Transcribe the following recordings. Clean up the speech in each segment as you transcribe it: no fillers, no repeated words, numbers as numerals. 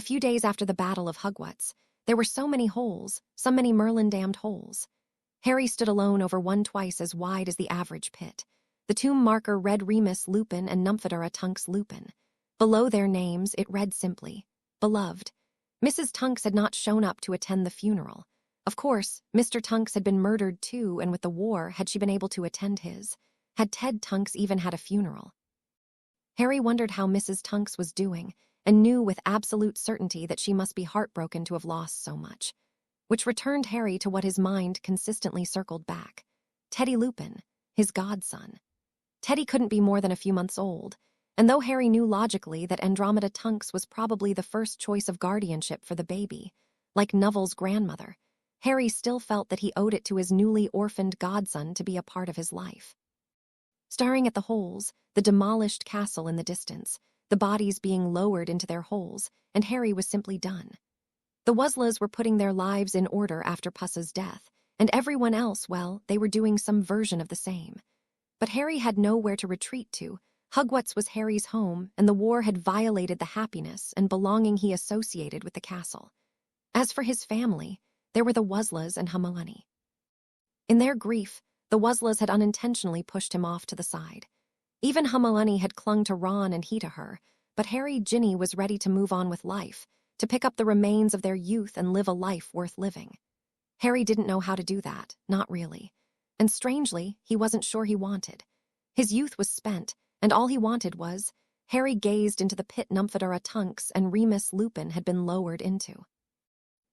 few days after the Battle of Hogwarts, there were so many holes, so many Merlin-damned holes. Harry stood alone over one twice as wide as the average pit. The tomb marker read Remus Lupin and Andromeda Tonks Lupin. Below their names, it read simply, Beloved. Mrs. Tonks had not shown up to attend the funeral. Of course, Mr. Tonks had been murdered too, and with the war, had she been able to attend his? Had Ted Tonks even had a funeral? Harry wondered how Mrs. Tonks was doing, and knew with absolute certainty that she must be heartbroken to have lost so much. Which returned Harry to what his mind consistently circled back. Teddy Lupin, his godson. Teddy couldn't be more than a few months old, and though Harry knew logically that Andromeda Tonks was probably the first choice of guardianship for the baby, like Neville's grandmother, Harry still felt that he owed it to his newly orphaned godson to be a part of his life. Staring at the holes, the demolished castle in the distance, the bodies being lowered into their holes, and Harry was simply done. The Weasleys were putting their lives in order after Puss's death, and everyone else, well, they were doing some version of the same. But Harry had nowhere to retreat to. Hogwarts was Harry's home, and the war had violated the happiness and belonging he associated with the castle. As for his family, there were the Weasleys and Hermione. In their grief, the Weasleys had unintentionally pushed him off to the side. Even Hermione had clung to Ron and he to her, but Ginny was ready to move on with life, to pick up the remains of their youth and live a life worth living. Harry didn't know how to do that, not really. And strangely, he wasn't sure he wanted. His youth was spent, and all he wanted was, Harry gazed into the pit Andromeda Tonks and Remus Lupin had been lowered into.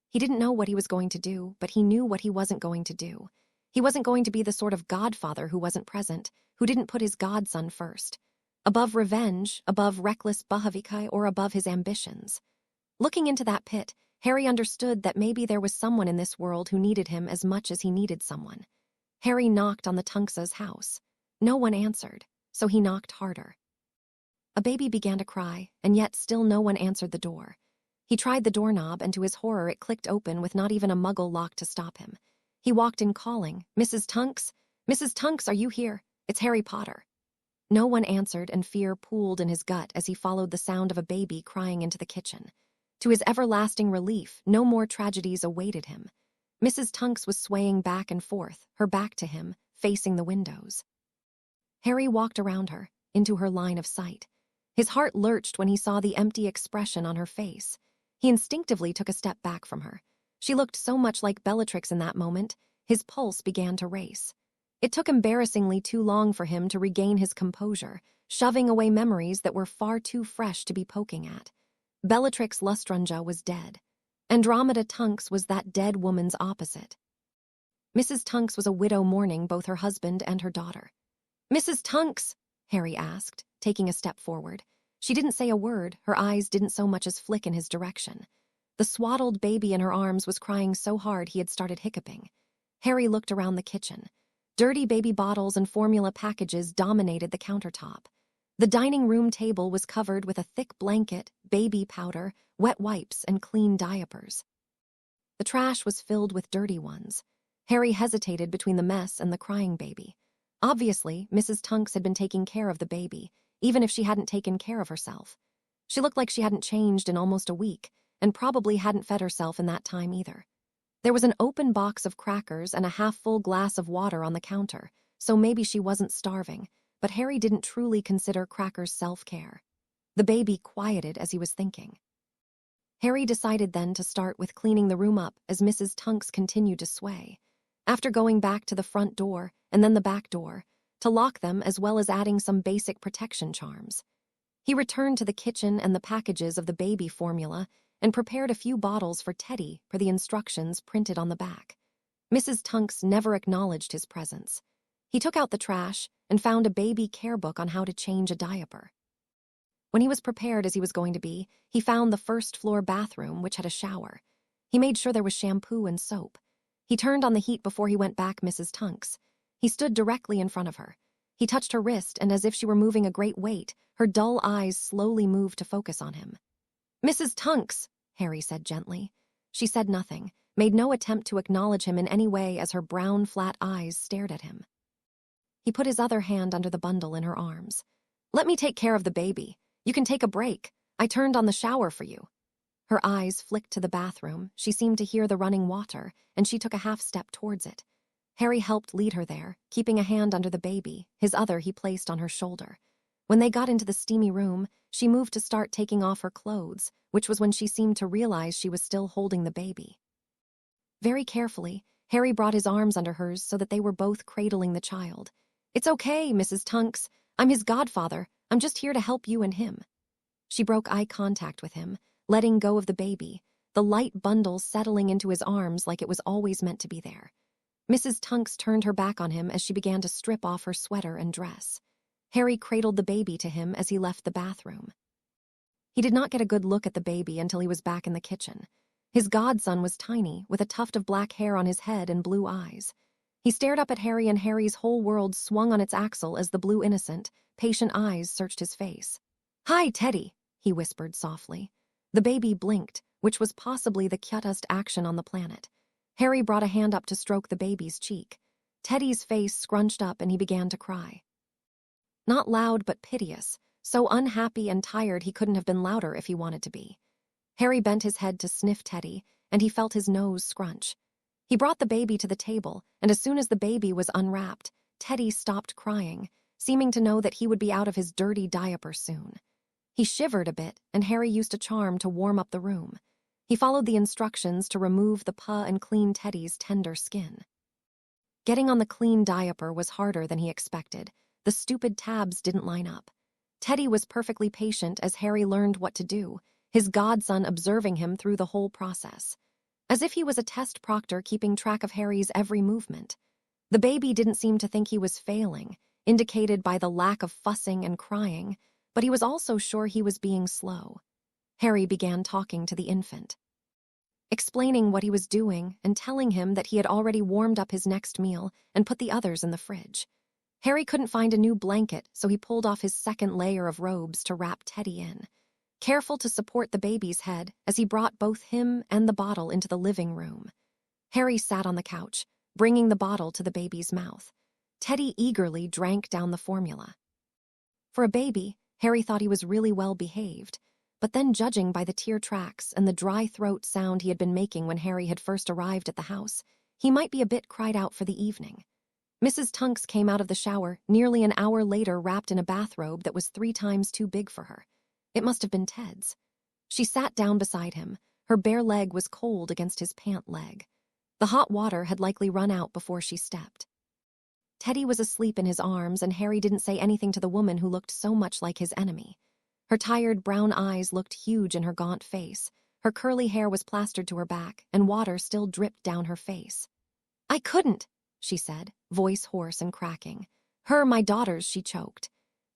He didn't know what he was going to do, but he knew what he wasn't going to do. He wasn't going to be the sort of godfather who wasn't present, who didn't put his godson first. Above revenge, above reckless behavior, or above his ambitions. Looking into that pit, Harry understood that maybe there was someone in this world who needed him as much as he needed someone. Harry knocked on the Tonks' house. No one answered, so he knocked harder. A baby began to cry, and yet still no one answered the door. He tried the doorknob, and to his horror it clicked open with not even a muggle lock to stop him. He walked in calling, "Mrs. Tonks? Mrs. Tonks, are you here? It's Harry Potter." No one answered, and fear pooled in his gut as he followed the sound of a baby crying into the kitchen. To his everlasting relief, no more tragedies awaited him. Mrs. Tonks was swaying back and forth, her back to him, facing the windows. Harry walked around her, into her line of sight. His heart lurched when he saw the empty expression on her face. He instinctively took a step back from her. She looked so much like Bellatrix in that moment, his pulse began to race. It took embarrassingly too long for him to regain his composure, shoving away memories that were far too fresh to be poking at. Bellatrix Lestrange was dead. Andromeda Tonks was that dead woman's opposite. Mrs. Tonks was a widow mourning both her husband and her daughter. "Mrs. Tonks?" Harry asked, taking a step forward. She didn't say a word, her eyes didn't so much as flick in his direction. The swaddled baby in her arms was crying so hard he had started hiccuping. Harry looked around the kitchen. Dirty baby bottles and formula packages dominated the countertop. The dining room table was covered with a thick blanket, baby powder, wet wipes, and clean diapers. The trash was filled with dirty ones. Harry hesitated between the mess and the crying baby. Obviously, Mrs. Tonks had been taking care of the baby, even if she hadn't taken care of herself. She looked like she hadn't changed in almost a week, and probably hadn't fed herself in that time either. There was an open box of crackers and a half-full glass of water on the counter, so maybe she wasn't starving, but Harry didn't truly consider crackers self-care. The baby quieted as he was thinking. Harry decided then to start with cleaning the room up as Mrs. Tonks continued to sway. After going back to the front door, and then the back door, to lock them as well as adding some basic protection charms. He returned to the kitchen and the packages of the baby formula and prepared a few bottles for Teddy per the instructions printed on the back. Mrs. Tonks never acknowledged his presence. He took out the trash and found a baby care book on how to change a diaper. When he was prepared as he was going to be, he found the first-floor bathroom, which had a shower. He made sure there was shampoo and soap. He turned on the heat before he went back Mrs. Tonks. He stood directly in front of her. He touched her wrist, and as if she were moving a great weight, her dull eyes slowly moved to focus on him. "Mrs. Tonks," Harry said gently. She said nothing, made no attempt to acknowledge him in any way as her brown, flat eyes stared at him. He put his other hand under the bundle in her arms. "Let me take care of the baby. You can take a break. I turned on the shower for you." Her eyes flicked to the bathroom. She seemed to hear the running water, and she took a half step towards it. Harry helped lead her there, keeping a hand under the baby, his other he placed on her shoulder. When they got into the steamy room, she moved to start taking off her clothes, which was when she seemed to realize she was still holding the baby. Very carefully, Harry brought his arms under hers so that they were both cradling the child. "It's okay, Mrs. Tonks. I'm his godfather. I'm just here to help you and him." She broke eye contact with him, letting go of the baby, the light bundle settling into his arms like it was always meant to be there. Mrs. Tonks turned her back on him as she began to strip off her sweater and dress. Harry cradled the baby to him as he left the bathroom. He did not get a good look at the baby until he was back in the kitchen. His godson was tiny, with a tuft of black hair on his head and blue eyes. He stared up at Harry, and Harry's whole world swung on its axle as the blue innocent, patient eyes searched his face. "Hi, Teddy," he whispered softly. The baby blinked, which was possibly the cutest action on the planet. Harry brought a hand up to stroke the baby's cheek. Teddy's face scrunched up and he began to cry. Not loud but piteous, so unhappy and tired he couldn't have been louder if he wanted to be. Harry bent his head to sniff Teddy, and he felt his nose scrunch. He brought the baby to the table, and as soon as the baby was unwrapped, Teddy stopped crying, seeming to know that he would be out of his dirty diaper soon. He shivered a bit, and Harry used a charm to warm up the room. He followed the instructions to remove the paw and clean Teddy's tender skin. Getting on the clean diaper was harder than he expected. The stupid tabs didn't line up. Teddy was perfectly patient as Harry learned what to do, his godson observing him through the whole process. As if he was a test proctor keeping track of Harry's every movement. The baby didn't seem to think he was failing, indicated by the lack of fussing and crying, but he was also sure he was being slow. Harry began talking to the infant, explaining what he was doing and telling him that he had already warmed up his next meal and put the others in the fridge. Harry couldn't find a new blanket, so he pulled off his second layer of robes to wrap Teddy in, careful to support the baby's head as he brought both him and the bottle into the living room. Harry sat on the couch, bringing the bottle to the baby's mouth. Teddy eagerly drank down the formula. For a baby, Harry thought he was really well behaved, but then judging by the tear tracks and the dry throat sound he had been making when Harry had first arrived at the house, he might be a bit cried out for the evening. Mrs. Tonks came out of the shower nearly an hour later wrapped in a bathrobe that was 3 times too big for her. It must have been Ted's. She sat down beside him. Her bare leg was cold against his pant leg. The hot water had likely run out before she stepped. Teddy was asleep in his arms, and Harry didn't say anything to the woman who looked so much like his enemy. Her tired brown eyes looked huge in her gaunt face. Her curly hair was plastered to her back, and water still dripped down her face. "I couldn't," she said, voice hoarse and cracking. My daughters," she choked.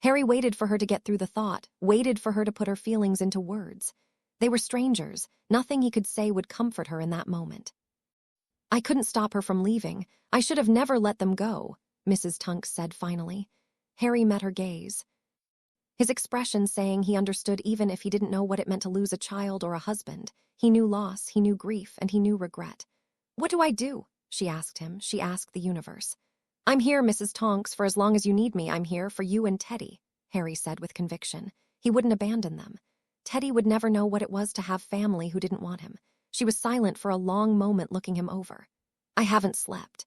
Harry waited for her to get through the thought, waited for her to put her feelings into words. They were strangers. Nothing he could say would comfort her in that moment. "I couldn't stop her from leaving. I should have never let them go," Mrs. Tonks said finally. Harry met her gaze, his expression saying he understood even if he didn't know what it meant to lose a child or a husband. He knew loss, he knew grief, and he knew regret. "What do I do?" she asked him. She asked the universe. "I'm here, Mrs. Tonks, for as long as you need me. I'm here for you and Teddy," Harry said with conviction. He wouldn't abandon them. Teddy would never know what it was to have family who didn't want him. She was silent for a long moment, looking him over. "I haven't slept."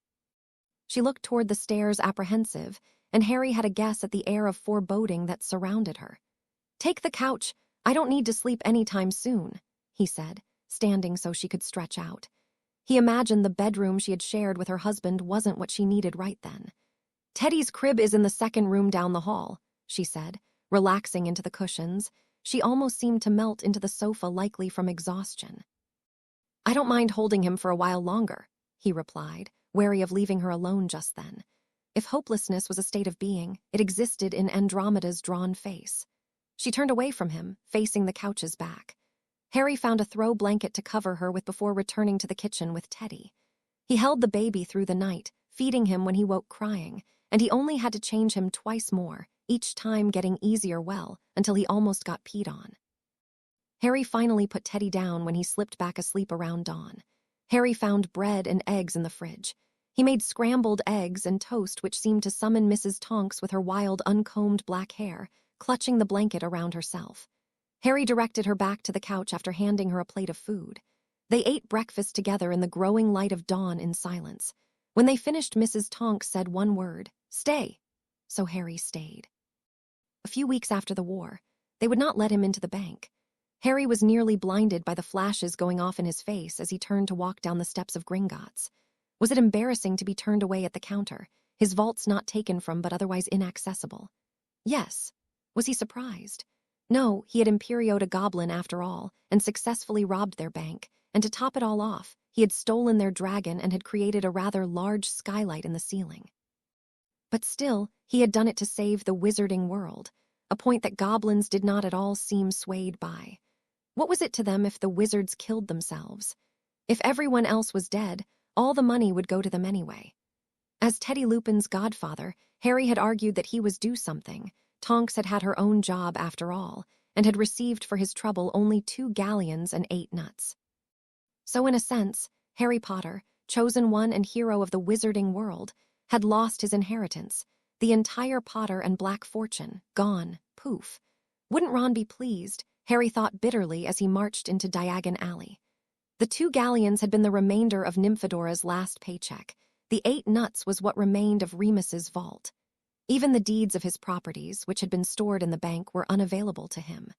She looked toward the stairs, apprehensive, and Harry had a guess at the air of foreboding that surrounded her. "Take the couch. I don't need to sleep anytime soon," he said, standing so she could stretch out. He imagined the bedroom she had shared with her husband wasn't what she needed right then. "Teddy's crib is in the second room down the hall," she said, relaxing into the cushions. She almost seemed to melt into the sofa, likely from exhaustion. "I don't mind holding him for a while longer," he replied, wary of leaving her alone just then. If hopelessness was a state of being, it existed in Andromeda's drawn face. She turned away from him, facing the couch's back. Harry found a throw blanket to cover her with before returning to the kitchen with Teddy. He held the baby through the night, feeding him when he woke crying, and he only had to change him twice more, each time getting easier until he almost got peed on. Harry finally put Teddy down when he slipped back asleep around dawn. Harry found bread and eggs in the fridge. He made scrambled eggs and toast, which seemed to summon Mrs. Tonks with her wild, uncombed black hair, clutching the blanket around herself. Harry directed her back to the couch after handing her a plate of food. They ate breakfast together in the growing light of dawn in silence. When they finished, Mrs. Tonks said one word, "Stay." So Harry stayed. A few weeks after the war, they would not let him into the bank. Harry was nearly blinded by the flashes going off in his face as he turned to walk down the steps of Gringotts. Was it embarrassing to be turned away at the counter, his vaults not taken from but otherwise inaccessible? Yes. Was he surprised? No, he had imperioed a goblin after all, and successfully robbed their bank, and to top it all off, he had stolen their dragon and had created a rather large skylight in the ceiling. But still, he had done it to save the wizarding world, a point that goblins did not at all seem swayed by. What was it to them if the wizards killed themselves? If everyone else was dead, all the money would go to them anyway. As Teddy Lupin's godfather, Harry had argued that he was due something. Tonks had had her own job after all, and had received for his trouble only 2 galleons and 8 nuts. So in a sense, Harry Potter, chosen one and hero of the wizarding world, had lost his inheritance. The entire Potter and Black fortune, gone, poof. Wouldn't Ron be pleased? Harry thought bitterly as he marched into Diagon Alley. The 2 galleons had been the remainder of Nymphadora's last paycheck. The 8 nuts was what remained of Remus's vault. Even the deeds of his properties, which had been stored in the bank, were unavailable to him.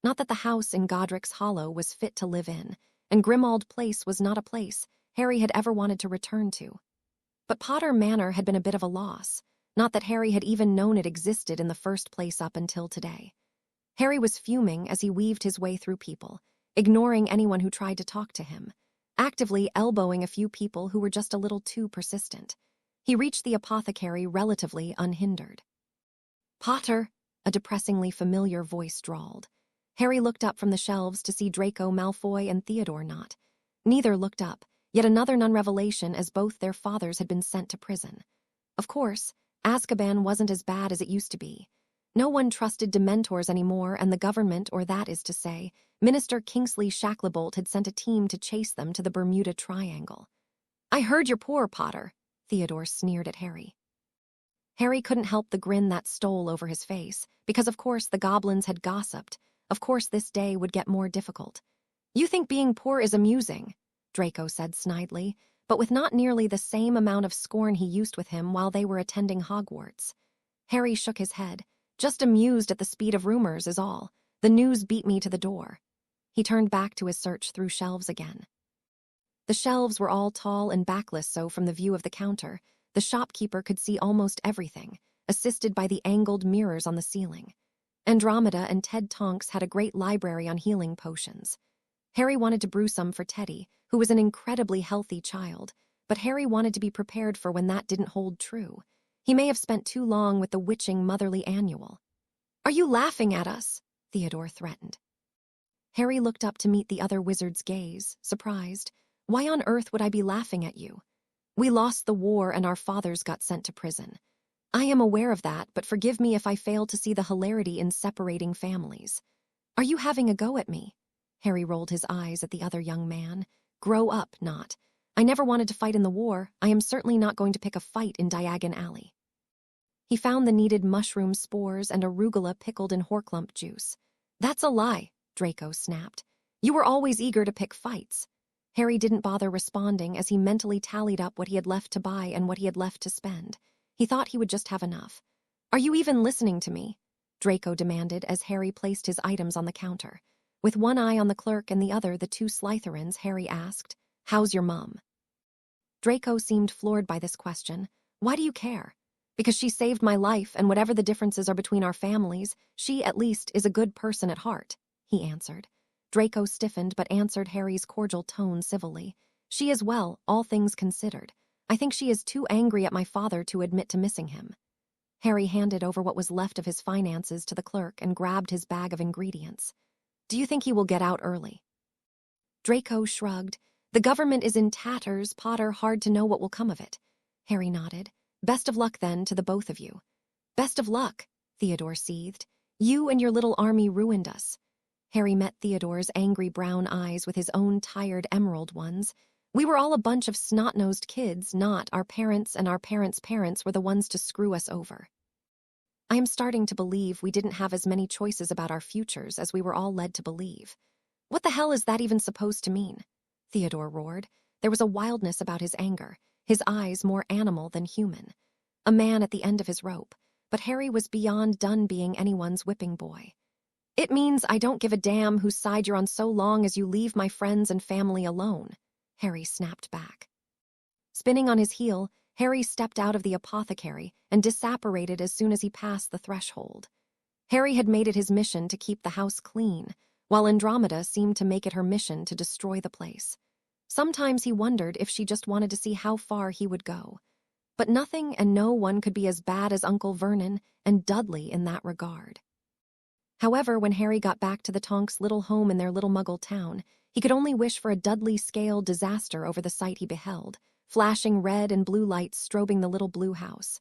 Not that the house in Godric's Hollow was fit to live in, and Grimmauld Place was not a place Harry had ever wanted to return to. But Potter Manor had been a bit of a loss, not that Harry had even known it existed in the first place up until today. Harry was fuming as he weaved his way through people, ignoring anyone who tried to talk to him, actively elbowing a few people who were just a little too persistent. He reached the apothecary relatively unhindered. "Potter," a depressingly familiar voice drawled. Harry looked up from the shelves to see Draco Malfoy and Theodore not. Neither looked up, yet another non-revelation as both their fathers had been sent to prison. Of course, Azkaban wasn't as bad as it used to be. No one trusted Dementors anymore, and the government, or that is to say, Minister Kingsley Shacklebolt, had sent a team to chase them to the Bermuda Triangle. "I heard you're poor, Potter," Theodore sneered at Harry. Harry couldn't help the grin that stole over his face, because of course the goblins had gossiped. Of course this day would get more difficult. "You think being poor is amusing," Draco said snidely, but with not nearly the same amount of scorn he used with him while they were attending Hogwarts. Harry shook his head. "Just amused at the speed of rumors is all. The news beat me to the door." He turned back to his search through shelves again. The shelves were all tall and backless, so from the view of the counter, the shopkeeper could see almost everything, assisted by the angled mirrors on the ceiling. Andromeda and Ted Tonks had a great library on healing potions. Harry wanted to brew some for Teddy, who was an incredibly healthy child, but Harry wanted to be prepared for when that didn't hold true. He may have spent too long with the witching motherly annual. "Are you laughing at us?" Theodore threatened. Harry looked up to meet the other wizard's gaze, surprised. "Why on earth would I be laughing at you? We lost the war and our fathers got sent to prison. I am aware of that, but forgive me if I fail to see the hilarity in separating families. Are you having a go at me?" Harry rolled his eyes at the other young man. "Grow up, not. I never wanted to fight in the war. I am certainly not going to pick a fight in Diagon Alley." He found the needed mushroom spores and arugula pickled in Horklump juice. "That's a lie," Draco snapped. "You were always eager to pick fights." Harry didn't bother responding as he mentally tallied up what he had left to buy and what he had left to spend. He thought he would just have enough. "Are you even listening to me?" Draco demanded as Harry placed his items on the counter. With one eye on the clerk and the other the 2 Slytherins, Harry asked, "How's your mum?" Draco seemed floored by this question. "Why do you care?" "Because she saved my life, and whatever the differences are between our families, she, at least, is a good person at heart," he answered. Draco stiffened but answered Harry's cordial tone civilly. "She is well, all things considered. I think she is too angry at my father to admit to missing him." Harry handed over what was left of his finances to the clerk and grabbed his bag of ingredients. "Do you think he will get out early?" Draco shrugged. "The government is in tatters, Potter, hard to know what will come of it." Harry nodded. "Best of luck, then, to the both of you." "Best of luck," Theodore seethed. "You and your little army ruined us." Harry met Theodore's angry brown eyes with his own tired emerald ones. "We were all a bunch of snot-nosed kids, not our parents, and our parents' parents were the ones to screw us over." I am starting to believe we didn't have as many choices about our futures as we were all led to believe. What the hell is that even supposed to mean? Theodore roared. There was a wildness about his anger, his eyes more animal than human. A man at the end of his rope, but Harry was beyond done being anyone's whipping boy. It means I don't give a damn whose side you're on so long as you leave my friends and family alone, Harry snapped back. Spinning on his heel, Harry stepped out of the apothecary and disapparated as soon as he passed the threshold. Harry had made it his mission to keep the house clean, while Andromeda seemed to make it her mission to destroy the place. Sometimes he wondered if she just wanted to see how far he would go. But nothing and no one could be as bad as Uncle Vernon and Dudley in that regard. However, when Harry got back to the Tonks' little home in their little Muggle town, he could only wish for a Dudley-scale disaster over the sight he beheld, flashing red and blue lights strobing the little blue house.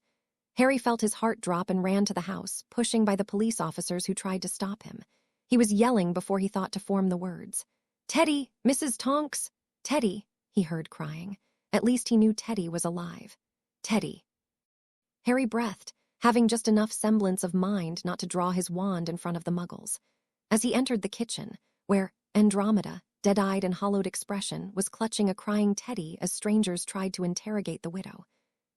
Harry felt his heart drop and ran to the house, pushing by the police officers who tried to stop him. He was yelling before he thought to form the words. "Teddy! Mrs. Tonks! Teddy!" he heard crying. At least he knew Teddy was alive. Teddy. Harry breathed, having just enough semblance of mind not to draw his wand in front of the Muggles. As he entered the kitchen, where Andromeda, dead-eyed and hollowed expression, was clutching a crying Teddy as strangers tried to interrogate the widow.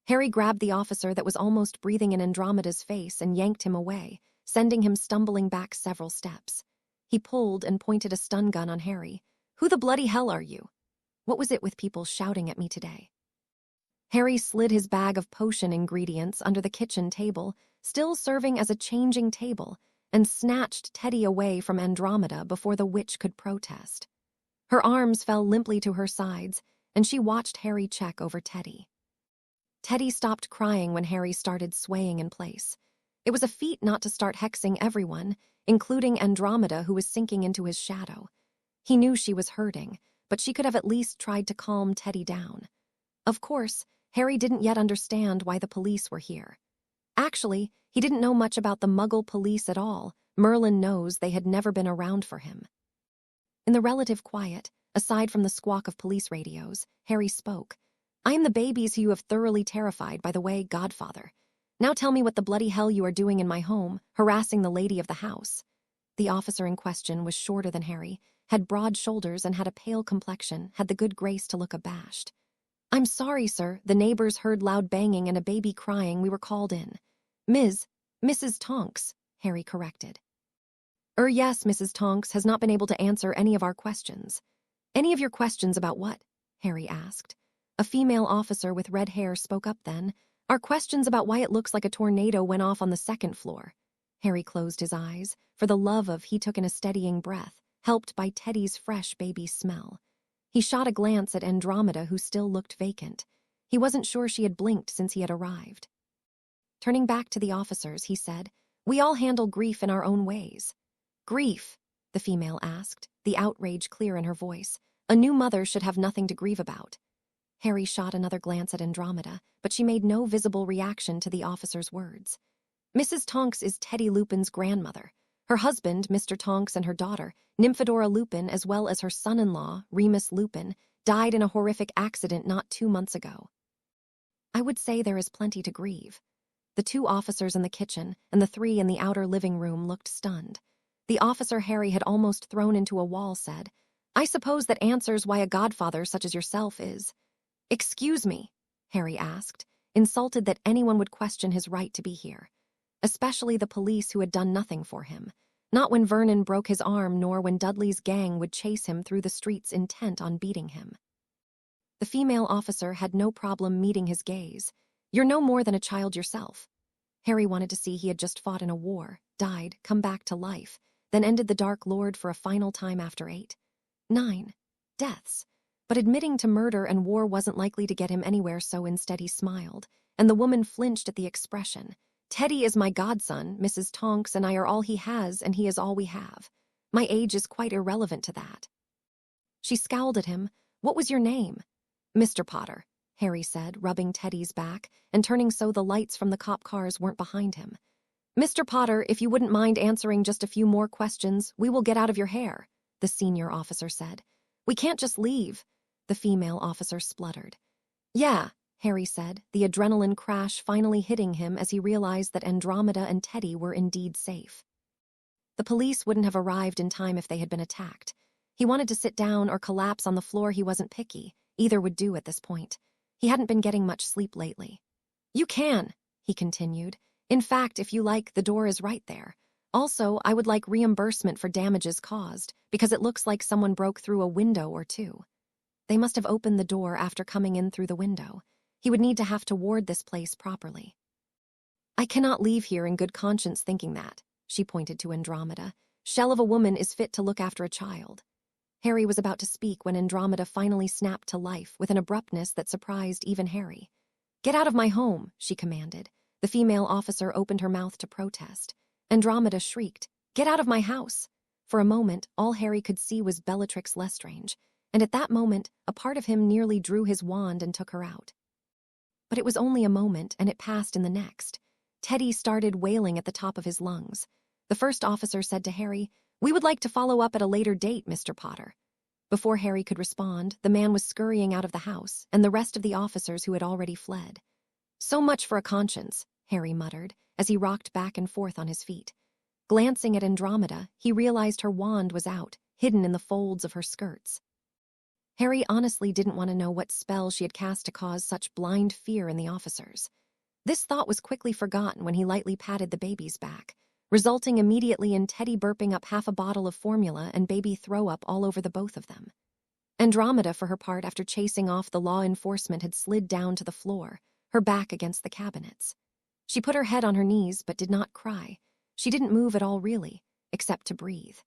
Harry grabbed the officer that was almost breathing in Andromeda's face and yanked him away, sending him stumbling back several steps. He pulled and pointed a stun gun on Harry. "Who the bloody hell are you? What was it with people shouting at me today?" Harry slid his bag of potion ingredients under the kitchen table, still serving as a changing table, and snatched Teddy away from Andromeda before the witch could protest. Her arms fell limply to her sides, and she watched Harry check over Teddy. Teddy stopped crying when Harry started swaying in place. It was a feat not to start hexing everyone, including Andromeda, who was sinking into his shadow. He knew she was hurting, but she could have at least tried to calm Teddy down. Of course, Harry didn't yet understand why the police were here. Actually, he didn't know much about the Muggle police at all. Merlin knows they had never been around for him. In the relative quiet, aside from the squawk of police radios, Harry spoke. "I am the babies who you have thoroughly terrified, by the way, Godfather. Now tell me what the bloody hell you are doing in my home, harassing the lady of the house." The officer in question was shorter than Harry, had broad shoulders and had a pale complexion, had the good grace to look abashed. "I'm sorry, sir. The neighbors heard loud banging and a baby crying. We were called in." Mrs. Tonks," Harry corrected. Yes, Mrs. Tonks has not been able to answer any of our questions." "Any of your questions about what?" Harry asked. A female officer with red hair spoke up then. "Our questions about why it looks like a tornado went off on the second floor." Harry closed his eyes. For the love of, he took in a steadying breath, helped by Teddy's fresh baby smell. He shot a glance at Andromeda, who still looked vacant. He wasn't sure she had blinked since he had arrived. Turning back to the officers, he said, "We all handle grief in our own ways." "Grief?" the female asked, the outrage clear in her voice. "A new mother should have nothing to grieve about." Harry shot another glance at Andromeda, but she made no visible reaction to the officer's words. "Mrs. Tonks is Teddy Lupin's grandmother. Her husband, Mr. Tonks, and her daughter, Nymphadora Lupin, as well as her son-in-law, Remus Lupin, died in a horrific accident not 2 months ago." "I would say there is plenty to grieve." The 2 officers in the kitchen and the 3 in the outer living room looked stunned. The officer Harry had almost thrown into a wall said, "I suppose that answers why a godfather such as yourself is." "Excuse me," Harry asked, insulted that anyone would question his right to be here. Especially the police who had done nothing for him. Not when Vernon broke his arm, nor when Dudley's gang would chase him through the streets intent on beating him. The female officer had no problem meeting his gaze. "You're no more than a child yourself." Harry wanted to see he had just fought in a war, died, come back to life, then ended the Dark Lord for a final time after 8, 9 deaths. But admitting to murder and war wasn't likely to get him anywhere, so instead he smiled, and the woman flinched at the expression. "Teddy is my godson, Mrs. Tonks, and I are all he has, and he is all we have. My age is quite irrelevant to that." She scowled at him. "What was your name?" "Mr. Potter," Harry said, rubbing Teddy's back and turning so the lights from the cop cars weren't behind him. "Mr. Potter, if you wouldn't mind answering just a few more questions, we will get out of your hair," the senior officer said. "We can't just leave," the female officer spluttered. "Yeah, Harry said, the adrenaline crash finally hitting him as he realized that Andromeda and Teddy were indeed safe. The police wouldn't have arrived in time if they had been attacked. He wanted to sit down or collapse on the floor. He wasn't picky. Either would do at this point. He hadn't been getting much sleep lately. "You can," he continued. "In fact, if you like, the door is right there. Also, I would like reimbursement for damages caused, because it looks like someone broke through a window or two." They must have opened the door after coming in through the window. He would need to have to ward this place properly. "I cannot leave here in good conscience thinking that," she pointed to Andromeda. "Shell of a woman is fit to look after a child." Harry was about to speak when Andromeda finally snapped to life with an abruptness that surprised even Harry. "Get out of my home," she commanded. The female officer opened her mouth to protest. Andromeda shrieked, "Get out of my house!" For a moment, all Harry could see was Bellatrix Lestrange, and at that moment, a part of him nearly drew his wand and took her out. But it was only a moment, and it passed in the next. Teddy started wailing at the top of his lungs. The first officer said to Harry, "We would like to follow up at a later date, Mr. Potter." Before Harry could respond, the man was scurrying out of the house, and the rest of the officers who had already fled. "So much for a conscience," Harry muttered, as he rocked back and forth on his feet. Glancing at Andromeda, he realized her wand was out, hidden in the folds of her skirts. Harry honestly didn't want to know what spell she had cast to cause such blind fear in the officers. This thought was quickly forgotten when he lightly patted the baby's back, resulting immediately in Teddy burping up half a bottle of formula and baby throw-up all over the both of them. Andromeda, for her part, after chasing off the law enforcement, had slid down to the floor, her back against the cabinets. She put her head on her knees but did not cry. She didn't move at all really, except to breathe.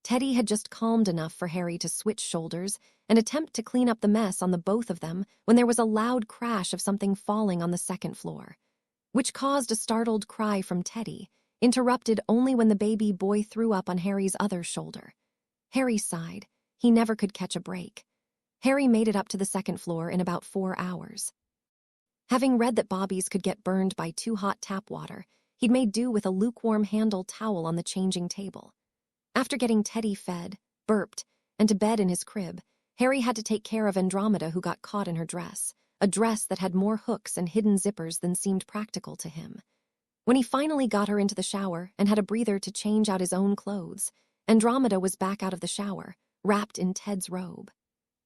Teddy had just calmed enough for Harry to switch shoulders and attempt to clean up the mess on the both of them when there was a loud crash of something falling on the second floor, which caused a startled cry from Teddy, interrupted only when the baby boy threw up on Harry's other shoulder. Harry sighed. He never could catch a break. Harry made it up to the second floor in about 4 hours. Having read that bobbies could get burned by too hot tap water, he'd made do with a lukewarm handle towel on the changing table. After getting Teddy fed, burped, and to bed in his crib, Harry had to take care of Andromeda, who got caught in her dress, a dress that had more hooks and hidden zippers than seemed practical to him. When he finally got her into the shower and had a breather to change out his own clothes, Andromeda was back out of the shower, wrapped in Ted's robe.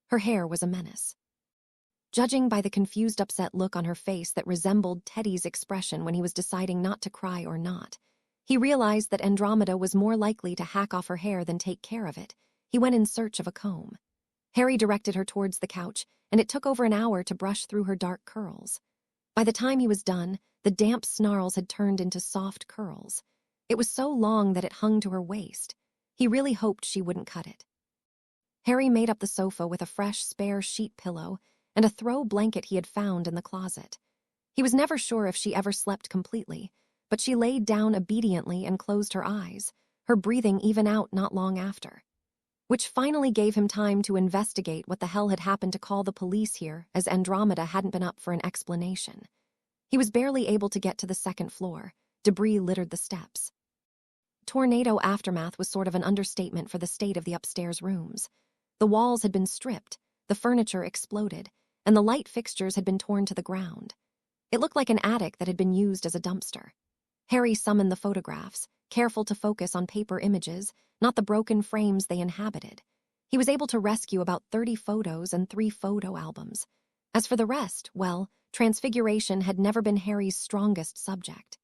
Her hair was a menace. Judging by the confused, upset look on her face that resembled Teddy's expression when he was deciding not to cry or not, he realized that Andromeda was more likely to hack off her hair than take care of it. He went in search of a comb. Harry directed her towards the couch, and it took over an hour to brush through her dark curls. By the time he was done, the damp snarls had turned into soft curls. It was so long that it hung to her waist. He really hoped she wouldn't cut it. Harry made up the sofa with a fresh spare sheet pillow and a throw blanket he had found in the closet. He was never sure if she ever slept completely, but she laid down obediently and closed her eyes, her breathing even out not long after. Which finally gave him time to investigate what the hell had happened to call the police here, as Andromeda hadn't been up for an explanation. He was barely able to get to the second floor. Debris littered the steps. Tornado aftermath was sort of an understatement for the state of the upstairs rooms. The walls had been stripped, the furniture exploded, and the light fixtures had been torn to the ground. It looked like an attic that had been used as a dumpster. Harry summoned the photographs, careful to focus on paper images, not the broken frames they inhabited. He was able to rescue about 30 photos and 3 photo albums. As for the rest, well, transfiguration had never been Harry's strongest subject.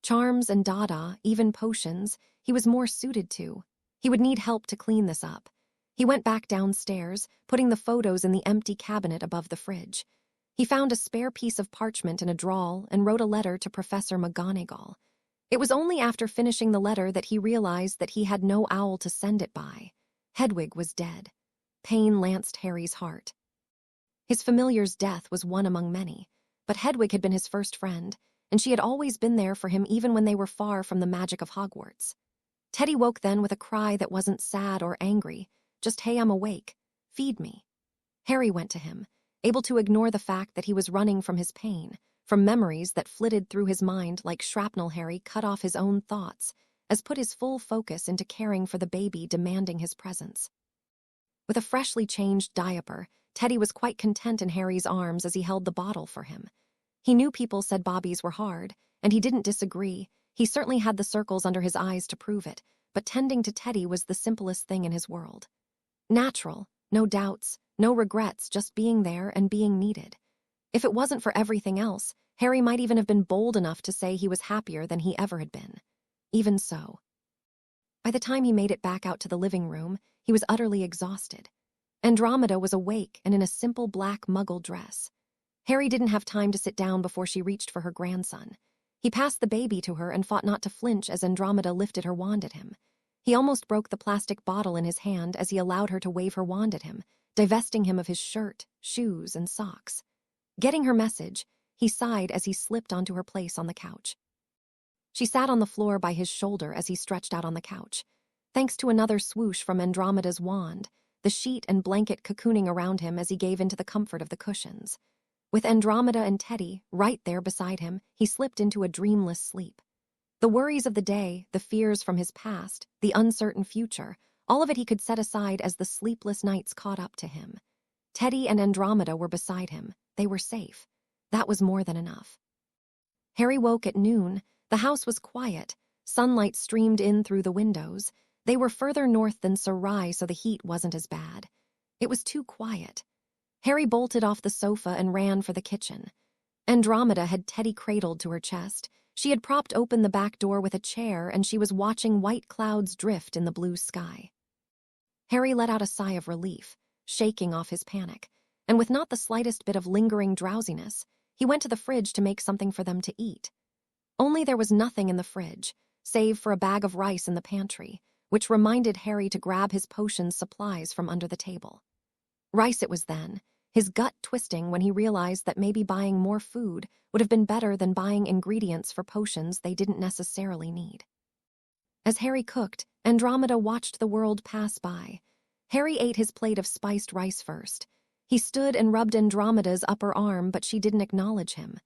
Charms and dada, even potions, he was more suited to. He would need help to clean this up. He went back downstairs, putting the photos in the empty cabinet above the fridge. He found a spare piece of parchment in a drawer and wrote a letter to Professor McGonagall. It was only after finishing the letter that he realized that he had no owl to send it by. Hedwig was dead. Pain lanced Harry's heart. His familiar's death was one among many, but Hedwig had been his first friend, and she had always been there for him even when they were far from the magic of Hogwarts. Teddy woke then with a cry that wasn't sad or angry, just, "Hey, I'm awake. Feed me." Harry went to him, able to ignore the fact that he was running from his pain, from memories that flitted through his mind like shrapnel. Harry cut off his own thoughts, as put his full focus into caring for the baby demanding his presence. With a freshly changed diaper, Teddy was quite content in Harry's arms as he held the bottle for him. He knew people said bobbies were hard, and he didn't disagree. He certainly had the circles under his eyes to prove it, but tending to Teddy was the simplest thing in his world. Natural, no doubts, no regrets, just being there and being needed. If it wasn't for everything else, Harry might even have been bold enough to say he was happier than he ever had been. Even so. By the time he made it back out to the living room, he was utterly exhausted. Andromeda was awake and in a simple black muggle dress. Harry didn't have time to sit down before she reached for her grandson. He passed the baby to her and fought not to flinch as Andromeda lifted her wand at him. He almost broke the plastic bottle in his hand as he allowed her to wave her wand at him, divesting him of his shirt, shoes, and socks. Getting her message, he sighed as he slipped onto her place on the couch. She sat on the floor by his shoulder as he stretched out on the couch. Thanks to another swoosh from Andromeda's wand, the sheet and blanket cocooning around him as he gave into the comfort of the cushions. With Andromeda and Teddy right there beside him, he slipped into a dreamless sleep. The worries of the day, the fears from his past, the uncertain future, all of it he could set aside as the sleepless nights caught up to him. Teddy and Andromeda were beside him. They were safe. That was more than enough. Harry woke at noon. The house was quiet. Sunlight streamed in through the windows. They were further north than Sarai, so the heat wasn't as bad. It was too quiet. Harry bolted off the sofa and ran for the kitchen. Andromeda had Teddy cradled to her chest. She had propped open the back door with a chair, and she was watching white clouds drift in the blue sky. Harry let out a sigh of relief, shaking off his panic, and with not the slightest bit of lingering drowsiness, he went to the fridge to make something for them to eat. Only there was nothing in the fridge, save for a bag of rice in the pantry, which reminded Harry to grab his potions supplies from under the table. Rice it was then, his gut twisting when he realized that maybe buying more food would have been better than buying ingredients for potions they didn't necessarily need. As Harry cooked, Andromeda watched the world pass by. Harry ate his plate of spiced rice first. He stood and rubbed Andromeda's upper arm, but she didn't acknowledge him.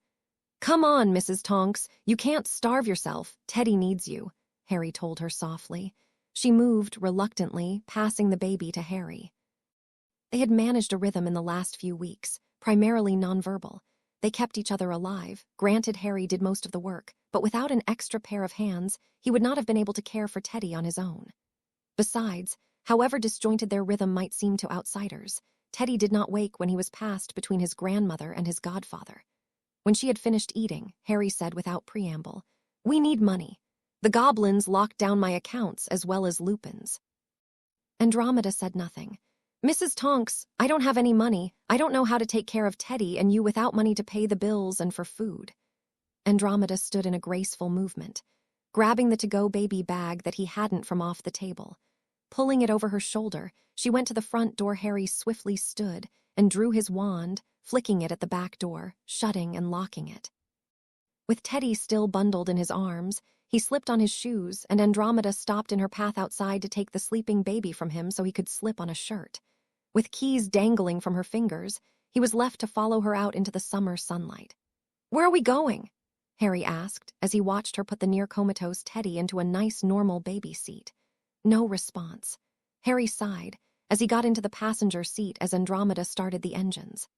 "Come on, Mrs. Tonks, you can't starve yourself. Teddy needs you," Harry told her softly. She moved reluctantly, passing the baby to Harry. They had managed a rhythm in the last few weeks, primarily nonverbal. They kept each other alive. Granted, Harry did most of the work, but without an extra pair of hands, he would not have been able to care for Teddy on his own. Besides, however disjointed their rhythm might seem to outsiders, Teddy did not wake when he was passed between his grandmother and his godfather. When she had finished eating, Harry said without preamble, "We need money. The goblins locked down my accounts as well as Lupin's." Andromeda said nothing. "Mrs. Tonks, I don't have any money. I don't know how to take care of Teddy and you without money to pay the bills and for food." Andromeda stood in a graceful movement, grabbing the to-go baby bag that he hadn't from off the table. Pulling it over her shoulder, she went to the front door. Harry swiftly stood and drew his wand, flicking it at the back door, shutting and locking it. With Teddy still bundled in his arms, he slipped on his shoes, and Andromeda stopped in her path outside to take the sleeping baby from him so he could slip on a shirt. With keys dangling from her fingers, he was left to follow her out into the summer sunlight. "Where are we going?" Harry asked as he watched her put the near-comatose Teddy into a nice normal baby seat. No response. Harry sighed as he got into the passenger seat as Andromeda started the engines.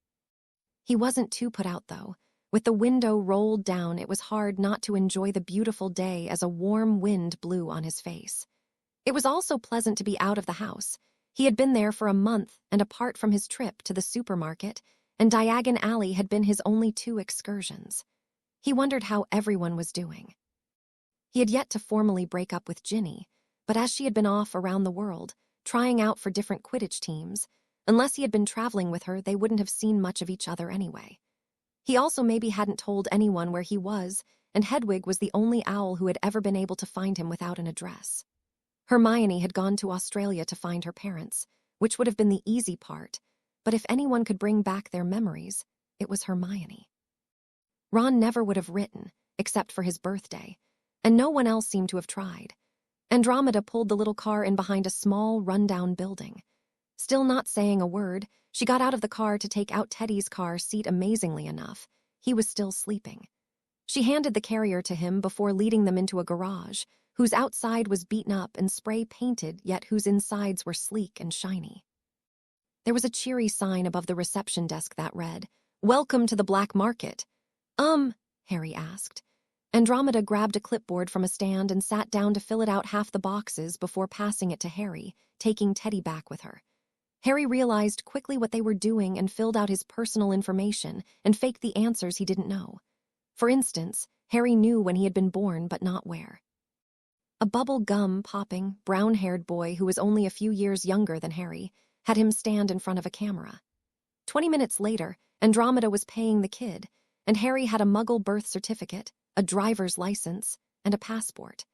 He wasn't too put out, though. With the window rolled down, it was hard not to enjoy the beautiful day as a warm wind blew on his face. It was also pleasant to be out of the house. He had been there for a month, and apart from his trip to the supermarket, and Diagon Alley had been his only 2 excursions. He wondered how everyone was doing. He had yet to formally break up with Ginny, but as she had been off around the world, trying out for different Quidditch teams, unless he had been traveling with her, they wouldn't have seen much of each other anyway. He also maybe hadn't told anyone where he was, and Hedwig was the only owl who had ever been able to find him without an address. Hermione had gone to Australia to find her parents, which would have been the easy part, but if anyone could bring back their memories, it was Hermione. Ron never would have written, except for his birthday, and no one else seemed to have tried. Andromeda pulled the little car in behind a small, run-down building. Still not saying a word, she got out of the car to take out Teddy's car seat. Amazingly enough, he was still sleeping. She handed the carrier to him before leading them into a garage, whose outside was beaten up and spray-painted, yet whose insides were sleek and shiny. There was a cheery sign above the reception desk that read, "Welcome to the black market." Harry asked. Andromeda grabbed a clipboard from a stand and sat down to fill it out half the boxes before passing it to Harry, taking Teddy back with her. Harry realized quickly what they were doing and filled out his personal information and faked the answers he didn't know. For instance, Harry knew when he had been born but not where. A bubble-gum popping, brown-haired boy who was only a few years younger than Harry had him stand in front of a camera. 20 minutes later, Andromeda was paying the kid, and Harry had a Muggle birth certificate, a driver's license, and a passport.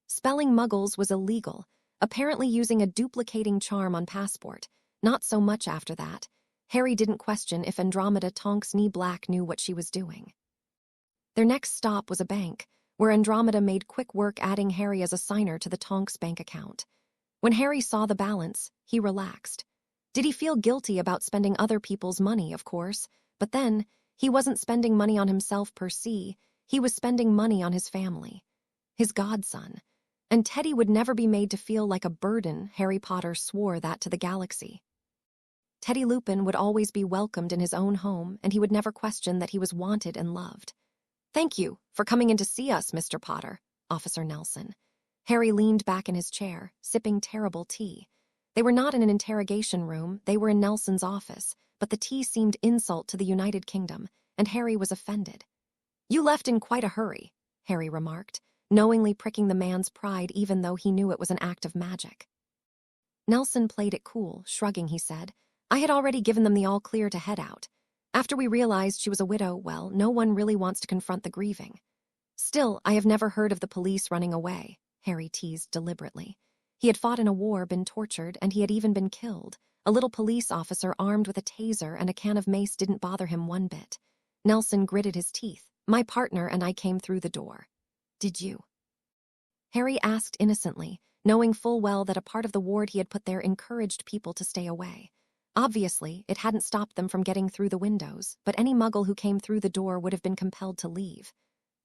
Spelling Muggles was illegal, apparently using a duplicating charm on passport. Not so much after that. Harry didn't question if Andromeda Tonks Black knew what she was doing. Their next stop was a bank, where Andromeda made quick work adding Harry as a signer to the Tonks bank account. When Harry saw the balance, he relaxed. Did he feel guilty about spending other people's money, of course, but then, he wasn't spending money on himself per se, he was spending money on his family. His godson. And Teddy would never be made to feel like a burden, Harry Potter swore that to the galaxy. Teddy Lupin would always be welcomed in his own home, and he would never question that he was wanted and loved. "Thank you for coming in to see us, Mr. Potter," Officer Nelson. Harry leaned back in his chair, sipping terrible tea. They were not in an interrogation room, they were in Nelson's office, but the tea seemed insult to the United Kingdom, and Harry was offended. "You left in quite a hurry," Harry remarked, knowingly pricking the man's pride even though he knew it was an act of magic. Nelson played it cool, shrugging, he said. "I had already given them the all-clear to head out. After we realized she was a widow, well, no one really wants to confront the grieving. Still, I have never heard of the police running away," Harry teased deliberately. He had fought in a war, been tortured, and he had even been killed. A little police officer armed with a taser and a can of mace didn't bother him one bit. Nelson gritted his teeth. "My partner and I came through the door." "Did you?" Harry asked innocently, knowing full well that a part of the ward he had put there encouraged people to stay away. Obviously, it hadn't stopped them from getting through the windows, but any Muggle who came through the door would have been compelled to leave.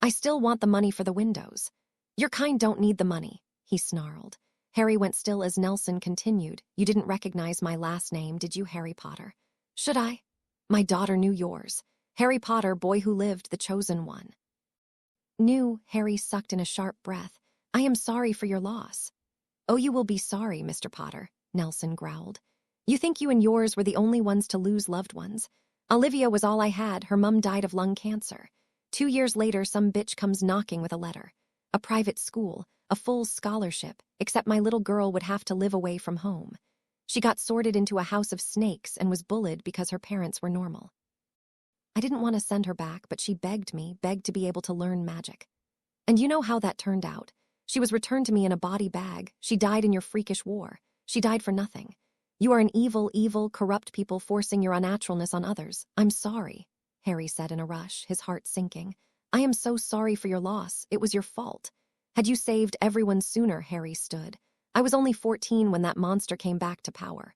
"I still want the money for the windows." "Your kind don't need the money," he snarled. Harry went still as Nelson continued. "You didn't recognize my last name, did you, Harry Potter?" "Should I?" "My daughter knew yours. Harry Potter, boy who lived, the chosen one." "Knew," Harry sucked in a sharp breath. "I am sorry for your loss." "Oh, you will be sorry, Mr. Potter," Nelson growled. "You think you and yours were the only ones to lose loved ones. Olivia was all I had. Her mum died of lung cancer. 2 years later, some bitch comes knocking with a letter. A private school, a full scholarship, except my little girl would have to live away from home. She got sorted into a house of snakes and was bullied because her parents were normal. I didn't want to send her back, but she begged to be able to learn magic. And you know how that turned out. She was returned to me in a body bag. She died in your freakish war. She died for nothing. You are an evil, corrupt people forcing your unnaturalness on others. I'm sorry," Harry said in a rush, his heart sinking. "I am so sorry for your loss. It was your fault. Had you saved everyone sooner," Harry stood. "I was only 14 when that monster came back to power."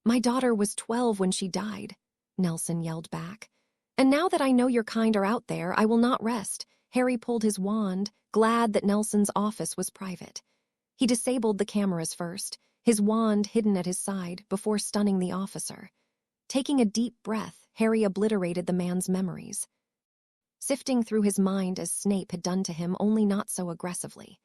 "My daughter was 12 when she died," Nelson yelled back. "And now that I know your kind are out there, I will not rest." Harry pulled his wand, glad that Nelson's office was private. He disabled the cameras first, his wand hidden at his side, before stunning the officer. Taking a deep breath, Harry obliterated the man's memories, sifting through his mind as Snape had done to him, only not so aggressively.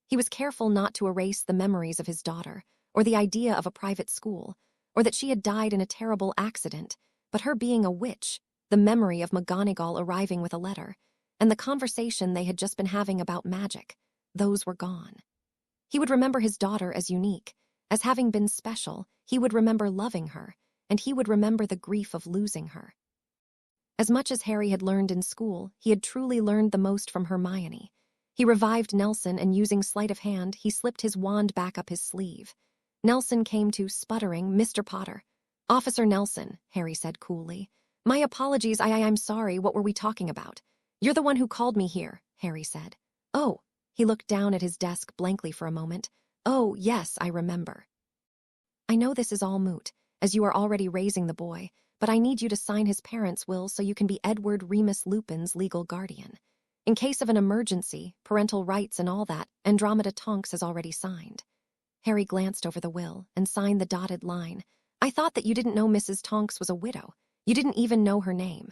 He was careful not to erase the memories of his daughter, or the idea of a private school, or that she had died in a terrible accident, but her being a witch, the memory of McGonagall arriving with a letter, and the conversation they had just been having about magic, those were gone. He would remember his daughter as unique, as having been special. He would remember loving her, and he would remember the grief of losing her. As much as Harry had learned in school, he had truly learned the most from Hermione. He revived Nelson, and using sleight of hand, he slipped his wand back up his sleeve. Nelson came to, sputtering, "Mr. Potter." "Officer Nelson," Harry said coolly. "My apologies, I'm sorry, what were we talking about?" "You're the one who called me here," Harry said. "Oh." He looked down at his desk blankly for a moment. "Oh, yes, I remember. I know this is all moot, as you are already raising the boy, but I need you to sign his parents' will so you can be Edward Remus Lupin's legal guardian. In case of an emergency, parental rights and all that, Andromeda Tonks has already signed." Harry glanced over the will and signed the dotted line. I thought that you didn't know Mrs. Tonks was a widow. You didn't even know her name.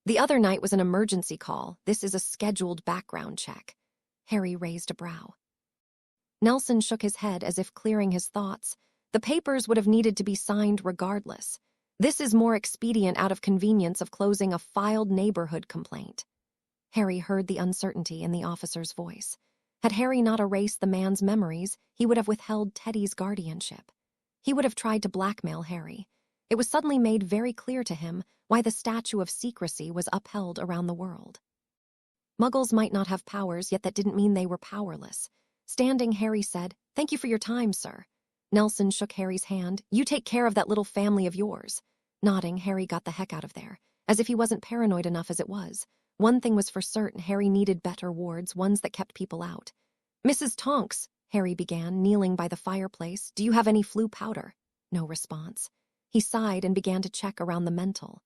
The other night was an emergency call. This is a scheduled background check." Harry raised a brow. Nelson shook his head as if clearing his thoughts. The papers would have needed to be signed regardless. This is more expedient out of convenience of closing a filed neighborhood complaint. Harry heard the uncertainty in the officer's voice. Had Harry not erased the man's memories, he would have withheld Teddy's guardianship. He would have tried to blackmail Harry. It was suddenly made very clear to him why the statue of secrecy was upheld around the world. Muggles might not have powers, yet that didn't mean they were powerless. Standing, Harry said, "Thank you for your time, sir." Nelson shook Harry's hand. "You take care of that little family of yours." Nodding, Harry got the heck out of there, as if he wasn't paranoid enough as it was. One thing was for certain, Harry needed better wards, ones that kept people out. "Mrs. Tonks," Harry began, kneeling by the fireplace, "do you have any flu powder?" No response. He sighed and began to check around the mental.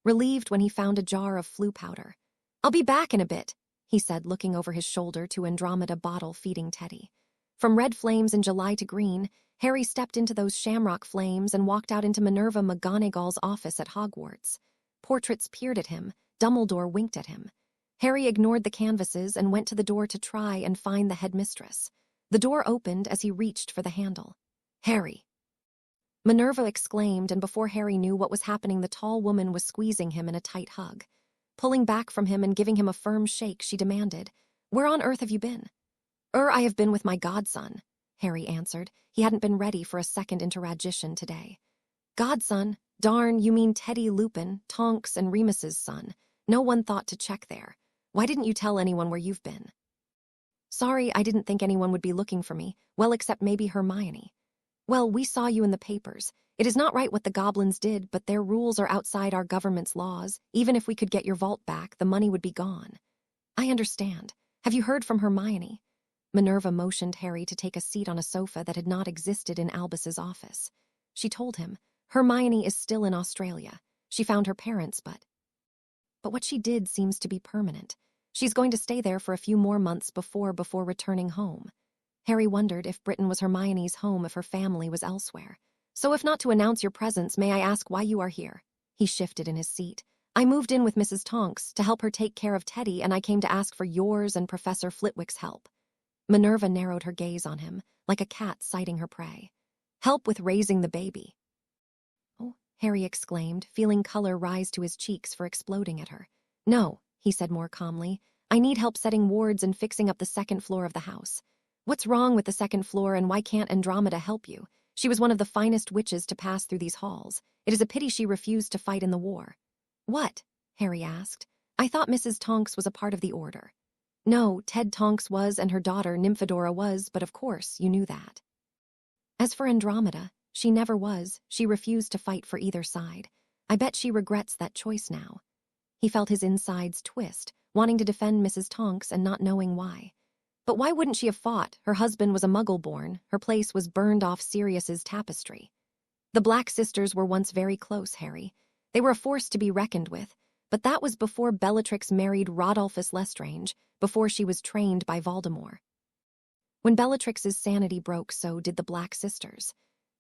Relieved when he found a jar of flu powder. "I'll be back in a bit," he said, looking over his shoulder to Andromeda bottle feeding Teddy. From red flames in July to green, Harry stepped into those shamrock flames and walked out into Minerva McGonagall's office at Hogwarts. Portraits peered at him. Dumbledore winked at him. Harry ignored the canvases and went to the door to try and find the headmistress. The door opened as he reached for the handle. "Harry!" Minerva exclaimed, and before Harry knew what was happening, the tall woman was squeezing him in a tight hug. Pulling back from him and giving him a firm shake, she demanded, "Where on earth have you been?" I have been with my godson," Harry answered. He hadn't been ready for a second interrogation today. "Godson? Darn, you mean Teddy Lupin, Tonks and Remus's son. No one thought to check there. Why didn't you tell anyone where you've been?" "Sorry, I didn't think anyone would be looking for me. Well, except maybe Hermione." "Well, we saw you in the papers. It is not right what the goblins did, but their rules are outside our government's laws. Even if we could get your vault back, the money would be gone." "I understand. Have you heard from Hermione?" Minerva motioned Harry to take a seat on a sofa that had not existed in Albus's office. She told him, "Hermione is still in Australia. She found her parents, but what she did seems to be permanent. She's going to stay there for a few more months before returning home." Harry wondered if Britain was Hermione's home if her family was elsewhere. "So if not to announce your presence, may I ask why you are here?" He shifted in his seat. "I moved in with Mrs. Tonks to help her take care of Teddy, and I came to ask for yours and Professor Flitwick's help." Minerva narrowed her gaze on him, like a cat sighting her prey. "Help with raising the baby." "Oh," Harry exclaimed, feeling color rise to his cheeks for exploding at her. "No," he said more calmly. "I need help setting wards and fixing up the second floor of the house." "What's wrong with the second floor, and why can't Andromeda help you? She was one of the finest witches to pass through these halls. It is a pity she refused to fight in the war." "What?" Harry asked. "I thought Mrs. Tonks was a part of the order." "No, Ted Tonks was, and her daughter, Nymphadora, was, but of course, you knew that." "As for Andromeda, she never was. She refused to fight for either side. I bet she regrets that choice now." He felt his insides twist, wanting to defend Mrs. Tonks and not knowing why. But why wouldn't she have fought? Her husband was a Muggle-born. Her place was burned off Sirius's tapestry. The Black Sisters were once very close, Harry. They were a force to be reckoned with, but that was before Bellatrix married Rodolphus Lestrange, before she was trained by Voldemort. When Bellatrix's sanity broke, so did the Black Sisters.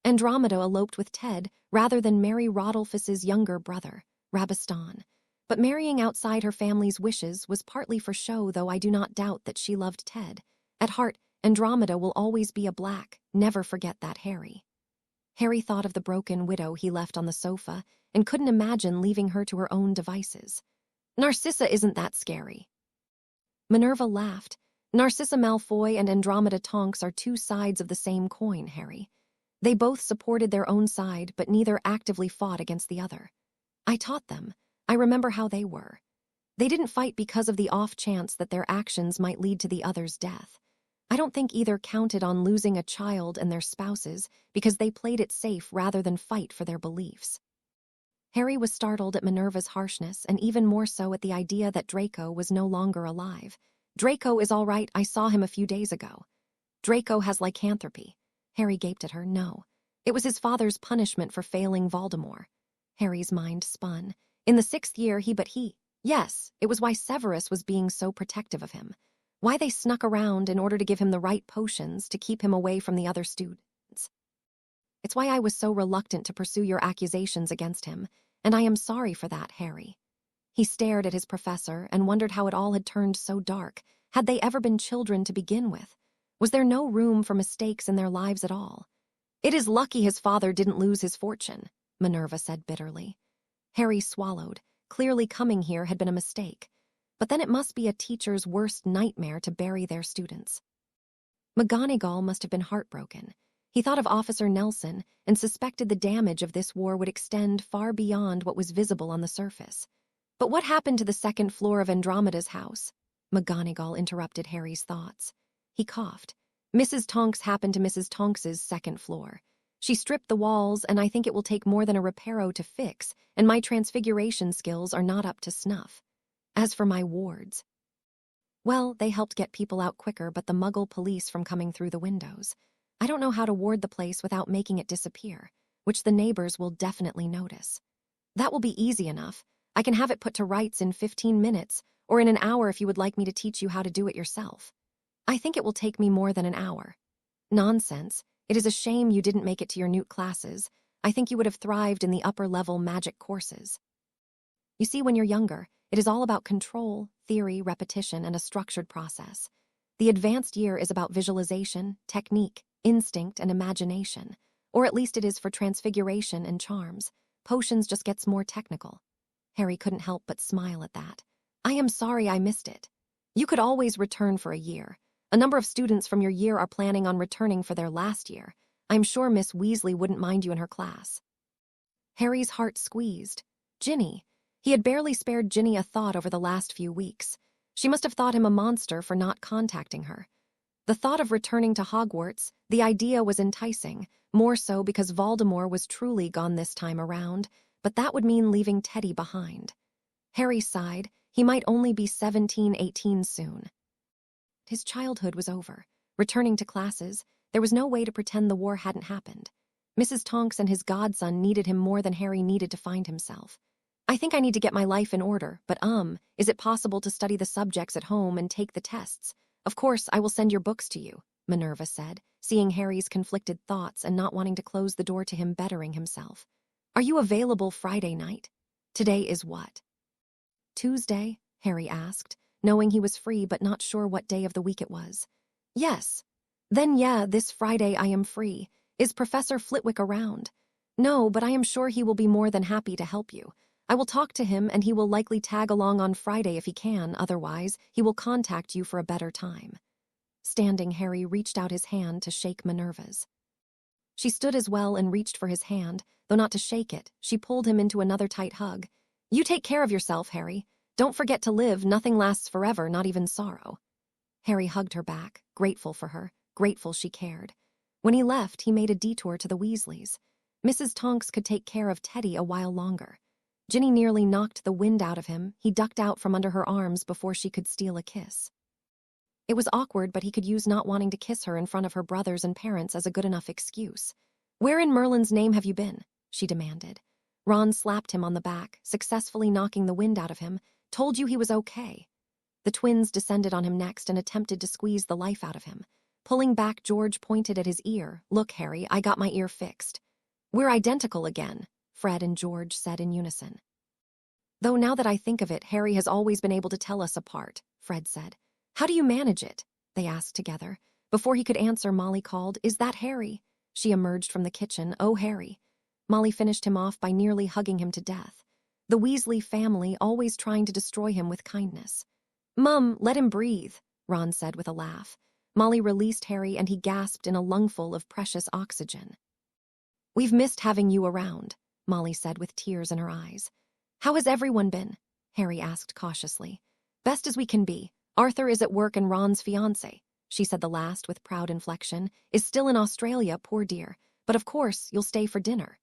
Andromeda eloped with Ted rather than marry Rodolphus's younger brother, Rabastan. But marrying outside her family's wishes was partly for show, though I do not doubt that she loved Ted. At heart, Andromeda will always be a Black. Never forget that, Harry. Harry thought of the broken widow he left on the sofa and couldn't imagine leaving her to her own devices. "Narcissa isn't that scary." Minerva laughed. "Narcissa Malfoy and Andromeda Tonks are two sides of the same coin, Harry. They both supported their own side, but neither actively fought against the other. I taught them. I remember how they were. They didn't fight because of the off chance that their actions might lead to the other's death. I don't think either counted on losing a child and their spouses because they played it safe rather than fight for their beliefs." Harry was startled at Minerva's harshness, and even more so at the idea that Draco was no longer alive. "Draco is all right. I saw him a few days ago." "Draco has lycanthropy." Harry gaped at her. "No. It was his father's punishment for failing Voldemort." Harry's mind spun. In the 6th year, Yes, it was why Severus was being so protective of him. Why they snuck around in order to give him the right potions to keep him away from the other students. It's why I was so reluctant to pursue your accusations against him, and I am sorry for that, Harry." He stared at his professor and wondered how it all had turned so dark. Had they ever been children to begin with? Was there no room for mistakes in their lives at all? "It is lucky his father didn't lose his fortune," Minerva said bitterly. Harry swallowed. Clearly coming here had been a mistake. But then it must be a teacher's worst nightmare to bury their students. McGonagall must have been heartbroken. He thought of Officer Nelson and suspected the damage of this war would extend far beyond what was visible on the surface. But what happened to the second floor of Andromeda's house? McGonagall interrupted Harry's thoughts. He coughed. "Mrs. Tonks happened to Mrs. Tonks's second floor. She stripped the walls, and I think it will take more than a reparo to fix, and my transfiguration skills are not up to snuff. As for my wards, well, they helped get people out quicker but the Muggle police from coming through the windows. I don't know how to ward the place without making it disappear, which the neighbors will definitely notice. That will be easy enough. I can have it put to rights in 15 minutes, or in an hour if you would like me to teach you how to do it yourself. I think it will take me more than an hour." "Nonsense. It is a shame you didn't make it to your Newt classes. I think you would have thrived in the upper-level magic courses. You see, when you're younger, it is all about control, theory, repetition, and a structured process. The advanced year is about visualization, technique, instinct, and imagination. Or at least it is for transfiguration and charms. Potions just gets more technical." Harry couldn't help but smile at that. "I am sorry I missed it. You could always return for a year. A number of students from your year are planning on returning for their last year. I'm sure Miss Weasley wouldn't mind you in her class." Harry's heart squeezed. Ginny. He had barely spared Ginny a thought over the last few weeks. She must have thought him a monster for not contacting her. The thought of returning to Hogwarts, the idea was enticing, more so because Voldemort was truly gone this time around, but that would mean leaving Teddy behind. Harry sighed. He might only be 17, 18 soon. His childhood was over. Returning to classes, there was no way to pretend the war hadn't happened. Mrs. Tonks and his godson needed him more than Harry needed to find himself. "I think I need to get my life in order, but is it possible to study the subjects at home and take the tests? Of course, I will send your books to you," Minerva said, seeing Harry's conflicted thoughts and not wanting to close the door to him bettering himself. "Are you available Friday night? Today is what?" "Tuesday?" Harry asked, knowing he was free but not sure what day of the week it was. "Yes." "Then yeah, this Friday I am free. Is Professor Flitwick around?" "No, but I am sure he will be more than happy to help you. I will talk to him and he will likely tag along on Friday if he can, otherwise he will contact you for a better time." Standing, Harry reached out his hand to shake Minerva's. She stood as well and reached for his hand, though not to shake it. She pulled him into another tight hug. "You take care of yourself, Harry. Don't forget to live. Nothing lasts forever, not even sorrow." Harry hugged her back, grateful for her, grateful she cared. When he left, he made a detour to the Weasleys. Mrs. Tonks could take care of Teddy a while longer. Ginny nearly knocked the wind out of him. He ducked out from under her arms before she could steal a kiss. It was awkward, but he could use not wanting to kiss her in front of her brothers and parents as a good enough excuse. "Where in Merlin's name have you been?" she demanded. Ron slapped him on the back, successfully knocking the wind out of him. "Told you he was okay." The twins descended on him next and attempted to squeeze the life out of him. Pulling back, George pointed at his ear. "Look, Harry, I got my ear fixed." "We're identical again," Fred and George said in unison. "Though now that I think of it, Harry has always been able to tell us apart," Fred said. "How do you manage it?" they asked together. Before he could answer, Molly called, "Is that Harry?" She emerged from the kitchen. "Oh, Harry." Molly finished him off by nearly hugging him to death. The Weasley family always trying to destroy him with kindness. "Mum, let him breathe," Ron said with a laugh. Molly released Harry and he gasped in a lungful of precious oxygen. "We've missed having you around," Molly said with tears in her eyes. "How has everyone been?" Harry asked cautiously. "Best as we can be. Arthur is at work and Ron's fiancé," she said the last with proud inflection, "is still in Australia, poor dear. But of course, you'll stay for dinner."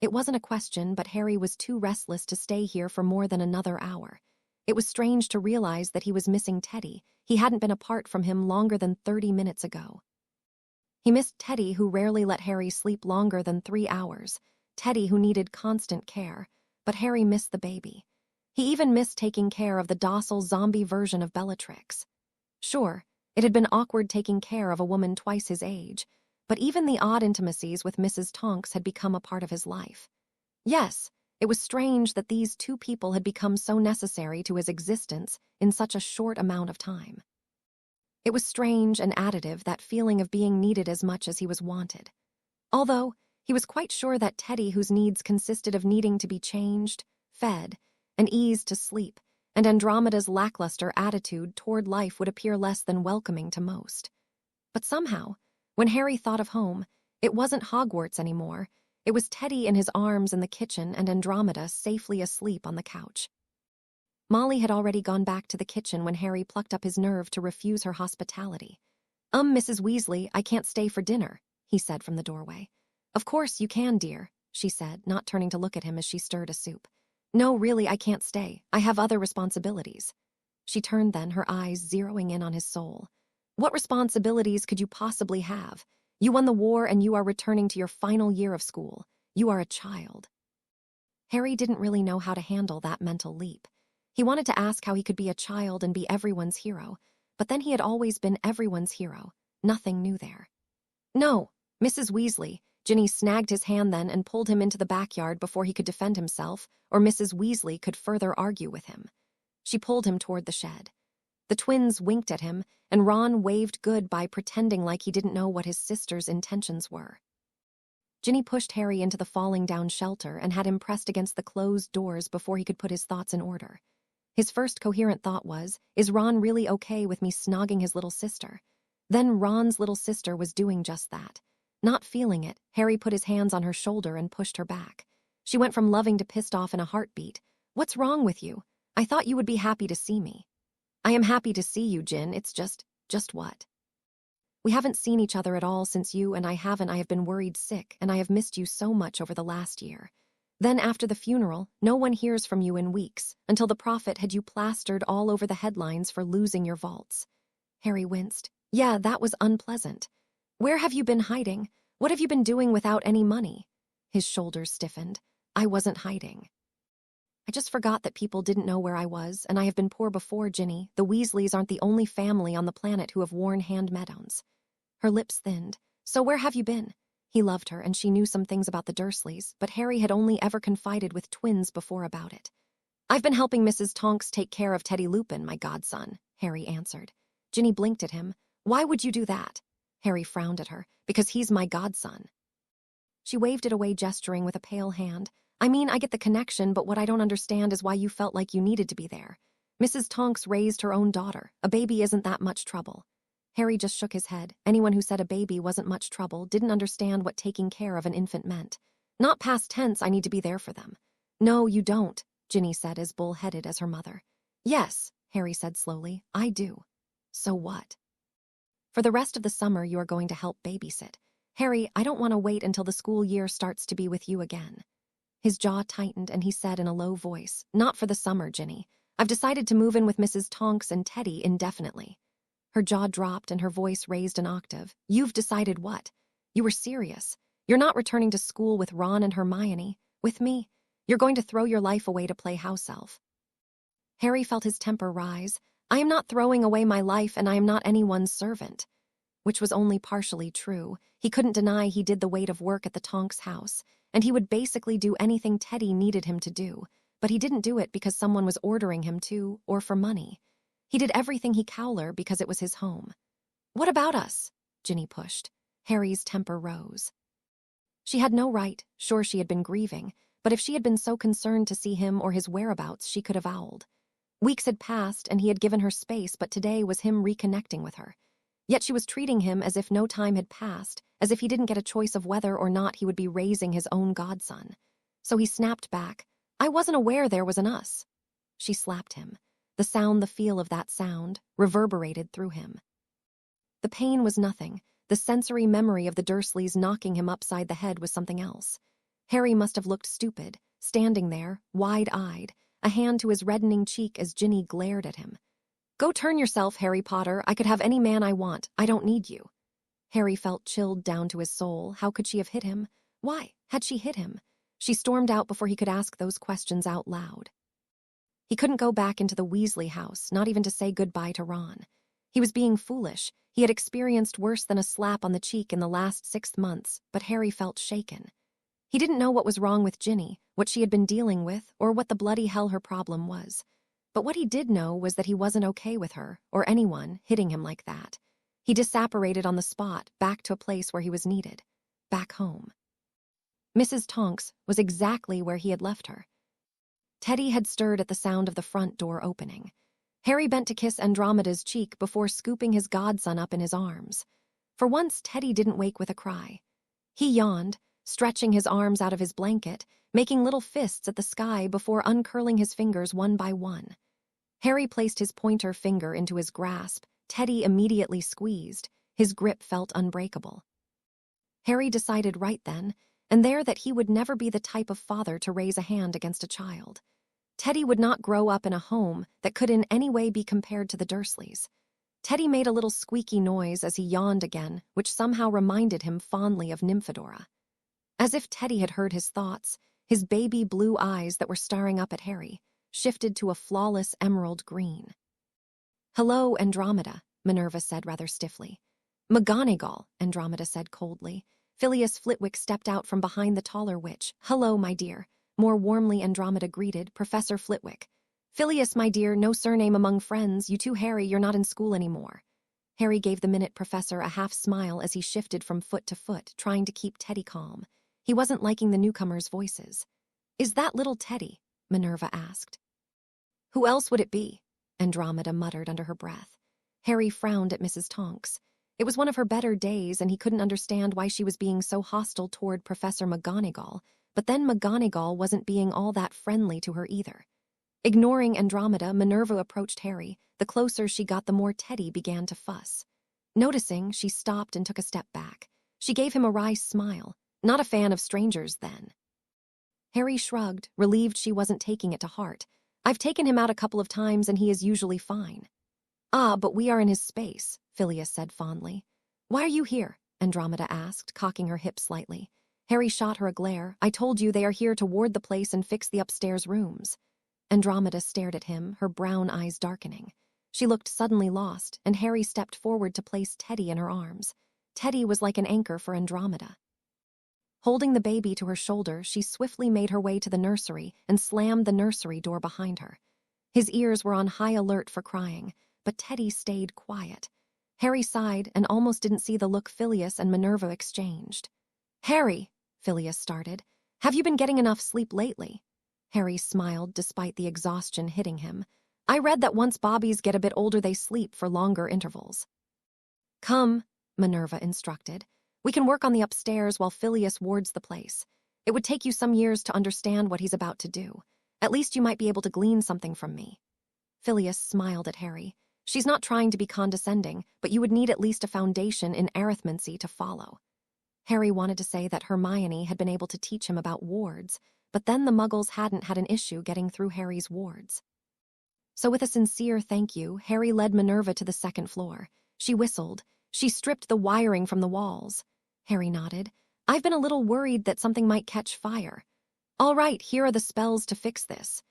It wasn't a question, but Harry was too restless to stay here for more than another hour. It was strange to realize that he was missing Teddy. He hadn't been apart from him longer than 30 minutes ago. He missed Teddy, who rarely let Harry sleep longer than 3 hours. Teddy, who needed constant care. But Harry missed the baby. He even missed taking care of the docile zombie version of Bellatrix. Sure, it had been awkward taking care of a woman twice his age, But even the odd intimacies with Mrs. Tonks had become a part of his life. Yes, it was strange that these two people had become so necessary to his existence in such a short amount of time. It was strange and additive, that feeling of being needed as much as he was wanted. Although he was quite sure that Teddy, whose needs consisted of needing to be changed, fed, and eased to sleep, and Andromeda's lackluster attitude toward life would appear less than welcoming to most. But somehow, when Harry thought of home, it wasn't Hogwarts anymore. It was Teddy in his arms in the kitchen and Andromeda safely asleep on the couch. Molly had already gone back to the kitchen when Harry plucked up his nerve to refuse her hospitality. Mrs. Weasley, I can't stay for dinner," he said from the doorway. "Of course you can, dear," she said, not turning to look at him as she stirred a soup. "No, really, I can't stay. I have other responsibilities." She turned then, her eyes zeroing in on his soul. "What responsibilities could you possibly have? You won the war and you are returning to your final year of school. You are a child." Harry didn't really know how to handle that mental leap. He wanted to ask how he could be a child and be everyone's hero, but then he had always been everyone's hero. Nothing new there. "No, Mrs. Weasley." Ginny snagged his hand then and pulled him into the backyard before he could defend himself, or Mrs. Weasley could further argue with him. She pulled him toward the shed. The twins winked at him, and Ron waved goodbye, pretending like he didn't know what his sister's intentions were. Ginny pushed Harry into the falling down shelter and had him pressed against the closed doors before he could put his thoughts in order. His first coherent thought was, is Ron really okay with me snogging his little sister? Then Ron's little sister was doing just that. Not feeling it, Harry put his hands on her shoulder and pushed her back. She went from loving to pissed off in a heartbeat. "What's wrong with you? I thought you would be happy to see me." "I am happy to see you, Gin. It's just what? We haven't seen each other at all since you and I haven't. I have been worried sick, and I have missed you so much over the last year. Then after the funeral, no one hears from you in weeks, until the prophet had you plastered all over the headlines for losing your vaults." Harry winced. "Yeah, that was unpleasant. Where have you been hiding? What have you been doing without any money?" His shoulders stiffened. "I wasn't hiding. I just forgot that people didn't know where I was, and I have been poor before, Ginny. The Weasleys aren't the only family on the planet who have worn hand-me-downs." Her lips thinned. "So where have you been?" He loved her, and she knew some things about the Dursleys, but Harry had only ever confided with twins before about it. "I've been helping Mrs. Tonks take care of Teddy Lupin, my godson," Harry answered. Ginny blinked at him. "Why would you do that?" Harry frowned at her. "Because he's my godson." She waved it away, gesturing with a pale hand. "I mean, I get the connection, but what I don't understand is why you felt like you needed to be there. Mrs. Tonks raised her own daughter. A baby isn't that much trouble." Harry just shook his head. Anyone who said a baby wasn't much trouble didn't understand what taking care of an infant meant. "Not past tense, I need to be there for them." "No, you don't," Ginny said, as bull-headed as her mother. "Yes," Harry said slowly, "I do." "So what?" "For the rest of the summer, you are going to help babysit. Harry, I don't want to wait until the school year starts to be with you again." His jaw tightened, and he said in a low voice, "Not for the summer, Ginny. I've decided to move in with Mrs. Tonks and Teddy indefinitely." Her jaw dropped and her voice raised an octave. "You've decided what? You were serious. You're not returning to school with Ron and Hermione. With me. You're going to throw your life away to play house elf." Harry felt his temper rise. "I am not throwing away my life, and I am not anyone's servant." Which was only partially true. He couldn't deny he did the weight of work at the Tonks house, and he would basically do anything Teddy needed him to do, but he didn't do it because someone was ordering him to, or for money. He did everything he Cowler because it was his home. "What about us?" Ginny pushed. Harry's temper rose. She had no right. Sure, she had been grieving, but if she had been so concerned to see him or his whereabouts, she could have owled. Weeks had passed, and he had given her space, but today was him reconnecting with her. Yet she was treating him as if no time had passed, as if he didn't get a choice of whether or not he would be raising his own godson. So he snapped back. "I wasn't aware there was an us." She slapped him. The feel of that sound, reverberated through him. The pain was nothing. The sensory memory of the Dursleys knocking him upside the head was something else. Harry must have looked stupid, standing there, wide-eyed, a hand to his reddening cheek as Ginny glared at him. "Go turn yourself, Harry Potter. I could have any man I want. I don't need you." Harry felt chilled down to his soul. How could she have hit him? Why had she hit him? She stormed out before he could ask those questions out loud. He couldn't go back into the Weasley house, not even to say goodbye to Ron. He was being foolish. He had experienced worse than a slap on the cheek in the last 6 months, but Harry felt shaken. He didn't know what was wrong with Ginny, what she had been dealing with, or what the bloody hell her problem was. But what he did know was that he wasn't okay with her, or anyone, hitting him like that. He disapparated on the spot, back to a place where he was needed. Back home. Mrs. Tonks was exactly where he had left her. Teddy had stirred at the sound of the front door opening. Harry bent to kiss Andromeda's cheek before scooping his godson up in his arms. For once, Teddy didn't wake with a cry. He yawned, stretching his arms out of his blanket, making little fists at the sky before uncurling his fingers one by one. Harry placed his pointer finger into his grasp. Teddy immediately squeezed. His grip felt unbreakable. Harry decided right then and there that he would never be the type of father to raise a hand against a child. Teddy would not grow up in a home that could in any way be compared to the Dursleys. Teddy made a little squeaky noise as he yawned again, which somehow reminded him fondly of Nymphadora. As if Teddy had heard his thoughts, his baby blue eyes that were staring up at Harry shifted to a flawless emerald green. "Hello, Andromeda," Minerva said rather stiffly. "McGonagall," Andromeda said coldly. Phileas Flitwick stepped out from behind the taller witch. "Hello, my dear," more warmly Andromeda greeted, "Professor Flitwick." "Phileas, my dear, no surname among friends. You too, Harry, you're not in school anymore." Harry gave the minute professor a half smile as he shifted from foot to foot, trying to keep Teddy calm. He wasn't liking the newcomers' voices. "Is that little Teddy?" Minerva asked. "Who else would it be?" Andromeda muttered under her breath. Harry frowned at Mrs. Tonks. It was one of her better days, and he couldn't understand why she was being so hostile toward Professor McGonagall, but then McGonagall wasn't being all that friendly to her either. Ignoring Andromeda, Minerva approached Harry. The closer she got, the more Teddy began to fuss. Noticing, she stopped and took a step back. She gave him a wry smile. Not a fan of strangers, then. Harry shrugged, relieved she wasn't taking it to heart. "I've taken him out a couple of times, and he is usually fine." "Ah, but we are in his space," Phileas said fondly. "Why are you here?" Andromeda asked, cocking her hips slightly. Harry shot her a glare. "I told you they are here to ward the place and fix the upstairs rooms." Andromeda stared at him, her brown eyes darkening. She looked suddenly lost, and Harry stepped forward to place Teddy in her arms. Teddy was like an anchor for Andromeda. Holding the baby to her shoulder, she swiftly made her way to the nursery and slammed the nursery door behind her. His ears were on high alert for crying, but Teddy stayed quiet. Harry sighed and almost didn't see the look Phileas and Minerva exchanged. "Harry," Phileas started, "have you been getting enough sleep lately?" Harry smiled despite the exhaustion hitting him. "I read that once Bobbies get a bit older they sleep for longer intervals." "Come," Minerva instructed. "We can work on the upstairs while Phileas wards the place. It would take you some years to understand what he's about to do. At least you might be able to glean something from me." Phileas smiled at Harry. "She's not trying to be condescending, but you would need at least a foundation in arithmancy to follow." Harry wanted to say that Hermione had been able to teach him about wards, but then the Muggles hadn't had an issue getting through Harry's wards. So with a sincere thank you, Harry led Minerva to the second floor. She whistled. "She stripped the wiring from the walls." Harry nodded. "I've been a little worried that something might catch fire." "All right, here are the spells to fix this."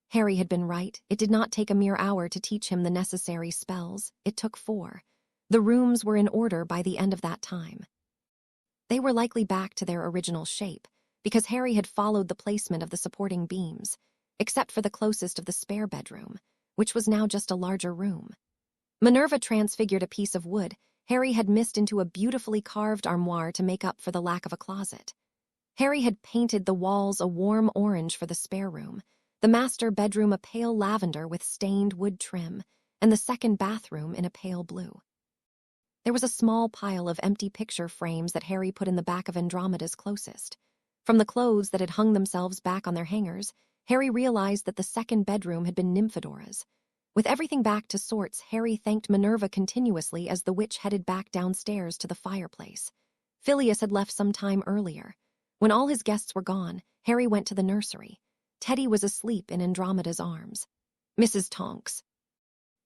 Harry had been right. It did not take a mere hour to teach him the necessary spells. It took 4. The rooms were in order by the end of that time. They were likely back to their original shape, because Harry had followed the placement of the supporting beams, except for the closest of the spare bedroom, which was now just a larger room. Minerva transfigured a piece of wood Harry had missed into a beautifully carved armoire to make up for the lack of a closet. Harry had painted the walls a warm orange for the spare room, the master bedroom a pale lavender with stained wood trim, and the second bathroom in a pale blue. There was a small pile of empty picture frames that Harry put in the back of Andromeda's closest. From the clothes that had hung themselves back on their hangers, Harry realized that the second bedroom had been Nymphadora's. With everything back to sorts, Harry thanked Minerva continuously as the witch headed back downstairs to the fireplace. Phileas had left some time earlier. When all his guests were gone, Harry went to the nursery. Teddy was asleep in Andromeda's arms. "Mrs. Tonks."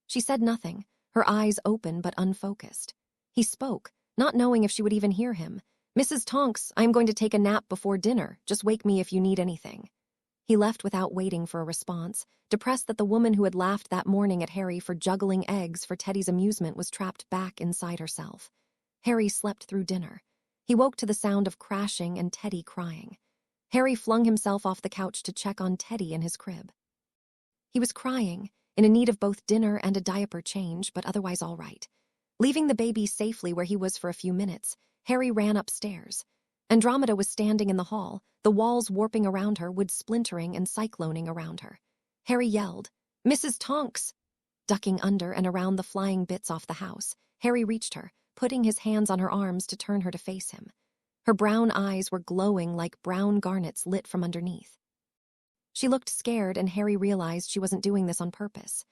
She said nothing, her eyes open but unfocused. He spoke, not knowing if she would even hear him. "Mrs. Tonks, I am going to take a nap before dinner. Just wake me if you need anything." He left without waiting for a response, depressed that the woman who had laughed that morning at Harry for juggling eggs for Teddy's amusement was trapped back inside herself. Harry slept through dinner. He woke to the sound of crashing and Teddy crying. Harry flung himself off the couch to check on Teddy in his crib. He was crying, in need of both dinner and a diaper change, but otherwise all right. Leaving the baby safely where he was for a few minutes, Harry ran upstairs. Andromeda was standing in the hall, the walls warping around her, wood splintering and cycloning around her. Harry yelled, "Mrs. Tonks!" Ducking under and around the flying bits off the house, Harry reached her, putting his hands on her arms to turn her to face him. Her brown eyes were glowing like brown garnets lit from underneath. She looked scared, and Harry realized she wasn't doing this on purpose.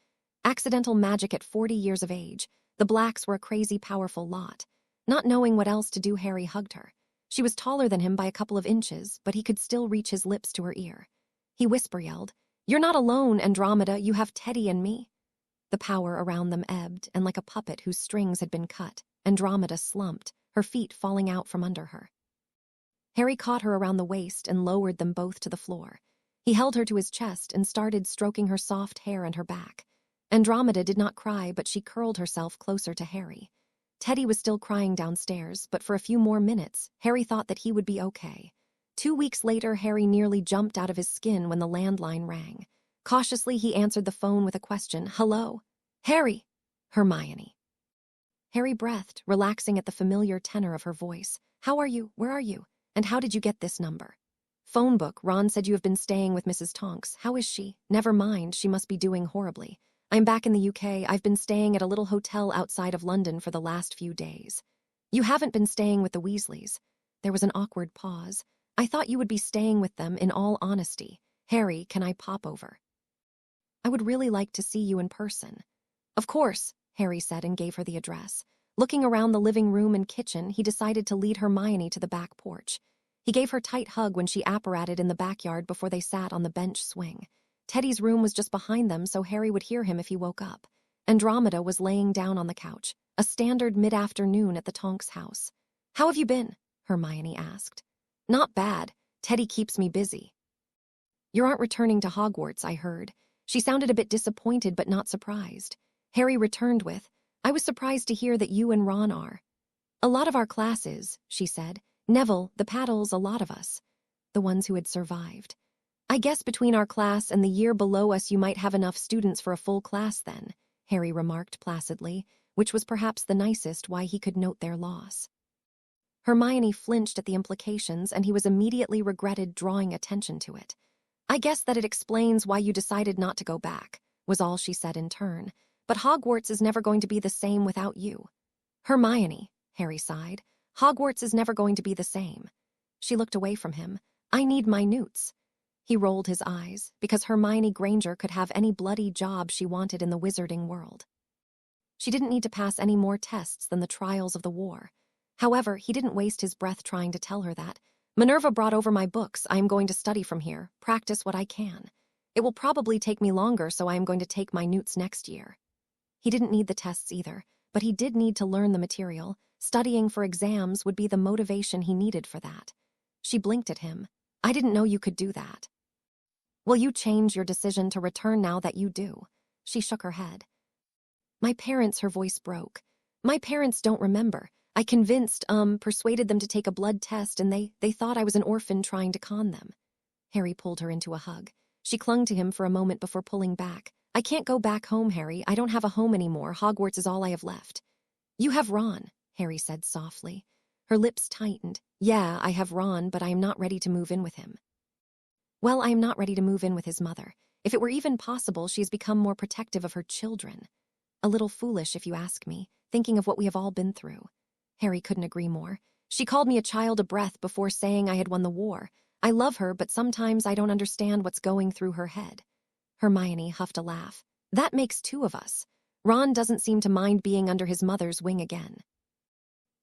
Accidental magic at 40 years of age, the Blacks were a crazy powerful lot. Not knowing what else to do, Harry hugged her. She was taller than him by a couple of inches, but he could still reach his lips to her ear. He whisper-yelled, "You're not alone, Andromeda, you have Teddy and me." The power around them ebbed, and like a puppet whose strings had been cut, Andromeda slumped, her feet falling out from under her. Harry caught her around the waist and lowered them both to the floor. He held her to his chest and started stroking her soft hair and her back. Andromeda did not cry, but she curled herself closer to Harry. Teddy was still crying downstairs, but for a few more minutes, Harry thought that he would be okay. 2 weeks later, Harry nearly jumped out of his skin when the landline rang. Cautiously, he answered the phone with a question. "Hello? Harry?" "Hermione." Harry breathed, relaxing at the familiar tenor of her voice. "How are you? Where are you? And how did you get this number?" "Phone book. Ron said you have been staying with Mrs. Tonks. How is she?" "Never mind, she must be doing horribly. I'm back in the UK. I've been staying at a little hotel outside of London for the last few days." "You haven't been staying with the Weasleys." There was an awkward pause. "I thought you would be staying with them, in all honesty. Harry, can I pop over?" "I would really like to see you in person." "Of course," Harry said and gave her the address. Looking around the living room and kitchen, he decided to lead Hermione to the back porch. He gave her a tight hug when she apparated in the backyard before they sat on the bench swing. Teddy's room was just behind them, so Harry would hear him if he woke up. Andromeda was laying down on the couch, a standard mid-afternoon at the Tonks house. "How have you been?" Hermione asked. "Not bad. Teddy keeps me busy." "You aren't returning to Hogwarts, I heard." She sounded a bit disappointed but not surprised. Harry returned with, "I was surprised to hear that you and Ron are." "A lot of our classes," she said. "Neville, the Paddles, a lot of us." The ones who had survived. "I guess between our class and the year below us you might have enough students for a full class then," Harry remarked placidly, which was perhaps the nicest why he could note their loss. Hermione flinched at the implications, and he was immediately regretted drawing attention to it. "I guess that it explains why you decided not to go back," was all she said in turn. "But Hogwarts is never going to be the same without you." "Hermione," Harry sighed, "Hogwarts is never going to be the same." She looked away from him. "I need my newts." He rolled his eyes, because Hermione Granger could have any bloody job she wanted in the wizarding world. She didn't need to pass any more tests than the trials of the war. However, he didn't waste his breath trying to tell her that. "Minerva brought over my books. I am going to study from here, practice what I can. It will probably take me longer, so I am going to take my newts next year." He didn't need the tests either, but he did need to learn the material. Studying for exams would be the motivation he needed for that. She blinked at him. "I didn't know you could do that." "Will you change your decision to return now that you do?" She shook her head. "My parents," her voice broke. "My parents don't remember. I persuaded them to take a blood test, and they thought I was an orphan trying to con them." Harry pulled her into a hug. She clung to him for a moment before pulling back. "I can't go back home, Harry. I don't have a home anymore. Hogwarts is all I have left." "You have Ron," Harry said softly. Her lips tightened. "Yeah, I have Ron, but I am not ready to move in with him." "Well, I am not ready to move in with his mother. If it were even possible, she has become more protective of her children. A little foolish, if you ask me, thinking of what we have all been through." Harry couldn't agree more. "She called me a child of breath before saying I had won the war. I love her, but sometimes I don't understand what's going through her head." Hermione huffed a laugh. "That makes two of us. Ron doesn't seem to mind being under his mother's wing again.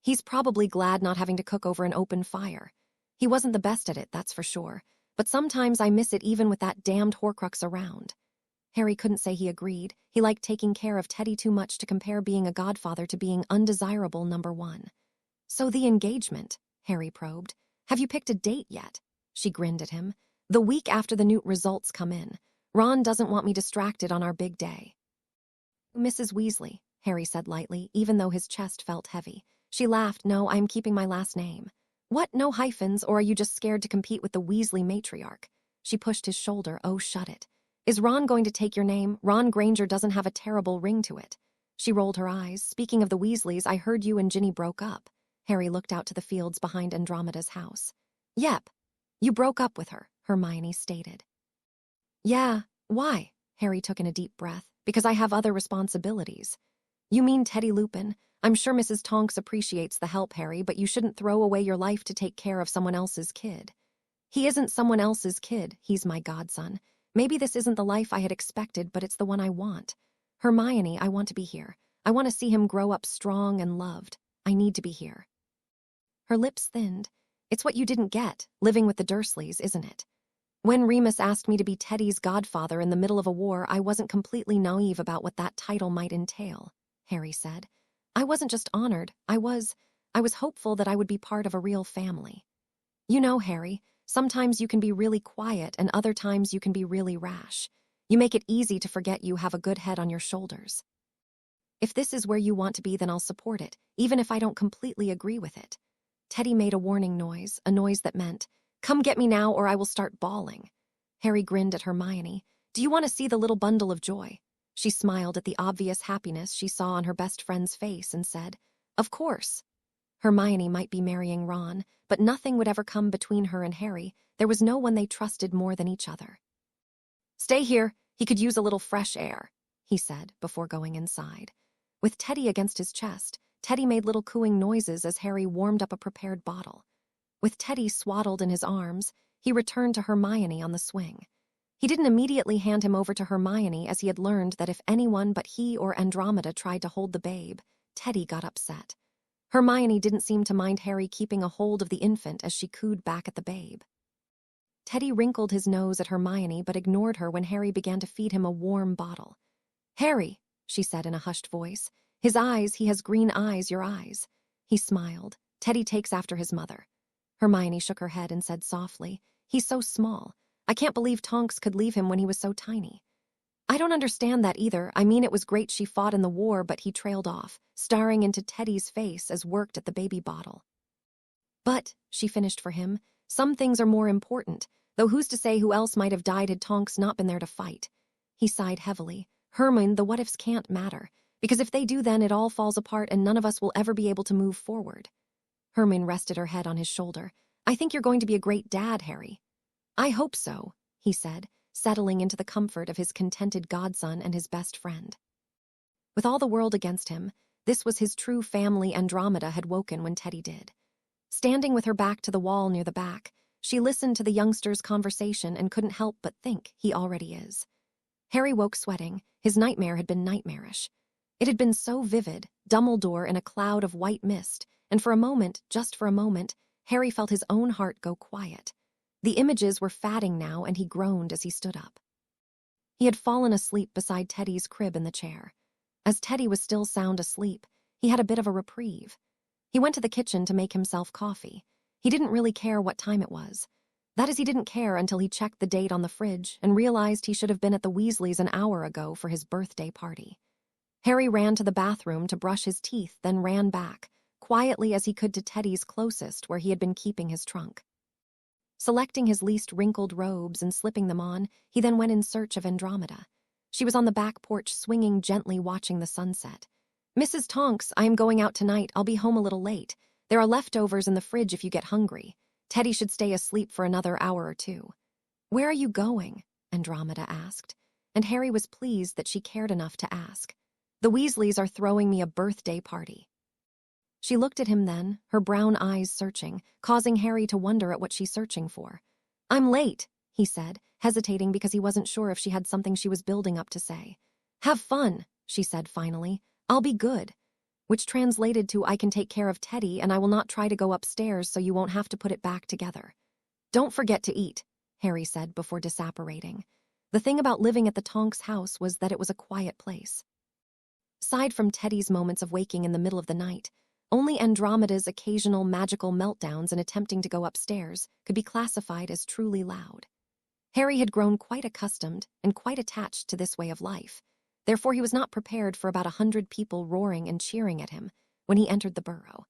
He's probably glad not having to cook over an open fire. He wasn't the best at it, that's for sure. But sometimes I miss it even with that damned Horcrux around." Harry couldn't say he agreed. He liked taking care of Teddy too much to compare being a godfather to being undesirable number one. "So the engagement," Harry probed. "Have you picked a date yet?" She grinned at him. The week after the new results come in. Ron doesn't want me distracted on our big day. Mrs. Weasley, Harry said lightly, even though his chest felt heavy. She laughed. No, I'm keeping my last name. What, no hyphens, or are you just scared to compete with the Weasley matriarch? She pushed his shoulder. Oh, shut it. Is Ron going to take your name? Ron Granger doesn't have a terrible ring to it. She rolled her eyes. Speaking of the Weasleys, I heard you and Ginny broke up. Harry looked out to the fields behind Andromeda's house. Yep. You broke up with her, Hermione stated. Yeah, why? Harry took in a deep breath. Because I have other responsibilities. You mean Teddy Lupin? I'm sure Mrs. Tonks appreciates the help, Harry, but you shouldn't throw away your life to take care of someone else's kid. He isn't someone else's kid. He's my godson. Maybe this isn't the life I had expected, but it's the one I want. Hermione, I want to be here. I want to see him grow up strong and loved. I need to be here. Her lips thinned. It's what you didn't get, living with the Dursleys, isn't it? When Remus asked me to be Teddy's godfather in the middle of a war, I wasn't completely naive about what that title might entail, Harry said. I wasn't just honored, I was hopeful that I would be part of a real family. You know, Harry, sometimes you can be really quiet and other times you can be really rash. You make it easy to forget you have a good head on your shoulders. If this is where you want to be, then I'll support it, even if I don't completely agree with it. Teddy made a warning noise, a noise that meant, come get me now or I will start bawling. Harry grinned at Hermione. Do you want to see the little bundle of joy? She smiled at the obvious happiness she saw on her best friend's face and said, of course. Hermione might be marrying Ron, but nothing would ever come between her and Harry. There was no one they trusted more than each other. Stay here. He could use a little fresh air, he said before going inside. With Teddy against his chest, Teddy made little cooing noises as Harry warmed up a prepared bottle. With Teddy swaddled in his arms, he returned to Hermione on the swing. He didn't immediately hand him over to Hermione as he had learned that if anyone but he or Andromeda tried to hold the babe, Teddy got upset. Hermione didn't seem to mind Harry keeping a hold of the infant as she cooed back at the babe. Teddy wrinkled his nose at Hermione but ignored her when Harry began to feed him a warm bottle. Harry, she said in a hushed voice. His eyes, he has green eyes, your eyes. He smiled. Teddy takes after his mother. Hermione shook her head and said softly, he's so small. I can't believe Tonks could leave him when he was so tiny. I don't understand that either. I mean, it was great she fought in the war, but he trailed off, staring into Teddy's face as worked at the baby bottle. But, she finished for him, some things are more important, though who's to say who else might have died had Tonks not been there to fight? He sighed heavily. Hermione, the what-ifs can't matter, because if they do then it all falls apart and none of us will ever be able to move forward. Hermione rested her head on his shoulder. I think you're going to be a great dad, Harry. I hope so, he said, settling into the comfort of his contented godson and his best friend. With all the world against him, this was his true family. Andromeda had woken when Teddy did. Standing with her back to the wall near the back, she listened to the youngster's conversation and couldn't help but think he already is. Harry woke sweating. His nightmare had been nightmarish. It had been so vivid, Dumbledore in a cloud of white mist, and for a moment, just for a moment, Harry felt his own heart go quiet. The images were fading now, and he groaned as he stood up. He had fallen asleep beside Teddy's crib in the chair. As Teddy was still sound asleep, he had a bit of a reprieve. He went to the kitchen to make himself coffee. He didn't really care what time it was. That is, he didn't care until he checked the date on the fridge and realized he should have been at the Weasleys an hour ago for his birthday party. Harry ran to the bathroom to brush his teeth, then ran back, quietly as he could to Teddy's closest where he had been keeping his trunk. Selecting his least wrinkled robes and slipping them on, he then went in search of Andromeda. She was on the back porch swinging gently watching the sunset. Mrs. Tonks, I am going out tonight. I'll be home a little late. There are leftovers in the fridge if you get hungry. Teddy should stay asleep for another hour or two. Where are you going? Andromeda asked, and Harry was pleased that she cared enough to ask. The Weasleys are throwing me a birthday party. She looked at him then, her brown eyes searching, causing Harry to wonder at what she's searching for. I'm late, he said, hesitating because he wasn't sure if she had something she was building up to say. Have fun, she said finally. I'll be good. Which translated to I can take care of Teddy and I will not try to go upstairs so you won't have to put it back together. Don't forget to eat, Harry said before disapparating. The thing about living at the Tonks house was that it was a quiet place. Aside from Teddy's moments of waking in the middle of the night, only Andromeda's occasional magical meltdowns in attempting to go upstairs could be classified as truly loud. Harry had grown quite accustomed and quite attached to this way of life. Therefore, he was not prepared for about 100 people roaring and cheering at him when he entered the burrow.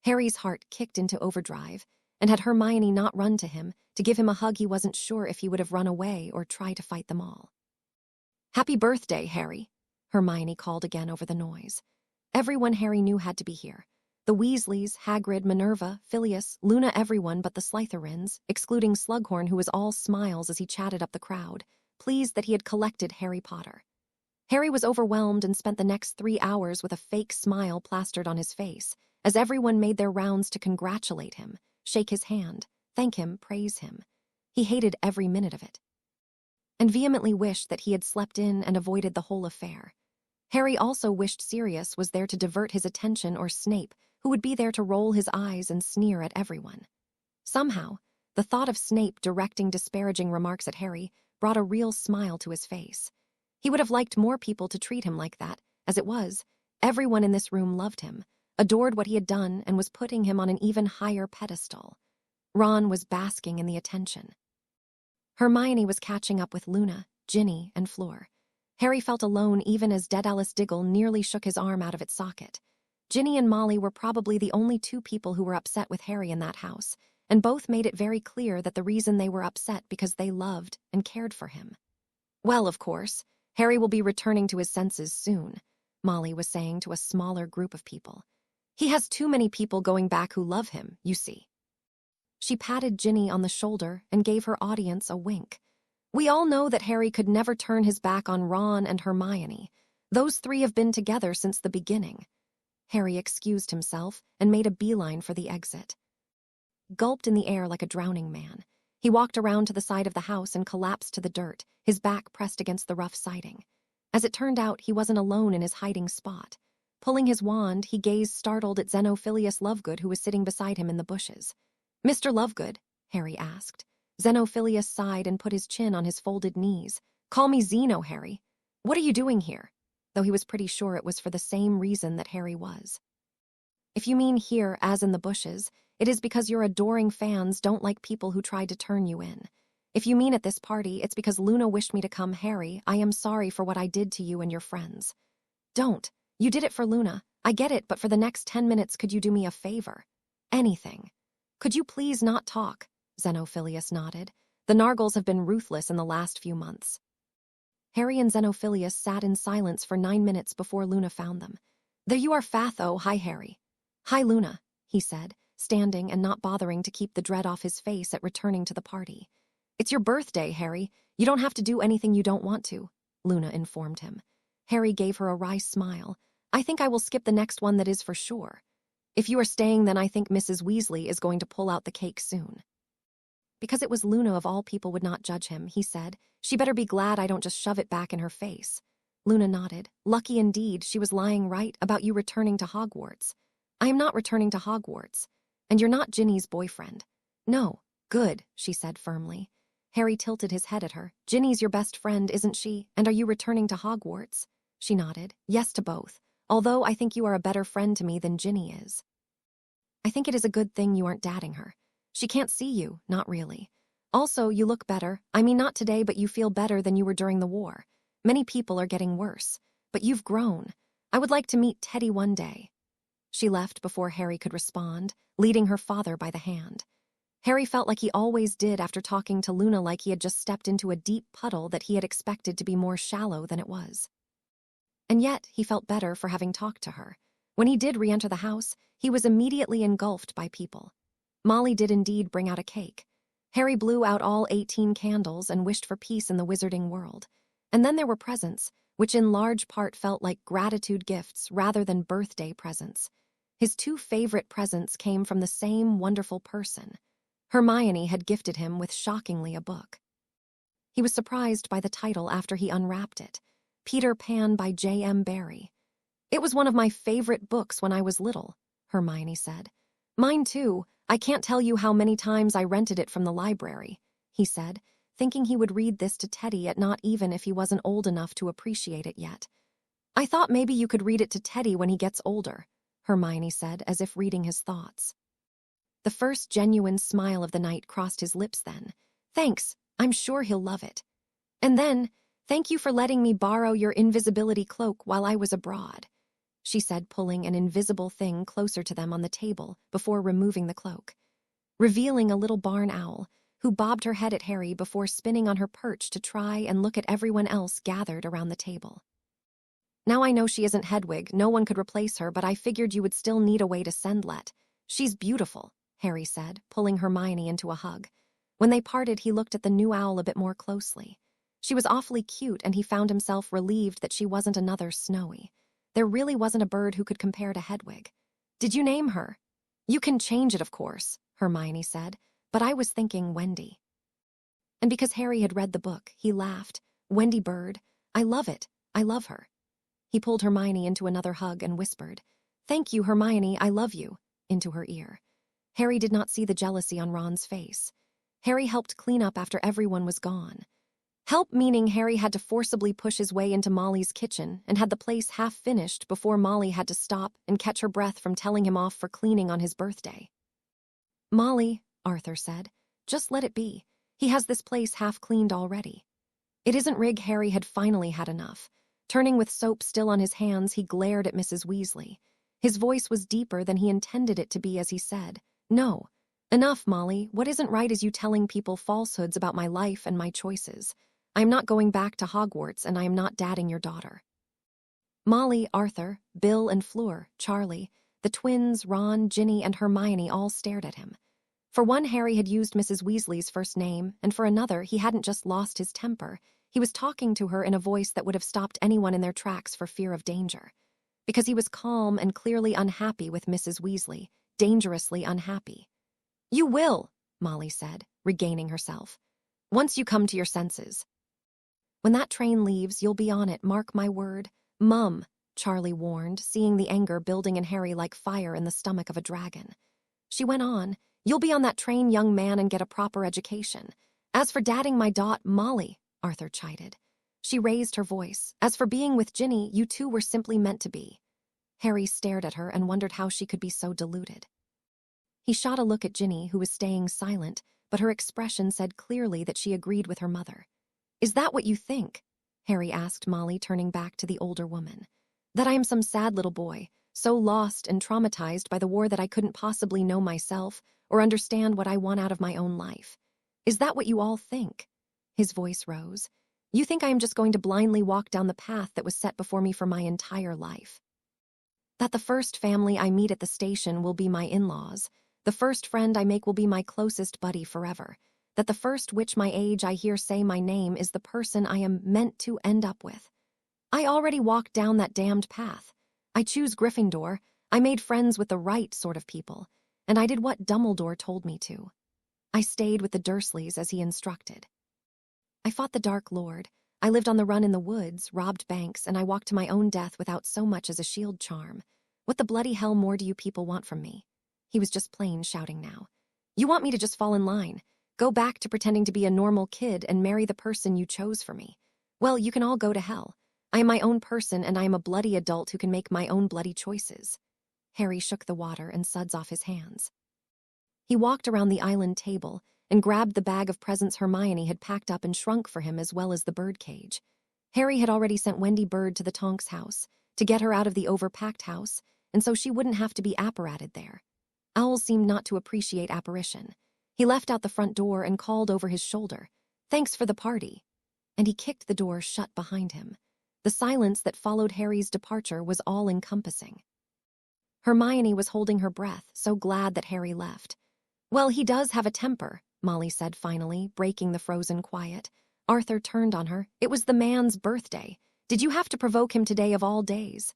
Harry's heart kicked into overdrive, and had Hermione not run to him to give him a hug, he wasn't sure if he would have run away or tried to fight them all. "Happy birthday, Harry," Hermione called again over the noise. Everyone Harry knew had to be here. The Weasleys, Hagrid, Minerva, Phileas, Luna, everyone but the Slytherins, excluding Slughorn, who was all smiles as he chatted up the crowd, pleased that he had collected Harry Potter. Harry was overwhelmed and spent the next 3 hours with a fake smile plastered on his face, as everyone made their rounds to congratulate him, shake his hand, thank him, praise him. He hated every minute of it, and vehemently wished that he had slept in and avoided the whole affair. Harry also wished Sirius was there to divert his attention, or Snape, who would be there to roll his eyes and sneer at everyone. Somehow, the thought of Snape directing disparaging remarks at Harry brought a real smile to his face. He would have liked more people to treat him like that. As it was, everyone in this room loved him, adored what he had done, and was putting him on an even higher pedestal. Ron was basking in the attention. Hermione was catching up with Luna, Ginny, and Fleur. Harry felt alone even as Daedalus Diggle nearly shook his arm out of its socket. Ginny and Molly were probably the only 2 people who were upset with Harry in that house, and both made it very clear that the reason they were upset because they loved and cared for him. "Well, of course, Harry will be returning to his senses soon," Molly was saying to a smaller group of people. "He has too many people going back who love him, you see." She patted Ginny on the shoulder and gave her audience a wink. "We all know that Harry could never turn his back on Ron and Hermione. Those 3 have been together since the beginning." Harry excused himself and made a beeline for the exit. Gulped in the air like a drowning man, he walked around to the side of the house and collapsed to the dirt, his back pressed against the rough siding. As it turned out, he wasn't alone in his hiding spot. Pulling his wand, he gazed startled at Xenophilius Lovegood, who was sitting beside him in the bushes. "Mr. Lovegood?" Harry asked. Xenophilius sighed and put his chin on his folded knees. "Call me Zeno, Harry. What are you doing here?" Though he was pretty sure it was for the same reason that Harry was. "If you mean here, as in the bushes, it is because your adoring fans don't like people who tried to turn you in. If you mean at this party, it's because Luna wished me to come, Harry. I am sorry for what I did to you and your friends." "Don't. You did it for Luna. I get it, but for the next 10 minutes, could you do me a favor? Anything. Could you please not talk?" Xenophilius nodded. "The Nargles have been ruthless in the last few months." Harry and Xenophilius sat in silence for 9 minutes before Luna found them. "There you are, Fatho. Hi, Harry." "Hi, Luna," he said, standing and not bothering to keep the dread off his face at returning to the party. "It's your birthday, Harry. You don't have to do anything you don't want to," Luna informed him. Harry gave her a wry smile. "I think I will skip the next one, that is for sure. If you are staying, then I think Mrs. Weasley is going to pull out the cake soon." Because it was Luna, of all people, would not judge him, he said, "She better be glad I don't just shove it back in her face." Luna nodded. "Lucky indeed, she was lying right about you returning to Hogwarts." "I am not returning to Hogwarts. And you're not Ginny's boyfriend." "No." "Good," she said firmly. Harry tilted his head at her. "Ginny's your best friend, isn't she? And are you returning to Hogwarts?" She nodded. "Yes to both. Although I think you are a better friend to me than Ginny is. I think it is a good thing you aren't dadding her. She can't see you, not really. Also, you look better. I mean, not today, but you feel better than you were during the war. Many people are getting worse. But you've grown. I would like to meet Teddy one day." She left before Harry could respond, leading her father by the hand. Harry felt like he always did after talking to Luna, like he had just stepped into a deep puddle that he had expected to be more shallow than it was. And yet, he felt better for having talked to her. When he did re-enter the house, he was immediately engulfed by people. Molly did indeed bring out a cake. Harry blew out all 18 candles and wished for peace in the wizarding world. And then there were presents, which in large part felt like gratitude gifts rather than birthday presents. His 2 favorite presents came from the same wonderful person. Hermione had gifted him with, shockingly, a book. He was surprised by the title after he unwrapped it. Peter Pan by J.M. Barrie. "It was one of my favorite books when I was little," Hermione said. "Mine too. I can't tell you how many times I rented it from the library," he said, thinking he would read this to Teddy, at not even if he wasn't old enough to appreciate it yet. "I thought maybe you could read it to Teddy when he gets older," Hermione said, as if reading his thoughts. The first genuine smile of the night crossed his lips then. "Thanks, I'm sure he'll love it. And then, thank you for letting me borrow your invisibility cloak while I was abroad," she said, pulling an invisible thing closer to them on the table before removing the cloak, revealing a little barn owl who bobbed her head at Harry before spinning on her perch to try and look at everyone else gathered around the table. "Now I know she isn't Hedwig, no one could replace her, but I figured you would still need a way to send Let. She's beautiful," Harry said, pulling Hermione into a hug. When they parted, he looked at the new owl a bit more closely. She was awfully cute, and he found himself relieved that she wasn't another Snowy. There really wasn't a bird who could compare to Hedwig. "Did you name her?" "You can change it, of course," Hermione said, "but I was thinking Wendy." And because Harry had read the book, he laughed. "Wendy Bird. I love it. I love her." He pulled Hermione into another hug and whispered, "Thank you, Hermione, I love you," into her ear. Harry did not see the jealousy on Ron's face. Harry helped clean up after everyone was gone. Help meaning Harry had to forcibly push his way into Molly's kitchen and had the place half finished before Molly had to stop and catch her breath from telling him off for cleaning on his birthday. "Molly," Arthur said, "just let it be. He has this place half cleaned already." It isn't rig. Harry had finally had enough. Turning with soap still on his hands, he glared at Mrs. Weasley. His voice was deeper than he intended it to be as he said, "No. Enough, Molly. What isn't right is you telling people falsehoods about my life and my choices. I am not going back to Hogwarts, and I am not dadding your daughter." Molly, Arthur, Bill and Fleur, Charlie, the twins, Ron, Ginny, and Hermione all stared at him. For one, Harry had used Mrs. Weasley's first name, and for another, he hadn't just lost his temper. He was talking to her in a voice that would have stopped anyone in their tracks for fear of danger. Because he was calm and clearly unhappy with Mrs. Weasley, dangerously unhappy. "You will," Molly said, regaining herself. "Once you come to your senses. When that train leaves, you'll be on it, mark my word." "Mum," Charlie warned, seeing the anger building in Harry like fire in the stomach of a dragon. She went on, "You'll be on that train, young man, and get a proper education. As for dadding my Molly," Arthur chided. She raised her voice. "As for being with Ginny, you two were simply meant to be." Harry stared at her and wondered how she could be so deluded. He shot a look at Ginny, who was staying silent, but her expression said clearly that she agreed with her mother. "Is that what you think?" Harry asked Molly, turning back to the older woman. "That I am some sad little boy, so lost and traumatized by the war that I couldn't possibly know myself or understand what I want out of my own life? Is that what you all think?" His voice rose. "You think I am just going to blindly walk down the path that was set before me for my entire life? That the first family I meet at the station will be my in-laws, the first friend I make will be my closest buddy forever, that the first witch my age I hear say my name is the person I am meant to end up with? I already walked down that damned path. I choose Gryffindor, I made friends with the right sort of people, and I did what Dumbledore told me to. I stayed with the Dursleys as he instructed. I fought the Dark Lord, I lived on the run in the woods, robbed banks, and I walked to my own death without so much as a shield charm. What the bloody hell more do you people want from me?" He was just plain shouting now. "You want me to just fall in line, go back to pretending to be a normal kid and marry the person you chose for me? Well, you can all go to hell. I am my own person, and I am a bloody adult who can make my own bloody choices." Harry shook the water and suds off his hands. He walked around the island table and grabbed the bag of presents Hermione had packed up and shrunk for him, as well as the bird cage. Harry had already sent Wendy Bird to the Tonks house to get her out of the overpacked house, and so she wouldn't have to be apparated there. Owls seemed not to appreciate apparition. He left out the front door and called over his shoulder, "Thanks for the party," and he kicked the door shut behind him. The silence that followed Harry's departure was all-encompassing. Hermione was holding her breath, so glad that Harry left. "Well, he does have a temper," Molly said finally, breaking the frozen quiet. Arthur turned on her. "It was the man's birthday. Did you have to provoke him today of all days?"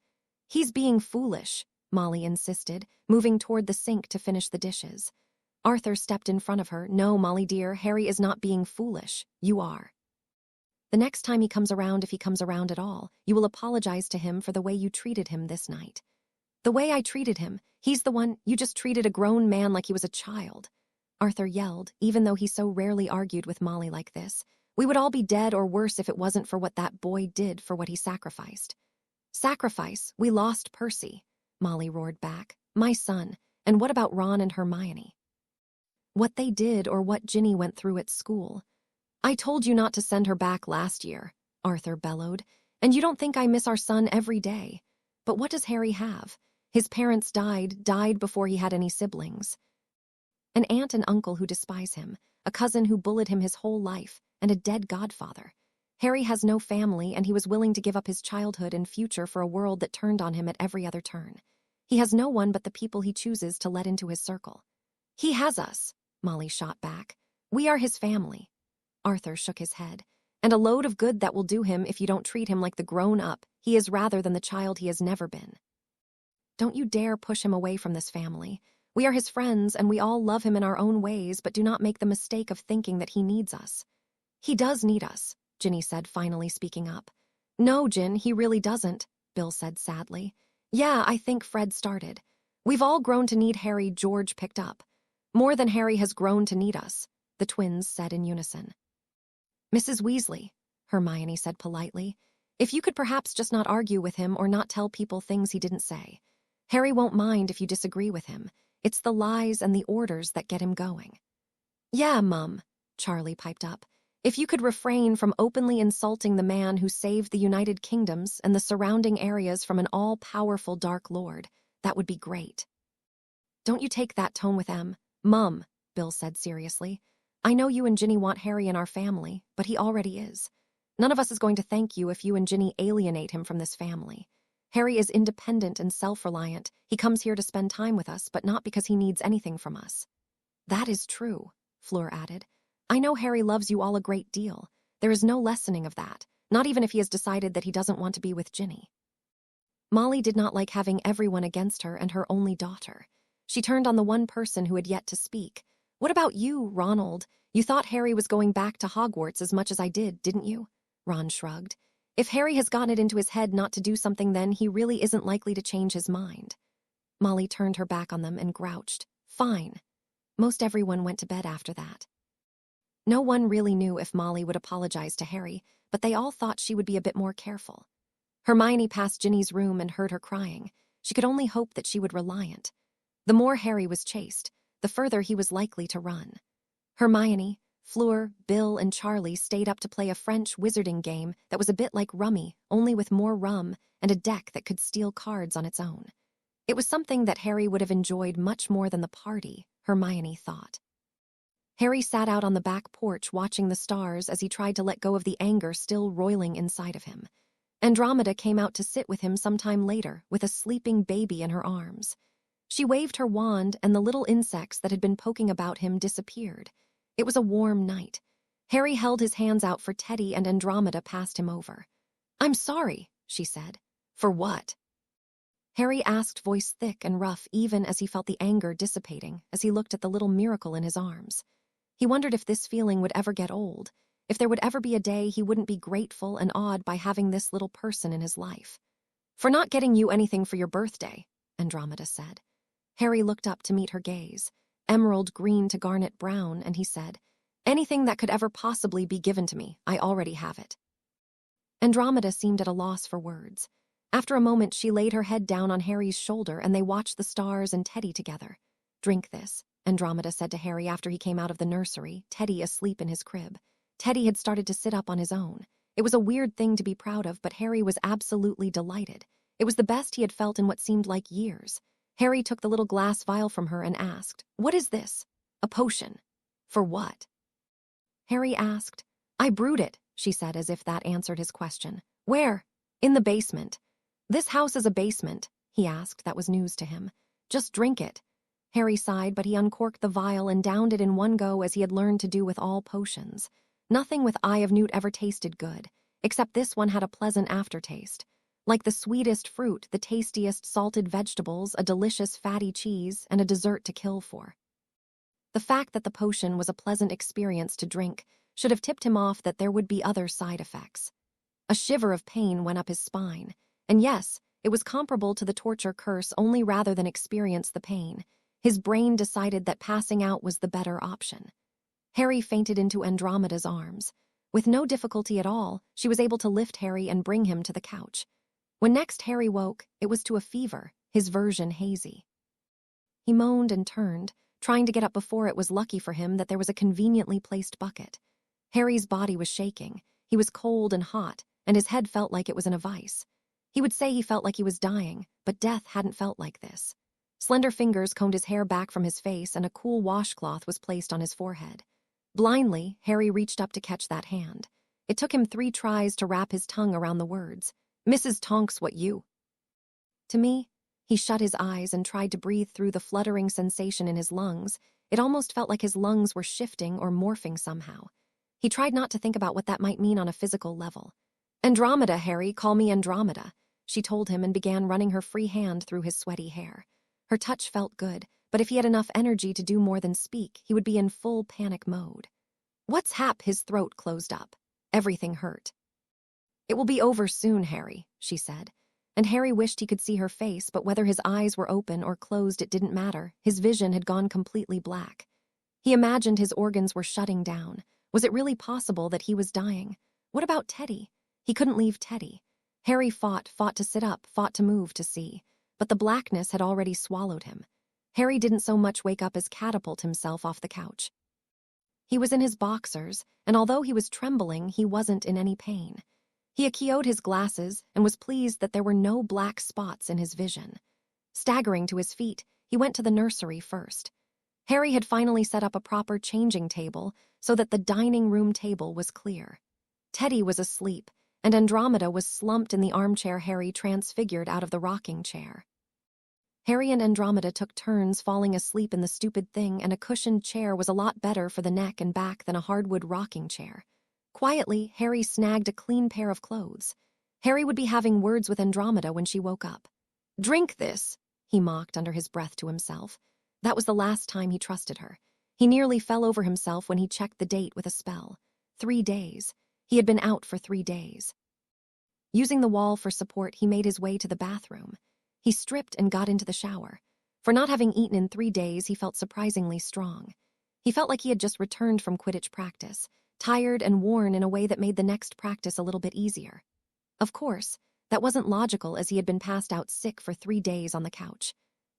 "He's being foolish," Molly insisted, moving toward the sink to finish the dishes. Arthur stepped in front of her. "No, Molly dear, Harry is not being foolish. You are. The next time he comes around, if he comes around at all, you will apologize to him for the way you treated him this night." "The way I treated him? He's the one. You just treated a grown man like he was a child," Arthur yelled, even though he so rarely argued with Molly like this. "We would all be dead or worse if it wasn't for what that boy did, for what he sacrificed." "Sacrifice? We lost Percy," Molly roared back. "My son. And what about Ron and Hermione? What they did or what Ginny went through at school? I told you not to send her back last year, Arthur bellowed, and you don't think I miss our son every day. But what does Harry have? His parents died before he had any siblings. An aunt and uncle who despise him, a cousin who bullied him his whole life, and a dead godfather. Harry has no family, and he was willing to give up his childhood and future for a world that turned on him at every other turn. He has no one but the people he chooses to let into his circle. He has us, Molly shot back. We are his family. Arthur shook his head. And a load of good that will do him if you don't treat him like the grown-up he is rather than the child he has never been. Don't you dare push him away from this family. We are his friends, and we all love him in our own ways, but do not make the mistake of thinking that he needs us. He does need us, Ginny said, finally speaking up. No, Gin, he really doesn't, Bill said sadly. Yeah, I think Fred started. We've all grown to need Harry. George picked up. More than Harry has grown to need us, the twins said in unison. Mrs. Weasley, Hermione said politely, if you could perhaps just not argue with him or not tell people things he didn't say. Harry won't mind if you disagree with him. It's the lies and the orders that get him going. Yeah, Mum, Charlie piped up. If you could refrain from openly insulting the man who saved the United Kingdoms and the surrounding areas from an all-powerful Dark Lord, that would be great. Don't you take that tone with Em. Mum, Bill said seriously. I know you and Ginny want Harry in our family, but he already is. None of us is going to thank you if you and Ginny alienate him from this family. Harry is independent and self-reliant. He comes here to spend time with us, but not because he needs anything from us. That is true, Fleur added. I know Harry loves you all a great deal. There is no lessening of that, not even if he has decided that he doesn't want to be with Ginny. Molly did not like having everyone against her and her only daughter. She turned on the one person who had yet to speak. What about you, Ronald? You thought Harry was going back to Hogwarts as much as I did, didn't you? Ron shrugged. If Harry has gotten it into his head not to do something, then he really isn't likely to change his mind. Molly turned her back on them and grouched. Fine. Most everyone went to bed after that. No one really knew if Molly would apologize to Harry, but they all thought she would be a bit more careful. Hermione passed Ginny's room and heard her crying. She could only hope that she would reliant. The more Harry was chased, the further he was likely to run. Hermione, Fleur, Bill, and Charlie stayed up to play a French wizarding game that was a bit like Rummy, only with more rum and a deck that could steal cards on its own. It was something that Harry would have enjoyed much more than the party, Hermione thought. Harry sat out on the back porch watching the stars as he tried to let go of the anger still roiling inside of him. Andromeda came out to sit with him sometime later with a sleeping baby in her arms. She waved her wand and the little insects that had been poking about him disappeared. It was a warm night. Harry held his hands out for Teddy and Andromeda passed him over. I'm sorry, she said. For what? Harry asked, voice thick and rough even as he felt the anger dissipating as he looked at the little miracle in his arms. He wondered if this feeling would ever get old, if there would ever be a day he wouldn't be grateful and awed by having this little person in his life. For not getting you anything for your birthday, Andromeda said. Harry looked up to meet her gaze, emerald green to garnet brown, and he said, anything that could ever possibly be given to me, I already have it. Andromeda seemed at a loss for words. After a moment, she laid her head down on Harry's shoulder and they watched the stars and Teddy together. Drink this, Andromeda said to Harry after he came out of the nursery, Teddy asleep in his crib. Teddy had started to sit up on his own. It was a weird thing to be proud of, but Harry was absolutely delighted. It was the best he had felt in what seemed like years. Harry took the little glass vial from her and asked, what is this? A potion. For what? Harry asked. I brewed it, she said as if that answered his question. Where? In the basement. This house is a basement, he asked. That was news to him. Just drink it. Harry sighed, but he uncorked the vial and downed it in one go as he had learned to do with all potions. Nothing with Eye of Newt ever tasted good, except this one had a pleasant aftertaste. Like the sweetest fruit, the tastiest salted vegetables, a delicious fatty cheese, and a dessert to kill for. The fact that the potion was a pleasant experience to drink should have tipped him off that there would be other side effects. A shiver of pain went up his spine, and yes, it was comparable to the torture curse only rather than experience the pain. His brain decided that passing out was the better option. Harry fainted into Andromeda's arms. With no difficulty at all, she was able to lift Harry and bring him to the couch. When next Harry woke, it was to a fever, his version hazy. He moaned and turned, trying to get up before it was lucky for him that there was a conveniently placed bucket. Harry's body was shaking. He was cold and hot, and his head felt like it was in a vice. He would say he felt like he was dying, but death hadn't felt like this. Slender fingers combed his hair back from his face, and a cool washcloth was placed on his forehead. Blindly, Harry reached up to catch that hand. It took him 3 tries to wrap his tongue around the words. "Mrs. Tonks, what you?" "To me?" He shut his eyes and tried to breathe through the fluttering sensation in his lungs. It almost felt like his lungs were shifting or morphing somehow. He tried not to think about what that might mean on a physical level. "Andromeda, Harry, call me Andromeda," she told him and began running her free hand through his sweaty hair. Her touch felt good, but if he had enough energy to do more than speak, he would be in full panic mode. "What's hap?" His throat closed up. Everything hurt. "It will be over soon, Harry," she said. And Harry wished he could see her face, but whether his eyes were open or closed, it didn't matter. His vision had gone completely black. He imagined his organs were shutting down. Was it really possible that he was dying? What about Teddy? He couldn't leave Teddy. Harry fought to sit up, fought to move, to see. But the blackness had already swallowed him. Harry didn't so much wake up as catapult himself off the couch. He was in his boxers, and although he was trembling, he wasn't in any pain. He akioed his glasses and was pleased that there were no black spots in his vision. Staggering to his feet, he went to the nursery first. Harry had finally set up a proper changing table so that the dining room table was clear. Teddy was asleep, and Andromeda was slumped in the armchair Harry transfigured out of the rocking chair. Harry and Andromeda took turns falling asleep in the stupid thing, and a cushioned chair was a lot better for the neck and back than a hardwood rocking chair. Quietly, Harry snagged a clean pair of clothes. Harry would be having words with Andromeda when she woke up. "Drink this," he mocked under his breath to himself. That was the last time he trusted her. He nearly fell over himself when he checked the date with a spell. 3 days. He had been out for 3 days. Using the wall for support, he made his way to the bathroom. He stripped and got into the shower. For not having eaten in 3 days, he felt surprisingly strong. He felt like he had just returned from Quidditch practice, tired and worn in a way that made the next practice a little bit easier. Of course, that wasn't logical, as he had been passed out sick for 3 days on the couch.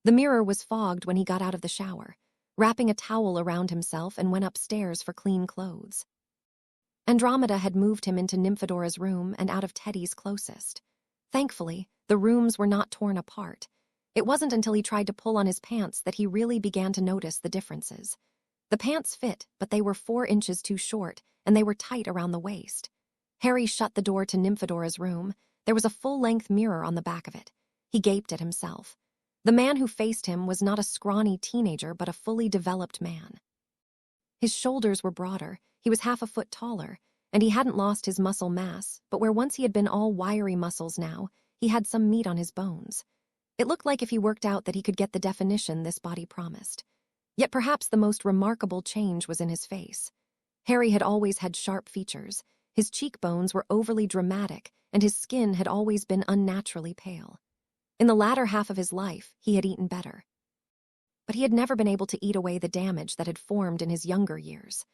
The mirror was fogged when he got out of the shower, wrapping a towel around himself, and went upstairs for clean clothes. Andromeda had moved him into Nymphadora's room and out of Teddy's closest. Thankfully, the rooms were not torn apart. It wasn't until he tried to pull on his pants that he really began to notice the differences. The pants fit, but they were 4 inches too short, and they were tight around the waist. Harry shut the door to Nymphadora's room. There was a full-length mirror on the back of it. He gaped at himself. The man who faced him was not a scrawny teenager, but a fully developed man. His shoulders were broader, he was half a foot taller, and he hadn't lost his muscle mass, but where once he had been all wiry muscles now, he had some meat on his bones. It looked like if he worked out that he could get the definition this body promised. Yet perhaps the most remarkable change was in his face. Harry had always had sharp features. His cheekbones were overly dramatic, and his skin had always been unnaturally pale. In the latter half of his life, he had eaten better. But he had never been able to eat away the damage that had formed in his younger years.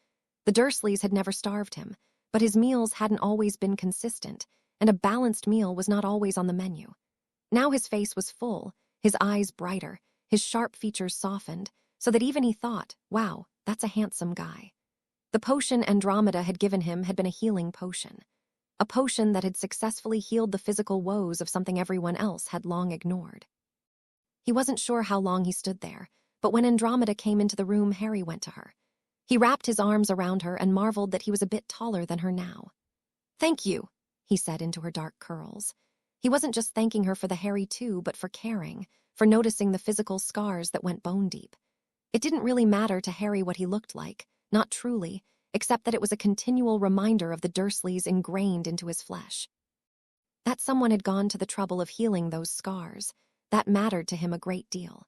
The Dursleys had never starved him, but his meals hadn't always been consistent, and a balanced meal was not always on the menu. Now his face was full, his eyes brighter, his sharp features softened, so that even he thought, wow, that's a handsome guy. The potion Andromeda had given him had been a healing potion. A potion that had successfully healed the physical woes of something everyone else had long ignored. He wasn't sure how long he stood there, but when Andromeda came into the room, Harry went to her. He wrapped his arms around her and marveled that he was a bit taller than her now. "Thank you," he said into her dark curls. He wasn't just thanking her for the Harry too, but for caring, for noticing the physical scars that went bone deep. It didn't really matter to Harry what he looked like, not truly, except that it was a continual reminder of the Dursleys ingrained into his flesh. That someone had gone to the trouble of healing those scars, that mattered to him a great deal.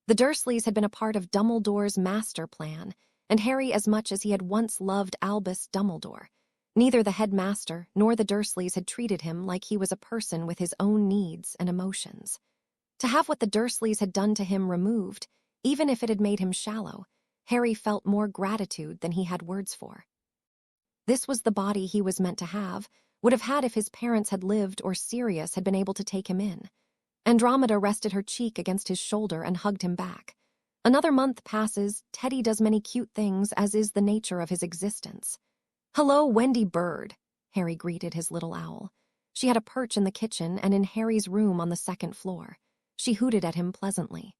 The Dursleys had been a part of Dumbledore's master plan, and Harry, as much as he had once loved Albus Dumbledore, neither the headmaster nor the Dursleys had treated him like he was a person with his own needs and emotions. To have what the Dursleys had done to him removed, even if it had made him shallow, Harry felt more gratitude than he had words for. This was the body he was meant to have, would have had if his parents had lived or Sirius had been able to take him in. Andromeda rested her cheek against his shoulder and hugged him back. Another month passes, Teddy does many cute things, as is the nature of his existence. "Hello, Wendy Bird," Harry greeted his little owl. She had a perch in the kitchen and in Harry's room on the second floor. She hooted at him pleasantly.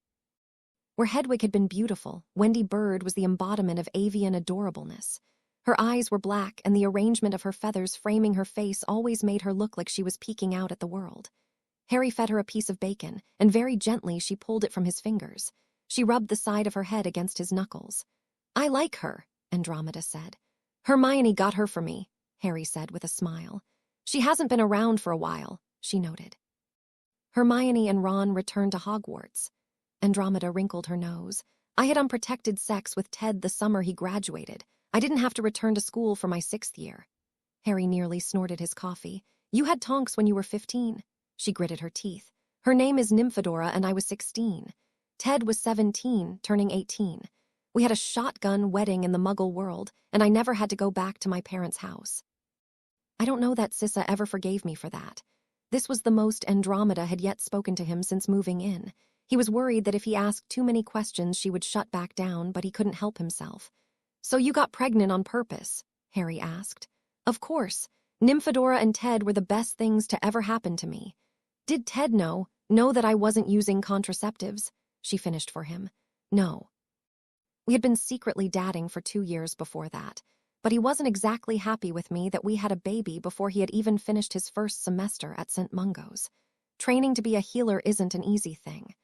Where Hedwig had been beautiful, Wendy Bird was the embodiment of avian adorableness. Her eyes were black, and the arrangement of her feathers framing her face always made her look like she was peeking out at the world. Harry fed her a piece of bacon, and very gently she pulled it from his fingers. She rubbed the side of her head against his knuckles. "I like her," Andromeda said. "Hermione got her for me," Harry said with a smile. "She hasn't been around for a while," she noted. "Hermione and Ron returned to Hogwarts." Andromeda wrinkled her nose. "I had unprotected sex with Ted the summer he graduated. I didn't have to return to school for my 6th year." Harry nearly snorted his coffee. "You had Tonks when you were 15. She gritted her teeth. "Her name is Nymphadora and I was 16. Ted was 17, turning 18. We had a shotgun wedding in the Muggle world, and I never had to go back to my parents' house." I don't know that Sissa ever forgave me for that. This was the most Andromeda had yet spoken to him since moving in. He was worried that if he asked too many questions she would shut back down, but he couldn't help himself. "So you got pregnant on purpose?" Harry asked. "Of course. Nymphadora and Ted were the best things to ever happen to me." "Did Ted know that I wasn't using contraceptives?" She finished for him. "No." We had been secretly dating for 2 years before that, but he wasn't exactly happy with me that we had a baby before he had even finished his first semester at St. Mungo's. Training to be a healer isn't an easy thing.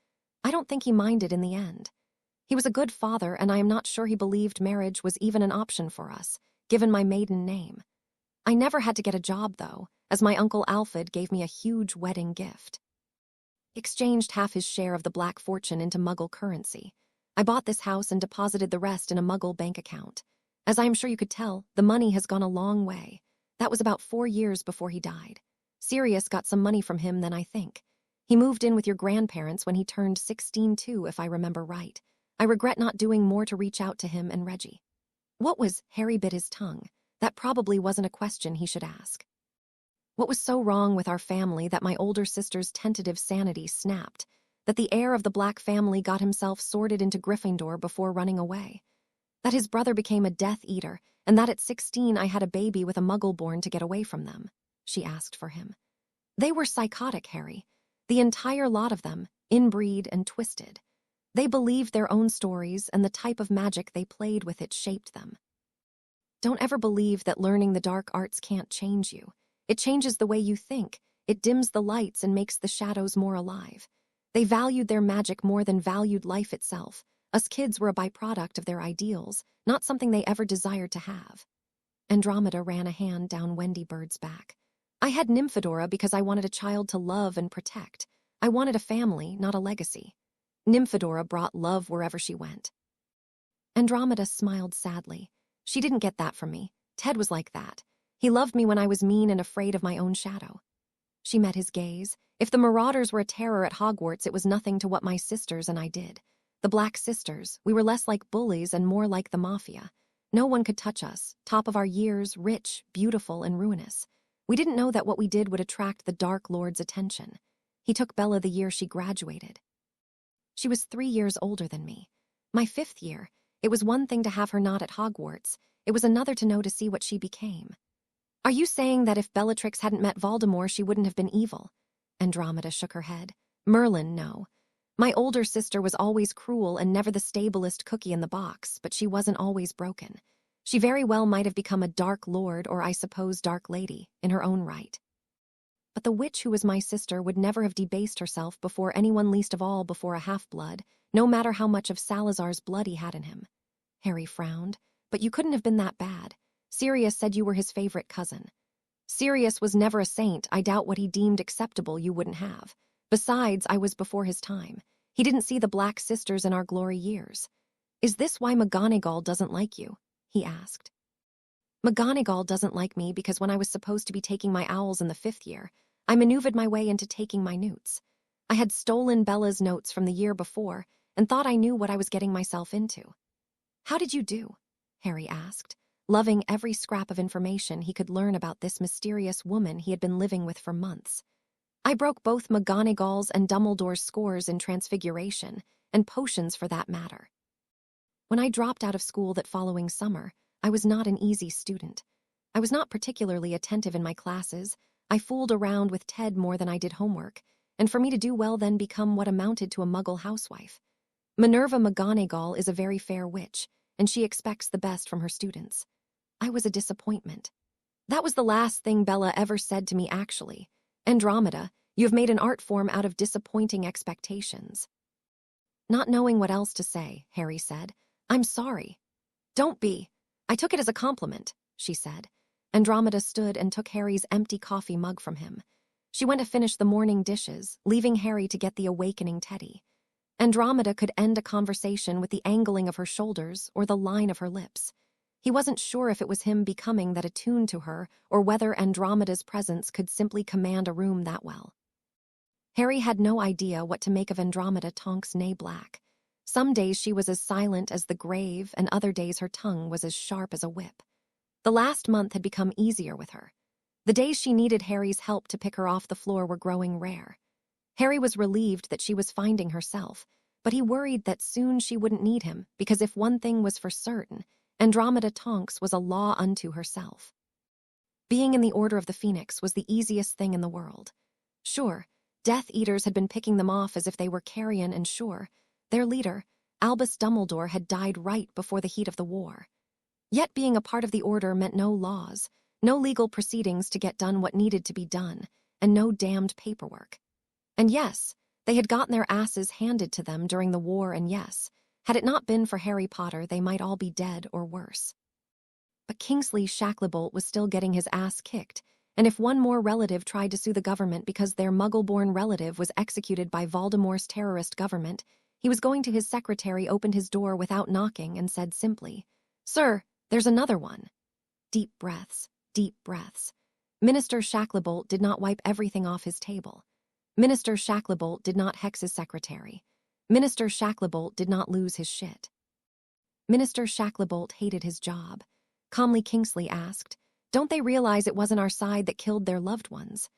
I don't think he minded in the end. He was a good father, and I am not sure he believed marriage was even an option for us, given my maiden name. I never had to get a job, though, as my Uncle Alfred gave me a huge wedding gift. He exchanged half his share of the black fortune into Muggle currency. I bought this house and deposited the rest in a Muggle bank account. As I am sure you could tell, the money has gone a long way. That was about 4 years before he died. Sirius got some money from him then, I think. He moved in with your grandparents when he turned 16 too, if I remember right. I regret not doing more to reach out to him and Reggie. What was— Harry bit his tongue. That probably wasn't a question he should ask. What was so wrong with our family that my older sister's tentative sanity snapped, that the heir of the Black family got himself sorted into Gryffindor before running away? That his brother became a Death Eater, and that at 16 I had a baby with a Muggle born to get away from them? She asked for him. They were psychotic, Harry. The entire lot of them, inbreed and twisted. They believed their own stories, and the type of magic they played with it shaped them. Don't ever believe that learning the dark arts can't change you. It changes the way you think. It dims the lights and makes the shadows more alive. They valued their magic more than valued life itself. Us kids were a byproduct of their ideals, not something they ever desired to have. Andromeda ran a hand down Wendy Bird's back. I had Nymphadora because I wanted a child to love and protect. I wanted a family, not a legacy. Nymphadora brought love wherever she went. Andromeda smiled sadly. She didn't get that from me. Ted was like that. He loved me when I was mean and afraid of my own shadow. She met his gaze. If the Marauders were a terror at Hogwarts, it was nothing to what my sisters and I did. The Black Sisters, we were less like bullies and more like the Mafia. No one could touch us, top of our years, rich, beautiful, and ruinous. We didn't know that what we did would attract the Dark Lord's attention. He took Bella the year she graduated. She was 3 years older than me. My 5th year, it was one thing to have her not at Hogwarts. It was another to know to see what she became. Are you saying that if Bellatrix hadn't met Voldemort, she wouldn't have been evil? Andromeda shook her head. Merlin, no. My older sister was always cruel and never the stablest cookie in the box, but she wasn't always broken. She very well might have become a Dark Lord, or I suppose Dark Lady, in her own right. But the witch who was my sister would never have debased herself before anyone, least of all before a half-blood, no matter how much of Salazar's blood he had in him. Harry frowned. But you couldn't have been that bad. Sirius said you were his favorite cousin. Sirius was never a saint. I doubt what he deemed acceptable you wouldn't have. Besides, I was before his time. He didn't see the Black Sisters in our glory years. Is this why McGonagall doesn't like you? He asked. McGonagall doesn't like me because when I was supposed to be taking my owls in the 5th year, I maneuvered my way into taking my newts. I had stolen Bella's notes from the year before and thought I knew what I was getting myself into. How did you do? Harry asked, loving every scrap of information he could learn about this mysterious woman he had been living with for months. I broke both McGonagall's and Dumbledore's scores in Transfiguration, and potions for that matter. When I dropped out of school that following summer, I was not an easy student. I was not particularly attentive in my classes. I fooled around with Ted more than I did homework, and for me to do well then become what amounted to a muggle housewife. Minerva McGonagall is a very fair witch, and she expects the best from her students. I was a disappointment. That was the last thing Bella ever said to me, actually. Andromeda, you have made an art form out of disappointing expectations. Not knowing what else to say, Harry said, I'm sorry. Don't be. I took it as a compliment, she said. Andromeda stood and took Harry's empty coffee mug from him. She went to finish the morning dishes, leaving Harry to get the awakening teddy. Andromeda could end a conversation with the angling of her shoulders or the line of her lips. He wasn't sure if it was him becoming that attuned to her or whether Andromeda's presence could simply command a room that well. Harry had no idea what to make of Andromeda Tonks nay Black. Some days she was as silent as the grave, and other days her tongue was as sharp as a whip. The last month had become easier with her. The days she needed Harry's help to pick her off the floor were growing rare. Harry was relieved that she was finding herself, but he worried that soon she wouldn't need him, because if one thing was for certain, Andromeda Tonks was a law unto herself. Being in the Order of the Phoenix was the easiest thing in the world. Sure, Death Eaters had been picking them off as if they were carrion, and sure, their leader, Albus Dumbledore, had died right before the heat of the war. Yet being a part of the Order meant no laws, no legal proceedings to get done what needed to be done, and no damned paperwork. And yes, they had gotten their asses handed to them during the war, and yes, had it not been for Harry Potter, they might all be dead or worse. But Kingsley Shacklebolt was still getting his ass kicked, and if one more relative tried to sue the government because their muggle-born relative was executed by Voldemort's terrorist government, he was going to his secretary, opened his door without knocking, and said simply, "Sir, there's another one." Deep breaths, deep breaths. Minister Shacklebolt did not wipe everything off his table. Minister Shacklebolt did not hex his secretary. Minister Shacklebolt did not lose his shit. Minister Shacklebolt hated his job. Calmly Kingsley asked, "Don't they realize it wasn't our side that killed their loved ones?"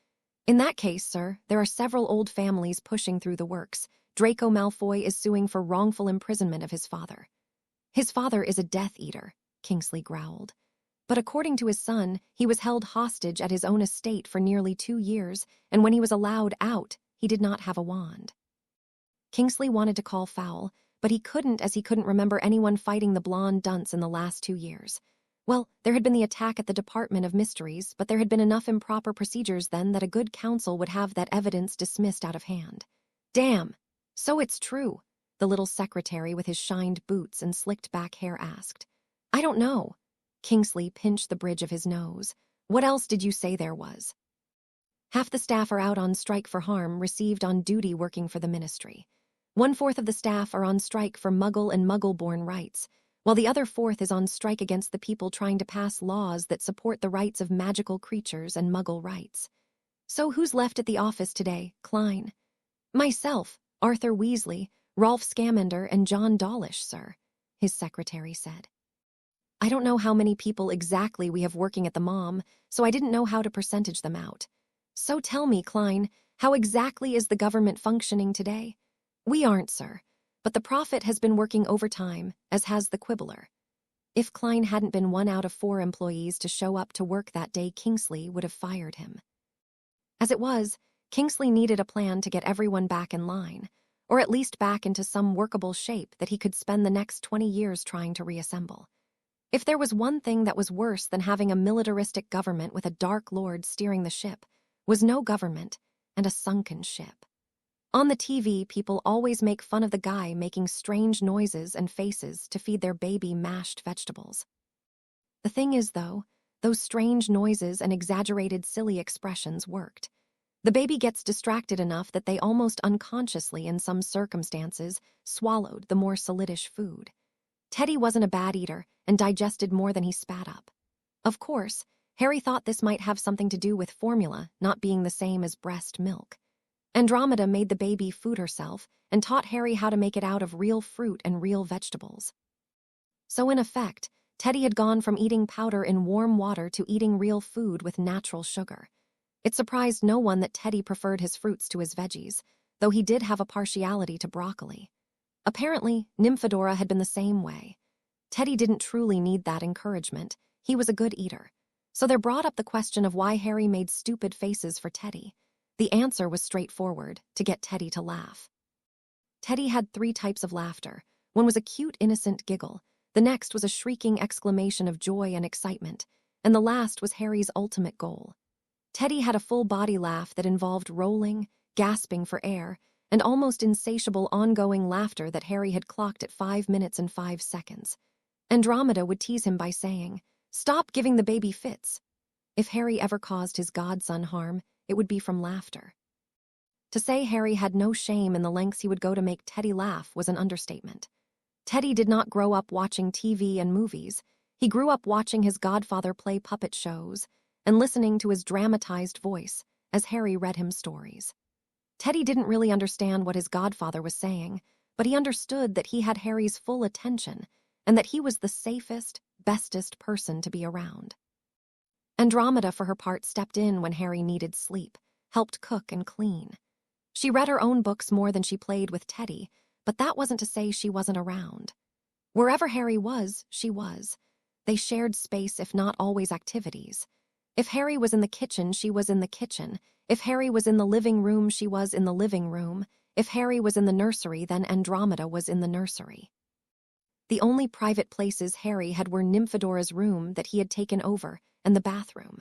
"In that case, sir, there are several old families pushing through the works. Draco Malfoy is suing for wrongful imprisonment of his father." "His father is a Death Eater," Kingsley growled. "But according to his son, he was held hostage at his own estate for nearly 2 years, and when he was allowed out, he did not have a wand." Kingsley wanted to call foul, but he couldn't, as he couldn't remember anyone fighting the blonde dunce in the last 2 years. Well, there had been the attack at the Department of Mysteries, but there had been enough improper procedures then that a good counsel would have that evidence dismissed out of hand. "Damn, so it's true," the little secretary with his shined boots and slicked back hair asked. "I don't know." Kingsley pinched the bridge of his nose. "What else did you say there was?" "Half the staff are out on strike for harm received on duty working for the ministry. 1/4 of the staff are on strike for Muggle and Muggle-born rights, while the other 1/4 is on strike against the people trying to pass laws that support the rights of magical creatures and Muggle rights." "So who's left at the office today, Klein?" "Myself, Arthur Weasley, Rolf Scamander, and John Dawlish, sir," his secretary said. "I don't know how many people exactly we have working at the Mom, so I didn't know how to percentage them out. So tell me, Klein, how exactly is the government functioning today?" "We aren't, sir, but the Prophet has been working overtime, as has the Quibbler." If Klein hadn't been 1 out of 4 employees to show up to work that day, Kingsley would have fired him. As it was, Kingsley needed a plan to get everyone back in line, or at least back into some workable shape that he could spend the next 20 years trying to reassemble. If there was one thing that was worse than having a militaristic government with a Dark Lord steering the ship, was no government and a sunken ship. On the TV, people always make fun of the guy making strange noises and faces to feed their baby mashed vegetables. The thing is, though, those strange noises and exaggerated silly expressions worked. The baby gets distracted enough that they almost unconsciously, in some circumstances, swallowed the more solidish food. Teddy wasn't a bad eater and digested more than he spat up. Of course, Harry thought this might have something to do with formula not being the same as breast milk. Andromeda made the baby food herself and taught Harry how to make it out of real fruit and real vegetables. So in effect, Teddy had gone from eating powder in warm water to eating real food with natural sugar. It surprised no one that Teddy preferred his fruits to his veggies, though he did have a partiality to broccoli. Apparently, Nymphadora had been the same way. Teddy didn't truly need that encouragement. He was a good eater. So there brought up the question of why Harry made stupid faces for Teddy. The answer was straightforward: to get Teddy to laugh. Teddy had 3 types of laughter. One was a cute, innocent giggle. The next was a shrieking exclamation of joy and excitement. And the last was Harry's ultimate goal. Teddy had a full-body laugh that involved rolling, gasping for air, and almost insatiable ongoing laughter that Harry had clocked at 5 minutes and 5 seconds. Andromeda would tease him by saying, "Stop giving the baby fits." If Harry ever caused his godson harm, it would be from laughter. To say Harry had no shame in the lengths he would go to make Teddy laugh was an understatement. Teddy did not grow up watching TV and movies. He grew up watching his godfather play puppet shows and listening to his dramatized voice as Harry read him stories. Teddy didn't really understand what his godfather was saying, but he understood that he had Harry's full attention and that he was the safest, bestest person to be around. Andromeda, for her part, stepped in when Harry needed sleep, helped cook and clean. She read her own books more than she played with Teddy, but that wasn't to say she wasn't around. Wherever Harry was, she was. They shared space, if not always activities. If Harry was in the kitchen, she was in the kitchen. If Harry was in the living room, she was in the living room. If Harry was in the nursery, then Andromeda was in the nursery. The only private places Harry had were Nymphadora's room that he had taken over and the bathroom,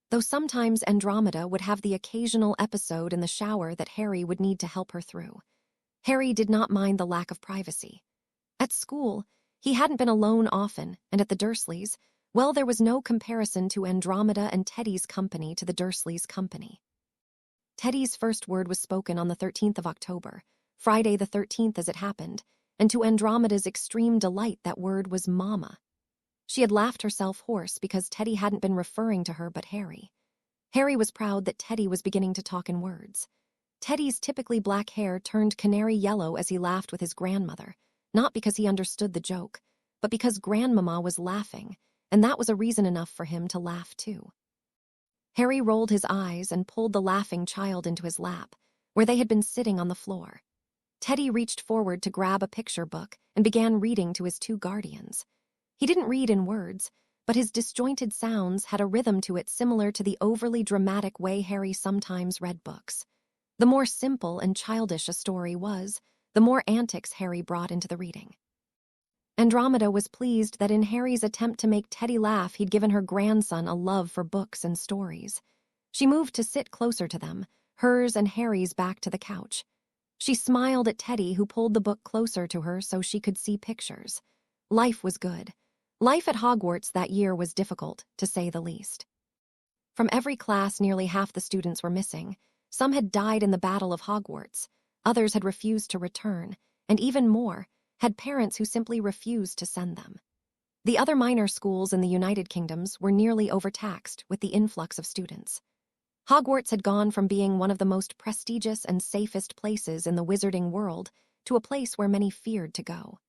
though sometimes Andromeda would have the occasional episode in the shower that Harry would need to help her through. Harry did not mind the lack of privacy. At school, he hadn't been alone often, and at the Dursleys, well, there was no comparison to Andromeda and Teddy's company to the Dursleys' company. Teddy's first word was spoken on the 13th of October, Friday the 13th as it happened, and to Andromeda's extreme delight that word was Mama. She had laughed herself hoarse because Teddy hadn't been referring to her but Harry. Harry was proud that Teddy was beginning to talk in words. Teddy's typically black hair turned canary yellow as he laughed with his grandmother, not because he understood the joke, but because Grandmama was laughing, and that was a reason enough for him to laugh too. Harry rolled his eyes and pulled the laughing child into his lap, where they had been sitting on the floor. Teddy reached forward to grab a picture book and began reading to his 2 guardians. He didn't read in words, but his disjointed sounds had a rhythm to it similar to the overly dramatic way Harry sometimes read books. The more simple and childish a story was, the more antics Harry brought into the reading. Andromeda was pleased that in Harry's attempt to make Teddy laugh, he'd given her grandson a love for books and stories. She moved to sit closer to them, hers and Harry's back to the couch. She smiled at Teddy, who pulled the book closer to her so she could see pictures. Life was good. Life at Hogwarts that year was difficult, to say the least. From every class, nearly half the students were missing. Some had died in the Battle of Hogwarts. Others had refused to return, and even more, had parents who simply refused to send them. The other minor schools in the United Kingdoms were nearly overtaxed with the influx of students. Hogwarts had gone from being one of the most prestigious and safest places in the wizarding world to a place where many feared to go.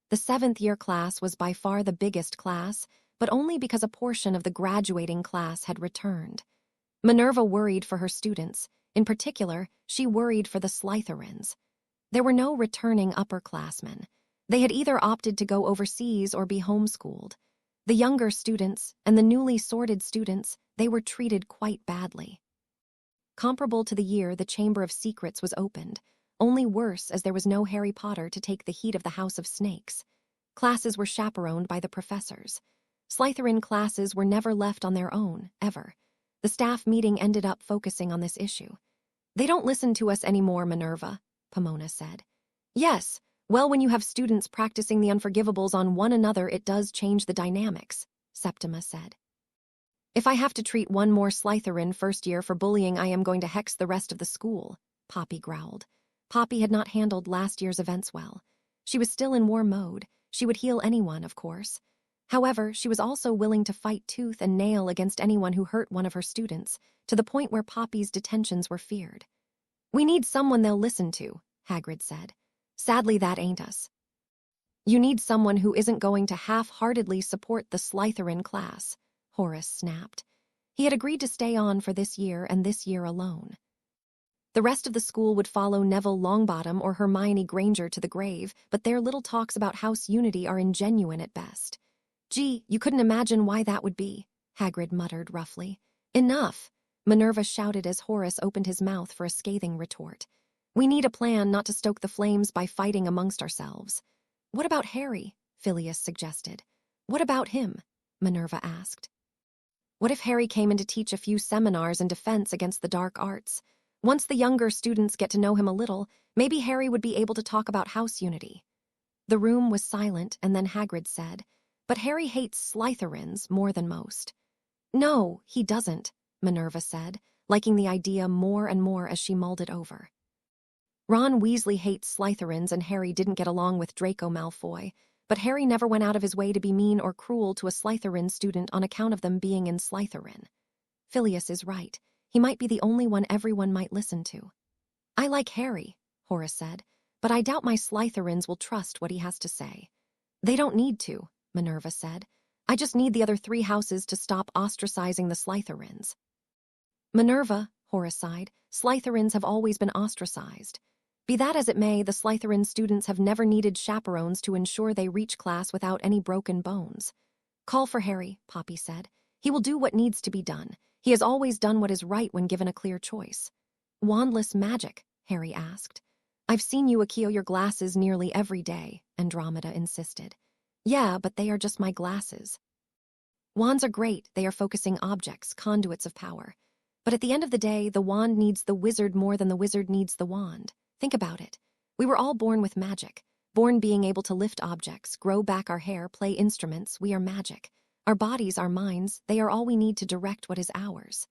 The 7th-year class was by far the biggest class, but only because a portion of the graduating class had returned. Minerva worried for her students. In particular, she worried for the Slytherins. There were no returning upperclassmen. They had either opted to go overseas or be homeschooled. The younger students and the newly sorted students, they were treated quite badly. Comparable to the year the Chamber of Secrets was opened, only worse as there was no Harry Potter to take the heat of the House of Snakes. Classes were chaperoned by the professors. Slytherin classes were never left on their own, ever. The staff meeting ended up focusing on this issue. "They don't listen to us anymore, Minerva," Pomona said. "Yes, well, when you have students practicing the unforgivables on one another, it does change the dynamics," Septima said. "If I have to treat one more Slytherin first year for bullying, I am going to hex the rest of the school," Poppy growled. Poppy had not handled last year's events well. She was still in war mode. She would heal anyone, of course. However, she was also willing to fight tooth and nail against anyone who hurt one of her students, to the point where Poppy's detentions were feared. "We need someone they'll listen to," Hagrid said. "Sadly, that ain't us." "You need someone who isn't going to half-heartedly support the Slytherin class," Horace snapped. He had agreed to stay on for this year and this year alone. The rest of the school would follow Neville Longbottom or Hermione Granger to the grave, but their little talks about house unity are ingenuine at best. "Gee, you couldn't imagine why that would be," Hagrid muttered roughly. Enough! Minerva shouted as Horace opened his mouth for a scathing retort. We need a plan not to stoke the flames by fighting amongst ourselves. What about Harry? Phileas suggested. What about him? Minerva asked. What if Harry came in to teach a few seminars in defense against the dark arts? Once the younger students get to know him a little, maybe Harry would be able to talk about house unity. The room was silent, and then Hagrid said, But Harry hates Slytherins more than most. No, he doesn't, Minerva said, liking the idea more and more as she mulled it over. Ron Weasley hates Slytherins and Harry didn't get along with Draco Malfoy, but Harry never went out of his way to be mean or cruel to a Slytherin student on account of them being in Slytherin. Phileas is right. He might be the only one everyone might listen to. I like Harry, Horace said, but I doubt my Slytherins will trust what he has to say. They don't need to, Minerva said. I just need the other 3 houses to stop ostracizing the Slytherins. Minerva, Horace sighed, Slytherins have always been ostracized. Be that as it may, the Slytherin students have never needed chaperones to ensure they reach class without any broken bones. Call for Harry, Poppy said. He will do what needs to be done. He has always done what is right when given a clear choice. Wandless magic, Harry asked. I've seen you Accio your glasses nearly every day, Andromeda insisted. Yeah, but they are just my glasses. Wands are great, they are focusing objects, conduits of power. But at the end of the day, the wand needs the wizard more than the wizard needs the wand. Think about it. We were all born with magic. Born being able to lift objects, grow back our hair, play instruments, we are magic. Our bodies, our minds, they are all we need to direct what is ours.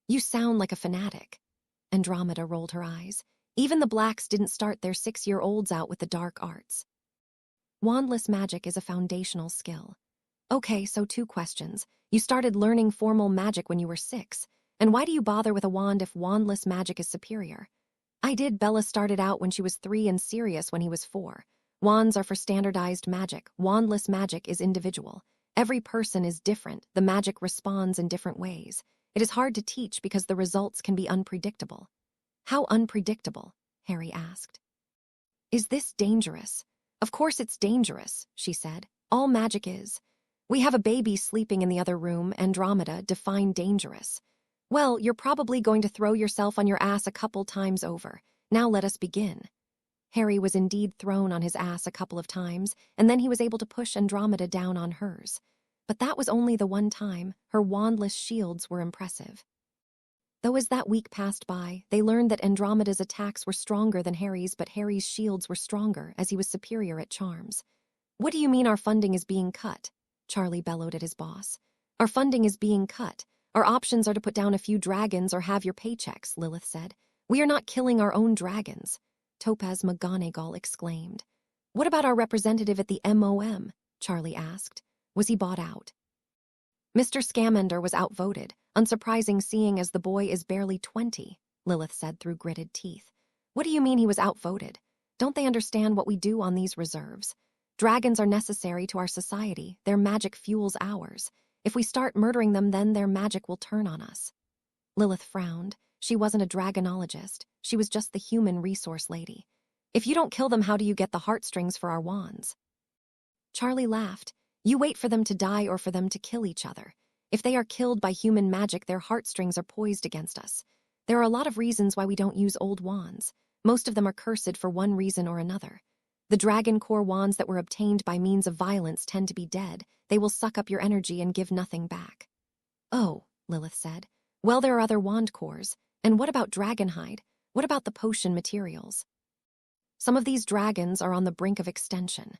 You sound like a fanatic. Andromeda rolled her eyes. Even the Blacks didn't start their 6-year-olds out with the dark arts. Wandless magic is a foundational skill. Okay, so 2 questions. You started learning formal magic when you were 6. And why do you bother with a wand if wandless magic is superior? I did. Bella started out when she was 3 and Sirius when he was 4. Wands are for standardized magic. Wandless magic is individual. Every person is different. The magic responds in different ways. It is hard to teach because the results can be unpredictable. How unpredictable? Harry asked. Is this dangerous? Of course it's dangerous, she said. All magic is. We have a baby sleeping in the other room. Andromeda, define dangerous. Well, you're probably going to throw yourself on your ass a couple times over. Now let us begin. Harry was indeed thrown on his ass a couple of times, and then he was able to push Andromeda down on hers. But that was only the one time. Her wandless shields were impressive. Though as that week passed by, they learned that Andromeda's attacks were stronger than Harry's, but Harry's shields were stronger as he was superior at charms. What do you mean our funding is being cut? Charlie bellowed at his boss. Our funding is being cut. Our options are to put down a few dragons or have your paychecks, Lilith said. We are not killing our own dragons, Topaz McGonagall exclaimed. What about our representative at the MOM? Charlie asked. Was he bought out? Mr. Scamander was outvoted, unsurprising seeing as the boy is barely 20, Lilith said through gritted teeth. What do you mean he was outvoted? Don't they understand what we do on these reserves? Dragons are necessary to our society. Their magic fuels ours. If we start murdering them, then their magic will turn on us. Lilith frowned. She wasn't a dragonologist. She was just the human resource lady. If you don't kill them, how do you get the heartstrings for our wands? Charlie laughed. You wait for them to die or for them to kill each other. If they are killed by human magic, their heartstrings are poised against us. There are a lot of reasons why we don't use old wands. Most of them are cursed for one reason or another. The dragon core wands that were obtained by means of violence tend to be dead. They will suck up your energy and give nothing back. Oh, Lilith said. Well, there are other wand cores. And what about dragonhide? What about the potion materials? Some of these dragons are on the brink of extension.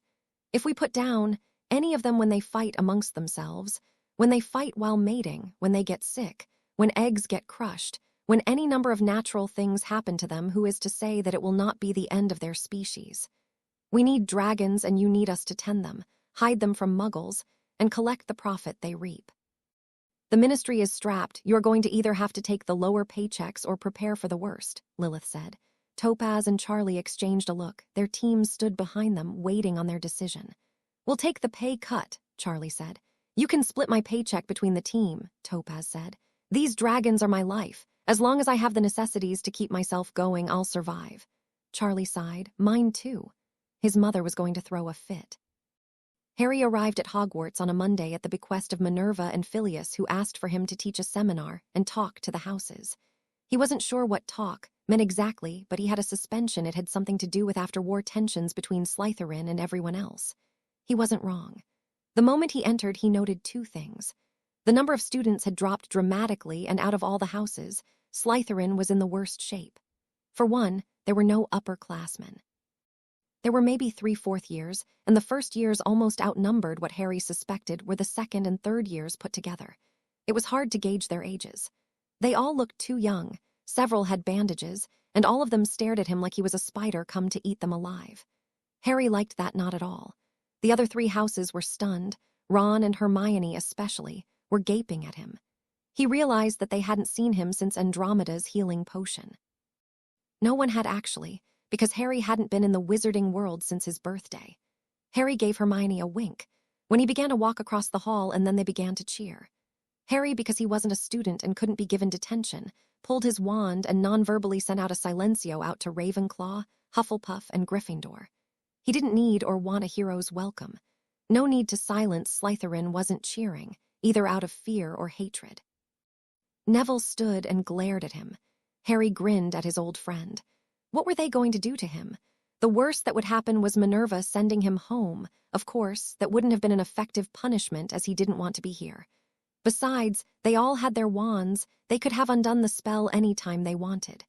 If we put down any of them when they fight amongst themselves, when they fight while mating, when they get sick, when eggs get crushed, when any number of natural things happen to them, who is to say that it will not be the end of their species? We need dragons, and you need us to tend them, hide them from muggles, and collect the profit they reap. The ministry is strapped. You're going to either have to take the lower paychecks or prepare for the worst, Lilith said. Topaz and Charlie exchanged a look. Their teams stood behind them, waiting on their decision. We'll take the pay cut, Charlie said. You can split my paycheck between the team, Topaz said. These dragons are my life. As long as I have the necessities to keep myself going, I'll survive. Charlie sighed. Mine too. His mother was going to throw a fit. Harry arrived at Hogwarts on a Monday at the bequest of Minerva and Phileas, who asked for him to teach a seminar and talk to the houses. He wasn't sure what talk meant exactly, but he had a suspicion it had something to do with after-war tensions between Slytherin and everyone else. He wasn't wrong. The moment he entered, he noted two things. The number of students had dropped dramatically, and out of all the houses, Slytherin was in the worst shape. For one, there were no upperclassmen. There were maybe 3 fourth years, and the first years almost outnumbered what Harry suspected were the second and third years put together. It was hard to gauge their ages. They all looked too young, several had bandages, and all of them stared at him like he was a spider come to eat them alive. Harry liked that not at all. The other 3 houses were stunned. Ron and Hermione especially were gaping at him. He realized that they hadn't seen him since Andromeda's healing potion. No one had actually, because Harry hadn't been in the wizarding world since his birthday. Harry gave Hermione a wink when he began to walk across the hall, and then they began to cheer. Harry, because he wasn't a student and couldn't be given detention, pulled his wand and non-verbally sent out a silencio out to Ravenclaw, Hufflepuff, and Gryffindor. He didn't need or want a hero's welcome. No need to silence Slytherin wasn't cheering, either out of fear or hatred. Neville stood and glared at him. Harry grinned at his old friend. What were they going to do to him? The worst that would happen was Minerva sending him home. Of course, that wouldn't have been an effective punishment, as he didn't want to be here. Besides, they all had their wands. They could have undone the spell any time they wanted.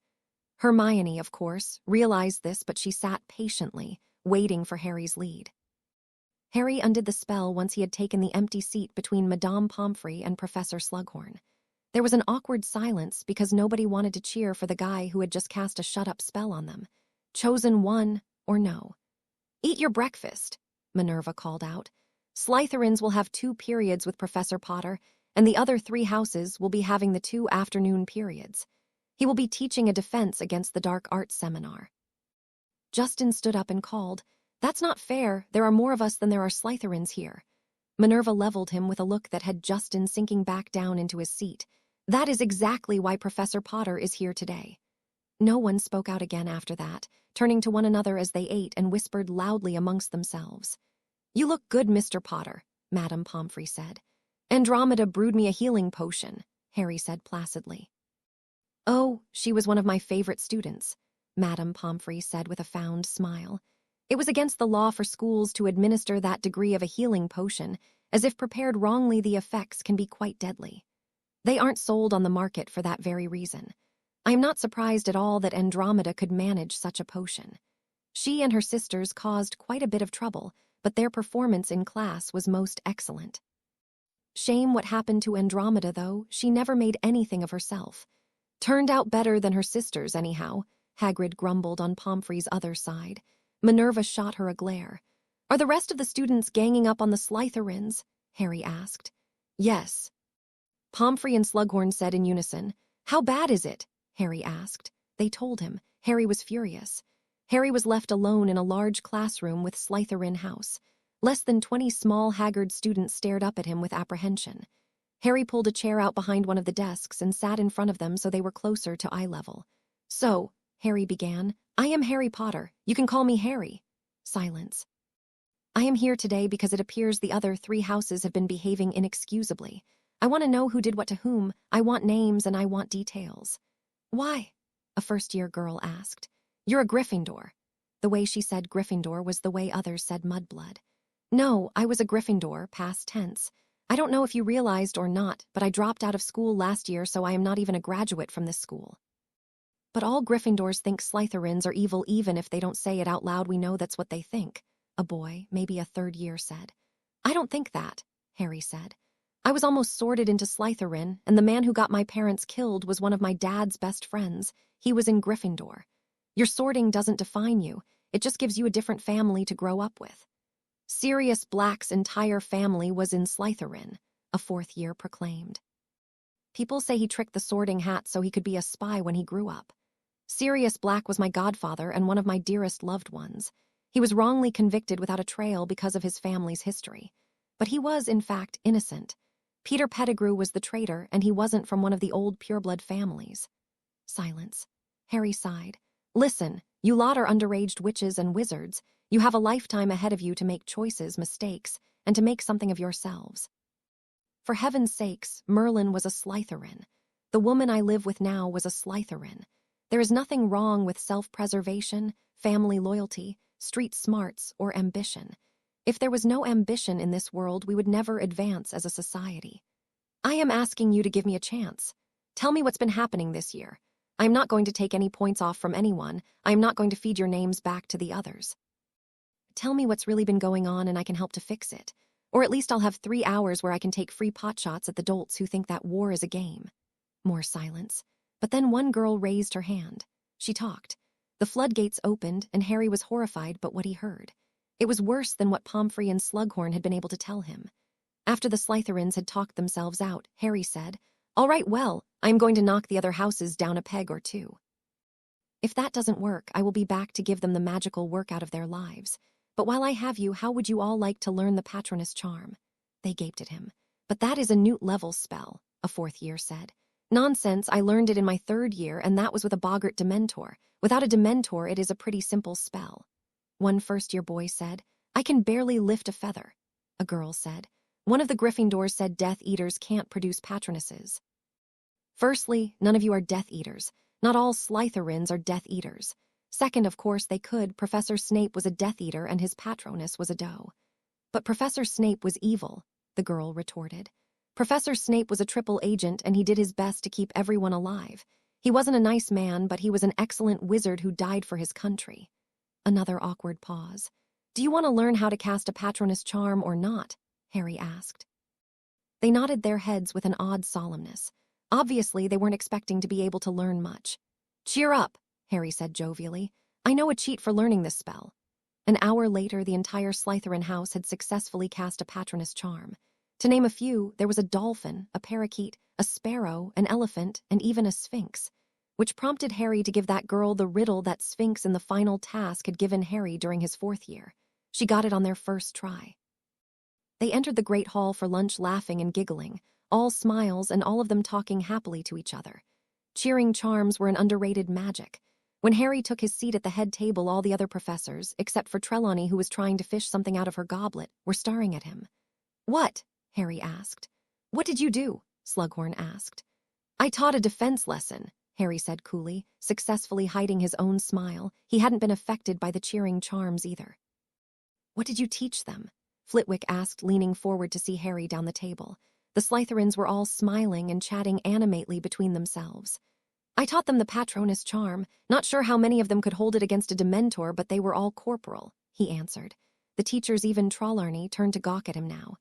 Hermione, of course, realized this, but she sat patiently, waiting for Harry's lead. Harry undid the spell once he had taken the empty seat between Madame Pomfrey and Professor Slughorn. There was an awkward silence because nobody wanted to cheer for the guy who had just cast a shut-up spell on them. Chosen one or no. "Eat your breakfast," Minerva called out. "Slytherins will have 2 periods with Professor Potter, and the other 3 houses will be having the 2 afternoon periods. He will be teaching a defense against the dark arts seminar." Justin stood up and called, "That's not fair. There are more of us than there are Slytherins here." Minerva leveled him with a look that had Justin sinking back down into his seat. "That is exactly why Professor Potter is here today." No one spoke out again after that, turning to one another as they ate and whispered loudly amongst themselves. "You look good, Mr. Potter," Madame Pomfrey said. "Andromeda brewed me a healing potion," Harry said placidly. "Oh, she was one of my favorite students," Madame Pomfrey said with a fond smile. "It was against the law for schools to administer that degree of a healing potion, as if prepared wrongly the effects can be quite deadly. They aren't sold on the market for that very reason. I am not surprised at all that Andromeda could manage such a potion. She and her sisters caused quite a bit of trouble, but their performance in class was most excellent. Shame what happened to Andromeda, though. She never made anything of herself. Turned out better than her sisters, anyhow," Hagrid grumbled on Pomfrey's other side. Minerva shot her a glare. "Are the rest of the students ganging up on the Slytherins?" Harry asked. "Yes," Pomfrey and Slughorn said in unison. "How bad is it?" Harry asked. They told him. Harry was furious. Harry was left alone in a large classroom with Slytherin House. Less than 20 small, haggard students stared up at him with apprehension. Harry pulled a chair out behind one of the desks and sat in front of them so they were closer to eye level. "So," Harry began, "I am Harry Potter. You can call me Harry." Silence. "I am here today because it appears the other 3 houses have been behaving inexcusably. I want to know who did what to whom. I want names and I want details." "Why?" a first-year girl asked. "You're a Gryffindor." The way she said Gryffindor was the way others said Mudblood. "No, I was a Gryffindor, past tense. I don't know if you realized or not, but I dropped out of school last year, so I am not even a graduate from this school." "But all Gryffindors think Slytherins are evil even if they don't say it out loud. We know that's what they think," a boy, maybe a 3rd year, said. "I don't think that," Harry said. "I was almost sorted into Slytherin, and the man who got my parents killed was one of my dad's best friends. He was in Gryffindor. Your sorting doesn't define you. It just gives you a different family to grow up with." "Sirius Black's entire family was in Slytherin," a 4th year proclaimed. "People say he tricked the Sorting Hat so he could be a spy when he grew up. Sirius Black was my godfather and one of my dearest loved ones. He was wrongly convicted without a trail because of his family's history. But he was, in fact, innocent. Peter Pettigrew was the traitor, and he wasn't from one of the old pureblood families." Silence. Harry sighed. "Listen, you lot are underaged witches and wizards. You have a lifetime ahead of you to make choices, mistakes, and to make something of yourselves. For heaven's sakes, Merlin was a Slytherin. The woman I live with now was a Slytherin. There is nothing wrong with self-preservation, family loyalty, street smarts, or ambition. If there was no ambition in this world, we would never advance as a society. I am asking you to give me a chance. Tell me what's been happening this year. I am not going to take any points off from anyone. I am not going to feed your names back to the others. Tell me what's really been going on and I can help to fix it. Or at least I'll have 3 hours where I can take free potshots at the dolts who think that war is a game. More silence. But then one girl raised her hand. She talked. The floodgates opened, and Harry was horrified by what he heard. It was worse than what Pomfrey and Slughorn had been able to tell him. After the Slytherins had talked themselves out, Harry said, "All right, well, I am going to knock the other houses down a peg or 2. If that doesn't work, I will be back to give them the magical work out of their lives. But while I have you, how would you all like to learn the Patronus charm?" They gaped at him. "But that is a Newt-level spell," a 4th year said. "Nonsense, I learned it in my 3rd year, and that was with a boggart Dementor. Without a Dementor, it is a pretty simple spell." One 1st-year boy said, "I can barely lift a feather." A girl said. One of the Gryffindors said Death Eaters can't produce Patronuses. Firstly, none of you are Death Eaters. Not all Slytherins are Death Eaters. Second, of course, they could. Professor Snape was a Death Eater and his Patronus was a doe. But Professor Snape was evil, the girl retorted. Professor Snape was a triple agent and he did his best to keep everyone alive. He wasn't a nice man, but he was an excellent wizard who died for his country. Another awkward pause. "Do you want to learn how to cast a Patronus charm or not?" Harry asked. They nodded their heads with an odd solemnness. Obviously, they weren't expecting to be able to learn much. "Cheer up," Harry said jovially. "I know a cheat for learning this spell." An hour later, the entire Slytherin house had successfully cast a Patronus charm. To name a few, there was a dolphin, a parakeet, a sparrow, an elephant, and even a sphinx, which prompted Harry to give that girl the riddle that Sphinx in the final task had given Harry during his 4th year. She got it on their first try. They entered the Great Hall for lunch laughing and giggling, all smiles and all of them talking happily to each other. Cheering charms were an underrated magic. When Harry took his seat at the head table, all the other professors, except for Trelawney who was trying to fish something out of her goblet, were staring at him. "What?" Harry asked. "What did you do?" Slughorn asked. "I taught a defense lesson," Harry said coolly, successfully hiding his own smile. He hadn't been affected by the cheering charms either. "What did you teach them?" Flitwick asked, leaning forward to see Harry down the table. The Slytherins were all smiling and chatting animately between themselves. "I taught them the Patronus charm. Not sure how many of them could hold it against a Dementor, but they were all corporal," he answered. The teachers, even Trelawney, turned to gawk at him now.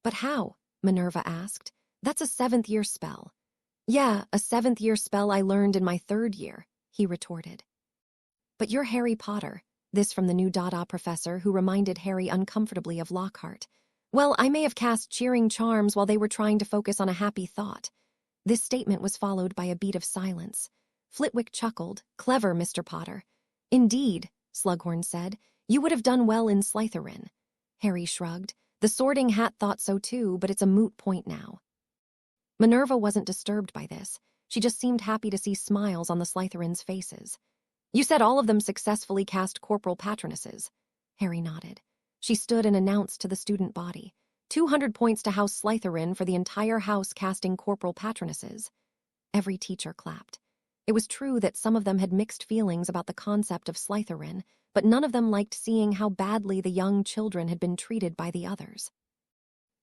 "But how?" Minerva asked. "That's a 7th-year spell." "Yeah, a 7th-year spell I learned in my 3rd year," he retorted. "But you're Harry Potter." This from the new Dada professor, who reminded Harry uncomfortably of Lockhart. "Well, I may have cast cheering charms while they were trying to focus on a happy thought." This statement was followed by a beat of silence. Flitwick chuckled. "Clever, Mr. Potter." "Indeed," Slughorn said. "You would have done well in Slytherin." Harry shrugged. The Sorting Hat thought so too, but it's a moot point now. Minerva wasn't disturbed by this. She just seemed happy to see smiles on the Slytherins' faces. "You said all of them successfully cast corporal patronuses." Harry nodded. She stood and announced to the student body, 200 points to House Slytherin for the entire house casting corporal patronuses. Every teacher clapped. It was true that some of them had mixed feelings about the concept of Slytherin, but none of them liked seeing how badly the young children had been treated by the others.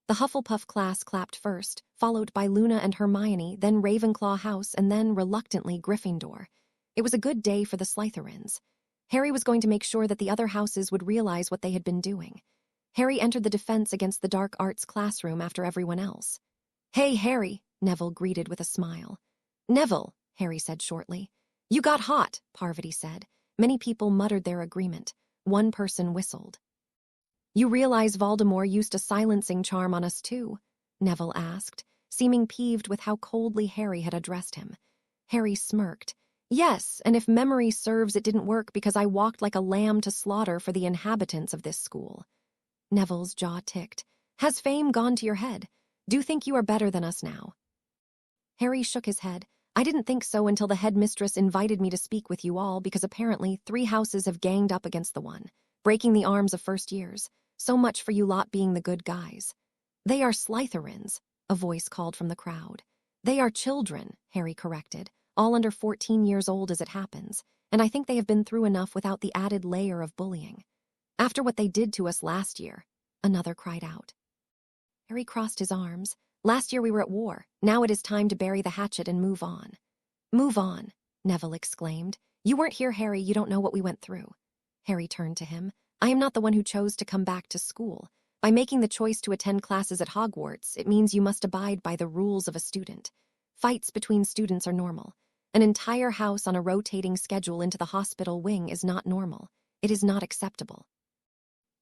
The Hufflepuff class clapped first, followed by Luna and Hermione, then Ravenclaw House, and then, reluctantly, Gryffindor. It was a good day for the Slytherins. Harry was going to make sure that the other houses would realize what they had been doing. Harry entered the defense against the dark arts classroom after everyone else. "Hey, Harry," Neville greeted with a smile. "Neville," Harry said shortly. "You got hot," Parvati said. Many people muttered their agreement. One person whistled. "You realize Voldemort used a silencing charm on us too?" Neville asked, seeming peeved with how coldly Harry had addressed him. Harry smirked. "Yes, and if memory serves, it didn't work because I walked like a lamb to slaughter for the inhabitants of this school." Neville's jaw ticked. "Has fame gone to your head? Do you think you are better than us now?" Harry shook his head. "I didn't think so until the headmistress invited me to speak with you all because apparently 3 houses have ganged up against the one, breaking the arms of 1st years. So much for you lot being the good guys. They are Slytherins, a voice called from the crowd. They are children, Harry corrected, all under 14 years old as it happens, and I think they have been through enough without the added layer of bullying. After what they did to us last year, another cried out. Harry crossed his arms. Last year we were at war. Now it is time to bury the hatchet and move on. Move on, Neville exclaimed. You weren't here, Harry. You don't know what we went through. Harry turned to him. I am not the one who chose to come back to school. By making the choice to attend classes at Hogwarts, it means you must abide by the rules of a student. Fights between students are normal. An entire house on a rotating schedule into the hospital wing is not normal. It is not acceptable.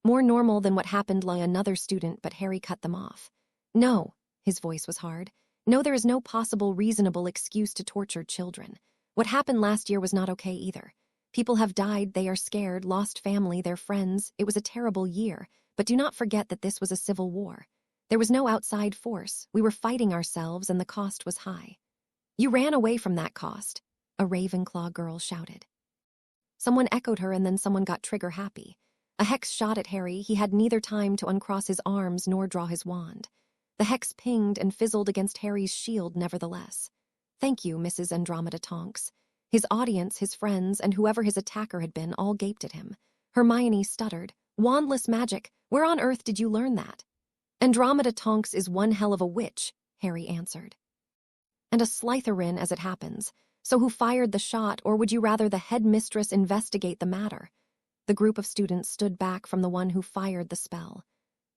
More normal than what happened to another student, but Harry cut them off. No, his voice was hard. No, there is no possible reasonable excuse to torture children. What happened last year was not okay either. People have died, they are scared, lost family, their friends. It was a terrible year, but do not forget that this was a civil war. There was no outside force. We were fighting ourselves, and the cost was high. You ran away from that cost, a Ravenclaw girl shouted. Someone echoed her, and then someone got trigger happy. A hex shot at Harry. He had neither time to uncross his arms nor draw his wand. The hex pinged and fizzled against Harry's shield nevertheless. Thank you, Mrs. Andromeda Tonks. His audience, his friends, and whoever his attacker had been all gaped at him. Hermione stuttered. Wandless magic. Where on earth did you learn that? Andromeda Tonks is one hell of a witch, Harry answered. And a Slytherin, as it happens. So who fired the shot, or would you rather the headmistress investigate the matter? The group of students stood back from the one who fired the spell.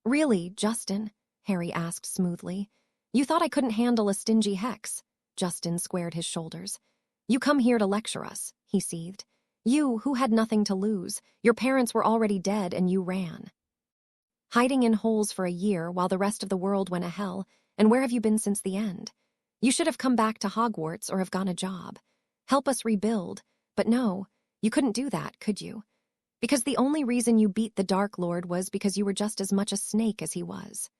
Really, Justin? Harry asked smoothly. You thought I couldn't handle a stingy hex? Justin squared his shoulders. You come here to lecture us, he seethed. You, who had nothing to lose. Your parents were already dead and you ran. Hiding in holes for a year while the rest of the world went to hell, and where have you been since the end? You should have come back to Hogwarts or have gotten a job. Help us rebuild. But no, you couldn't do that, could you? Because the only reason you beat the Dark Lord was because you were just as much a snake as he was.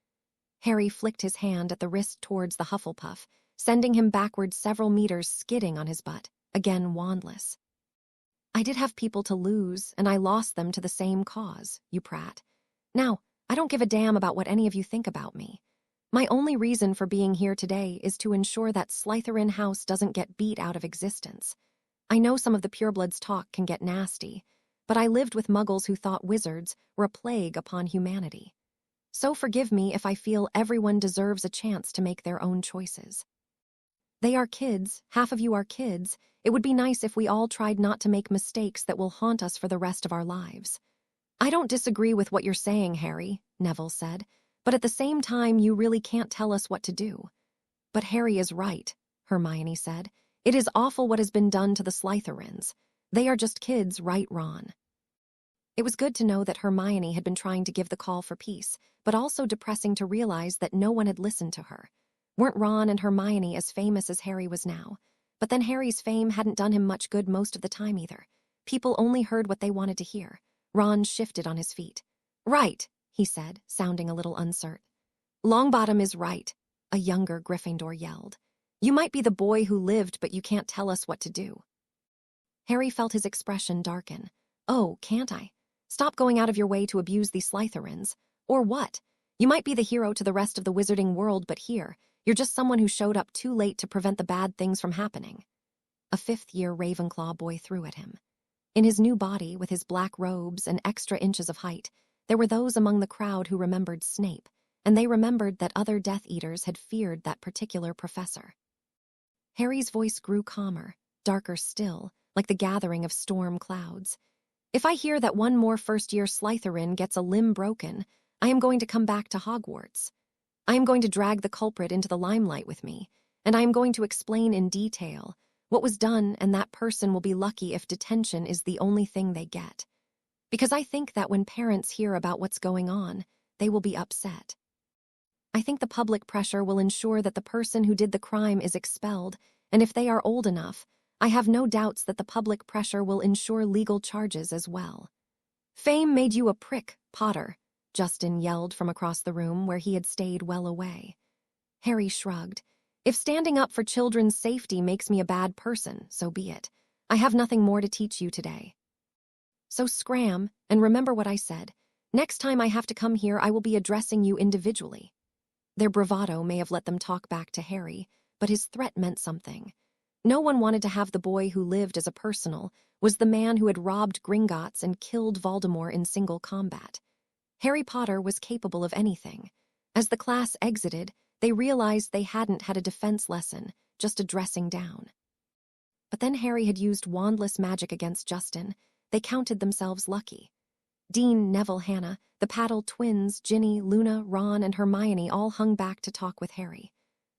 Harry flicked his hand at the wrist towards the Hufflepuff, sending him backward several meters, skidding on his butt, again wandless. I did have people to lose, and I lost them to the same cause, you prat. Now, I don't give a damn about what any of you think about me. My only reason for being here today is to ensure that Slytherin House doesn't get beat out of existence. I know some of the purebloods' talk can get nasty, but I lived with muggles who thought wizards were a plague upon humanity. So forgive me if I feel everyone deserves a chance to make their own choices. They are kids, half of you are kids. It would be nice if we all tried not to make mistakes that will haunt us for the rest of our lives. I don't disagree with what you're saying, Harry, Neville said, but at the same time you really can't tell us what to do. But Harry is right, Hermione said. It is awful what has been done to the Slytherins. They are just kids, right, Ron? It was good to know that Hermione had been trying to give the call for peace, but also depressing to realize that no one had listened to her. Weren't Ron and Hermione as famous as Harry was now? But then Harry's fame hadn't done him much good most of the time either. People only heard what they wanted to hear. Ron shifted on his feet. Right, he said, sounding a little uncertain. Longbottom is right, a younger Gryffindor yelled. You might be the boy who lived, but you can't tell us what to do. Harry felt his expression darken. Oh, can't I? Stop going out of your way to abuse these Slytherins. Or what? You might be the hero to the rest of the wizarding world, but here, you're just someone who showed up too late to prevent the bad things from happening. A fifth-year Ravenclaw boy threw at him. In his new body, with his black robes and extra inches of height, there were those among the crowd who remembered Snape, and they remembered that other Death Eaters had feared that particular professor. Harry's voice grew calmer, darker still, like the gathering of storm clouds. If I hear that one more first-year Slytherin gets a limb broken, I am going to come back to Hogwarts. I am going to drag the culprit into the limelight with me, and I am going to explain in detail what was done, and that person will be lucky if detention is the only thing they get. Because I think that when parents hear about what's going on, they will be upset. I think the public pressure will ensure that the person who did the crime is expelled, and if they are old enough, I have no doubts that the public pressure will ensure legal charges as well. Fame made you a prick, Potter, Justin yelled from across the room where he had stayed well away. Harry shrugged. If standing up for children's safety makes me a bad person, so be it. I have nothing more to teach you today. So scram, and remember what I said. Next time I have to come here, I will be addressing you individually." Their bravado may have let them talk back to Harry, but his threat meant something. No one wanted to have the boy who lived as a personal, was the man who had robbed Gringotts and killed Voldemort in single combat. Harry Potter was capable of anything. As the class exited, they realized they hadn't had a defense lesson, just a dressing down. But then Harry had used wandless magic against Justin. They counted themselves lucky. Dean, Neville, Hannah, the Paddle twins, Ginny, Luna, Ron, and Hermione all hung back to talk with Harry.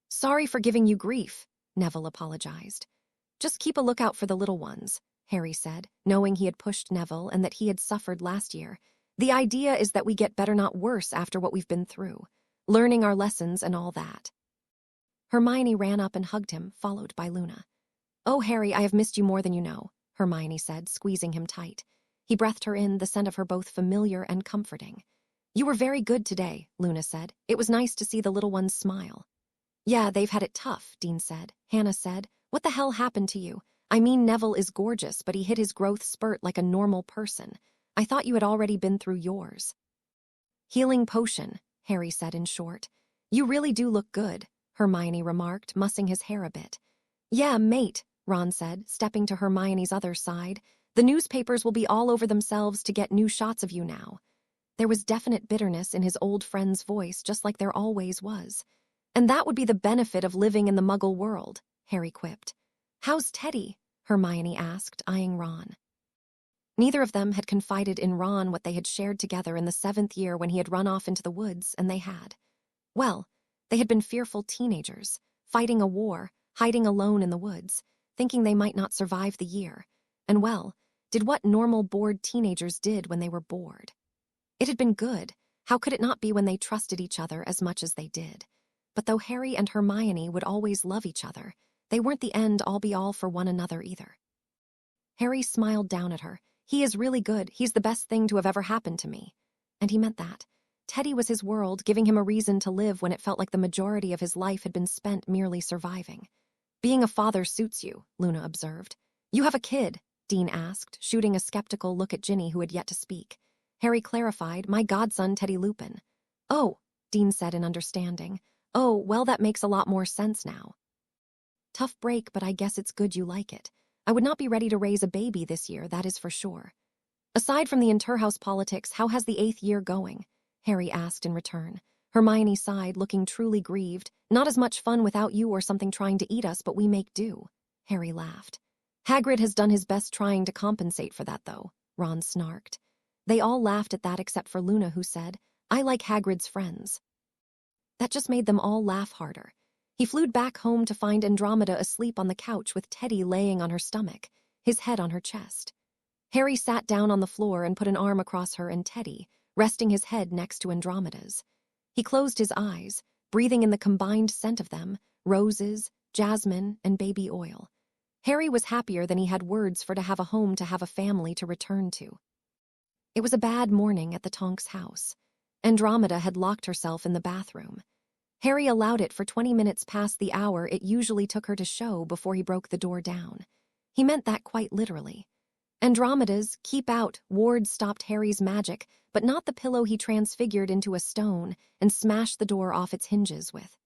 "Sorry for giving you grief," Neville apologized. "Just keep a lookout for the little ones," Harry said, knowing he had pushed Neville and that he had suffered last year. "The idea is that we get better, not worse, after what we've been through. Learning our lessons and all that." Hermione ran up and hugged him, followed by Luna. "Oh, Harry, I have missed you more than you know," Hermione said, squeezing him tight. He breathed her in, the scent of her both familiar and comforting. "You were very good today," Luna said. "It was nice to see the little ones smile." "Yeah, they've had it tough," Dean said. Hannah said, "What the hell happened to you? I mean, Neville is gorgeous, but he hit his growth spurt like a normal person. I thought you had already been through yours." "Healing potion," Harry said in short. "You really do look good," Hermione remarked, mussing his hair a bit. "Yeah, mate," Ron said, stepping to Hermione's other side. "The newspapers will be all over themselves to get new shots of you now." There was definite bitterness in his old friend's voice, just like there always was. "And that would be the benefit of living in the Muggle world," Harry quipped. "How's Teddy?" Hermione asked, eyeing Ron. Neither of them had confided in Ron what they had shared together in the 7th year when he had run off into the woods, and they had. Well, they had been fearful teenagers, fighting a war, hiding alone in the woods, thinking they might not survive the year, and did what normal bored teenagers did when they were bored. It had been good. How could it not be when they trusted each other as much as they did? But though Harry and Hermione would always love each other, they weren't the end-all-be-all for one another either. Harry smiled down at her. "He is really good. He's the best thing to have ever happened to me." And he meant that. Teddy was his world, giving him a reason to live when it felt like the majority of his life had been spent merely surviving. "Being a father suits you," Luna observed. "You have a kid?" Dean asked, shooting a skeptical look at Ginny, who had yet to speak. Harry clarified, "My godson, Teddy Lupin." "Oh," Dean said in understanding. "Oh, well, that makes a lot more sense now." "Tough break, but I guess it's good you like it. I would not be ready to raise a baby this year, that is for sure." "Aside from the interhouse politics, how has the 8th year going?" Harry asked in return. Hermione sighed, looking truly grieved. "Not as much fun without you or something trying to eat us, but we make do." Harry laughed. "Hagrid has done his best trying to compensate for that, though," Ron snarked. They all laughed at that except for Luna, who said, "I like Hagrid's friends." That just made them all laugh harder. He flew back home to find Andromeda asleep on the couch with Teddy laying on her stomach, his head on her chest. Harry sat down on the floor and put an arm across her and Teddy, resting his head next to Andromeda's. He closed his eyes, breathing in the combined scent of them, roses, jasmine, and baby oil. Harry was happier than he had words for to have a home, to have a family to return to. It was a bad morning at the Tonks' house. Andromeda had locked herself in the bathroom. Harry allowed it for 20 minutes past the hour it usually took her to show before he broke the door down. He meant that quite literally. Andromeda's "keep out" ward stopped Harry's magic, but not the pillow he transfigured into a stone and smashed the door off its hinges with.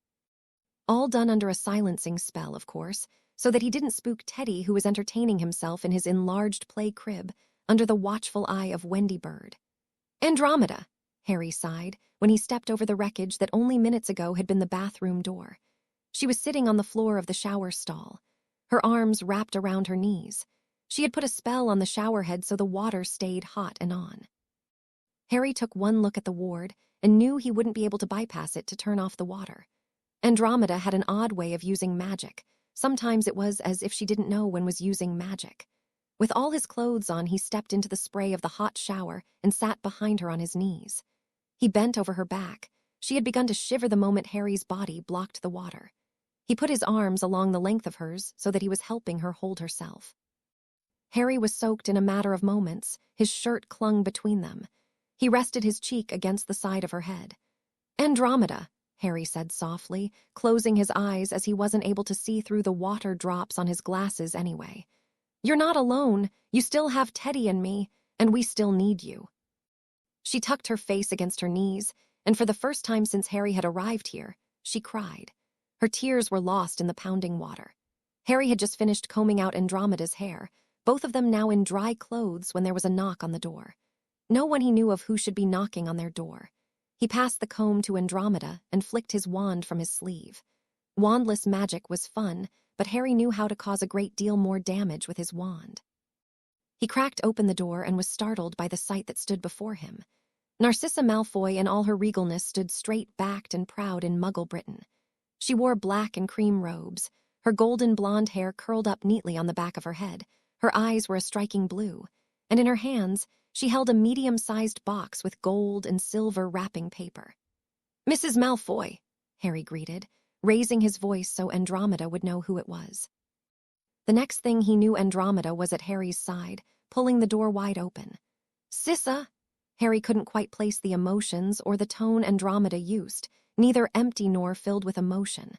All done under a silencing spell, of course, so that he didn't spook Teddy, who was entertaining himself in his enlarged play crib under the watchful eye of Wendy Bird. "Andromeda," Harry sighed, when he stepped over the wreckage that only minutes ago had been the bathroom door. She was sitting on the floor of the shower stall, her arms wrapped around her knees. She had put a spell on the shower head so the water stayed hot and on. Harry took one look at the ward and knew he wouldn't be able to bypass it to turn off the water. Andromeda had an odd way of using magic. Sometimes it was as if she didn't know when was using magic. With all his clothes on, he stepped into the spray of the hot shower and sat behind her on his knees. He bent over her back. She had begun to shiver the moment Harry's body blocked the water. He put his arms along the length of hers so that he was helping her hold herself. Harry was soaked in a matter of moments. His shirt clung between them. He rested his cheek against the side of her head. "Andromeda," Harry said softly, closing his eyes as he wasn't able to see through the water drops on his glasses anyway. "You're not alone. You still have Teddy and me, and we still need you." She tucked her face against her knees, and for the first time since Harry had arrived here, she cried. Her tears were lost in the pounding water. Harry had just finished combing out Andromeda's hair, both of them now in dry clothes when there was a knock on the door. No one he knew of who should be knocking on their door. He passed the comb to Andromeda and flicked his wand from his sleeve. Wandless magic was fun, but Harry knew how to cause a great deal more damage with his wand. He cracked open the door and was startled by the sight that stood before him. Narcissa Malfoy in all her regalness stood straight-backed and proud in Muggle Britain. She wore black and cream robes, her golden blonde hair curled up neatly on the back of her head, her eyes were a striking blue, and in her hands she held a medium-sized box with gold and silver wrapping paper. "Mrs. Malfoy," Harry greeted, raising his voice so Andromeda would know who it was. The next thing he knew, Andromeda was at Harry's side, pulling the door wide open. "Sissa!" Harry couldn't quite place the emotions or the tone Andromeda used, neither empty nor filled with emotion.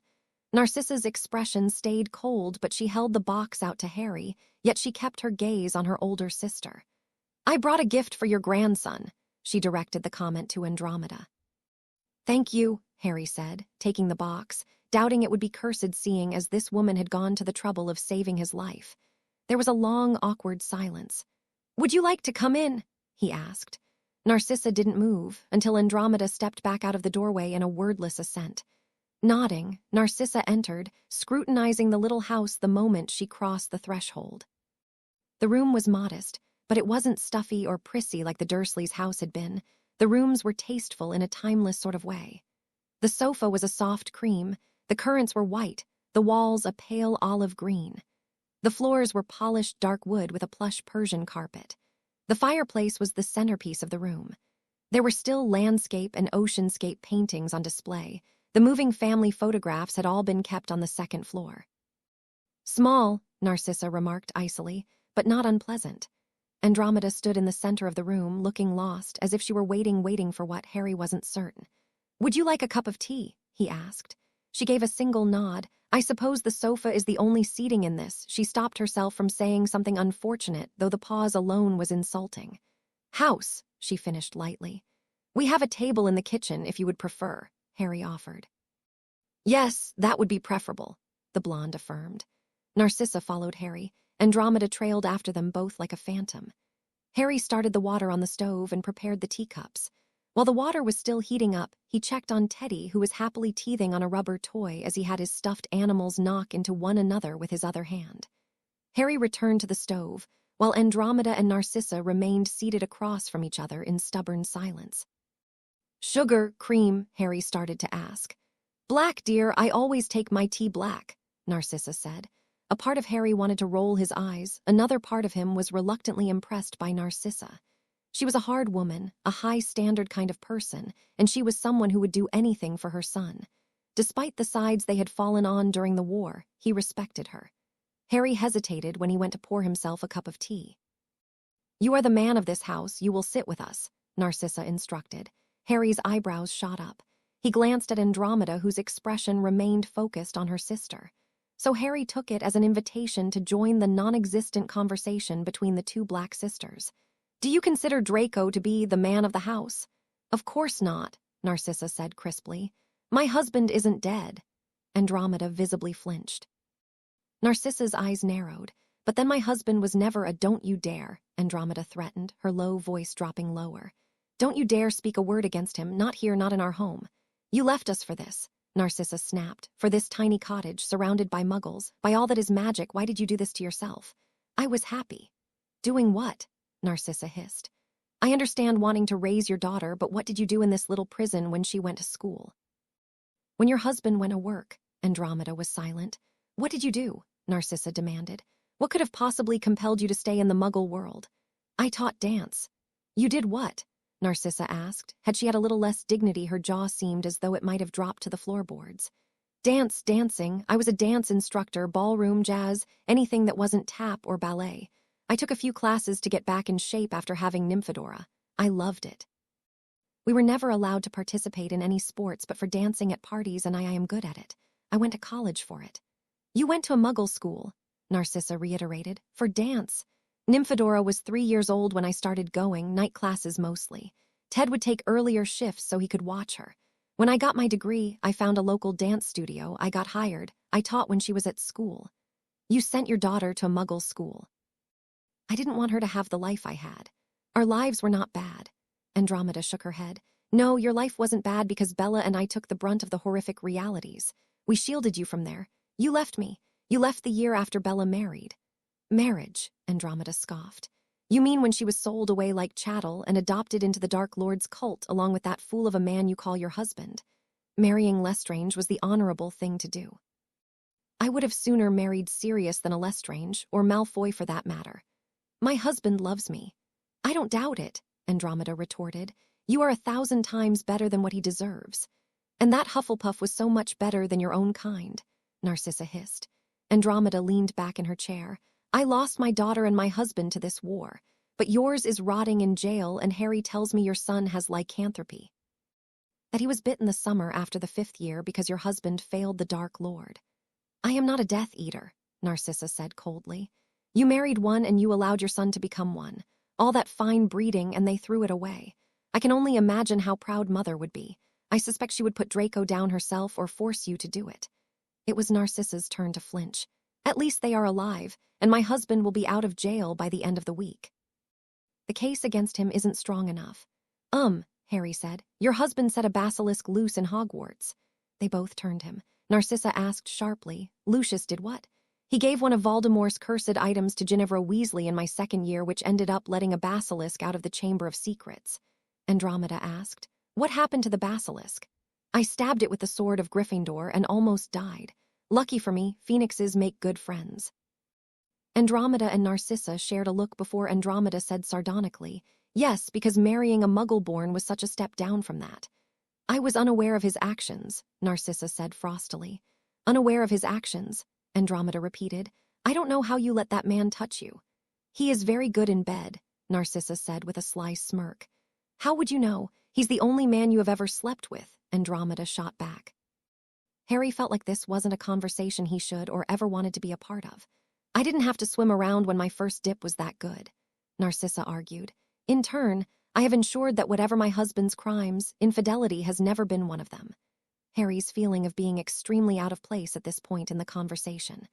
Narcissa's expression stayed cold, but she held the box out to Harry, yet she kept her gaze on her older sister. "I brought a gift for your grandson," she directed the comment to Andromeda. "Thank you," Harry said, taking the box, doubting it would be cursed seeing as this woman had gone to the trouble of saving his life. There was a long, awkward silence. "Would you like to come in?" he asked. Narcissa didn't move until Andromeda stepped back out of the doorway in a wordless assent. Nodding, Narcissa entered, scrutinizing the little house the moment she crossed the threshold. The room was modest, but it wasn't stuffy or prissy like the Dursleys' house had been. The rooms were tasteful in a timeless sort of way. The sofa was a soft cream, the curtains were white, the walls a pale olive green. The floors were polished dark wood with a plush Persian carpet. The fireplace was the centerpiece of the room. There were still landscape and oceanscape paintings on display. The moving family photographs had all been kept on the second floor. "Small," Narcissa remarked icily, but not unpleasant. Andromeda stood in the center of the room, looking lost, as if she were waiting for what Harry wasn't certain. "Would you like a cup of tea?" he asked. She gave a single nod. "I suppose the sofa is the only seating in this." She stopped herself from saying something unfortunate, though the pause alone was insulting. "House," she finished lightly. "We have a table in the kitchen if you would prefer," Harry offered. "Yes, that would be preferable," the blonde affirmed. Narcissa followed Harry. Andromeda trailed after them both like a phantom. Harry started the water on the stove and prepared the teacups. While the water was still heating up, he checked on Teddy, who was happily teething on a rubber toy as he had his stuffed animals knock into one another with his other hand. Harry returned to the stove, while Andromeda and Narcissa remained seated across from each other in stubborn silence. "Sugar, cream?" Harry started to ask. "Black, dear, I always take my tea black," Narcissa said. A part of Harry wanted to roll his eyes, another part of him was reluctantly impressed by Narcissa. She was a hard woman, a high-standard kind of person, and she was someone who would do anything for her son. Despite the sides they had fallen on during the war, he respected her. Harry hesitated when he went to pour himself a cup of tea. "You are the man of this house, you will sit with us," Narcissa instructed. Harry's eyebrows shot up. He glanced at Andromeda, whose expression remained focused on her sister. So Harry took it as an invitation to join the non-existent conversation between the two black sisters. "Do you consider Draco to be the man of the house?" "Of course not," Narcissa said crisply. "My husband isn't dead." Andromeda visibly flinched. Narcissa's eyes narrowed. "But then my husband was never a don't you dare," Andromeda threatened, her low voice dropping lower. "Don't you dare speak a word against him, not here, not in our home. You left us for this," Narcissa snapped, "for this tiny cottage, surrounded by muggles, by all that is magic. Why did you do this to yourself?" "I was happy." "Doing what?" Narcissa hissed. "I understand wanting to raise your daughter, but what did you do in this little prison when she went to school?" "When your husband went to work," Andromeda was silent. "What did you do?" Narcissa demanded. "What could have possibly compelled you to stay in the Muggle world?" "I taught dance." "You did what?" Narcissa asked. Had she had a little less dignity, her jaw seemed as though it might have dropped to the floorboards. Dancing. I was a dance instructor, ballroom, jazz, anything that wasn't tap or ballet. I took a few classes to get back in shape after having Nymphadora. I loved it. We were never allowed to participate in any sports but for dancing at parties, and I am good at it. I went to college for it." "You went to a Muggle school," Narcissa reiterated, "for dance." "Nymphadora was 3 years old when I started going, night classes mostly. Ted would take earlier shifts so he could watch her. When I got my degree, I found a local dance studio. I got hired. I taught when she was at school. You sent your daughter to a Muggle school. I didn't want her to have the life I had. Our lives were not bad. Andromeda shook her head. No, your life wasn't bad because Bella and I took the brunt of the horrific realities. We shielded you from there. You left me. You left the year after Bella married. Marriage, Andromeda scoffed. You mean when she was sold away like chattel and adopted into the Dark Lord's cult along with that fool of a man you call your husband? Marrying Lestrange was the honorable thing to do. I would have sooner married Sirius than a Lestrange, or Malfoy for that matter. My husband loves me. I don't doubt it, Andromeda retorted. You are 1,000 times better than what he deserves. And that Hufflepuff was so much better than your own kind, Narcissa hissed. Andromeda leaned back in her chair. I lost my daughter and my husband to this war, but yours is rotting in jail, and Harry tells me your son has lycanthropy. That he was bitten the summer after the 5th year because your husband failed the Dark Lord. I am not a Death Eater, Narcissa said coldly. You married one and you allowed your son to become one. All that fine breeding and they threw it away. I can only imagine how proud Mother would be. I suspect she would put Draco down herself or force you to do it. It was Narcissa's turn to flinch. At least they are alive, and my husband will be out of jail by the end of the week. The case against him isn't strong enough. Harry said. Your husband set a basilisk loose in Hogwarts. They both turned him. Narcissa asked sharply, Lucius did what? He gave one of Voldemort's cursed items to Ginevra Weasley in my 2nd year, which ended up letting a basilisk out of the Chamber of Secrets. Andromeda asked, What happened to the basilisk? I stabbed it with the sword of Gryffindor and almost died. Lucky for me, phoenixes make good friends. Andromeda and Narcissa shared a look before Andromeda said sardonically, Yes, because marrying a Muggle-born was such a step down from that. I was unaware of his actions, Narcissa said frostily. Unaware of his actions, Andromeda repeated. I don't know how you let that man touch you. He is very good in bed, Narcissa said with a sly smirk. How would you know? He's the only man you have ever slept with, Andromeda shot back. Harry felt like this wasn't a conversation he should or ever wanted to be a part of. I didn't have to swim around when my first dip was that good, Narcissa argued. In turn, I have ensured that whatever my husband's crimes, infidelity has never been one of them. Harry's feeling of being extremely out of place at this point in the conversation.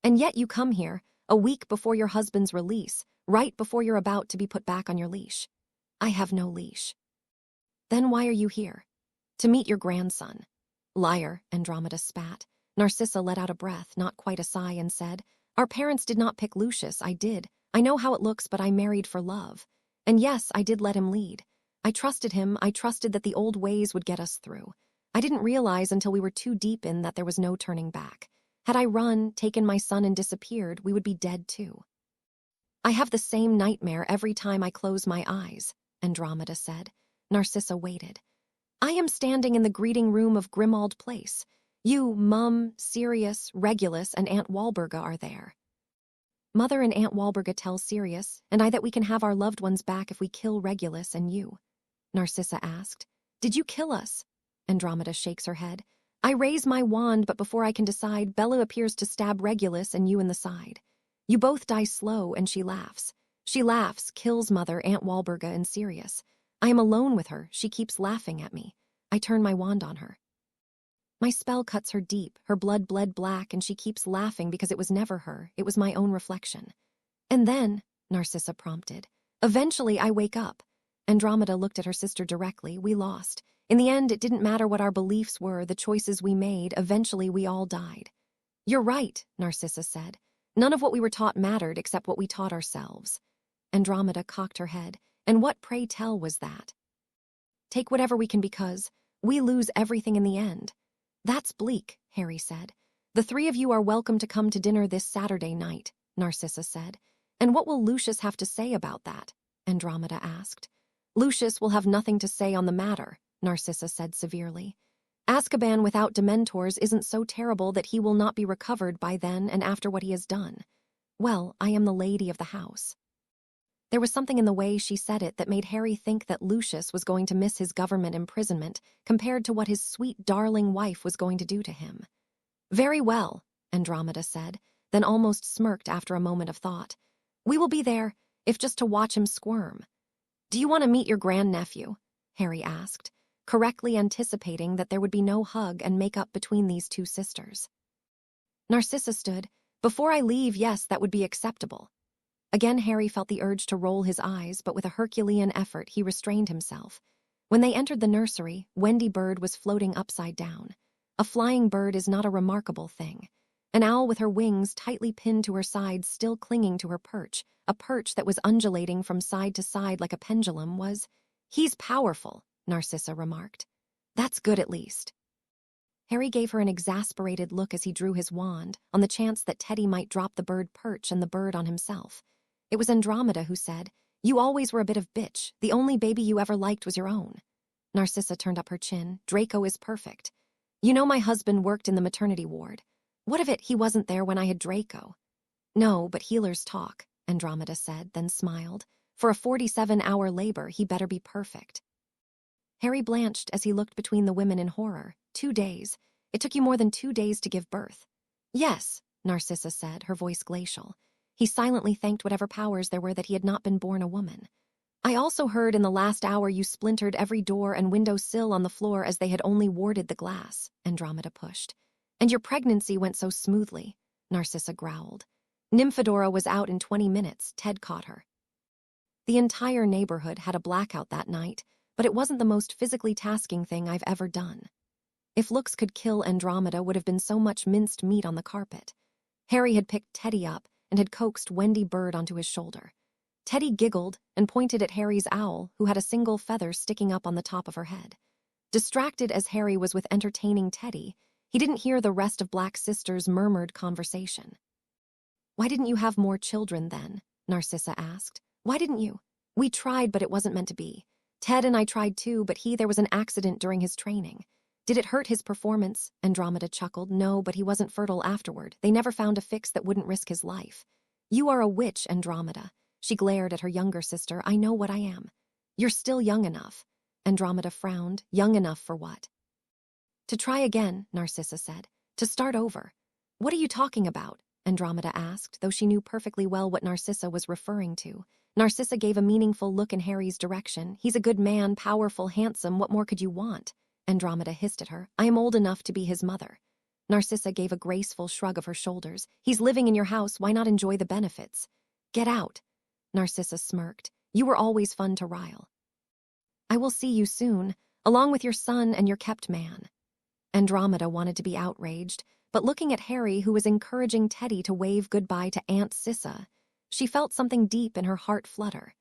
And yet you come here, a week before your husband's release, right before you're about to be put back on your leash. I have no leash. Then why are you here? To meet your grandson. Liar, Andromeda spat. Narcissa let out a breath, not quite a sigh, and said, Our parents did not pick Lucius, I did. I know how it looks, but I married for love. And yes, I did let him lead. I trusted him, I trusted that the old ways would get us through. I didn't realize until we were too deep in that there was no turning back. Had I run, taken my son and disappeared, we would be dead too. I have the same nightmare every time I close my eyes, Andromeda said. Narcissa waited. I am standing in the greeting room of Grimmauld Place. You, Mum, Sirius, Regulus, and Aunt Walburga are there. Mother and Aunt Walburga tell Sirius and I that we can have our loved ones back if we kill Regulus and you. Narcissa asked. Did you kill us? Andromeda shakes her head. I raise my wand, but before I can decide, Bella appears to stab Regulus and you in the side. You both die slow, and she laughs. She laughs, kills Mother, Aunt Walburga, and Sirius. I am alone with her. She keeps laughing at me. I turn my wand on her. My spell cuts her deep, her blood bled black, and she keeps laughing because it was never her, it was my own reflection. And then, Narcissa prompted, eventually I wake up. Andromeda looked at her sister directly. We lost. In the end, it didn't matter what our beliefs were, the choices we made, eventually we all died. You're right, Narcissa said. None of what we were taught mattered except what we taught ourselves. Andromeda cocked her head. And what, pray tell, was that? Take whatever we can because we lose everything in the end. That's bleak, Harry said. The 3 of you are welcome to come to dinner this Saturday night, Narcissa said. And what will Lucius have to say about that? Andromeda asked. Lucius will have nothing to say on the matter, Narcissa said severely. Azkaban without Dementors isn't so terrible that he will not be recovered by then and after what he has done. Well, I am the lady of the house. There was something in the way she said it that made Harry think that Lucius was going to miss his government imprisonment compared to what his sweet, darling wife was going to do to him. Very well, Andromeda said, then almost smirked after a moment of thought. We will be there, if just to watch him squirm. Do you want to meet your grandnephew? Harry asked, correctly anticipating that there would be no hug and makeup between these two sisters. Narcissa stood. Before I leave, yes, that would be acceptable. Again, Harry felt the urge to roll his eyes, but with a Herculean effort, he restrained himself. When they entered the nursery, Wendy Bird was floating upside down. A flying bird is not a remarkable thing. An owl with her wings tightly pinned to her sides, still clinging to her perch, a perch that was undulating from side to side like a pendulum, was... "He's powerful," Narcissa remarked. "That's good at least." Harry gave her an exasperated look as he drew his wand, on the chance that Teddy might drop the bird perch and the bird on himself. It was Andromeda who said, "You always were a bit of bitch. The only baby you ever liked was your own." Narcissa turned up her chin. "Draco is perfect. You know my husband worked in the maternity ward. What of it he wasn't there when I had Draco?" "No, but healers talk," Andromeda said, then smiled. "For a 47-hour labor, he better be perfect." Harry blanched as he looked between the women in horror. 2 days. It took you more than 2 days to give birth. "Yes," Narcissa said, her voice glacial. He silently thanked whatever powers there were that he had not been born a woman. "I also heard in the last hour you splintered every door and window sill on the floor as they had only warded the glass," Andromeda pushed. "And your pregnancy went so smoothly," Narcissa growled. "Nymphadora was out in 20 minutes. Ted caught her." The entire neighborhood had a blackout that night, but it wasn't the most physically tasking thing I've ever done. If looks could kill, Andromeda would have been so much minced meat on the carpet. Harry had picked Teddy up and had coaxed Wendy Bird onto his shoulder. Teddy giggled and pointed at Harry's owl, who had a single feather sticking up on the top of her head. Distracted as Harry was with entertaining Teddy, he didn't hear the rest of Black Sister's murmured conversation. "Why didn't you have more children then?" Narcissa asked. "Why didn't you?" "We tried, but it wasn't meant to be. Ted and I tried too, but there was an accident during his training." "Did it hurt his performance?" Andromeda chuckled. "No, but he wasn't fertile afterward. They never found a fix that wouldn't risk his life." "You are a witch, Andromeda." She glared at her younger sister. "I know what I am." "You're still young enough." Andromeda frowned. "Young enough for what?" "To try again," Narcissa said. "To start over." "What are you talking about?" Andromeda asked, though she knew perfectly well what Narcissa was referring to. Narcissa gave a meaningful look in Harry's direction. "He's a good man, powerful, handsome. What more could you want?" Andromeda hissed at her. "I am old enough to be his mother." Narcissa gave a graceful shrug of her shoulders. "He's living in your house. Why not enjoy the benefits?" "Get out." Narcissa smirked. "You were always fun to rile." "I will see you soon, along with your son and your kept man." Andromeda wanted to be outraged, but looking at Harry, who was encouraging Teddy to wave goodbye to Aunt Sissa, she felt something deep in her heart flutter.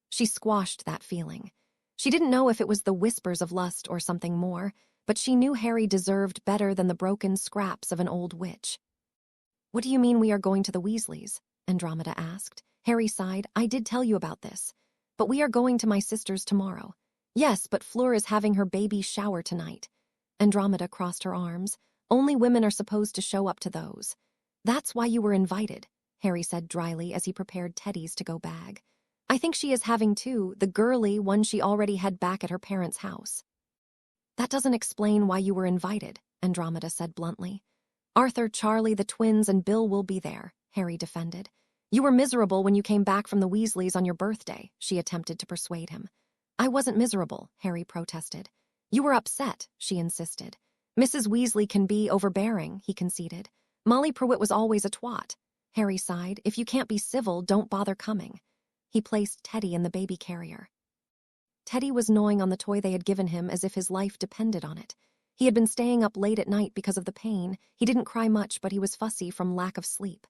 She squashed that feeling. She didn't know if it was the whispers of lust or something more, but she knew Harry deserved better than the broken scraps of an old witch. "What do you mean we are going to the Weasleys?" Andromeda asked. Harry sighed. "I did tell you about this. But we are going to my sister's tomorrow." "Yes, but Fleur is having her baby shower tonight." Andromeda crossed her arms. "Only women are supposed to show up to those." "That's why you were invited," Harry said dryly as he prepared Teddy's to-go bag. "I think she is having too, the girly one she already had back at her parents' house." "That doesn't explain why you were invited," Andromeda said bluntly. "Arthur, Charlie, the twins, and Bill will be there," Harry defended. "You were miserable when you came back from the Weasleys on your birthday," she attempted to persuade him. "I wasn't miserable," Harry protested. "You were upset," she insisted. "Mrs. Weasley can be overbearing," he conceded. "Molly Pruitt was always a twat." Harry sighed. "If you can't be civil, don't bother coming." He placed Teddy in the baby carrier. Teddy was gnawing on the toy they had given him as if his life depended on it. He had been staying up late at night because of the pain. He didn't cry much, but he was fussy from lack of sleep.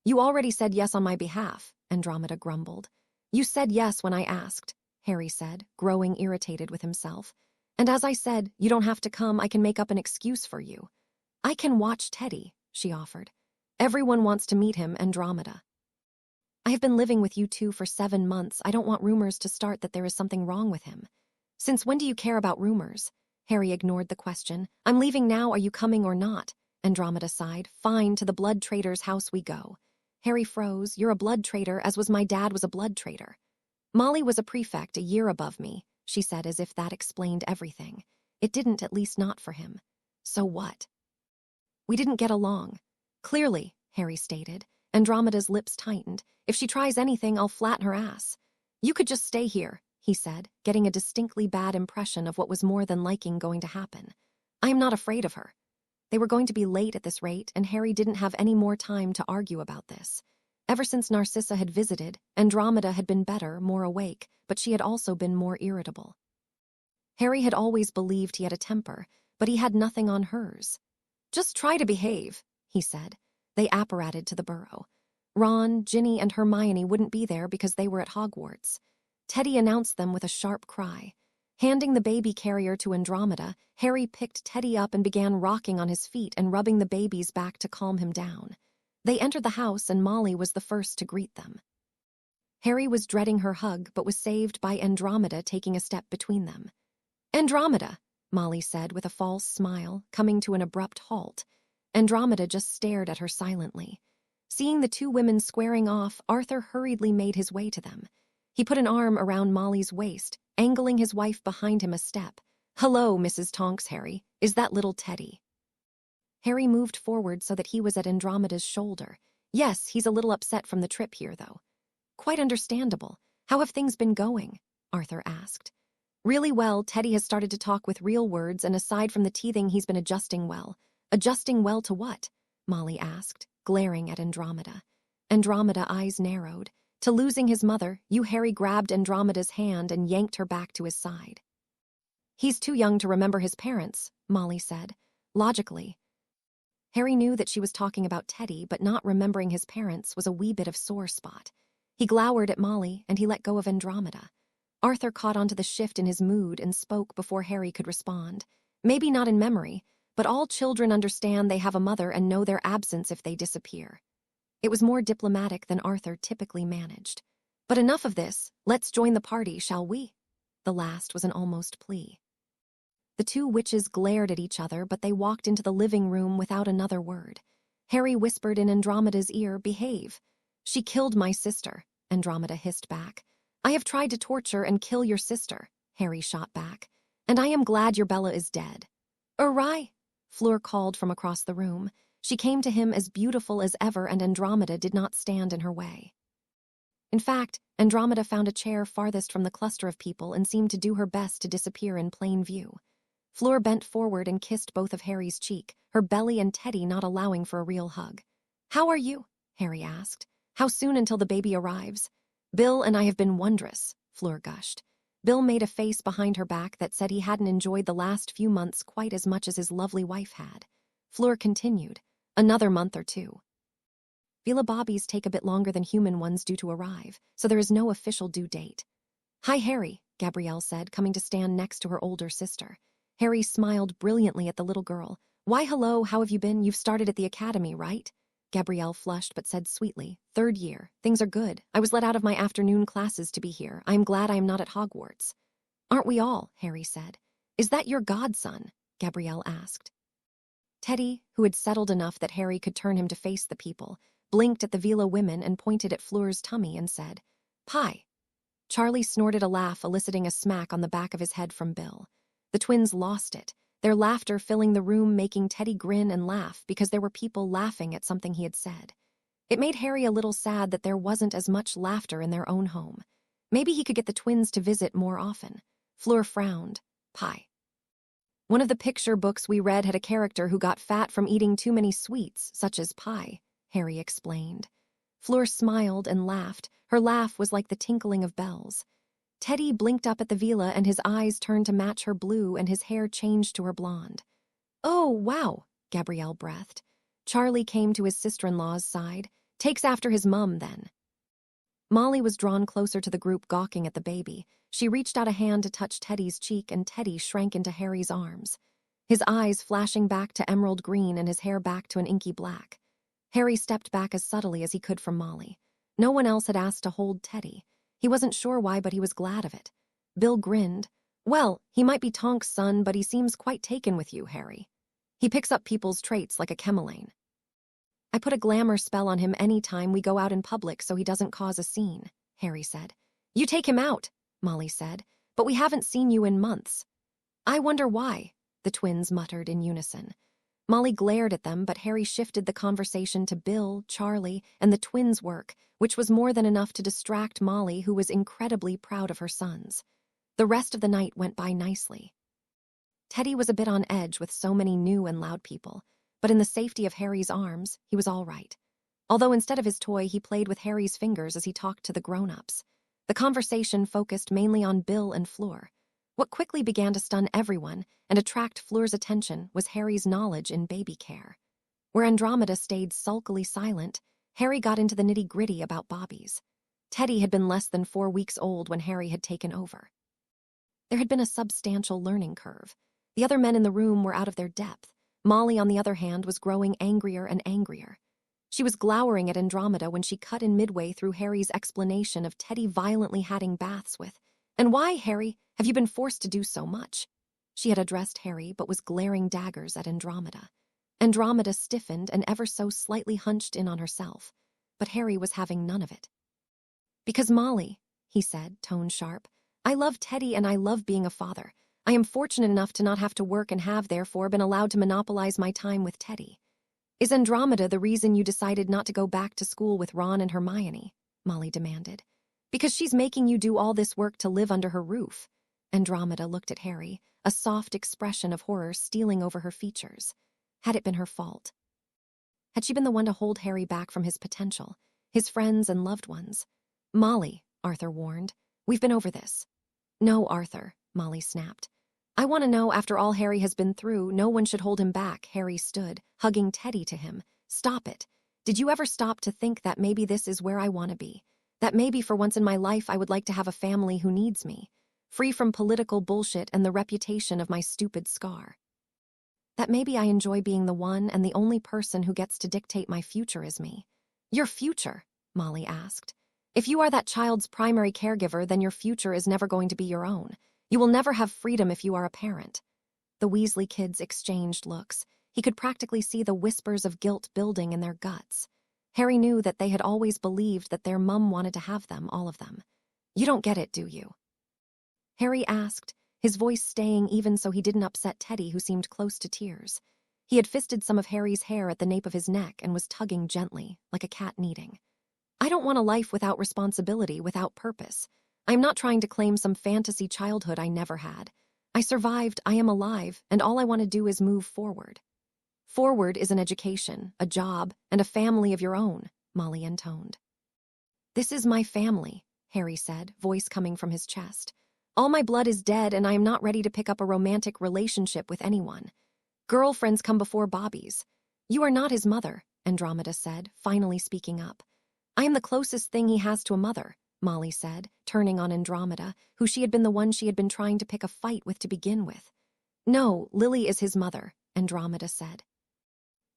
"You already said yes on my behalf," Andromeda grumbled. "You said yes when I asked," Harry said, growing irritated with himself. "And as I said, you don't have to come. I can make up an excuse for you." "I can watch Teddy," she offered. "Everyone wants to meet him, Andromeda." "I have been living with you two for 7 months. I don't want rumors to start that there is something wrong with him." "Since when do you care about rumors?" Harry ignored the question. "I'm leaving now. Are you coming or not?" Andromeda sighed. "Fine, to the blood trader's house we go." Harry froze. "You're a blood traitor, as was my dad was a blood traitor." "Molly was a prefect a year above me," she said as if that explained everything. It didn't, at least not for him. "So what?" "We didn't get along." "Clearly," Harry stated. Andromeda's lips tightened. "If she tries anything, I'll flatten her ass." "You could just stay here," he said, getting a distinctly bad impression of what was more than liking going to happen. I am not afraid of her. They were going to be late at this rate, and Harry didn't have any more time to argue about this. Ever since Narcissa had visited, Andromeda had been better, more awake, but she had also been more irritable. Harry had always believed he had a temper, but he had nothing on hers. Just try to behave, he said. They apparated to the burrow. Ron, Ginny, and Hermione wouldn't be there because they were at Hogwarts. Teddy announced them with a sharp cry. Handing the baby carrier to Andromeda, Harry picked Teddy up and began rocking on his feet and rubbing the baby's back to calm him down. They entered the house and Molly was the first to greet them. Harry was dreading her hug but was saved by Andromeda taking a step between them. Andromeda, Molly said with a false smile, coming to an abrupt halt. Andromeda just stared at her silently. Seeing the two women squaring off, Arthur hurriedly made his way to them. He put an arm around Molly's waist, angling his wife behind him a step. Hello, Mrs. Tonks, Harry. Is that little Teddy? Harry moved forward so that he was at Andromeda's shoulder. Yes, he's a little upset from the trip here, though. Quite understandable. How have things been going? Arthur asked. Really well. Teddy has started to talk with real words, and aside from the teething, he's been adjusting well. Adjusting well to what? Molly asked, glaring at Andromeda. Andromeda eyes narrowed. To losing his mother, Harry grabbed Andromeda's hand and yanked her back to his side. He's too young to remember his parents, Molly said. Logically. Harry knew that she was talking about Teddy, but not remembering his parents was a wee bit of sore spot. He glowered at Molly, and he let go of Andromeda. Arthur caught onto the shift in his mood and spoke before Harry could respond. Maybe not in memory, but all children understand they have a mother and know their absence if they disappear. It was more diplomatic than Arthur typically managed. But enough of this. Let's join the party, shall we? The last was an almost plea. The two witches glared at each other, but they walked into the living room without another word. Harry whispered in Andromeda's ear, "Behave." She killed my sister, Andromeda hissed back. I have tried to torture and kill your sister, Harry shot back. And I am glad your Bella is dead. Awry, Fleur called from across the room. She came to him as beautiful as ever, and Andromeda did not stand in her way. In fact, Andromeda found a chair farthest from the cluster of people and seemed to do her best to disappear in plain view. Fleur bent forward and kissed both of Harry's cheek, her belly and Teddy not allowing for a real hug. How are you? Harry asked. How soon until the baby arrives? Bill and I have been wondrous, Fleur gushed. Bill made a face behind her back that said he hadn't enjoyed the last few months quite as much as his lovely wife had. Fleur continued. Another month or two. Vila Bobbies take a bit longer than human ones due to arrive, so there is no official due date. Hi, Harry, Gabrielle said, coming to stand next to her older sister. Harry smiled brilliantly at the little girl. Why, hello, how have you been? You've started at the academy, right? Gabrielle flushed but said sweetly, 3rd year. Things are good. I was let out of my afternoon classes to be here. I am glad I am not at Hogwarts. Aren't we all? Harry said. Is that your godson? Gabrielle asked. Teddy, who had settled enough that Harry could turn him to face the people, blinked at the Vila women and pointed at Fleur's tummy and said, Pie. Charlie snorted a laugh, eliciting a smack on the back of his head from Bill. The twins lost it, their laughter filling the room, making Teddy grin and laugh because there were people laughing at something he had said. It made Harry a little sad that there wasn't as much laughter in their own home. Maybe he could get the twins to visit more often. Fleur frowned. Pie. One of the picture books we read had a character who got fat from eating too many sweets, such as pie, Harry explained. Fleur smiled and laughed. Her laugh was like the tinkling of bells. Teddy blinked up at the Vila and his eyes turned to match her blue and his hair changed to her blonde. Oh, wow, Gabrielle breathed. Charlie came to his sister-in-law's side. Takes after his mum, then. Molly was drawn closer to the group, gawking at the baby. She reached out a hand to touch Teddy's cheek, and Teddy shrank into Harry's arms, his eyes flashing back to emerald green and his hair back to an inky black. Harry stepped back as subtly as he could from Molly. No one else had asked to hold Teddy. He wasn't sure why, but he was glad of it. Bill grinned. Well, he might be Tonks' son, but he seems quite taken with you, Harry. He picks up people's traits like a Chemelane. I put a glamour spell on him any time we go out in public so he doesn't cause a scene, Harry said. You take him out, Molly said, but we haven't seen you in months. I wonder why, the twins muttered in unison. Molly glared at them, but Harry shifted the conversation to Bill, Charlie, and the twins' work, which was more than enough to distract Molly, who was incredibly proud of her sons. The rest of the night went by nicely. Teddy was a bit on edge with so many new and loud people, but in the safety of Harry's arms, he was all right. Although instead of his toy, he played with Harry's fingers as he talked to the grown-ups. The conversation focused mainly on Bill and Fleur. What quickly began to stun everyone and attract Fleur's attention was Harry's knowledge in baby care. Where Andromeda stayed sulkily silent, Harry got into the nitty-gritty about Bobby's. Teddy had been less than 4 weeks old when Harry had taken over. There had been a substantial learning curve. The other men in the room were out of their depth. Molly, on the other hand, was growing angrier and angrier. She was glowering at Andromeda when she cut in midway through Harry's explanation of Teddy violently having baths with, "And why, Harry, have you been forced to do so much?" She had addressed Harry but was glaring daggers at Andromeda. Andromeda stiffened and ever so slightly hunched in on herself, but Harry was having none of it. "Because Molly," he said, tone sharp, "I love Teddy and I love being a father. I am fortunate enough to not have to work and have, therefore, been allowed to monopolize my time with Teddy." "Is Andromeda the reason you decided not to go back to school with Ron and Hermione?" Molly demanded. "Because she's making you do all this work to live under her roof." Andromeda looked at Harry, a soft expression of horror stealing over her features. Had it been her fault? Had she been the one to hold Harry back from his potential, his friends and loved ones? "Molly," Arthur warned, "we've been over this." "No, Arthur," Molly snapped. "I want to know, after all Harry has been through, no one should hold him back." Harry stood, hugging Teddy to him. "Stop it. Did you ever stop to think that maybe this is where I want to be? That maybe for once in my life I would like to have a family who needs me, free from political bullshit and the reputation of my stupid scar? That maybe I enjoy being the one and the only person who gets to dictate my future is me?" "Your future?" Molly asked. "If you are that child's primary caregiver, then your future is never going to be your own. You will never have freedom if you are a parent." The Weasley kids exchanged looks. He could practically see the whispers of guilt building in their guts. Harry knew that they had always believed that their mum wanted to have them, all of them. "You don't get it, do you?" Harry asked, his voice staying even so he didn't upset Teddy, who seemed close to tears. He had fisted some of Harry's hair at the nape of his neck and was tugging gently, like a cat kneading. "I don't want a life without responsibility, without purpose. I am not trying to claim some fantasy childhood I never had. I survived, I am alive, and all I want to do is move forward." "Forward is an education, a job, and a family of your own," Molly intoned. "This is my family," Harry said, voice coming from his chest. "All my blood is dead and I am not ready to pick up a romantic relationship with anyone. Girlfriends come before Bobby's." "You are not his mother," Andromeda said, finally speaking up. "I am the closest thing he has to a mother," Molly said, turning on Andromeda, who she had been the one she had been trying to pick a fight with to begin with. "No, Lily is his mother," Andromeda said.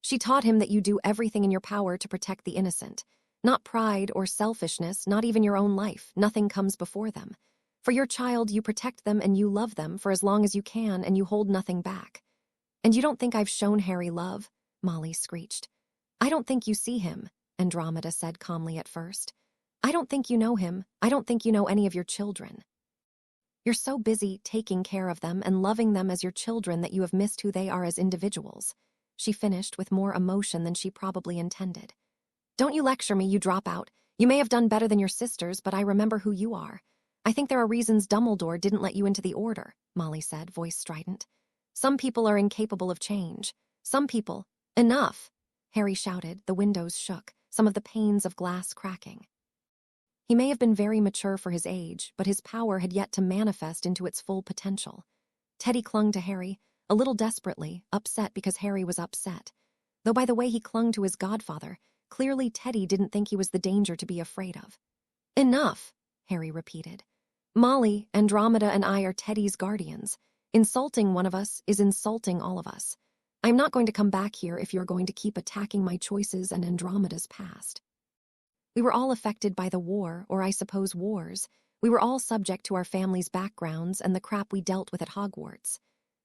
"She taught him that you do everything in your power to protect the innocent. Not pride or selfishness, not even your own life, nothing comes before them. For your child, you protect them and you love them for as long as you can and you hold nothing back." "And you don't think I've shown Harry love?" Molly screeched. "I don't think you see him," Andromeda said calmly at first. "I don't think you know him. I don't think you know any of your children. You're so busy taking care of them and loving them as your children that you have missed who they are as individuals," she finished with more emotion than she probably intended. "Don't you lecture me, you drop out. You may have done better than your sisters, but I remember who you are. I think there are reasons Dumbledore didn't let you into the Order," Molly said, voice strident. "Some people are incapable of change. Some people—" "Enough!" Harry shouted, the windows shook, some of the panes of glass cracking. He may have been very mature for his age, but his power had yet to manifest into its full potential. Teddy clung to Harry, a little desperately, upset because Harry was upset. Though by the way he clung to his godfather, clearly Teddy didn't think he was the danger to be afraid of. "Enough," Harry repeated. "Molly, Andromeda, and I are Teddy's guardians. Insulting one of us is insulting all of us. I'm not going to come back here if you're going to keep attacking my choices and Andromeda's past. We were all affected by the war, or I suppose wars. We were all subject to our families' backgrounds and the crap we dealt with at Hogwarts.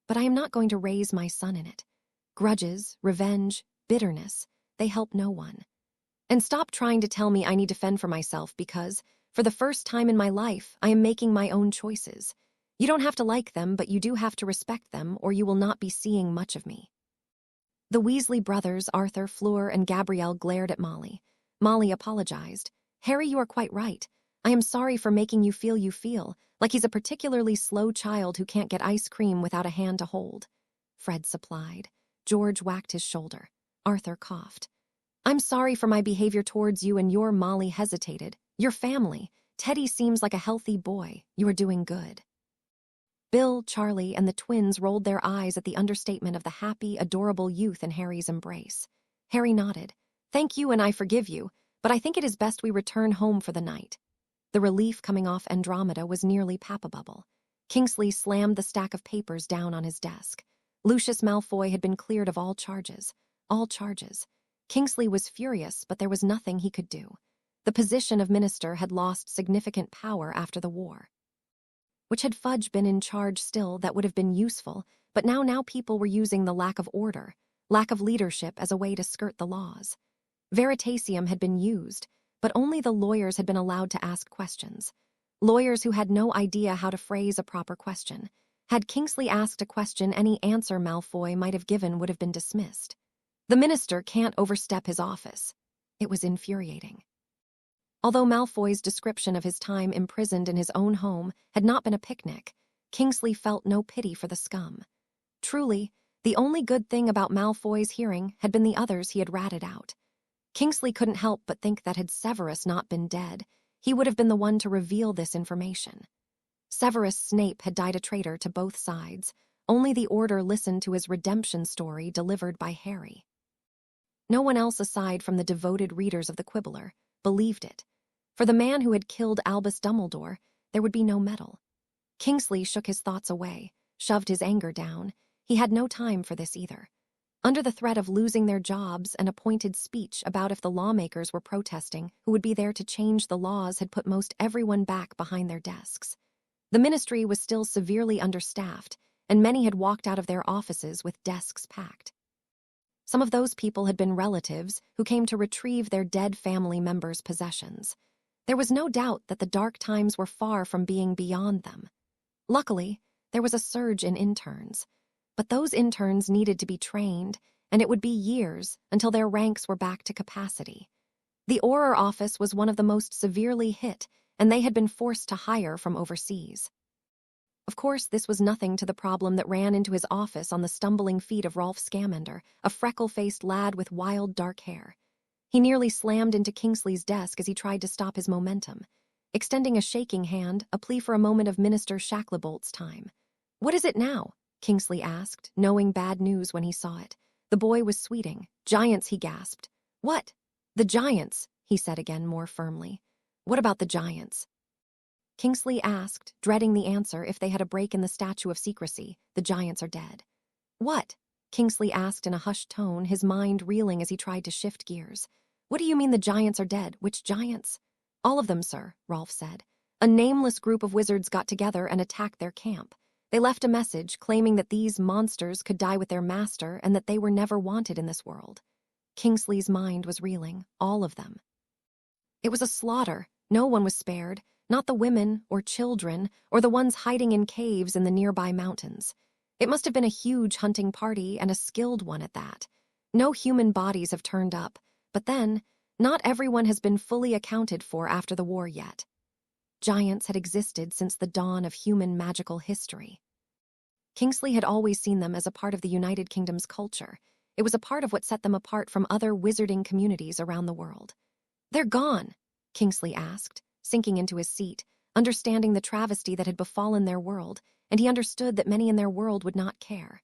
But I am not going to raise my son in it. Grudges, revenge, bitterness, they help no one. And stop trying to tell me I need to fend for myself because, for the first time in my life, I am making my own choices. You don't have to like them, but you do have to respect them, or you will not be seeing much of me." The Weasley brothers, Arthur, Fleur, and Gabrielle glared at Molly. Molly apologized. "Harry, you are quite right. I am sorry for making you feel, like he's a particularly slow child who can't get ice cream without a hand to hold. Fred supplied. George whacked his shoulder. Arthur coughed. I'm sorry for my behavior towards you and Molly hesitated. Your family. Teddy seems like a healthy boy. You are doing good. Bill, Charlie, and the twins rolled their eyes at the understatement of the happy, adorable youth in Harry's embrace. Harry nodded. Thank you and I forgive you, but I think it is best we return home for the night. The relief coming off Andromeda was nearly papa-bubble. Kingsley slammed the stack of papers down on his desk. Lucius Malfoy had been cleared of all charges. All charges. Kingsley was furious, but there was nothing he could do. The position of minister had lost significant power after the war. Which had Fudge been in charge still, that would have been useful, but now people were using the lack of order, lack of leadership as a way to skirt the laws. Veritasium had been used, but only the lawyers had been allowed to ask questions. Lawyers who had no idea how to phrase a proper question. Had Kingsley asked a question, any answer Malfoy might have given would have been dismissed. The minister can't overstep his office. It was infuriating. Although Malfoy's description of his time imprisoned in his own home had not been a picnic, Kingsley felt no pity for the scum. Truly, the only good thing about Malfoy's hearing had been the others he had ratted out. Kingsley couldn't help but think that had Severus not been dead, he would have been the one to reveal this information. Severus Snape had died a traitor to both sides. Only the Order listened to his redemption story delivered by Harry. No one else aside from the devoted readers of the Quibbler believed it. For the man who had killed Albus Dumbledore, there would be no medal. Kingsley shook his thoughts away, shoved his anger down. He had no time for this either. Under the threat of losing their jobs, an appointed speech about if the lawmakers were protesting, who would be there to change the laws, had put most everyone back behind their desks. The ministry was still severely understaffed, and many had walked out of their offices with desks packed. Some of those people had been relatives who came to retrieve their dead family members' possessions. There was no doubt that the dark times were far from being beyond them. Luckily, there was a surge in interns. But those interns needed to be trained, and it would be years until their ranks were back to capacity. The Auror office was one of the most severely hit, and they had been forced to hire from overseas. Of course, this was nothing to the problem that ran into his office on the stumbling feet of Rolf Scamander, a freckle-faced lad with wild dark hair. He nearly slammed into Kingsley's desk as he tried to stop his momentum, extending a shaking hand, a plea for a moment of Minister Shacklebolt time. What is it now? Kingsley asked, knowing bad news when he saw it. The boy was sweeting. Giants, he gasped. What? The giants, he said again more firmly. What about the giants? Kingsley asked, dreading the answer if they had a break in the statute of secrecy. The giants are dead. What? Kingsley asked in a hushed tone, his mind reeling as he tried to shift gears. What do you mean the giants are dead? Which giants? All of them, sir, Rolf said. A nameless group of wizards got together and attacked their camp. They left a message claiming that these monsters could die with their master and that they were never wanted in this world. Kingsley's mind was reeling, all of them. It was a slaughter. No one was spared, not the women or children or the ones hiding in caves in the nearby mountains. It must have been a huge hunting party and a skilled one at that. No human bodies have turned up, but then, not everyone has been fully accounted for after the war yet. Giants had existed since the dawn of human magical history. Kingsley had always seen them as a part of the United Kingdom's culture. It was a part of what set them apart from other wizarding communities around the world. They're gone, Kingsley asked, sinking into his seat, understanding the travesty that had befallen their world, and he understood that many in their world would not care.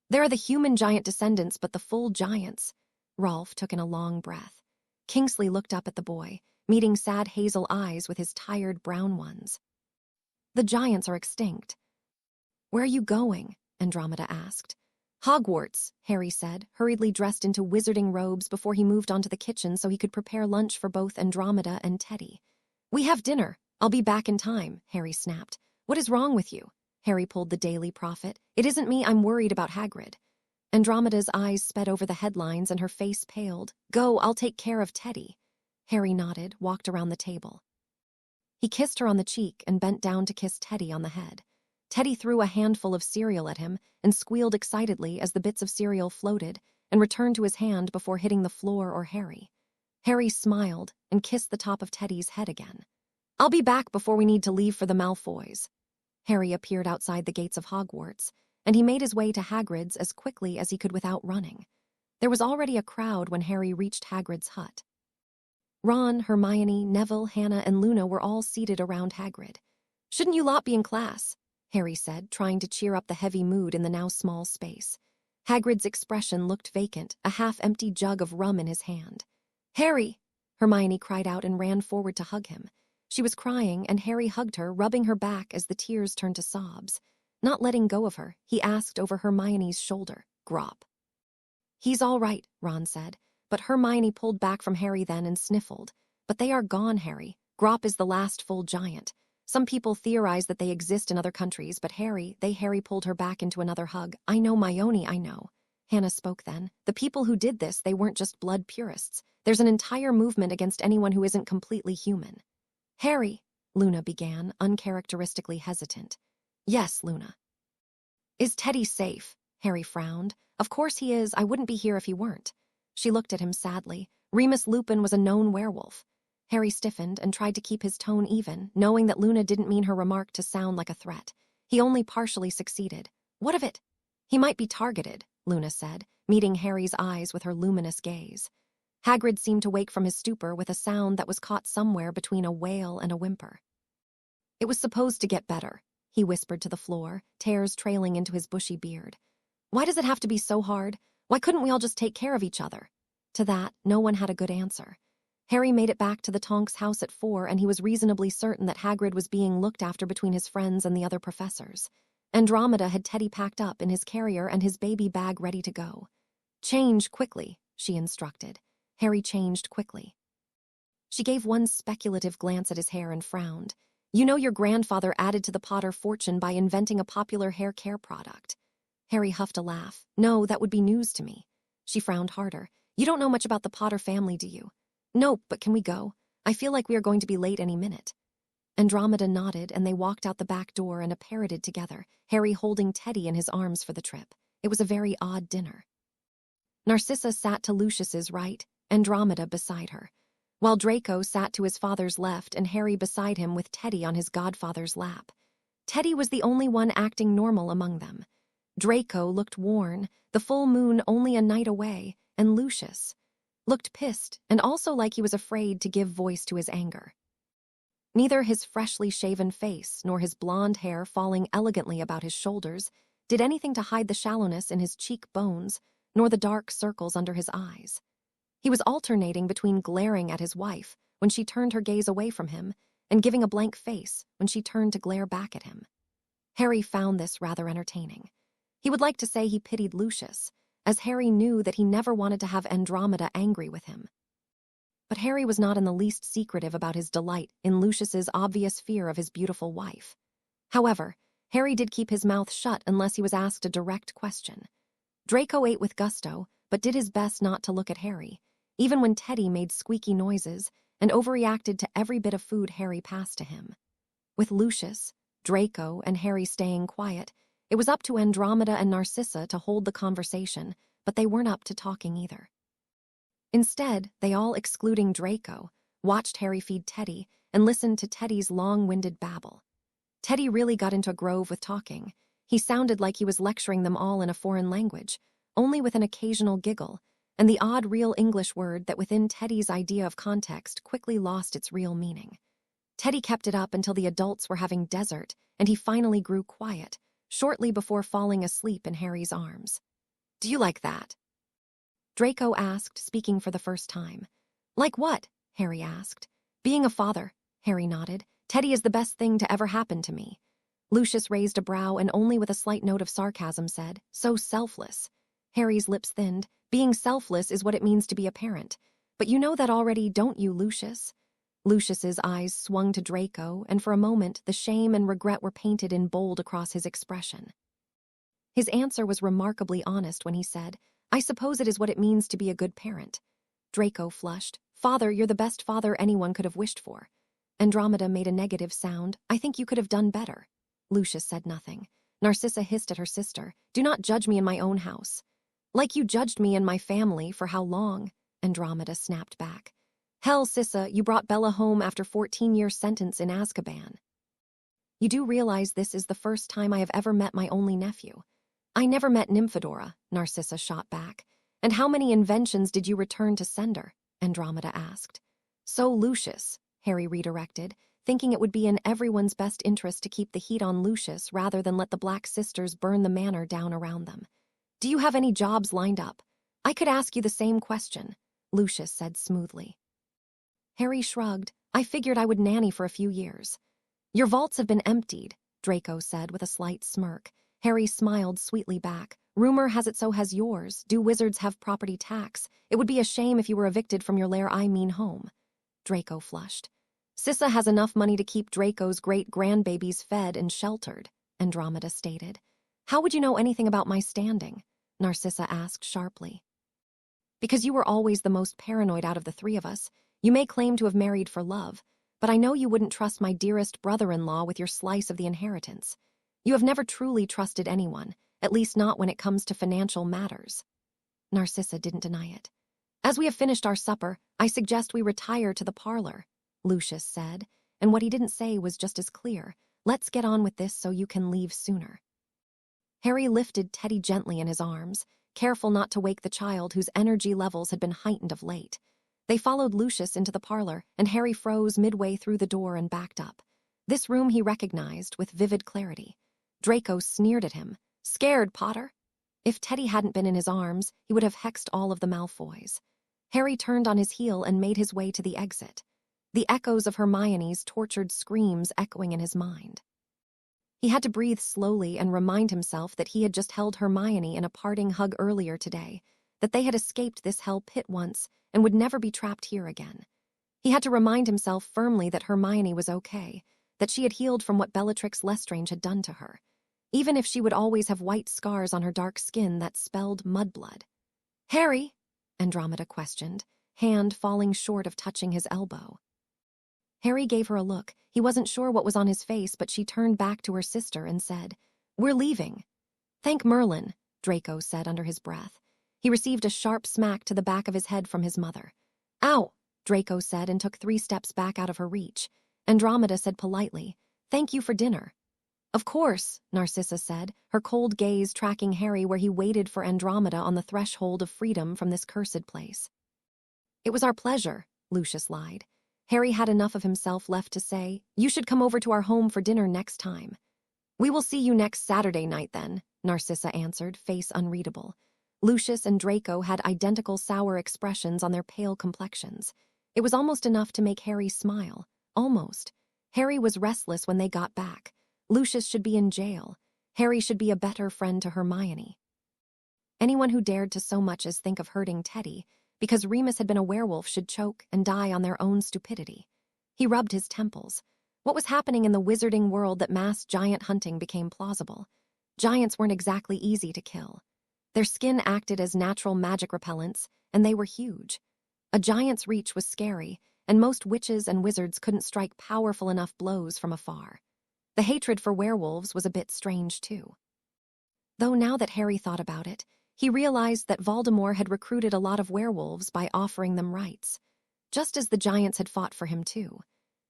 There are the human giant descendants, but the full giants. Rolf took in a long breath. Kingsley looked up at the boy, meeting sad hazel eyes with his tired brown ones. The giants are extinct. Where are you going? Andromeda asked. Hogwarts, Harry said, hurriedly dressed into wizarding robes before he moved onto the kitchen so he could prepare lunch for both Andromeda and Teddy. We have dinner. I'll be back in time, Harry snapped. What is wrong with you? Harry pulled the Daily Prophet. It isn't me, I'm worried about Hagrid. Andromeda's eyes sped over the headlines and her face paled. Go, I'll take care of Teddy. Harry nodded, walked around the table. He kissed her on the cheek and bent down to kiss Teddy on the head. Teddy threw a handful of cereal at him and squealed excitedly as the bits of cereal floated and returned to his hand before hitting the floor or Harry. Harry smiled and kissed the top of Teddy's head again. I'll be back before we need to leave for the Malfoys. Harry appeared outside the gates of Hogwarts, and he made his way to Hagrid's as quickly as he could without running. There was already a crowd when Harry reached Hagrid's hut. Ron, Hermione, Neville, Hannah, and Luna were all seated around Hagrid. "Shouldn't you lot be in class?" Harry said, trying to cheer up the heavy mood in the now small space. Hagrid's expression looked vacant, a half-empty jug of rum in his hand. "Harry!" Hermione cried out and ran forward to hug him. She was crying, and Harry hugged her, rubbing her back as the tears turned to sobs. Not letting go of her, he asked over Hermione's shoulder, "Grop?" "He's all right," Ron said, but Hermione pulled back from Harry then and sniffled. "But they are gone, Harry. Grop is the last full giant. Some people theorize that they exist in other countries, but Harry pulled her back into another hug. "I know, Myone, I know." Hannah spoke then. "The people who did this, they weren't just blood purists. There's an entire movement against anyone who isn't completely human." "Harry," Luna began, uncharacteristically hesitant. "Yes, Luna." "Is Teddy safe?" Harry frowned. "Of course he is. I wouldn't be here if he weren't." She looked at him sadly. Remus Lupin was a known werewolf. Harry stiffened and tried to keep his tone even, knowing that Luna didn't mean her remark to sound like a threat. He only partially succeeded. "What of it?" "He might be targeted," Luna said, meeting Harry's eyes with her luminous gaze. Hagrid seemed to wake from his stupor with a sound that was caught somewhere between a wail and a whimper. "It was supposed to get better," he whispered to the floor, tears trailing into his bushy beard. "Why does it have to be so hard? Why couldn't we all just take care of each other?" To that, no one had a good answer. Harry made it back to the Tonks' house at 4, and he was reasonably certain that Hagrid was being looked after between his friends and the other professors. Andromeda had Teddy packed up in his carrier and his baby bag ready to go. "Change quickly," she instructed. Harry changed quickly. She gave one speculative glance at his hair and frowned. "You know your grandfather added to the Potter fortune by inventing a popular hair care product." Harry huffed a laugh. "No, that would be news to me." She frowned harder. "You don't know much about the Potter family, do you?" "Nope, but can we go? I feel like we are going to be late any minute." Andromeda nodded, and they walked out the back door and appareted together, Harry holding Teddy in his arms for the trip. It was a very odd dinner. Narcissa sat to Lucius's right, Andromeda beside her, while Draco sat to his father's left and Harry beside him with Teddy on his godfather's lap. Teddy was the only one acting normal among them. Draco looked worn, the full moon only a night away, and Lucius looked pissed and also like he was afraid to give voice to his anger. Neither his freshly shaven face nor his blonde hair falling elegantly about his shoulders did anything to hide the shallowness in his cheekbones nor the dark circles under his eyes. He was alternating between glaring at his wife when she turned her gaze away from him and giving a blank face when she turned to glare back at him. Harry found this rather entertaining. He would like to say he pitied Lucius, as Harry knew that he never wanted to have Andromeda angry with him. But Harry was not in the least secretive about his delight in Lucius's obvious fear of his beautiful wife. However, Harry did keep his mouth shut unless he was asked a direct question. Draco ate with gusto, but did his best not to look at Harry, even when Teddy made squeaky noises and overreacted to every bit of food Harry passed to him. With Lucius, Draco, and Harry staying quiet, it was up to Andromeda and Narcissa to hold the conversation, but they weren't up to talking either. Instead, they all, excluding Draco, watched Harry feed Teddy and listened to Teddy's long-winded babble. Teddy really got into a groove with talking. He sounded like he was lecturing them all in a foreign language, only with an occasional giggle, and the odd real English word that within Teddy's idea of context quickly lost its real meaning. Teddy kept it up until the adults were having dessert, and he finally grew quiet, shortly before falling asleep in Harry's arms. "Do you like that?" Draco asked, speaking for the first time. "Like what?" Harry asked. "Being a father," Harry nodded. "Teddy is the best thing to ever happen to me." Lucius raised a brow and only with a slight note of sarcasm said, "So selfless." Harry's lips thinned. "Being selfless is what it means to be a parent. But you know that already, don't you, Lucius?" Lucius's eyes swung to Draco, and for a moment the shame and regret were painted in bold across his expression. His answer was remarkably honest when he said, "I suppose it is what it means to be a good parent." Draco flushed. "Father, you're the best father anyone could have wished for." Andromeda made a negative sound. "I think you could have done better." Lucius said nothing. Narcissa hissed at her sister. "Do not judge me in my own house." "Like you judged me and my family for how long?" Andromeda snapped back. Hell, Sissa, you brought Bella home after 14-year sentence in Azkaban. You do realize this is the first time I have ever met my only nephew. I never met Nymphadora, Narcissa shot back. And how many inventions did you return to sender? Andromeda asked. So Lucius, Harry redirected, thinking it would be in everyone's best interest to keep the heat on Lucius rather than let the Black Sisters burn the manor down around them. Do you have any jobs lined up? I could ask you the same question, Lucius said smoothly. Harry shrugged. I figured I would nanny for a few years. Your vaults have been emptied, Draco said with a slight smirk. Harry smiled sweetly back. Rumor has it so has yours. Do wizards have property tax? It would be a shame if you were evicted from your lair, I mean home. Draco flushed. Sissa has enough money to keep Draco's great-grandbabies fed and sheltered, Andromeda stated. How would you know anything about my standing? Narcissa asked sharply. Because you were always the most paranoid out of the three of us. You may claim to have married for love, but I know you wouldn't trust my dearest brother-in-law with your slice of the inheritance. You have never truly trusted anyone, at least not when it comes to financial matters. Narcissa didn't deny it. As we have finished our supper, I suggest we retire to the parlor, Lucius said, and what he didn't say was just as clear. Let's get on with this so you can leave sooner. Harry lifted Teddy gently in his arms, careful not to wake the child whose energy levels had been heightened of late. They followed Lucius into the parlor, and Harry froze midway through the door and backed up. This room he recognized with vivid clarity. Draco sneered at him. Scared, Potter? If Teddy hadn't been in his arms, he would have hexed all of the Malfoys. Harry turned on his heel and made his way to the exit, the echoes of Hermione's tortured screams echoing in his mind. He had to breathe slowly and remind himself that he had just held Hermione in a parting hug earlier today, that they had escaped this hell pit once and would never be trapped here again. He had to remind himself firmly that Hermione was okay, that she had healed from what Bellatrix Lestrange had done to her, even if she would always have white scars on her dark skin that spelled mudblood. Harry? Andromeda questioned, hand falling short of touching his elbow. Harry gave her a look. He wasn't sure what was on his face, but she turned back to her sister and said, We're leaving. Thank Merlin, Draco said under his breath. He received a sharp smack to the back of his head from his mother. Ow, Draco said and took 3 steps back out of her reach. Andromeda said politely, Thank you for dinner. Of course, Narcissa said, her cold gaze tracking Harry where he waited for Andromeda on the threshold of freedom from this cursed place. It was our pleasure, Lucius lied. Harry had enough of himself left to say, You should come over to our home for dinner next time. We will see you next Saturday night then, Narcissa answered, face unreadable. Lucius and Draco had identical sour expressions on their pale complexions. It was almost enough to make Harry smile. Almost. Harry was restless when they got back. Lucius should be in jail. Harry should be a better friend to Hermione. Anyone who dared to so much as think of hurting Teddy, because Remus had been a werewolf, should choke and die on their own stupidity. He rubbed his temples. What was happening in the wizarding world that mass giant hunting became plausible? Giants weren't exactly easy to kill. Their skin acted as natural magic repellents, and they were huge. A giant's reach was scary, and most witches and wizards couldn't strike powerful enough blows from afar. The hatred for werewolves was a bit strange, too. Though now that Harry thought about it, he realized that Voldemort had recruited a lot of werewolves by offering them rights, just as the giants had fought for him, too.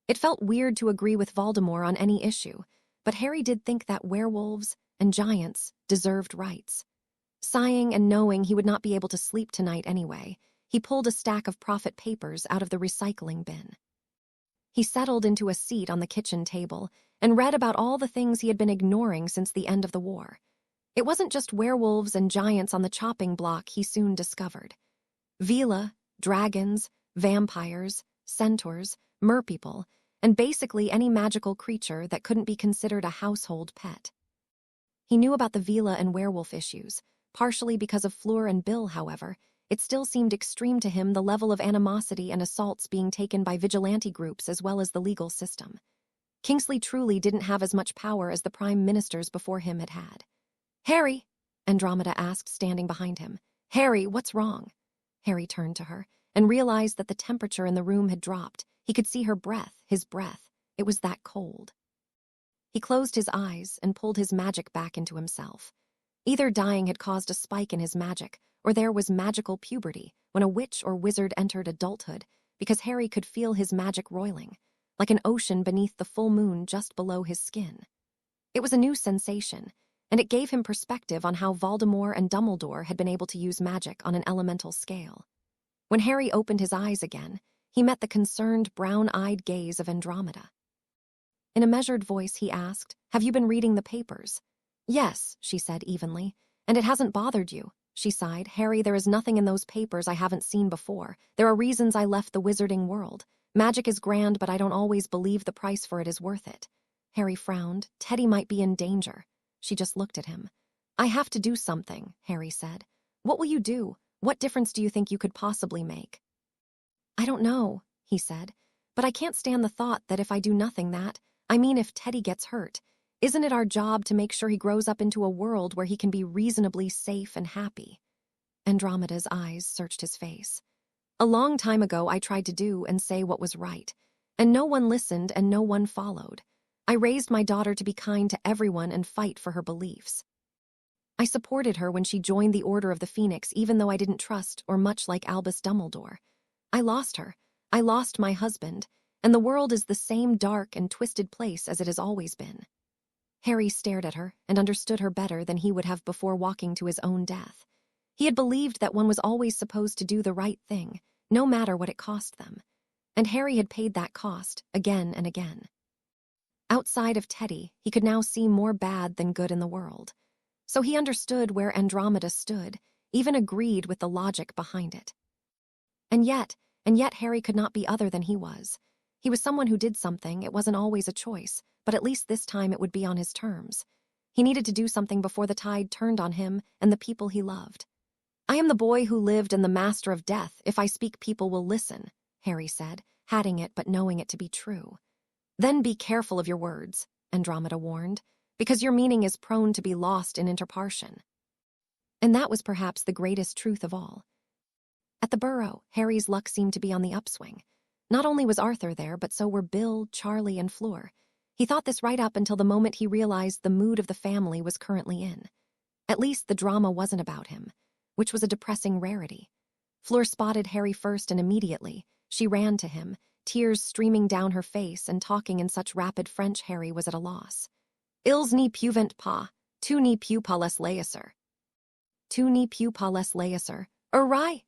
It felt weird to agree with Voldemort on any issue, but Harry did think that werewolves and giants deserved rights. Sighing and knowing he would not be able to sleep tonight anyway, he pulled a stack of profit papers out of the recycling bin. He settled into a seat on the kitchen table and read about all the things he had been ignoring since the end of the war. It wasn't just werewolves and giants on the chopping block, he soon discovered. Vila, dragons, vampires, centaurs, merpeople, and basically any magical creature that couldn't be considered a household pet. He knew about the Vila and werewolf issues. Partially because of Fleur and Bill, however, it still seemed extreme to him the level of animosity and assaults being taken by vigilante groups as well as the legal system. Kingsley truly didn't have as much power as the prime ministers before him had had. Harry, Andromeda asked, standing behind him. Harry, what's wrong? Harry turned to her and realized that the temperature in the room had dropped. He could see her breath, his breath. It was that cold. He closed his eyes and pulled his magic back into himself. Either dying had caused a spike in his magic, or there was magical puberty when a witch or wizard entered adulthood, because Harry could feel his magic roiling, like an ocean beneath the full moon just below his skin. It was a new sensation, and it gave him perspective on how Voldemort and Dumbledore had been able to use magic on an elemental scale. When Harry opened his eyes again, he met the concerned, brown-eyed gaze of Andromeda. In a measured voice, he asked, "Have you been reading the papers?" "Yes," she said evenly. "And it hasn't bothered you?" She sighed. "Harry, there is nothing in those papers I haven't seen before. There are reasons I left the wizarding world. Magic is grand, but I don't always believe the price for it is worth it." Harry frowned. Teddy might be in danger. She just looked at him. "I have to do something," Harry said. "What will you do? What difference do you think you could possibly make?" "I don't know," he said. "But I can't stand the thought that if I do nothing if Teddy gets hurt, isn't it our job to make sure he grows up into a world where he can be reasonably safe and happy?" Andromeda's eyes searched his face. "A long time ago I tried to do and say what was right, and no one listened and no one followed. I raised my daughter to be kind to everyone and fight for her beliefs. I supported her when she joined the Order of the Phoenix, even though I didn't trust or much like Albus Dumbledore. I lost her. I lost my husband, and the world is the same dark and twisted place as it has always been." Harry stared at her and understood her better than he would have before walking to his own death. He had believed that one was always supposed to do the right thing, no matter what it cost them. And Harry had paid that cost again and again. Outside of Teddy, he could now see more bad than good in the world. So he understood where Andromeda stood, even agreed with the logic behind it. And yet Harry could not be other than he was. He was someone who did something. It wasn't always a choice, but at least this time it would be on his terms. He needed to do something before the tide turned on him and the people he loved. "I am the boy who lived and the master of death. If I speak, people will listen," Harry said, hatting it but knowing it to be true. "Then be careful of your words," Andromeda warned, "because your meaning is prone to be lost in interpartion." And that was perhaps the greatest truth of all. At the Burrow, Harry's luck seemed to be on the upswing. Not only was Arthur there, but so were Bill, Charlie, and Fleur. He thought this right up until the moment he realized the mood of the family was currently in. At least the drama wasn't about him, which was a depressing rarity. Fleur spotted Harry first, and immediately she ran to him, tears streaming down her face and talking in such rapid French Harry was at a loss. "Ils ne peuvent pas, tu ne peux pas les laisser. Tu ne peux pas les laisser. Right?"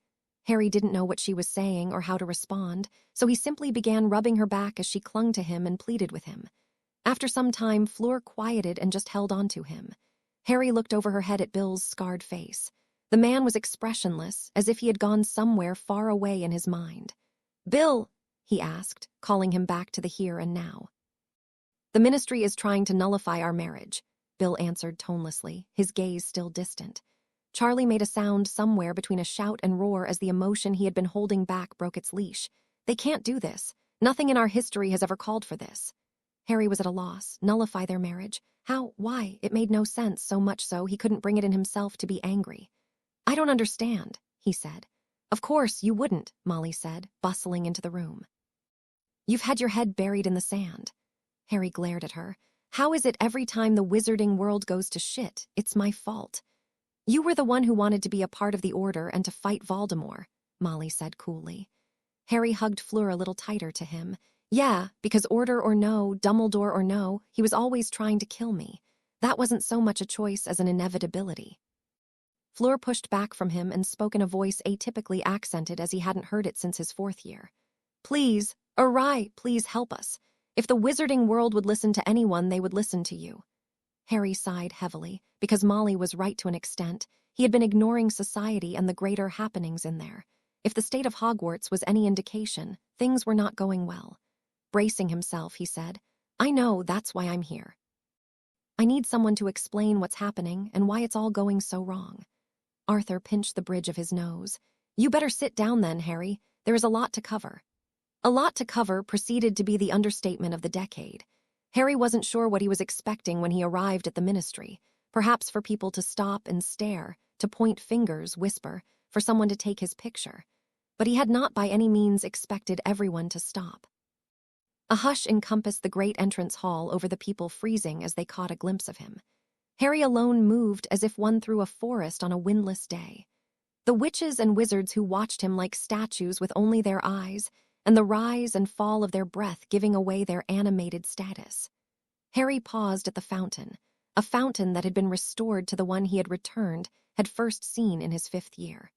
Harry didn't know what she was saying or how to respond, so he simply began rubbing her back as she clung to him and pleaded with him. After some time, Fleur quieted and just held on to him. Harry looked over her head at Bill's scarred face. The man was expressionless, as if he had gone somewhere far away in his mind. "Bill," he asked, calling him back to the here and now. "The ministry is trying to nullify our marriage," Bill answered tonelessly, his gaze still distant. Charlie made a sound somewhere between a shout and roar as the emotion he had been holding back broke its leash. "They can't do this. Nothing in our history has ever called for this." Harry was at a loss. Nullify their marriage? How? Why? It made no sense, so much so he couldn't bring it in himself to be angry. "I don't understand," he said. "Of course you wouldn't," Molly said, bustling into the room. "You've had your head buried in the sand." Harry glared at her. "How is it every time the wizarding world goes to shit, it's my fault?" "You were the one who wanted to be a part of the Order and to fight Voldemort," Molly said coolly. Harry hugged Fleur a little tighter to him. "Yeah, because Order or no, Dumbledore or no, he was always trying to kill me. That wasn't so much a choice as an inevitability." Fleur pushed back from him and spoke in a voice atypically accented as he hadn't heard it since his 4th year. "Please, please help us. If the wizarding world would listen to anyone, they would listen to you." Harry sighed heavily, because Molly was right to an extent. He had been ignoring society and the greater happenings in there. If the state of Hogwarts was any indication, things were not going well. Bracing himself, he said, "I know, that's why I'm here. I need someone to explain what's happening and why it's all going so wrong." Arthur pinched the bridge of his nose. "You better sit down then, Harry. There is a lot to cover." A lot to cover proceeded to be the understatement of the decade. Harry wasn't sure what he was expecting when he arrived at the ministry. Perhaps for people to stop and stare, to point fingers, whisper, for someone to take his picture. But he had not by any means expected everyone to stop. A hush encompassed the great entrance hall over the people freezing as they caught a glimpse of him. Harry alone moved as if one through a forest on a windless day. The witches and wizards who watched him like statues with only their eyes, and the rise and fall of their breath giving away their animated status. Harry paused at the fountain, a fountain that had been restored to the one he had first seen in his 5th year.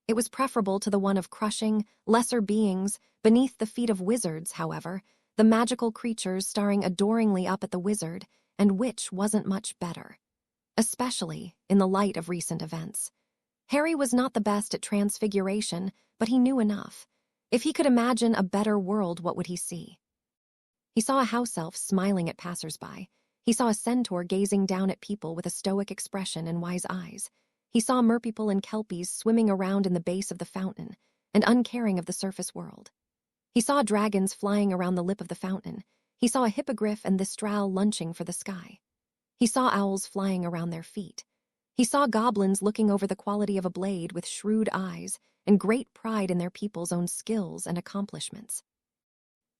It was preferable to the one of crushing, lesser beings beneath the feet of wizards, however, the magical creatures staring adoringly up at the wizard, and which wasn't much better, especially in the light of recent events. Harry was not the best at transfiguration, but he knew enough. If he could imagine a better world, what would he see? He saw a house elf smiling at passersby. He saw a centaur gazing down at people with a stoic expression and wise eyes. He saw merpeople and kelpies swimming around in the base of the fountain and uncaring of the surface world. He saw dragons flying around the lip of the fountain. He saw a hippogriff and thistral lunching for the sky. He saw owls flying around their feet. He saw goblins looking over the quality of a blade with shrewd eyes and great pride in their people's own skills and accomplishments.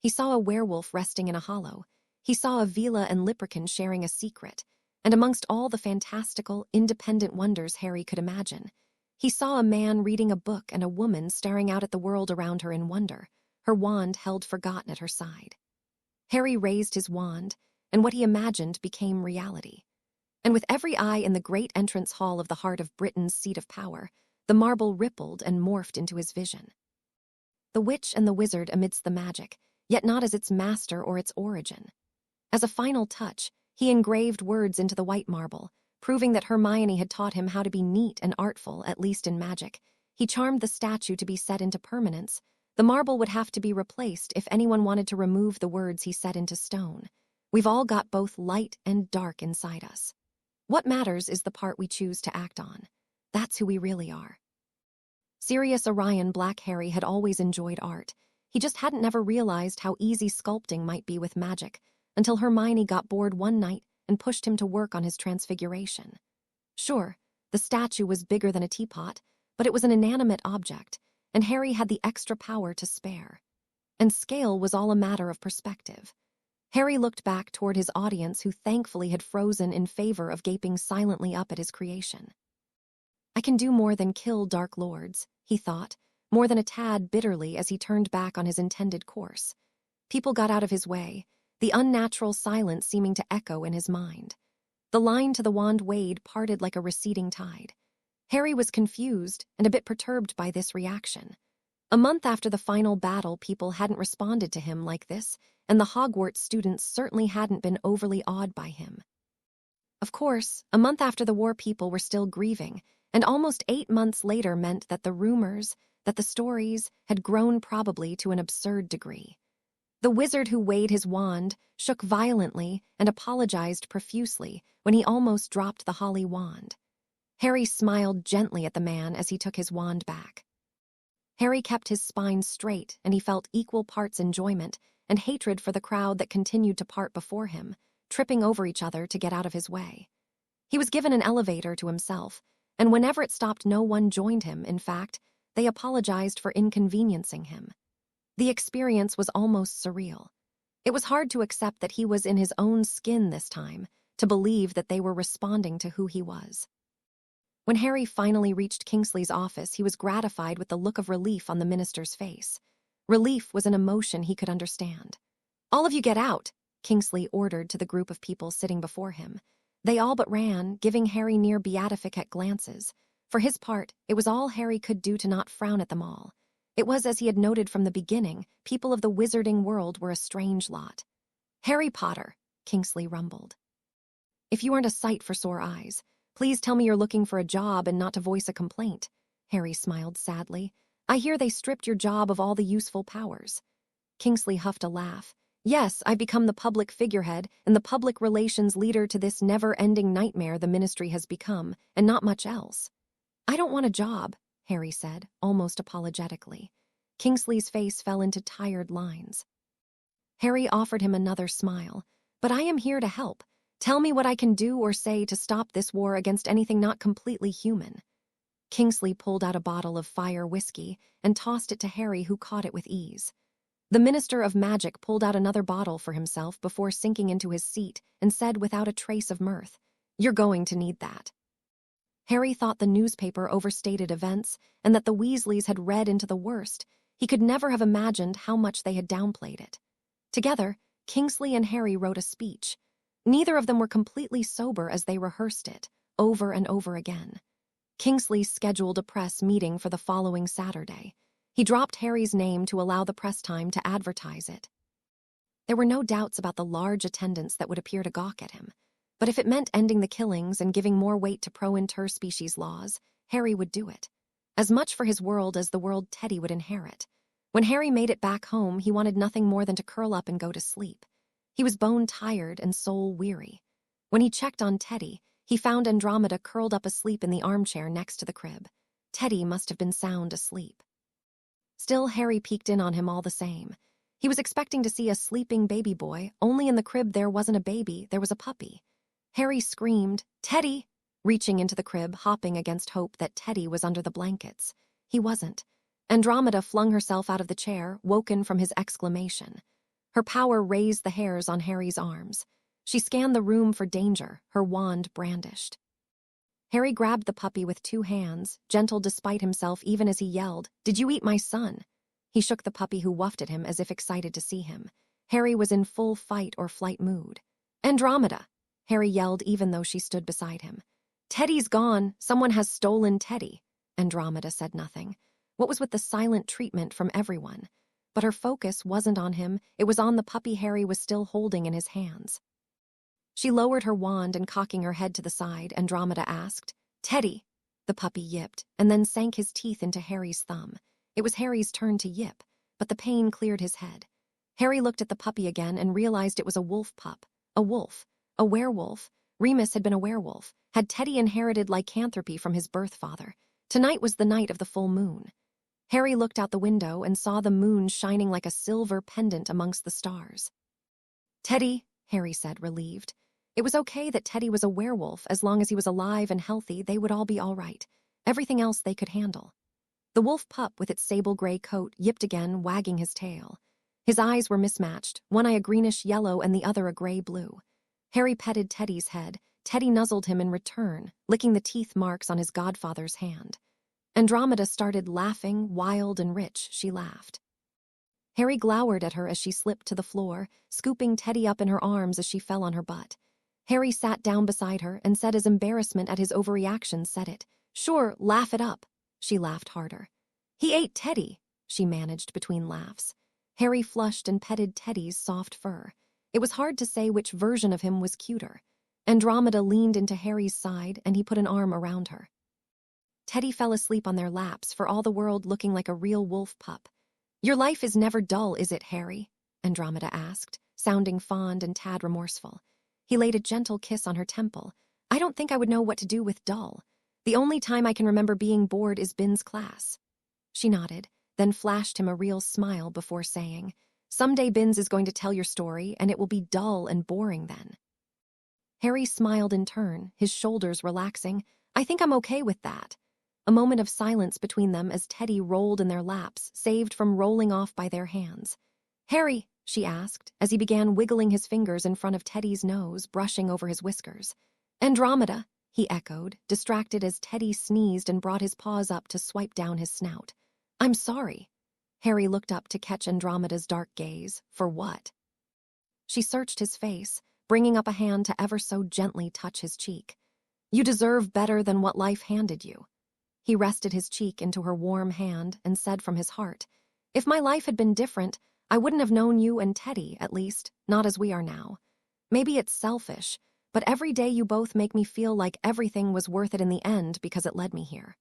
He saw a werewolf resting in a hollow. He saw a Vila and Leprechaun sharing a secret, and amongst all the fantastical, independent wonders Harry could imagine, he saw a man reading a book and a woman staring out at the world around her in wonder, her wand held forgotten at her side. Harry raised his wand, and what he imagined became reality. And with every eye in the great entrance hall of the heart of Britain's seat of power, the marble rippled and morphed into his vision. The witch and the wizard amidst the magic, yet not as its master or its origin. As a final touch, he engraved words into the white marble, proving that Hermione had taught him how to be neat and artful, at least in magic. He charmed the statue to be set into permanence. The marble would have to be replaced if anyone wanted to remove the words he set into stone. We've all got both light and dark inside us. What matters is the part we choose to act on. That's who we really are. Sirius Orion Black Harry had always enjoyed art. He just hadn't never realized how easy sculpting might be with magic, until Hermione got bored one night and pushed him to work on his transfiguration. Sure, the statue was bigger than a teapot, but it was an inanimate object, and Harry had the extra power to spare. And scale was all a matter of perspective. Harry looked back toward his audience, who thankfully had frozen in favor of gaping silently up at his creation. I can do more than kill Dark Lords, he thought, more than a tad bitterly as he turned back on his intended course. People got out of his way, the unnatural silence seeming to echo in his mind. The line to the wand wade parted like a receding tide. Harry was confused and a bit perturbed by this reaction. A month after the final battle, people hadn't responded to him like this, and the Hogwarts students certainly hadn't been overly awed by him. Of course, a month after the war, people were still grieving, and almost 8 months later meant that the rumors, that the stories, had grown probably to an absurd degree. The wizard who waved his wand shook violently and apologized profusely when he almost dropped the holly wand. Harry smiled gently at the man as he took his wand back. Harry kept his spine straight, and he felt equal parts enjoyment and hatred for the crowd that continued to part before him, tripping over each other to get out of his way. He was given an elevator to himself, and whenever it stopped, no one joined him. In fact, they apologized for inconveniencing him. The experience was almost surreal. It was hard to accept that he was in his own skin this time, to believe that they were responding to who he was. When Harry finally reached Kingsley's office, he was gratified with the look of relief on the minister's face. Relief was an emotion he could understand. "All of you get out," Kingsley ordered to the group of people sitting before him. They all but ran, giving Harry near beatific glances. For his part, it was all Harry could do to not frown at them all. It was as he had noted from the beginning, people of the wizarding world were a strange lot. "Harry Potter," Kingsley rumbled. "If you aren't a sight for sore eyes, please tell me you're looking for a job and not to voice a complaint." Harry smiled sadly. "I hear they stripped your job of all the useful powers." Kingsley huffed a laugh. "Yes, I've become the public figurehead and the public relations leader to this never-ending nightmare the ministry has become, and not much else." "I don't want a job," Harry said, almost apologetically. Kingsley's face fell into tired lines. Harry offered him another smile. "But I am here to help. Tell me what I can do or say to stop this war against anything not completely human." Kingsley pulled out a bottle of fire whiskey and tossed it to Harry, who caught it with ease. The Minister of Magic pulled out another bottle for himself before sinking into his seat and said without a trace of mirth, "You're going to need that." Harry thought the newspaper overstated events and that the Weasleys had read into the worst. He could never have imagined how much they had downplayed it. Together, Kingsley and Harry wrote a speech. Neither of them were completely sober as they rehearsed it, over and over again. Kingsley scheduled a press meeting for the following Saturday. He dropped Harry's name to allow the press time to advertise it. There were no doubts about the large attendance that would appear to gawk at him. But if it meant ending the killings and giving more weight to pro-interspecies laws, Harry would do it. As much for his world as the world Teddy would inherit. When Harry made it back home, he wanted nothing more than to curl up and go to sleep. He was bone-tired and soul-weary. When he checked on Teddy, he found Andromeda curled up asleep in the armchair next to the crib. Teddy must have been sound asleep. Still, Harry peeked in on him all the same. He was expecting to see a sleeping baby boy, only in the crib there wasn't a baby, there was a puppy. Harry screamed, "Teddy!" reaching into the crib, hopping against hope that Teddy was under the blankets. He wasn't. Andromeda flung herself out of the chair, woken from his exclamation. Her power raised the hairs on Harry's arms. She scanned the room for danger, her wand brandished. Harry grabbed the puppy with 2 hands, gentle despite himself even as he yelled, "Did you eat my son?" He shook the puppy, who woofed at him as if excited to see him. Harry was in full fight or flight mood. "Andromeda!" Harry yelled even though she stood beside him. "Teddy's gone. Someone has stolen Teddy." Andromeda said nothing. What was with the silent treatment from everyone? But her focus wasn't on him, it was on the puppy Harry was still holding in his hands. She lowered her wand and, cocking her head to the side, Andromeda asked, "Teddy." The puppy yipped, and then sank his teeth into Harry's thumb. It was Harry's turn to yip, but the pain cleared his head. Harry looked at the puppy again and realized it was a wolf pup. A wolf. A werewolf. Remus had been a werewolf. Had Teddy inherited lycanthropy from his birth father? Tonight was the night of the full moon. Harry looked out the window and saw the moon shining like a silver pendant amongst the stars. "Teddy," Harry said, relieved. It was okay that Teddy was a werewolf. As long as he was alive and healthy, they would all be all right. Everything else they could handle. The wolf pup with its sable-gray coat yipped again, wagging his tail. His eyes were mismatched, one eye a greenish-yellow and the other a gray-blue. Harry petted Teddy's head. Teddy nuzzled him in return, licking the teeth marks on his godfather's hand. Andromeda started laughing, wild and rich. She laughed. Harry glowered at her as she slipped to the floor, scooping Teddy up in her arms as she fell on her butt. Harry sat down beside her and said, as embarrassment at his overreaction said it, "Sure, laugh it up." She laughed harder. "He ate Teddy," she managed between laughs. Harry flushed and petted Teddy's soft fur. It was hard to say which version of him was cuter. Andromeda leaned into Harry's side and he put an arm around her. Teddy fell asleep on their laps, for all the world looking like a real wolf pup. "Your life is never dull, is it, Harry?" Andromeda asked, sounding fond and tad remorseful. He laid a gentle kiss on her temple. "I don't think I would know what to do with dull. The only time I can remember being bored is Bin's class." She nodded, then flashed him a real smile before saying, "Someday Bin's is going to tell your story, and it will be dull and boring then." Harry smiled in turn, his shoulders relaxing. "I think I'm okay with that." A moment of silence between them as Teddy rolled in their laps, saved from rolling off by their hands. "Harry," she asked, as he began wiggling his fingers in front of Teddy's nose, brushing over his whiskers. "Andromeda," he echoed, distracted as Teddy sneezed and brought his paws up to swipe down his snout. "I'm sorry." Harry looked up to catch Andromeda's dark gaze. "For what?" She searched his face, bringing up a hand to ever so gently touch his cheek. "You deserve better than what life handed you." He rested his cheek into her warm hand and said from his heart, "If my life had been different, I wouldn't have known you and Teddy, at least, not as we are now. Maybe it's selfish, but every day you both make me feel like everything was worth it in the end because it led me here."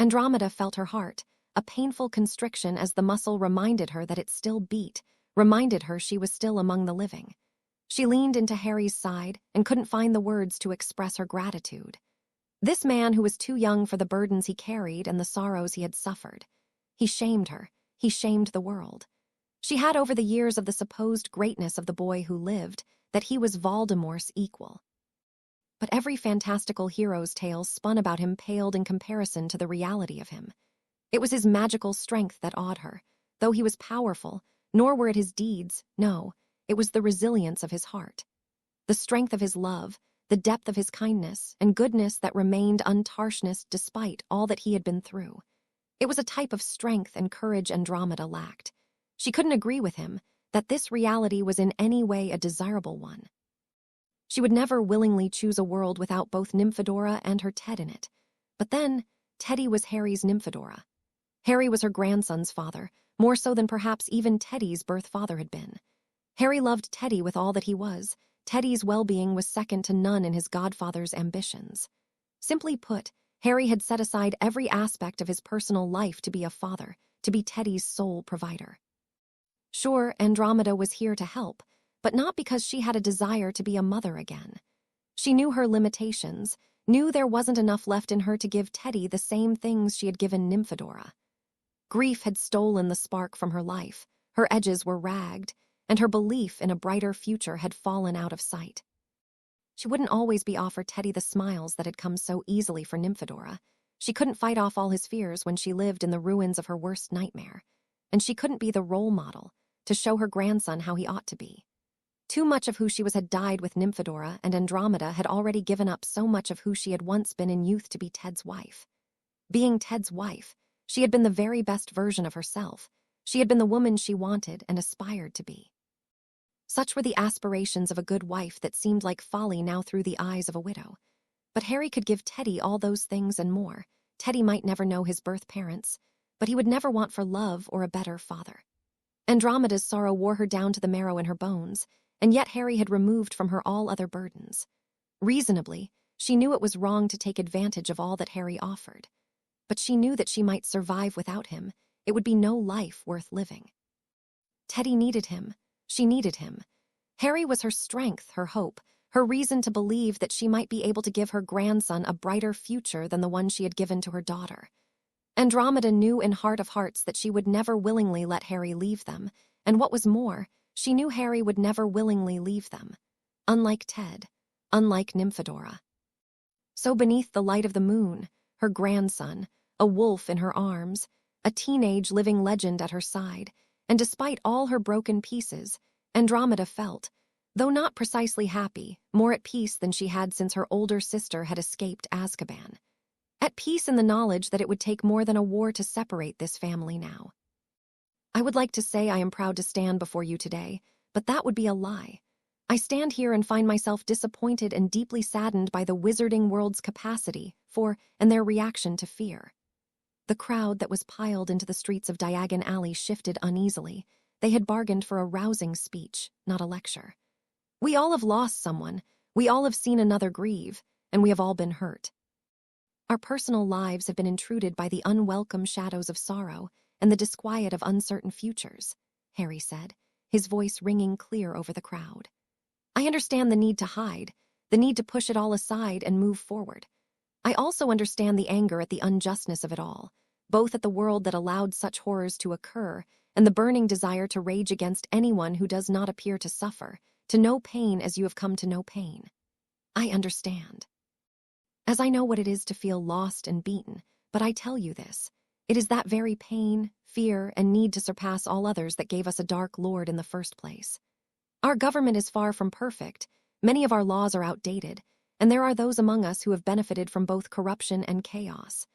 Andromeda felt her heart, a painful constriction as the muscle reminded her that it still beat, reminded her she was still among the living. She leaned into Harry's side and couldn't find the words to express her gratitude. This man who was too young for the burdens he carried and the sorrows he had suffered. He shamed her. He shamed the world. She had over the years of the supposed greatness of the boy who lived, that he was Voldemort's equal. But every fantastical hero's tale spun about him paled in comparison to the reality of him. It was his magical strength that awed her. Though he was powerful, nor were it his deeds, no, it was the resilience of his heart. The strength of his love, the depth of his kindness and goodness that remained untarnished despite all that he had been through. It was a type of strength and courage Andromeda lacked. She couldn't agree with him that this reality was in any way a desirable one. She would never willingly choose a world without both Nymphadora and her Ted in it. But then, Teddy was Harry's Nymphadora. Harry was her grandson's father, more so than perhaps even Teddy's birth father had been. Harry loved Teddy with all that he was. Teddy's well-being was second to none in his godfather's ambitions. Simply put, Harry had set aside every aspect of his personal life to be a father, to be Teddy's sole provider. Sure, Andromeda was here to help, but not because she had a desire to be a mother again. She knew her limitations, knew there wasn't enough left in her to give Teddy the same things she had given Nymphadora. Grief had stolen the spark from her life, her edges were ragged, and her belief in a brighter future had fallen out of sight. She wouldn't always be offered Teddy the smiles that had come so easily for Nymphadora. She couldn't fight off all his fears when she lived in the ruins of her worst nightmare, and she couldn't be the role model to show her grandson how he ought to be. Too much of who she was had died with Nymphadora, and Andromeda had already given up so much of who she had once been in youth to be Ted's wife. Being Ted's wife, she had been the very best version of herself. She had been the woman she wanted and aspired to be. Such were the aspirations of a good wife that seemed like folly now through the eyes of a widow. But Harry could give Teddy all those things and more. Teddy might never know his birth parents, but he would never want for love or a better father. Andromeda's sorrow wore her down to the marrow in her bones, and yet Harry had removed from her all other burdens. Reasonably, she knew it was wrong to take advantage of all that Harry offered. But she knew that she might survive without him. It would be no life worth living. Teddy needed him. She needed him. Harry was her strength, her hope, her reason to believe that she might be able to give her grandson a brighter future than the one she had given to her daughter. Andromeda knew in heart of hearts that she would never willingly let Harry leave them, and what was more, she knew Harry would never willingly leave them. Unlike Ted, unlike Nymphadora. So beneath the light of the moon, her grandson, a wolf in her arms, a teenage living legend at her side, and despite all her broken pieces, Andromeda felt, though not precisely happy, more at peace than she had since her older sister had escaped Azkaban. At peace in the knowledge that it would take more than a war to separate this family now. I would like to say I am proud to stand before you today, but that would be a lie. I stand here and find myself disappointed and deeply saddened by the wizarding world's capacity for and their reaction to fear. The crowd that was piled into the streets of Diagon Alley shifted uneasily. They had bargained for a rousing speech, not a lecture. We all have lost someone, we all have seen another grieve, and we have all been hurt. Our personal lives have been intruded by the unwelcome shadows of sorrow and the disquiet of uncertain futures, Harry said, his voice ringing clear over the crowd. I understand the need to hide, the need to push it all aside and move forward. I also understand the anger at the unjustness of it all, both at the world that allowed such horrors to occur and the burning desire to rage against anyone who does not appear to suffer, to know pain as you have come to know pain. I understand. As I know what it is to feel lost and beaten, but I tell you this, it is that very pain, fear, and need to surpass all others that gave us a dark lord in the first place. Our government is far from perfect, many of our laws are outdated, and there are those among us who have benefited from both corruption and chaos.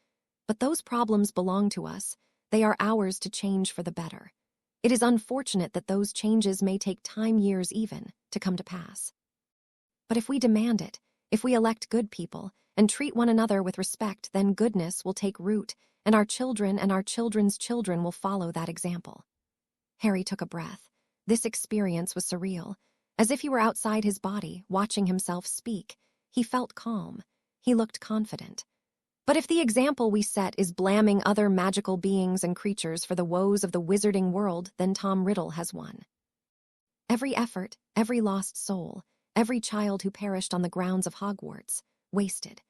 But those problems belong to us, they are ours to change for the better. It is unfortunate that those changes may take time, years even, to come to pass. But if we demand it, if we elect good people, and treat one another with respect, then goodness will take root, and our children and our children's children will follow that example. Harry took a breath. This experience was surreal. As if he were outside his body, watching himself speak. He felt calm. He looked confident. But if the example we set is blaming other magical beings and creatures for the woes of the wizarding world, then Tom Riddle has won. Every effort, every lost soul, every child who perished on the grounds of Hogwarts, wasted.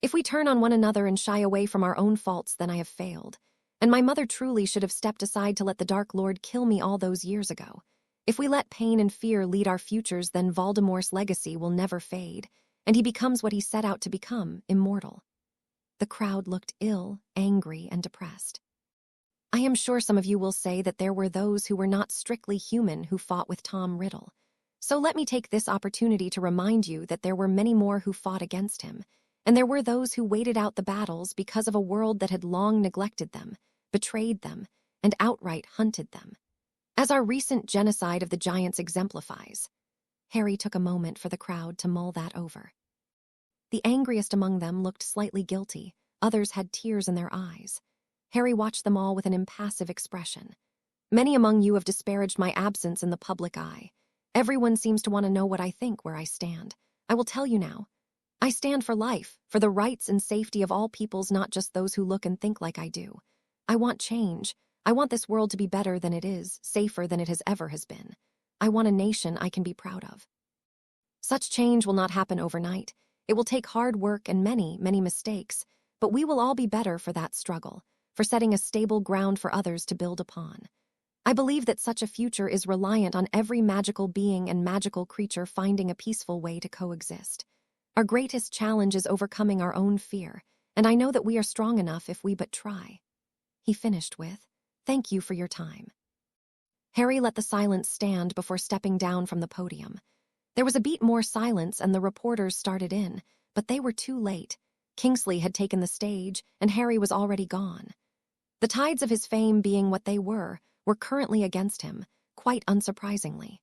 If we turn on one another and shy away from our own faults, then I have failed. And my mother truly should have stepped aside to let the Dark Lord kill me all those years ago. If we let pain and fear lead our futures, then Voldemort's legacy will never fade, and he becomes what he set out to become, immortal. The crowd looked ill, angry, and depressed. I am sure some of you will say that there were those who were not strictly human who fought with Tom Riddle. So let me take this opportunity to remind you that there were many more who fought against him, and there were those who waited out the battles because of a world that had long neglected them, betrayed them, and outright hunted them. As our recent genocide of the giants exemplifies. Harry took a moment for the crowd to mull that over. The angriest among them looked slightly guilty, others had tears in their eyes. Harry watched them all with an impassive expression. Many among you have disparaged my absence in the public eye. Everyone seems to want to know what I think where I stand. I will tell you now. I stand for life, for the rights and safety of all peoples, not just those who look and think like I do. I want change. I want this world to be better than it is, safer than it has ever been. I want a nation I can be proud of. Such change will not happen overnight. It will take hard work and many, many mistakes, but we will all be better for that struggle, for setting a stable ground for others to build upon. I believe that such a future is reliant on every magical being and magical creature finding a peaceful way to coexist. Our greatest challenge is overcoming our own fear, and I know that we are strong enough if we but try. He finished with, "Thank you for your time." Harry let the silence stand before stepping down from the podium. There was a beat more silence and the reporters started in, but they were too late. Kingsley had taken the stage, and Harry was already gone. The tides of his fame being what they were currently against him, quite unsurprisingly.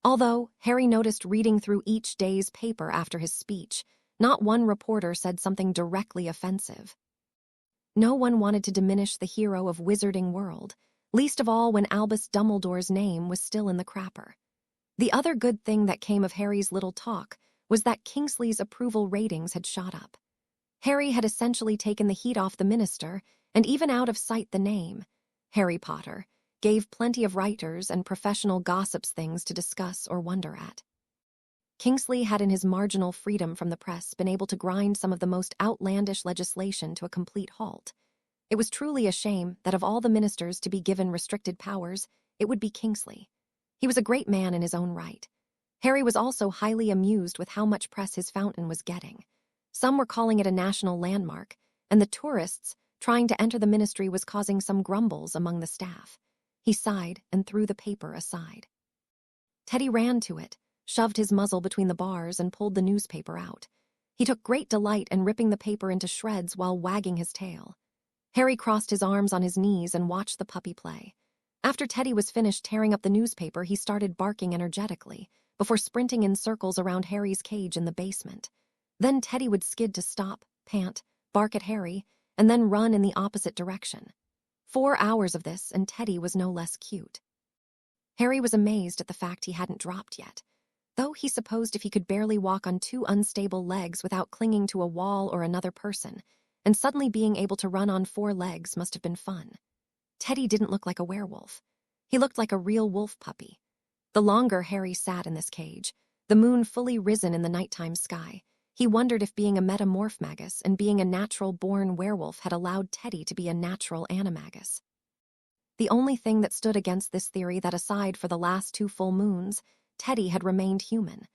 Although, Harry noticed reading through each day's paper after his speech, not one reporter said something directly offensive. No one wanted to diminish the hero of Wizarding World, least of all when Albus Dumbledore's name was still in the crapper. The other good thing that came of Harry's little talk was that Kingsley's approval ratings had shot up. Harry had essentially taken the heat off the minister, and even out of sight the name, Harry Potter, gave plenty of writers and professional gossips things to discuss or wonder at. Kingsley had in his marginal freedom from the press been able to grind some of the most outlandish legislation to a complete halt. It was truly a shame that of all the ministers to be given restricted powers, it would be Kingsley. He was a great man in his own right. Harry was also highly amused with how much press his fountain was getting. Some were calling it a national landmark, and the tourists trying to enter the ministry was causing some grumbles among the staff. He sighed and threw the paper aside. Teddy ran to it, shoved his muzzle between the bars, and pulled the newspaper out. He took great delight in ripping the paper into shreds while wagging his tail. Harry crossed his arms on his knees and watched the puppy play. After Teddy was finished tearing up the newspaper, he started barking energetically, before sprinting in circles around Harry's cage in the basement. Then Teddy would skid to stop, pant, bark at Harry, and then run in the opposite direction. 4 hours of this, and Teddy was no less cute. Harry was amazed at the fact he hadn't dropped yet, though he supposed if he could barely walk on 2 unstable legs without clinging to a wall or another person, and suddenly being able to run on 4 legs must have been fun. Teddy didn't look like a werewolf. He looked like a real wolf puppy. The longer Harry sat in this cage, the moon fully risen in the nighttime sky, he wondered if being a metamorph magus and being a natural-born werewolf had allowed Teddy to be a natural animagus. The only thing that stood against this theory that aside for the last 2 full moons, Teddy had remained human.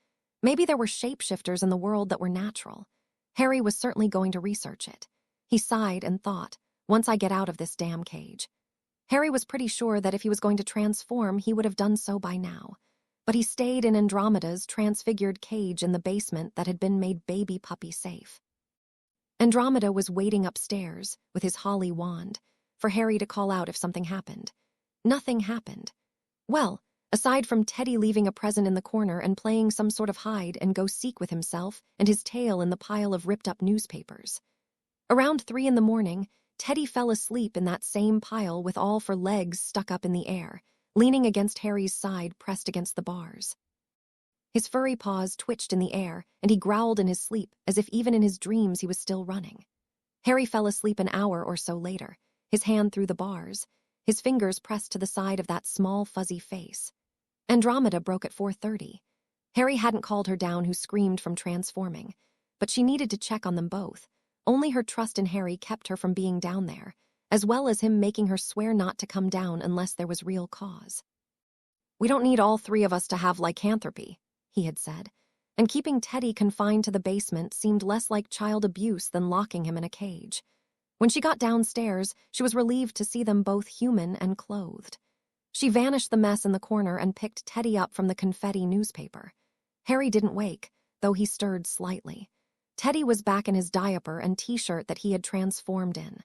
Maybe there were shapeshifters in the world that were natural. Harry was certainly going to research it. He sighed and thought, once I get out of this damn cage. Harry was pretty sure that if he was going to transform, he would have done so by now. But he stayed in Andromeda's transfigured cage in the basement that had been made baby puppy safe. Andromeda was waiting upstairs with his holly wand for Harry to call out if something happened. Nothing happened. Well, aside from Teddy leaving a present in the corner and playing some sort of hide and go seek with himself and his tail in the pile of ripped-up newspapers. Around 3 in the morning, Teddy fell asleep in that same pile with all 4 legs stuck up in the air, leaning against Harry's side pressed against the bars. His furry paws twitched in the air, and he growled in his sleep as if even in his dreams he was still running. Harry fell asleep an hour or so later, his hand through the bars, his fingers pressed to the side of that small fuzzy face. Andromeda broke at 4:30. Harry hadn't called her down who screamed from transforming, but she needed to check on them both. Only her trust in Harry kept her from being down there, as well as him making her swear not to come down unless there was real cause. "We don't need all 3 of us to have lycanthropy," he had said, and keeping Teddy confined to the basement seemed less like child abuse than locking him in a cage. When she got downstairs, she was relieved to see them both human and clothed. She vanished the mess in the corner and picked Teddy up from the confetti newspaper. Harry didn't wake, though he stirred slightly. Teddy was back in his diaper and t-shirt that he had transformed in.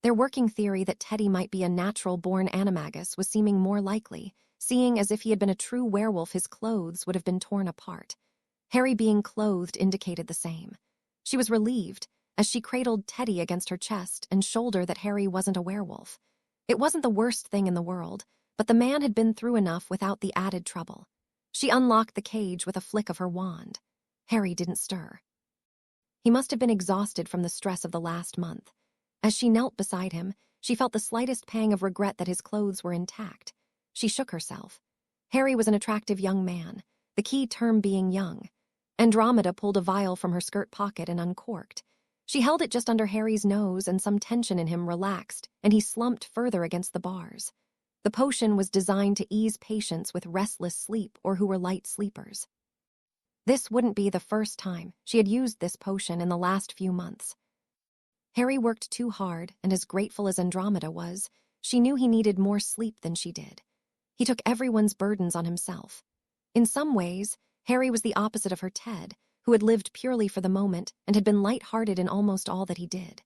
Their working theory that Teddy might be a natural-born animagus was seeming more likely, seeing as if he had been a true werewolf his clothes would have been torn apart. Harry being clothed indicated the same. She was relieved, as she cradled Teddy against her chest and shoulder that Harry wasn't a werewolf. It wasn't the worst thing in the world, but the man had been through enough without the added trouble. She unlocked the cage with a flick of her wand. Harry didn't stir. He must have been exhausted from the stress of the last month. As she knelt beside him, she felt the slightest pang of regret that his clothes were intact. She shook herself. Harry was an attractive young man, the key term being young. Andromeda pulled a vial from her skirt pocket and uncorked. She held it just under Harry's nose and some tension in him relaxed, and he slumped further against the bars. The potion was designed to ease patients with restless sleep or who were light sleepers. This wouldn't be the first time she had used this potion in the last few months. Harry worked too hard, and as grateful as Andromeda was, she knew he needed more sleep than she did. He took everyone's burdens on himself. In some ways, Harry was the opposite of her Ted, who had lived purely for the moment and had been light-hearted in almost all that he did.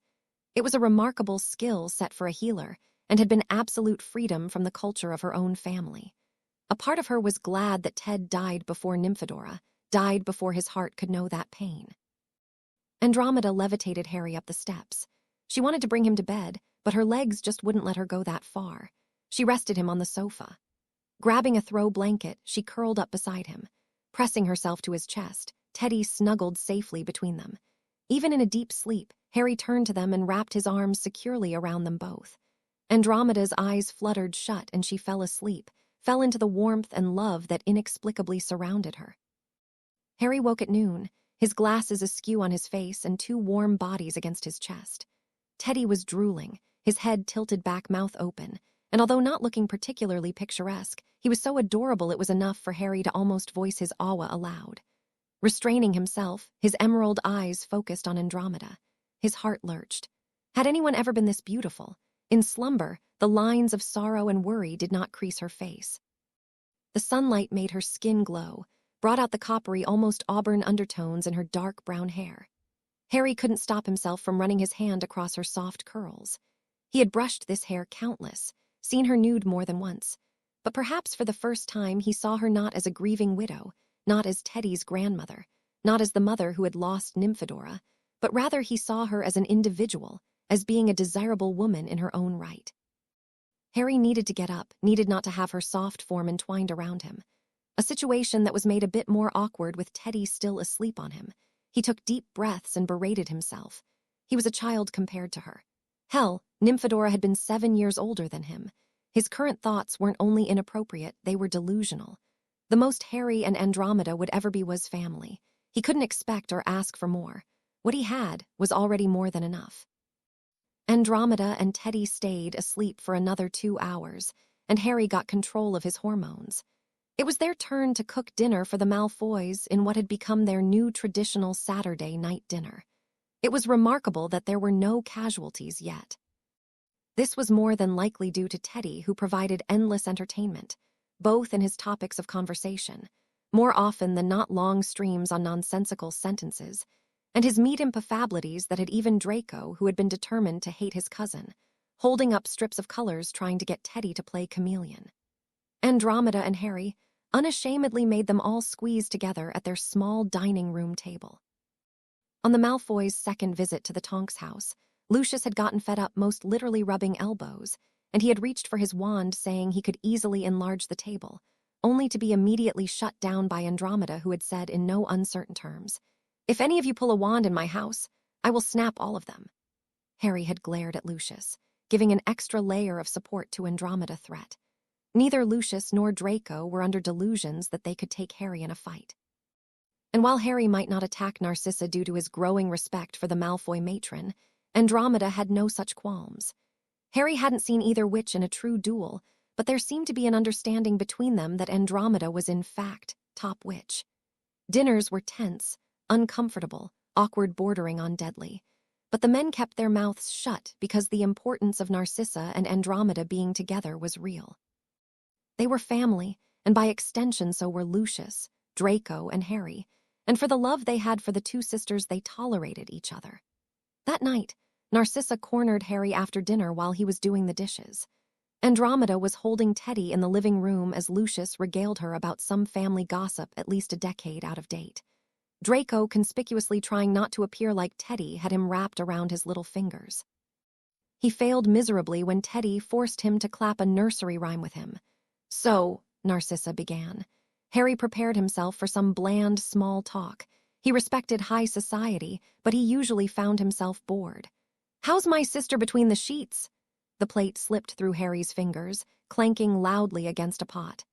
It was a remarkable skill set for a healer, and had been absolute freedom from the culture of her own family. A part of her was glad that Ted died before Nymphadora, died before his heart could know that pain. Andromeda levitated Harry up the steps. She wanted to bring him to bed, but her legs just wouldn't let her go that far. She rested him on the sofa. Grabbing a throw blanket, she curled up beside him. Pressing herself to his chest, Teddy snuggled safely between them. Even in a deep sleep, Harry turned to them and wrapped his arms securely around them both. Andromeda's eyes fluttered shut and she fell asleep, fell into the warmth and love that inexplicably surrounded her. Harry woke at noon, his glasses askew on his face and two warm bodies against his chest. Teddy was drooling, his head tilted back, mouth open, and although not looking particularly picturesque, he was so adorable it was enough for Harry to almost voice his awe aloud. Restraining himself, his emerald eyes focused on Andromeda. His heart lurched. Had anyone ever been this beautiful? In slumber, the lines of sorrow and worry did not crease her face. The sunlight made her skin glow, brought out the coppery, almost auburn undertones in her dark brown hair. Harry couldn't stop himself from running his hand across her soft curls. He had brushed this hair countless, seen her nude more than once, but perhaps for the first time he saw her not as a grieving widow, not as Teddy's grandmother, not as the mother who had lost Nymphadora, but rather he saw her as an individual, as being a desirable woman in her own right. Harry needed to get up, needed not to have her soft form entwined around him. A situation that was made a bit more awkward with Teddy still asleep on him. He took deep breaths and berated himself. He was a child compared to her. Hell, Nymphadora had been 7 years older than him. His current thoughts weren't only inappropriate, they were delusional. The most Harry and Andromeda would ever be was family. He couldn't expect or ask for more. What he had was already more than enough. Andromeda and Teddy stayed asleep for another 2 hours, and Harry got control of his hormones. It was their turn to cook dinner for the Malfoys in what had become their new traditional Saturday night dinner. It was remarkable that there were no casualties yet. This was more than likely due to Teddy, who provided endless entertainment, both in his topics of conversation, more often than not long streams on nonsensical sentences, and his meat impafabilities that had even Draco, who had been determined to hate his cousin, holding up strips of colors trying to get Teddy to play chameleon. Andromeda and Harry unashamedly made them all squeeze together at their small dining room table. On the Malfoys' second visit to the Tonks house, Lucius had gotten fed up most literally rubbing elbows, and he had reached for his wand saying he could easily enlarge the table, only to be immediately shut down by Andromeda, who had said in no uncertain terms, "If any of you pull a wand in my house, I will snap all of them." Harry had glared at Lucius, giving an extra layer of support to Andromeda's threat. Neither Lucius nor Draco were under delusions that they could take Harry in a fight. And while Harry might not attack Narcissa due to his growing respect for the Malfoy matron, Andromeda had no such qualms. Harry hadn't seen either witch in a true duel, but there seemed to be an understanding between them that Andromeda was in fact top witch. Dinners were tense, uncomfortable, awkward, bordering on deadly. But the men kept their mouths shut because the importance of Narcissa and Andromeda being together was real. They were family, and by extension so were Lucius, Draco, and Harry, and for the love they had for the two sisters they tolerated each other. That night, Narcissa cornered Harry after dinner while he was doing the dishes. Andromeda was holding Teddy in the living room as Lucius regaled her about some family gossip at least a decade out of date. Draco, conspicuously trying not to appear like Teddy, had him wrapped around his little fingers. He failed miserably when Teddy forced him to clap a nursery rhyme with him. "So," Narcissa began. Harry prepared himself for some bland, small talk. He respected high society, but he usually found himself bored. "How's my sister between the sheets?" The plate slipped through Harry's fingers, clanking loudly against a pot.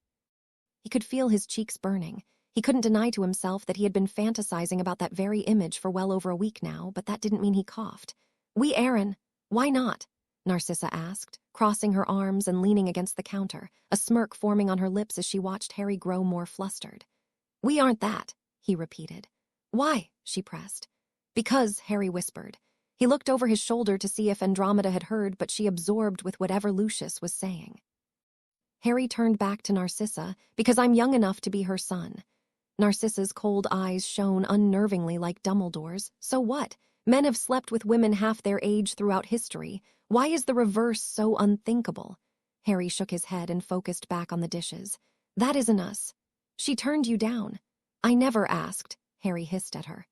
He could feel his cheeks burning. He couldn't deny to himself that he had been fantasizing about that very image for well over a week now, but that didn't mean he coughed. "We Aaron. Why not?" Narcissa asked, crossing her arms and leaning against the counter, a smirk forming on her lips as she watched Harry grow more flustered. "We aren't that," he repeated. "Why?" she pressed. "Because," Harry whispered. He looked over his shoulder to see if Andromeda had heard, but she absorbed with whatever Lucius was saying. Harry turned back to Narcissa. "Because I'm young enough to be her son." Narcissa's cold eyes shone unnervingly like Dumbledore's. "So what? Men have slept with women half their age throughout history. Why is the reverse so unthinkable?" Harry shook his head and focused back on the dishes. "That isn't us. She turned you down." "I never asked," Harry hissed at her.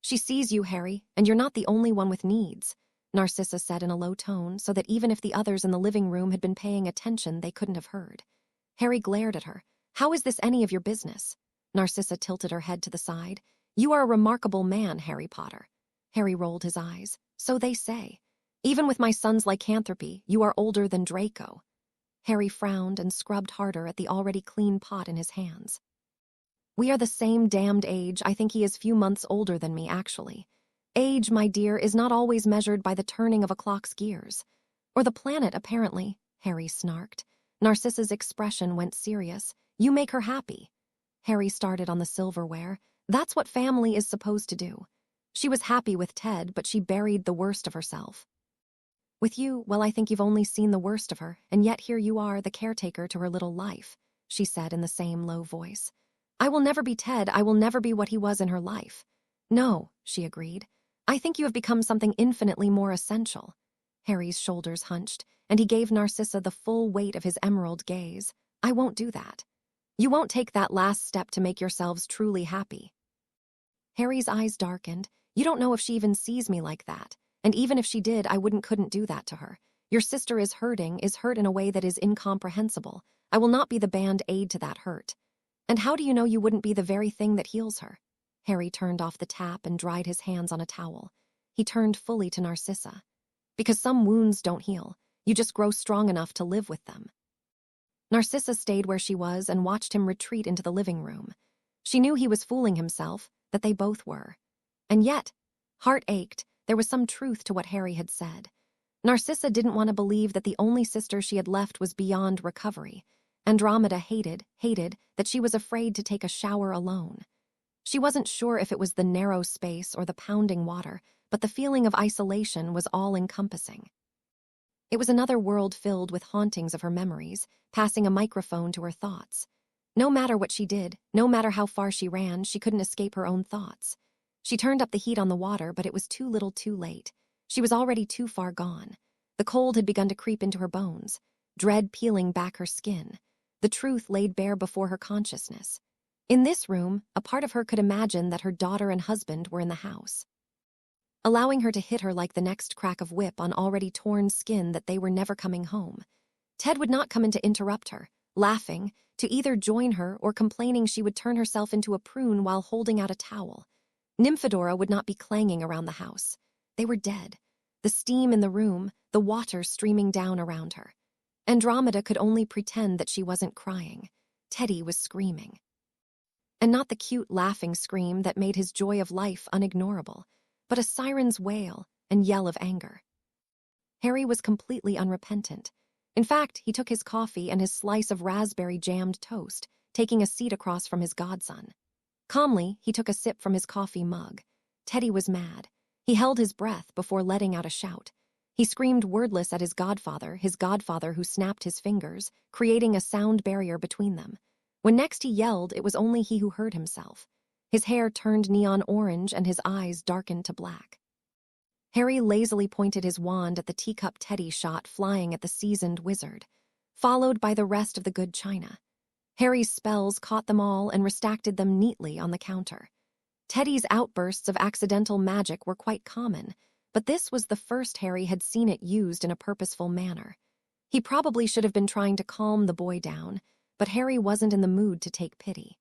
"She sees you, Harry, and you're not the only one with needs," Narcissa said in a low tone, so that even if the others in the living room had been paying attention, they couldn't have heard. Harry glared at her. "How is this any of your business?" Narcissa tilted her head to the side. "You are a remarkable man, Harry Potter." Harry rolled his eyes. "So they say. Even with my son's lycanthropy, you are older than Draco." Harry frowned and scrubbed harder at the already clean pot in his hands. "We are the same damned age. I think he is few months older than me, actually. Age, my dear, is not always measured by the turning of a clock's gears. Or the planet, apparently," Harry snarked. Narcissa's expression went serious. "You make her happy." Harry started on the silverware. "That's what family is supposed to do." She was happy with Ted, but she buried the worst of herself. "With you, well, I think you've only seen the worst of her, and yet here you are, the caretaker to her little life," she said in the same low voice. "I will never be Ted. I will never be what he was in her life." "No," she agreed. "I think you have become something infinitely more essential." Harry's shoulders hunched, and he gave Narcissa the full weight of his emerald gaze. "I won't do that. You won't take that last step to make yourselves truly happy." Harry's eyes darkened. "You don't know if she even sees me like that. And even if she did, I couldn't do that to her. Your sister is hurt in a way that is incomprehensible. I will not be the band-aid to that hurt." "And how do you know you wouldn't be the very thing that heals her?" Harry turned off the tap and dried his hands on a towel. He turned fully to Narcissa. "Because some wounds don't heal. You just grow strong enough to live with them." Narcissa stayed where she was and watched him retreat into the living room. She knew he was fooling himself, that they both were. And yet, heart ached, there was some truth to what Harry had said. Narcissa didn't want to believe that the only sister she had left was beyond recovery. Andromeda hated that she was afraid to take a shower alone. She wasn't sure if it was the narrow space or the pounding water, but the feeling of isolation was all-encompassing. It was another world filled with hauntings of her memories, passing a microphone to her thoughts. No matter what she did, no matter how far she ran, she couldn't escape her own thoughts. She turned up the heat on the water, but it was too little too late. She was already too far gone. The cold had begun to creep into her bones, dread peeling back her skin. The truth laid bare before her consciousness. In this room, a part of her could imagine that her daughter and husband were in the house, allowing her to hit her like the next crack of whip on already torn skin that they were never coming home. Ted would not come in to interrupt her, laughing, to either join her or complaining she would turn herself into a prune while holding out a towel. Nymphadora would not be clanging around the house. They were dead. The steam in the room, the water streaming down around her. Andromeda could only pretend that she wasn't crying. Teddy was screaming. And not the cute laughing scream that made his joy of life unignorable, but a siren's wail and yell of anger. Harry was completely unrepentant. In fact, he took his coffee and his slice of raspberry-jammed toast, taking a seat across from his godson. Calmly, he took a sip from his coffee mug. Teddy was mad. He held his breath before letting out a shout. He screamed wordless at his godfather who snapped his fingers, creating a sound barrier between them. When next he yelled, it was only he who heard himself. His hair turned neon orange and his eyes darkened to black. Harry lazily pointed his wand at the teacup Teddy shot flying at the seasoned wizard, followed by the rest of the good china. Harry's spells caught them all and restacked them neatly on the counter. Teddy's outbursts of accidental magic were quite common, but this was the first Harry had seen it used in a purposeful manner. He probably should have been trying to calm the boy down, but Harry wasn't in the mood to take pity.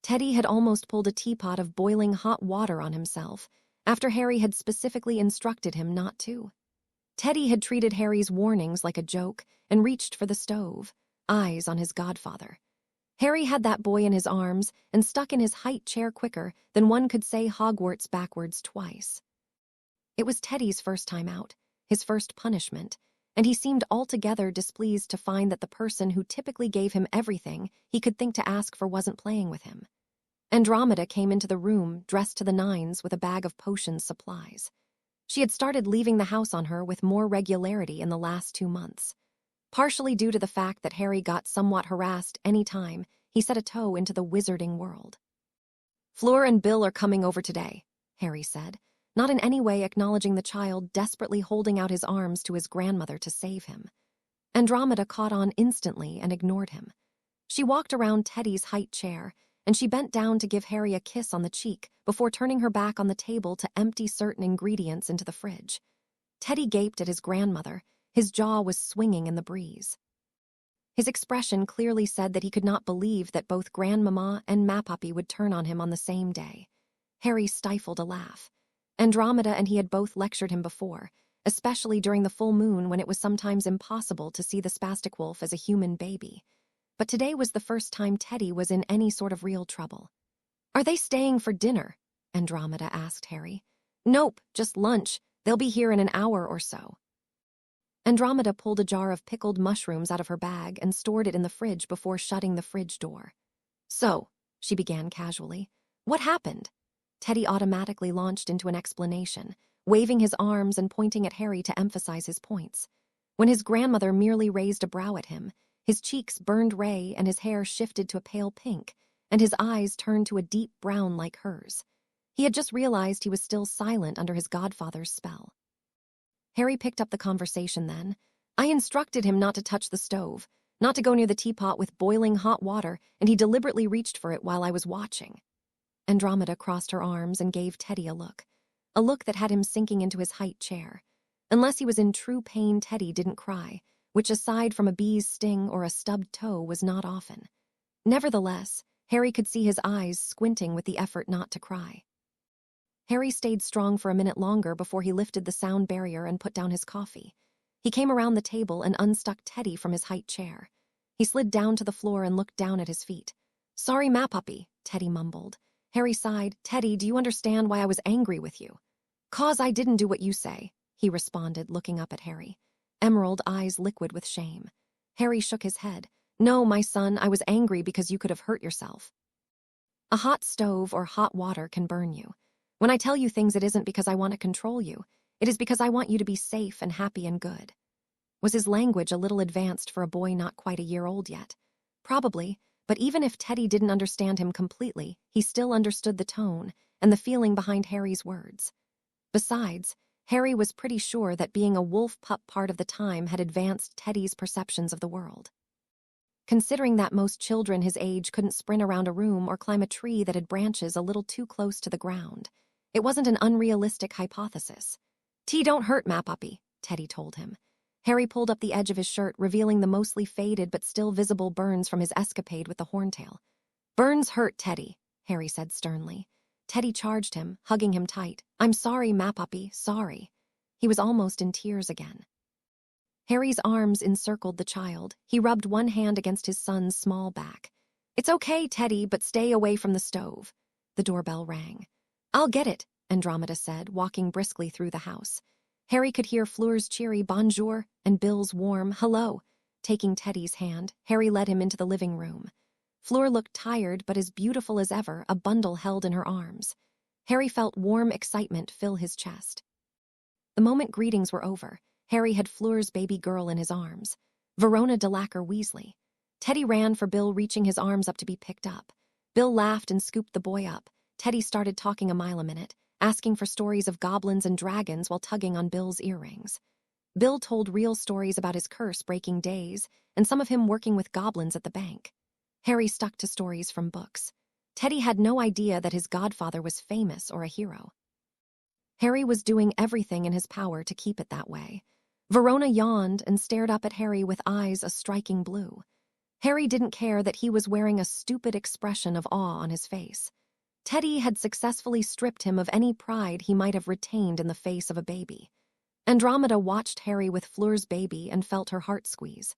Teddy had almost pulled a teapot of boiling hot water on himself, after Harry had specifically instructed him not to. Teddy had treated Harry's warnings like a joke and reached for the stove, eyes on his godfather. Harry had that boy in his arms and stuck in his height chair quicker than one could say Hogwarts backwards twice. It was Teddy's first time out, his first punishment, and he seemed altogether displeased to find that the person who typically gave him everything he could think to ask for wasn't playing with him. Andromeda came into the room, dressed to the nines with a bag of potions supplies. She had started leaving the house on her with more regularity in the last 2 months, partially due to the fact that Harry got somewhat harassed any time he set a toe into the wizarding world. "Fleur and Bill are coming over today," Harry said, not in any way acknowledging the child desperately holding out his arms to his grandmother to save him. Andromeda caught on instantly and ignored him. She walked around Teddy's height chair, and she bent down to give Harry a kiss on the cheek before turning her back on the table to empty certain ingredients into the fridge. Teddy gaped at his grandmother. His jaw was swinging in the breeze. His expression clearly said that he could not believe that both Grandmama and Mapapi would turn on him on the same day. Harry stifled a laugh. Andromeda and he had both lectured him before, especially during the full moon when it was sometimes impossible to see the spastic wolf as a human baby. But today was the first time Teddy was in any sort of real trouble. "Are they staying for dinner?" Andromeda asked Harry. "Nope, just lunch. They'll be here in an hour or so." Andromeda pulled a jar of pickled mushrooms out of her bag and stored it in the fridge before shutting the fridge door. "So," she began casually, "what happened?" Teddy automatically launched into an explanation, waving his arms and pointing at Harry to emphasize his points. When his grandmother merely raised a brow at him, his cheeks burned red and his hair shifted to a pale pink, and his eyes turned to a deep brown like hers. He had just realized he was still silent under his godfather's spell. Harry picked up the conversation then. "I instructed him not to touch the stove, not to go near the teapot with boiling hot water, and he deliberately reached for it while I was watching." Andromeda crossed her arms and gave Teddy a look that had him sinking into his height chair. Unless he was in true pain, Teddy didn't cry, which aside from a bee's sting or a stubbed toe was not often. Nevertheless, Harry could see his eyes squinting with the effort not to cry. Harry stayed strong for a minute longer before he lifted the sound barrier and put down his coffee. He came around the table and unstuck Teddy from his height chair. He slid down to the floor and looked down at his feet. "Sorry, Mapapi," Teddy mumbled. Harry sighed. "Teddy, do you understand why I was angry with you?" "'Cause I didn't do what you say," he responded, looking up at Harry. Emerald eyes liquid with shame. Harry shook his head. "No, my son, I was angry because you could have hurt yourself. A hot stove or hot water can burn you. When I tell you things, it isn't because I want to control you. It is because I want you to be safe and happy and good." Was his language a little advanced for a boy not quite a year old yet? Probably, but even if Teddy didn't understand him completely, he still understood the tone and the feeling behind Harry's words. Besides, Harry was pretty sure that being a wolf pup part of the time had advanced Teddy's perceptions of the world. Considering that most children his age couldn't sprint around a room or climb a tree that had branches a little too close to the ground, it wasn't an unrealistic hypothesis. "Tea don't hurt, Mapapi," Teddy told him. Harry pulled up the edge of his shirt, revealing the mostly faded but still visible burns from his escapade with the horntail. "Burns hurt, Teddy," Harry said sternly. Teddy charged him, hugging him tight. "I'm sorry, Mapapi, sorry." He was almost in tears again. Harry's arms encircled the child. He rubbed one hand against his son's small back. "It's okay, Teddy, but stay away from the stove." The doorbell rang. "I'll get it," Andromeda said, walking briskly through the house. Harry could hear Fleur's cheery bonjour and Bill's warm hello. Taking Teddy's hand, Harry led him into the living room. Fleur looked tired but as beautiful as ever, a bundle held in her arms. Harry felt warm excitement fill his chest. The moment greetings were over, Harry had Fleur's baby girl in his arms, Verona Delacour Weasley. Teddy ran for Bill, reaching his arms up to be picked up. Bill laughed and scooped the boy up. Teddy started talking a mile a minute, asking for stories of goblins and dragons while tugging on Bill's earrings. Bill told real stories about his curse-breaking days and some of him working with goblins at the bank. Harry stuck to stories from books. Teddy had no idea that his godfather was famous or a hero. Harry was doing everything in his power to keep it that way. Verona yawned and stared up at Harry with eyes a striking blue. Harry didn't care that he was wearing a stupid expression of awe on his face. Teddy had successfully stripped him of any pride he might have retained in the face of a baby. Andromeda watched Harry with Fleur's baby and felt her heart squeeze.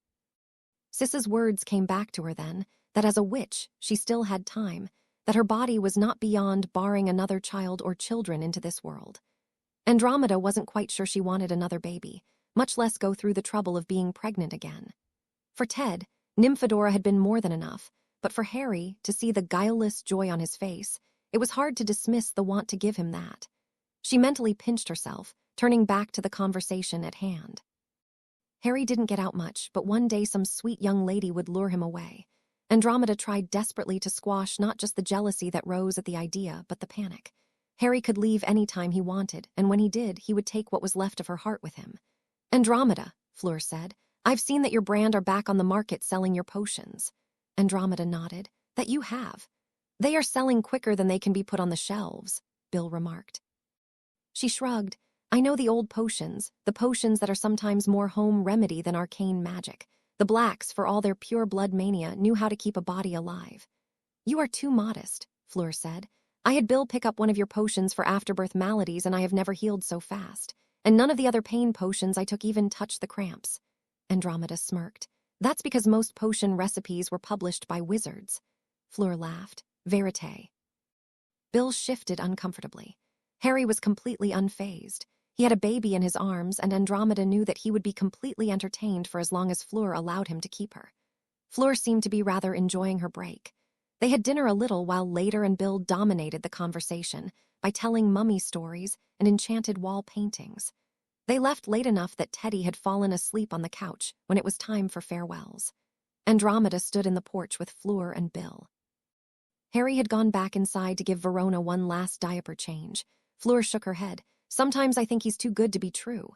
Sis's words came back to her then, that as a witch, she still had time, that her body was not beyond barring another child or children into this world. Andromeda wasn't quite sure she wanted another baby, much less go through the trouble of being pregnant again. For Ted, Nymphadora had been more than enough, but for Harry, to see the guileless joy on his face, it was hard to dismiss the want to give him that. She mentally pinched herself, turning back to the conversation at hand. Harry didn't get out much, but one day some sweet young lady would lure him away. Andromeda tried desperately to squash not just the jealousy that rose at the idea, but the panic. Harry could leave any time he wanted, and when he did, he would take what was left of her heart with him. Andromeda, Fleur said, I've seen that your brand are back on the market selling your potions. Andromeda nodded. That you have. They are selling quicker than they can be put on the shelves, Bill remarked. She shrugged. I know the old potions, the potions that are sometimes more home remedy than arcane magic. The Blacks, for all their pure blood mania, knew how to keep a body alive. You are too modest, Fleur said. I had Bill pick up one of your potions for afterbirth maladies and I have never healed so fast. And none of the other pain potions I took even touched the cramps. Andromeda smirked. That's because most potion recipes were published by wizards. Fleur laughed. Verite. Bill shifted uncomfortably. Harry was completely unfazed. He had a baby in his arms, and Andromeda knew that he would be completely entertained for as long as Fleur allowed him to keep her. Fleur seemed to be rather enjoying her break. They had dinner a little while Later and Bill dominated the conversation by telling mummy stories and enchanted wall paintings. They left late enough that Teddy had fallen asleep on the couch when it was time for farewells. Andromeda stood in the porch with Fleur and Bill. Harry had gone back inside to give Verona one last diaper change. Fleur shook her head. Sometimes I think he's too good to be true.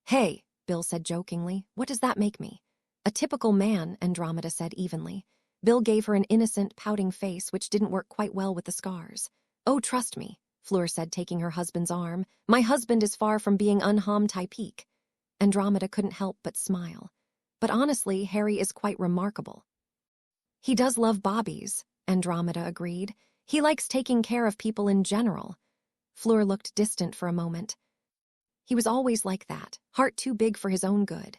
Hey, Bill said jokingly, what does that make me? A typical man, Andromeda said evenly. Bill gave her an innocent, pouting face which didn't work quite well with the scars. Oh, trust me, Fleur said, taking her husband's arm. My husband is far from being unharmed typique. Andromeda couldn't help but smile. But honestly, Harry is quite remarkable. He does love bobbies, Andromeda agreed. He likes taking care of people in general. Fleur looked distant for a moment. He was always like that, heart too big for his own good.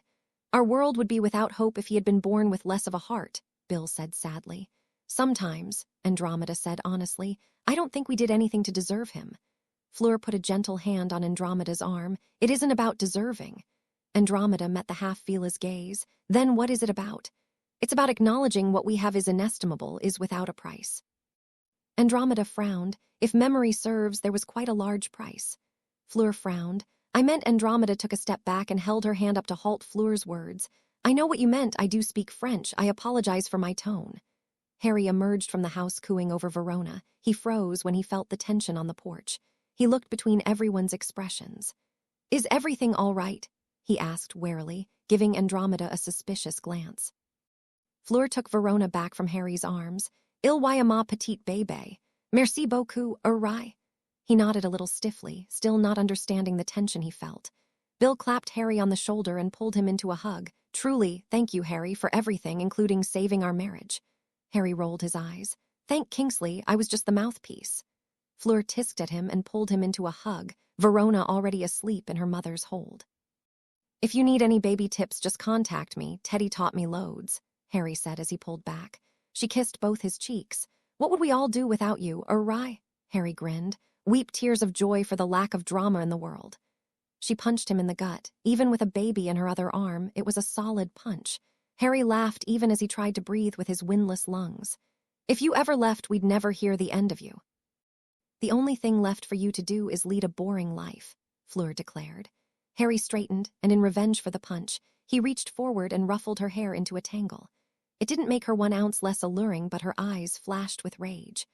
Our world would be without hope if he had been born with less of a heart, Bill said sadly. Sometimes, Andromeda said honestly, I don't think we did anything to deserve him. Fleur put a gentle hand on Andromeda's arm. It isn't about deserving. Andromeda met the half-Vila's gaze. Then what is it about? It's about acknowledging what we have is inestimable, is without a price. Andromeda frowned. If memory serves, there was quite a large price. Fleur frowned. I meant Andromeda took a step back and held her hand up to halt Fleur's words. I know what you meant. I do speak French. I apologize for my tone. Harry emerged from the house cooing over Verona. He froze when he felt the tension on the porch. He looked between everyone's expressions. Is everything all right? He asked warily, giving Andromeda a suspicious glance. Fleur took Verona back from Harry's arms. Il y a ma petite bébé. Merci beaucoup, Uri. He nodded a little stiffly, still not understanding the tension he felt. Bill clapped Harry on the shoulder and pulled him into a hug. Truly, thank you, Harry, for everything, including saving our marriage. Harry rolled his eyes. Thank Kingsley, I was just the mouthpiece. Fleur tisked at him and pulled him into a hug, Verona already asleep in her mother's hold. If you need any baby tips, just contact me. Teddy taught me loads, Harry said as he pulled back. She kissed both his cheeks. What would we all do without you, Uri? Harry grinned. Weep tears of joy for the lack of drama in the world. She punched him in the gut. Even with a baby in her other arm, it was a solid punch. Harry laughed even as he tried to breathe with his windless lungs. If you ever left, we'd never hear the end of you. The only thing left for you to do is lead a boring life, Fleur declared. Harry straightened, and in revenge for the punch, he reached forward and ruffled her hair into a tangle. It didn't make her 1 ounce less alluring, but her eyes flashed with rage.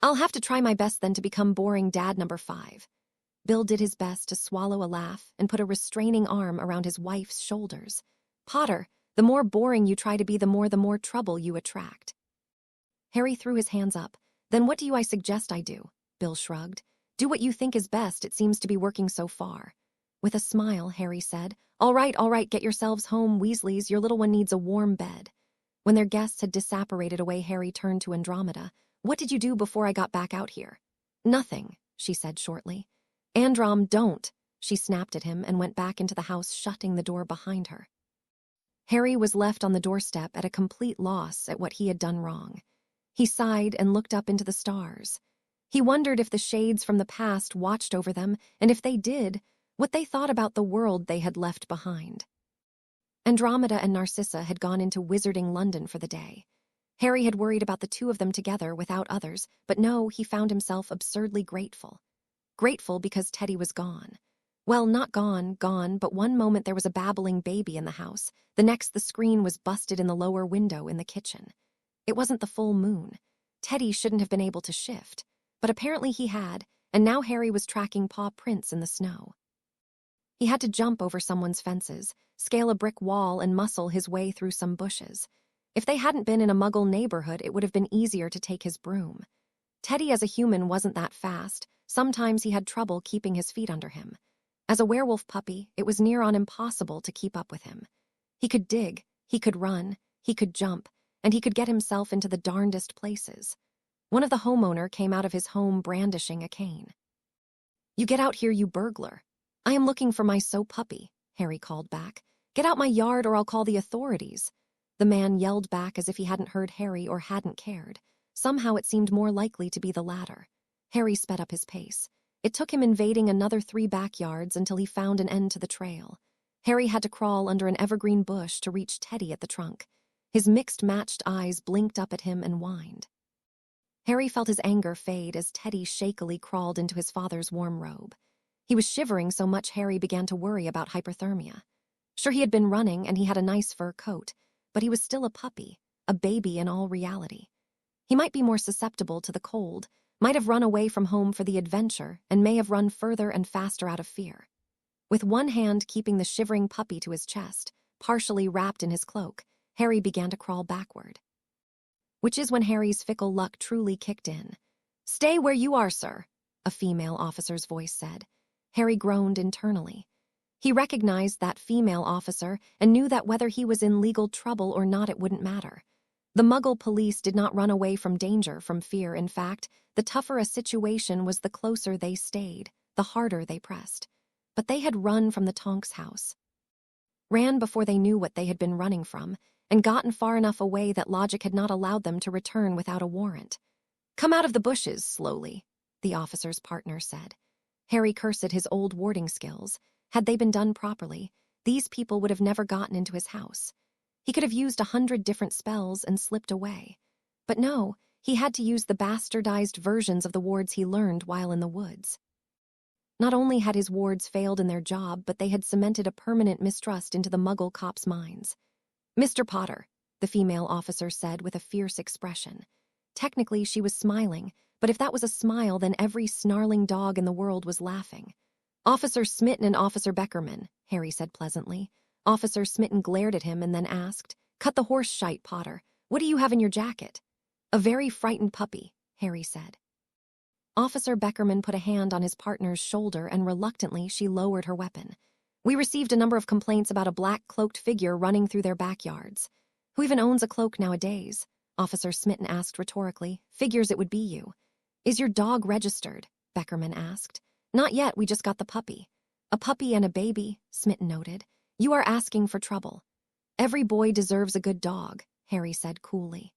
I'll have to try my best then to become boring dad number 5. Bill did his best to swallow a laugh and put a restraining arm around his wife's shoulders. Potter, the more boring you try to be, the more trouble you attract. Harry threw his hands up. Then what do I suggest I do? Bill shrugged. Do what you think is best. It seems to be working so far. With a smile, Harry said, all right, get yourselves home, Weasleys. Your little one needs a warm bed. When their guests had disapparated away, Harry turned to Andromeda. What did you do before I got back out here? Nothing, she said shortly. Androm, don't. She snapped at him and went back into the house, shutting the door behind her. Harry was left on the doorstep at a complete loss at what he had done wrong. He sighed and looked up into the stars. He wondered if the shades from the past watched over them, and if they did, what they thought about the world they had left behind. Andromeda and Narcissa had gone into Wizarding London for the day. Harry had worried about the two of them together without others, but no, he found himself absurdly grateful. Grateful because Teddy was gone. Well, not gone, but one moment there was a babbling baby in the house, the next the screen was busted in the lower window in the kitchen. It wasn't the full moon. Teddy shouldn't have been able to shift, but apparently he had, and now Harry was tracking paw prints in the snow. He had to jump over someone's fences, scale a brick wall, and muscle his way through some bushes. If they hadn't been in a Muggle neighborhood, it would have been easier to take his broom. Teddy as a human wasn't that fast. Sometimes he had trouble keeping his feet under him. As a werewolf puppy, it was near on impossible to keep up with him. He could dig, he could run, he could jump, and he could get himself into the darndest places. One of the homeowner came out of his home brandishing a cane. You get out here, you burglar. I am looking for my puppy, Harry called back. Get out my yard or I'll call the authorities. The man yelled back as if he hadn't heard Harry or hadn't cared. Somehow it seemed more likely to be the latter. Harry sped up his pace. It took him invading another 3 backyards until he found an end to the trail. Harry had to crawl under an evergreen bush to reach Teddy at the trunk. His mixed-matched eyes blinked up at him and whined. Harry felt his anger fade as Teddy shakily crawled into his father's warm robe. He was shivering so much Harry began to worry about hypothermia. Sure, he had been running and he had a nice fur coat, but he was still a puppy, a baby in all reality. He might be more susceptible to the cold, might have run away from home for the adventure, and may have run further and faster out of fear. With one hand keeping the shivering puppy to his chest, partially wrapped in his cloak, Harry began to crawl backward. Which is when Harry's fickle luck truly kicked in. Stay where you are, sir, a female officer's voice said. Harry groaned internally. He recognized that female officer and knew that whether he was in legal trouble or not, it wouldn't matter. The Muggle police did not run away from danger, from fear. In fact, the tougher a situation was, the closer they stayed, the harder they pressed. But they had run from the Tonks house. Ran before they knew what they had been running from, and gotten far enough away that logic had not allowed them to return without a warrant. Come out of the bushes, slowly, the officer's partner said. Harry cursed his old warding skills. Had they been done properly, these people would have never gotten into his house. He could have used 100 different spells and slipped away. But no, he had to use the bastardized versions of the wards he learned while in the woods. Not only had his wards failed in their job, but they had cemented a permanent mistrust into the Muggle cops' minds. Mr. Potter, the female officer said with a fierce expression. Technically, she was smiling, but if that was a smile, then every snarling dog in the world was laughing. Officer Smitten and Officer Beckerman, Harry said pleasantly. Officer Smitten glared at him and then asked, Cut the horse shite, Potter. What do you have in your jacket? A very frightened puppy, Harry said. Officer Beckerman put a hand on his partner's shoulder and reluctantly she lowered her weapon. We received a number of complaints about a black cloaked figure running through their backyards. Who even owns a cloak nowadays? Officer Smitten asked rhetorically. Figures it would be you. Is your dog registered? Beckerman asked. Not yet, we just got the puppy. A puppy and a baby, Smitten noted. You are asking for trouble. Every boy deserves a good dog, Harry said coolly.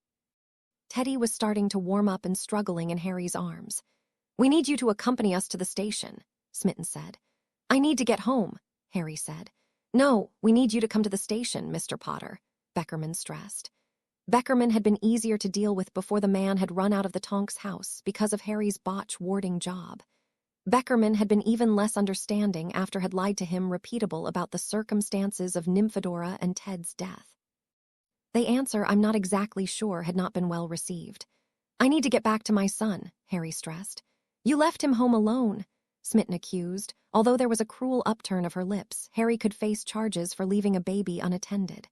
Teddy was starting to warm up and struggling in Harry's arms. We need you to accompany us to the station, Smitten said. I need to get home, Harry said. No, we need you to come to the station, Mr. Potter, Beckerman stressed. Beckerman had been easier to deal with before the man had run out of the Tonks house because of Harry's botch warding job. Beckerman had been even less understanding after had lied to him repeatable about the circumstances of Nymphadora and Ted's death. The answer, I'm not exactly sure, had not been well received. I need to get back to my son, Harry stressed. You left him home alone. Smitten accused. Although there was a cruel upturn of her lips, Harry could face charges for leaving a baby unattended.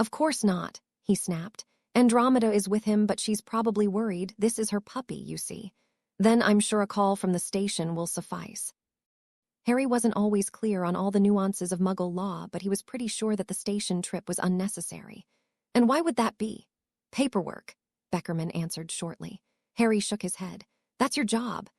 Of course not, he snapped. Andromeda is with him, but she's probably worried. This is her puppy, you see. Then I'm sure a call from the station will suffice. Harry wasn't always clear on all the nuances of Muggle law, but he was pretty sure that the station trip was unnecessary. And why would that be? Paperwork, Beckerman answered shortly. Harry shook his head. That's your job.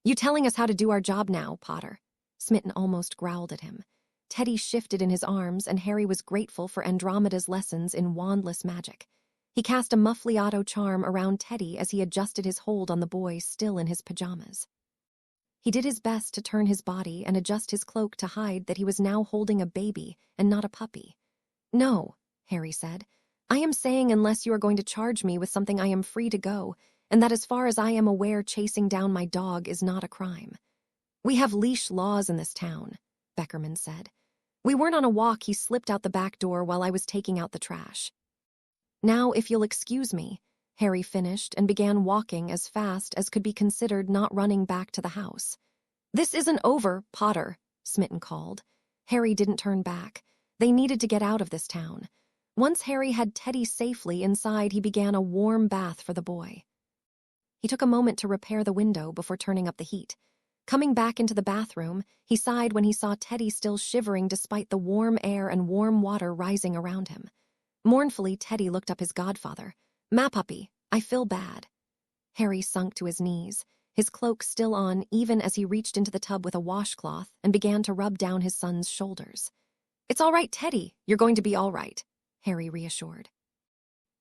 You telling us how to do our job now, Potter? Smitten almost growled at him. Teddy shifted in his arms, and Harry was grateful for Andromeda's lessons in wandless magic. He cast a muffliato charm around Teddy as he adjusted his hold on the boy still in his pajamas. He did his best to turn his body and adjust his cloak to hide that he was now holding a baby and not a puppy. No, Harry said. I am saying unless you are going to charge me with something I am free to go, and that as far as I am aware chasing down my dog is not a crime. We have leash laws in this town, Beckerman said. We weren't on a walk. He slipped out the back door while I was taking out the trash. Now, if you'll excuse me, Harry finished and began walking as fast as could be considered not running back to the house. This isn't over, Potter, Smitten called. Harry didn't turn back. They needed to get out of this town. Once Harry had Teddy safely inside, he began a warm bath for the boy. He took a moment to repair the window before turning up the heat. Coming back into the bathroom, he sighed when he saw Teddy still shivering despite the warm air and warm water rising around him. Mournfully, Teddy looked up his godfather. "Ma puppy, I feel bad." Harry sunk to his knees, his cloak still on even as he reached into the tub with a washcloth and began to rub down his son's shoulders. "It's all right, Teddy. You're going to be all right," Harry reassured.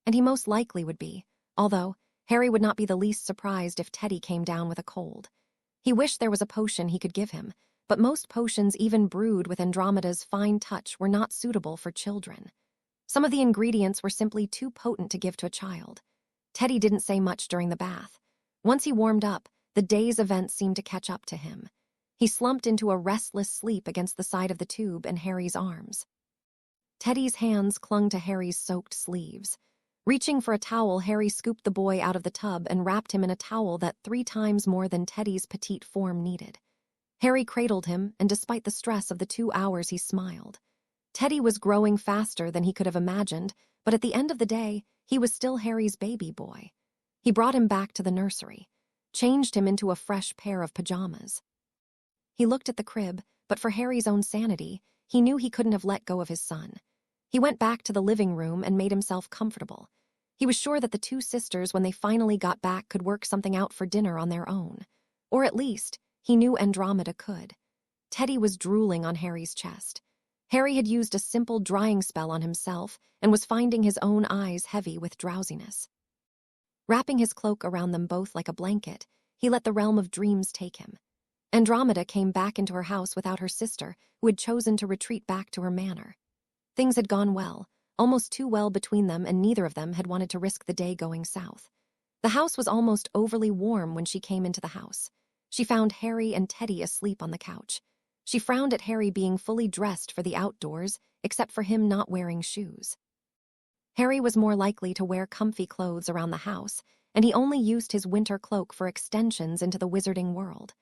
And he most likely would be, although Harry would not be the least surprised if Teddy came down with a cold. He wished there was a potion he could give him, but most potions, even brewed with Andromeda's fine touch, were not suitable for children. Some of the ingredients were simply too potent to give to a child. Teddy didn't say much during the bath. Once he warmed up, the day's events seemed to catch up to him. He slumped into a restless sleep against the side of the tube in Harry's arms. Teddy's hands clung to Harry's soaked sleeves. Reaching for a towel, Harry scooped the boy out of the tub and wrapped him in a towel that 3 times more than Teddy's petite form needed. Harry cradled him, and despite the stress of the 2 hours, he smiled. Teddy was growing faster than he could have imagined, but at the end of the day, he was still Harry's baby boy. He brought him back to the nursery, changed him into a fresh pair of pajamas. He looked at the crib, but for Harry's own sanity, he knew he couldn't have let go of his son. He went back to the living room and made himself comfortable. He was sure that the 2 sisters, when they finally got back, could work something out for dinner on their own. Or at least, he knew Andromeda could. Teddy was drooling on Harry's chest. Harry had used a simple drying spell on himself and was finding his own eyes heavy with drowsiness. Wrapping his cloak around them both like a blanket, he let the realm of dreams take him. Andromeda came back into her house without her sister, who had chosen to retreat back to her manor. Things had gone well, almost too well between them, and neither of them had wanted to risk the day going south. The house was almost overly warm when she came into the house. She found Harry and Teddy asleep on the couch. She frowned at Harry being fully dressed for the outdoors, except for him not wearing shoes. Harry was more likely to wear comfy clothes around the house, and he only used his winter cloak for extensions into the wizarding world,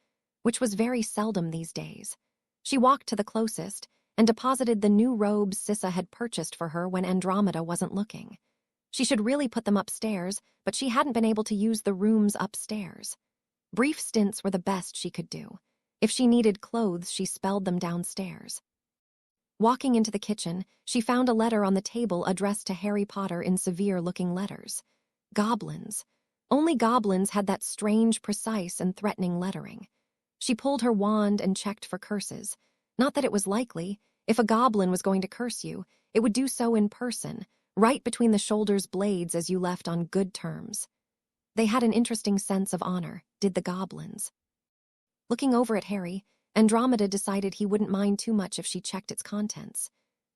which was very seldom these days. She walked to the closest and deposited the new robes Sissa had purchased for her when Andromeda wasn't looking. She should really put them upstairs, but she hadn't been able to use the rooms upstairs. Brief stints were the best she could do. If she needed clothes, she spelled them downstairs. Walking into the kitchen, she found a letter on the table addressed to Harry Potter in severe-looking letters. Goblins. Only goblins had that strange, precise, and threatening lettering. She pulled her wand and checked for curses. Not that it was likely. If a goblin was going to curse you, it would do so in person, right between the shoulder's blades as you left on good terms. They had an interesting sense of honor, did the goblins. Looking over at Harry, Andromeda decided he wouldn't mind too much if she checked its contents.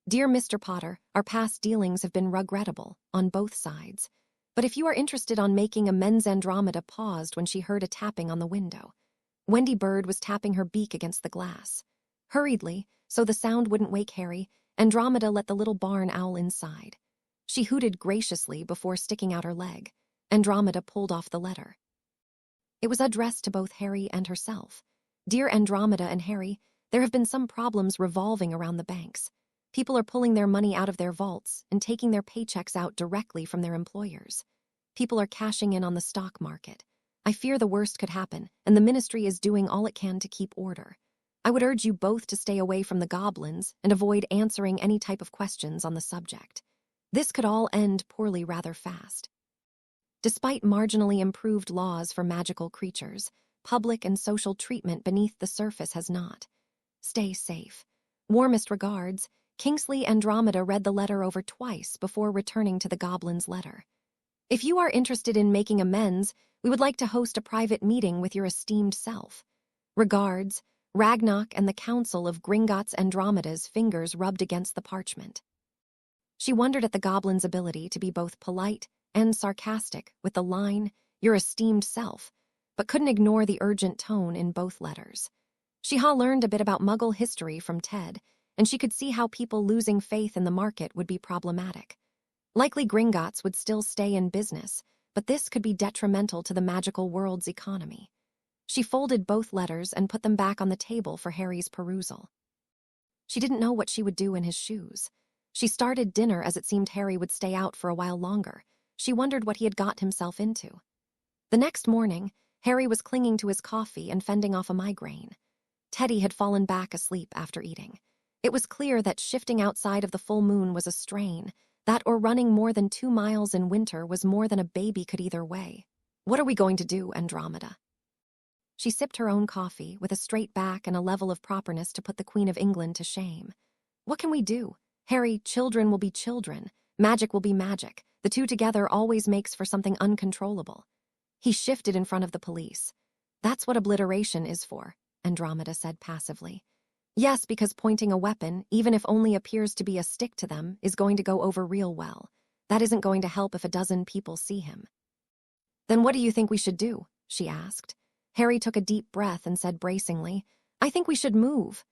"Dear Mr. Potter, our past dealings have been regrettable, on both sides. But if you are interested on making amends." Andromeda paused when she heard a tapping on the window. Wendy Bird was tapping her beak against the glass. Hurriedly, so the sound wouldn't wake Harry, Andromeda let the little barn owl inside. She hooted graciously before sticking out her leg. Andromeda pulled off the letter. It was addressed to both Harry and herself. Dear Andromeda and Harry, there have been some problems revolving around the banks. People are pulling their money out of their vaults and taking their paychecks out directly from their employers. People are cashing in on the stock market. I fear the worst could happen, and the ministry is doing all it can to keep order. I would urge you both to stay away from the goblins and avoid answering any type of questions on the subject. This could all end poorly rather fast. Despite marginally improved laws for magical creatures, public and social treatment beneath the surface has not. Stay safe. Warmest regards, Kingsley Andromeda read the letter over twice before returning to the goblin's letter. If you are interested in making amends, we would like to host a private meeting with your esteemed self. Regards, Ragnarok and the Council of Gringotts Andromeda's fingers rubbed against the parchment. She wondered at the goblin's ability to be both polite and sarcastic with the line, your esteemed self, but couldn't ignore the urgent tone in both letters. She learned a bit about Muggle history from Ted, and she could see how people losing faith in the market would be problematic. Likely Gringotts would still stay in business, but this could be detrimental to the magical world's economy. She folded both letters and put them back on the table for Harry's perusal. She didn't know what she would do in his shoes. She started dinner as it seemed Harry would stay out for a while longer. She wondered what he had got himself into. The next morning, Harry was clinging to his coffee and fending off a migraine. Teddy had fallen back asleep after eating. It was clear that shifting outside of the full moon was a strain, that or running more than 2 miles in winter was more than a baby could either weigh. What are we going to do, Andromeda? She sipped her own coffee with a straight back and a level of properness to put the Queen of England to shame. What can we do? Harry, children will be children. Magic will be magic. The two together always makes for something uncontrollable. He shifted in front of the police. That's what obliteration is for, Andromeda said passively. Yes, because pointing a weapon, even if only appears to be a stick to them, is going to go over real well. That isn't going to help if a dozen people see him. Then what do you think we should do? She asked. Harry took a deep breath and said bracingly, I think we should move.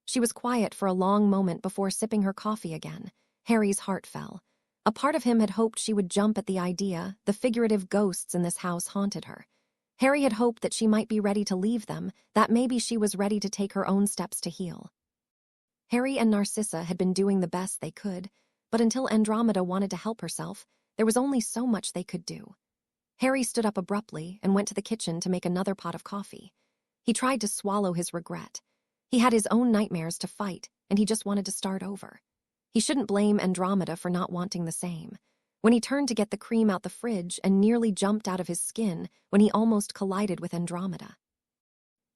She was quiet for a long moment before sipping her coffee again. Harry's heart fell. A part of him had hoped she would jump at the idea the figurative ghosts in this house haunted her. Harry had hoped that she might be ready to leave them, that maybe she was ready to take her own steps to heal. Harry and Narcissa had been doing the best they could, but until Andromeda wanted to help herself, there was only so much they could do. Harry stood up abruptly and went to the kitchen to make another pot of coffee. He tried to swallow his regret. He had his own nightmares to fight, and he just wanted to start over. He shouldn't blame Andromeda for not wanting the same. When he turned to get the cream out the fridge and nearly jumped out of his skin when he almost collided with Andromeda.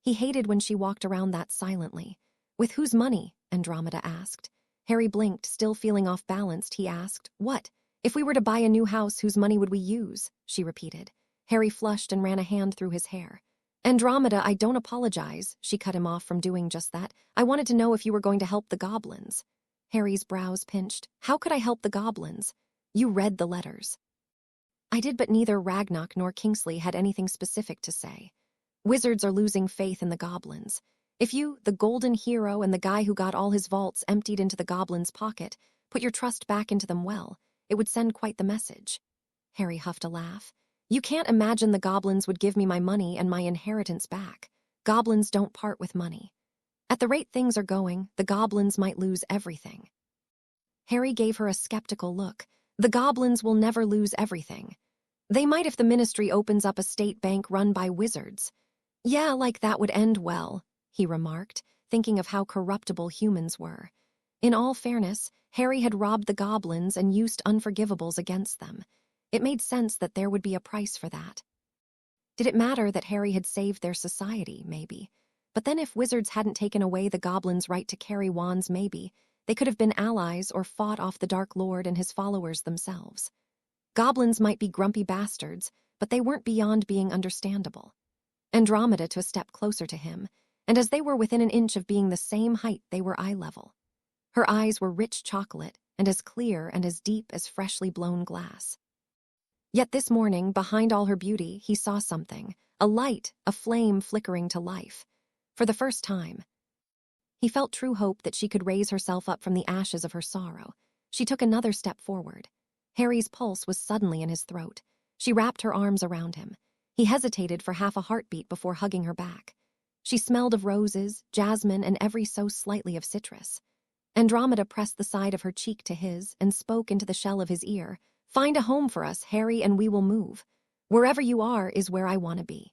He hated when she walked around that silently. With whose money? Andromeda asked. Harry blinked, still feeling off-balanced. He asked, what? If we were to buy a new house, whose money would we use? She repeated. Harry flushed and ran a hand through his hair. Andromeda, I don't apologize. She cut him off from doing just that. I wanted to know if you were going to help the goblins. Harry's brows pinched. How could I help the goblins? You read the letters. I did, but neither Ragnarok nor Kingsley had anything specific to say. Wizards are losing faith in the goblins. If you, the golden hero and the guy who got all his vaults emptied into the goblin's pocket, put your trust back into them well, it would send quite the message. Harry huffed a laugh. You can't imagine the goblins would give me my money and my inheritance back. Goblins don't part with money. At the rate things are going, the goblins might lose everything. Harry gave her a skeptical look. The goblins will never lose everything. They might if the ministry opens up a state bank run by wizards. Yeah, like that would end well, he remarked, thinking of how corruptible humans were. In all fairness, Harry had robbed the goblins and used unforgivables against them. It made sense that there would be a price for that. Did it matter that Harry had saved their society, maybe? But then if wizards hadn't taken away the goblins' right to carry wands, maybe, they could have been allies or fought off the Dark Lord and his followers themselves. Goblins might be grumpy bastards, but they weren't beyond being understandable. Andromeda to a step closer to him, and as they were within an inch of being the same height, they were eye level. Her eyes were rich chocolate and as clear and as deep as freshly blown glass. Yet this morning, behind all her beauty, he saw something, a light, a flame flickering to life. For the first time, he felt true hope that she could raise herself up from the ashes of her sorrow. She took another step forward. Harry's pulse was suddenly in his throat. She wrapped her arms around him. He hesitated for half a heartbeat before hugging her back. She smelled of roses, jasmine, and every so slightly of citrus. Andromeda pressed the side of her cheek to his and spoke into the shell of his ear. "Find a home for us, Harry, and we will move. Wherever you are is where I want to be."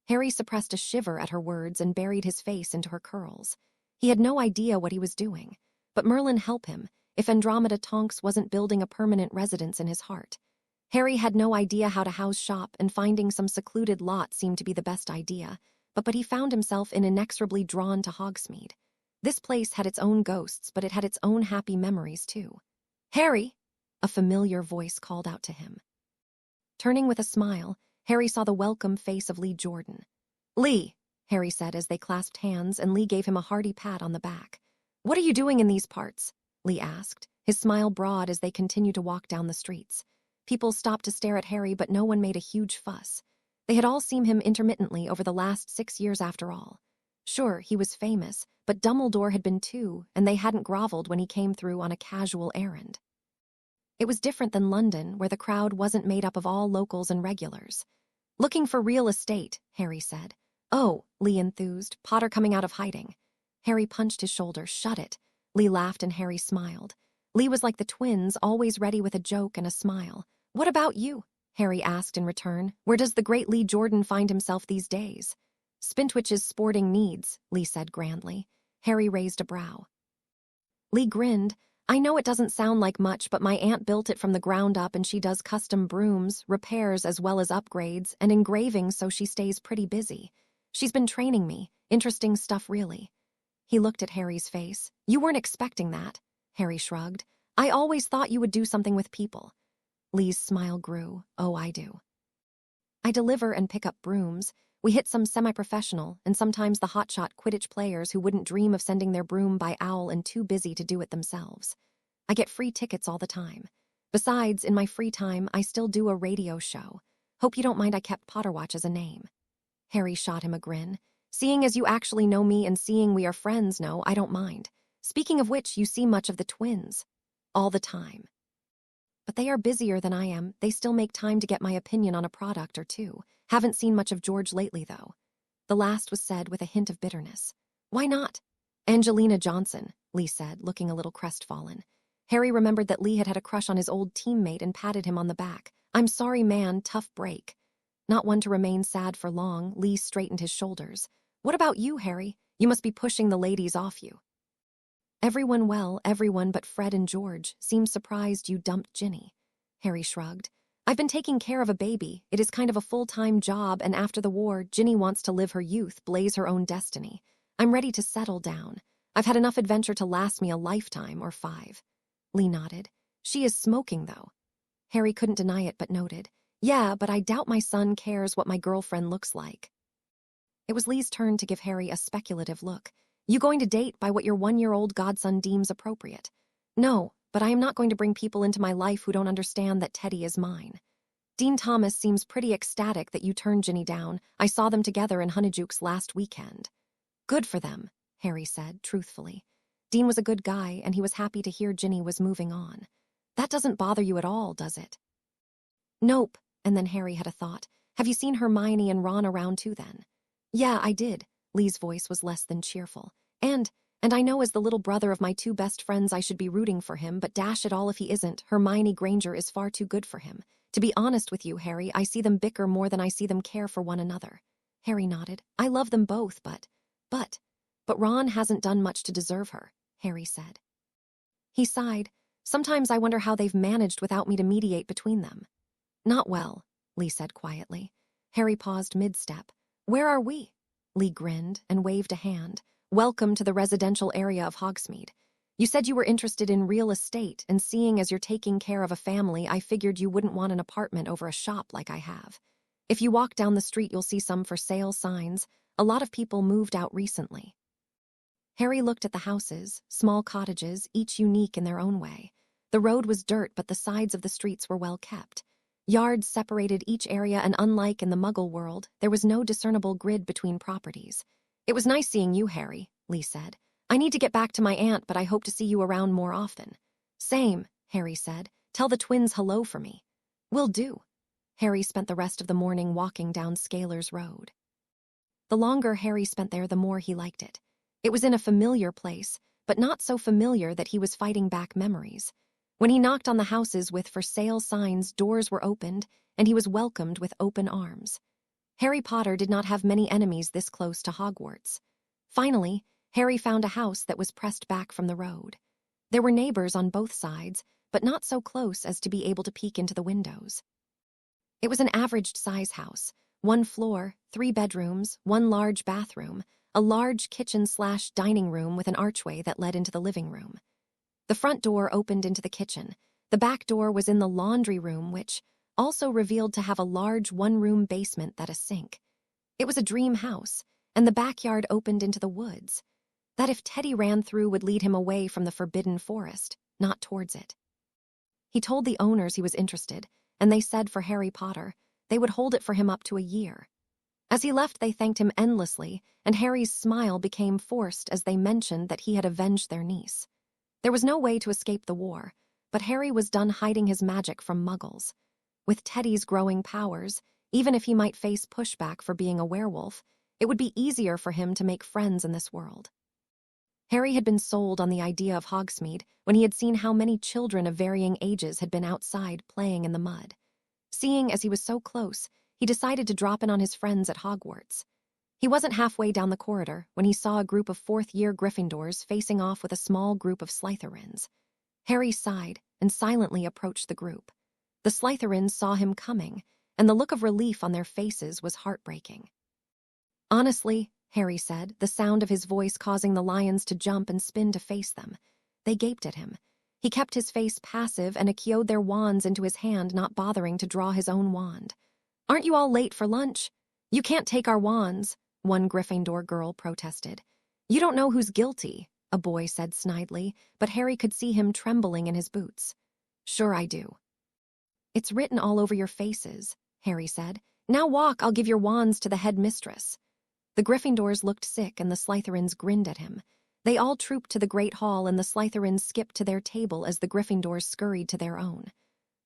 Harry suppressed a shiver at her words and buried his face into her curls. He had no idea what he was doing, but Merlin help him if Andromeda Tonks wasn't building a permanent residence in his heart. Harry had no idea how to house shop, and finding some secluded lot seemed to be the best idea, but he found himself inexorably drawn to Hogsmeade. This place had its own ghosts, but it had its own happy memories too. "Harry!" A familiar voice called out to him. Turning with a smile, Harry saw the welcome face of Lee Jordan. "Lee," Harry said as they clasped hands, and Lee gave him a hearty pat on the back. "What are you doing in these parts?" Lee asked, his smile broad as they continued to walk down the streets. People stopped to stare at Harry, but no one made a huge fuss. They had all seen him intermittently over the last 6 years after all. Sure, he was famous, but Dumbledore had been too, and they hadn't groveled when he came through on a casual errand. It was different than London, where the crowd wasn't made up of all locals and regulars. "Looking for real estate," Harry said. "Oh," Lee enthused, "Potter coming out of hiding." Harry punched his shoulder. "Shut it." Lee laughed and Harry smiled. Lee was like the twins, always ready with a joke and a smile. "What about you?" Harry asked in return. "Where does the great Lee Jordan find himself these days?" "Spintwich's sporting needs," Lee said grandly. Harry raised a brow. Lee grinned. "I know it doesn't sound like much, but my aunt built it from the ground up, and she does custom brooms, repairs as well as upgrades, and engraving, so she stays pretty busy. She's been training me. Interesting stuff, really." He looked at Harry's face. "You weren't expecting that." Harry shrugged. "I always thought you would do something with people." Lee's smile grew. "Oh, I do. I deliver and pick up brooms. We hit some semi-professional, and sometimes the hotshot Quidditch players who wouldn't dream of sending their broom by owl and too busy to do it themselves. I get free tickets all the time. Besides, in my free time, I still do a radio show. Hope you don't mind I kept Potterwatch as a name." Harry shot him a grin. "Seeing as you actually know me and seeing we are friends, no, I don't mind. Speaking of which, you see much of the twins." "All the time. But they are busier than I am. They still make time to get my opinion on a product or two. Haven't seen much of George lately, though." The last was said with a hint of bitterness. "Why not?" "Angelina Johnson," Lee said, looking a little crestfallen. Harry remembered that Lee had had a crush on his old teammate and patted him on the back. "I'm sorry, man, tough break." Not one to remain sad for long, Lee straightened his shoulders. "What about you, Harry? You must be pushing the ladies off you." Everyone but Fred and George seemed surprised you dumped Ginny." Harry shrugged. "I've been taking care of a baby. It is kind of a full-time job, and after the war, Ginny wants to live her youth, blaze her own destiny. I'm ready to settle down. I've had enough adventure to last me a lifetime or 5. Lee nodded. "She is smoking, though." Harry couldn't deny it but noted. "Yeah, but I doubt my son cares what my girlfriend looks like." It was Lee's turn to give Harry a speculative look. "You going to date by what your 1-year-old godson deems appropriate?" "No, but I am not going to bring people into my life who don't understand that Teddy is mine." "Dean Thomas seems pretty ecstatic that you turned Ginny down. I saw them together in Honeyjuke's last weekend." "Good for them," Harry said, truthfully. Dean was a good guy, and he was happy to hear Ginny was moving on. "That doesn't bother you at all, does it?" "Nope," and then Harry had a thought. "Have you seen Hermione and Ron around too, then?" "Yeah, I did." Lee's voice was less than cheerful. And I know as the little brother of my 2 best friends I should be rooting for him, but dash it all if he isn't, Hermione Granger is far too good for him. To be honest with you, Harry, I see them bicker more than I see them care for one another." Harry nodded. "I love them both, but Ron hasn't done much to deserve her," Harry said. He sighed. "Sometimes I wonder how they've managed without me to mediate between them." "Not well," Lee said quietly. Harry paused mid-step. "Where are we?" Lee grinned and waved a hand. "Welcome to the residential area of Hogsmeade. You said you were interested in real estate, and seeing as you're taking care of a family, I figured you wouldn't want an apartment over a shop like I have. If you walk down the street, you'll see some for sale signs. A lot of people moved out recently." Harry looked at the houses, small cottages, each unique in their own way. The road was dirt, but the sides of the streets were well kept. Yards separated each area, and unlike in the Muggle world, there was no discernible grid between properties. "It was nice seeing you, Harry," Lee said. "I need to get back to my aunt, but I hope to see you around more often." "Same," Harry said. "Tell the twins hello for me." "Will do." Harry spent the rest of the morning walking down Scaler's Road. The longer Harry spent there, the more he liked it. It was in a familiar place, but not so familiar that he was fighting back memories. When he knocked on the houses with for sale signs, doors were opened, and he was welcomed with open arms. Harry Potter did not have many enemies this close to Hogwarts. Finally, Harry found a house that was pressed back from the road. There were neighbors on both sides, but not so close as to be able to peek into the windows. It was an average-size house, 1 floor, 3 bedrooms, 1 large bathroom, a large kitchen/dining room with an archway that led into the living room. The front door opened into the kitchen. The back door was in the laundry room, which also revealed to have a large 1-room basement that a sink. It was a dream house, and the backyard opened into the woods. That if Teddy ran through would lead him away from the forbidden forest, not towards it. He told the owners he was interested, and they said for Harry Potter, they would hold it for him up to a year. As he left, they thanked him endlessly, and Harry's smile became forced as they mentioned that he had avenged their niece. There was no way to escape the war, but Harry was done hiding his magic from muggles. With Teddy's growing powers, even if he might face pushback for being a werewolf, it would be easier for him to make friends in this world. Harry had been sold on the idea of Hogsmeade when he had seen how many children of varying ages had been outside playing in the mud. Seeing as he was so close, he decided to drop in on his friends at Hogwarts. He wasn't halfway down the corridor when he saw a group of 4th-year Gryffindors facing off with a small group of Slytherins. Harry sighed and silently approached the group. The Slytherins saw him coming, and the look of relief on their faces was heartbreaking. "Honestly," Harry said, the sound of his voice causing the lions to jump and spin to face them. They gaped at him. He kept his face passive and acioed their wands into his hand, not bothering to draw his own wand. "Aren't you all late for lunch? You can't take our wands," one Gryffindor girl protested. "You don't know who's guilty," a boy said snidely, but Harry could see him trembling in his boots. "Sure I do." "It's written all over your faces," Harry said. "Now walk, I'll give your wands to the headmistress." The Gryffindors looked sick and the Slytherins grinned at him. They all trooped to the Great Hall and the Slytherins skipped to their table as the Gryffindors scurried to their own.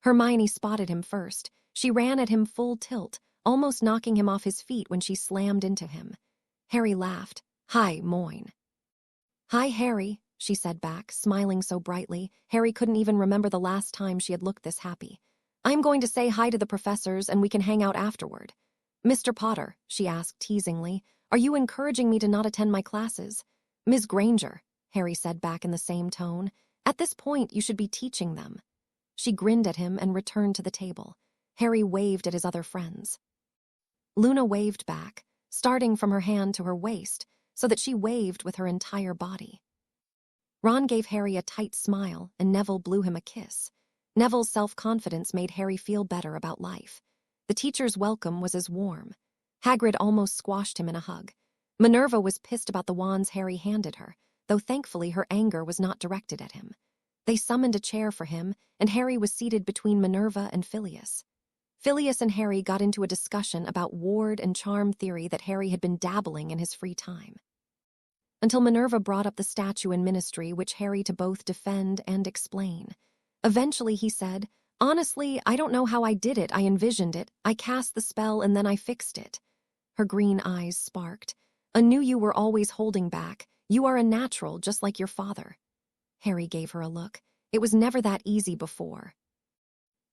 Hermione spotted him first. She ran at him full tilt, almost knocking him off his feet when she slammed into him. Harry laughed. "Hi, Moyne." "Hi, Harry," she said back, smiling so brightly, Harry couldn't even remember the last time she had looked this happy. "I'm going to say hi to the professors and we can hang out afterward." "Mr. Potter," she asked teasingly, "are you encouraging me to not attend my classes?" "Ms. Granger," Harry said back in the same tone, "at this point you should be teaching them." She grinned at him and returned to the table. Harry waved at his other friends. Luna waved back, starting from her hand to her waist, so that she waved with her entire body. Ron gave Harry a tight smile, and Neville blew him a kiss. Neville's self-confidence made Harry feel better about life. The teacher's welcome was as warm. Hagrid almost squashed him in a hug. Minerva was pissed about the wands Harry handed her, though thankfully her anger was not directed at him. They summoned a chair for him, and Harry was seated between Minerva and Phileas. Phileas and Harry got into a discussion about ward and charm theory that Harry had been dabbling in his free time. Until Minerva brought up the statue and ministry, which Harry to both defend and explain. Eventually he said, "Honestly, I don't know how I did it. I envisioned it. I cast the spell and then I fixed it." Her green eyes sparked. "I knew you were always holding back. You are a natural, just like your father." Harry gave her a look. It was never that easy before.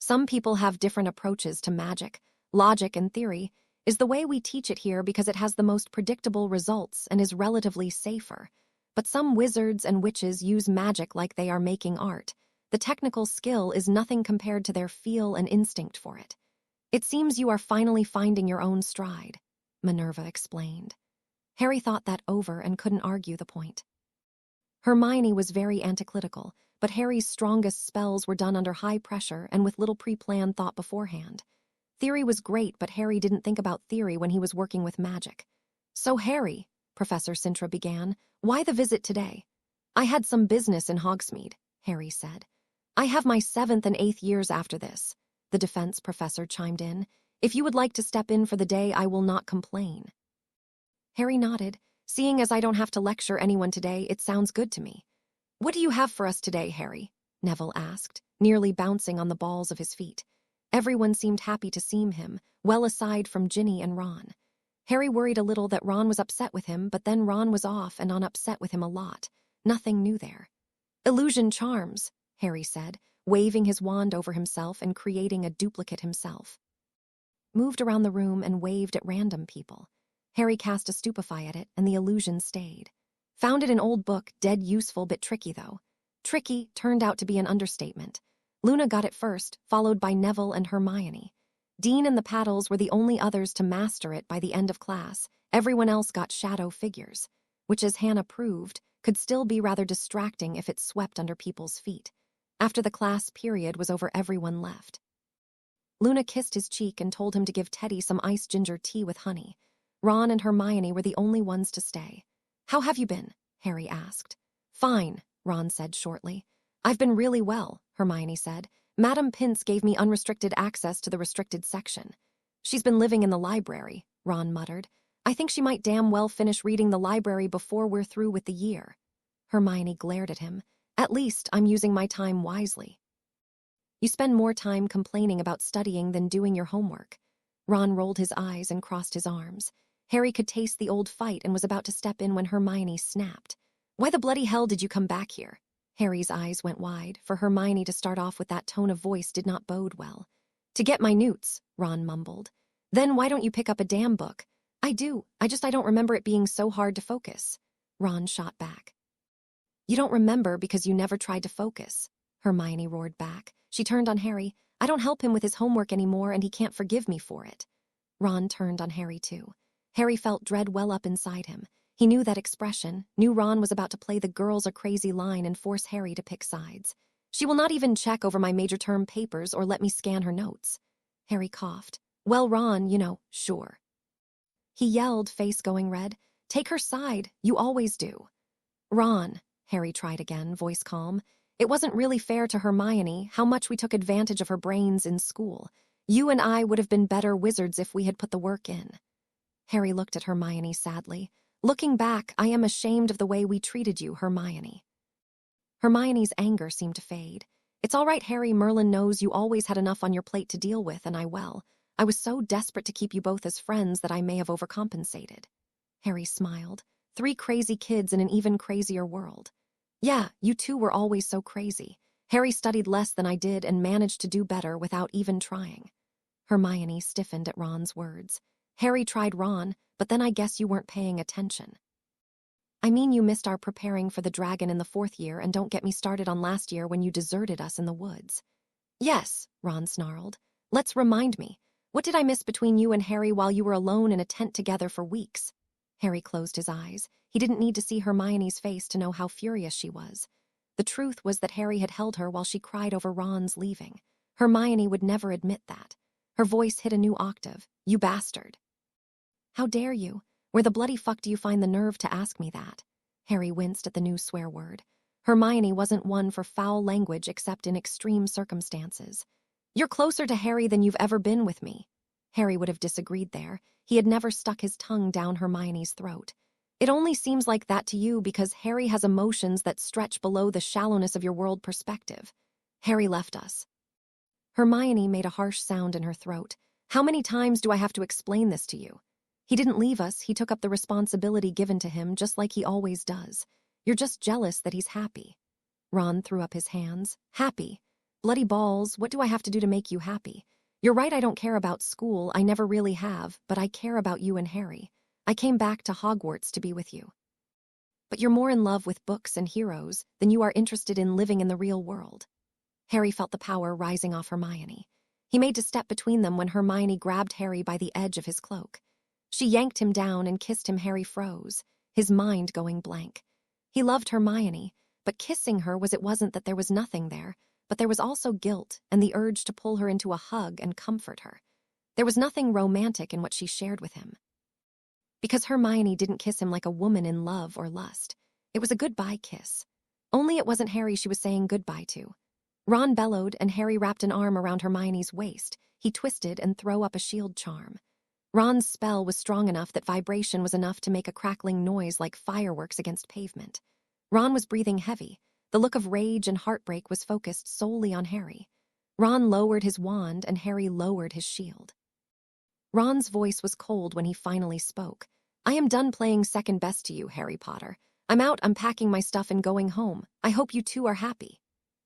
Some people have different approaches to magic. Logic and theory is the way we teach it here because it has the most predictable results and is relatively safer. But some wizards and witches use magic like they are making art. The technical skill is nothing compared to their feel and instinct for it. "It seems you are finally finding your own stride," Minerva explained. Harry thought that over and couldn't argue the point. Hermione was very analytical, but Harry's strongest spells were done under high pressure and with little pre-planned thought beforehand. Theory was great, but Harry didn't think about theory when he was working with magic. "So Harry," Professor Sintra began, "why the visit today?" "I had some business in Hogsmeade," Harry said. "I have my 7th and 8th years after this," the defense professor chimed in. "If you would like to step in for the day, I will not complain." Harry nodded. "Seeing as I don't have to lecture anyone today, it sounds good to me." "What do you have for us today, Harry?" Neville asked, nearly bouncing on the balls of his feet. Everyone seemed happy to see him, well aside from Ginny and Ron. Harry worried a little that Ron was upset with him, but then Ron was off and on upset with him a lot. Nothing new there. "Illusion charms," Harry said, waving his wand over himself and creating a duplicate himself. Moved around the room and waved at random people. Harry cast a stupefy at it, and the illusion stayed. Found it in old book, dead useful but tricky though. Tricky turned out to be an understatement. Luna got it first, followed by Neville and Hermione. Dean and the Paddles were the only others to master it by the end of class. Everyone else got shadow figures, which, as Hannah proved, could still be rather distracting if it swept under people's feet. After the class period was over, everyone left. Luna kissed his cheek and told him to give Teddy some iced ginger tea with honey. Ron and Hermione were the only ones to stay. "How have you been?" Harry asked. "Fine," Ron said shortly. "I've been really well," Hermione said. "Madam Pince gave me unrestricted access to the restricted section." "She's been living in the library," Ron muttered. "I think she might damn well finish reading the library before we're through with the year." Hermione glared at him. "At least I'm using my time wisely." "You spend more time complaining about studying than doing your homework." Ron rolled his eyes and crossed his arms. Harry could taste the old fight and was about to step in when Hermione snapped. "Why the bloody hell did you come back here?" Harry's eyes went wide. For Hermione to start off with that tone of voice did not bode well. "To get my newts," Ron mumbled. "Then why don't you pick up a damn book?" "I do, I don't remember it being so hard to focus." Ron shot back. "You don't remember because you never tried to focus," Hermione roared back. She turned on Harry. "I don't help him with his homework anymore and he can't forgive me for it." Ron turned on Harry too. Harry felt dread well up inside him. He knew that expression, knew Ron was about to play the girls are crazy line and force Harry to pick sides. "She will not even check over my major term papers or let me scan her notes." Harry coughed. "Well, Ron, sure." He yelled, face going red. "Take her side, you always do." "Ron," Harry tried again, voice calm. "It wasn't really fair to Hermione how much we took advantage of her brains in school. You and I would have been better wizards if we had put the work in." Harry looked at Hermione sadly. "Looking back, I am ashamed of the way we treated you, Hermione." Hermione's anger seemed to fade. "It's all right, Harry. Merlin knows you always had enough on your plate to deal with, and I was so desperate to keep you both as friends that I may have overcompensated." Harry smiled. 3 crazy kids in an even crazier world. "Yeah, you two were always so crazy. Harry studied less than I did and managed to do better without even trying." Hermione stiffened at Ron's words. "Harry tried, Ron, but then I guess you weren't paying attention." "I mean, you missed our preparing for the dragon in the 4th year, and don't get me started on last year when you deserted us in the woods." "Yes," Ron snarled. "Let's remind me. What did I miss between you and Harry while you were alone in a tent together for weeks?" Harry closed his eyes. He didn't need to see Hermione's face to know how furious she was. The truth was that Harry had held her while she cried over Ron's leaving. Hermione would never admit that. Her voice hit a new octave. "You bastard." "How dare you? Where the bloody fuck do you find the nerve to ask me that?" Harry winced at the new swear word. Hermione wasn't one for foul language except in extreme circumstances. "You're closer to Harry than you've ever been with me." Harry would have disagreed there. He had never stuck his tongue down Hermione's throat. "It only seems like that to you because Harry has emotions that stretch below the shallowness of your world perspective. Harry left us." Hermione made a harsh sound in her throat. "How many times do I have to explain this to you? He didn't leave us, he took up the responsibility given to him just like he always does. You're just jealous that he's happy." Ron threw up his hands. "Happy? Bloody balls, what do I have to do to make you happy? You're right, I don't care about school, I never really have, but I care about you and Harry. I came back to Hogwarts to be with you. But you're more in love with books and heroes than you are interested in living in the real world." Harry felt the power rising off Hermione. He made to step between them when Hermione grabbed Harry by the edge of his cloak. She yanked him down and kissed him. Harry froze, his mind going blank. He loved Hermione, but kissing her wasn't that there was nothing there, but there was also guilt and the urge to pull her into a hug and comfort her. There was nothing romantic in what she shared with him. Because Hermione didn't kiss him like a woman in love or lust. It was a goodbye kiss. Only it wasn't Harry she was saying goodbye to. Ron bellowed and Harry wrapped an arm around Hermione's waist. He twisted and threw up a shield charm. Ron's spell was strong enough that vibration was enough to make a crackling noise like fireworks against pavement. Ron was breathing heavy. The look of rage and heartbreak was focused solely on Harry. Ron lowered his wand and Harry lowered his shield. Ron's voice was cold when he finally spoke. I am done playing second best to you, Harry Potter. I'm out unpacking my stuff and going home. I hope you two are happy.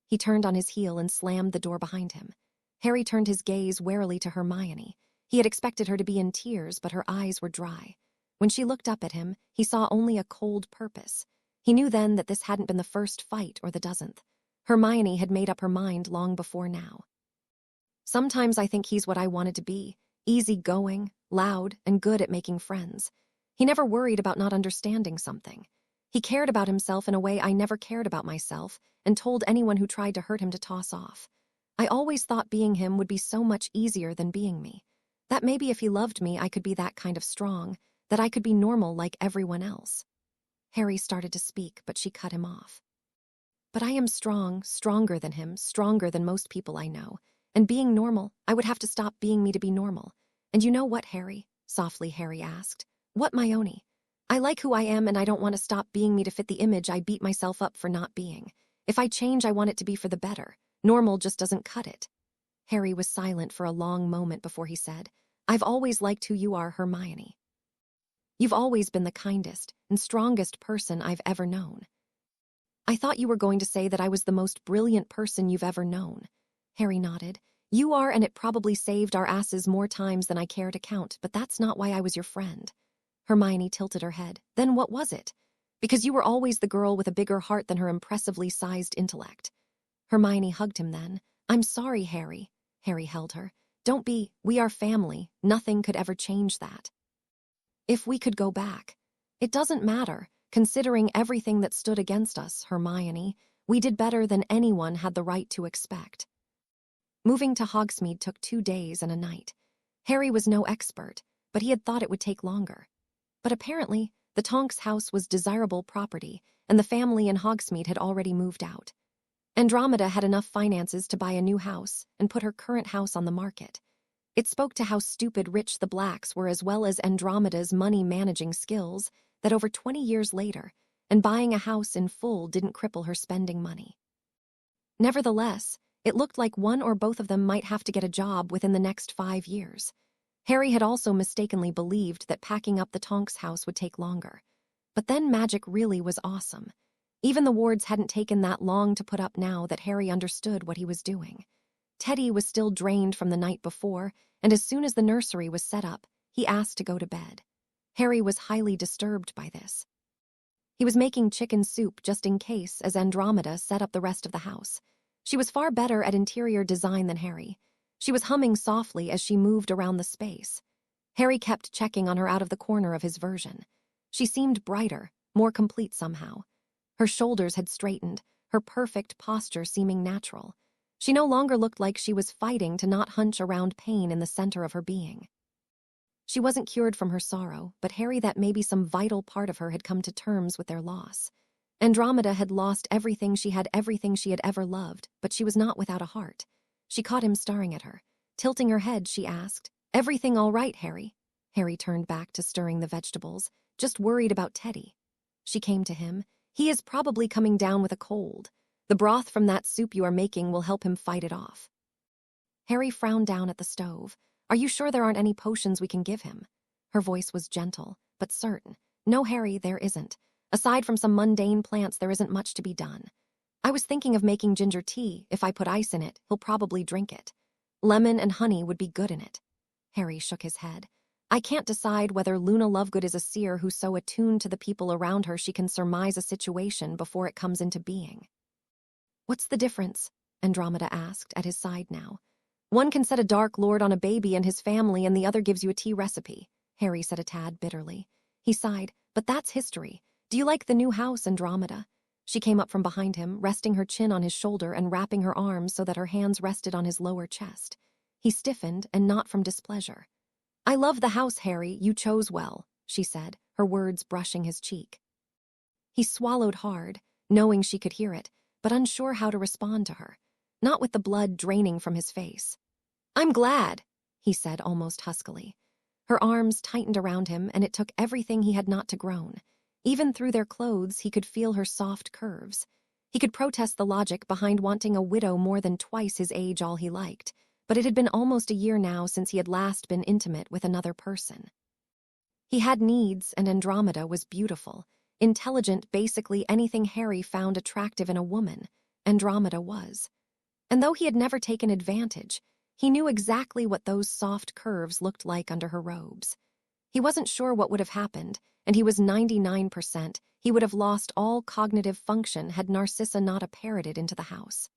He turned on his heel and slammed the door behind him. Harry turned his gaze warily to Hermione. He had expected her to be in tears, but her eyes were dry. When she looked up at him, he saw only a cold purpose. He knew then that this hadn't been the first fight or the dozenth. Hermione had made up her mind long before now. Sometimes I think he's what I wanted to be, easygoing, loud, and good at making friends. He never worried about not understanding something. He cared about himself in a way I never cared about myself, and told anyone who tried to hurt him to toss off. I always thought being him would be so much easier than being me. That maybe if he loved me, I could be that kind of strong, that I could be normal like everyone else. Harry started to speak, but she cut him off. But I am strong, stronger than him, stronger than most people I know. And being normal, I would have to stop being me to be normal. And you know what, Harry? Softly, Harry asked. What, Myoni? I like who I am and I don't want to stop being me to fit the image I beat myself up for not being. If I change, I want it to be for the better. Normal just doesn't cut it. Harry was silent for a long moment before he said, I've always liked who you are, Hermione. You've always been the kindest and strongest person I've ever known. I thought you were going to say that I was the most brilliant person you've ever known. Harry nodded. You are, and it probably saved our asses more times than I care to count, but that's not why I was your friend. Hermione tilted her head. Then what was it? Because you were always the girl with a bigger heart than her impressively sized intellect. Hermione hugged him then. I'm sorry, Harry. Harry held her. Don't be. We are family. Nothing could ever change that. If we could go back. It doesn't matter. Considering everything that stood against us, Hermione, we did better than anyone had the right to expect. Moving to Hogsmeade took 2 days and a night. Harry was no expert, but he had thought it would take longer. But apparently, the Tonks house was desirable property, and the family in Hogsmeade had already moved out. Andromeda had enough finances to buy a new house and put her current house on the market. It spoke to how stupid rich the Blacks were, as well as Andromeda's money-managing skills, that over 20 years later, and buying a house in full didn't cripple her spending money. Nevertheless, it looked like one or both of them might have to get a job within the next 5 years. Harry had also mistakenly believed that packing up the Tonks house would take longer. But then magic really was awesome. Even the wards hadn't taken that long to put up now that Harry understood what he was doing. Teddy was still drained from the night before, and as soon as the nursery was set up, he asked to go to bed. Harry was highly disturbed by this. He was making chicken soup just in case as Andromeda set up the rest of the house. She was far better at interior design than Harry. She was humming softly as she moved around the space. Harry kept checking on her out of the corner of his vision. She seemed brighter, more complete somehow. Her shoulders had straightened, her perfect posture seeming natural. She no longer looked like she was fighting to not hunch around pain in the center of her being. She wasn't cured from her sorrow, but Harry that maybe some vital part of her had come to terms with their loss. Andromeda had lost everything she had ever loved, but she was not without a heart. She caught him staring at her. Tilting her head, she asked, Everything all right, Harry? Harry turned back to stirring the vegetables, just worried about Teddy. She came to him. He is probably coming down with a cold. The broth from that soup you are making will help him fight it off. Harry frowned down at the stove. Are you sure there aren't any potions we can give him? Her voice was gentle, but certain. No, Harry, there isn't. Aside from some mundane plants, there isn't much to be done. I was thinking of making ginger tea. If I put ice in it, he'll probably drink it. Lemon and honey would be good in it. Harry shook his head. I can't decide whether Luna Lovegood is a seer who's so attuned to the people around her she can surmise a situation before it comes into being. What's the difference? Andromeda asked, at his side now. One can set a Dark Lord on a baby and his family, and the other gives you a tea recipe, Harry said a tad bitterly. He sighed, but that's history. Do you like the new house, Andromeda? She came up from behind him, resting her chin on his shoulder and wrapping her arms so that her hands rested on his lower chest. He stiffened, and not from displeasure. I love the house, Harry. You chose well, she said, her words brushing his cheek. He swallowed hard, knowing she could hear it, but unsure how to respond to her, not with the blood draining from his face. I'm glad, he said almost huskily. Her arms tightened around him, and it took everything he had not to groan. Even through their clothes, he could feel her soft curves. He could protest the logic behind wanting a widow more than twice his age all he liked, but it had been almost a year now since he had last been intimate with another person. He had needs, and Andromeda was beautiful, intelligent, basically anything Harry found attractive in a woman, Andromeda was. And though he had never taken advantage, he knew exactly what those soft curves looked like under her robes. He wasn't sure what would have happened, and he was 99% he would have lost all cognitive function had Narcissa not apparated into the house.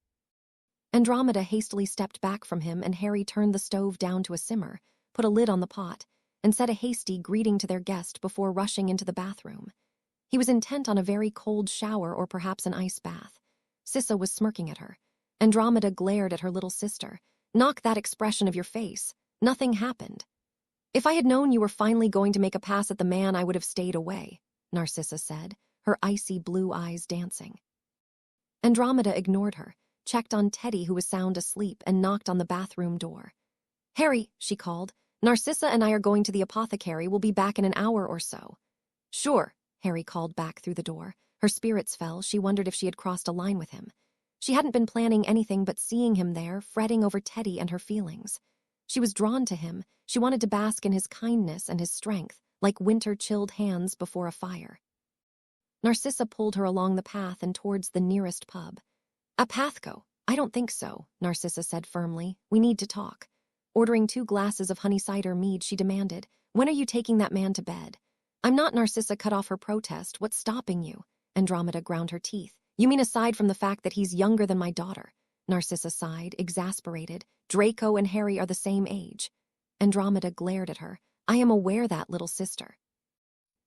Andromeda hastily stepped back from him, and Harry turned the stove down to a simmer, put a lid on the pot, and said a hasty greeting to their guest before rushing into the bathroom. He was intent on a very cold shower or perhaps an ice bath. Sissa was smirking at her. Andromeda glared at her little sister. "Knock that expression of your face. Nothing happened." "If I had known you were finally going to make a pass at the man, I would have stayed away," Narcissa said, her icy blue eyes dancing. Andromeda ignored her, checked on Teddy, who was sound asleep, and knocked on the bathroom door. "Harry," she called, "Narcissa and I are going to the apothecary. We'll be back in an hour or so." "Sure," Harry called back through the door. Her spirits fell. She wondered if she had crossed a line with him. She hadn't been planning anything but seeing him there, fretting over Teddy and her feelings. She was drawn to him. She wanted to bask in his kindness and his strength, like winter-chilled hands before a fire. Narcissa pulled her along the path and towards the nearest pub. "Apathco? I don't think so," Narcissa said firmly. "We need to talk." Ordering 2 glasses of honey cider mead, she demanded, "When are you taking that man to bed?" "I'm not." Narcissa cut off her protest. "What's stopping you?" Andromeda ground her teeth. "You mean aside from the fact that he's younger than my daughter?" Narcissa sighed, exasperated. "Draco and Harry are the same age." Andromeda glared at her. "I am aware that, little sister."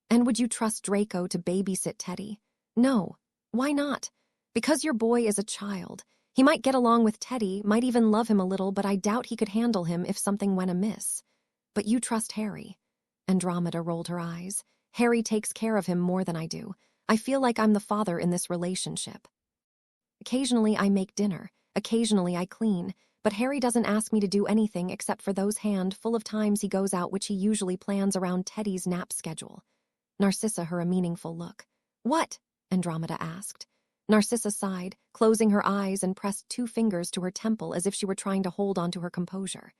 "And would you trust Draco to babysit Teddy?" "No." "Why not?" "Because your boy is a child. He might get along with Teddy, might even love him a little, but I doubt he could handle him if something went amiss." "But you trust Harry." Andromeda rolled her eyes. "Harry takes care of him more than I do. I feel like I'm the father in this relationship. Occasionally I make dinner, occasionally I clean, but Harry doesn't ask me to do anything except for those handful of times he goes out, which he usually plans around Teddy's nap schedule." Narcissa her a meaningful look. "What?" Andromeda asked. Narcissa sighed, closing her eyes, and pressed 2 fingers to her temple as if she were trying to hold on to her composure.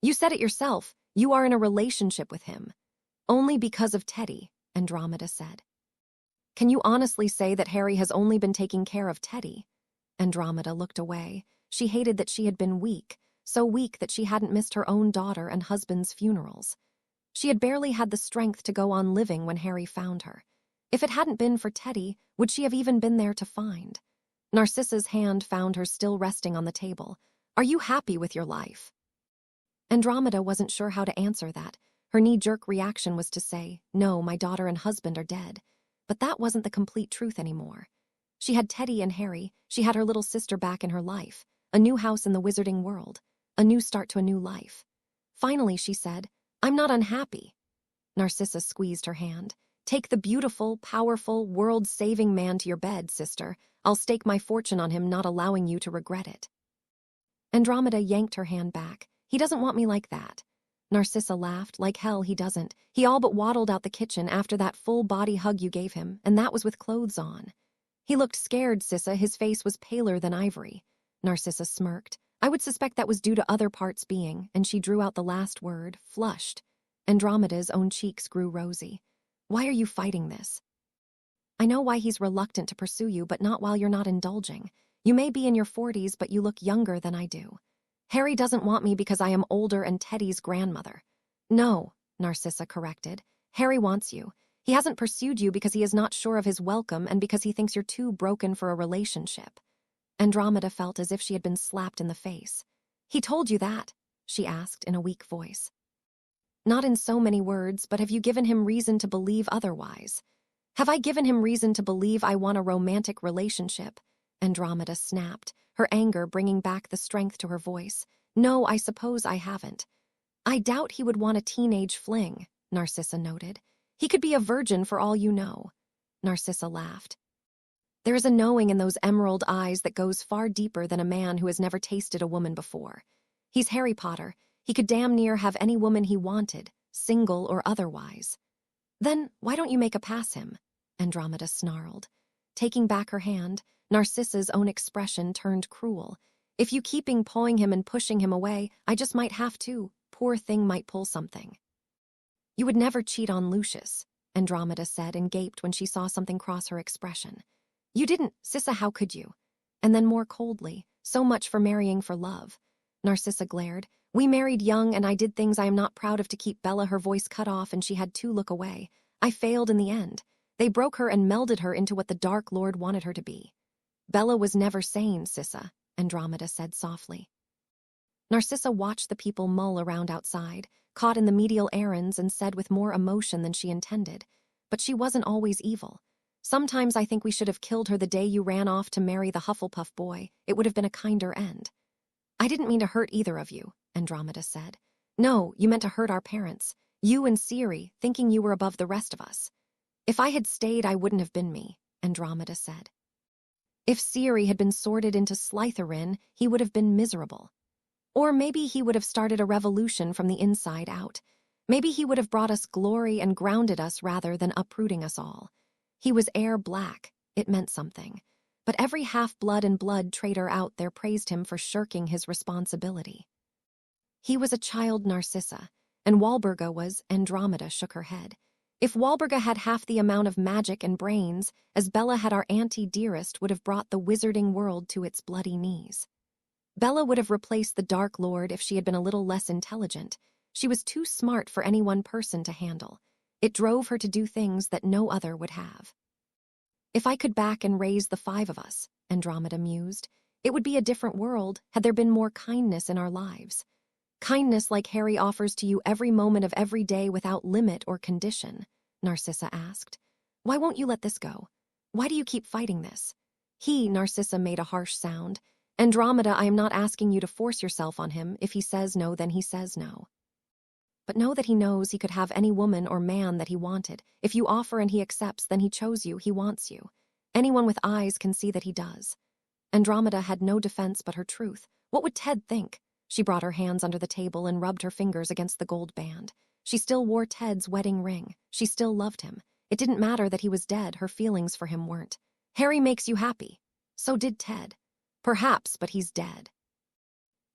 "You said it yourself. You are in a relationship with him." "Only because of Teddy," Andromeda said. "Can you honestly say that Harry has only been taking care of Teddy?" Andromeda looked away. She hated that she had been weak, so weak that she hadn't missed her own daughter and husband's funerals. She had barely had the strength to go on living when Harry found her. If it hadn't been for Teddy, would she have even been there to find? Narcissa's hand found her still resting on the table. "Are you happy with your life?" Andromeda wasn't sure how to answer that. Her knee-jerk reaction was to say, "No, my daughter and husband are dead." But that wasn't the complete truth anymore. She had Teddy and Harry. She had her little sister back in her life. A new house in the wizarding world. A new start to a new life. Finally, she said, "I'm not unhappy." Narcissa squeezed her hand. "Take the beautiful, powerful, world-saving man to your bed, sister. I'll stake my fortune on him not allowing you to regret it." Andromeda yanked her hand back. "He doesn't want me like that." Narcissa laughed. "Like hell he doesn't. He all but waddled out the kitchen after that full-body hug you gave him, and that was with clothes on." "He looked scared, Sissa. His face was paler than ivory." Narcissa smirked. "I would suspect that was due to other parts being," and she drew out the last word, "flushed." Andromeda's own cheeks grew rosy. "Why are you fighting this?" "I know why he's reluctant to pursue you, but not while you're not indulging. You may be in your 40s, but you look younger than I do. Harry doesn't want me because I am older and Teddy's grandmother." "No," Narcissa corrected. "Harry wants you. He hasn't pursued you because he is not sure of his welcome and because he thinks you're too broken for a relationship." Andromeda felt as if she had been slapped in the face. "He told you that?" she asked in a weak voice. "Not in so many words, but have you given him reason to believe otherwise?" "Have I given him reason to believe I want a romantic relationship?" Andromeda snapped, her anger bringing back the strength to her voice. "No, I suppose I haven't." "I doubt he would want a teenage fling," Narcissa noted. "He could be a virgin for all you know." Narcissa laughed. "There is a knowing in those emerald eyes that goes far deeper than a man who has never tasted a woman before. He's Harry Potter. He could damn near have any woman he wanted, single or otherwise." "Then why don't you make a pass him?" Andromeda snarled. Taking back her hand, Narcissa's own expression turned cruel. If you keeping pawing him and pushing him away, I just might have to. Poor thing might pull something. You would never cheat on Lucius, Andromeda said and gaped when she saw something cross her expression. You didn't, Sissa, how could you? And then more coldly, so much for marrying for love. Narcissa glared. We married young and I did things I am not proud of to keep Bella. Her voice cut off and she had to look away. I failed in the end. They broke her and melded her into what the Dark Lord wanted her to be. Bella was never sane, Sissa, Andromeda said softly. Narcissa watched the people mull around outside, caught in the medial errands, and said with more emotion than she intended, but she wasn't always evil. Sometimes I think we should have killed her the day you ran off to marry the Hufflepuff boy. It would have been a kinder end. I didn't mean to hurt either of you, Andromeda said. No, you meant to hurt our parents. You and Ciri, thinking you were above the rest of us. If I had stayed, I wouldn't have been me, Andromeda said. If Ciri had been sorted into Slytherin, he would have been miserable. Or maybe he would have started a revolution from the inside out. Maybe he would have brought us glory and grounded us rather than uprooting us all. He was heir black. It meant something. But every half-blood and blood traitor out there praised him for shirking his responsibility. He was a child Narcissa, and Walburga was. Andromeda shook her head. If Walburga had half the amount of magic and brains as Bella had, our auntie dearest would have brought the wizarding world to its bloody knees. Bella would have replaced the Dark Lord if she had been a little less intelligent. She was too smart for any one person to handle. It drove her to do things that no other would have. If I could back and raise the 5 of us, Andromeda mused, it would be a different world had there been more kindness in our lives. Kindness like Harry offers to you every moment of every day without limit or condition, Narcissa asked. Why won't you let this go? Why do you keep fighting this? Narcissa made a harsh sound. Andromeda, I am not asking you to force yourself on him. If he says no, then he says no. But know that he knows he could have any woman or man that he wanted. If you offer and he accepts, then he chose you, he wants you. Anyone with eyes can see that he does. Andromeda had no defense but her truth. What would Ted think? She brought her hands under the table and rubbed her fingers against the gold band. She still wore Ted's wedding ring. She still loved him. It didn't matter that he was dead, her feelings for him weren't. Harry makes you happy. So did Ted. Perhaps, but he's dead.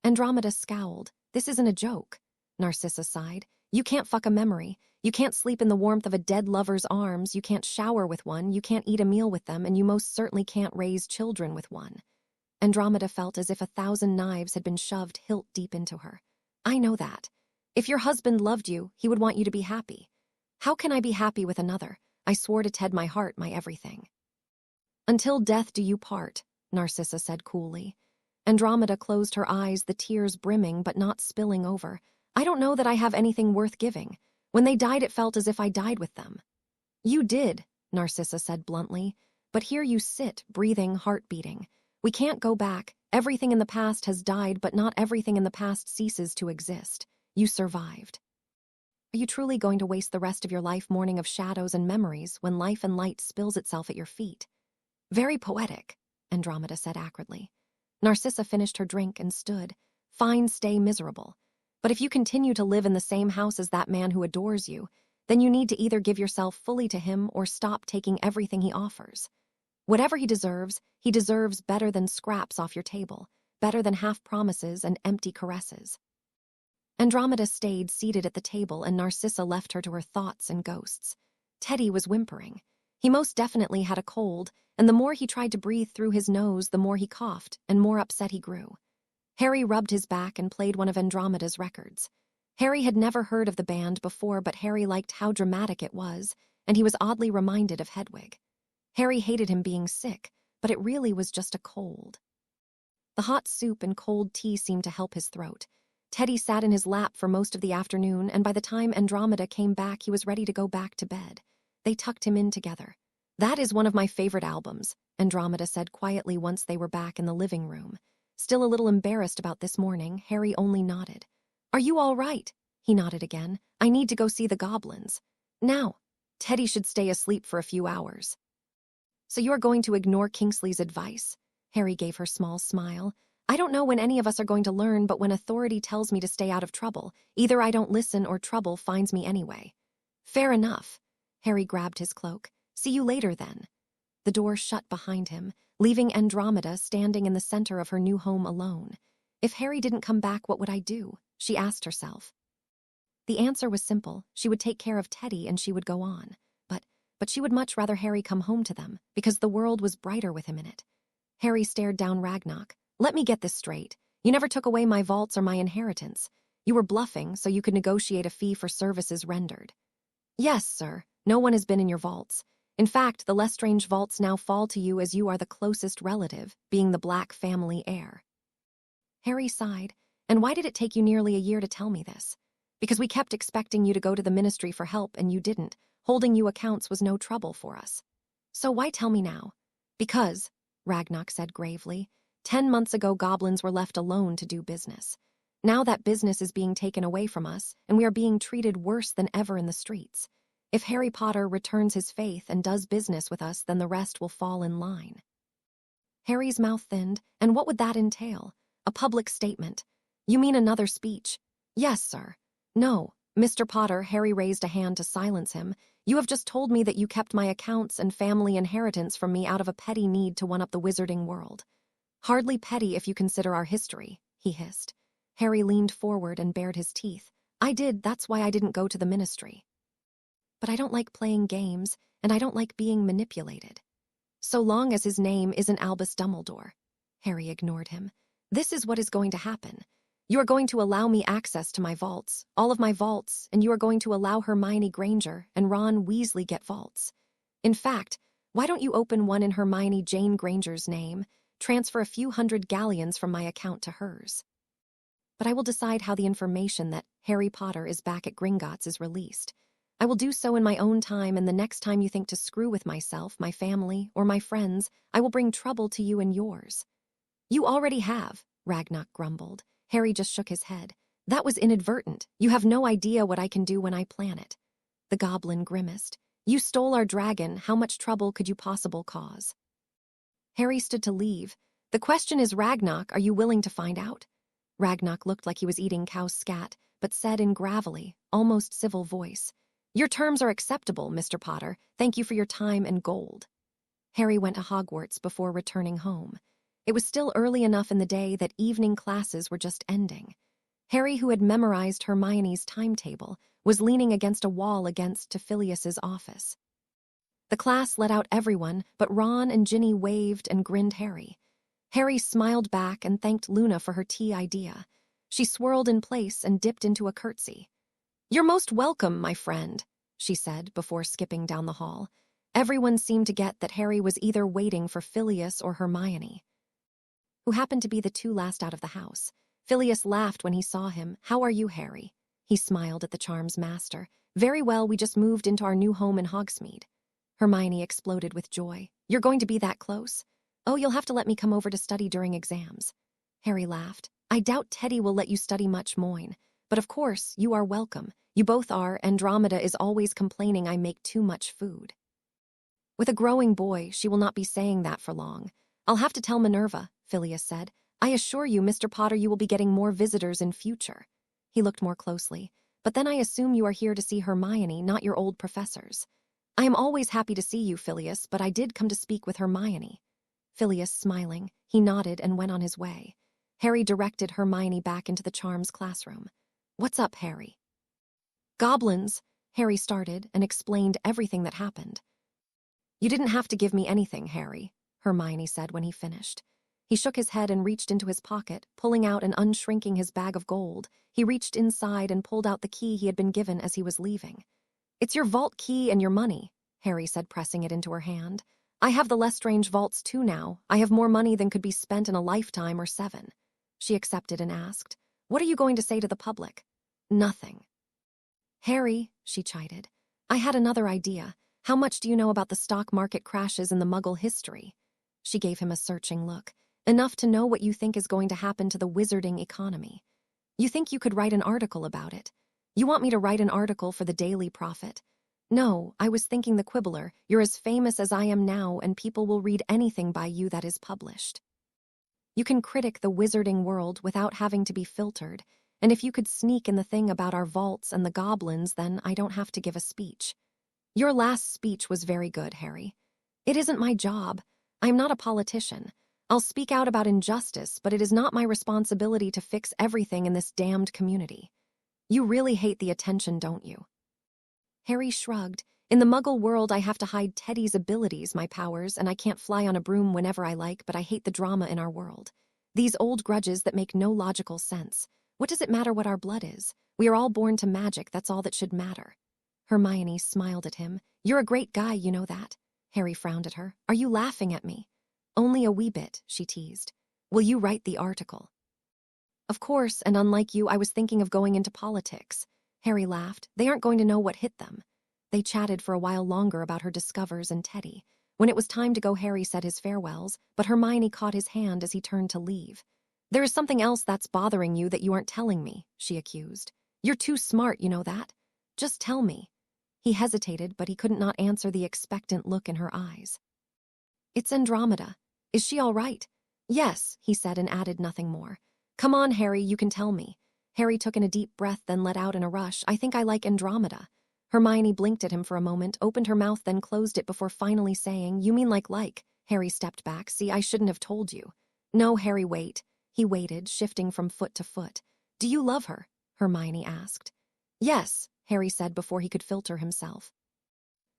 Andromeda scowled. This isn't a joke. Narcissa sighed. You can't fuck a memory. You can't sleep in the warmth of a dead lover's arms. You can't shower with one. You can't eat a meal with them. And you most certainly can't raise children with one. Andromeda felt as if 1,000 knives had been shoved hilt deep into her. I know that. If your husband loved you, he would want you to be happy. How can I be happy with another? I swore to Ted my heart, my everything. Until death do you part, Narcissa said coolly. Andromeda closed her eyes, the tears brimming but not spilling over. I don't know that I have anything worth giving. When they died, it felt as if I died with them. You did, Narcissa said bluntly, but here you sit, breathing, heart beating. We can't go back. Everything in the past has died, but not everything in the past ceases to exist. You survived. Are you truly going to waste the rest of your life mourning of shadows and memories when life and light spills itself at your feet? Very poetic, Andromeda said acridly. Narcissa finished her drink and stood. Fine, stay miserable. But if you continue to live in the same house as that man who adores you, then you need to either give yourself fully to him or stop taking everything he offers. Whatever he deserves better than scraps off your table, better than half promises and empty caresses. Andromeda stayed seated at the table and Narcissa left her to her thoughts and ghosts. Teddy was whimpering. He most definitely had a cold, and the more he tried to breathe through his nose, the more he coughed, and more upset he grew. Harry rubbed his back and played one of Andromeda's records. Harry had never heard of the band before, but Harry liked how dramatic it was, and he was oddly reminded of Hedwig. Harry hated him being sick, but it really was just a cold. The hot soup and cold tea seemed to help his throat. Teddy sat in his lap for most of the afternoon, and by the time Andromeda came back, he was ready to go back to bed. They tucked him in together. That is one of my favorite albums, Andromeda said quietly once they were back in the living room. Still a little embarrassed about this morning, Harry only nodded. Are you all right? He nodded again. I need to go see the goblins. Now. Teddy should stay asleep for a few hours. So you are going to ignore Kingsley's advice? Harry gave her a small smile. I don't know when any of us are going to learn, but when authority tells me to stay out of trouble, either I don't listen or trouble finds me anyway. Fair enough. Harry grabbed his cloak. See you later, then. The door shut behind him, leaving Andromeda standing in the center of her new home alone. If Harry didn't come back, what would I do? She asked herself. The answer was simple. She would take care of Teddy and she would go on. But she would much rather Harry come home to them, because the world was brighter with him in it. Harry stared down Ragnarok. Let me get this straight. You never took away my vaults or my inheritance. You were bluffing so you could negotiate a fee for services rendered. Yes, sir. No one has been in your vaults. In fact, the Lestrange vaults now fall to you as you are the closest relative, being the Black family heir. Harry sighed. And why did it take you nearly a year to tell me this? Because we kept expecting you to go to the ministry for help and you didn't. Holding you accounts was no trouble for us. So why tell me now? Because, Ragnarok said gravely, 10 months ago goblins were left alone to do business. Now that business is being taken away from us, and we are being treated worse than ever in the streets. If Harry Potter returns his faith and does business with us, then the rest will fall in line. Harry's mouth thinned, and what would that entail? A public statement. You mean another speech? Yes, sir. No, Mr. Potter, Harry raised a hand to silence him. You have just told me that you kept my accounts and family inheritance from me out of a petty need to one-up the wizarding world. Hardly petty if you consider our history, he hissed. Harry leaned forward and bared his teeth. I did, that's why I didn't go to the ministry. But I don't like playing games, and I don't like being manipulated. So long as his name isn't Albus Dumbledore. Harry ignored him. This is what is going to happen. You are going to allow me access to my vaults, all of my vaults, and you are going to allow Hermione Granger and Ron Weasley get vaults. In fact, why don't you open one in Hermione Jane Granger's name, transfer a few hundred galleons from my account to hers? But I will decide how the information that Harry Potter is back at Gringotts is released. I will do so in my own time, and the next time you think to screw with myself, my family, or my friends, I will bring trouble to you and yours. You already have, Ragnarok grumbled. Harry just shook his head. That was inadvertent. You have no idea what I can do when I plan it. The goblin grimaced. You stole our dragon. How much trouble could you possibly cause? Harry stood to leave. The question is, Ragnarok, are you willing to find out? Ragnarok looked like he was eating cow's scat, but said in gravelly, almost civil voice, Your terms are acceptable, Mr. Potter. Thank you for your time and gold. Harry went to Hogwarts before returning home. It was still early enough in the day that evening classes were just ending. Harry, who had memorized Hermione's timetable, was leaning against a wall against Phileas's office. The class let out everyone, but Ron and Ginny waved and grinned Harry. Harry smiled back and thanked Luna for her tea idea. She swirled in place and dipped into a curtsy. You're most welcome, my friend, she said before skipping down the hall. Everyone seemed to get that Harry was either waiting for Phileas or Hermione, who happened to be the two last out of the house. Phileas laughed when he saw him. How are you, Harry? He smiled at the charm's master. Very well, we just moved into our new home in Hogsmeade. Hermione exploded with joy. You're going to be that close? Oh, you'll have to let me come over to study during exams. Harry laughed. I doubt Teddy will let you study much, Moyne. But of course, you are welcome. You both are. Andromeda is always complaining I make too much food. With a growing boy, she will not be saying that for long. I'll have to tell Minerva, Phileas said. I assure you, Mr. Potter, you will be getting more visitors in future. He looked more closely. But then I assume you are here to see Hermione, not your old professors. I am always happy to see you, Phileas, but I did come to speak with Hermione. Phileas smiling, he nodded and went on his way. Harry directed Hermione back into the charms classroom. What's up, Harry? Goblins, Harry started and explained everything that happened. You didn't have to give me anything, Harry, Hermione said when he finished. He shook his head and reached into his pocket, pulling out and unshrinking his bag of gold. He reached inside and pulled out the key he had been given as he was leaving. It's your vault key and your money, Harry said, pressing it into her hand. I have the Lestrange vaults too now. I have more money than could be spent in a lifetime or 7. She accepted and asked, What are you going to say to the public? Nothing. Harry, she chided, I had another idea. How much do you know about the stock market crashes in the Muggle history? She gave him a searching look. Enough to know what you think is going to happen to the wizarding economy. You think you could write an article about it? You want me to write an article for the Daily Prophet? No, I was thinking the Quibbler. You're as famous as I am now, and people will read anything by you that is published. You can critic the wizarding world without having to be filtered, and if you could sneak in the thing about our vaults and the goblins, then I don't have to give a speech. Your last speech was very good, Harry. It isn't my job. I am not a politician. I'll speak out about injustice, but it is not my responsibility to fix everything in this damned community. You really hate the attention, don't you? Harry shrugged. In the Muggle world, I have to hide Teddy's abilities, my powers, and I can't fly on a broom whenever I like, but I hate the drama in our world. These old grudges that make no logical sense. What does it matter what our blood is? We are all born to magic, that's all that should matter. Hermione smiled at him. You're a great guy, you know that. Harry frowned at her. Are you laughing at me? Only a wee bit, she teased. Will you write the article? Of course, and unlike you, I was thinking of going into politics. Harry laughed. They aren't going to know what hit them. They chatted for a while longer about her discovers and Teddy. When it was time to go, Harry said his farewells, but Hermione caught his hand as he turned to leave. There is something else that's bothering you that you aren't telling me, she accused. You're too smart, you know that. Just tell me. He hesitated, but he couldn't not answer the expectant look in her eyes. It's Andromeda. Is she all right? Yes, he said and added nothing more. Come on, Harry, you can tell me. Harry took in a deep breath, then let out in a rush. I think I like Andromeda. Hermione blinked at him for a moment, opened her mouth, then closed it before finally saying, You mean like? Harry stepped back. See, I shouldn't have told you. No, Harry, wait. He waited, shifting from foot to foot. Do you love her? Hermione asked. Yes, Harry said before he could filter himself.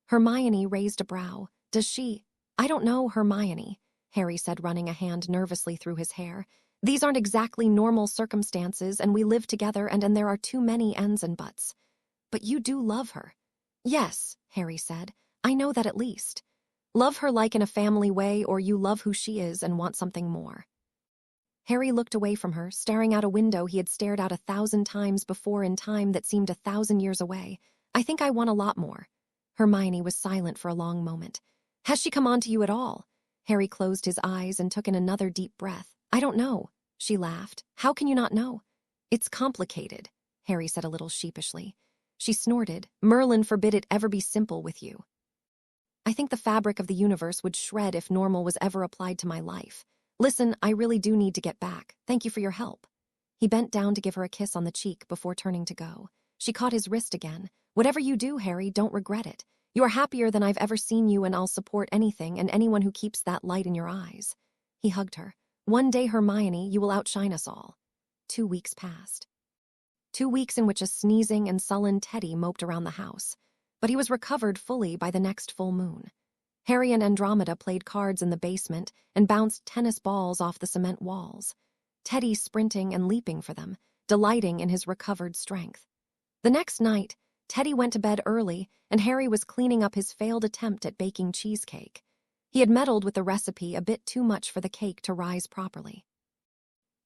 Hermione raised a brow. Does she? I don't know, Hermione, Harry said, running a hand nervously through his hair. These aren't exactly normal circumstances, and we live together, and there are too many ands and buts. But you do love her. Yes, Harry said. I know that at least. Love her like in a family way, or you love who she is and want something more. Harry looked away from her, staring out a window he had stared out 1,000 times before in time that seemed 1,000 years away. I think I want a lot more. Hermione was silent for a long moment. Has she come on to you at all? Harry closed his eyes and took in another deep breath. I don't know, she laughed. How can you not know? It's complicated, Harry said a little sheepishly. She snorted. Merlin forbid it ever be simple with you. I think the fabric of the universe would shred if normal was ever applied to my life. Listen, I really do need to get back. Thank you for your help. He bent down to give her a kiss on the cheek before turning to go. She caught his wrist again. Whatever you do, Harry, don't regret it. You are happier than I've ever seen you, and I'll support anything and anyone who keeps that light in your eyes. He hugged her. One day, Hermione, you will outshine us all. 2 weeks passed. 2 weeks in which a sneezing and sullen Teddy moped around the house, but he was recovered fully by the next full moon. Harry and Andromeda played cards in the basement and bounced tennis balls off the cement walls, Teddy sprinting and leaping for them, delighting in his recovered strength. The next night, Teddy went to bed early, and Harry was cleaning up his failed attempt at baking cheesecake. He had meddled with the recipe a bit too much for the cake to rise properly.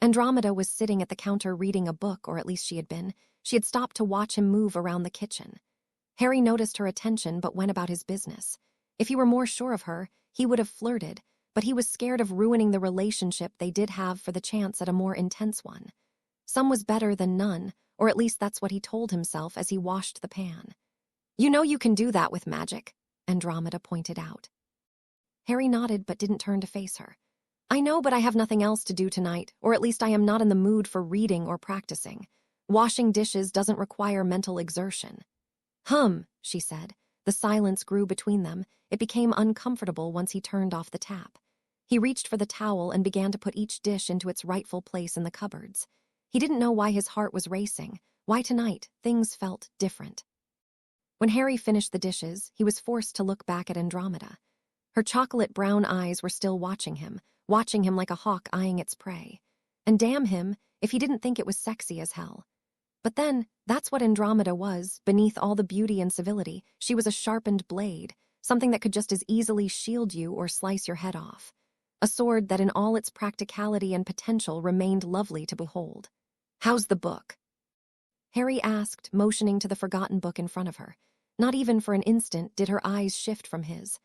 Andromeda was sitting at the counter reading a book, or at least she had been. She had stopped to watch him move around the kitchen. Harry noticed her attention but went about his business. If he were more sure of her, he would have flirted, but he was scared of ruining the relationship they did have for the chance at a more intense one. Some was better than none, or at least that's what he told himself as he washed the pan. You know you can do that with magic, Andromeda pointed out. Harry nodded but didn't turn to face her. I know, but I have nothing else to do tonight, or at least I am not in the mood for reading or practicing. Washing dishes doesn't require mental exertion. She said. The silence grew between them. It became uncomfortable once he turned off the tap. He reached for the towel and began to put each dish into its rightful place in the cupboards. He didn't know why his heart was racing, why tonight things felt different. When Harry finished the dishes, he was forced to look back at Andromeda. Her chocolate brown eyes were still watching him like a hawk eyeing its prey. And damn him if he didn't think it was sexy as hell. But then, that's what Andromeda was. Beneath all the beauty and civility, she was a sharpened blade, something that could just as easily shield you or slice your head off. A sword that in all its practicality and potential remained lovely to behold. How's the book? Harry asked, motioning to the forgotten book in front of her. Not even for an instant did her eyes shift from his.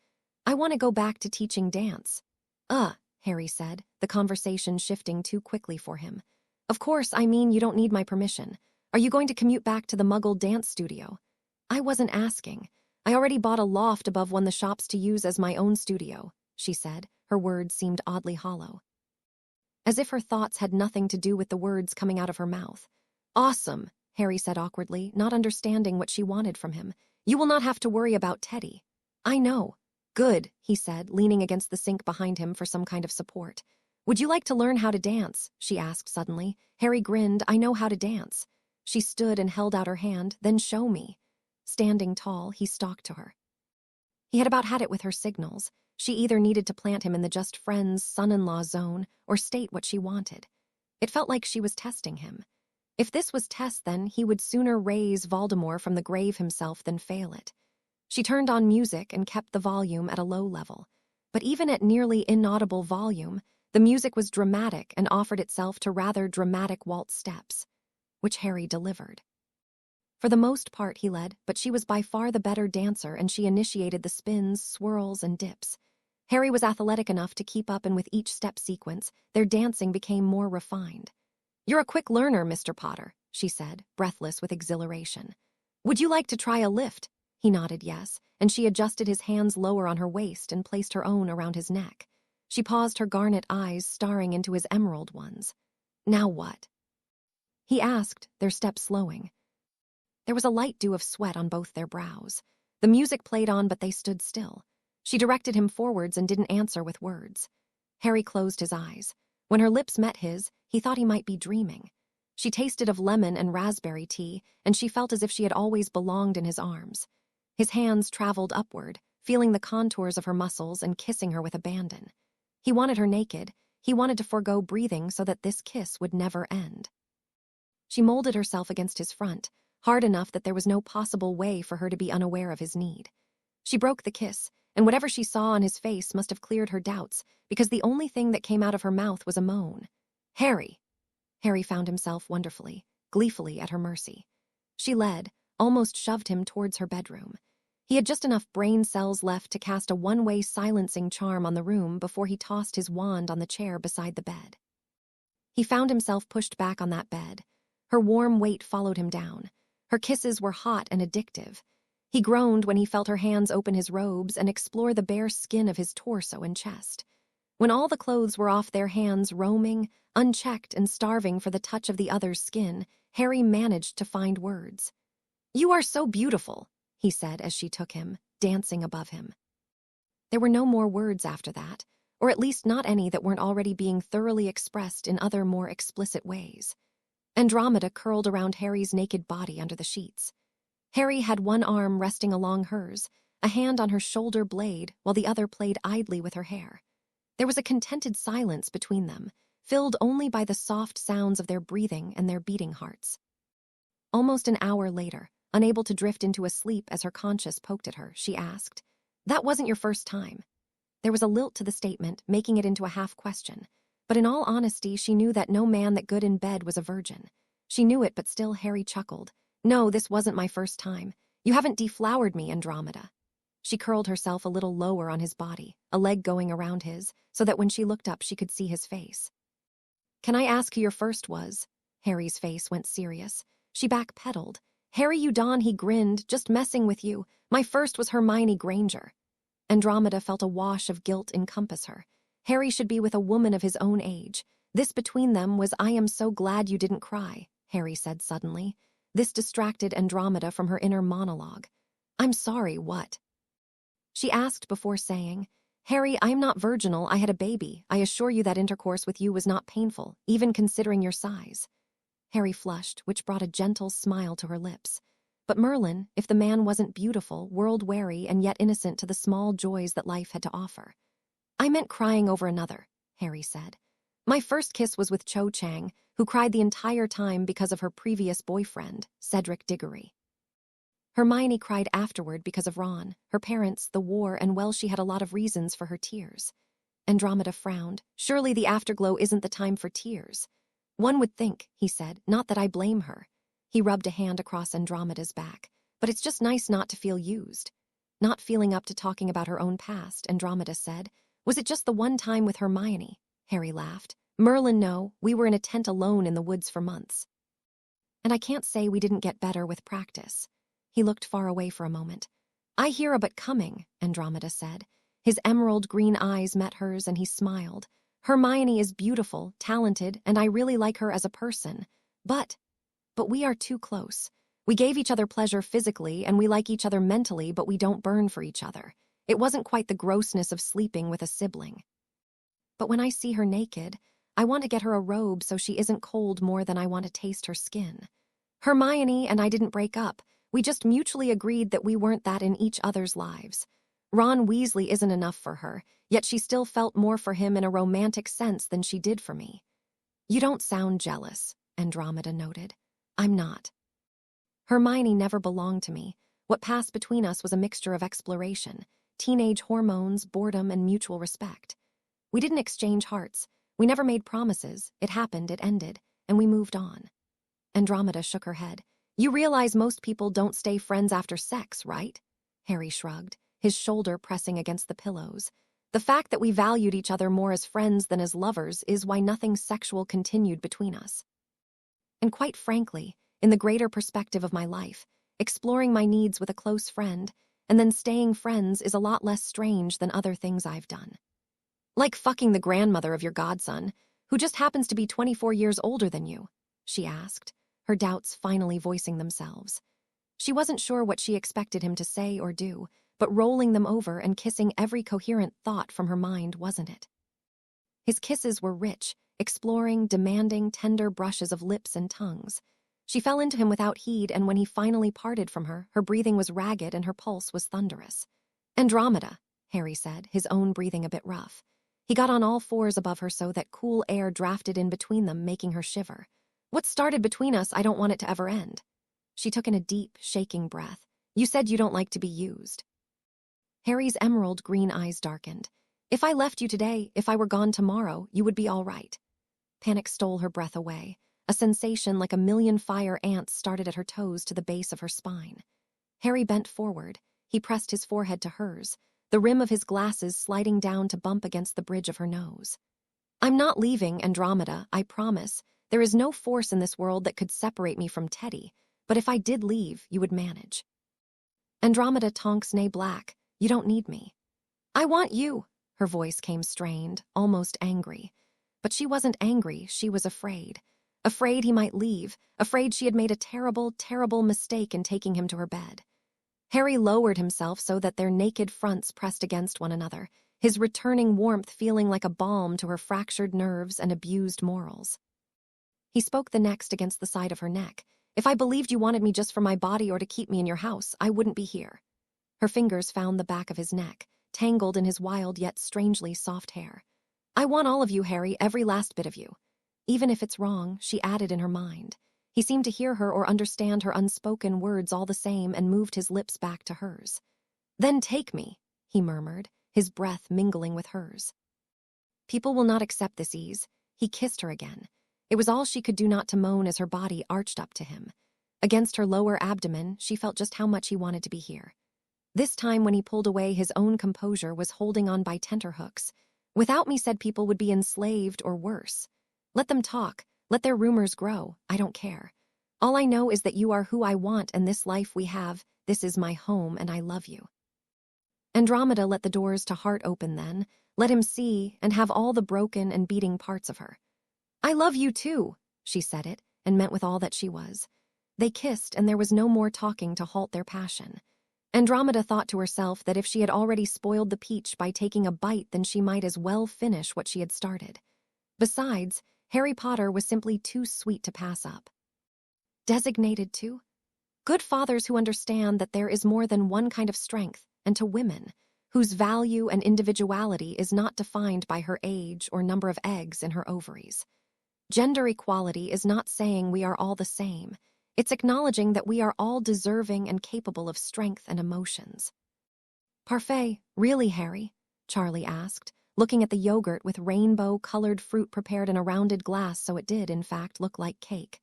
I want to go back to teaching dance. Harry said, the conversation shifting too quickly for him. Of course, I mean you don't need my permission. Are you going to commute back to the Muggle dance studio? I wasn't asking. I already bought a loft above one of the shops to use as my own studio, she said. Her words seemed oddly hollow. As if her thoughts had nothing to do with the words coming out of her mouth. Awesome, Harry said awkwardly, not understanding what she wanted from him. You will not have to worry about Teddy. I know. Good, he said, leaning against the sink behind him for some kind of support. Would you like to learn how to dance? She asked suddenly. Harry grinned. I know how to dance. She stood and held out her hand. Then show me. Standing tall, he stalked to her. He had about had it with her signals. She either needed to plant him in the just friends, son-in-law zone or state what she wanted. It felt like she was testing him. If this was test, then he would sooner raise Voldemort from the grave himself than fail it. She turned on music and kept the volume at a low level. But even at nearly inaudible volume, the music was dramatic and offered itself to rather dramatic waltz steps, which Harry delivered. For the most part, he led, but she was by far the better dancer, and she initiated the spins, swirls, and dips. Harry was athletic enough to keep up, and with each step sequence, their dancing became more refined. You're a quick learner, Mr. Potter, she said, breathless with exhilaration. Would you like to try a lift? He nodded yes, and she adjusted his hands lower on her waist and placed her own around his neck. She paused, her garnet eyes staring into his emerald ones. Now what? He asked, their steps slowing. There was a light dew of sweat on both their brows. The music played on, but they stood still. She directed him forwards and didn't answer with words. Harry closed his eyes. When her lips met his, he thought he might be dreaming. She tasted of lemon and raspberry tea, and she felt as if she had always belonged in his arms. His hands traveled upward, feeling the contours of her muscles and kissing her with abandon. He wanted her naked. He wanted to forego breathing so that this kiss would never end. She molded herself against his front, hard enough that there was no possible way for her to be unaware of his need. She broke the kiss, and whatever she saw on his face must have cleared her doubts, because the only thing that came out of her mouth was a moan. Harry! Harry found himself wonderfully, gleefully at her mercy. She led, almost shoved him towards her bedroom. He had just enough brain cells left to cast a one-way silencing charm on the room before he tossed his wand on the chair beside the bed. He found himself pushed back on that bed. Her warm weight followed him down. Her kisses were hot and addictive. He groaned when he felt her hands open his robes and explore the bare skin of his torso and chest. When all the clothes were off their hands, roaming, unchecked and starving for the touch of the other's skin, Harry managed to find words. You are so beautiful, he said as she took him, dancing above him. There were no more words after that, or at least not any that weren't already being thoroughly expressed in other more explicit ways. Andromeda curled around Harry's naked body under the sheets. Harry had one arm resting along hers, a hand on her shoulder blade, while the other played idly with her hair. There was a contented silence between them, filled only by the soft sounds of their breathing and their beating hearts. Almost an hour later, unable to drift into a sleep as her conscience poked at her, she asked, That wasn't your first time. There was a lilt to the statement, making it into a half-question. But in all honesty, she knew that no man that good in bed was a virgin. She knew it, but still Harry chuckled. No, this wasn't my first time. You haven't deflowered me, Andromeda. She curled herself a little lower on his body, a leg going around his, so that when she looked up she could see his face. Can I ask who your first was? Harry's face went serious. She backpedaled. Harry, you don, he grinned, just messing with you. My first was Hermione Granger. Andromeda felt a wash of guilt encompass her. Harry should be with a woman of his own age. This between them was I am so glad you didn't cry, Harry said suddenly. This distracted Andromeda from her inner monologue. I'm sorry, what? She asked before saying, Harry, I'm not virginal, I had a baby. I assure you that intercourse with you was not painful, even considering your size. Harry flushed, which brought a gentle smile to her lips. But Merlin, if the man wasn't beautiful, world-weary, and yet innocent to the small joys that life had to offer. I meant crying over another, Harry said. My first kiss was with Cho Chang, who cried the entire time because of her previous boyfriend, Cedric Diggory. Hermione cried afterward because of Ron, her parents, the war, and well, she had a lot of reasons for her tears. Andromeda frowned. Surely the afterglow isn't the time for tears. One would think, he said, not that I blame her. He rubbed a hand across Andromeda's back. But it's just nice not to feel used. Not feeling up to talking about her own past, Andromeda said. Was it just the one time with Hermione? Harry laughed. Merlin, no, we were in a tent alone in the woods for months. And I can't say we didn't get better with practice. He looked far away for a moment. I hear a but coming, Andromeda said. His emerald green eyes met hers and he smiled. Hermione is beautiful, talented, and I really like her as a person. But we are too close. We gave each other pleasure physically and we like each other mentally, but we don't burn for each other. It wasn't quite the grossness of sleeping with a sibling. But when I see her naked, I want to get her a robe so she isn't cold more than I want to taste her skin. Hermione and I didn't break up. We just mutually agreed that we weren't that in each other's lives. Ron Weasley isn't enough for her, yet she still felt more for him in a romantic sense than she did for me. You don't sound jealous, Andromeda noted. I'm not. Hermione never belonged to me. What passed between us was a mixture of exploration, teenage hormones, boredom, and mutual respect. We didn't exchange hearts. We never made promises. It happened, it ended, and we moved on. Andromeda shook her head. You realize most people don't stay friends after sex, right? Harry shrugged, his shoulder pressing against the pillows. The fact that we valued each other more as friends than as lovers is why nothing sexual continued between us. And quite frankly, in the greater perspective of my life, exploring my needs with a close friend and then staying friends is a lot less strange than other things I've done. Like fucking the grandmother of your godson, who just happens to be 24 years older than you, she asked, her doubts finally voicing themselves. She wasn't sure what she expected him to say or do, but rolling them over and kissing every coherent thought from her mind, wasn't it? His kisses were rich, exploring, demanding, tender brushes of lips and tongues. She fell into him without heed, and when he finally parted from her, her breathing was ragged and her pulse was thunderous. Andromeda, Harry said, his own breathing a bit rough. He got on all fours above her so that cool air drafted in between them, making her shiver. What started between us, I don't want it to ever end. She took in a deep, shaking breath. You said you don't like to be used. Harry's emerald green eyes darkened. If I left you today, if I were gone tomorrow, you would be all right. Panic stole her breath away. A sensation like a million fire ants started at her toes to the base of her spine. Harry bent forward. He pressed his forehead to hers, the rim of his glasses sliding down to bump against the bridge of her nose. I'm not leaving, Andromeda, I promise. There is no force in this world that could separate me from Teddy, but if I did leave, you would manage. Andromeda Tonks nay black. You don't need me. I want you. Her voice came strained, almost angry. But she wasn't angry, she was afraid. Afraid he might leave, afraid she had made a terrible, terrible mistake in taking him to her bed. Harry lowered himself so that their naked fronts pressed against one another, his returning warmth feeling like a balm to her fractured nerves and abused morals. He spoke the next against the side of her neck. If I believed you wanted me just for my body or to keep me in your house, I wouldn't be here. Her fingers found the back of his neck, tangled in his wild yet strangely soft hair. I want all of you, Harry, every last bit of you. Even if it's wrong, she added in her mind. He seemed to hear her or understand her unspoken words all the same and moved his lips back to hers. Then take me, he murmured, his breath mingling with hers. People will not accept this ease. He kissed her again. It was all she could do not to moan as her body arched up to him. Against her lower abdomen, she felt just how much he wanted to be here. This time when he pulled away, his own composure was holding on by tenterhooks. Without me, said people would be enslaved or worse. Let them talk. Let their rumors grow. I don't care. All I know is that you are who I want, and this life we have, this is my home, and I love you. Andromeda let the doors to heart open then, let him see and have all the broken and beating parts of her. I love you too, she said it, and meant with all that she was. They kissed, and there was no more talking to halt their passion. Andromeda thought to herself that if she had already spoiled the peach by taking a bite, then she might as well finish what she had started. Besides, Harry Potter was simply too sweet to pass up. Designated to? Good fathers who understand that there is more than one kind of strength, and to women, whose value and individuality is not defined by her age or number of eggs in her ovaries. Gender equality is not saying we are all the same. It's acknowledging that we are all deserving and capable of strength and emotions. Parfait, really, Harry? Charlie asked, looking at the yogurt with rainbow-colored fruit prepared in a rounded glass so it did, in fact, look like cake.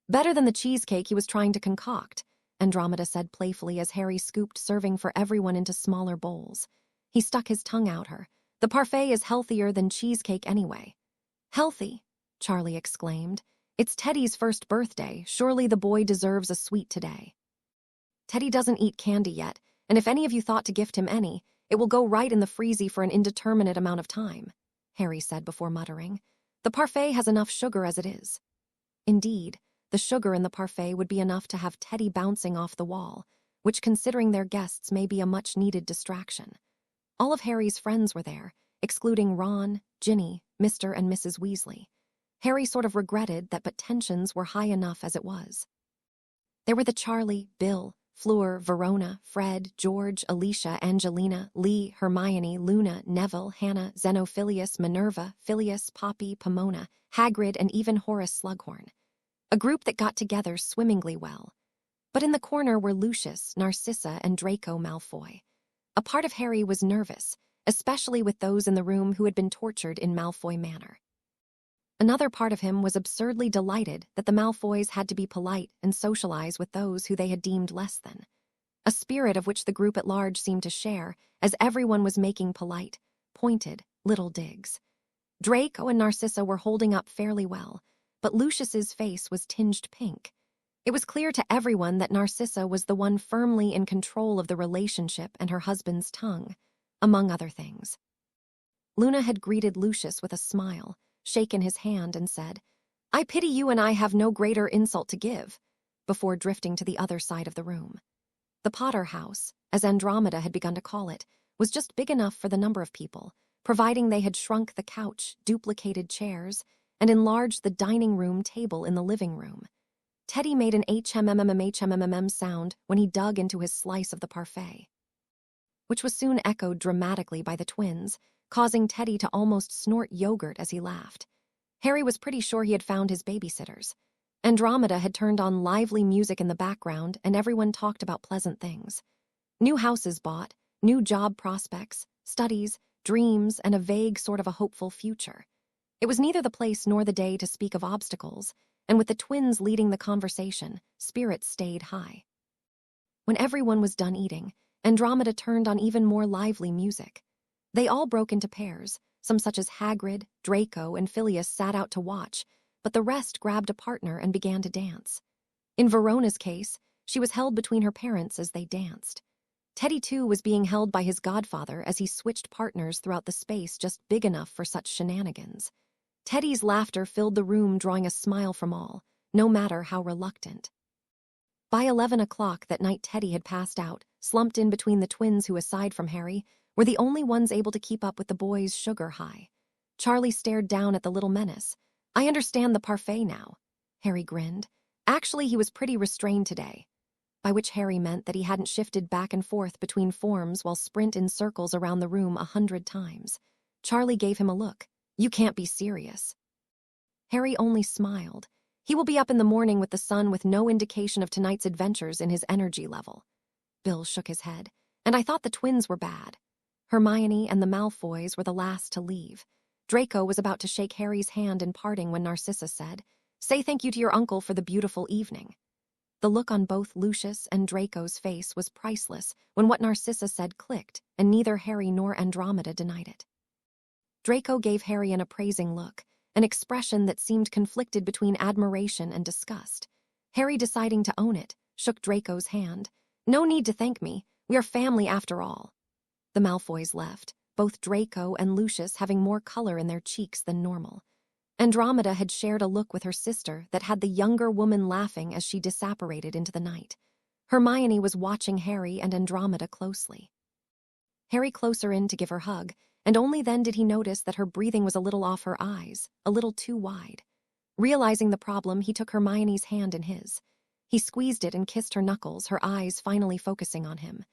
Better than the cheesecake he was trying to concoct, Andromeda said playfully as Harry scooped serving for everyone into smaller bowls. He stuck his tongue out her. The parfait is healthier than cheesecake anyway. Healthy? Charlie exclaimed. It's Teddy's first birthday. Surely the boy deserves a sweet today. Teddy doesn't eat candy yet, and if any of you thought to gift him any, it will go right in the freezy for an indeterminate amount of time, Harry said before muttering. The parfait has enough sugar as it is. Indeed, the sugar in the parfait would be enough to have Teddy bouncing off the wall, which, considering their guests, may be a much-needed distraction. All of Harry's friends were there, excluding Ron, Ginny, Mr. and Mrs. Weasley. Harry sort of regretted that, but tensions were high enough as it was. There were the Charlie, Bill, Fleur, Verona, Fred, George, Alicia, Angelina, Lee, Hermione, Luna, Neville, Hannah, Xenophilius, Minerva, Phileas, Poppy, Pomona, Hagrid, and even Horace Slughorn. A group that got together swimmingly well. But in the corner were Lucius, Narcissa, and Draco Malfoy. A part of Harry was nervous, especially with those in the room who had been tortured in Malfoy Manor. Another part of him was absurdly delighted that the Malfoys had to be polite and socialize with those who they had deemed less than. A spirit of which the group at large seemed to share, as everyone was making polite, pointed, little digs. Draco and Narcissa were holding up fairly well, but Lucius's face was tinged pink. It was clear to everyone that Narcissa was the one firmly in control of the relationship and her husband's tongue, among other things. Luna had greeted Lucius with a smile, shaken his hand, and said, "I pity you, and I have no greater insult to give," before drifting to the other side of the room. The Potter House, as Andromeda had begun to call it, was just big enough for the number of people, providing they had shrunk the couch, duplicated chairs, and enlarged the dining room table in the living room. Teddy made an HMMMHMMM sound when he dug into his slice of the parfait, which was soon echoed dramatically by the twins, causing Teddy to almost snort yogurt as he laughed. Harry was pretty sure he had found his babysitters. Andromeda had turned on lively music in the background, and everyone talked about pleasant things. New houses bought, new job prospects, studies, dreams, and a vague sort of a hopeful future. It was neither the place nor the day to speak of obstacles, and with the twins leading the conversation, spirits stayed high. When everyone was done eating, Andromeda turned on even more lively music. They all broke into pairs, some such as Hagrid, Draco, and Phileas sat out to watch, but the rest grabbed a partner and began to dance. In Verona's case, she was held between her parents as they danced. Teddy, too, was being held by his godfather as he switched partners throughout the space just big enough for such shenanigans. Teddy's laughter filled the room, drawing a smile from all, no matter how reluctant. By 11 o'clock that night, Teddy had passed out, slumped in between the twins who, aside from Harry, were the only ones able to keep up with the boys' sugar high. Charlie stared down at the little menace. "I understand the parfait now," Harry grinned. Actually, he was pretty restrained today, by which Harry meant that he hadn't shifted back and forth between forms while sprint in circles around the room 100 times. Charlie gave him a look. "You can't be serious." Harry only smiled. He will be up in the morning with the sun, with no indication of tonight's adventures in his energy level. Bill shook his head. "And I thought the twins were bad." Hermione and the Malfoys were the last to leave. Draco was about to shake Harry's hand in parting when Narcissa said, "Say thank you to your uncle for the beautiful evening." The look on both Lucius and Draco's face was priceless when what Narcissa said clicked, and neither Harry nor Andromeda denied it. Draco gave Harry an appraising look, an expression that seemed conflicted between admiration and disgust. Harry, deciding to own it, shook Draco's hand. "No need to thank me. We are family after all." The Malfoys left, both Draco and Lucius having more color in their cheeks than normal. Andromeda had shared a look with her sister that had the younger woman laughing as she disapparated into the night. Hermione was watching Harry and Andromeda closely. Harry closer in to give her a hug, and only then did he notice that her breathing was a little off her eyes, a little too wide. Realizing the problem, he took Hermione's hand in his. He squeezed it and kissed her knuckles, her eyes finally focusing on him.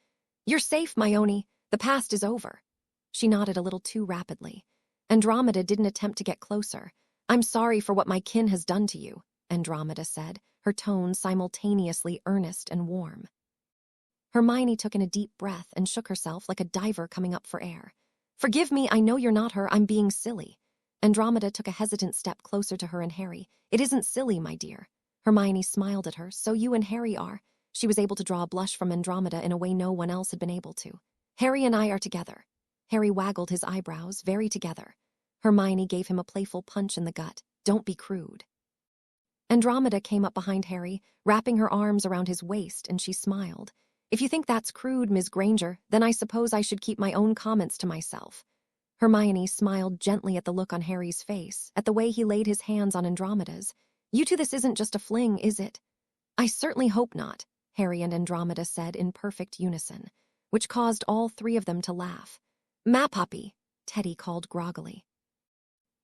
"You're safe, Myone. The past is over." She nodded a little too rapidly. Andromeda didn't attempt to get closer. "I'm sorry for what my kin has done to you," Andromeda said, her tone simultaneously earnest and warm. Hermione took in a deep breath and shook herself like a diver coming up for air. "Forgive me, I know you're not her, I'm being silly." Andromeda took a hesitant step closer to her and Harry. "It isn't silly, my dear." Hermione smiled at her. "So you and Harry are." She was able to draw a blush from Andromeda in a way no one else had been able to. "Harry and I are together." Harry waggled his eyebrows, very together. Hermione gave him a playful punch in the gut. "Don't be crude." Andromeda came up behind Harry, wrapping her arms around his waist, and she smiled. "If you think that's crude, Ms. Granger, then I suppose I should keep my own comments to myself." Hermione smiled gently at the look on Harry's face, at the way he laid his hands on Andromeda's. "You two, this isn't just a fling, is it?" "I certainly hope not," Harry and Andromeda said in perfect unison, which caused all three of them to laugh. "Ma Poppy," Teddy called groggily.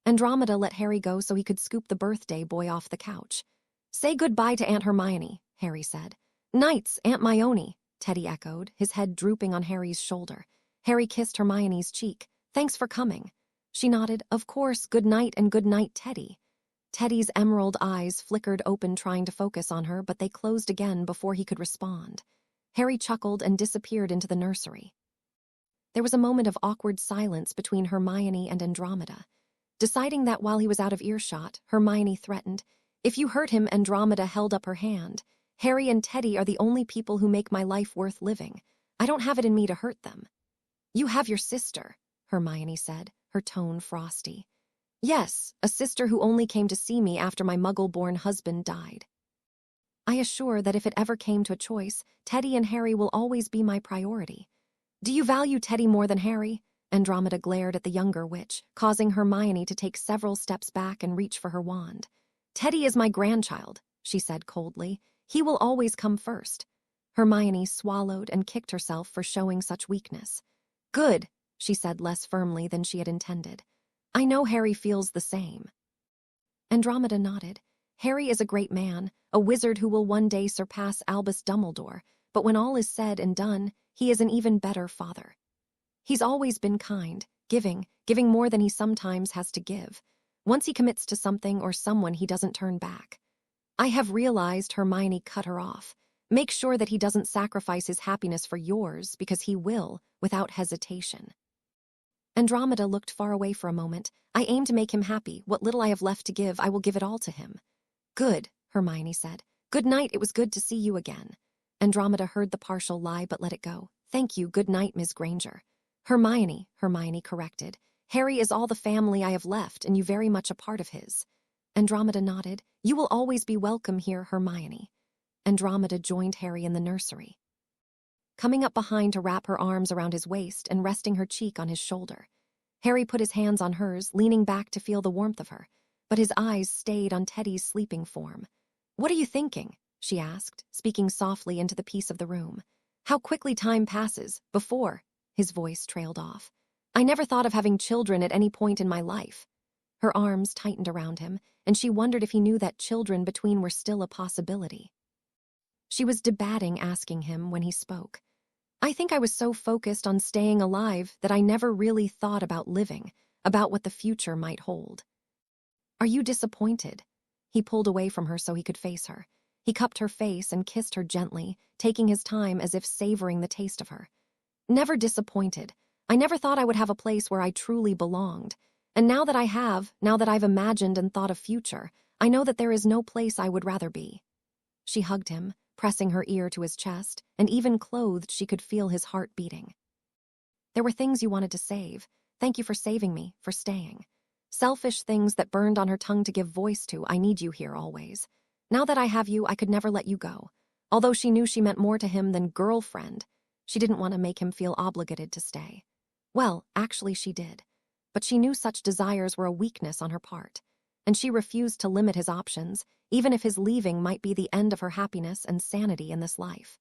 Andromeda let Harry go so he could scoop the birthday boy off the couch. "Say goodbye to Aunt Hermione," Harry said. "Nights, Aunt Myone," Teddy echoed, his head drooping on Harry's shoulder. Harry kissed Hermione's cheek. "Thanks for coming." She nodded. "Of course, good night and good night, Teddy." Teddy's emerald eyes flickered open trying to focus on her, but they closed again before he could respond. Harry chuckled and disappeared into the nursery. There was a moment of awkward silence between Hermione and Andromeda. Deciding that while he was out of earshot, Hermione threatened, "If you hurt him," Andromeda held up her hand. "Harry and Teddy are the only people who make my life worth living. I don't have it in me to hurt them." "You have your sister," Hermione said, her tone frosty. "Yes, a sister who only came to see me after my Muggle-born husband died. I assure that if it ever came to a choice, Teddy and Harry will always be my priority." "Do you value Teddy more than Harry?" Andromeda glared at the younger witch, causing Hermione to take several steps back and reach for her wand. "Teddy is my grandchild," she said coldly. "He will always come first." Hermione swallowed and kicked herself for showing such weakness. "Good," she said less firmly than she had intended. "I know Harry feels the same." Andromeda nodded. "Harry is a great man, a wizard who will one day surpass Albus Dumbledore, but when all is said and done, he is an even better father. He's always been kind, giving more than he sometimes has to give. Once he commits to something or someone, he doesn't turn back." "I have realized," Hermione cut her off. "Make sure that he doesn't sacrifice his happiness for yours, because he will, without hesitation." Andromeda looked far away for a moment. "I aim to make him happy. What little I have left to give, I will give it all to him." "Good," Hermione said. "Good night, it was good to see you again." Andromeda heard the partial lie but let it go. "Thank you, good night, Ms. Granger." Hermione corrected. "Harry is all the family I have left, and you very much a part of his." Andromeda nodded. "You will always be welcome here, Hermione." Andromeda joined Harry in the nursery, coming up behind to wrap her arms around his waist and resting her cheek on his shoulder. Harry put his hands on hers, leaning back to feel the warmth of her, but his eyes stayed on Teddy's sleeping form. "What are you thinking?" she asked, speaking softly into the peace of the room. "How quickly time passes. Before," his voice trailed off, "I never thought of having children at any point in my life." Her arms tightened around him, and she wondered if he knew that children between were still a possibility. She was debating asking him when he spoke. "I think I was so focused on staying alive that I never really thought about living, about what the future might hold." "Are you disappointed?" He pulled away from her so he could face her. He cupped her face and kissed her gently, taking his time as if savoring the taste of her. "Never disappointed. I never thought I would have a place where I truly belonged. And now that I've imagined and thought a future, I know that there is no place I would rather be." She hugged him, pressing her ear to his chest, and even clothed she could feel his heart beating. "There were things you wanted to save. Thank you for saving me, for staying." Selfish things that burned on her tongue to give voice to. "I need you here always. Now that I have you, I could never let you go." Although she knew she meant more to him than girlfriend, she didn't want to make him feel obligated to stay. Well, actually she did. But she knew such desires were a weakness on her part, and she refused to limit his options, even if his leaving might be the end of her happiness and sanity in this life.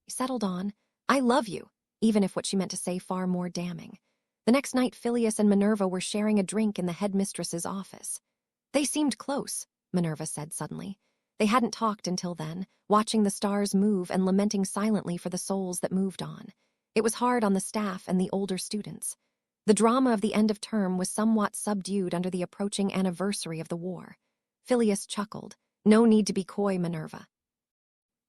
He settled on, "I love you," even if what she meant to say far more damning. The next night, Phileas and Minerva were sharing a drink in the headmistress's office. "They seemed close," Minerva said suddenly. They hadn't talked until then, watching the stars move and lamenting silently for the souls that moved on. It was hard on the staff and the older students. The drama of the end of term was somewhat subdued under the approaching anniversary of the war. Phileas chuckled. "No need to be coy, Minerva."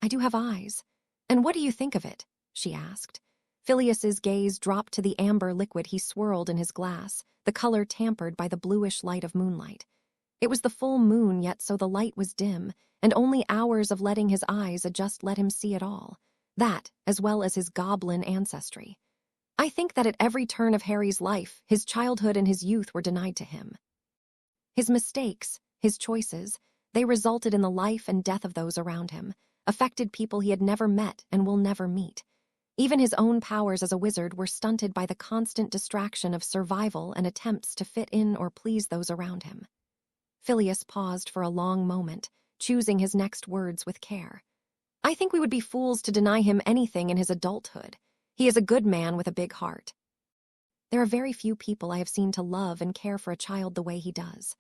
"I do have eyes. And what do you think of it?" she asked. Phileas's gaze dropped to the amber liquid he swirled in his glass, the color tampered by the bluish light of moonlight. It was the full moon, yet so the light was dim, and only hours of letting his eyes adjust let him see it all. That, as well as his goblin ancestry. "I think that at every turn of Harry's life, his childhood and his youth were denied to him. His mistakes, his choices, they resulted in the life and death of those around him, affected people he had never met and will never meet. Even his own powers as a wizard were stunted by the constant distraction of survival and attempts to fit in or please those around him." Phileas paused for a long moment, choosing his next words with care. "I think we would be fools to deny him anything in his adulthood. He is a good man with a big heart." There are very few people I have seen to love and care for a child the way he does.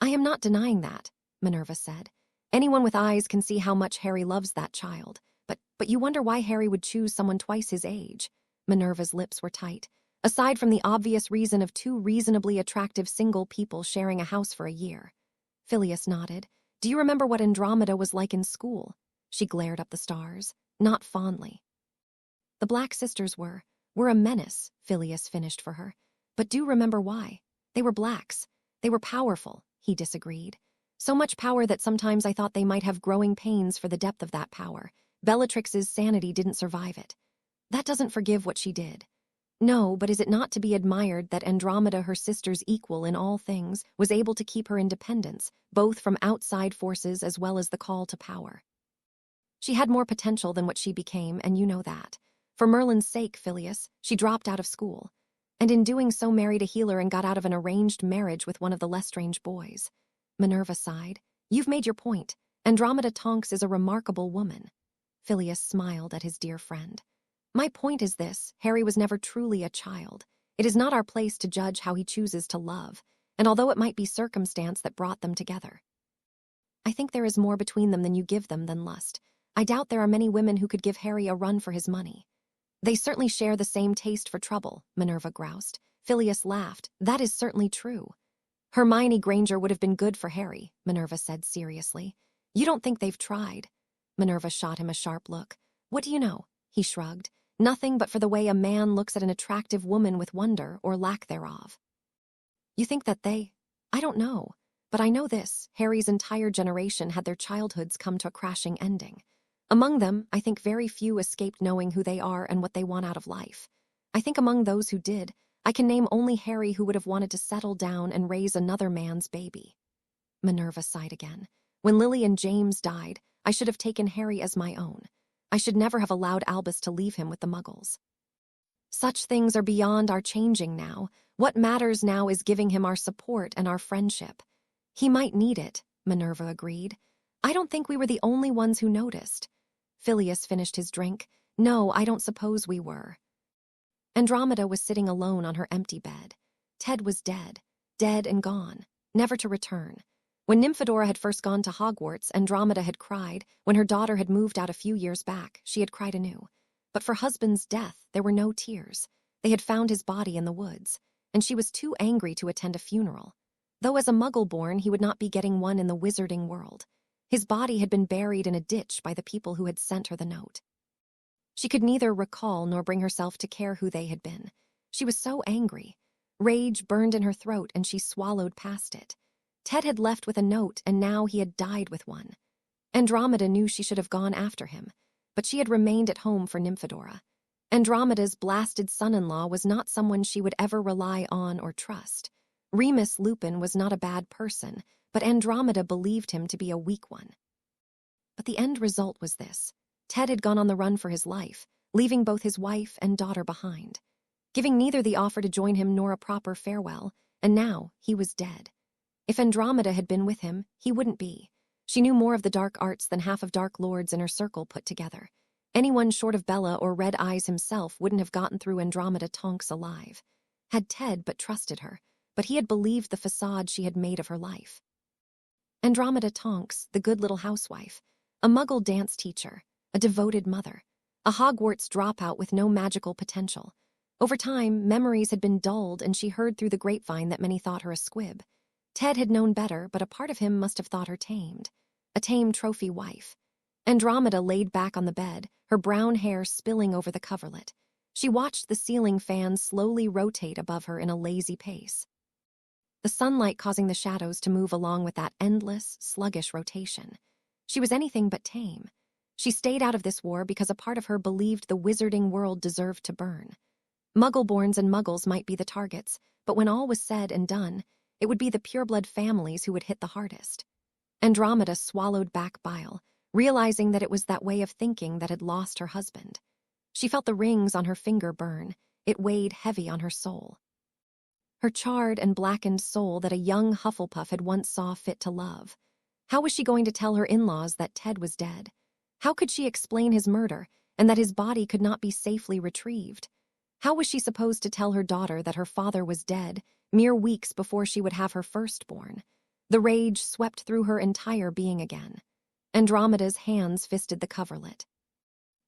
I am not denying that, Minerva said. Anyone with eyes can see how much Harry loves that child. But you wonder why Harry would choose someone twice his age. Minerva's lips were tight. Aside from the obvious reason of two reasonably attractive single people sharing a house for a year. Phileas nodded. Do you remember what Andromeda was like in school? She glared up the stars, not fondly. The Black Sisters were a menace, Phileas finished for her. But do remember why. They were blacks. They were powerful, he disagreed. So much power that sometimes I thought they might have growing pains for the depth of that power. Bellatrix's sanity didn't survive it. That doesn't forgive what she did. No, but is it not to be admired that Andromeda, her sister's equal in all things, was able to keep her independence, both from outside forces as well as the call to power? She had more potential than what she became, and you know that. For Merlin's sake, Phileas, she dropped out of school. And in doing so married a healer and got out of an arranged marriage with one of the Lestrange boys. Minerva sighed. You've made your point. Andromeda Tonks is a remarkable woman. Phileas smiled at his dear friend. My point is this, Harry was never truly a child. It is not our place to judge how he chooses to love, and although it might be circumstance that brought them together. I think there is more between them than you give them than lust. I doubt there are many women who could give Harry a run for his money. They certainly share the same taste for trouble, Minerva groused. Phileas laughed. That is certainly true. Hermione Granger would have been good for Harry, Minerva said seriously. You don't think they've tried? Minerva shot him a sharp look. What do you know? He shrugged. Nothing but for the way a man looks at an attractive woman with wonder or lack thereof. You think that they? I don't know. But I know this, Harry's entire generation had their childhoods come to a crashing ending. Among them, I think very few escaped knowing who they are and what they want out of life. I think among those who did, I can name only Harry who would have wanted to settle down and raise another man's baby. Minerva sighed again. When Lily and James died, I should have taken Harry as my own. I should never have allowed Albus to leave him with the Muggles. Such things are beyond our changing now. What matters now is giving him our support and our friendship. He might need it, Minerva agreed. I don't think we were the only ones who noticed. Phileas finished his drink. No, I don't suppose we were. Andromeda was sitting alone on her empty bed. Ted was dead and gone, never to return. When Nymphadora had first gone to Hogwarts, Andromeda had cried. When her daughter had moved out a few years back, she had cried anew. But for husband's death, there were no tears. They had found his body in the woods, and she was too angry to attend a funeral. Though as a Muggle-born, he would not be getting one in the wizarding world. His body had been buried in a ditch by the people who had sent her the note. She could neither recall nor bring herself to care who they had been. She was so angry. Rage burned in her throat, and she swallowed past it. Ted had left with a note, and now he had died with one. Andromeda knew she should have gone after him, but she had remained at home for Nymphadora. Andromeda's blasted son-in-law was not someone she would ever rely on or trust. Remus Lupin was not a bad person, but Andromeda believed him to be a weak one. But the end result was this. Ted had gone on the run for his life, leaving both his wife and daughter behind, giving neither the offer to join him nor a proper farewell, and now he was dead. If Andromeda had been with him, he wouldn't be. She knew more of the dark arts than half of Dark Lords in her circle put together. Anyone short of Bella or Red Eyes himself wouldn't have gotten through Andromeda Tonks alive. Had Ted but trusted her, but he had believed the facade she had made of her life. Andromeda Tonks, the good little housewife, a Muggle dance teacher, a devoted mother, a Hogwarts dropout with no magical potential. Over time, memories had been dulled, and she heard through the grapevine that many thought her a squib. Ted had known better, but a part of him must have thought her tamed. A tame trophy wife. Andromeda laid back on the bed, her brown hair spilling over the coverlet. She watched the ceiling fan slowly rotate above her in a lazy pace, the sunlight causing the shadows to move along with that endless, sluggish rotation. She was anything but tame. She stayed out of this war because a part of her believed the wizarding world deserved to burn. Muggle-borns and Muggles might be the targets, but when all was said and done, it would be the pureblood families who would hit the hardest. Andromeda swallowed back bile, realizing that it was that way of thinking that had lost her husband. She felt the rings on her finger burn. It weighed heavy on her soul. Her charred and blackened soul that a young Hufflepuff had once saw fit to love. How was she going to tell her in-laws that Ted was dead? How could she explain his murder and that his body could not be safely retrieved? How was she supposed to tell her daughter that her father was dead mere weeks before she would have her firstborn? The rage swept through her entire being again. Andromeda's hands fisted the coverlet.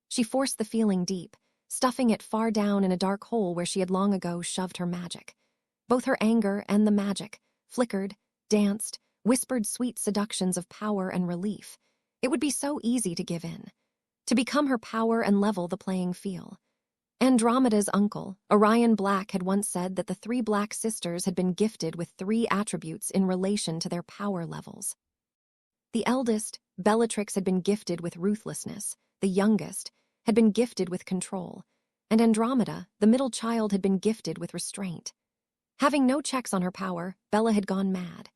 She forced the feeling deep, stuffing it far down in a dark hole where she had long ago shoved her magic. Both her anger and the magic flickered, danced, whispered sweet seductions of power and relief. It would be so easy to give in, to become her power and level the playing field. Andromeda's uncle, Orion Black, had once said that the three Black sisters had been gifted with three attributes in relation to their power levels. The eldest, Bellatrix, had been gifted with ruthlessness, the youngest had been gifted with control, and Andromeda, the middle child, had been gifted with restraint. Having no checks on her power, Bella had gone mad.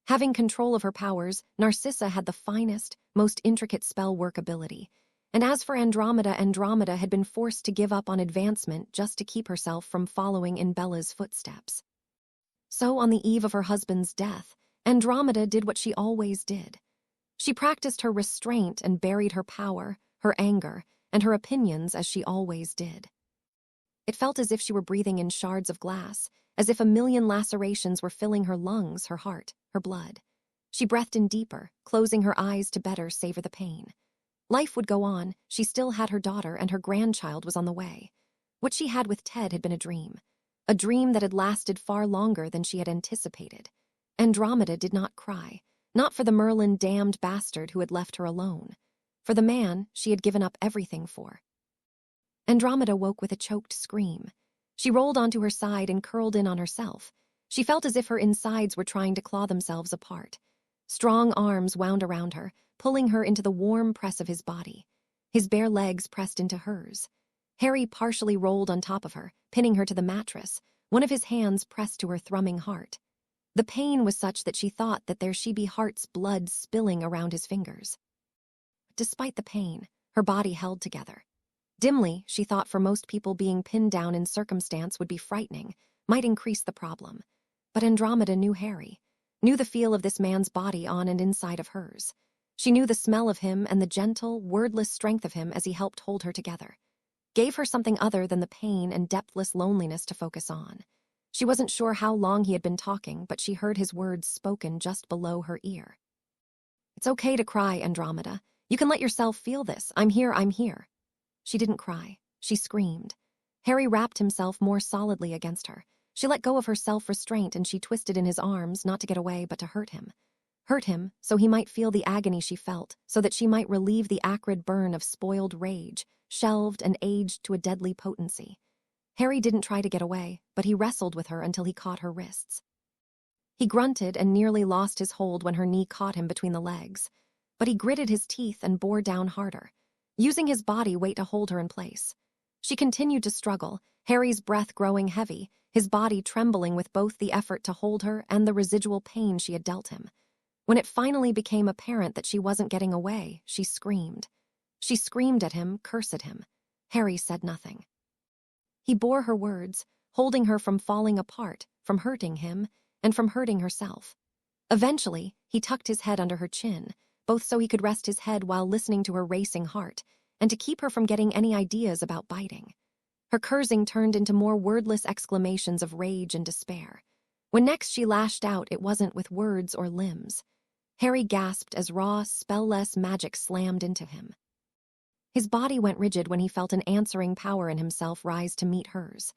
Having control of her powers, Narcissa had the finest, most intricate spell work ability. And as for Andromeda, Andromeda had been forced to give up on advancement just to keep herself from following in Bella's footsteps. So on the eve of her husband's death, Andromeda did what she always did. She practiced her restraint and buried her power, her anger, and her opinions as she always did. It felt as if she were breathing in shards of glass, as if a million lacerations were filling her lungs, her heart, her blood. She breathed in deeper, closing her eyes to better savor the pain. Life would go on, she still had her daughter, and her grandchild was on the way. What she had with Ted had been a dream that had lasted far longer than she had anticipated. Andromeda did not cry, not for the Merlin-damned bastard who had left her alone, for the man she had given up everything for. Andromeda woke with a choked scream. She rolled onto her side and curled in on herself. She felt as if her insides were trying to claw themselves apart. Strong arms wound around her, pulling her into the warm press of his body. His bare legs pressed into hers. Harry partially rolled on top of her, pinning her to the mattress, one of his hands pressed to her thrumming heart. The pain was such that she thought that there she be heart's blood spilling around his fingers. Despite the pain, her body held together. Dimly, she thought for most people being pinned down in circumstance would be frightening, might increase the problem. But Andromeda knew Harry, knew the feel of this man's body on and inside of hers. She knew the smell of him and the gentle, wordless strength of him as he helped hold her together. Gave her something other than the pain and depthless loneliness to focus on. She wasn't sure how long he had been talking, but she heard his words spoken just below her ear. "It's okay to cry, Andromeda. You can let yourself feel this. I'm here, I'm here." She didn't cry. She screamed. Harry wrapped himself more solidly against her. She let go of her self-restraint and she twisted in his arms, not to get away, but to hurt him. Hurt him so he might feel the agony she felt, so that she might relieve the acrid burn of spoiled rage, shelved and aged to a deadly potency. Harry didn't try to get away, but he wrestled with her until he caught her wrists. He grunted and nearly lost his hold when her knee caught him between the legs, but he gritted his teeth and bore down harder, using his body weight to hold her in place. She continued to struggle, Harry's breath growing heavy, his body trembling with both the effort to hold her and the residual pain she had dealt him. When it finally became apparent that she wasn't getting away, she screamed. She screamed at him, cursed at him. Harry said nothing. He bore her words, holding her from falling apart, from hurting him, and from hurting herself. Eventually, he tucked his head under her chin, both so he could rest his head while listening to her racing heart, and to keep her from getting any ideas about biting. Her cursing turned into more wordless exclamations of rage and despair. When next she lashed out, it wasn't with words or limbs. Harry gasped as raw, spell-less magic slammed into him. His body went rigid when he felt an answering power in himself rise to meet hers.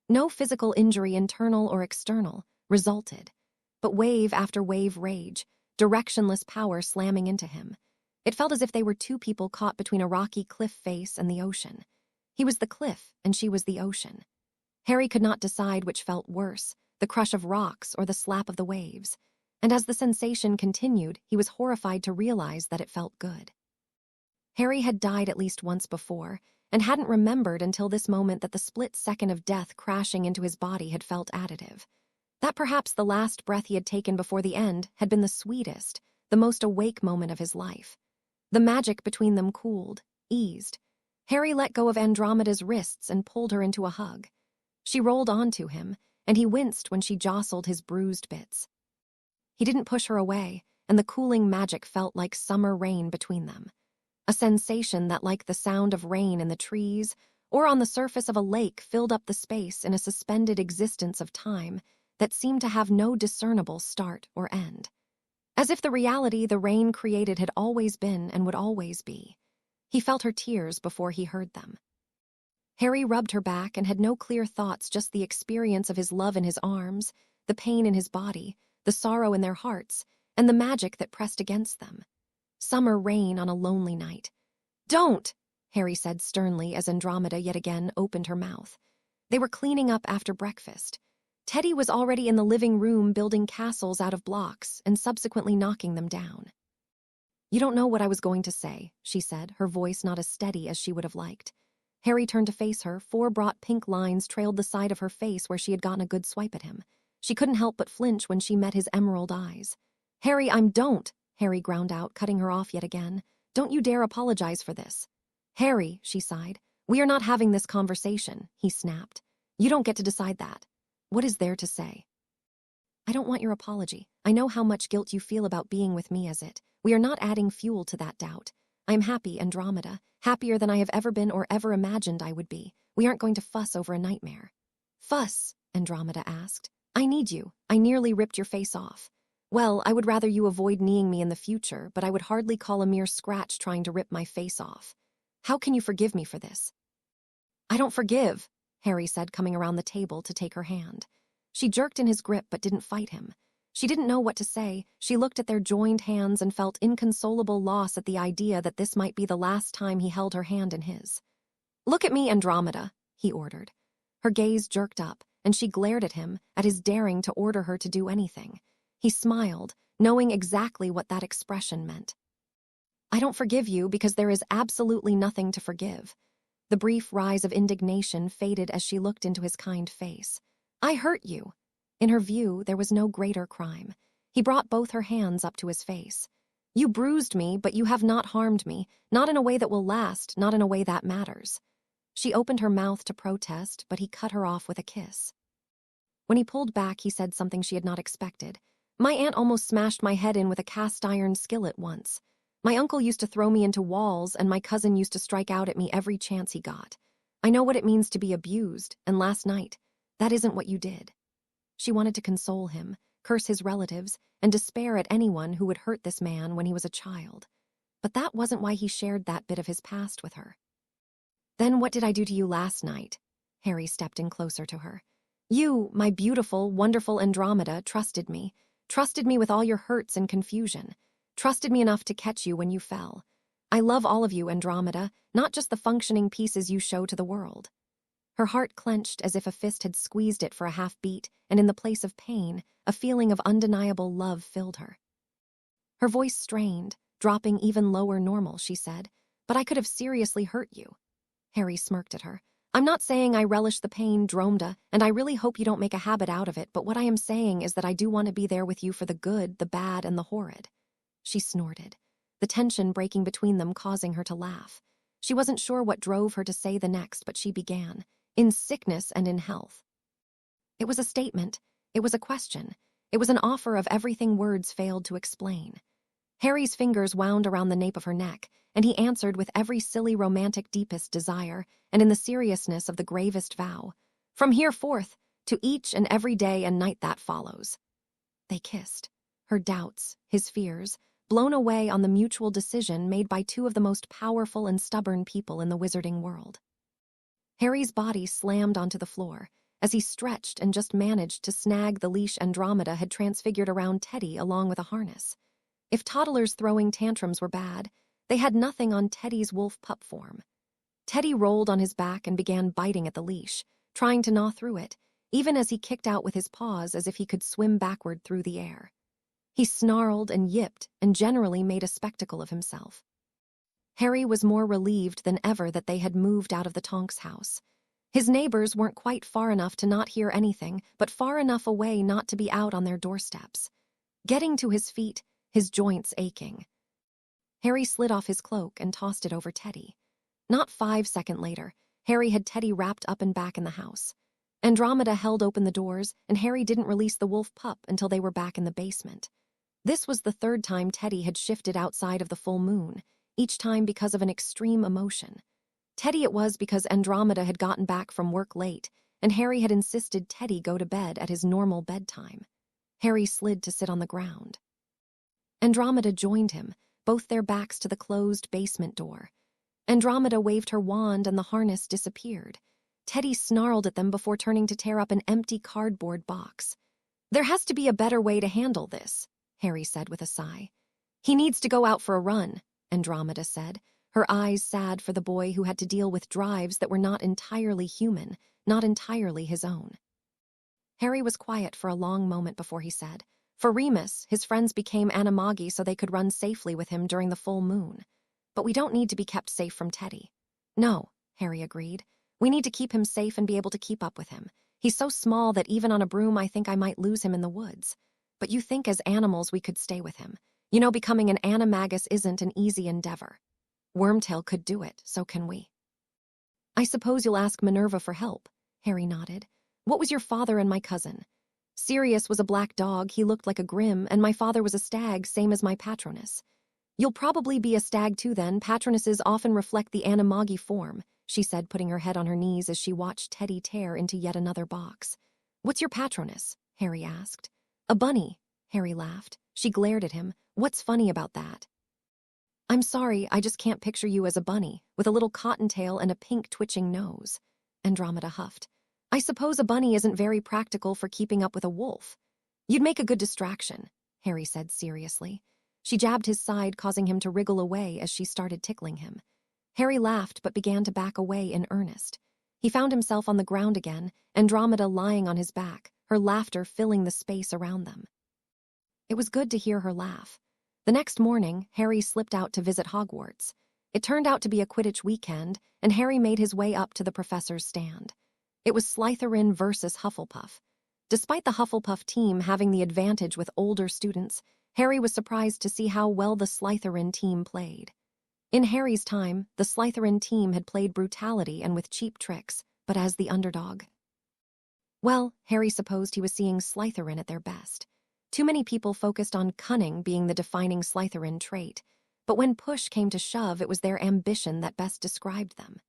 No physical injury, internal or external, resulted, but wave after wave rage, directionless power slamming into him. It felt as if they were two people caught between a rocky cliff face and the ocean. He was the cliff, and she was the ocean. Harry could not decide which felt worse, the crush of rocks or the slap of the waves, and as the sensation continued, he was horrified to realize that it felt good. Harry had died at least once before, and hadn't remembered until this moment that the split second of death crashing into his body had felt additive. That perhaps the last breath he had taken before the end had been the sweetest, the most awake moment of his life. The magic between them cooled, eased. Harry let go of Andromeda's wrists and pulled her into a hug. She rolled onto him, and he winced when she jostled his bruised bits. He didn't push her away, and the cooling magic felt like summer rain between them. A sensation that, like the sound of rain in the trees or on the surface of a lake filled up the space in a suspended existence of time that seemed to have no discernible start or end. As if the reality the rain created had always been and would always be. He felt her tears before he heard them. Harry rubbed her back and had no clear thoughts, just the experience of his love in his arms, the pain in his body, the sorrow in their hearts, and the magic that pressed against them. Summer rain on a lonely night. "Don't!" Harry said sternly as Andromeda yet again opened her mouth. They were cleaning up after breakfast. Teddy was already in the living room building castles out of blocks and subsequently knocking them down. "You don't know what I was going to say," she said, her voice not as steady as she would have liked. Harry turned to face her. 4 brought pink lines trailed the side of her face where she had gotten a good swipe at him. She couldn't help but flinch when she met his emerald eyes. "Harry, don't!" Harry ground out, cutting her off yet again. "Don't you dare apologize for this." "Harry," she sighed. "We are not having this conversation," he snapped. "You don't get to decide that. What is there to say?" "I don't want your apology. I know how much guilt you feel about being with me as it. We are not adding fuel to that doubt. I am happy, Andromeda, happier than I have ever been or ever imagined I would be. We aren't going to fuss over a nightmare." "Fuss?" Andromeda asked. "I need you. I nearly ripped your face off. Well, I would rather you avoid kneeing me in the future, but I would hardly call a mere scratch trying to rip my face off. How can you forgive me for this?" "I don't forgive," Harry said, coming around the table to take her hand. She jerked in his grip but didn't fight him. She didn't know what to say. She looked at their joined hands and felt inconsolable loss at the idea that this might be the last time he held her hand in his. "Look at me, Andromeda," he ordered. Her gaze jerked up, and she glared at him, at his daring to order her to do anything. He smiled, knowing exactly what that expression meant. "I don't forgive you because there is absolutely nothing to forgive." The brief rise of indignation faded as she looked into his kind face. "I hurt you." In her view, there was no greater crime. He brought both her hands up to his face. "You bruised me, but you have not harmed me, not in a way that will last, not in a way that matters." She opened her mouth to protest, but he cut her off with a kiss. When he pulled back, he said something she had not expected. "My aunt almost smashed my head in with a cast-iron skillet once. My uncle used to throw me into walls, and my cousin used to strike out at me every chance he got. I know what it means to be abused, and last night, that isn't what you did." She wanted to console him, curse his relatives, and despair at anyone who would hurt this man when he was a child. But that wasn't why he shared that bit of his past with her. "Then what did I do to you last night?" Harry stepped in closer to her. "You, my beautiful, wonderful Andromeda, trusted me with all your hurts and confusion, trusted me enough to catch you when you fell. I love all of you, Andromeda, not just the functioning pieces you show to the world." Her heart clenched as if a fist had squeezed it for a half-beat, and in the place of pain, a feeling of undeniable love filled her. Her voice strained, dropping even lower normal, she said, "But I could have seriously hurt you." Harry smirked at her. "I'm not saying I relish the pain, Dromda, and I really hope you don't make a habit out of it, but what I am saying is that I do want to be there with you for the good, the bad, and the horrid." She snorted, the tension breaking between them causing her to laugh. She wasn't sure what drove her to say the next, but she began. "In sickness and in health." It was a statement. It was a question. It was an offer of everything words failed to explain. Harry's fingers wound around the nape of her neck, and he answered with every silly romantic deepest desire, and in the seriousness of the gravest vow. "From here forth, to each and every day and night that follows." They kissed. Her doubts, his fears, blown away on the mutual decision made by 2 of the most powerful and stubborn people in the wizarding world. Harry's body slammed onto the floor as he stretched and just managed to snag the leash Andromeda had transfigured around Teddy along with a harness. If toddlers throwing tantrums were bad, they had nothing on Teddy's wolf pup form. Teddy rolled on his back and began biting at the leash, trying to gnaw through it, even as he kicked out with his paws as if he could swim backward through the air. He snarled and yipped and generally made a spectacle of himself. Harry was more relieved than ever that they had moved out of the Tonks house. His neighbors weren't quite far enough to not hear anything, but far enough away not to be out on their doorsteps. Getting to his feet, his joints aching. Harry slid off his cloak and tossed it over Teddy. Not 5 seconds later, Harry had Teddy wrapped up and back in the house. Andromeda held open the doors, and Harry didn't release the wolf pup until they were back in the basement. This was the 3rd time Teddy had shifted outside of the full moon, each time because of an extreme emotion. Teddy it was because Andromeda had gotten back from work late, and Harry had insisted Teddy go to bed at his normal bedtime. Harry slid to sit on the ground. Andromeda joined him, both their backs to the closed basement door. Andromeda waved her wand and the harness disappeared. Teddy snarled at them before turning to tear up an empty cardboard box. "There has to be a better way to handle this," Harry said with a sigh. "He needs to go out for a run," Andromeda said, her eyes sad for the boy who had to deal with drives that were not entirely human, not entirely his own. Harry was quiet for a long moment before he said, "For Remus, his friends became animagi so they could run safely with him during the full moon. But we don't need to be kept safe from Teddy." "No," Harry agreed. "We need to keep him safe and be able to keep up with him. He's so small that even on a broom I think I might lose him in the woods. But you think as animals we could stay with him. You know, becoming an animagus isn't an easy endeavor. Wormtail could do it, so can we." "I suppose you'll ask Minerva for help," Harry nodded. "What was your father and my cousin?" "Sirius was a black dog, he looked like a grim, and my father was a stag, same as my patronus." "You'll probably be a stag too then. Patronuses often reflect the animagi form," she said, putting her head on her knees as she watched Teddy tear into yet another box. "What's your patronus?" Harry asked. "A bunny," Harry laughed. She glared at him. "What's funny about that?" "I'm sorry, I just can't picture you as a bunny, with a little cottontail and a pink twitching nose," Andromeda huffed. "I suppose a bunny isn't very practical for keeping up with a wolf." "You'd make a good distraction," Harry said seriously. She jabbed his side, causing him to wriggle away as she started tickling him. Harry laughed but began to back away in earnest. He found himself on the ground again, Andromeda lying on his back, her laughter filling the space around them. It was good to hear her laugh. The next morning, Harry slipped out to visit Hogwarts. It turned out to be a Quidditch weekend, and Harry made his way up to the professor's stand. It was Slytherin versus Hufflepuff. Despite the Hufflepuff team having the advantage with older students, Harry was surprised to see how well the Slytherin team played. In Harry's time, the Slytherin team had played brutality and with cheap tricks, but as the underdog. Well, Harry supposed he was seeing Slytherin at their best. Too many people focused on cunning being the defining Slytherin trait, but when push came to shove, it was their ambition that best described them.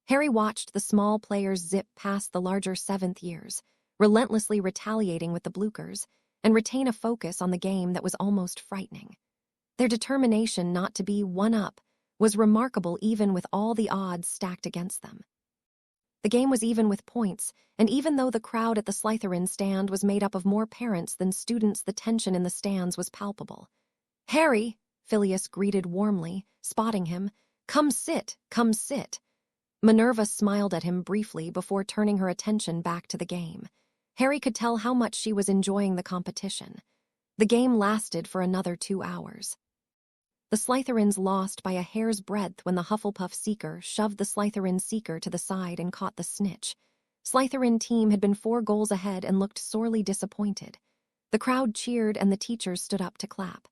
Harry watched the small players zip past the larger seventh years, relentlessly retaliating with the Blookers, and retain a focus on the game that was almost frightening. Their determination not to be one-up was remarkable even with all the odds stacked against them. The game was even with points, and even though the crowd at the Slytherin stand was made up of more parents than students, the tension in the stands was palpable. "Harry," Phileas greeted warmly, spotting him. "Come sit, come sit." Minerva smiled at him briefly before turning her attention back to the game. Harry could tell how much she was enjoying the competition. The game lasted for another 2 hours. The Slytherins lost by a hair's breadth when the Hufflepuff Seeker shoved the Slytherin Seeker to the side and caught the snitch. Slytherin team had been 4 goals ahead and looked sorely disappointed. The crowd cheered and the teachers stood up to clap.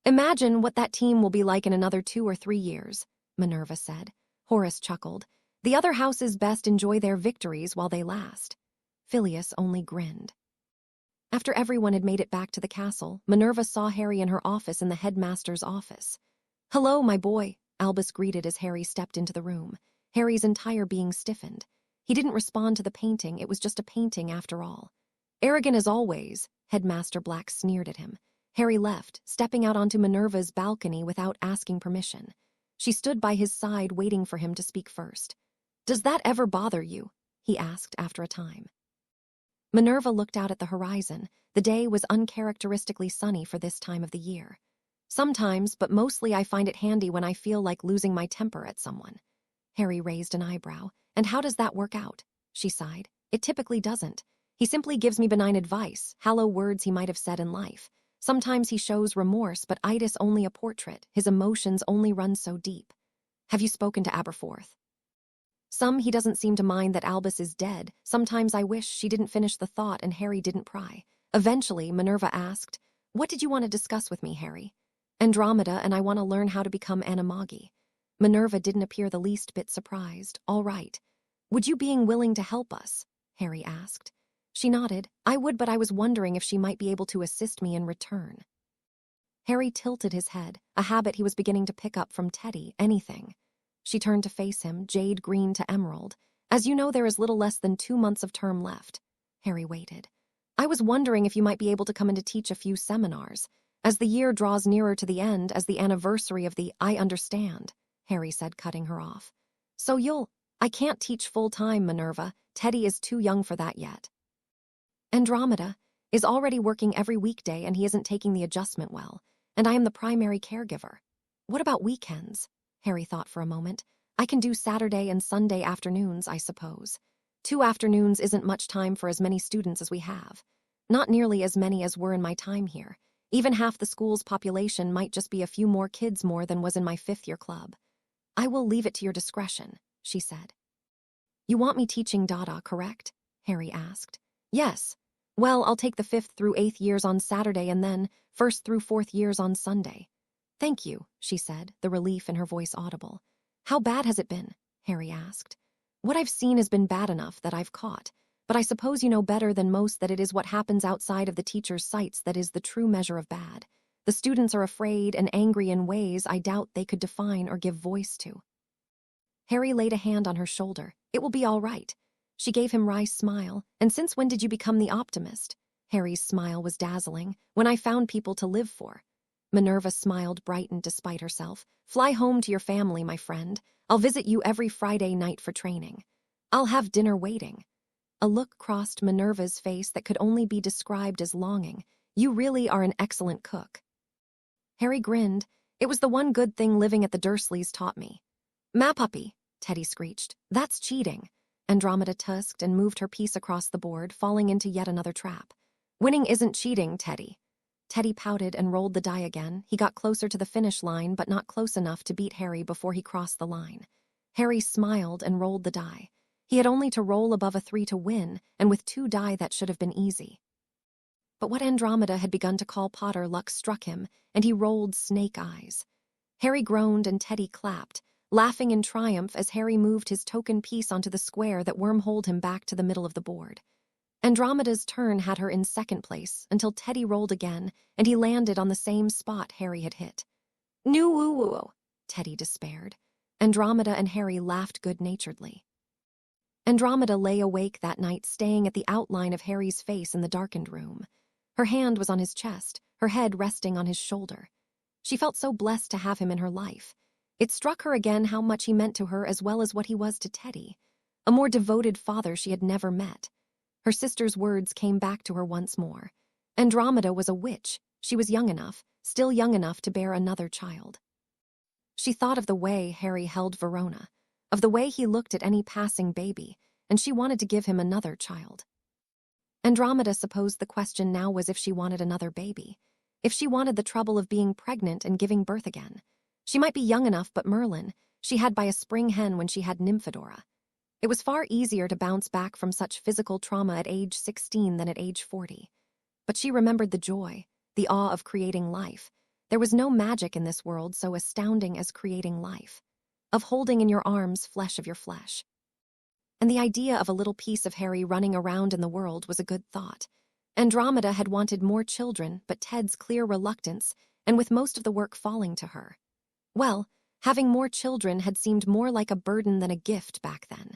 "Imagine what that team will be like in another 2 or 3 years, Minerva said. Horace chuckled. "The other houses best enjoy their victories while they last." Phileas only grinned. After everyone had made it back to the castle, Minerva saw Harry in her office in the headmaster's office. "Hello, my boy," Albus greeted as Harry stepped into the room. Harry's entire being stiffened. He didn't respond to the painting, it was just a painting after all. "Arrogant as always," Headmaster Black sneered at him. Harry left, stepping out onto Minerva's balcony without asking permission. She stood by his side waiting for him to speak first. "Does that ever bother you?" he asked after a time. Minerva looked out at the horizon. The day was uncharacteristically sunny for this time of the year. "Sometimes, but mostly I find it handy when I feel like losing my temper at someone." Harry raised an eyebrow. "And how does that work out?" She sighed. "It typically doesn't. He simply gives me benign advice, hollow words he might have said in life. Sometimes he shows remorse, but itis only a portrait. His emotions only run so deep." "Have you spoken to Aberforth?" "Some he doesn't seem to mind that Albus is dead. Sometimes I wish," she didn't finish the thought and Harry didn't pry. Eventually, Minerva asked, "What did you want to discuss with me, Harry?" "Andromeda, and I want to learn how to become animagi." Minerva didn't appear the least bit surprised. "All right. Would you being willing to help us?" Harry asked. She nodded. "I would, but I was wondering if she might be able to assist me in return." Harry tilted his head, a habit he was beginning to pick up from Teddy. "Anything." She turned to face him, jade green to emerald. As you know, there is little less than 2 months of term left. Harry waited. I was wondering if you might be able to come in to teach a few seminars. As the year draws nearer to the end, as the anniversary of the I understand, Harry said, cutting her off. So I can't teach full-time, Minerva. Teddy is too young for that yet. Andromeda is already working every weekday and he isn't taking the adjustment well, and I am the primary caregiver. What about weekends? Harry thought for a moment. I can do Saturday and Sunday afternoons, I suppose. 2 afternoons isn't much time for as many students as we have. Not nearly as many as were in my time here. Even half the school's population might just be a few more kids more than was in my 5th-year club. I will leave it to your discretion, she said. You want me teaching Dada, correct? Harry asked. Yes. Well, I'll take the 5th through 8th years on Saturday and then 1st through 4th years on Sunday. Thank you, she said, the relief in her voice audible. How bad has it been? Harry asked. What I've seen has been bad enough that I've caught, but I suppose you know better than most that it is what happens outside of the teacher's sights that is the true measure of bad. The students are afraid and angry in ways I doubt they could define or give voice to. Harry laid a hand on her shoulder. It will be all right. She gave him a wry smile. And since when did you become the optimist? Harry's smile was dazzling. When I found people to live for. Minerva smiled, brightened despite herself. Fly home to your family, my friend. I'll visit you every Friday night for training. I'll have dinner waiting. A look crossed Minerva's face that could only be described as longing. You really are an excellent cook. Harry grinned. It was the one good thing living at the Dursleys taught me. Ma puppy, Teddy screeched. That's cheating. Andromeda tusked and moved her piece across the board, falling into yet another trap. Winning isn't cheating, Teddy. Teddy pouted and rolled the die again. He got closer to the finish line, but not close enough to beat Harry before he crossed the line. Harry smiled and rolled the die. He had only to roll above a 3 to win, and with 2 die that should have been easy. But what Andromeda had begun to call Potter luck struck him, and he rolled snake eyes. Harry groaned and Teddy clapped, laughing in triumph as Harry moved his token piece onto the square that wormholed him back to the middle of the board. Andromeda's turn had her in 2nd place until Teddy rolled again, and he landed on the same spot Harry had hit. "No woo-woo," Teddy despaired. Andromeda and Harry laughed good-naturedly. Andromeda lay awake that night, staying at the outline of Harry's face in the darkened room. Her hand was on his chest, her head resting on his shoulder. She felt so blessed to have him in her life. It struck her again how much he meant to her as well as what he was to Teddy. A more devoted father she had never met. Her sister's words came back to her once more. Andromeda was a witch. She was young enough, still young enough to bear another child. She thought of the way Harry held Verona, of the way he looked at any passing baby, and she wanted to give him another child. Andromeda supposed the question now was if she wanted another baby, if she wanted the trouble of being pregnant and giving birth again. She might be young enough, but Merlin, she had by a spring hen when she had Nymphadora. It was far easier to bounce back from such physical trauma at age 16 than at age 40. But she remembered the joy, the awe of creating life. There was no magic in this world so astounding as creating life, of holding in your arms flesh of your flesh. And the idea of a little piece of Harry running around in the world was a good thought. Andromeda had wanted more children, but Ted's clear reluctance, and with most of the work falling to her. Well, having more children had seemed more like a burden than a gift back then.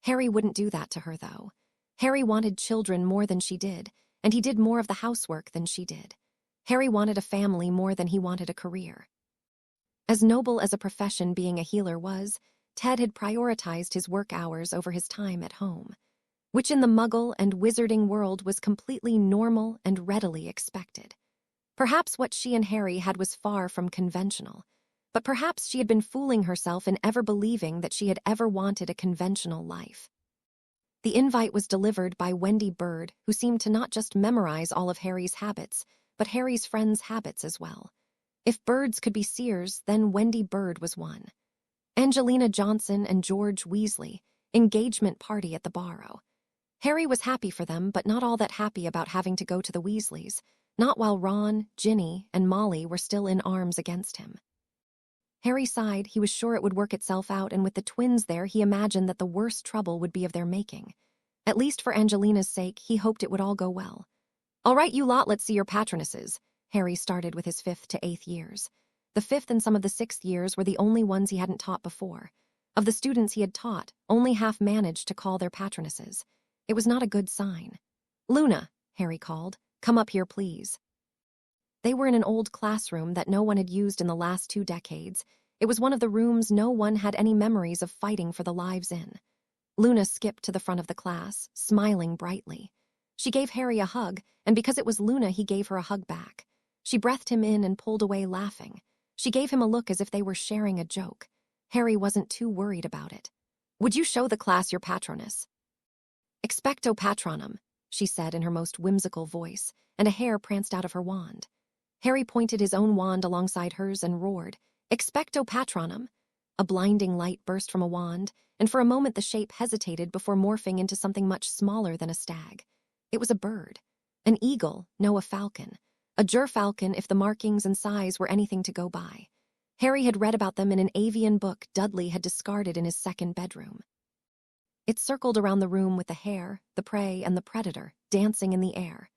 Harry wouldn't do that to her, though. Harry wanted children more than she did, and he did more of the housework than she did. Harry wanted a family more than he wanted a career. As noble as a profession being a healer was, Ted had prioritized his work hours over his time at home, which in the Muggle and wizarding world was completely normal and readily expected. Perhaps what she and Harry had was far from conventional, but perhaps she had been fooling herself in ever believing that she had ever wanted a conventional life. The invite was delivered by Wendy Bird, who seemed to not just memorize all of Harry's habits, but Harry's friends' habits as well. If birds could be seers, then Wendy Bird was one. Angelina Johnson and George Weasley, engagement party at the Barrow. Harry was happy for them, but not all that happy about having to go to the Weasleys, not while Ron, Ginny, and Molly were still in arms against him. Harry sighed. He was sure it would work itself out, and with the twins there, he imagined that the worst trouble would be of their making. At least for Angelina's sake, he hoped it would all go well. "All right, you lot, let's see your patronesses." Harry started with his 5th to 8th years. The 5th and some of the 6th years were the only ones he hadn't taught before. Of the students he had taught, only half managed to call their patronesses. It was not a good sign. "Luna," Harry called, "come up here, please." They were in an old classroom that no one had used in the last 2 decades. It was one of the rooms no one had any memories of fighting for the lives in. Luna skipped to the front of the class, smiling brightly. She gave Harry a hug, and because it was Luna, he gave her a hug back. She breathed him in and pulled away laughing. She gave him a look as if they were sharing a joke. Harry wasn't too worried about it. "Would you show the class your patroness?" "Expecto patronum," she said in her most whimsical voice, and a hair pranced out of her wand. Harry pointed his own wand alongside hers and roared, "Expecto patronum!" A blinding light burst from a wand, and for a moment the shape hesitated before morphing into something much smaller than a stag. It was a bird. An eagle, no, a falcon. A gerfalcon if the markings and size were anything to go by. Harry had read about them in an avian book Dudley had discarded in his second bedroom. It circled around the room with the hare, the prey, and the predator, dancing in the air.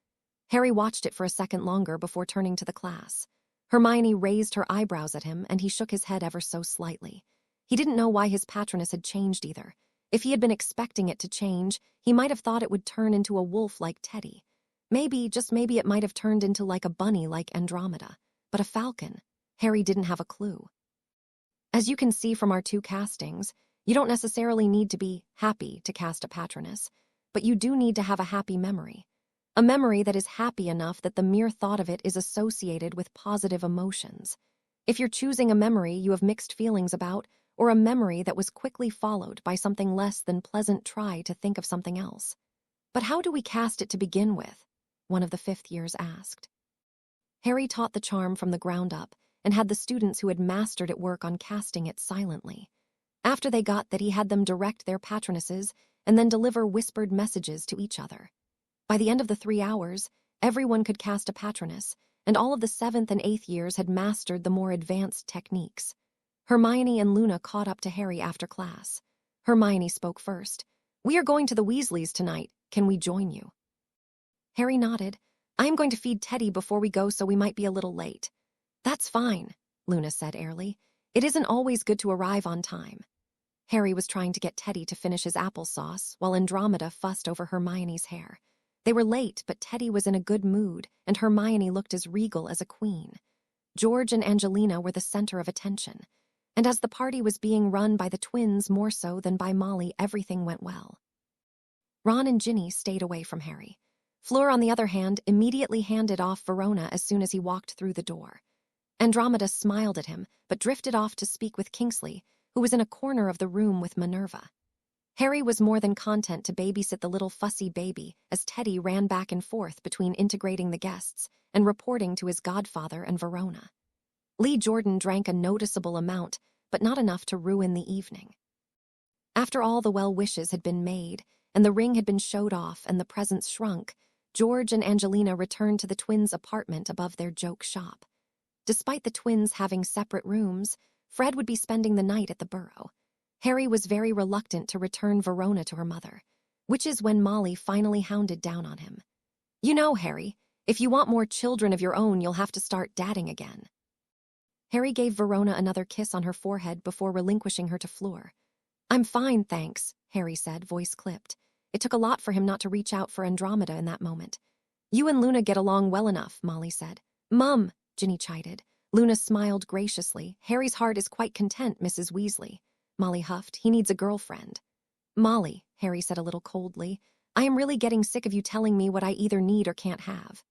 Harry watched it for a second longer before turning to the class. Hermione raised her eyebrows at him, and he shook his head ever so slightly. He didn't know why his patroness had changed either. If he had been expecting it to change, he might have thought it would turn into a wolf like Teddy. Maybe, just maybe, it might have turned into like a bunny like Andromeda. But a falcon? Harry didn't have a clue. As you can see from our 2 castings, you don't necessarily need to be happy to cast a patroness, but you do need to have a happy memory. A memory that is happy enough that the mere thought of it is associated with positive emotions. If you're choosing a memory you have mixed feelings about, or a memory that was quickly followed by something less than pleasant, try to think of something else. "But how do we cast it to begin with?" one of the 5th years asked. Harry taught the charm from the ground up and had the students who had mastered it work on casting it silently. After they got that, he had them direct their patronesses and then deliver whispered messages to each other. By the end of the 3 hours, everyone could cast a patroness, and all of the 7th and 8th years had mastered the more advanced techniques. Hermione and Luna caught up to Harry after class. Hermione spoke first. "We are going to the Weasleys tonight. Can we join you?" Harry nodded. "I am going to feed Teddy before we go, so we might be a little late." "That's fine," Luna said airily. "It isn't always good to arrive on time." Harry was trying to get Teddy to finish his applesauce while Andromeda fussed over Hermione's hair. They were late, but Teddy was in a good mood, and Hermione looked as regal as a queen. George and Angelina were the center of attention, and as the party was being run by the twins more so than by Molly, everything went well. Ron and Ginny stayed away from Harry. Fleur, on the other hand, immediately handed off Verona as soon as he walked through the door. Andromeda smiled at him, but drifted off to speak with Kingsley, who was in a corner of the room with Minerva. Harry was more than content to babysit the little fussy baby as Teddy ran back and forth between integrating the guests and reporting to his godfather and Verona. Lee Jordan drank a noticeable amount, but not enough to ruin the evening. After all the well wishes had been made, and the ring had been showed off and the presents shrunk, George and Angelina returned to the twins' apartment above their joke shop. Despite the twins having separate rooms, Fred would be spending the night at the Burrow. Harry was very reluctant to return Verona to her mother, which is when Molly finally hounded down on him. "You know, Harry, if you want more children of your own, you'll have to start dadding again." Harry gave Verona another kiss on her forehead before relinquishing her to Fleur. "I'm fine, thanks," Harry said, voice clipped. It took a lot for him not to reach out for Andromeda in that moment. "You and Luna get along well enough," Molly said. "Mum," Ginny chided. Luna smiled graciously. "Harry's heart is quite content, Mrs. Weasley." Molly huffed. "He needs a girlfriend." "Molly," Harry said a little coldly, "I am really getting sick of you telling me what I either need or can't have."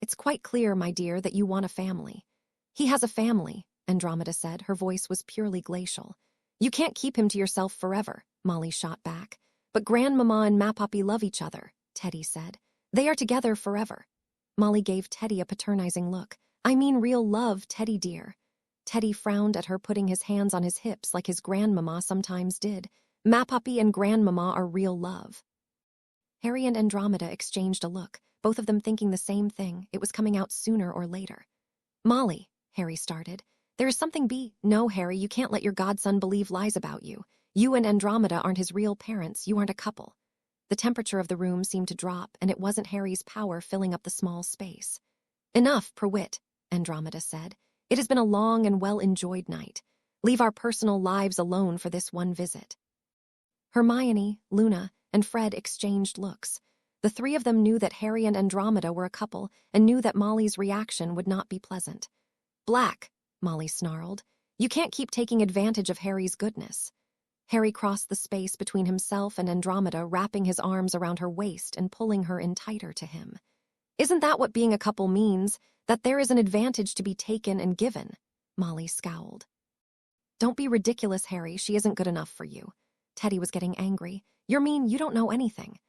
"It's quite clear, my dear, that you want a family." "He has a family," Andromeda said. Her voice was purely glacial. "You can't keep him to yourself forever," Molly shot back. "But Grandmama and Mapapi love each other," Teddy said. "They are together forever." Molly gave Teddy a patronizing look. "I mean real love, Teddy dear." Teddy frowned at her, putting his hands on his hips like his grandmama sometimes did. "Mapapi and Grandmama are real love." Harry and Andromeda exchanged a look, both of them thinking the same thing. It was coming out sooner or later. "Molly," Harry started. "There is something No, Harry, you can't let your godson believe lies about you. You and Andromeda aren't his real parents. You aren't a couple." The temperature of the room seemed to drop, and it wasn't Harry's power filling up the small space. "Enough, Prewit," Andromeda said. "It has been a long and well-enjoyed night. Leave our personal lives alone for this one visit." Hermione, Luna, and Fred exchanged looks. The three of them knew that Harry and Andromeda were a couple and knew that Molly's reaction would not be pleasant. "Black," Molly snarled. "You can't keep taking advantage of Harry's goodness." Harry crossed the space between himself and Andromeda, wrapping his arms around her waist and pulling her in tighter to him. "Isn't that what being a couple means? That there is an advantage to be taken and given?" Molly scowled. "Don't be ridiculous, Harry. She isn't good enough for you." Teddy was getting angry. "You're mean. You don't know anything."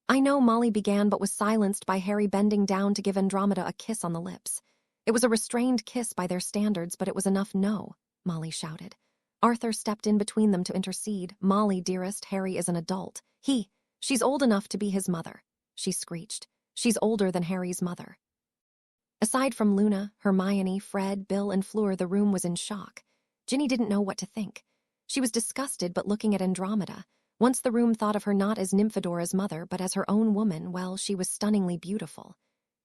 "I know," Molly began, but was silenced by Harry bending down to give Andromeda a kiss on the lips. It was a restrained kiss by their standards, but it was enough. "No," Molly shouted. Arthur stepped in between them to intercede. "Molly, dearest, Harry is an adult. She's old enough to be his mother," she screeched. "She's older than Harry's mother." Aside from Luna, Hermione, Fred, Bill, and Fleur, the room was in shock. Ginny didn't know what to think. She was disgusted, but looking at Andromeda. Once the room thought of her not as Nymphadora's mother, but as her own woman, well, she was stunningly beautiful.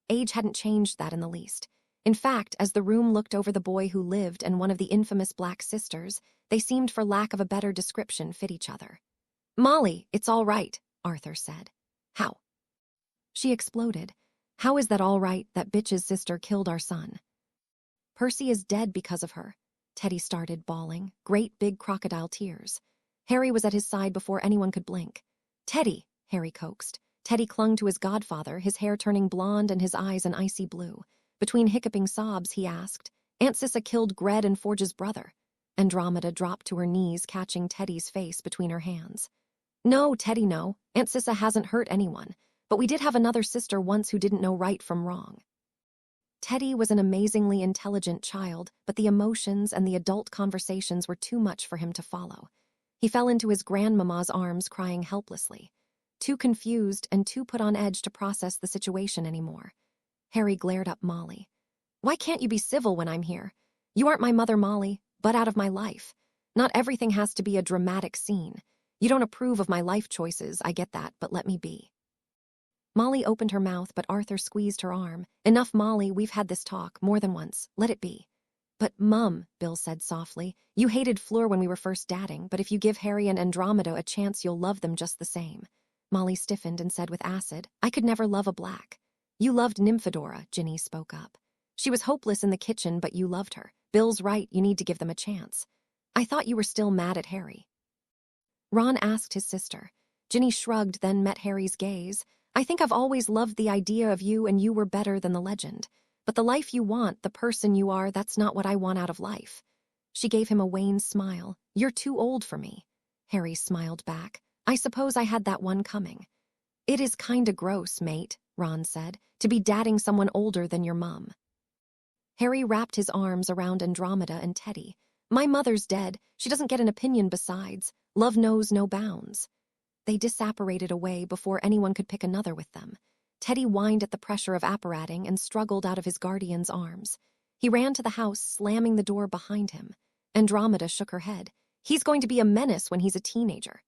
Age hadn't changed that in the least. In fact, as the room looked over the boy who lived and one of the infamous Black sisters, they seemed, for lack of a better description, fit each other. "Molly, it's all right," Arthur said. "How?" She exploded. "How is that all right? That bitch's sister killed our son. Percy is dead because of her." Teddy started bawling, great big crocodile tears. Harry was at his side before anyone could blink. "Teddy," Harry coaxed. Teddy clung to his godfather, his hair turning blonde and his eyes an icy blue. Between hiccuping sobs, he asked, "Aunt Sissa killed Gred and Forge's brother." Andromeda dropped to her knees, catching Teddy's face between her hands. "No, Teddy, no. Aunt Sissa hasn't hurt anyone. But we did have another sister once who didn't know right from wrong." Teddy was an amazingly intelligent child, but the emotions and the adult conversations were too much for him to follow. He fell into his grandmama's arms, crying helplessly. Too confused and too put on edge to process the situation anymore. Harry glared up Molly. "Why can't you be civil when I'm here? You aren't my mother, Molly, but out of my life. Not everything has to be a dramatic scene. You don't approve of my life choices, I get that, but let me be." Molly opened her mouth, but Arthur squeezed her arm. "Enough, Molly, we've had this talk more than once. Let it be." "But, Mum," Bill said softly, "you hated Fleur when we were first dating, but if you give Harry and Andromeda a chance, you'll love them just the same." Molly stiffened and said with acid, "I could never love a Black." "You loved Nymphadora," Ginny spoke up. "She was hopeless in the kitchen, but you loved her. Bill's right, you need to give them a chance." "I thought you were still mad at Harry." Ron asked his sister. Ginny shrugged, then met Harry's gaze. "I think I've always loved the idea of you, and you were better than the legend. But the life you want, the person you are, that's not what I want out of life." She gave him a wan smile. "You're too old for me." Harry smiled back. "I suppose I had that one coming." "It is kinda gross, mate," Ron said, "to be dating someone older than your mum." Harry wrapped his arms around Andromeda and Teddy. "My mother's dead. She doesn't get an opinion besides. Love knows no bounds." They disapparated away before anyone could pick another with them. Teddy whined at the pressure of apparating and struggled out of his guardian's arms. He ran to the house, slamming the door behind him. Andromeda shook her head. "He's going to be a menace when he's a teenager."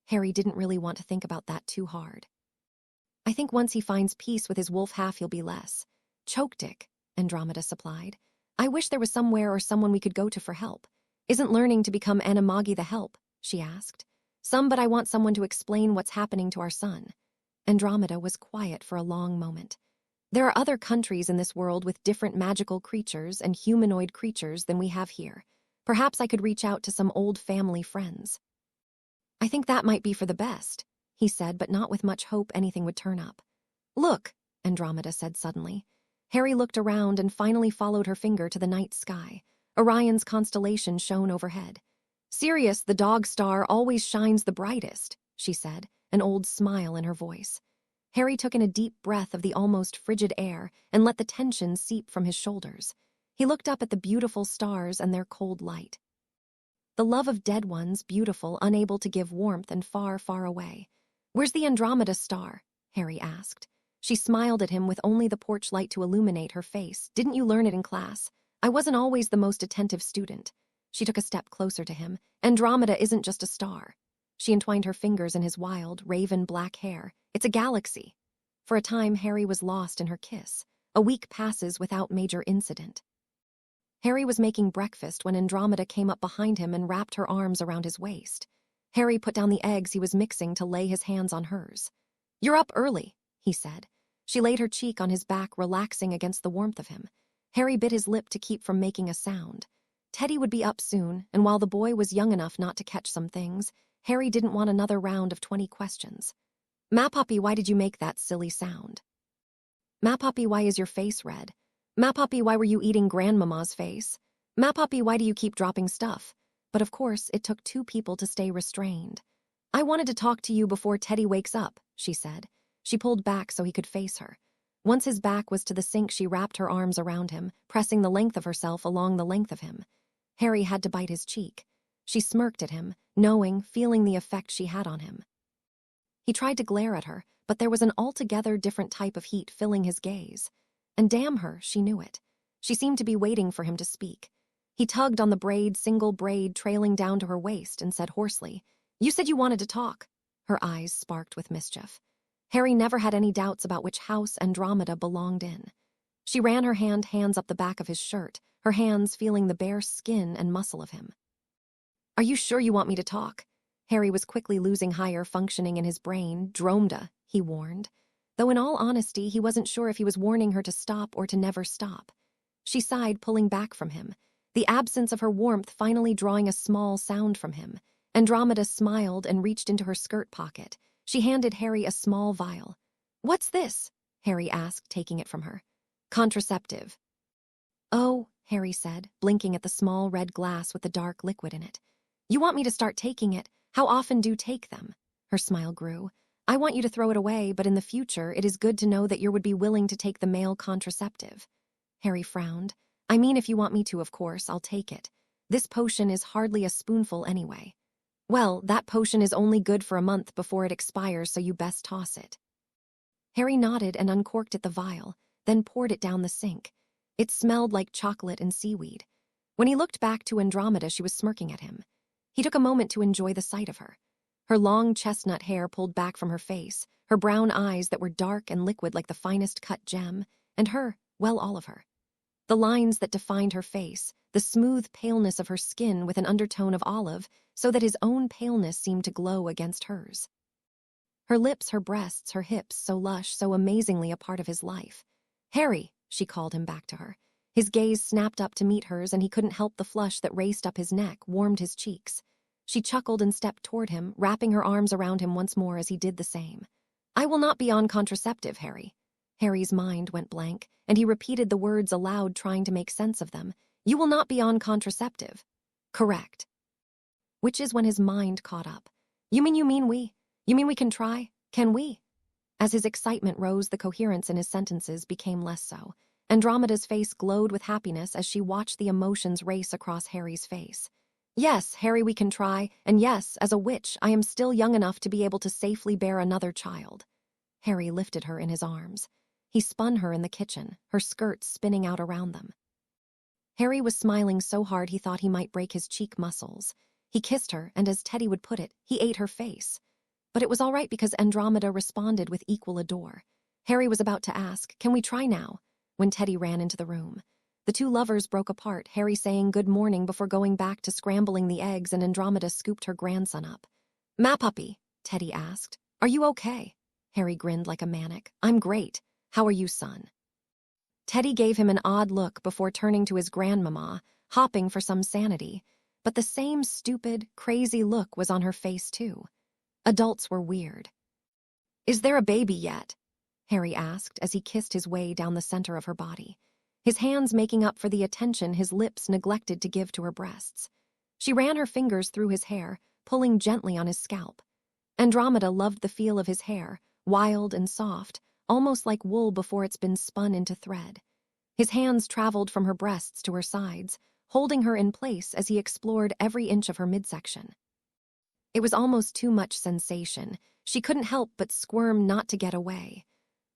Harry didn't really want to think about that too hard. "I think once he finds peace with his wolf half, he'll be less." "Choke dick," Andromeda supplied. "I wish there was somewhere or someone we could go to for help." "Isn't learning to become Animagi the help?" she asked. "Some, but I want someone to explain what's happening to our son." Andromeda was quiet for a long moment. "There are other countries in this world with different magical creatures and humanoid creatures than we have here. Perhaps I could reach out to some old family friends." "I think that might be for the best," he said, but not with much hope anything would turn up. "Look," Andromeda said suddenly. Harry looked around and finally followed her finger to the night sky. Orion's constellation shone overhead. "Sirius, the dog star, always shines the brightest," she said, an old smile in her voice. Harry took in a deep breath of the almost frigid air and let the tension seep from his shoulders. He looked up at the beautiful stars and their cold light. The love of dead ones, beautiful, unable to give warmth, and far, far away. "Where's the Andromeda star?" Harry asked. She smiled at him with only the porch light to illuminate her face. "Didn't you learn it in class? I wasn't always the most attentive student." She took a step closer to him. "Andromeda isn't just a star." She entwined her fingers in his wild, raven black hair. "It's a galaxy." For a time, Harry was lost in her kiss. A week passes without major incident. Harry was making breakfast when Andromeda came up behind him and wrapped her arms around his waist. Harry put down the eggs he was mixing to lay his hands on hers. "You're up early," he said. She laid her cheek on his back, relaxing against the warmth of him. Harry bit his lip to keep from making a sound. Teddy would be up soon, and while the boy was young enough not to catch some things, Harry didn't want another round of 20 questions. "Mapoppy, why did you make that silly sound?" "Mapoppy, why is your face red?" "Mapoppy, why were you eating Grandmama's face?" "Mapoppy, why do you keep dropping stuff?" But of course, it took two people to stay restrained. "I wanted to talk to you before Teddy wakes up," she said. She pulled back so he could face her. Once his back was to the sink, she wrapped her arms around him, pressing the length of herself along the length of him. Harry had to bite his cheek. She smirked at him, feeling the effect she had on him. He tried to glare at her, but there was an altogether different type of heat filling his gaze. And damn her, she knew it. She seemed to be waiting for him to speak. He tugged on the single braid trailing down to her waist, and said hoarsely, "You said you wanted to talk." Her eyes sparked with mischief. Harry never had any doubts about which house Andromeda belonged in. She ran her hands up the back of his shirt, her hands feeling the bare skin and muscle of him. "Are you sure you want me to talk?" Harry was quickly losing higher functioning in his brain. "Dromeda," he warned. Though in all honesty, he wasn't sure if he was warning her to stop or to never stop. She sighed, pulling back from him, the absence of her warmth finally drawing a small sound from him. Andromeda smiled and reached into her skirt pocket. She handed Harry a small vial. "What's this?" Harry asked, taking it from her. "Contraceptive." "Oh," Harry said, blinking at the small red glass with the dark liquid in it. "You want me to start taking it? How often do you take them?" Her smile grew. "I want you to throw it away, but in the future, it is good to know that you would be willing to take the male contraceptive." Harry frowned. "I mean, if you want me to, of course, I'll take it. This potion is hardly a spoonful anyway." "Well, that potion is only good for a month before it expires, so you best toss it." Harry nodded and uncorked the vial, then poured it down the sink. It smelled like chocolate and seaweed. When he looked back to Andromeda, she was smirking at him. He took a moment to enjoy the sight of her. Her long chestnut hair pulled back from her face, her brown eyes that were dark and liquid like the finest cut gem, and all of her. The lines that defined her face, the smooth paleness of her skin with an undertone of olive, so that his own paleness seemed to glow against hers. Her lips, her breasts, her hips, so lush, so amazingly a part of his life. "Harry," she called him back to her. His gaze snapped up to meet hers, and he couldn't help the flush that raced up his neck, warmed his cheeks. She chuckled and stepped toward him, wrapping her arms around him once more as he did the same. "I will not be on contraceptive, Harry." Harry's mind went blank, and he repeated the words aloud, trying to make sense of them. "You will not be on contraceptive." "Correct." Which is when his mind caught up. You mean we? You mean we can try? Can we?" As his excitement rose, the coherence in his sentences became less so. Andromeda's face glowed with happiness as she watched the emotions race across Harry's face. "Yes, Harry, we can try, and yes, as a witch, I am still young enough to be able to safely bear another child." Harry lifted her in his arms. He spun her in the kitchen, her skirts spinning out around them. Harry was smiling so hard he thought he might break his cheek muscles. He kissed her, and as Teddy would put it, he ate her face. But it was all right because Andromeda responded with equal ardor. Harry was about to ask, "Can we try now?" when Teddy ran into the room. The two lovers broke apart, Harry saying good morning before going back to scrambling the eggs, and Andromeda scooped her grandson up. "Mapoppy," Teddy asked, "are you okay?" Harry grinned like a maniac. "I'm great. How are you, son?" Teddy gave him an odd look before turning to his grandmama, hopping for some sanity. But the same stupid, crazy look was on her face, too. Adults were weird. "Is there a baby yet?" Harry asked as he kissed his way down the center of her body, his hands making up for the attention his lips neglected to give to her breasts. She ran her fingers through his hair, pulling gently on his scalp. Andromeda loved the feel of his hair, wild and soft, almost like wool before it's been spun into thread. His hands traveled from her breasts to her sides, holding her in place as he explored every inch of her midsection. It was almost too much sensation. She couldn't help but squirm not to get away.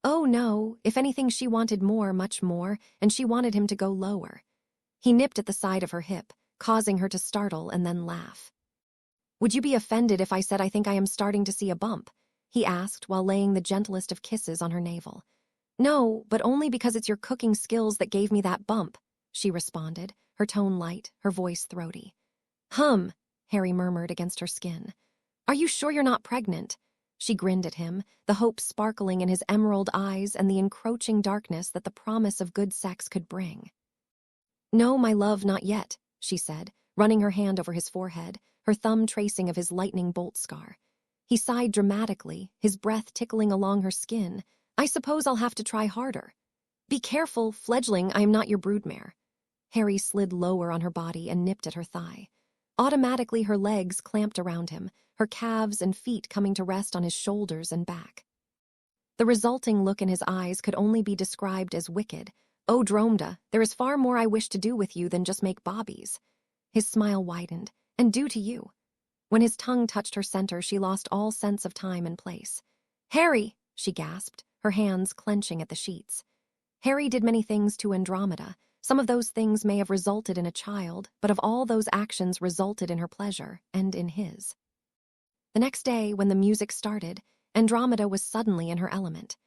Oh no, if anything she wanted more, much more, and she wanted him to go lower. He nipped at the side of her hip, causing her to startle and then laugh. "Would you be offended if I said I think I am starting to see a bump?" he asked while laying the gentlest of kisses on her navel. "No, but only because it's your cooking skills that gave me that bump," she responded, her tone light, her voice throaty. Harry murmured against her skin. Are you sure you're not pregnant? She grinned at him, the hope sparkling in his emerald eyes and the encroaching darkness that the promise of good sex could bring. No, my love, not yet, she said, running her hand over his forehead, her thumb tracing of his lightning bolt scar. He sighed dramatically, his breath tickling along her skin. I suppose I'll have to try harder. Be careful, fledgling, I am not your broodmare. Harry slid lower on her body and nipped at her thigh. Automatically her legs clamped around him, her calves and feet coming to rest on his shoulders and back. The resulting look in his eyes could only be described as wicked. Oh, Andromeda, there is far more I wish to do with you than just make bobbies. His smile widened. And do to you. When his tongue touched her center, she lost all sense of time and place. Harry, she gasped, her hands clenching at the sheets. Harry did many things to Andromeda. Some of those things may have resulted in a child, but of all those actions resulted in her pleasure, and in his. The next day, when the music started, Andromeda was suddenly in her element.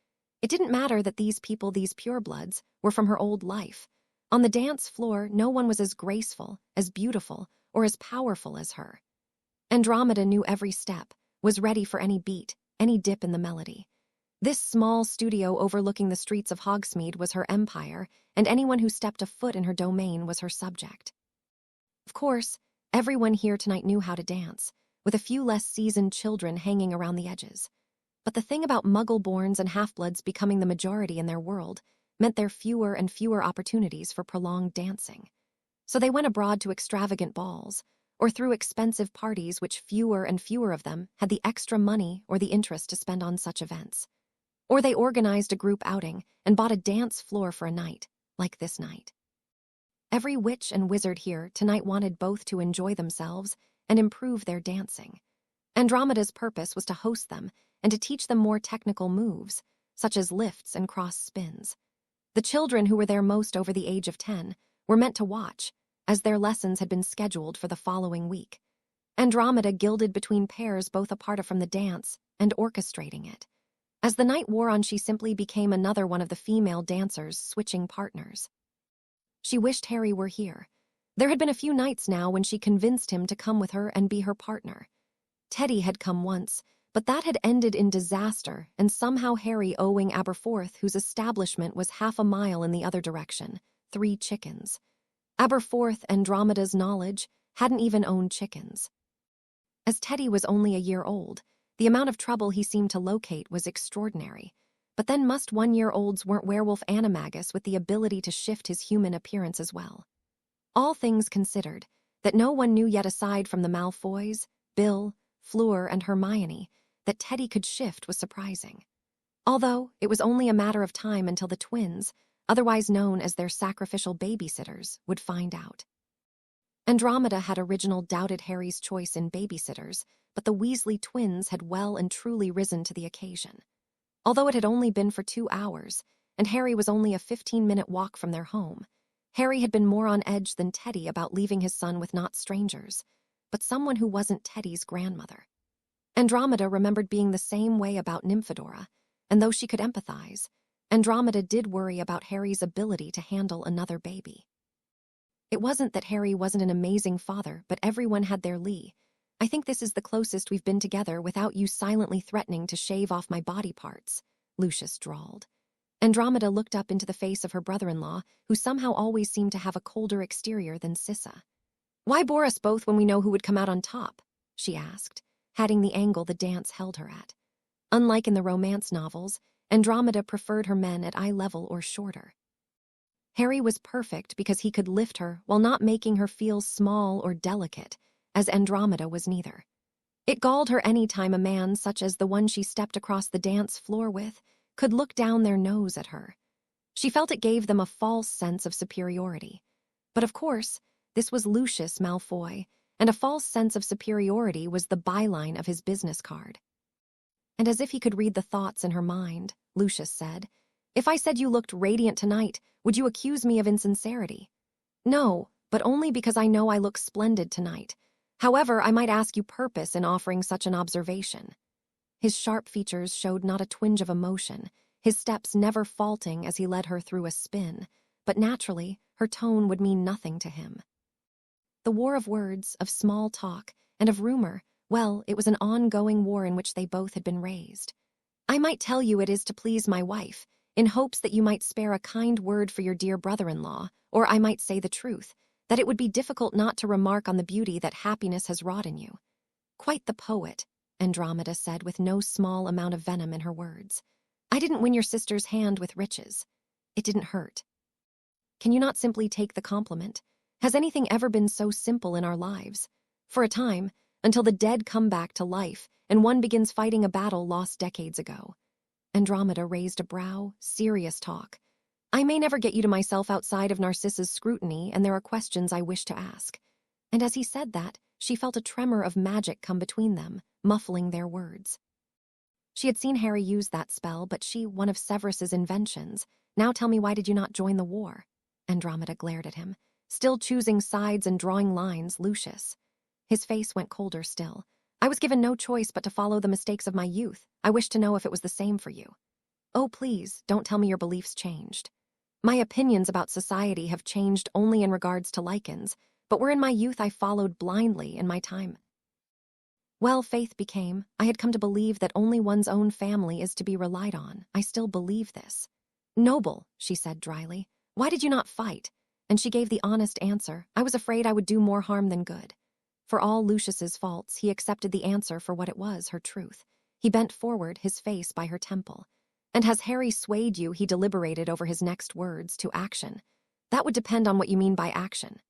It didn't matter that these people, these purebloods, were from her old life. On the dance floor, no one was as graceful, as beautiful, or as powerful as her. Andromeda knew every step, was ready for any beat, any dip in the melody. This small studio overlooking the streets of Hogsmeade was her empire, and anyone who stepped a foot in her domain was her subject. Of course, everyone here tonight knew how to dance, with a few less seasoned children hanging around the edges. But the thing about Muggle-borns and half-bloods becoming the majority in their world meant there fewer and fewer opportunities for prolonged dancing. So they went abroad to extravagant balls, or threw expensive parties which fewer and fewer of them had the extra money or the interest to spend on such events. Or they organized a group outing and bought a dance floor for a night, like this night. Every witch and wizard here tonight wanted both to enjoy themselves and improve their dancing. Andromeda's purpose was to host them and to teach them more technical moves, such as lifts and cross spins. The children who were there, most over the age of 10, were meant to watch, as their lessons had been scheduled for the following week. Andromeda gilded between pairs both apart from the dance and orchestrating it. As the night wore on, she simply became another one of the female dancers switching partners. She wished Harry were here. There had been a few nights now when she convinced him to come with her and be her partner. Teddy had come once, but that had ended in disaster, and somehow Harry owing Aberforth, whose establishment was half a mile in the other direction, 3 chickens. Aberforth, Andromeda's knowledge, hadn't even owned chickens. As Teddy was only a year old, the amount of trouble he seemed to locate was extraordinary. But then must 1-year-olds weren't werewolf animagus with the ability to shift his human appearance as well. All things considered, that no one knew yet aside from the Malfoys, Bill, Fleur, and Hermione, that Teddy could shift was surprising. Although it was only a matter of time until the twins, otherwise known as their sacrificial babysitters, would find out. Andromeda had originally doubted Harry's choice in babysitters, but the Weasley twins had well and truly risen to the occasion. Although it had only been for 2 hours, and Harry was only a 15-minute walk from their home, Harry had been more on edge than Teddy about leaving his son with not strangers, but someone who wasn't Teddy's grandmother. Andromeda remembered being the same way about Nymphadora, and though she could empathize, Andromeda did worry about Harry's ability to handle another baby. It wasn't that Harry wasn't an amazing father, but everyone had their Lee. I think this is the closest we've been together without you silently threatening to shave off my body parts, Lucius drawled. Andromeda looked up into the face of her brother-in-law, who somehow always seemed to have a colder exterior than Sissa. Why bore us both when we know who would come out on top? She asked, hatting the angle the dance held her at. Unlike in the romance novels, Andromeda preferred her men at eye level or shorter. Harry was perfect because he could lift her while not making her feel small or delicate, as Andromeda was neither. It galled her any time a man such as the one she stepped across the dance floor with could look down their nose at her. She felt it gave them a false sense of superiority. But of course, this was Lucius Malfoy, and a false sense of superiority was the byline of his business card. And as if he could read the thoughts in her mind, Lucius said, "If I said you looked radiant tonight, would you accuse me of insincerity?" "No, but only because I know I look splendid tonight. However, I might ask you purpose in offering such an observation." His sharp features showed not a twinge of emotion, his steps never faltering as he led her through a spin, but naturally, her tone would mean nothing to him. The war of words, of small talk, and of rumor, well, it was an ongoing war in which they both had been raised. I might tell you it is to please my wife, in hopes that you might spare a kind word for your dear brother-in-law, or I might say the truth, that it would be difficult not to remark on the beauty that happiness has wrought in you. Quite the poet, Andromeda said with no small amount of venom in her words. I didn't win your sister's hand with riches. It didn't hurt. Can you not simply take the compliment? Has anything ever been so simple in our lives? For a time, until the dead come back to life and one begins fighting a battle lost decades ago. Andromeda raised a brow, serious talk. I may never get you to myself outside of Narcissa's scrutiny, and there are questions I wish to ask. And as he said that, she felt a tremor of magic come between them, muffling their words. She had seen Harry use that spell, but she, one of Severus's inventions. Now tell me, why did you not join the war? Andromeda glared at him, still choosing sides and drawing lines. Lucius. His face went colder still. I was given no choice but to follow the mistakes of my youth. I wish to know if it was the same for you. Oh, please, don't tell me your beliefs changed. My opinions about society have changed only in regards to lichens, but where in my youth I followed blindly in my time. Well, faith became, I had come to believe that only one's own family is to be relied on. I still believe this. Noble, she said dryly, why did you not fight? And she gave the honest answer, I was afraid I would do more harm than good. For all Lucius's faults, he accepted the answer for what it was, her truth. He bent forward, his face by her temple. And has Harry swayed you, he deliberated over his next words, to action? That would depend on what you mean by action.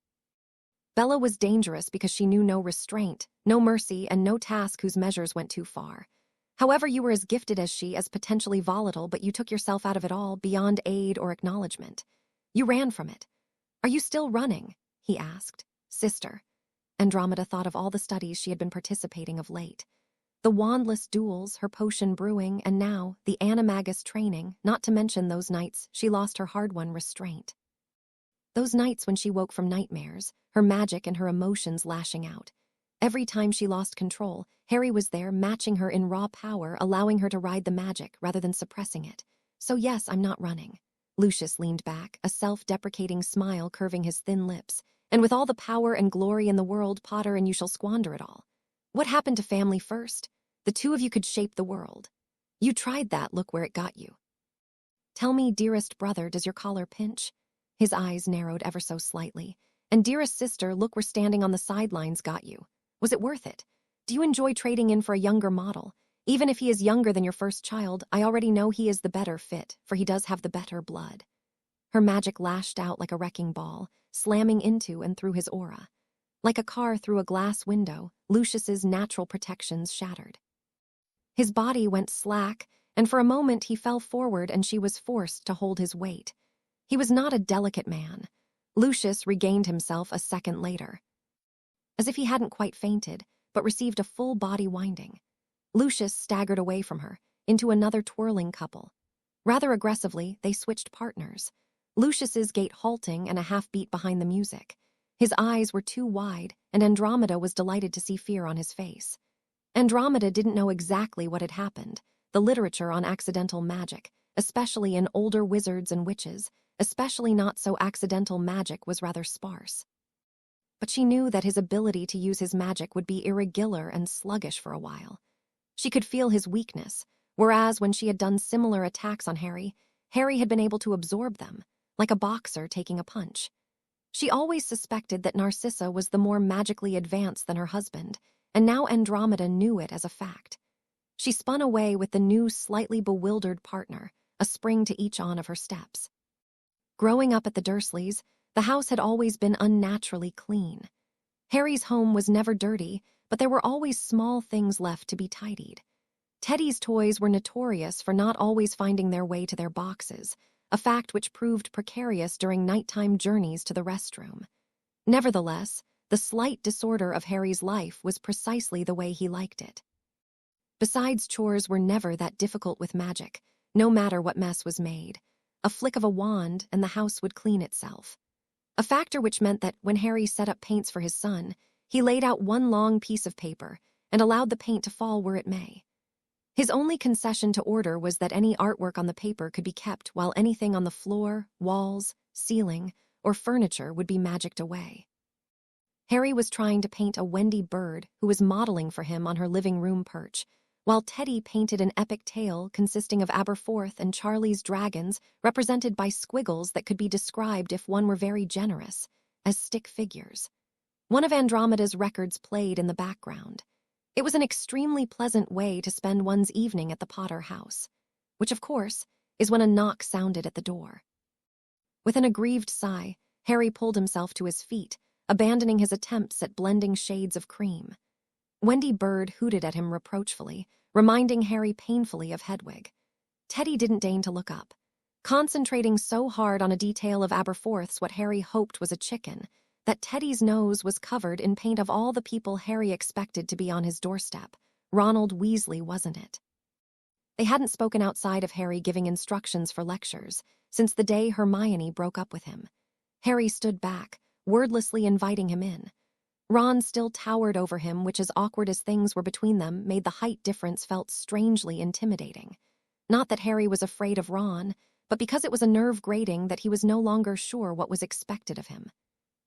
Bella was dangerous because she knew no restraint, no mercy, and no task whose measures went too far. However, you were as gifted as she, as potentially volatile, but you took yourself out of it all, beyond aid or acknowledgement. You ran from it. Are you still running? He asked. Sister. Andromeda thought of all the studies she had been participating of late. The wandless duels, her potion brewing, and now the animagus training, not to mention those nights she lost her hard-won restraint. Those nights when she woke from nightmares, her magic and her emotions lashing out. Every time she lost control, Harry was there, matching her in raw power, allowing her to ride the magic rather than suppressing it. So yes, I'm not running. Lucius leaned back, a self-deprecating smile curving his thin lips. And with all the power and glory in the world, Potter, and you shall squander it all. What happened to family first? The two of you could shape the world. You tried that, look where it got you. Tell me, dearest brother, does your collar pinch? His eyes narrowed ever so slightly. And dearest sister, look where standing on the sidelines got you. Was it worth it? Do you enjoy trading in for a younger model? Even if he is younger than your first child, I already know he is the better fit, for he does have the better blood. Her magic lashed out like a wrecking ball, slamming into and through his aura. Like a car through a glass window, Lucius's natural protections shattered. His body went slack, and for a moment he fell forward and she was forced to hold his weight. He was not a delicate man. Lucius regained himself a second later. As if he hadn't quite fainted, but received a full body winding. Lucius staggered away from her, into another twirling couple. Rather aggressively, they switched partners. Lucius's gait halting and a half-beat behind the music. His eyes were too wide, and Andromeda was delighted to see fear on his face. Andromeda didn't know exactly what had happened. The literature on accidental magic, especially in older wizards and witches, especially not so accidental magic, was rather sparse. But she knew that his ability to use his magic would be irregular and sluggish for a while. She could feel his weakness, whereas when she had done similar attacks on Harry, Harry had been able to absorb them, like a boxer taking a punch. She always suspected that Narcissa was the more magically advanced than her husband, and now Andromeda knew it as a fact. She spun away with the new, slightly bewildered partner, a spring to each on of her steps. Growing up at the Dursleys, the house had always been unnaturally clean. Harry's home was never dirty, but there were always small things left to be tidied. Teddy's toys were notorious for not always finding their way to their boxes, a fact which proved precarious during nighttime journeys to the restroom. Nevertheless, the slight disorder of Harry's life was precisely the way he liked it. Besides, chores were never that difficult with magic, no matter what mess was made. A flick of a wand and the house would clean itself. A factor which meant that when Harry set up paints for his son, he laid out one long piece of paper and allowed the paint to fall where it may. His only concession to order was that any artwork on the paper could be kept, while anything on the floor, walls, ceiling, or furniture would be magicked away. Harry was trying to paint a Wendy bird who was modeling for him on her living room perch, while Teddy painted an epic tale consisting of Aberforth and Charlie's dragons represented by squiggles that could be described, if one were very generous, as stick figures. One of Andromeda's records played in the background. It was an extremely pleasant way to spend one's evening at the Potter house, which, of course, is when a knock sounded at the door. With an aggrieved sigh, Harry pulled himself to his feet, abandoning his attempts at blending shades of cream. Wendy Bird hooted at him reproachfully, reminding Harry painfully of Hedwig. Teddy didn't deign to look up, concentrating so hard on a detail of Aberforth's what Harry hoped was a chicken, that Teddy's nose was covered in paint of all the people Harry expected to be on his doorstep. Ronald Weasley wasn't it. They hadn't spoken outside of Harry giving instructions for lectures since the day Hermione broke up with him. Harry stood back, wordlessly inviting him in. Ron still towered over him, which, as awkward as things were between them, made the height difference felt strangely intimidating. Not that Harry was afraid of Ron, but because it was a nerve-grating that he was no longer sure what was expected of him.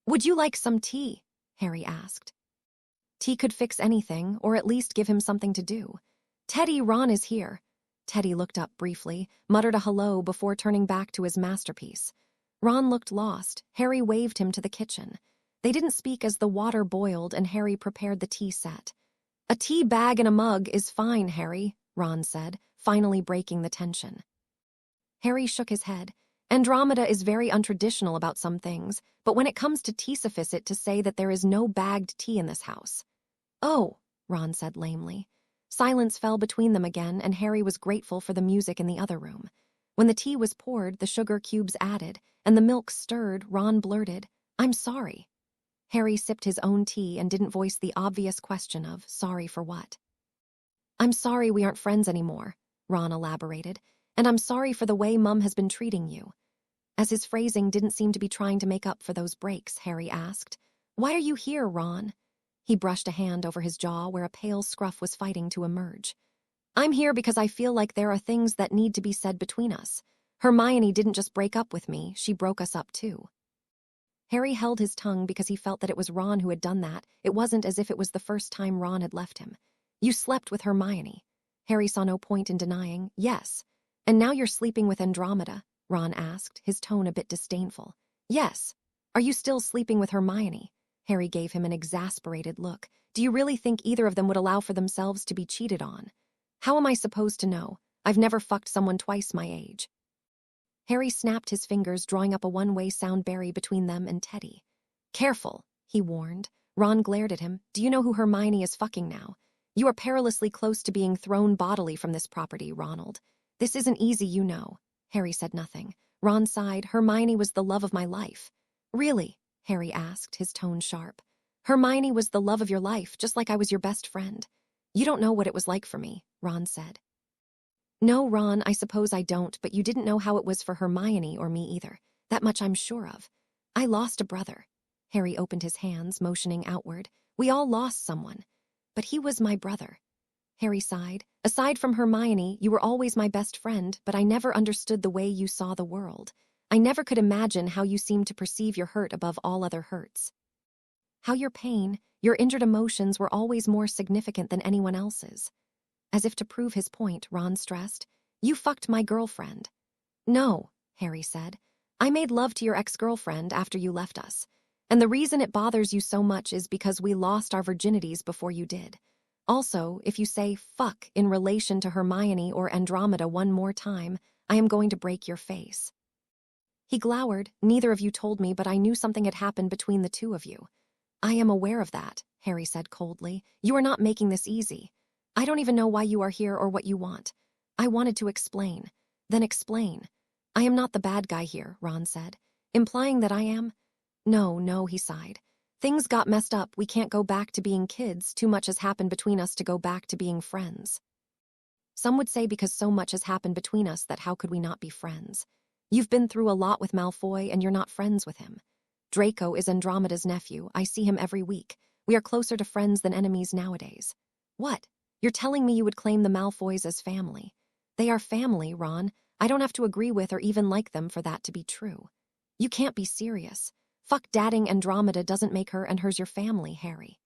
"Would you like some tea?" Harry asked. Tea could fix anything, or at least give him something to do. "Teddy, Ron is here." Teddy looked up briefly, muttered a hello before turning back to his masterpiece. Ron looked lost. Harry waved him to the kitchen. They didn't speak as the water boiled and Harry prepared the tea set. "A tea bag and a mug is fine, Harry," Ron said, finally breaking the tension. Harry shook his head. Andromeda is very untraditional about some things, but when it comes to tea, suffice it to say that there is no bagged tea in this house. "Oh," Ron said lamely. Silence fell between them again, and Harry was grateful for the music in the other room. When the tea was poured, the sugar cubes added, and the milk stirred, Ron blurted, "I'm sorry." Harry sipped his own tea and didn't voice the obvious question of, sorry for what? "I'm sorry we aren't friends anymore," Ron elaborated, "and I'm sorry for the way Mum has been treating you." As his phrasing didn't seem to be trying to make up for those breaks, Harry asked, "Why are you here, Ron?" He brushed a hand over his jaw where a pale scruff was fighting to emerge. "I'm here because I feel like there are things that need to be said between us. Hermione didn't just break up with me, she broke us up too." Harry held his tongue because he felt that it was Ron who had done that. It wasn't as if it was the first time Ron had left him. "You slept with Hermione." Harry saw no point in denying. "Yes. And now you're sleeping with Andromeda?" Ron asked, his tone a bit disdainful. "Yes. Are you still sleeping with Hermione?" Harry gave him an exasperated look. "Do you really think either of them would allow for themselves to be cheated on?" "How am I supposed to know? I've never fucked someone twice my age." Harry snapped his fingers, drawing up a one-way sound barrier between them and Teddy. "Careful," he warned. Ron glared at him. "Do you know who Hermione is fucking now? You are perilously close to being thrown bodily from this property, Ronald. This isn't easy, you know." Harry said nothing. Ron sighed. "Hermione was the love of my life." "Really?" Harry asked, his tone sharp. "Hermione was the love of your life, just like I was your best friend." "You don't know what it was like for me," Ron said. "No, Ron, I suppose I don't, but you didn't know how it was for Hermione or me either. That much I'm sure of. I lost a brother." Harry opened his hands, motioning outward. "We all lost someone. But he was my brother." Harry sighed. "Aside from Hermione, you were always my best friend, but I never understood the way you saw the world. I never could imagine how you seemed to perceive your hurt above all other hurts. How your pain, your injured emotions were always more significant than anyone else's." As if to prove his point, Ron stressed, "You fucked my girlfriend." "No," Harry said. "I made love to your ex-girlfriend after you left us. And the reason it bothers you so much is because we lost our virginities before you did. Also, if you say fuck in relation to Hermione or Andromeda one more time, I am going to break your face." He glowered. "Neither of you told me, but I knew something had happened between the two of you." "I am aware of that," Harry said coldly. "You are not making this easy. I don't even know why you are here or what you want. I wanted to explain." "Then explain." "I am not the bad guy here," Ron said. "Implying that I am?" No, he sighed. "Things got messed up. We can't go back to being kids. Too much has happened between us to go back to being friends." Some would say because so much has happened between us that how could we not be friends? You've been through a lot with Malfoy and you're not friends with him. Draco is Andromeda's nephew. I see him every week. We are closer to friends than enemies nowadays. What? You're telling me you would claim the Malfoys as family? They are family, Ron. I don't have to agree with or even like them for that to be true. You can't be serious. Fuck dadding Andromeda doesn't make her and hers your family, Harry.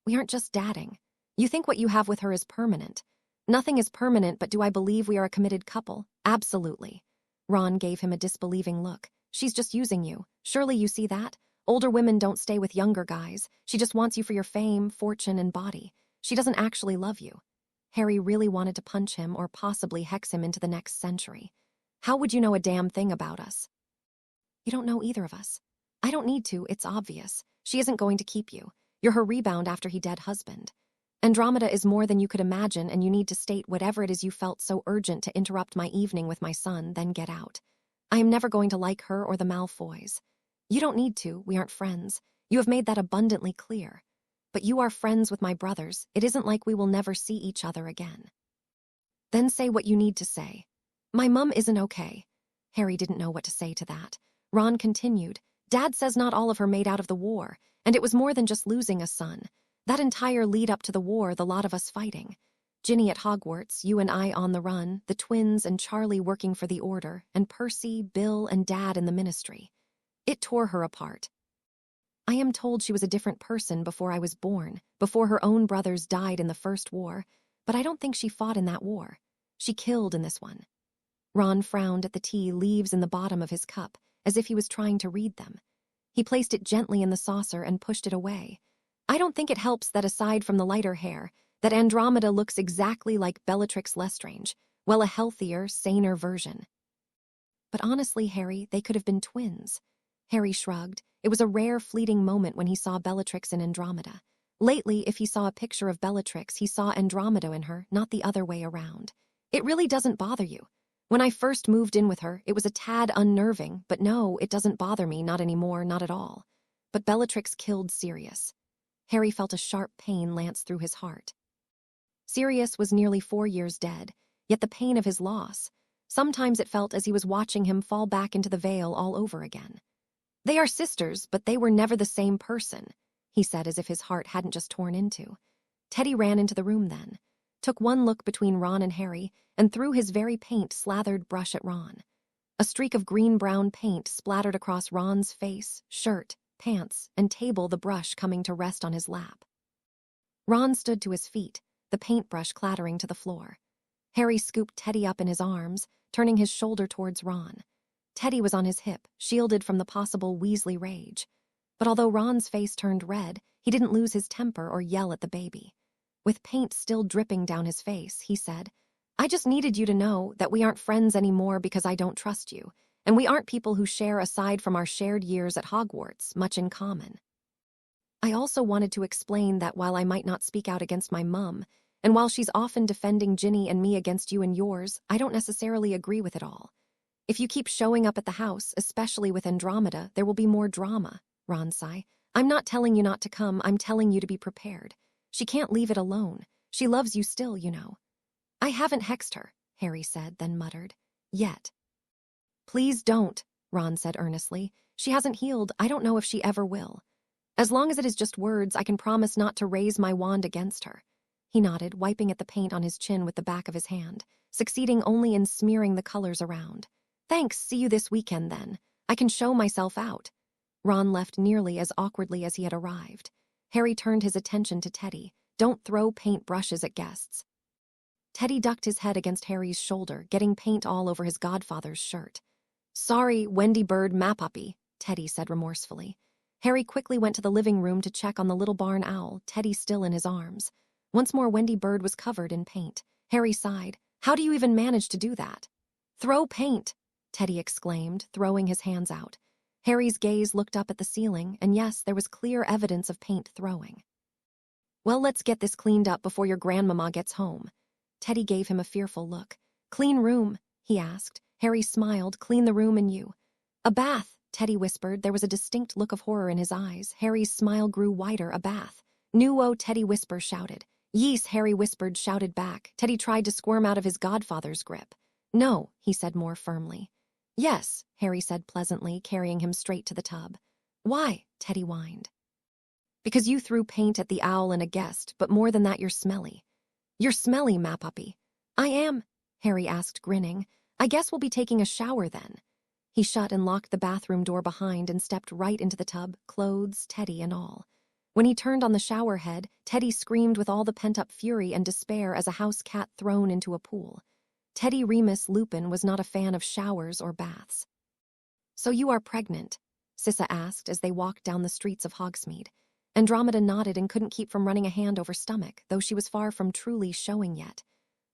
We aren't just dadding. You think what you have with her is permanent. Nothing is permanent, but do I believe we are a committed couple? Absolutely. Ron gave him a disbelieving look. She's just using you. Surely you see that? Older women don't stay with younger guys. She just wants you for your fame, fortune, and body. She doesn't actually love you. Harry really wanted to punch him or possibly hex him into the next century. How would you know a damn thing about us? You don't know either of us. I don't need to, it's obvious. She isn't going to keep you. You're her rebound after he dead husband. Andromeda is more than you could imagine, and you need to state whatever it is you felt so urgent to interrupt my evening with my son, then get out. I am never going to like her or the Malfoys. You don't need to, we aren't friends. You have made that abundantly clear. But you are friends with my brothers. It isn't like we will never see each other again. Then say what you need to say. My mum isn't okay. Harry didn't know what to say to that. Ron continued, Dad says not all of her made out of the war, and it was more than just losing a son. That entire lead up to the war, the lot of us fighting. Ginny at Hogwarts, you and I on the run, the twins and Charlie working for the Order, and Percy, Bill, and Dad in the ministry. It tore her apart. I am told she was a different person before I was born, before her own brothers died in the First War, but I don't think she fought in that war. She killed in this one. Ron frowned at the tea leaves in the bottom of his cup, as if he was trying to read them. He placed it gently in the saucer and pushed it away. I don't think it helps that aside from the lighter hair, that Andromeda looks exactly like Bellatrix Lestrange, well, a healthier, saner version. But honestly, Harry, they could have been twins. Harry shrugged. It was a rare, fleeting moment when he saw Bellatrix in Andromeda. Lately, if he saw a picture of Bellatrix, he saw Andromeda in her, not the other way around. It really doesn't bother you. When I first moved in with her, it was a tad unnerving, but no, it doesn't bother me, not anymore, not at all. But Bellatrix killed Sirius. Harry felt a sharp pain lance through his heart. Sirius was nearly 4 years dead, yet the pain of his loss. Sometimes it felt as he was watching him fall back into the veil all over again. They are sisters, but they were never the same person, he said as if his heart hadn't just torn into. Teddy ran into the room then, took one look between Ron and Harry, and threw his very paint-slathered brush at Ron. A streak of green-brown paint splattered across Ron's face, shirt, pants, and table, the brush coming to rest on his lap. Ron stood to his feet, the paintbrush clattering to the floor. Harry scooped Teddy up in his arms, turning his shoulder towards Ron. Teddy was on his hip, shielded from the possible Weasley rage. But although Ron's face turned red, he didn't lose his temper or yell at the baby. With paint still dripping down his face, he said, I just needed you to know that we aren't friends anymore because I don't trust you, and we aren't people who share, aside from our shared years at Hogwarts, much in common. I also wanted to explain that while I might not speak out against my mum, and while she's often defending Ginny and me against you and yours, I don't necessarily agree with it all. If you keep showing up at the house, especially with Andromeda, there will be more drama, Ron sighed. I'm not telling you not to come, I'm telling you to be prepared. She can't leave it alone. She loves you still, you know. I haven't hexed her, Harry said, then muttered. Yet. Please don't, Ron said earnestly. She hasn't healed. I don't know if she ever will. As long as it is just words, I can promise not to raise my wand against her. He nodded, wiping at the paint on his chin with the back of his hand, succeeding only in smearing the colors around. Thanks, see you this weekend then. I can show myself out. Ron left nearly as awkwardly as he had arrived. Harry turned his attention to Teddy. Don't throw paint brushes at guests. Teddy ducked his head against Harry's shoulder, getting paint all over his godfather's shirt. Sorry, Wendy Bird Mapuppy, Teddy said remorsefully. Harry quickly went to the living room to check on the little barn owl, Teddy still in his arms. Once more Wendy Bird was covered in paint. Harry sighed. How do you even manage to do that? Throw paint, Teddy exclaimed, throwing his hands out. Harry's gaze looked up at the ceiling, and yes, there was clear evidence of paint throwing. Well, let's get this cleaned up before your grandmama gets home. Teddy gave him a fearful look. Clean room, he asked. Harry smiled. Clean the room and you. A bath, Teddy whispered. There was a distinct look of horror in his eyes. Harry's smile grew wider. A bath. No, Teddy whisper shouted. Yees, Harry whispered, shouted back. Teddy tried to squirm out of his godfather's grip. No, he said more firmly. Yes, Harry said pleasantly, carrying him straight to the tub. Why? Teddy whined. Because you threw paint at the owl and a guest, but more than that, you're smelly. You're smelly, Mapuppy. I am, Harry asked, grinning. I guess we'll be taking a shower then. He shut and locked the bathroom door behind and stepped right into the tub, clothes, Teddy, and all. When he turned on the shower head, Teddy screamed with all the pent-up fury and despair as a house cat thrown into a pool. Teddy Remus Lupin was not a fan of showers or baths. "So you are pregnant?" Sissa asked as they walked down the streets of Hogsmeade. Andromeda nodded and couldn't keep from running a hand over stomach, though she was far from truly showing yet.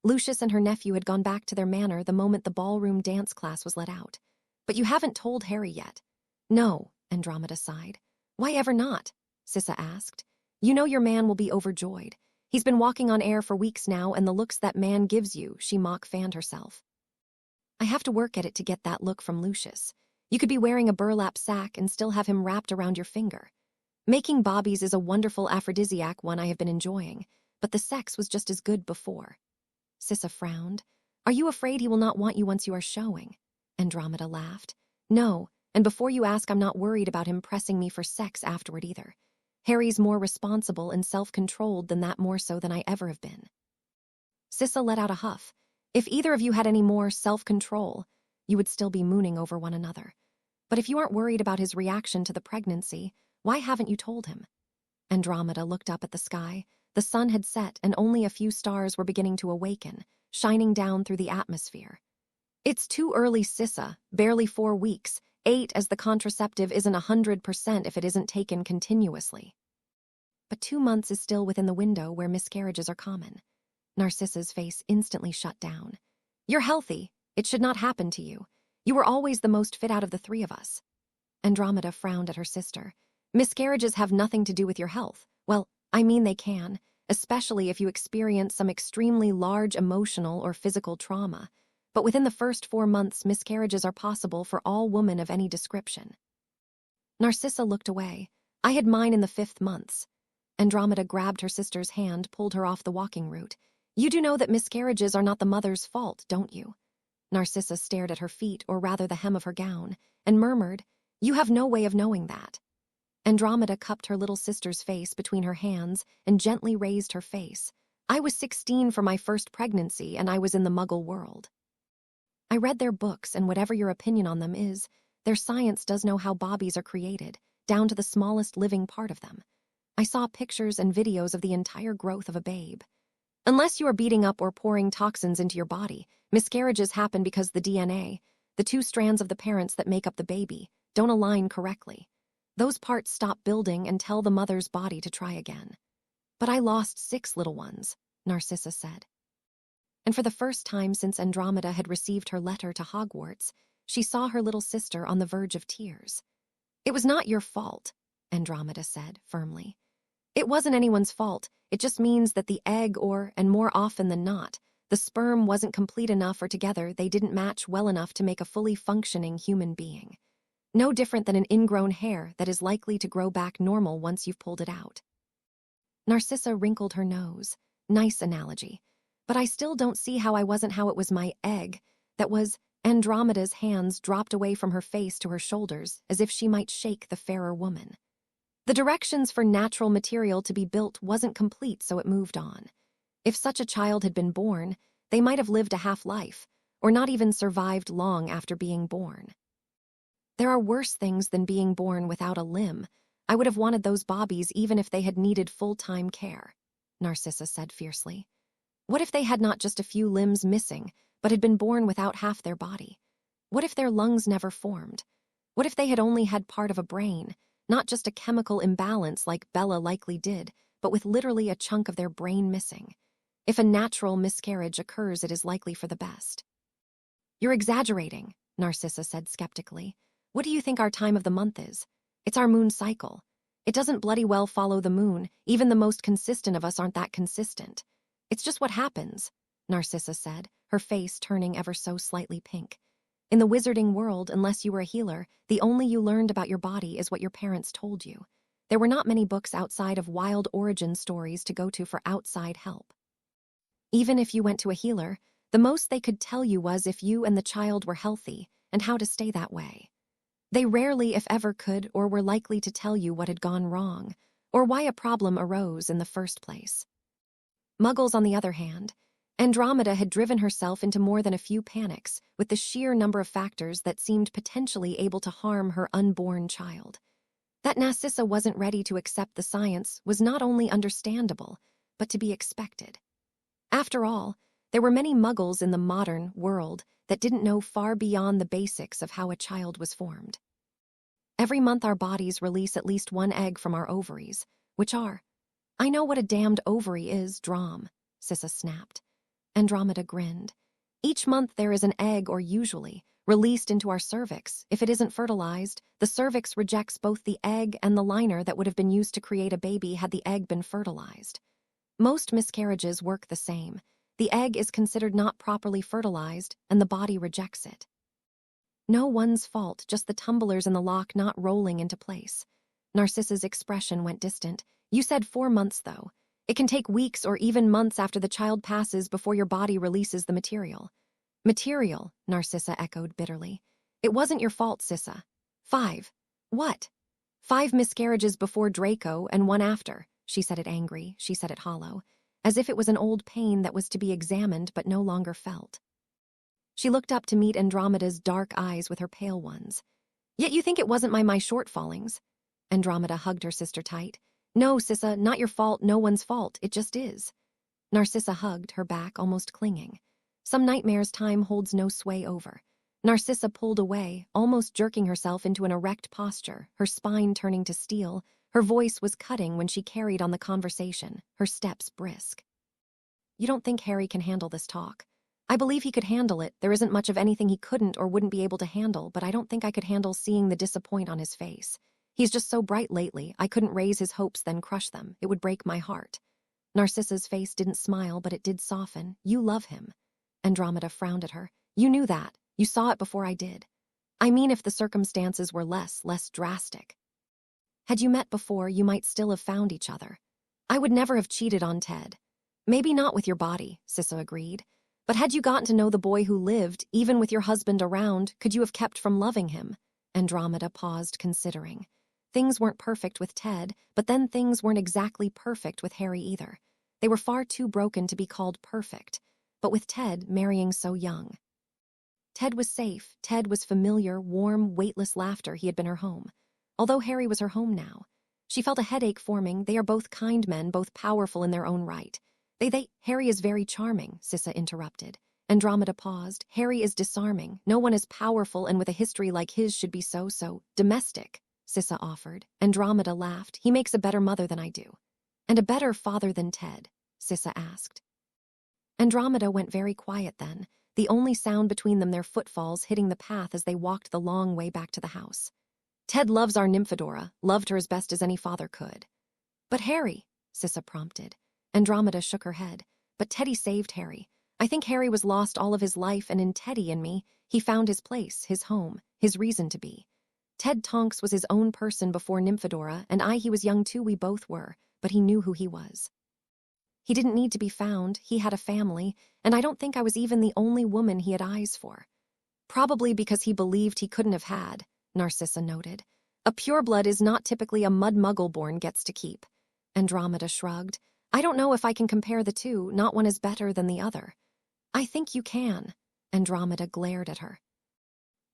Lucius and her nephew had gone back to their manor the moment the ballroom dance class was let out. "But you haven't told Harry yet." "No," Andromeda sighed. "Why ever not?" Sissa asked. "You know your man will be overjoyed. He's been walking on air for weeks now, and the looks that man gives you," she mock-fanned herself. "I have to work at it to get that look from Lucius. You could be wearing a burlap sack and still have him wrapped around your finger. Making bobbies is a wonderful aphrodisiac one I have been enjoying, but the sex was just as good before." Sissa frowned. "Are you afraid he will not want you once you are showing?" Andromeda laughed. "No, and before you ask, I'm not worried about him pressing me for sex afterward either. Harry's more responsible and self-controlled than that, more so than I ever have been." Sissa let out a huff. "If either of you had any more self-control, you would still be mooning over one another. But if you aren't worried about his reaction to the pregnancy, why haven't you told him?" Andromeda looked up at the sky. The sun had set and only a few stars were beginning to awaken, shining down through the atmosphere. "It's too early, Sissa. Barely 4 weeks. 8 as the contraceptive isn't 100% if it isn't taken continuously." "But 2 months is still within the window where miscarriages are common." Narcissa's face instantly shut down. "You're healthy. It should not happen to you. You were always the most fit out of the 3 of us." Andromeda frowned at her sister. "Miscarriages have nothing to do with your health. Well, I mean they can, especially if you experience some extremely large emotional or physical trauma. But within the first 4 months, miscarriages are possible for all women of any description." Narcissa looked away. "I had mine in the 5th months." Andromeda grabbed her sister's hand, pulled her off the walking route. "You do know that miscarriages are not the mother's fault, don't you?" Narcissa stared at her feet, or rather the hem of her gown, and murmured, "You have no way of knowing that." Andromeda cupped her little sister's face between her hands and gently raised her face. "I was 16 for my first pregnancy, and I was in the Muggle world. I read their books, and whatever your opinion on them is, their science does know how bobbies are created, down to the smallest living part of them. I saw pictures and videos of the entire growth of a babe. Unless you are beating up or pouring toxins into your body, miscarriages happen because the DNA, the 2 strands of the parents that make up the baby, don't align correctly. Those parts stop building and tell the mother's body to try again. But I lost 6 little ones," Narcissa said. And for the first time since Andromeda had received her letter to Hogwarts, she saw her little sister on the verge of tears. "It was not your fault," Andromeda said firmly. "It wasn't anyone's fault. It just means that the egg and more often than not, the sperm wasn't complete enough, or together they didn't match well enough to make a fully functioning human being. No different than an ingrown hair that is likely to grow back normal once you've pulled it out." Narcissa wrinkled her nose. "Nice analogy. But I still don't see how I wasn't how it was my egg. That was..." Andromeda's hands dropped away from her face to her shoulders as if she might shake the fairer woman. "The directions for natural material to be built wasn't complete, so it moved on. If such a child had been born, they might have lived a half-life, or not even survived long after being born. There are worse things than being born without a limb. I would have wanted those bobbies even if they had needed full-time care," Narcissa said fiercely. "What if they had not just a few limbs missing, but had been born without half their body? What if their lungs never formed? What if they had only had part of a brain, not just a chemical imbalance like Bella likely did, but with literally a chunk of their brain missing? If a natural miscarriage occurs, it is likely for the best." "You're exaggerating," Narcissa said skeptically. "What do you think our time of the month is? It's our moon cycle. It doesn't bloody well follow the moon. Even the most consistent of us aren't that consistent. It's just what happens," Narcissa said, her face turning ever so slightly pink. "In the wizarding world, unless you were a healer, the only you learned about your body is what your parents told you. There were not many books outside of wild origin stories to go to for outside help. Even if you went to a healer, the most they could tell you was if you and the child were healthy and how to stay that way. They rarely, if ever, could or were likely to tell you what had gone wrong, or why a problem arose in the first place. Muggles, on the other hand, Andromeda had driven herself into more than a few panics with the sheer number of factors that seemed potentially able to harm her unborn child. That Narcissa wasn't ready to accept the science was not only understandable, but to be expected. After all, there were many muggles in the modern world that didn't know far beyond the basics of how a child was formed. Every month our bodies release at least one egg from our ovaries, which are— I know what a damned ovary is, Drom, Sissa snapped. Andromeda grinned. Each month there is an egg, or usually, released into our cervix. If it isn't fertilized, the cervix rejects both the egg and the liner that would have been used to create a baby had the egg been fertilized. Most miscarriages work the same. The egg is considered not properly fertilized, and the body rejects it. No one's fault, just the tumblers in the lock not rolling into place. Narcissa's expression went distant. You said 4 months, though. It can take weeks or even months after the child passes before your body releases the material. Material, Narcissa echoed bitterly. It wasn't your fault, Sissa. 5. What? 5 miscarriages before Draco and 1 after. She said it angry, she said it hollow, as if it was an old pain that was to be examined but no longer felt. She looked up to meet Andromeda's dark eyes with her pale ones. Yet you think it wasn't my shortfallings? Andromeda hugged her sister tight. No, Sissa, not your fault, no one's fault, it just is. Narcissa hugged, her back almost clinging. Some nightmares time holds no sway over. Narcissa pulled away, almost jerking herself into an erect posture, her spine turning to steel. Her voice was cutting when she carried on the conversation, her steps brisk. You don't think Harry can handle this talk? I believe he could handle it. There isn't much of anything he couldn't or wouldn't be able to handle, but I don't think I could handle seeing the disappointment on his face. He's just so bright lately, I couldn't raise his hopes then crush them. It would break my heart. Narcissa's face didn't smile, but it did soften. You love him. Andromeda frowned at her. You knew that. You saw it before I did. I mean, if the circumstances were less drastic. Had you met before, you might still have found each other. I would never have cheated on Ted. Maybe not with your body, Sissa agreed. But had you gotten to know the boy who lived, even with your husband around, could you have kept from loving him? Andromeda paused, considering. Things weren't perfect with Ted, but then things weren't exactly perfect with Harry either. They were far too broken to be called perfect. But with Ted marrying so young. Ted was safe. Ted was familiar, warm, weightless laughter. He had been her home. Although Harry was her home now. She felt a headache forming. They are both kind men, both powerful in their own right. Harry is very charming, Sissa interrupted. Andromeda paused. Harry is disarming. No one as powerful and with a history like his should be so domestic, Sissa offered. Andromeda laughed. He makes a better mother than I do. And a better father than Ted, Sissa asked. Andromeda went very quiet then, the only sound between them their footfalls hitting the path as they walked the long way back to the house. Ted loves our Nymphadora, loved her as best as any father could. But Harry, Sissa prompted. Andromeda shook her head. But Teddy saved Harry. I think Harry was lost all of his life, and in Teddy and me, he found his place, his home, his reason to be. Ted Tonks was his own person before Nymphadora, and he was young too, we both were, but he knew who he was. He didn't need to be found, he had a family, and I don't think I was even the only woman he had eyes for. Probably because he believed he couldn't have had, Narcissa noted. A pureblood is not typically a mud-muggle-born gets to keep. Andromeda shrugged. I don't know if I can compare the two, not one is better than the other. I think you can. Andromeda glared at her.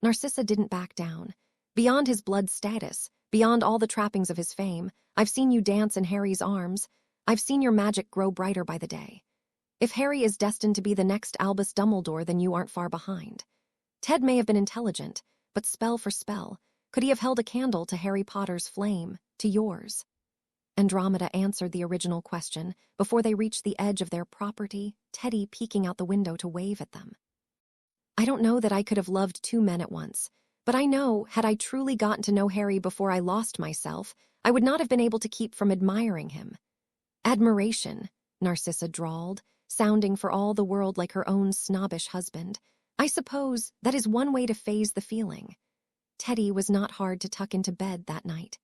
Narcissa didn't back down. Beyond his blood status, beyond all the trappings of his fame, I've seen you dance in Harry's arms. I've seen your magic grow brighter by the day. If Harry is destined to be the next Albus Dumbledore, then you aren't far behind. Ted may have been intelligent, but spell for spell, could he have held a candle to Harry Potter's flame, to yours? Andromeda answered the original question before they reached the edge of their property, Teddy peeking out the window to wave at them. I don't know that I could have loved 2 men at once, but I know, had I truly gotten to know Harry before I lost myself, I would not have been able to keep from admiring him. Admiration, Narcissa drawled, sounding for all the world like her own snobbish husband. I suppose that is one way to phase the feeling. Teddy was not hard to tuck into bed that night.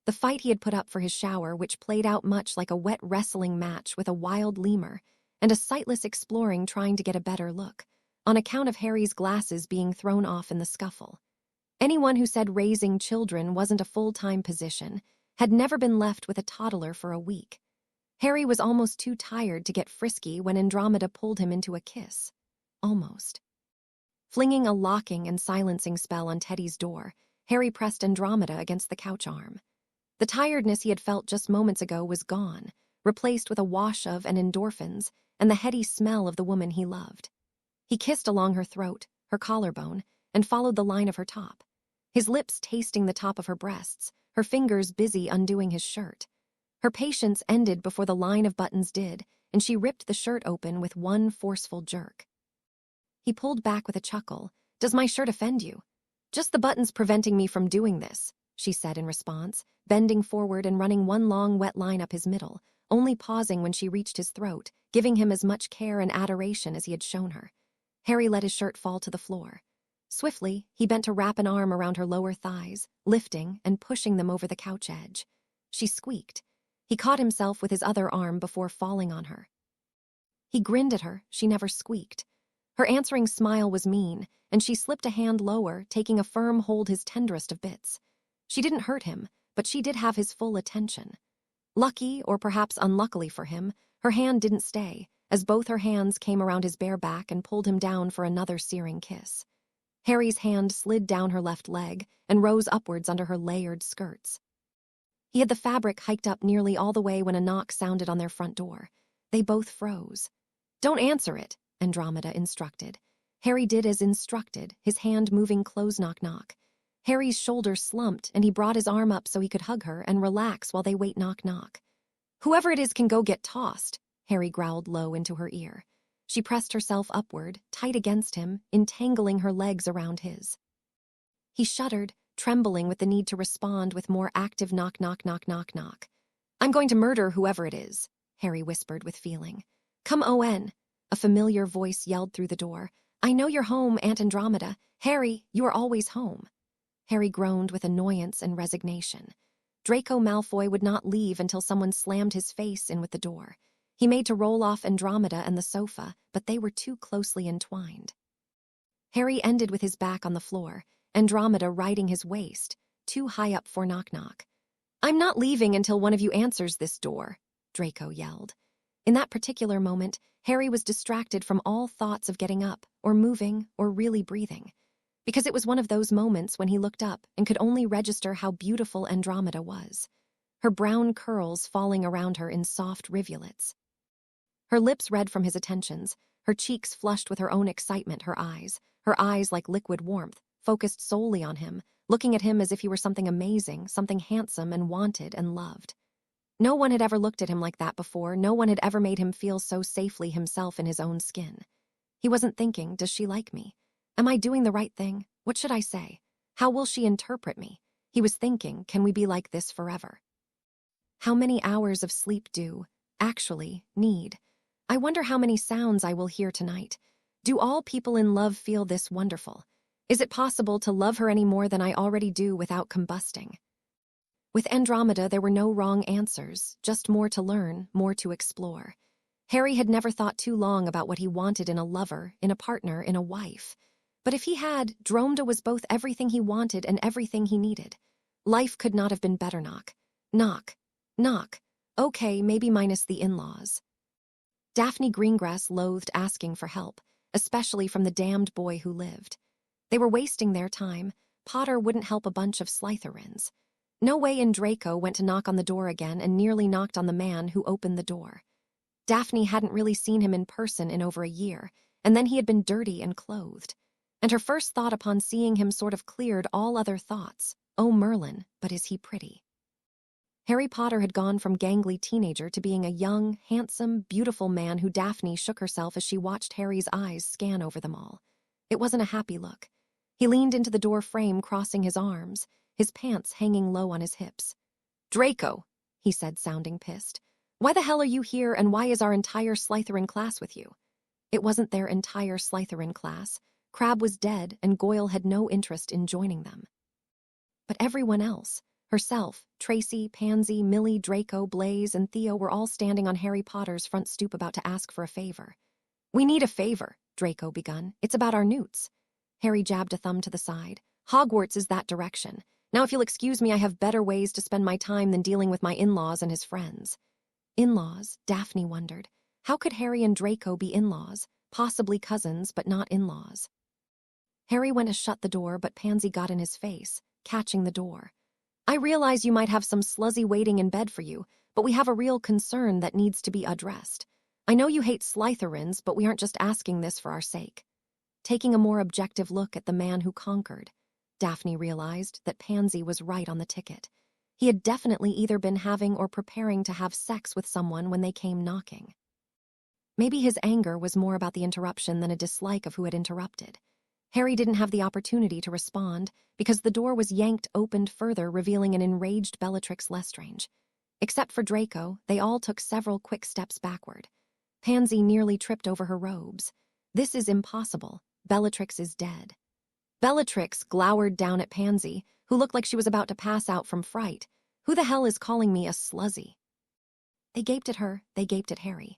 The fight he had put up for his shower, which played out much like a wet wrestling match with a wild lemur, and a sightless exploring trying to get a better look, on account of Harry's glasses being thrown off in the scuffle. Anyone who said raising children wasn't a full-time position had never been left with a toddler for a week. Harry was almost too tired to get frisky when Andromeda pulled him into a kiss. Almost. Flinging a locking and silencing spell on Teddy's door, Harry pressed Andromeda against the couch arm. The tiredness he had felt just moments ago was gone, replaced with a wash of and endorphins and the heady smell of the woman he loved. He kissed along her throat, her collarbone, and followed the line of her top. His lips tasting the top of her breasts, her fingers busy undoing his shirt. Her patience ended before the line of buttons did, and she ripped the shirt open with one forceful jerk. He pulled back with a chuckle. "Does my shirt offend you?" "Just the buttons preventing me from doing this," she said in response, bending forward and running one long wet line up his middle, only pausing when she reached his throat, giving him as much care and adoration as he had shown her. Harry let his shirt fall to the floor. Swiftly, he bent to wrap an arm around her lower thighs, lifting and pushing them over the couch edge. She squeaked. He caught himself with his other arm before falling on her. He grinned at her. She never squeaked. Her answering smile was mean, and she slipped a hand lower, taking a firm hold his tenderest of bits. She didn't hurt him, but she did have his full attention. Lucky, or perhaps unluckily for him, her hand didn't stay, as both her hands came around his bare back and pulled him down for another searing kiss. Harry's hand slid down her left leg and rose upwards under her layered skirts. He had the fabric hiked up nearly all the way when a knock sounded on their front door. They both froze. "Don't answer it," Andromeda instructed. Harry did as instructed, his hand moving close knock-knock. Harry's shoulder slumped, and he brought his arm up so he could hug her and relax while they wait knock-knock. "Whoever it is can go get tossed," Harry growled low into her ear. She pressed herself upward, tight against him, entangling her legs around his. He shuddered, trembling with the need to respond with more active knock-knock-knock-knock-knock. "I'm going to murder whoever it is," Harry whispered with feeling. "Come on," a familiar voice yelled through the door. "I know you're home, Aunt Andromeda. Harry, you are always home." Harry groaned with annoyance and resignation. Draco Malfoy would not leave until someone slammed his face in with the door. He made to roll off Andromeda and the sofa, but they were too closely entwined. Harry ended with his back on the floor, Andromeda riding his waist, too high up for knock-knock. "I'm not leaving until one of you answers this door," Draco yelled. In that particular moment, Harry was distracted from all thoughts of getting up, or moving, or really breathing. Because it was one of those moments when he looked up and could only register how beautiful Andromeda was. Her brown curls falling around her in soft rivulets. Her lips red from his attentions, her cheeks flushed with her own excitement, her eyes like liquid warmth, focused solely on him, looking at him as if he were something amazing, something handsome and wanted and loved. No one had ever looked at him like that before, no one had ever made him feel so safely himself in his own skin. He wasn't thinking, "Does she like me? Am I doing the right thing? What should I say? How will she interpret me?" He was thinking, "Can we be like this forever? How many hours of sleep do, actually, need? I wonder how many sounds I will hear tonight. Do all people in love feel this wonderful? Is it possible to love her any more than I already do without combusting?" With Andromeda, there were no wrong answers, just more to learn, more to explore. Harry had never thought too long about what he wanted in a lover, in a partner, in a wife. But if he had, Dromeda was both everything he wanted and everything he needed. Life could not have been better. Knock. Knock. Knock. Okay, maybe minus the in-laws. Daphne Greengrass loathed asking for help, especially from the damned boy who lived. They were wasting their time. Potter wouldn't help a bunch of Slytherins. No way in Draco went to knock on the door again and nearly knocked on the man who opened the door. Daphne hadn't really seen him in person in over a year, and then he had been dirty and clothed. And her first thought upon seeing him sort of cleared all other thoughts. Oh, Merlin, but is he pretty? Harry Potter had gone from gangly teenager to being a young, handsome, beautiful man who Daphne shook herself as she watched Harry's eyes scan over them all. It wasn't a happy look. He leaned into the door frame, crossing his arms, his pants hanging low on his hips. "Draco," he said, sounding pissed. "Why the hell are you here, and why is our entire Slytherin class with you?" It wasn't their entire Slytherin class. Crabbe was dead, and Goyle had no interest in joining them. But everyone else, herself, Tracy, Pansy, Millie, Draco, Blaise, and Theo were all standing on Harry Potter's front stoop about to ask for a favor. "We need a favor," Draco begun. "It's about our newts." Harry jabbed a thumb to the side. "Hogwarts is that direction. Now if you'll excuse me, I have better ways to spend my time than dealing with my in-laws and his friends." In-laws, Daphne wondered. How could Harry and Draco be in-laws, possibly cousins but not in-laws? Harry went to shut the door, but Pansy got in his face, catching the door. I realize you might have some sluzzy waiting in bed for you, but we have a real concern that needs to be addressed. I know you hate Slytherins, but we aren't just asking this for our sake. Taking a more objective look at the man who conquered, Daphne realized that Pansy was right on the ticket. He had definitely either been having or preparing to have sex with someone when they came knocking. Maybe his anger was more about the interruption than a dislike of who had interrupted. Harry didn't have the opportunity to respond because the door was yanked open further, revealing an enraged Bellatrix Lestrange. Except for Draco, they all took several quick steps backward. Pansy nearly tripped over her robes. This is impossible. Bellatrix is dead. Bellatrix glowered down at Pansy, who looked like she was about to pass out from fright. Who the hell is calling me a sluzzy? They gaped at her, they gaped at Harry.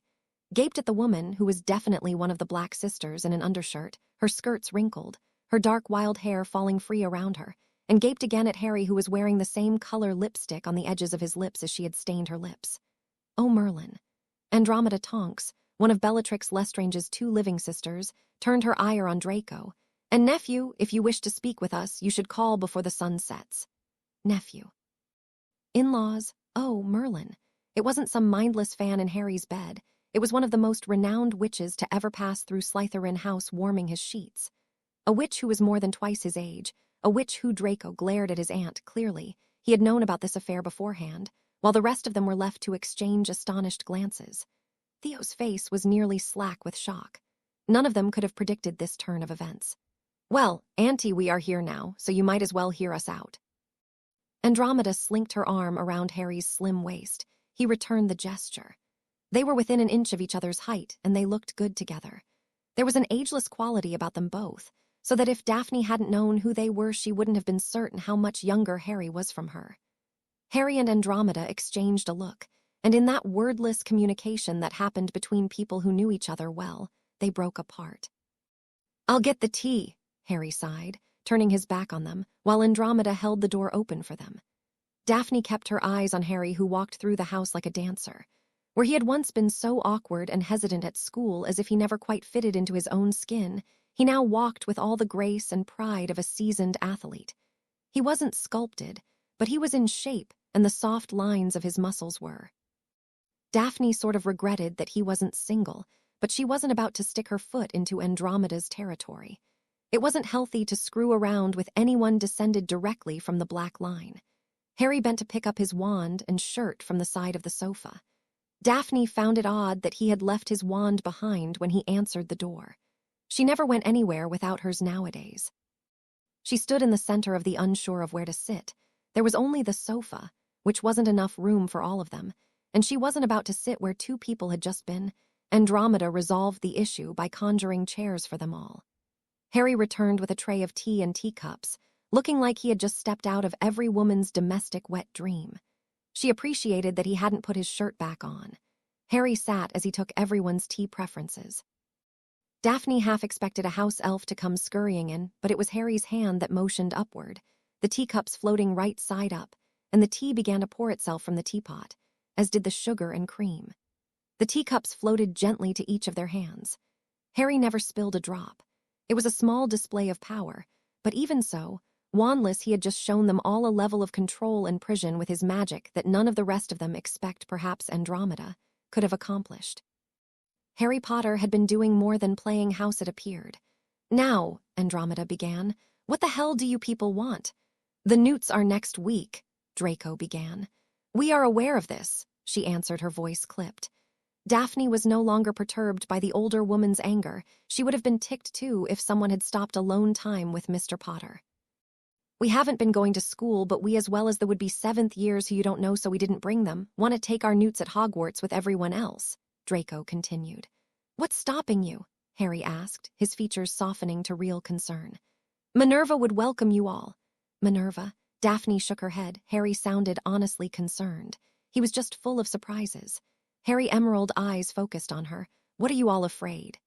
Gaped at the woman, who was definitely one of the Black Sisters in an undershirt, her skirts wrinkled, her dark wild hair falling free around her, and gaped again at Harry, who was wearing the same color lipstick on the edges of his lips as she had stained her lips. Oh, Merlin. Andromeda Tonks, one of Bellatrix Lestrange's 2 living sisters, turned her ire on Draco. And nephew, if you wish to speak with us, you should call before the sun sets. Nephew. In-laws, oh, Merlin. It wasn't some mindless fan in Harry's bed. It was one of the most renowned witches to ever pass through Slytherin House, warming his sheets. A witch who was more than twice his age, a witch who Draco glared at his aunt clearly. He had known about this affair beforehand, while the rest of them were left to exchange astonished glances. Theo's face was nearly slack with shock. None of them could have predicted this turn of events. Well, Auntie, we are here now, so you might as well hear us out. Andromeda slinked her arm around Harry's slim waist. He returned the gesture. They were within an inch of each other's height, and they looked good together. There was an ageless quality about them both, so that if Daphne hadn't known who they were, she wouldn't have been certain how much younger Harry was from her. Harry and Andromeda exchanged a look, and in that wordless communication that happened between people who knew each other well, they broke apart. I'll get the tea, Harry sighed, turning his back on them, while Andromeda held the door open for them. Daphne kept her eyes on Harry, who walked through the house like a dancer. Where he had once been so awkward and hesitant at school as if he never quite fitted into his own skin, he now walked with all the grace and pride of a seasoned athlete. He wasn't sculpted, but he was in shape, and the soft lines of his muscles were. Daphne sort of regretted that he wasn't single, but she wasn't about to stick her foot into Andromeda's territory. It wasn't healthy to screw around with anyone descended directly from the Black Line. Harry bent to pick up his wand and shirt from the side of the sofa. Daphne found it odd that he had left his wand behind when he answered the door. She never went anywhere without hers nowadays. She stood in the center of the unsure of where to sit. There was only the sofa, which wasn't enough room for all of them, and she wasn't about to sit where 2 people had just been. Andromeda resolved the issue by conjuring chairs for them all. Harry returned with a tray of tea and teacups, looking like he had just stepped out of every woman's domestic wet dream. She appreciated that he hadn't put his shirt back on. Harry sat as he took everyone's tea preferences. Daphne half expected a house elf to come scurrying in, but it was Harry's hand that motioned upward, the teacups floating right side up, and the tea began to pour itself from the teapot, as did the sugar and cream. The teacups floated gently to each of their hands. Harry never spilled a drop. It was a small display of power, but even so, wandless, he had just shown them all a level of control and precision with his magic that none of the rest of them, except perhaps Andromeda, could have accomplished. Harry Potter had been doing more than playing house, it appeared. Now, Andromeda began, what the hell do you people want? The Newts are next week, Draco began. We are aware of this, she answered, her voice clipped. Daphne was no longer perturbed by the older woman's anger. She would have been ticked too if someone had stopped alone time with Mr. Potter. We haven't been going to school, but we, as well as the would-be 7th years who you don't know, so we didn't bring them, want to take our Newts at Hogwarts with everyone else, Draco continued. What's stopping you? Harry asked, his features softening to real concern. Minerva would welcome you all. Minerva? Daphne shook her head. Harry sounded honestly concerned. He was just full of surprises. Harry Emerald eyes focused on her. What are you all afraid?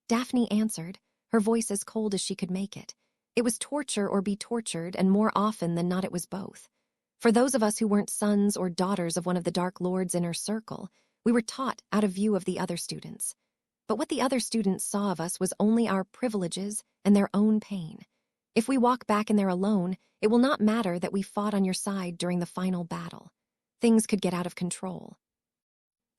Daphne answered, her voice as cold as she could make it. It was torture or be tortured, and more often than not it was both. For those of us who weren't sons or daughters of one of the Dark Lord's inner circle, we were taught out of view of the other students. But what the other students saw of us was only our privileges and their own pain. If we walk back in there alone, it will not matter that we fought on your side during the final battle. Things could get out of control.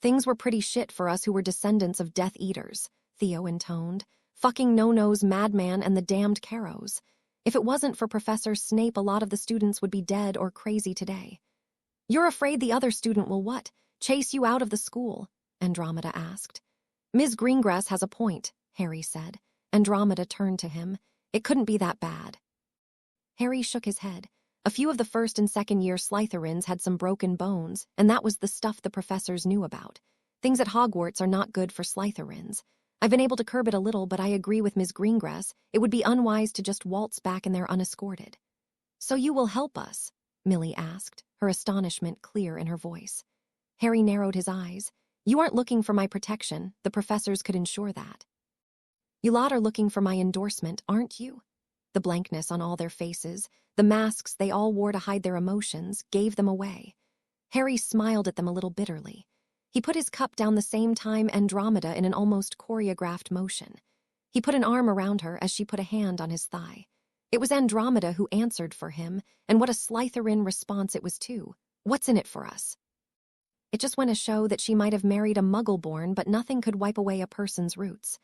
Things were pretty shit for us who were descendants of Death Eaters, Theo intoned. Fucking no-nos, Madman, and the damned Carrows. If it wasn't for Professor Snape, a lot of the students would be dead or crazy today. You're afraid the other student will what? Chase you out of the school? Andromeda asked. Ms. Greengrass has a point, Harry said. Andromeda turned to him. It couldn't be that bad. Harry shook his head. A few of the first and second year Slytherins had some broken bones, and that was the stuff the professors knew about. Things at Hogwarts are not good for Slytherins. I've been able to curb it a little, but I agree with Ms. Greengrass. It would be unwise to just waltz back in there unescorted. So you will help us? Millie asked, her astonishment clear in her voice. Harry narrowed his eyes. You aren't looking for my protection. The professors could ensure that. You lot are looking for my endorsement, aren't you? The blankness on all their faces, the masks they all wore to hide their emotions, gave them away. Harry smiled at them a little bitterly. He put his cup down the same time Andromeda in an almost choreographed motion. He put an arm around her as she put a hand on his thigh. It was Andromeda who answered for him, and what a Slytherin response it was too. What's in it for us? It just went to show that she might have married a Muggle-born, but nothing could wipe away a person's roots.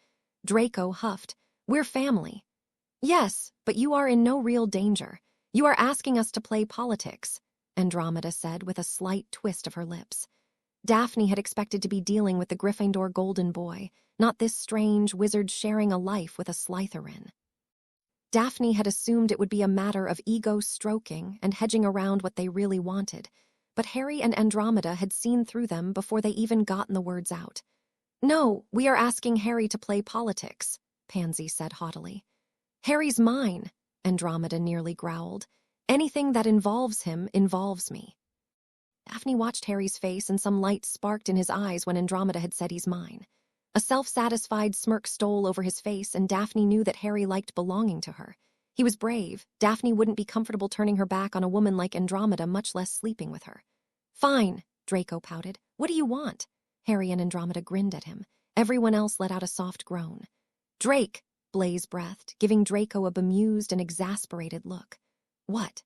Draco huffed. We're family. Yes, but you are in no real danger. You are asking us to play politics, Andromeda said with a slight twist of her lips. Daphne had expected to be dealing with the Gryffindor golden boy, not this strange wizard sharing a life with a Slytherin. Daphne had assumed it would be a matter of ego-stroking and hedging around what they really wanted, but Harry and Andromeda had seen through them before they even gotten the words out. No, we are asking Harry to play politics, Pansy said haughtily. Harry's mine, Andromeda nearly growled. Anything that involves him involves me. Daphne watched Harry's face and some light sparked in his eyes when Andromeda had said he's mine. A self-satisfied smirk stole over his face, and Daphne knew that Harry liked belonging to her. He was brave. Daphne wouldn't be comfortable turning her back on a woman like Andromeda, much less sleeping with her. Fine, Draco pouted. What do you want? Harry and Andromeda grinned at him. Everyone else let out a soft groan. Drake, Blaise breathed, giving Draco a bemused and exasperated look. What?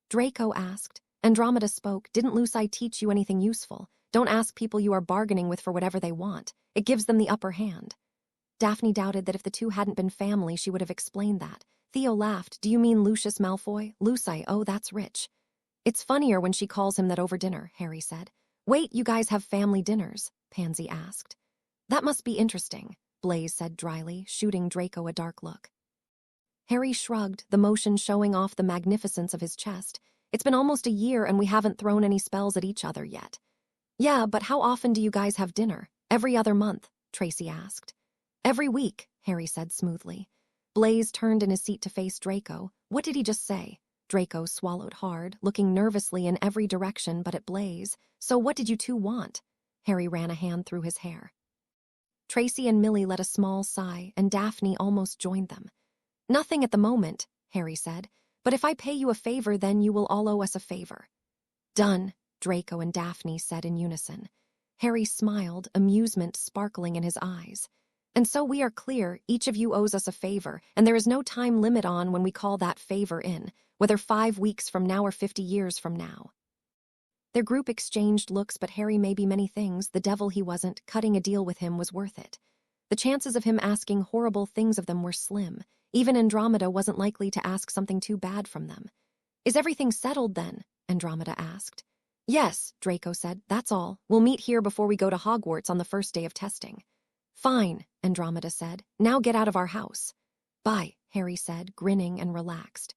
Draco asked. Andromeda spoke. Didn't Lucy teach you anything useful? Don't ask people you are bargaining with for whatever they want. It gives them the upper hand. Daphne doubted that if the two hadn't been family, she would have explained that. Theo laughed. Do you mean Lucius Malfoy? Lucy, oh, that's rich. It's funnier when she calls him that over dinner, Harry said. Wait, you guys have family dinners? Pansy asked. That must be interesting, Blaise said dryly, shooting Draco a dark look. Harry shrugged, the motion showing off the magnificence of his chest. It's been almost a year and we haven't thrown any spells at each other yet. Yeah, but how often do you guys have dinner? Every other month, Tracy asked. Every week, Harry said smoothly. Blaise turned in his seat to face Draco. What did he just say? Draco swallowed hard, looking nervously in every direction but at Blaise. So what did you two want? Harry ran a hand through his hair. Tracy and Millie let a small sigh, and Daphne almost joined them. Nothing at the moment, Harry said. But if I pay you a favor, then you will all owe us a favor. Done, Draco and Daphne said in unison. Harry smiled, amusement sparkling in his eyes. And so we are clear, each of you owes us a favor, and there is no time limit on when we call that favor in, whether 5 weeks from now or 50 years from now. Their group exchanged looks, but Harry may be many things. The devil he wasn't. Cutting a deal with him was worth it. The chances of him asking horrible things of them were slim. Even Andromeda wasn't likely to ask something too bad from them. Is everything settled then? Andromeda asked. Yes, Draco said. That's all. We'll meet here before we go to Hogwarts on the first day of testing. Fine, Andromeda said. Now get out of our house. Bye, Harry said, grinning and relaxed.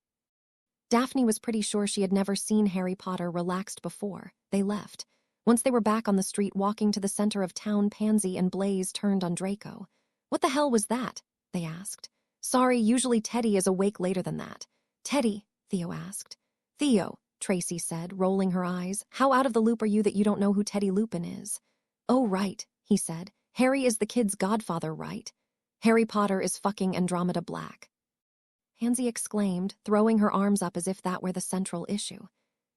Daphne was pretty sure she had never seen Harry Potter relaxed before. They left. Once they were back on the street walking to the center of town, Pansy and Blaise turned on Draco. What the hell was that? They asked. Sorry, usually Teddy is awake later than that. Teddy? Theo asked. Theo, Tracy said, rolling her eyes. How out of the loop are you that you don't know who Teddy Lupin is? Oh, right, he said. Harry is the kid's godfather, right? Harry Potter is fucking Andromeda Black. Pansy exclaimed, throwing her arms up as if that were the central issue.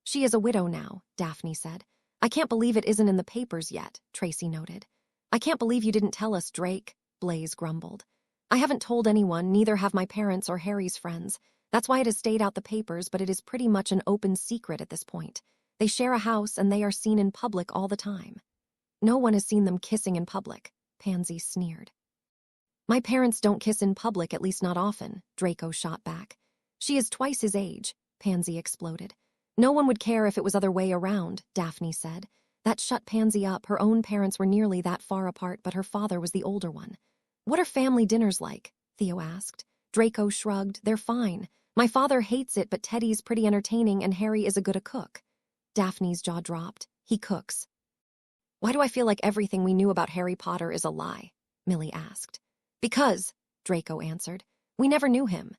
She is a widow now, Daphne said. I can't believe it isn't in the papers yet, Tracy noted. I can't believe you didn't tell us, Drake, Blaze grumbled. I haven't told anyone, neither have my parents or Harry's friends. That's why it has stayed out the papers, but it is pretty much an open secret at this point. They share a house and they are seen in public all the time. No one has seen them kissing in public, Pansy sneered. My parents don't kiss in public, at least not often, Draco shot back. She is twice his age, Pansy exploded. No one would care if it was other way around, Daphne said. That shut Pansy up. Her own parents were nearly that far apart, but her father was the older one. What are family dinners like? Theo asked. Draco shrugged. They're fine. My father hates it, but Teddy's pretty entertaining and Harry is a good cook. Daphne's jaw dropped. He cooks. Why do I feel like everything we knew about Harry Potter is a lie? Millie asked. Because, Draco answered, we never knew him.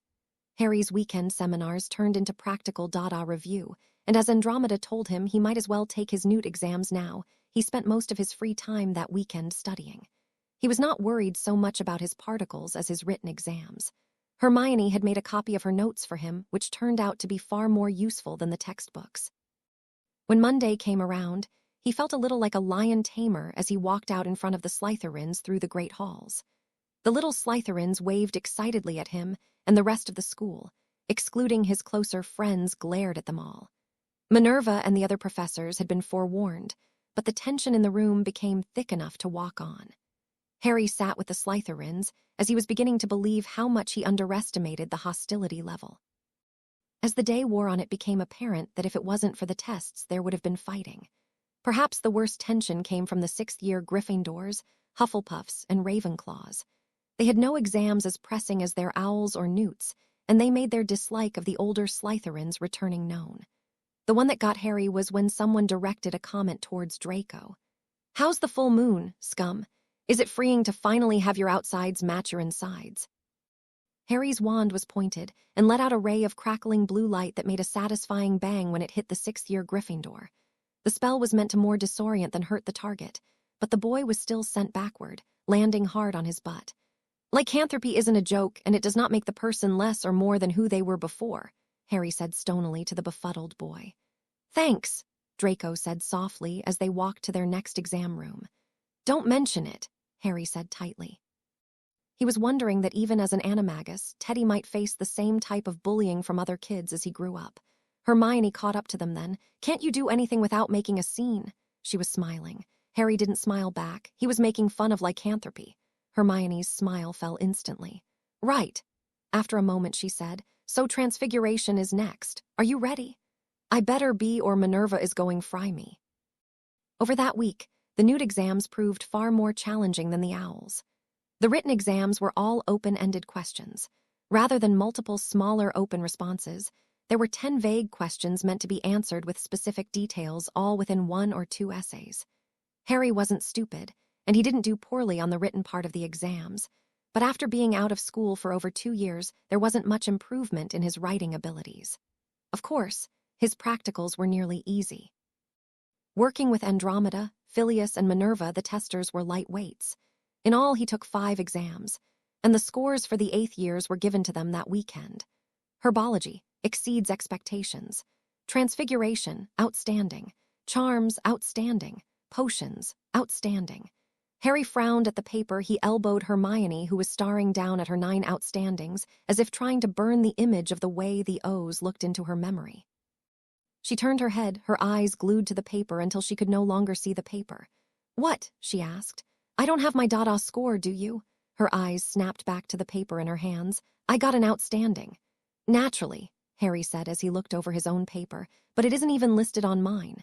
Harry's weekend seminars turned into practical Dada review, and as Andromeda told him he might as well take his Newt exams now, he spent most of his free time that weekend studying. He was not worried so much about his particles as his written exams. Hermione had made a copy of her notes for him, which turned out to be far more useful than the textbooks. When Monday came around, he felt a little like a lion tamer as he walked out in front of the Slytherins through the great halls. The little Slytherins waved excitedly at him, and the rest of the school, excluding his closer friends, glared at them all. Minerva and the other professors had been forewarned, but the tension in the room became thick enough to walk on. Harry sat with the Slytherins as he was beginning to believe how much he underestimated the hostility level. As the day wore on, it became apparent that if it wasn't for the tests, there would have been fighting. Perhaps the worst tension came from the sixth-year Gryffindors, Hufflepuffs, and Ravenclaws. They had no exams as pressing as their Owls or Newts, and they made their dislike of the older Slytherins returning known. The one that got Harry was when someone directed a comment towards Draco. How's the full moon, scum? Is it freeing to finally have your outsides match your insides? Harry's wand was pointed and let out a ray of crackling blue light that made a satisfying bang when it hit the sixth-year Gryffindor. The spell was meant to more disorient than hurt the target, but the boy was still sent backward, landing hard on his butt. Lycanthropy isn't a joke, and it does not make the person less or more than who they were before, Harry said stonily to the befuddled boy. Thanks, Draco said softly as they walked to their next exam room. Don't mention it, Harry said tightly. He was wondering that even as an animagus, Teddy might face the same type of bullying from other kids as he grew up. Hermione caught up to them then. Can't you do anything without making a scene? She was smiling. Harry didn't smile back. He was making fun of lycanthropy. Hermione's smile fell instantly. Right. After a moment, she said, so Transfiguration is next. Are you ready? I better be, or Minerva is going fry me. Over that week, the Newt exams proved far more challenging than the Owls. The written exams were all open-ended questions. Rather than multiple smaller open responses, there were 10 vague questions meant to be answered with specific details, all within 1 or 2 essays. Harry wasn't stupid, and he didn't do poorly on the written part of the exams, but after being out of school for over 2 years, there wasn't much improvement in his writing abilities. Of course, his practicals were nearly easy. Working with Andromeda, Phileas, and Minerva, the testers were light weights. In all, he took 5 exams, and the scores for the 8th years were given to them that weekend. Herbology exceeds expectations. Transfiguration, outstanding. Charms, outstanding. Potions, outstanding. Harry frowned at the paper. He elbowed Hermione, who was staring down at her 9 outstandings, as if trying to burn the image of the way the O's looked into her memory. She turned her head, her eyes glued to the paper until she could no longer see the paper. What? She asked. I don't have my Dada score, do you? Her eyes snapped back to the paper in her hands. I got an outstanding. Naturally, Harry said as he looked over his own paper, but it isn't even listed on mine.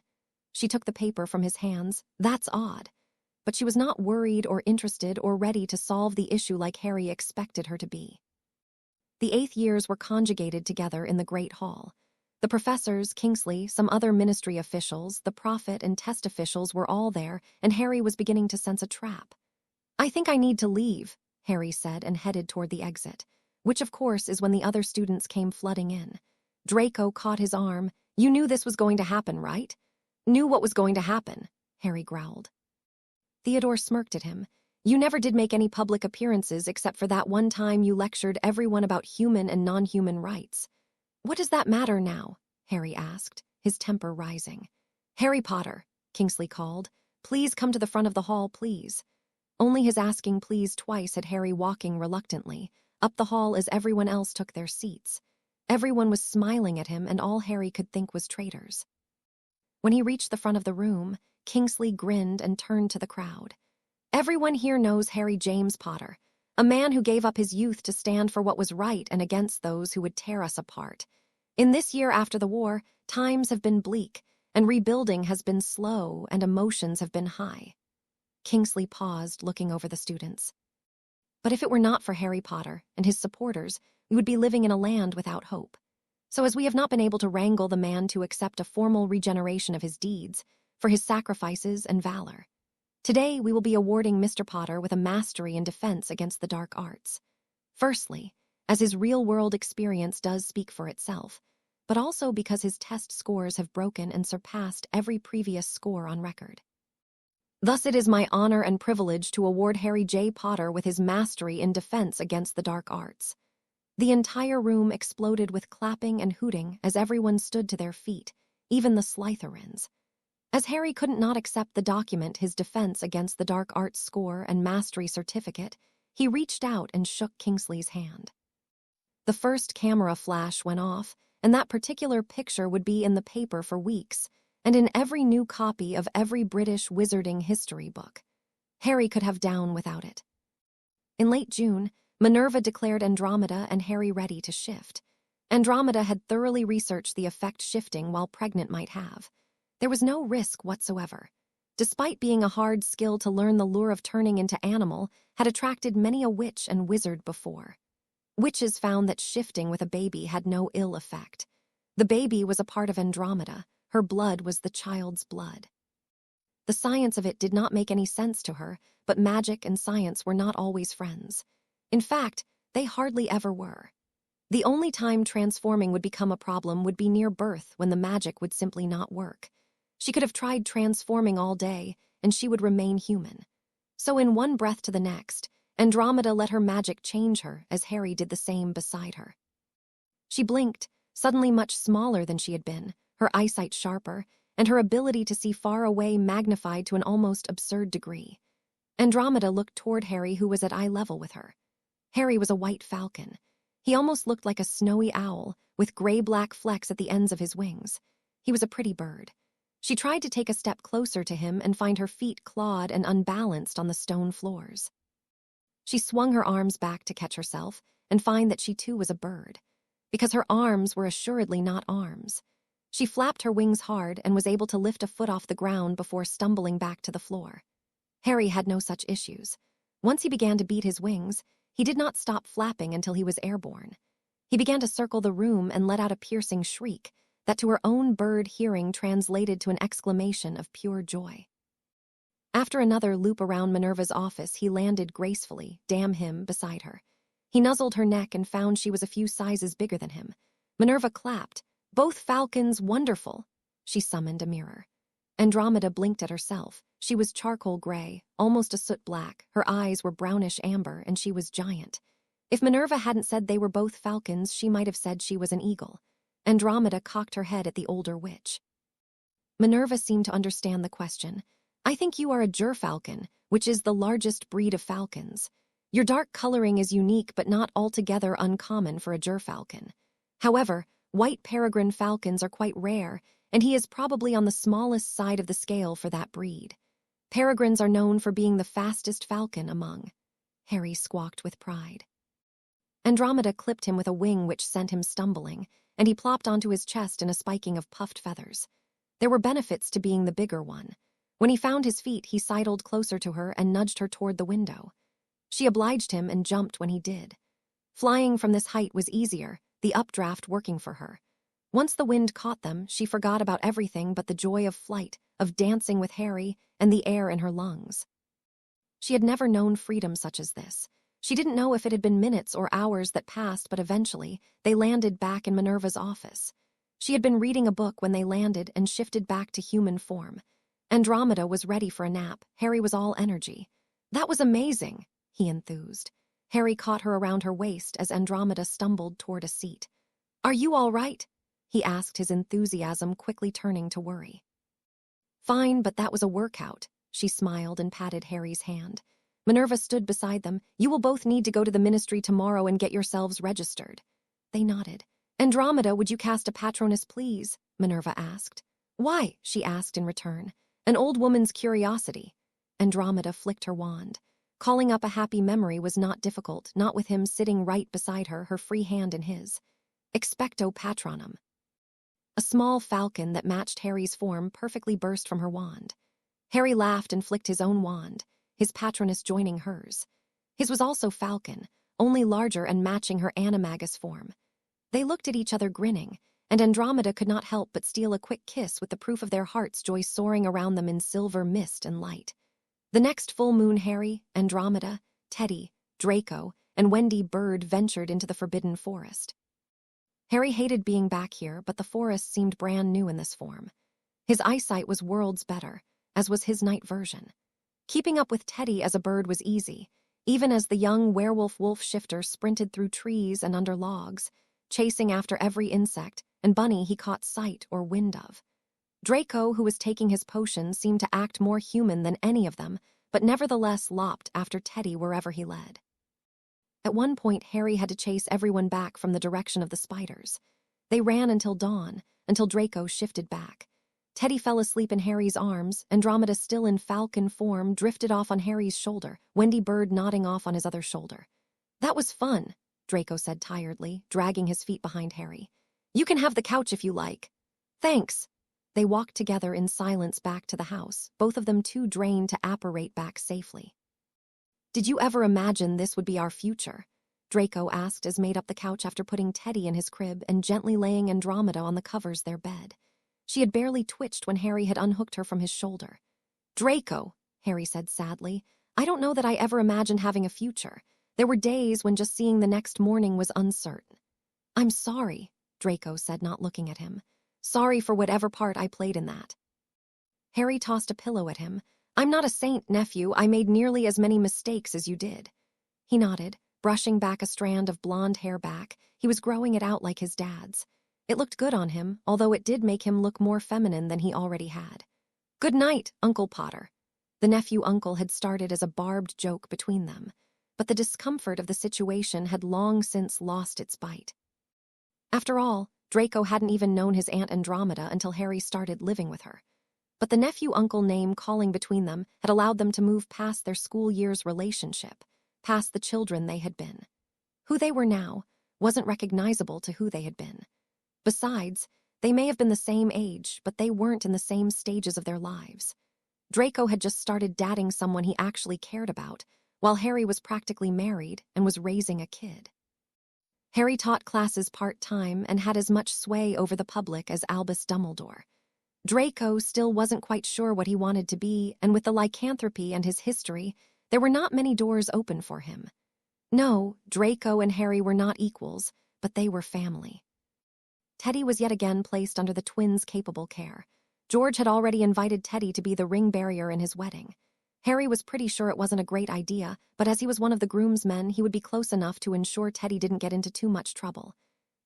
She took the paper from his hands. That's odd. But she was not worried or interested or ready to solve the issue like Harry expected her to be. The 8th years were conjugated together in the Great Hall. The professors, Kingsley, some other ministry officials, the prophet and test officials were all there, and Harry was beginning to sense a trap. I think I need to leave, Harry said and headed toward the exit, which of course is when the other students came flooding in. Draco caught his arm. You knew this was going to happen, right? Knew what was going to happen, Harry growled. Theodore smirked at him. You never did make any public appearances except for that one time you lectured everyone about human and non-human rights. What does that matter now? Harry asked, his temper rising. "Harry Potter," Kingsley called. "Please come to the front of the hall, please." Only his asking please twice had Harry walking reluctantly, up the hall as everyone else took their seats. Everyone was smiling at him, and all Harry could think was traitors. When he reached the front of the room, Kingsley grinned and turned to the crowd. "Everyone here knows Harry James Potter, a man who gave up his youth to stand for what was right and against those who would tear us apart. In this year after the war, times have been bleak, and rebuilding has been slow, and emotions have been high." Kingsley paused, looking over the students. "But if it were not for Harry Potter and his supporters, we would be living in a land without hope. So as we have not been able to wrangle the man to accept a formal regeneration of his deeds, for his sacrifices and valor, today we will be awarding Mr. Potter with a mastery in defense against the dark arts. Firstly, as his real-world experience does speak for itself, but also because his test scores have broken and surpassed every previous score on record. Thus it is my honor and privilege to award Harry J. Potter with his mastery in defense against the dark arts." The entire room exploded with clapping and hooting as everyone stood to their feet, even the Slytherins. As Harry couldn't not accept the document, his defense against the dark arts score and mastery certificate, he reached out and shook Kingsley's hand. The first camera flash went off, and that particular picture would be in the paper for weeks, and in every new copy of every British wizarding history book. Harry could have done without it. In late June, Minerva declared Andromeda and Harry ready to shift. Andromeda had thoroughly researched the effect shifting while pregnant might have. There was no risk whatsoever. Despite being a hard skill to learn, the lure of turning into animal had attracted many a witch and wizard before. Witches found that shifting with a baby had no ill effect. The baby was a part of Andromeda. Her blood was the child's blood. The science of it did not make any sense to her, but magic and science were not always friends. In fact, they hardly ever were. The only time transforming would become a problem would be near birth, when the magic would simply not work. She could have tried transforming all day, and she would remain human. So in one breath to the next, Andromeda let her magic change her, as Harry did the same beside her. She blinked, suddenly much smaller than she had been, her eyesight sharper, and her ability to see far away magnified to an almost absurd degree. Andromeda looked toward Harry, who was at eye level with her. Harry was a white falcon. He almost looked like a snowy owl, with gray-black flecks at the ends of his wings. He was a pretty bird. She tried to take a step closer to him and find her feet clawed and unbalanced on the stone floors. She swung her arms back to catch herself and find that she too was a bird, because her arms were assuredly not arms. She flapped her wings hard and was able to lift a foot off the ground before stumbling back to the floor. Harry had no such issues. Once he began to beat his wings, he did not stop flapping until he was airborne. He began to circle the room and let out a piercing shriek that to her own bird hearing translated to an exclamation of pure joy. After another loop around Minerva's office, he landed gracefully, damn him, beside her. He nuzzled her neck and found she was a few sizes bigger than him. Minerva clapped. "Both falcons, wonderful!" She summoned a mirror. Andromeda blinked at herself. She was charcoal gray, almost a soot black. Her eyes were brownish amber, and she was giant. If Minerva hadn't said they were both falcons, she might have said she was an eagle. Andromeda cocked her head at the older witch. Minerva seemed to understand the question. "I think you are a gerfalcon, which is the largest breed of falcons. Your dark coloring is unique but not altogether uncommon for a gerfalcon. However, white peregrine falcons are quite rare, and he is probably on the smallest side of the scale for that breed. Peregrines are known for being the fastest falcon among." Harry squawked with pride. Andromeda clipped him with a wing which sent him stumbling, and he plopped onto his chest in a spiking of puffed feathers. There were benefits to being the bigger one. When he found his feet, he sidled closer to her and nudged her toward the window. She obliged him and jumped when he did. Flying from this height was easier, the updraft working for her. Once the wind caught them, she forgot about everything but the joy of flight, of dancing with Harry, and the air in her lungs. She had never known freedom such as this. She didn't know if it had been minutes or hours that passed, but eventually, they landed back in Minerva's office. She had been reading a book when they landed and shifted back to human form. Andromeda was ready for a nap. Harry was all energy. "That was amazing," he enthused. Harry caught her around her waist as Andromeda stumbled toward a seat. "Are you all right?" he asked, his enthusiasm quickly turning to worry. Fine, but that was a workout, she smiled and patted Harry's hand. Minerva stood beside them. You will both need to go to the ministry tomorrow and get yourselves registered. They nodded. Andromeda, would you cast a Patronus, please? Minerva asked. Why? She asked in return. An old woman's curiosity. Andromeda flicked her wand. Calling up a happy memory was not difficult, not with him sitting right beside her, her free hand in his. Expecto Patronum. A small falcon that matched Harry's form perfectly burst from her wand. Harry laughed and flicked his own wand, his Patronus joining hers. His was also falcon, only larger and matching her animagus form. They looked at each other grinning, and Andromeda could not help but steal a quick kiss with the proof of their heart's joy soaring around them in silver mist and light. The next full moon, Harry, Andromeda, Teddy, Draco, and Wendy Bird ventured into the Forbidden Forest. Harry hated being back here, but the forest seemed brand new in this form. His eyesight was worlds better, as was his night version. Keeping up with Teddy as a bird was easy, even as the young werewolf shifter sprinted through trees and under logs, chasing after every insect and bunny he caught sight or wind of. Draco, who was taking his potion, seemed to act more human than any of them, but nevertheless lopped after Teddy wherever he led. At one point, Harry had to chase everyone back from the direction of the spiders. They ran until dawn, until Draco shifted back. Teddy fell asleep in Harry's arms. Andromeda, still in falcon form, drifted off on Harry's shoulder, Wendy Bird nodding off on his other shoulder. That was fun, Draco said tiredly, dragging his feet behind Harry. You can have the couch if you like. Thanks. They walked together in silence back to the house, both of them too drained to apparate back safely. Did you ever imagine this would be our future? Draco asked as made up the couch after putting Teddy in his crib and gently laying Andromeda on the covers their bed. She had barely twitched when Harry had unhooked her from his shoulder. Draco, Harry said sadly, I don't know that I ever imagined having a future. There were days when just seeing the next morning was uncertain. I'm sorry, Draco said, not looking at him. Sorry for whatever part I played in that. Harry tossed a pillow at him. I'm not a saint, nephew. I made nearly as many mistakes as you did. He nodded, brushing back a strand of blonde hair back. He was growing it out like his dad's. It looked good on him, although it did make him look more feminine than he already had. Good night, Uncle Potter. The nephew-uncle had started as a barbed joke between them, but the discomfort of the situation had long since lost its bite. After all, Draco hadn't even known his Aunt Andromeda until Harry started living with her. But the nephew-uncle name calling between them had allowed them to move past their school year's relationship, past the children they had been. Who they were now wasn't recognizable to who they had been. Besides, they may have been the same age, but they weren't in the same stages of their lives. Draco had just started dating someone he actually cared about, while Harry was practically married and was raising a kid. Harry taught classes part-time and had as much sway over the public as Albus Dumbledore. Draco still wasn't quite sure what he wanted to be, and with the lycanthropy and his history, there were not many doors open for him. No, Draco and Harry were not equals, but they were family. Teddy was yet again placed under the twins' capable care. George had already invited Teddy to be the ring bearer in his wedding. Harry was pretty sure it wasn't a great idea, but as he was one of the groomsmen, he would be close enough to ensure Teddy didn't get into too much trouble.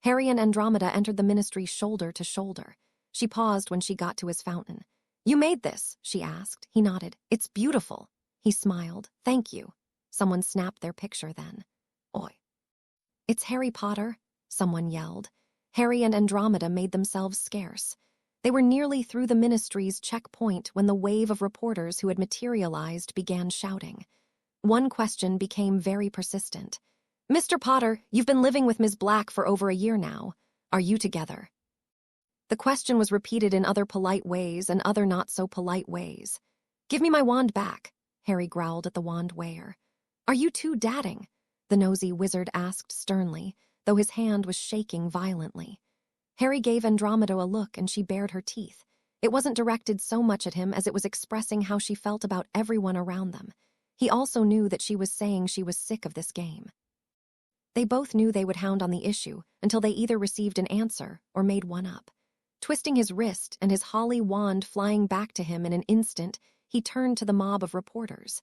Harry and Andromeda entered the ministry shoulder to shoulder. She paused when she got to his fountain. You made this, she asked. He nodded. It's beautiful. He smiled. Thank you. Someone snapped their picture then. Oi. It's Harry Potter, someone yelled. Harry and Andromeda made themselves scarce. They were nearly through the ministry's checkpoint when the wave of reporters who had materialized began shouting. One question became very persistent. Mr. Potter, you've been living with Ms. Black for over a year now. Are you together? The question was repeated in other polite ways and other not-so-polite ways. Give me my wand back, Harry growled at the wand wearer. Are you two dadding? The nosy wizard asked sternly, though his hand was shaking violently. Harry gave Andromeda a look and she bared her teeth. It wasn't directed so much at him as it was expressing how she felt about everyone around them. He also knew that she was saying she was sick of this game. They both knew they would hound on the issue until they either received an answer or made one up. Twisting his wrist and his holly wand flying back to him in an instant, he turned to the mob of reporters.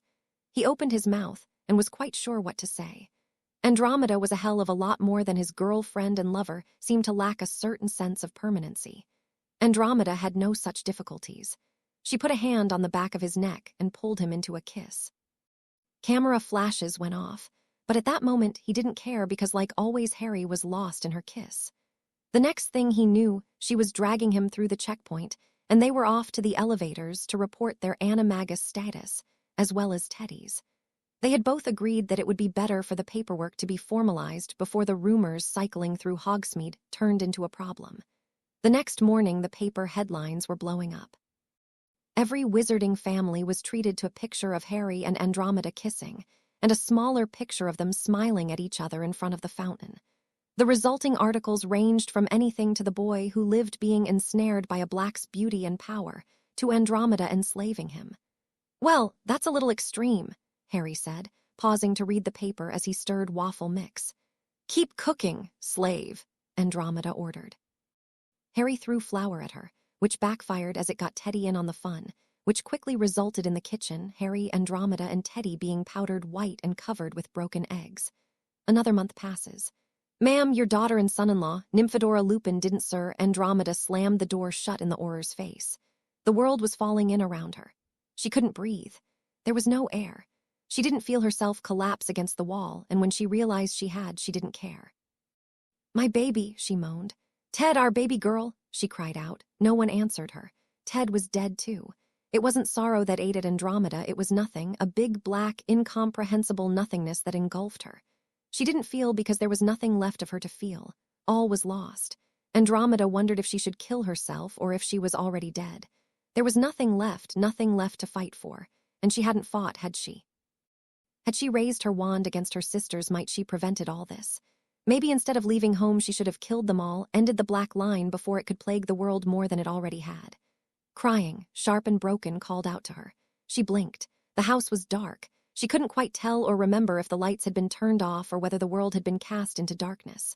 He opened his mouth and was quite sure what to say. Andromeda was a hell of a lot more than his girlfriend and lover seemed to lack a certain sense of permanency. Andromeda had no such difficulties. She put a hand on the back of his neck and pulled him into a kiss. Camera flashes went off, but at that moment he didn't care because, like always, Harry was lost in her kiss. The next thing he knew, she was dragging him through the checkpoint, and they were off to the elevators to report their animagus status, as well as Teddy's. They had both agreed that it would be better for the paperwork to be formalized before the rumors cycling through Hogsmeade turned into a problem. The next morning, the paper headlines were blowing up. Every wizarding family was treated to a picture of Harry and Andromeda kissing, and a smaller picture of them smiling at each other in front of the fountain. The resulting articles ranged from anything to the boy who lived being ensnared by a black's beauty and power, to Andromeda enslaving him. "Well, that's a little extreme," Harry said, pausing to read the paper as he stirred waffle mix. "Keep cooking, slave," Andromeda ordered. Harry threw flour at her, which backfired as it got Teddy in on the fun, which quickly resulted in the kitchen, Harry, Andromeda, and Teddy being powdered white and covered with broken eggs. Another month passes. "Ma'am, your daughter and son-in-law, Nymphadora Lupin, didn't, sir." Andromeda slammed the door shut in the Auror's face. The world was falling in around her. She couldn't breathe. There was no air. She didn't feel herself collapse against the wall, and when she realized she had, she didn't care. "My baby," she moaned. "Ted, our baby girl," she cried out. No one answered her. Ted was dead too. It wasn't sorrow that ate at Andromeda, it was nothing, a big, black, incomprehensible nothingness that engulfed her. She didn't feel because there was nothing left of her to feel. All was lost. Andromeda wondered if she should kill herself or if she was already dead. There was nothing left to fight for, and she hadn't fought, had she? Had she raised her wand against her sisters, might she prevented all this? Maybe instead of leaving home she should have killed them all, ended the Black Line before it could plague the world more than it already had. Crying, sharp and broken, called out to her. She blinked. The house was dark. She couldn't quite tell or remember if the lights had been turned off or whether the world had been cast into darkness.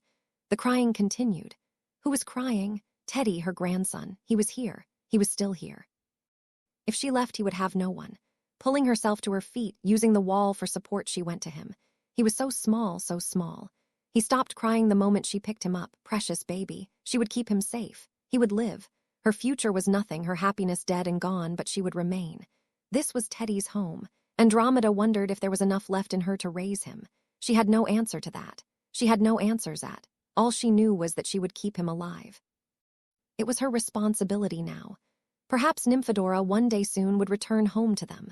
The crying continued. Who was crying? Teddy, her grandson. He was here. He was still here. If she left, he would have no one. Pulling herself to her feet, using the wall for support, she went to him. He was so small, so small. He stopped crying the moment she picked him up. Precious baby. She would keep him safe. He would live. Her future was nothing, her happiness dead and gone, but she would remain. This was Teddy's home. Andromeda wondered if there was enough left in her to raise him. She had no answer to that. She had no answers at. All she knew was that she would keep him alive. It was her responsibility now. Perhaps Nymphadora one day soon would return home to them.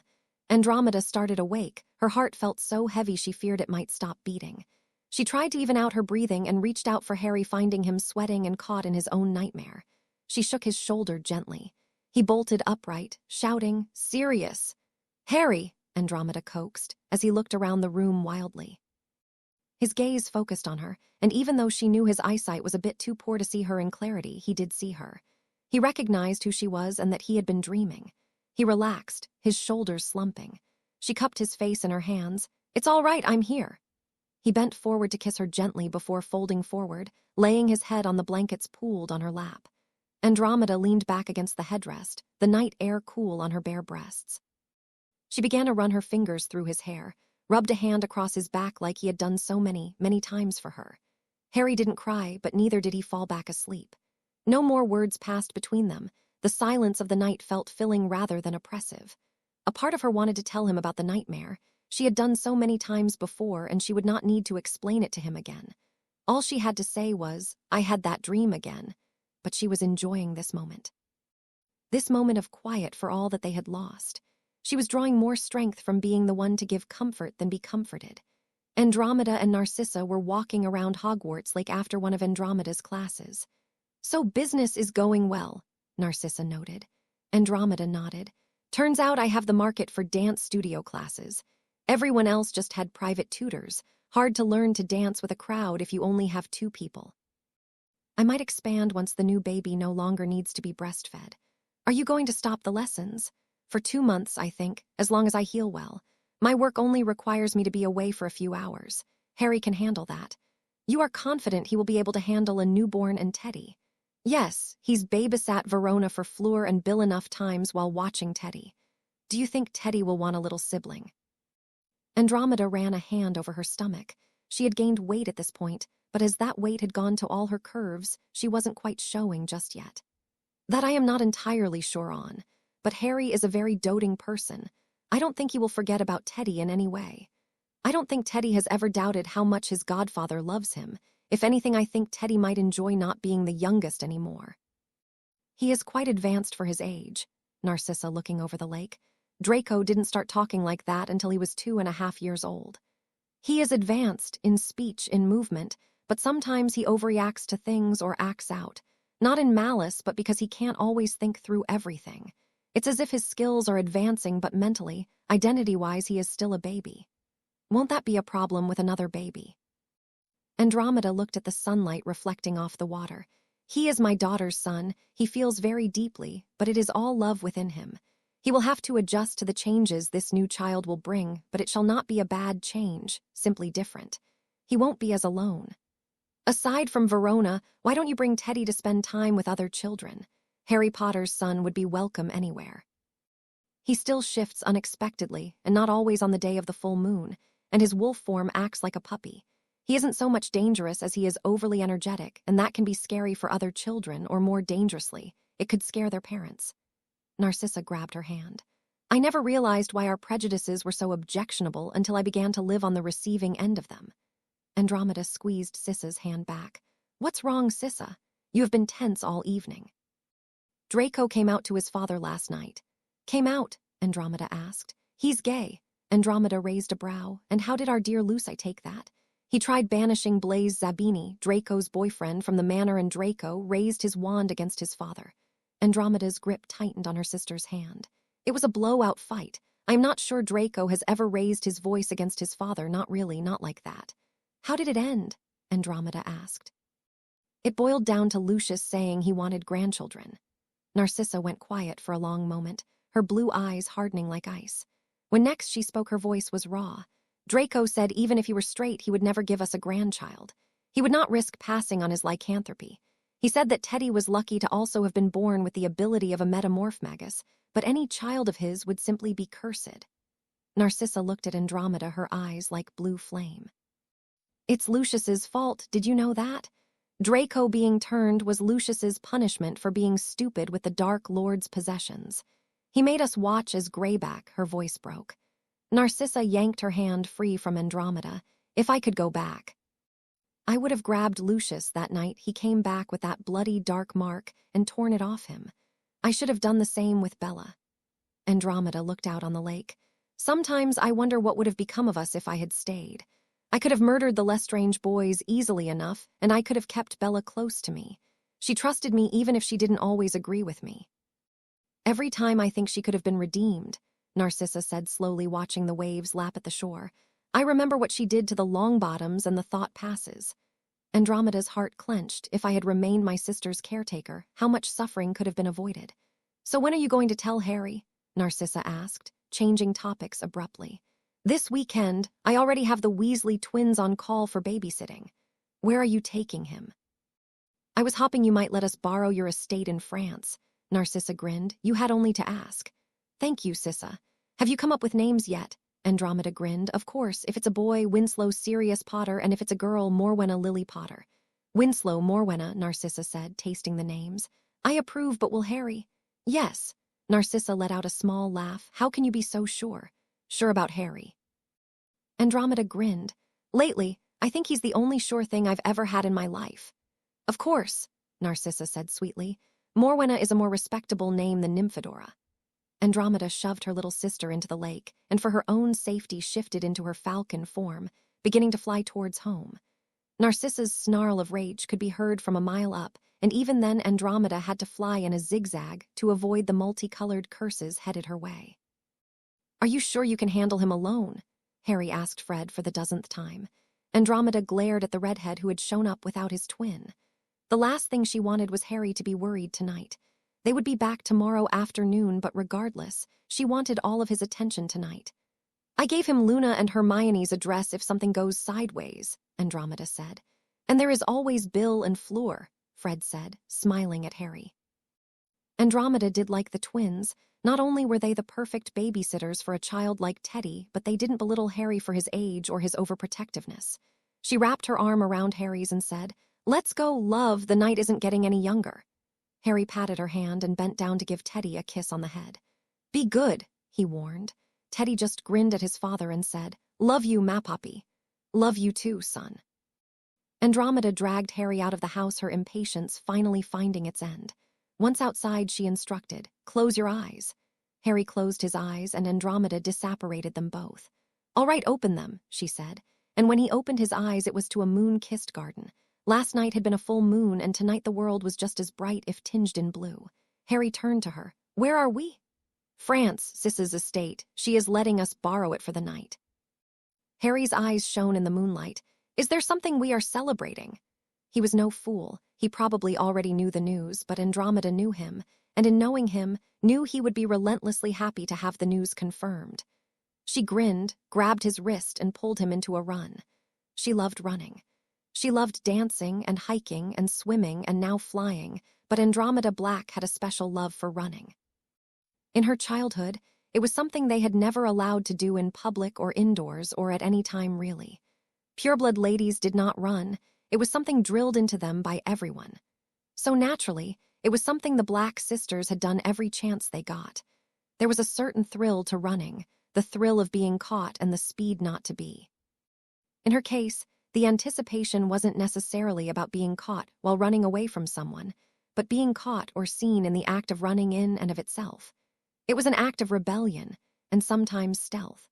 Andromeda started awake. Her heart felt so heavy she feared it might stop beating. She tried to even out her breathing and reached out for Harry, finding him sweating and caught in his own nightmare. She shook his shoulder gently. He bolted upright, shouting, "Sirius!" "Harry!" Andromeda coaxed, as he looked around the room wildly. His gaze focused on her, and even though she knew his eyesight was a bit too poor to see her in clarity, he did see her. He recognized who she was and that he had been dreaming. He relaxed, his shoulders slumping. She cupped his face in her hands. "It's all right, I'm here." He bent forward to kiss her gently before folding forward, laying his head on the blankets pooled on her lap. Andromeda leaned back against the headrest, the night air cool on her bare breasts. She began to run her fingers through his hair, rubbed a hand across his back like he had done so many, many times for her. Harry didn't cry, but neither did he fall back asleep. No more words passed between them. The silence of the night felt filling rather than oppressive. A part of her wanted to tell him about the nightmare. She had done so many times before, and she would not need to explain it to him again. All she had to say was, "I had that dream again." But she was enjoying this moment. This moment of quiet for all that they had lost. She was drawing more strength from being the one to give comfort than be comforted. Andromeda and Narcissa were walking around Hogwarts like after one of Andromeda's classes. "So business is going well," Narcissa noted. Andromeda nodded. "Turns out I have the market for dance studio classes. Everyone else just had private tutors. Hard to learn to dance with a crowd if you only have 2 people. I might expand once the new baby no longer needs to be breastfed. Are you going to stop the lessons? For 2 months, I think, as long as I heal well. My work only requires me to be away for a few hours. Harry can handle that. You are confident he will be able to handle a newborn and Teddy?" "Yes, he's babysat Verona for Fleur and Bill enough times while watching Teddy. Do you think Teddy will want a little sibling?" Andromeda ran a hand over her stomach. She had gained weight at this point, but as that weight had gone to all her curves, she wasn't quite showing just yet. That I am not entirely sure on, but Harry is a very doting person. I don't think he will forget about Teddy in any way. I don't think Teddy has ever doubted how much his godfather loves him. If anything, I think Teddy might enjoy not being the youngest anymore. He is quite advanced for his age, Narcissa looking over the lake. Draco didn't start talking like that until he was 2.5 years old. He is advanced in speech, in movement, but sometimes he overreacts to things or acts out. Not in malice, but because he can't always think through everything. It's as if his skills are advancing, but mentally, identity-wise, he is still a baby. Won't that be a problem with another baby? Andromeda looked at the sunlight reflecting off the water. He is my daughter's son. He feels very deeply, but it is all love within him. He will have to adjust to the changes this new child will bring, but it shall not be a bad change, simply different. He won't be as alone. Aside from Verona, why don't you bring Teddy to spend time with other children? Harry Potter's son would be welcome anywhere. He still shifts unexpectedly, and not always on the day of the full moon, and his wolf form acts like a puppy. He isn't so much dangerous as he is overly energetic, and that can be scary for other children, or more dangerously, it could scare their parents. Narcissa grabbed her hand. I never realized why our prejudices were so objectionable until I began to live on the receiving end of them. Andromeda squeezed Sissa's hand back. What's wrong, Sissa? You have been tense all evening. Draco came out to his father last night. Came out? Andromeda asked. He's gay. Andromeda raised a brow. And how did our dear Lucy take that? He tried banishing Blaise Zabini, Draco's boyfriend, from the manor, and Draco raised his wand against his father. Andromeda's grip tightened on her sister's hand. It was a blowout fight. I am not sure Draco has ever raised his voice against his father, not really, not like that. How did it end? Andromeda asked. It boiled down to Lucius saying he wanted grandchildren. Narcissa went quiet for a long moment, her blue eyes hardening like ice. When next she spoke, her voice was raw. Draco said even if he were straight, he would never give us a grandchild. He would not risk passing on his lycanthropy. He said that Teddy was lucky to also have been born with the ability of a metamorph magus, but any child of his would simply be cursed. Narcissa looked at Andromeda, her eyes like blue flame. It's Lucius's fault, did you know that? Draco being turned was Lucius's punishment for being stupid with the Dark Lord's possessions. He made us watch as Greyback, her voice broke. Narcissa yanked her hand free from Andromeda. If I could go back, I would have grabbed Lucius that night he came back with that bloody dark mark and torn it off him. I should have done the same with Bella. Andromeda looked out on the lake. Sometimes I wonder what would have become of us if I had stayed. I could have murdered the Lestrange boys easily enough, and I could have kept Bella close to me. She trusted me even if she didn't always agree with me. Every time I think she could have been redeemed, Narcissa said slowly, watching the waves lap at the shore. I remember what she did to the Longbottoms, and the thought passes. Andromeda's heart clenched. If I had remained my sister's caretaker, how much suffering could have been avoided? So when are you going to tell Harry? Narcissa asked, changing topics abruptly. This weekend, I already have the Weasley twins on call for babysitting. Where are you taking him? I was hoping you might let us borrow your estate in France. Narcissa grinned. You had only to ask. Thank you, Sissa. Have you come up with names yet? Andromeda grinned. Of course, if it's a boy, Winslow Sirius Potter, and if it's a girl, Morwenna Lily Potter. Winslow Morwenna, Narcissa said, tasting the names. I approve, but will Harry? Yes. Narcissa let out a small laugh. How can you be so sure? Sure about Harry? Andromeda grinned. Lately, I think he's the only sure thing I've ever had in my life. Of course, Narcissa said sweetly. Morwenna is a more respectable name than Nymphadora. Andromeda shoved her little sister into the lake, and for her own safety shifted into her falcon form, beginning to fly towards home. Narcissa's snarl of rage could be heard from a mile up, and even then Andromeda had to fly in a zigzag to avoid the multicolored curses headed her way. Are you sure you can handle him alone? Harry asked Fred for the dozenth time. Andromeda glared at the redhead who had shown up without his twin. The last thing she wanted was Harry to be worried tonight. They would be back tomorrow afternoon, but regardless, she wanted all of his attention tonight. I gave him Luna and Hermione's address if something goes sideways, Andromeda said. And there is always Bill and Fleur, Fred said, smiling at Harry. Andromeda did like the twins. Not only were they the perfect babysitters for a child like Teddy, but they didn't belittle Harry for his age or his overprotectiveness. She wrapped her arm around Harry's and said, "Let's go, love, the night isn't getting any younger." Harry patted her hand and bent down to give Teddy a kiss on the head. "Be good," he warned. Teddy just grinned at his father and said, "Love you, ma poppy." "Love you too, son." Andromeda dragged Harry out of the house, her impatience finally finding its end. Once outside, she instructed, "Close your eyes." Harry closed his eyes, and Andromeda disapparated them both. "All right, open them," she said. And when he opened his eyes, it was to a moon-kissed garden. Last night had been a full moon, and tonight the world was just as bright if tinged in blue. Harry turned to her. "Where are we?" "France, Sis's estate. She is letting us borrow it for the night." Harry's eyes shone in the moonlight. "Is there something we are celebrating?" He was no fool. He probably already knew the news, but Andromeda knew him, and in knowing him, knew he would be relentlessly happy to have the news confirmed. She grinned, grabbed his wrist, and pulled him into a run. She loved running. She loved dancing and hiking and swimming and now flying, but Andromeda Black had a special love for running. In her childhood, it was something they had never allowed to do in public or indoors or at any time really. Pureblood ladies did not run. It was something drilled into them by everyone. So naturally, it was something the Black sisters had done every chance they got. There was a certain thrill to running, the thrill of being caught and the speed not to be. In her case, the anticipation wasn't necessarily about being caught while running away from someone, but being caught or seen in the act of running in and of itself. It was an act of rebellion, and sometimes stealth.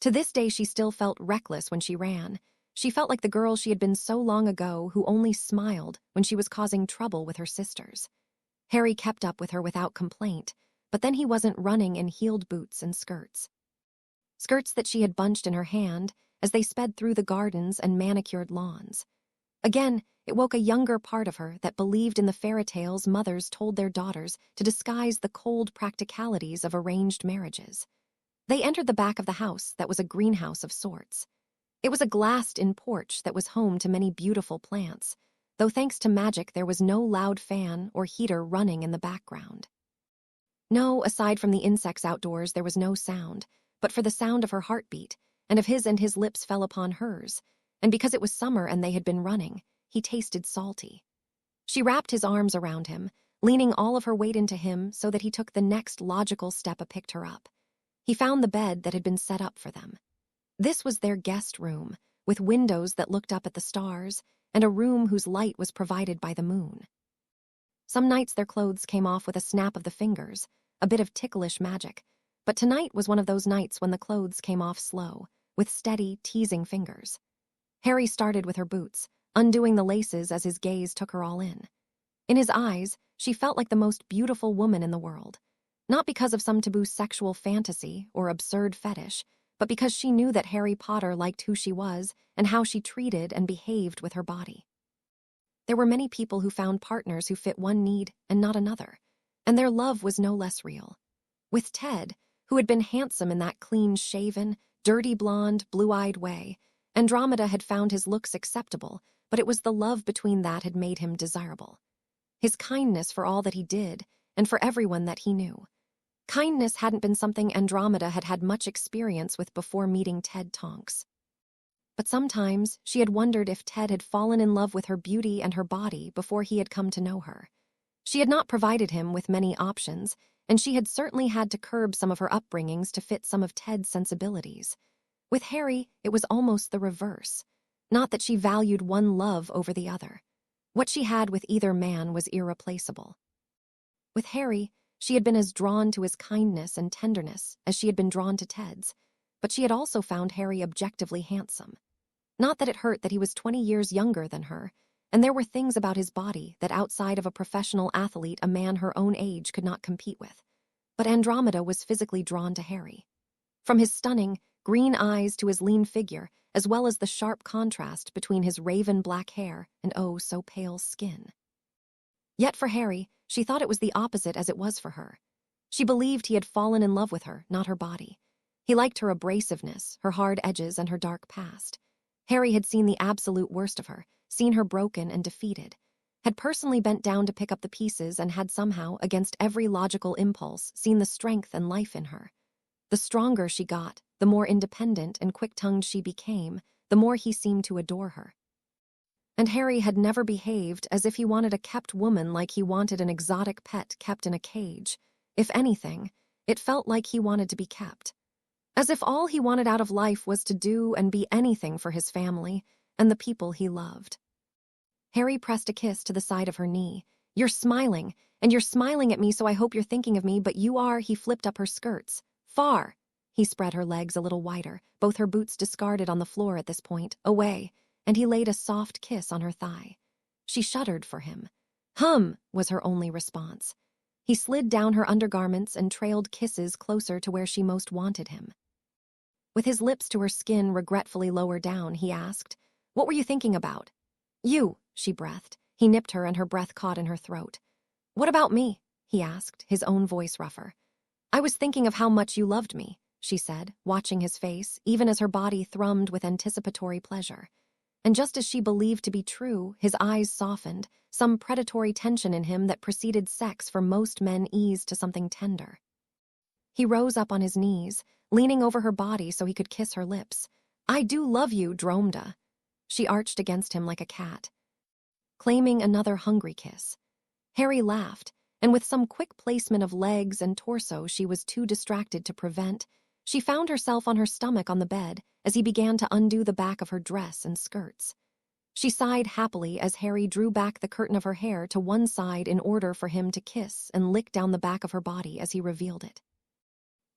To this day, she still felt reckless when she ran. She felt like the girl she had been so long ago who only smiled when she was causing trouble with her sisters. Harry kept up with her without complaint, but then he wasn't running in heeled boots and skirts. Skirts that she had bunched in her hand as they sped through the gardens and manicured lawns. Again, it woke a younger part of her that believed in the fairy tales mothers told their daughters to disguise the cold practicalities of arranged marriages. They entered the back of the house that was a greenhouse of sorts. It was a glassed-in porch that was home to many beautiful plants, though thanks to magic there was no loud fan or heater running in the background. No, aside from the insects outdoors, there was no sound, but for the sound of her heartbeat, and of his, and his lips fell upon hers, and because it was summer and they had been running, he tasted salty. She wrapped his arms around him, leaning all of her weight into him so that he took the next logical step and picked her up. He found the bed that had been set up for them. This was their guest room, with windows that looked up at the stars, and a room whose light was provided by the moon. Some nights their clothes came off with a snap of the fingers, a bit of ticklish magic, but tonight was one of those nights when the clothes came off slow, with steady, teasing fingers. Harry started with her boots, undoing the laces as his gaze took her all in. In his eyes, she felt like the most beautiful woman in the world, not because of some taboo sexual fantasy or absurd fetish, but because she knew that Harry Potter liked who she was and how she treated and behaved with her body. There were many people who found partners who fit one need and not another, and their love was no less real. With Ted, who had been handsome in that clean-shaven, dirty blonde, blue-eyed way, Andromeda had found his looks acceptable, but it was the love between that had made him desirable. His kindness for all that he did, and for everyone that he knew. Kindness hadn't been something Andromeda had had much experience with before meeting Ted Tonks. But sometimes she had wondered if Ted had fallen in love with her beauty and her body before he had come to know her. She had not provided him with many options, and she had certainly had to curb some of her upbringings to fit some of Ted's sensibilities. With Harry, it was almost the reverse. Not that she valued one love over the other. What she had with either man was irreplaceable. With Harry, she had been as drawn to his kindness and tenderness as she had been drawn to Ted's, but she had also found Harry objectively handsome. Not that it hurt that he was 20 years younger than her, and there were things about his body that outside of a professional athlete a man her own age could not compete with. But Andromeda was physically drawn to Harry. From his stunning, green eyes to his lean figure, as well as the sharp contrast between his raven black hair and oh so pale skin. Yet for Harry, she thought it was the opposite as it was for her. She believed he had fallen in love with her, not her body. He liked her abrasiveness, her hard edges, and her dark past. Harry had seen the absolute worst of her, seen her broken and defeated, had personally bent down to pick up the pieces and had somehow, against every logical impulse, seen the strength and life in her. The stronger she got, the more independent and quick-tongued she became, the more he seemed to adore her. And Harry had never behaved as if he wanted a kept woman like he wanted an exotic pet kept in a cage. If anything, it felt like he wanted to be kept. As if all he wanted out of life was to do and be anything for his family and the people he loved. Harry pressed a kiss to the side of her knee. "You're smiling, and you're smiling at me, so I hope you're thinking of me, but you are." He flipped up her skirts. "Far." He spread her legs a little wider, both her boots discarded on the floor at this point. "Away." And he laid a soft kiss on her thigh. She shuddered for him. Was her only response. He slid down her undergarments and trailed kisses closer to where she most wanted him. With his lips to her skin regretfully lower down, he asked, "What were you thinking about?" "You," she breathed. He nipped her and her breath caught in her throat. "What about me?" he asked, his own voice rougher. "I was thinking of how much you loved me," she said, watching his face, even as her body thrummed with anticipatory pleasure. And just as she believed to be true, his eyes softened, some predatory tension in him that preceded sex for most men eased to something tender. He rose up on his knees, leaning over her body so he could kiss her lips. "I do love you, Dromda." She arched against him like a cat, claiming another hungry kiss. Harry laughed, and with some quick placement of legs and torso she was too distracted to prevent, she found herself on her stomach on the bed as he began to undo the back of her dress and skirts. She sighed happily as Harry drew back the curtain of her hair to one side in order for him to kiss and lick down the back of her body as he revealed it.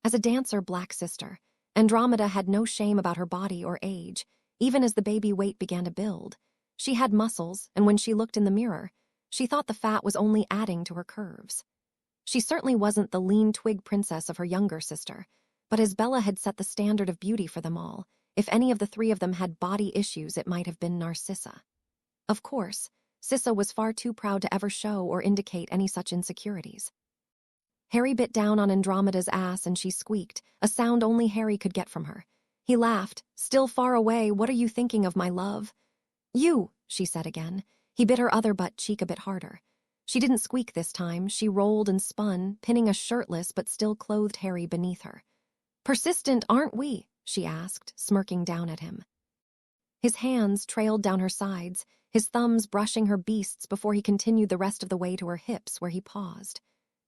As a dancer black sister, Andromeda had no shame about her body or age, even as the baby weight began to build. She had muscles, and when she looked in the mirror, she thought the fat was only adding to her curves. She certainly wasn't the lean twig princess of her younger sister, but as Bella had set the standard of beauty for them all, if any of the three of them had body issues, it might have been Narcissa. Of course, Sissa was far too proud to ever show or indicate any such insecurities. Harry bit down on Andromeda's ass and she squeaked, a sound only Harry could get from her. He laughed, "Still far away, what are you thinking of, my love?" "You," she said again. He bit her other butt cheek a bit harder. She didn't squeak this time. She rolled and spun, pinning a shirtless but still clothed Harry beneath her. "Persistent, aren't we?" she asked, smirking down at him. His hands trailed down her sides, his thumbs brushing her beasts before he continued the rest of the way to her hips, where he paused.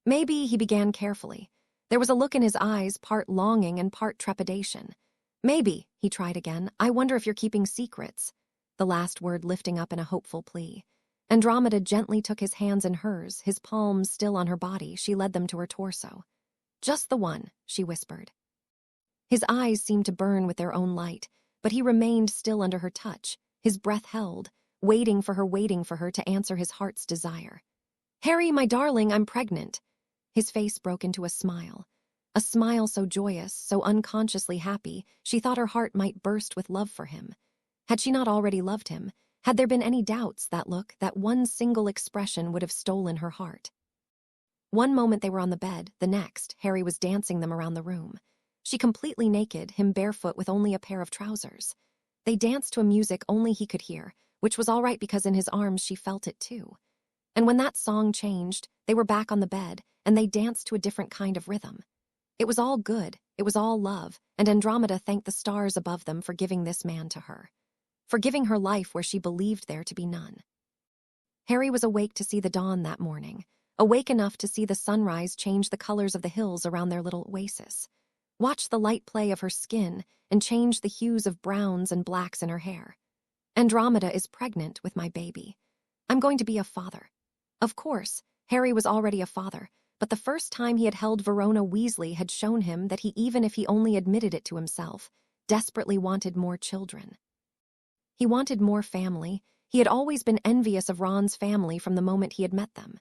"Maybe," he began carefully. There was a look in his eyes, part longing and part trepidation. "Maybe," he tried again, "I wonder if you're keeping secrets." The last word lifting up in a hopeful plea. Andromeda gently took his hands in hers, his palms still on her body. She led them to her torso. "Just the one," she whispered. His eyes seemed to burn with their own light, but he remained still under her touch, his breath held, waiting for her to answer his heart's desire. "Harry, my darling, I'm pregnant." His face broke into a smile so joyous, so unconsciously happy, she thought her heart might burst with love for him. Had she not already loved him? Had there been any doubts, that look, that one single expression would have stolen her heart? One moment they were on the bed, the next, Harry was dancing them around the room. She completely naked, him barefoot with only a pair of trousers. They danced to a music only he could hear, which was all right because in his arms she felt it too. And when that song changed, they were back on the bed, and they danced to a different kind of rhythm. It was all good, it was all love, and Andromeda thanked the stars above them for giving this man to her. For giving her life where she believed there to be none. Harry was awake to see the dawn that morning, awake enough to see the sunrise change the colors of the hills around their little oasis. Watch the light play of her skin and change the hues of browns and blacks in her hair. Andromeda is pregnant with my baby. I'm going to be a father. Of course, Harry was already a father, but the first time he had held Verona Weasley had shown him that he, even if he only admitted it to himself, desperately wanted more children. He wanted more family. He had always been envious of Ron's family from the moment he had met them.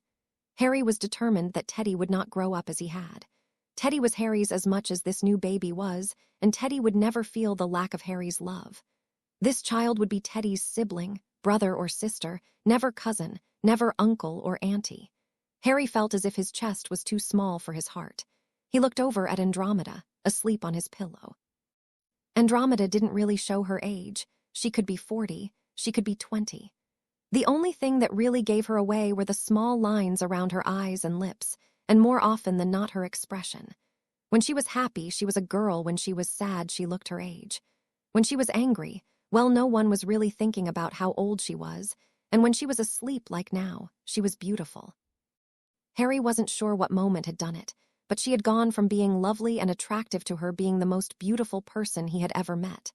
Harry was determined that Teddy would not grow up as he had. Teddy was Harry's as much as this new baby was, and Teddy would never feel the lack of Harry's love. This child would be Teddy's sibling, brother or sister, never cousin, never uncle or auntie. Harry felt as if his chest was too small for his heart. He looked over at Andromeda, asleep on his pillow. Andromeda didn't really show her age. She could be 40, she could be 20. The only thing that really gave her away were the small lines around her eyes and lips, and more often than not her expression. When she was happy, she was a girl. When she was sad, she looked her age. When she was angry, Well, no one was really thinking about how old she was, and when she was asleep like now, she was beautiful. Harry wasn't sure what moment had done it, but she had gone from being lovely and attractive to her being the most beautiful person he had ever met.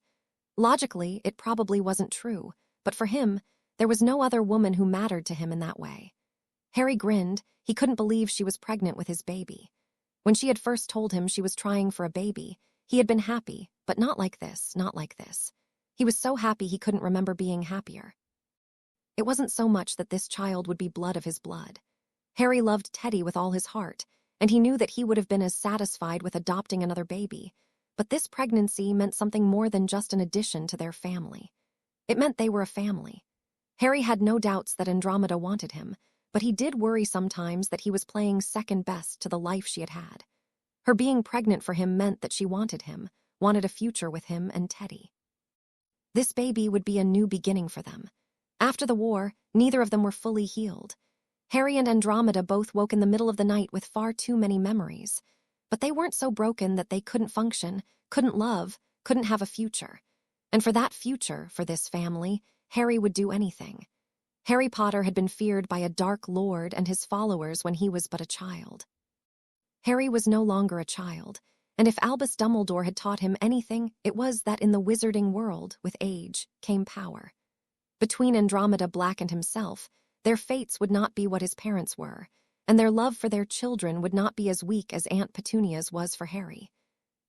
Logically, it probably wasn't true, but for him, there was no other woman who mattered to him in that way. Harry grinned. He couldn't believe she was pregnant with his baby. When she had first told him she was trying for a baby, he had been happy, but not like this, not like this. He was so happy he couldn't remember being happier. It wasn't so much that this child would be blood of his blood. Harry loved Teddy with all his heart, and he knew that he would have been as satisfied with adopting another baby. But this pregnancy meant something more than just an addition to their family. It meant they were a family. Harry had no doubts that Andromeda wanted him, but he did worry sometimes that he was playing second best to the life she had had. Her being pregnant for him meant that she wanted him, wanted a future with him and Teddy. This baby would be a new beginning for them. After the war, neither of them were fully healed. Harry and Andromeda both woke in the middle of the night with far too many memories. But they weren't so broken that they couldn't function, couldn't love, couldn't have a future. And for that future, for this family, Harry would do anything. Harry Potter had been feared by a dark lord and his followers when he was but a child. Harry was no longer a child, and if Albus Dumbledore had taught him anything, it was that in the wizarding world, with age, came power. Between Andromeda Black and himself, their fates would not be what his parents were, and their love for their children would not be as weak as Aunt Petunia's was for Harry.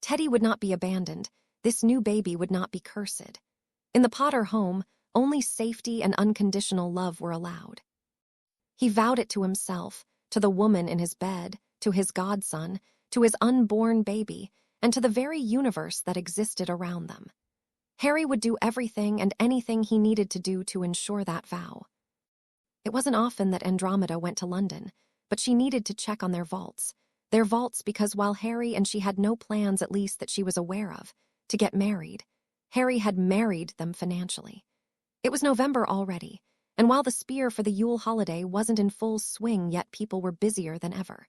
Teddy would not be abandoned. This new baby would not be cursed. In the Potter home, only safety and unconditional love were allowed. He vowed it to himself, to the woman in his bed, to his godson, to his unborn baby, and to the very universe that existed around them. Harry would do everything and anything he needed to do to ensure that vow. It wasn't often that Andromeda went to London, but she needed to check on their vaults. Their vaults because while Harry and she had no plans, at least that she was aware of, to get married, Harry had married them financially. It was November already, and while the spear for the Yule holiday wasn't in full swing yet, people were busier than ever.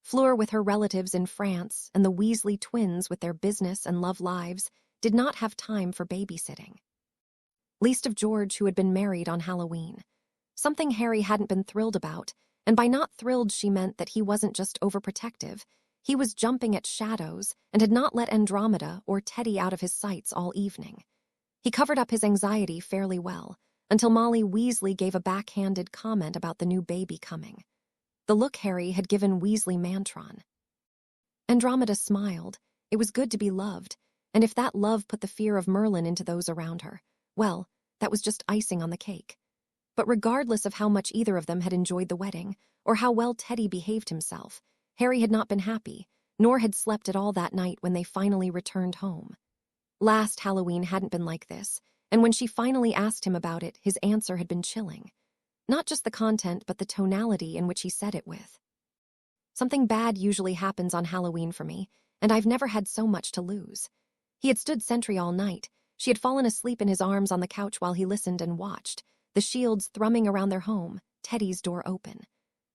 Fleur with her relatives in France and the Weasley twins with their business and love lives did not have time for babysitting. Least of George, who had been married on Halloween. Something Harry hadn't been thrilled about, and by not thrilled she meant that he wasn't just overprotective. He was jumping at shadows and had not let Andromeda or Teddy out of his sights all evening. He covered up his anxiety fairly well, until Molly Weasley gave a backhanded comment about the new baby coming. The look Harry had given Weasley Mantron. Andromeda smiled. It was good to be loved, and if that love put the fear of Merlin into those around her, well, that was just icing on the cake. But regardless of how much either of them had enjoyed the wedding, or how well Teddy behaved himself, Harry had not been happy, nor had slept at all that night when they finally returned home. Last Halloween hadn't been like this, and when she finally asked him about it, his answer had been chilling. Not just the content, but the tonality in which he said it with. Something bad usually happens on Halloween for me, and I've never had so much to lose. He had stood sentry all night. She had fallen asleep in his arms on the couch while he listened and watched, the shields thrumming around their home, Teddy's door open.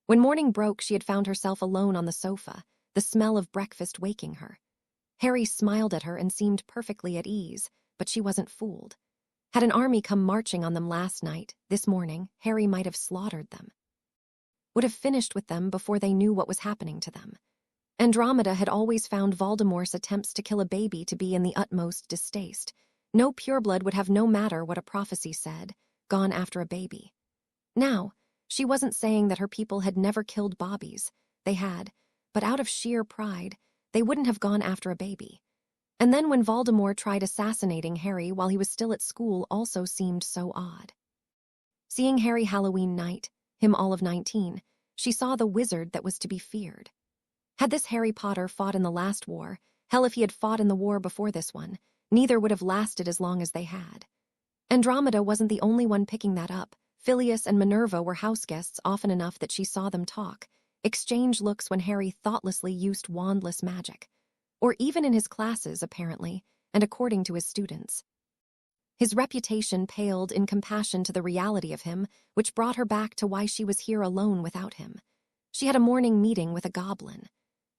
When morning broke, she had found herself alone on the sofa, the smell of breakfast waking her. Harry smiled at her and seemed perfectly at ease, but she wasn't fooled. Had an army come marching on them last night, this morning, Harry might have slaughtered them. Would have finished with them before they knew what was happening to them. Andromeda had always found Voldemort's attempts to kill a baby to be in the utmost distaste. No pureblood would have, no matter what a prophecy said, gone after a baby. Now, she wasn't saying that her people had never killed Bobbies. They had, but out of sheer pride, they wouldn't have gone after a baby. And then when Voldemort tried assassinating Harry while he was still at school also seemed so odd. Seeing Harry Halloween night, him all of 19, she saw the wizard that was to be feared. Had this Harry Potter fought in the last war, hell, if he had fought in the war before this one, neither would have lasted as long as they had. Andromeda wasn't the only one picking that up. Phileas and Minerva were houseguests often enough that she saw them talk, exchange looks when Harry thoughtlessly used wandless magic. Or even in his classes, apparently, and according to his students. His reputation paled in comparison to the reality of him, which brought her back to why she was here alone without him. She had a morning meeting with a goblin.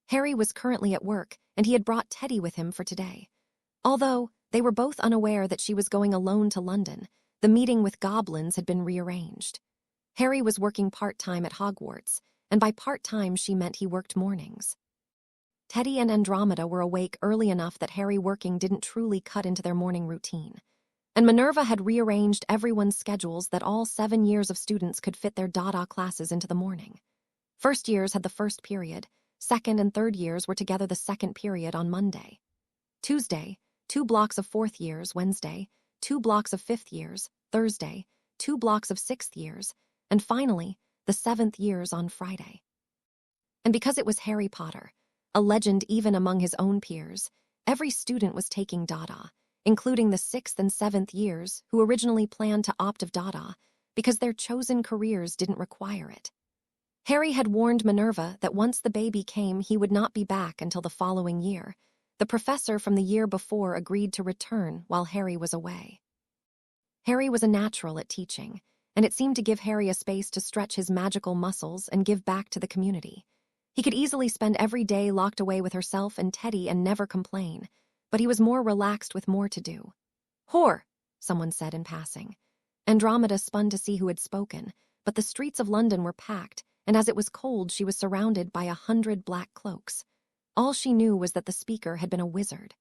Harry was currently at work, and he had brought Teddy with him for today. Although, They were both unaware that she was going alone to London. The meeting with goblins had been rearranged. Harry was working part-time at Hogwarts, and by part-time she meant he worked mornings. Teddy and Andromeda were awake early enough that Harry working didn't truly cut into their morning routine. And Minerva had rearranged everyone's schedules that all 7 years of students could fit their Dada classes into the morning. First years had the first period, second and third years were together the second period on Monday. Tuesday, 2 blocks of fourth years, Wednesday, 2 blocks of fifth years, Thursday, 2 blocks of sixth years, and finally, the 7th years on Friday. And because it was Harry Potter, a legend even among his own peers, every student was taking Dada, including the 6th and 7th years who originally planned to opt of Dada because their chosen careers didn't require it. Harry had warned Minerva that once the baby came, he would not be back until the following year. The professor from the year before agreed to return while Harry was away. Harry was a natural at teaching, and it seemed to give Harry a space to stretch his magical muscles and give back to the community. He could easily spend every day locked away with herself and Teddy and never complain, but he was more relaxed with more to do. "Whore," someone said in passing. Andromeda spun to see who had spoken, but the streets of London were packed, and as it was cold she was surrounded by 100 black cloaks. All she knew was that the speaker had been a wizard.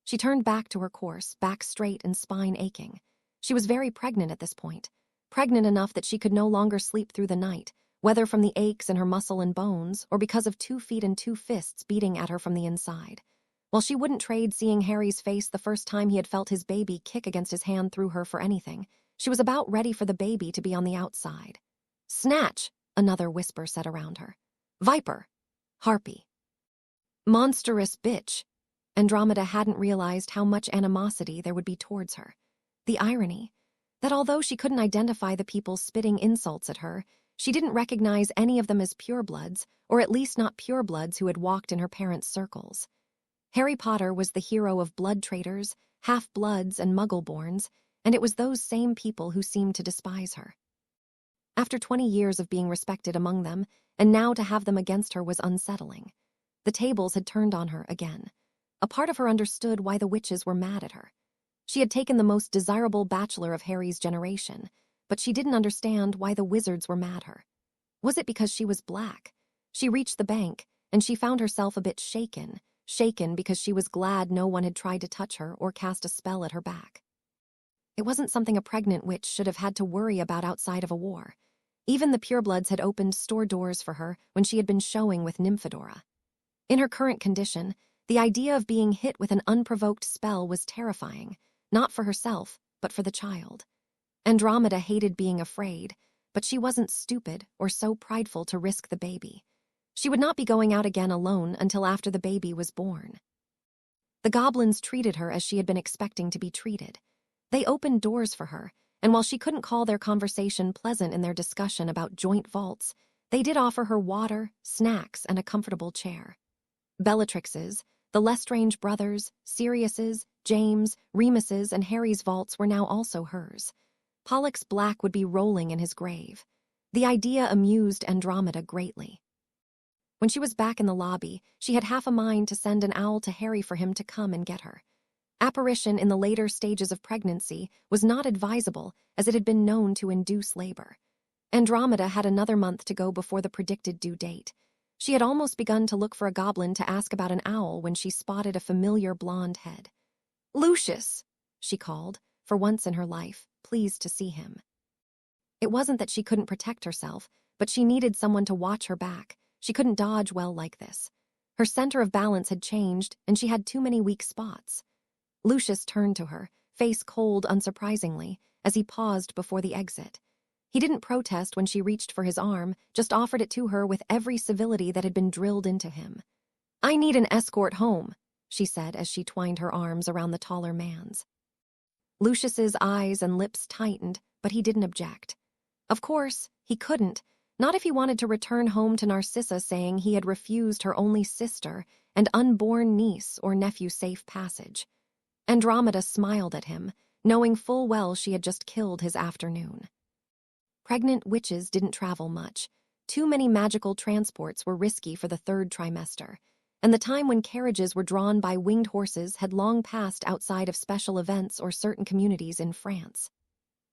She turned back to her course, back straight and spine aching. She was very pregnant at this point, pregnant enough that she could no longer sleep through the night, whether from the aches in her muscle and bones or because of 2 feet and 2 fists beating at her from the inside. While she wouldn't trade seeing Harry's face the first time he had felt his baby kick against his hand through her for anything, she was about ready for the baby to be on the outside. "Snatch," another whisper said around her. "Viper." "Harpy." "Monstrous bitch." Andromeda hadn't realized how much animosity there would be towards her. The irony, that although she couldn't identify the people spitting insults at her, she didn't recognize any of them as purebloods, or at least not purebloods who had walked in her parents' circles. Harry Potter was the hero of blood traitors, half-bloods, and muggle-borns, and it was those same people who seemed to despise her. After 20 years of being respected among them, and now to have them against her was unsettling. The tables had turned on her again. A part of her understood why the witches were mad at her. She had taken the most desirable bachelor of Harry's generation, but she didn't understand why the wizards were mad at her. Was it because she was black? She reached the bank, and she found herself a bit shaken because she was glad no one had tried to touch her or cast a spell at her back. It wasn't something a pregnant witch should have had to worry about outside of a war. Even the purebloods had opened store doors for her when she had been showing with Nymphadora. In her current condition, the idea of being hit with an unprovoked spell was terrifying, not for herself, but for the child. Andromeda hated being afraid, but she wasn't stupid or so prideful to risk the baby. She would not be going out again alone until after the baby was born. The goblins treated her as she had been expecting to be treated. They opened doors for her, and while she couldn't call their conversation pleasant in their discussion about joint vaults, they did offer her water, snacks, and a comfortable chair. Bellatrix's, the Lestrange brothers, Sirius's, James, Remus's, and Harry's vaults were now also hers. Pollux Black would be rolling in his grave. The idea amused Andromeda greatly. When she was back in the lobby, she had half a mind to send an owl to Harry for him to come and get her. Apparition in the later stages of pregnancy was not advisable, as it had been known to induce labor. Andromeda had another month to go before the predicted due date. She had almost begun to look for a goblin to ask about an owl when she spotted a familiar blonde head. "Lucius," she called, for once in her life, pleased to see him. It wasn't that she couldn't protect herself, but she needed someone to watch her back. She couldn't dodge well like this. Her center of balance had changed, and she had too many weak spots. Lucius turned to her, face cold unsurprisingly, as he paused before the exit. He didn't protest when she reached for his arm, just offered it to her with every civility that had been drilled into him. "I need an escort home," she said as she twined her arms around the taller man's. Lucius's eyes and lips tightened, but he didn't object. Of course, he couldn't, not if he wanted to return home to Narcissa saying he had refused her only sister and unborn niece or nephew safe passage. Andromeda smiled at him, knowing full well she had just killed his afternoon. Pregnant witches didn't travel much. Too many magical transports were risky for the 3rd trimester, and the time when carriages were drawn by winged horses had long passed outside of special events or certain communities in France.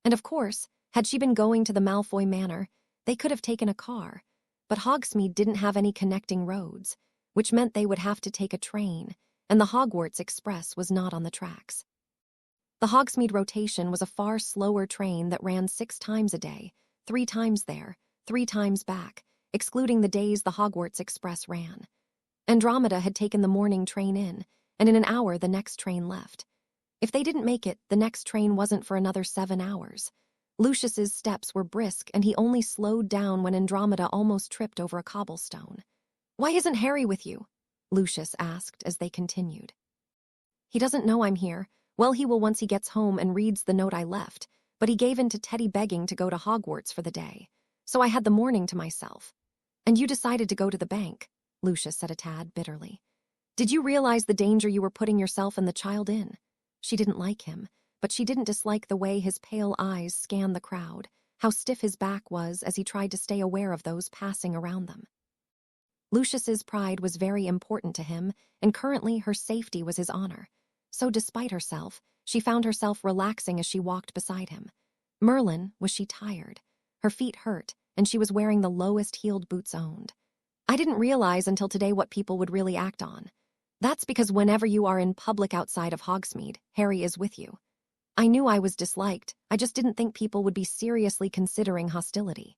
And of course, had she been going to the Malfoy Manor, they could have taken a car, but Hogsmeade didn't have any connecting roads, which meant they would have to take a train, and the Hogwarts Express was not on the tracks. The Hogsmeade rotation was a far slower train that ran 6 times a day, 3 times there, 3 times back, excluding the days the Hogwarts Express ran. Andromeda had taken the morning train in, and in an hour the next train left. If they didn't make it, the next train wasn't for another 7 hours. Lucius's steps were brisk, and he only slowed down when Andromeda almost tripped over a cobblestone. "Why isn't Harry with you?" Lucius asked as they continued. "He doesn't know I'm here. Well, he will once he gets home and reads the note I left, but he gave in to Teddy begging to go to Hogwarts for the day. So I had the morning to myself. And you decided to go to the bank," Lucius said a tad bitterly. "Did you realize the danger you were putting yourself and the child in?" She didn't like him, but she didn't dislike the way his pale eyes scanned the crowd, how stiff his back was as he tried to stay aware of those passing around them. Lucius's pride was very important to him, and currently her safety was his honor. So despite herself, she found herself relaxing as she walked beside him. Merlin, was she tired? Her feet hurt, and she was wearing the lowest-heeled boots owned. "I didn't realize until today what people would really act on. That's because whenever you are in public outside of Hogsmeade, Harry is with you. I knew I was disliked, I just didn't think people would be seriously considering hostility.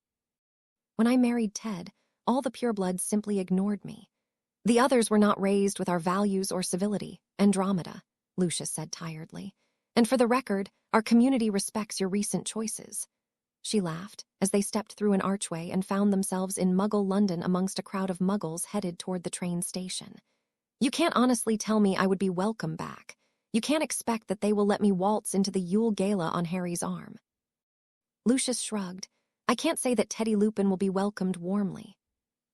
When I married Ted, all the purebloods simply ignored me. The others were not raised with our values or civility, Andromeda," Lucius said tiredly. "And for the record, our community respects your recent choices." She laughed as they stepped through an archway and found themselves in Muggle London amongst a crowd of Muggles headed toward the train station. "You can't honestly tell me I would be welcome back. You can't expect that they will let me waltz into the Yule Gala on Harry's arm." Lucius shrugged. "I can't say that Teddy Lupin will be welcomed warmly."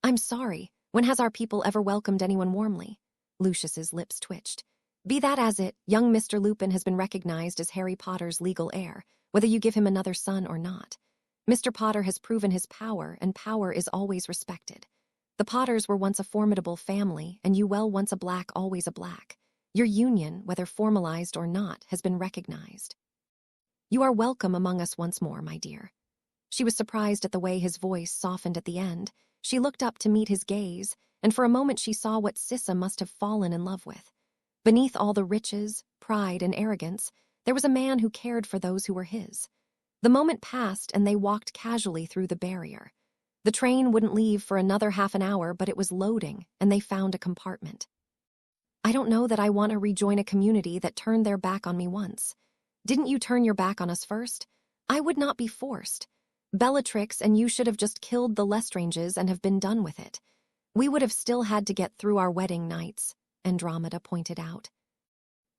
"I'm sorry, when has our people ever welcomed anyone warmly?" Lucius's lips twitched. "Be that as it, young Mr. Lupin has been recognized as Harry Potter's legal heir, whether you give him another son or not. Mr. Potter has proven his power, and power is always respected. The Potters were once a formidable family, and you well once a black, always a black. Your union, whether formalized or not, has been recognized. You are welcome among us once more, my dear." She was surprised at the way his voice softened at the end. She looked up to meet his gaze, and for a moment she saw what Sissa must have fallen in love with. Beneath all the riches, pride, and arrogance, there was a man who cared for those who were his. The moment passed, and they walked casually through the barrier. The train wouldn't leave for another half an hour, but it was loading, and they found a compartment. "I don't know that I want to rejoin a community that turned their back on me once. Didn't you turn your back on us first? I would not be forced. Bellatrix and you should have just killed the Lestranges and have been done with it. We would have still had to get through our wedding nights," Andromeda pointed out.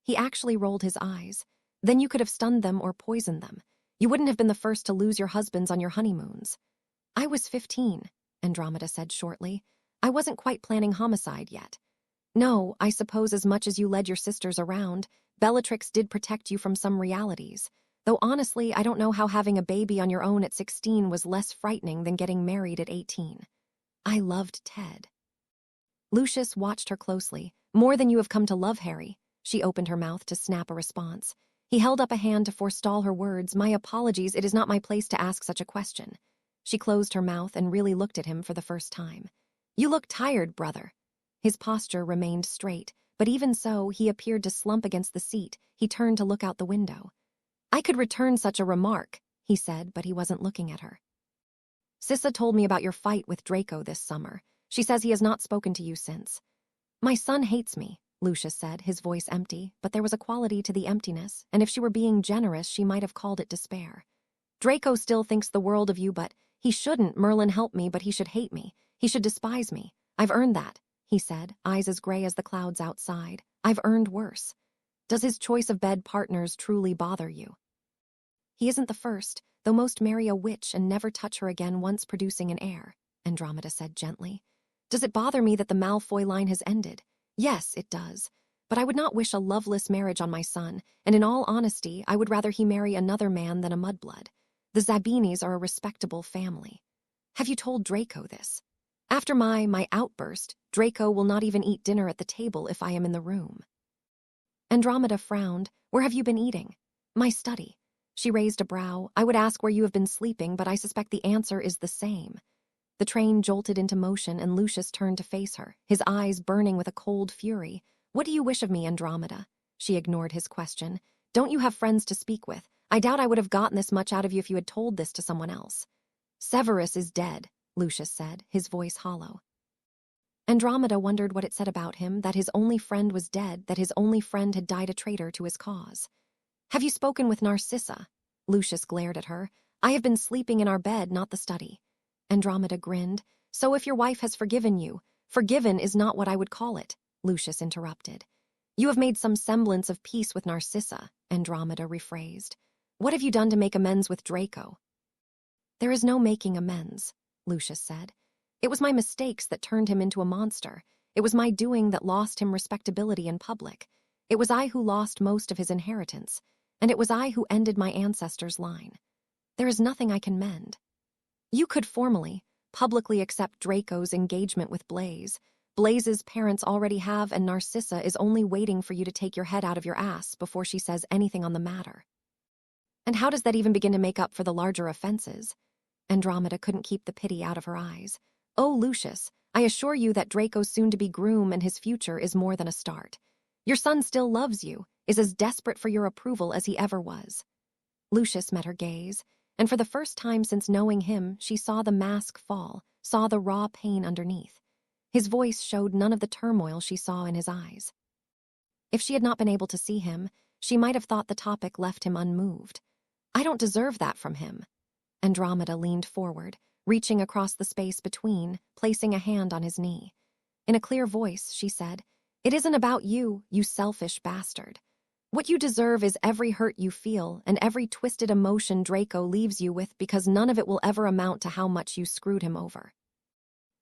He actually rolled his eyes. "Then you could have stunned them or poisoned them. You wouldn't have been the first to lose your husbands on your honeymoons." "I was 15, Andromeda said shortly. "I wasn't quite planning homicide yet." "No, I suppose as much as you led your sisters around, Bellatrix did protect you from some realities. Though honestly, I don't know how having a baby on your own at 16 was less frightening than getting married at 18. I loved Ted." Lucius watched her closely. "More than you have come to love Harry." She opened her mouth to snap a response. He held up a hand to forestall her words. "My apologies, it is not my place to ask such a question." She closed her mouth and really looked at him for the first time. "You look tired, brother." His posture remained straight, but even so, he appeared to slump against the seat. He turned to look out the window. "I could return such a remark," he said, but he wasn't looking at her. "Sissa told me about your fight with Draco this summer. She says he has not spoken to you since." "My son hates me," Lucius said, his voice empty, but there was a quality to the emptiness, and if she were being generous, she might have called it despair. "Draco still thinks the world of you, but he shouldn't. Merlin helped me, but he should hate me. He should despise me. I've earned that," he said, eyes as gray as the clouds outside. "I've earned worse. Does his choice of bed partners truly bother you?" "He isn't the first, though most marry a witch and never touch her again once producing an heir," Andromeda said gently. "Does it bother me that the Malfoy line has ended? Yes, it does. But I would not wish a loveless marriage on my son, and in all honesty, I would rather he marry another man than a mudblood. The Zabinis are a respectable family." "Have you told Draco this?" After my outburst, Draco will not even eat dinner at the table if I am in the room. Andromeda frowned. Where have you been eating? My study. She raised a brow. I would ask where you have been sleeping, but I suspect the answer is the same. The train jolted into motion and Lucius turned to face her, his eyes burning with a cold fury. What do you wish of me, Andromeda? She ignored his question. Don't you have friends to speak with? I doubt I would have gotten this much out of you if you had told this to someone else. Severus is dead, Lucius said, his voice hollow. Andromeda wondered what it said about him, that his only friend was dead, that his only friend had died a traitor to his cause. Have you spoken with Narcissa? Lucius glared at her. I have been sleeping in our bed, not the study. Andromeda grinned. So if your wife has forgiven you, forgiven is not what I would call it, Lucius interrupted. You have made some semblance of peace with Narcissa, Andromeda rephrased. What have you done to make amends with Draco? There is no making amends, Lucius said. It was my mistakes that turned him into a monster. It was my doing that lost him respectability in public. It was I who lost most of his inheritance, and it was I who ended my ancestors' line. There is nothing I can mend. You could formally, publicly accept Draco's engagement with Blaze. Blaze's parents already have, and Narcissa is only waiting for you to take your head out of your ass before she says anything on the matter. And how does that even begin to make up for the larger offenses? Andromeda couldn't keep the pity out of her eyes. Oh, Lucius, I assure you that Draco's soon-to-be groom and his future is more than a start. Your son still loves you, is as desperate for your approval as he ever was. Lucius met her gaze, and for the first time since knowing him, she saw the mask fall, saw the raw pain underneath. His voice showed none of the turmoil she saw in his eyes. If she had not been able to see him, she might have thought the topic left him unmoved. I don't deserve that from him. Andromeda leaned forward, reaching across the space between, placing a hand on his knee. In a clear voice, she said, It isn't about you, you selfish bastard. What you deserve is every hurt you feel and every twisted emotion Draco leaves you with, because none of it will ever amount to how much you screwed him over.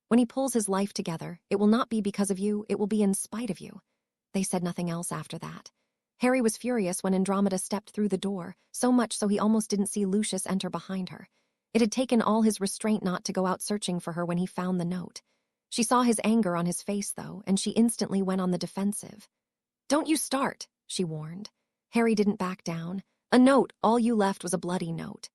When he pulls his life together, it will not be because of you, it will be in spite of you. They said nothing else after that. Harry was furious when Andromeda stepped through the door, so much so he almost didn't see Lucius enter behind her. It had taken all his restraint not to go out searching for her when he found the note. She saw his anger on his face, though, and she instantly went on the defensive. Don't you start, she warned. Harry didn't back down. A note, all you left was a bloody note.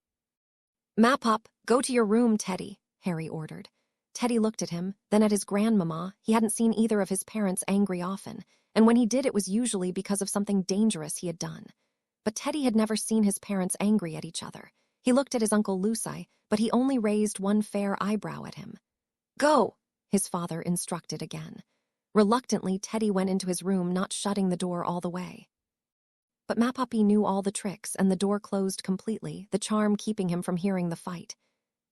Map-up, go to your room, Teddy, Harry ordered. Teddy looked at him, then at his grandmama. He hadn't seen either of his parents angry often, and when he did it was usually because of something dangerous he had done. But Teddy had never seen his parents angry at each other. He looked at his Uncle Lucy, but he only raised one fair eyebrow at him. Go, his father instructed again. Reluctantly, Teddy went into his room, not shutting the door all the way. But Map-Uppy knew all the tricks, and the door closed completely, the charm keeping him from hearing the fight.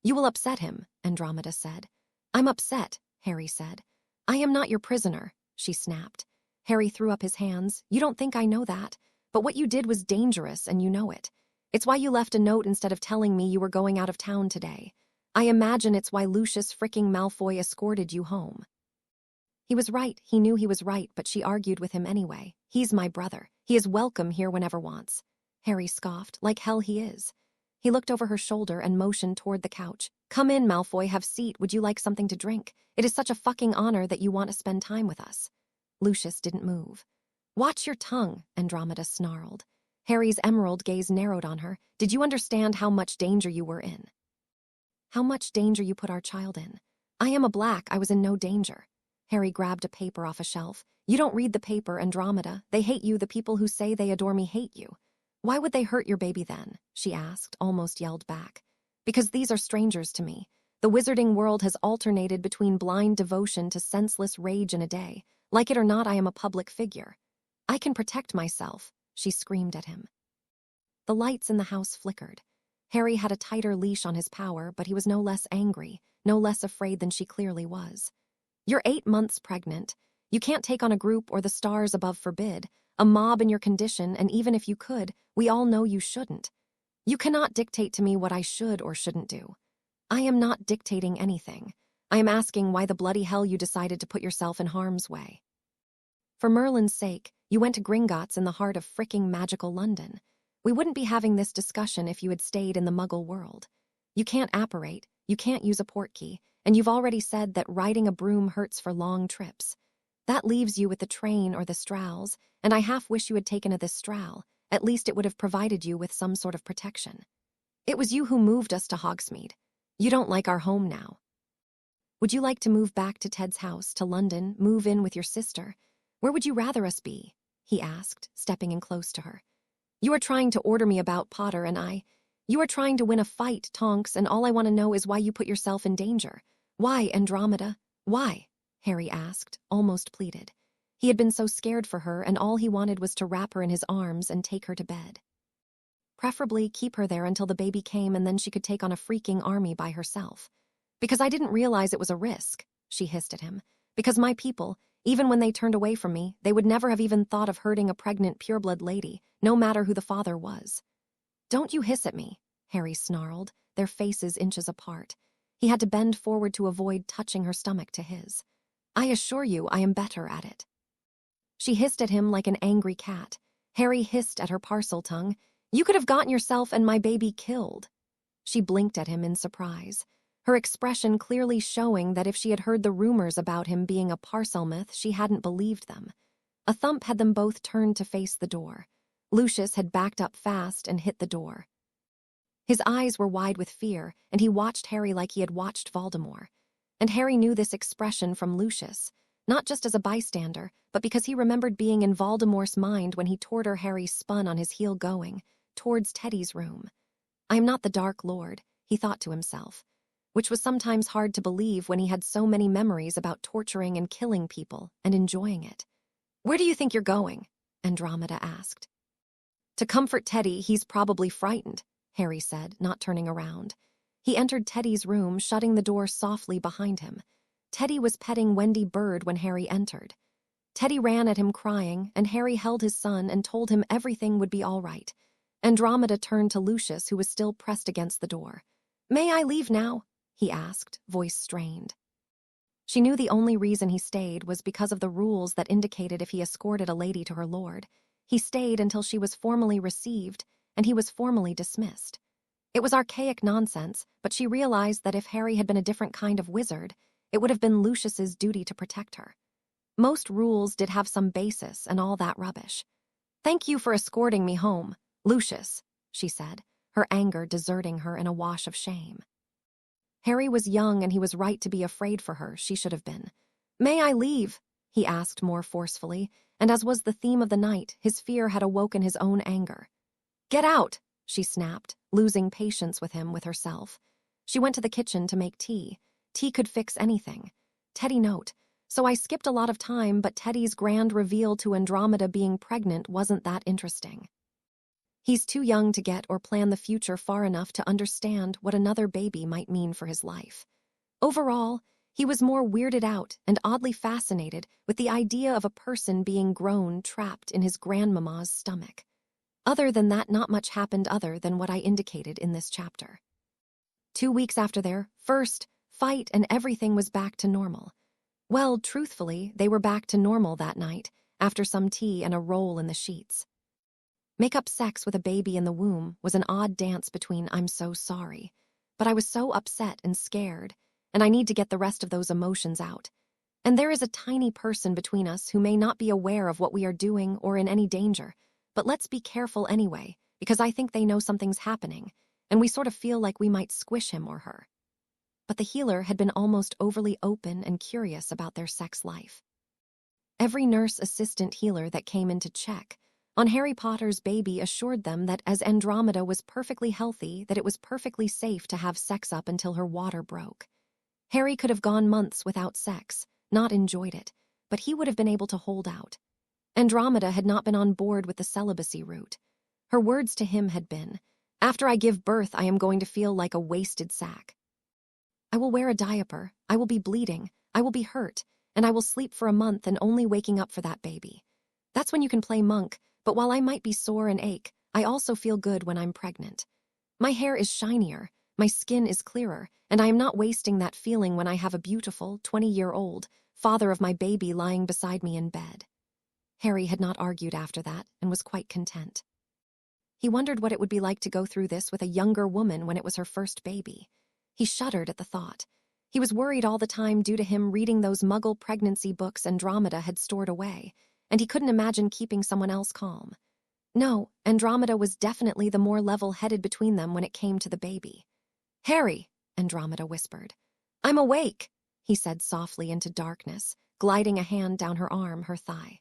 You will upset him, Andromeda said. I'm upset, Harry said. I am not your prisoner, she snapped. Harry threw up his hands. You don't think I know that, but what you did was dangerous, and you know it. It's why you left a note instead of telling me you were going out of town today. I imagine it's why Lucius fricking Malfoy escorted you home. He was right, he knew he was right, but she argued with him anyway. He's my brother. He is welcome here whenever wants. Harry scoffed, like hell he is. He looked over her shoulder and motioned toward the couch. Come in, Malfoy, have seat. Would you like something to drink? It is such a fucking honor that you want to spend time with us. Lucius didn't move. Watch your tongue, Andromeda snarled. Harry's emerald gaze narrowed on her. Did you understand how much danger you were in? How much danger you put our child in? I am a black, I was in no danger. Harry grabbed a paper off a shelf. You don't read the paper, Andromeda. They hate you, the people who say they adore me hate you. Why would they hurt your baby then? She asked, almost yelled back. Because these are strangers to me. The wizarding world has alternated between blind devotion to senseless rage in a day. Like it or not, I am a public figure. I can protect myself, she screamed at him. The lights in the house flickered. Harry had a tighter leash on his power, but he was no less angry, no less afraid than she clearly was. You're 8 months pregnant. You can't take on a group or the stars above forbid, a mob in your condition, and even if you could, we all know you shouldn't. You cannot dictate to me what I should or shouldn't do. I am not dictating anything. I am asking why the bloody hell you decided to put yourself in harm's way. For Merlin's sake, you went to Gringotts in the heart of fricking magical London. We wouldn't be having this discussion if you had stayed in the Muggle world. You can't apparate, you can't use a portkey, and you've already said that riding a broom hurts for long trips. That leaves you with the train or the strals, and I half wish you had taken this stral. At least it would have provided you with some sort of protection. It was you who moved us to Hogsmeade. You don't like our home now. Would you like to move back to Ted's house, to London, move in with your sister? Where would you rather us be? He asked, stepping in close to her. You are trying to order me about Potter and I. You are trying to win a fight, Tonks, and all I want to know is why you put yourself in danger. Why, Andromeda? Why? Harry asked, almost pleaded. He had been so scared for her, and all he wanted was to wrap her in his arms and take her to bed. Preferably keep her there until the baby came and then she could take on a freaking army by herself. Because I didn't realize it was a risk, she hissed at him. Because my people, even when they turned away from me, they would never have even thought of hurting a pregnant pureblood lady, no matter who the father was. Don't you hiss at me, Harry snarled, their faces inches apart. He had to bend forward to avoid touching her stomach to his. I assure you I am better at it. She hissed at him like an angry cat. Harry hissed at her parcel tongue. You could have gotten yourself and my baby killed. She blinked at him in surprise, her expression clearly showing that if she had heard the rumors about him being a Parselmouth, she hadn't believed them. A thump had them both turned to face the door. Lucius had backed up fast and hit the door. His eyes were wide with fear, and he watched Harry like he had watched Voldemort. And Harry knew this expression from Lucius, not just as a bystander, but because he remembered being in Voldemort's mind when he tortured Harry spun on his heel going towards Teddy's room. I am not the Dark Lord, he thought to himself, which was sometimes hard to believe when he had so many memories about torturing and killing people and enjoying it. Where do you think you're going? Andromeda asked. To comfort Teddy, he's probably frightened, Harry said, not turning around. He entered Teddy's room, shutting the door softly behind him. Teddy was petting Wendy Bird when Harry entered. Teddy ran at him crying, and Harry held his son and told him everything would be all right. Andromeda turned to Lucius, who was still pressed against the door. May I leave now? He asked, voice strained. She knew the only reason he stayed was because of the rules that indicated if he escorted a lady to her lord. He stayed until she was formally received, and he was formally dismissed. It was archaic nonsense, but she realized that if Harry had been a different kind of wizard, it would have been Lucius's duty to protect her. Most rules did have some basis and all that rubbish. Thank you for escorting me home, Lucius, she said, her anger deserting her in a wash of shame. Harry was young and he was right to be afraid for her, she should have been. May I leave? He asked more forcefully, and as was the theme of the night, his fear had awoken his own anger. Get out, she snapped, losing patience with him with herself. She went to the kitchen to make tea. Tea could fix anything. Teddy note. So I skipped a lot of time, but Teddy's grand reveal to Andromeda being pregnant wasn't that interesting. He's too young to get or plan the future far enough to understand what another baby might mean for his life. Overall, he was more weirded out and oddly fascinated with the idea of a person being grown trapped in his grandmama's stomach. Other than that, not much happened other than what I indicated in this chapter. 2 weeks after their first fight and everything was back to normal. Well, truthfully, they were back to normal that night, after some tea and a roll in the sheets. Make-up sex with a baby in the womb was an odd dance between I'm so sorry, but I was so upset and scared, and I need to get the rest of those emotions out. And there is a tiny person between us who may not be aware of what we are doing or in any danger, but let's be careful anyway, because I think they know something's happening, and we sort of feel like we might squish him or her. But the healer had been almost overly open and curious about their sex life. Every nurse assistant healer that came in to check on Harry Potter's baby assured them that as Andromeda was perfectly healthy, that it was perfectly safe to have sex up until her water broke. Harry could have gone months without sex, not enjoyed it, but he would have been able to hold out. Andromeda had not been on board with the celibacy route. Her words to him had been, after I give birth, I am going to feel like a wasted sack. I will wear a diaper, I will be bleeding, I will be hurt, and I will sleep for a month and only waking up for that baby. That's when you can play monk, but while I might be sore and ache, I also feel good when I'm pregnant. My hair is shinier, my skin is clearer, and I am not wasting that feeling when I have a beautiful 20-year-old father of my baby lying beside me in bed. Harry had not argued after that and was quite content. He wondered what it would be like to go through this with a younger woman when it was her first baby. He shuddered at the thought. He was worried all the time due to him reading those Muggle pregnancy books Andromeda had stored away, and he couldn't imagine keeping someone else calm. No, Andromeda was definitely the more level-headed between them when it came to the baby. "Harry," Andromeda whispered. "I'm awake," he said softly into darkness, gliding a hand down her arm, her thigh.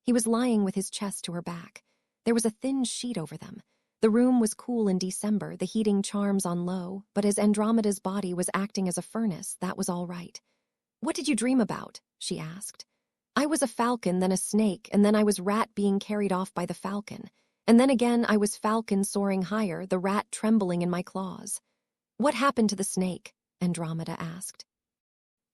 He was lying with his chest to her back. There was a thin sheet over them. The room was cool in December, the heating charms on low, but as Andromeda's body was acting as a furnace, that was all right. "What did you dream about?" she asked. "I was a falcon, then a snake, and then I was rat being carried off by the falcon. And then again I was falcon soaring higher, the rat trembling in my claws." "What happened to the snake?" Andromeda asked.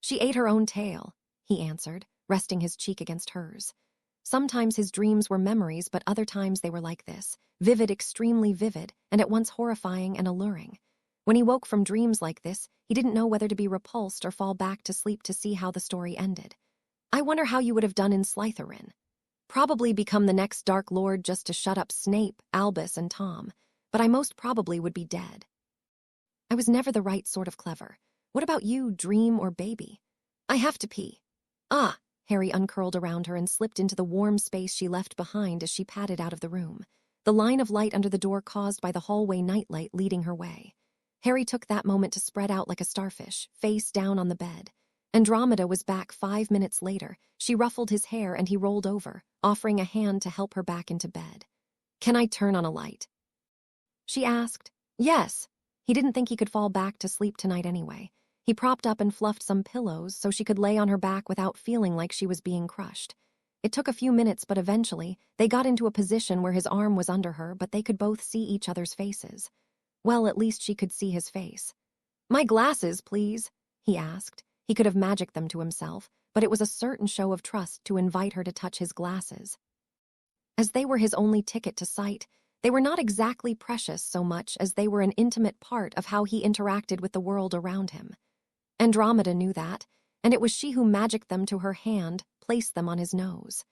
"She ate her own tail," he answered, resting his cheek against hers. Sometimes his dreams were memories, but other times they were like this, vivid, extremely vivid, and at once horrifying and alluring. When he woke from dreams like this, he didn't know whether to be repulsed or fall back to sleep to see how the story ended. "I wonder how you would have done in Slytherin. Probably become the next Dark Lord just to shut up Snape, Albus, and Tom, but I most probably would be dead. I was never the right sort of clever. What about you, dream or baby?" "I have to pee." "Ah." Harry uncurled around her and slipped into the warm space she left behind as she padded out of the room, the line of light under the door caused by the hallway nightlight leading her way. Harry took that moment to spread out like a starfish, face down on the bed. Andromeda was back 5 minutes later. She ruffled his hair and he rolled over, offering a hand to help her back into bed. "Can I turn on a light?" she asked. "Yes." He didn't think he could fall back to sleep tonight anyway. He propped up and fluffed some pillows so she could lay on her back without feeling like she was being crushed. It took a few minutes, but eventually, they got into a position where his arm was under her, but they could both see each other's faces. Well, at least she could see his face. "My glasses, please," he asked. He could have magicked them to himself, but it was a certain show of trust to invite her to touch his glasses. As they were his only ticket to sight, they were not exactly precious so much as they were an intimate part of how he interacted with the world around him. Andromeda knew that, and it was she who magicked them to her hand, placed them on his nose.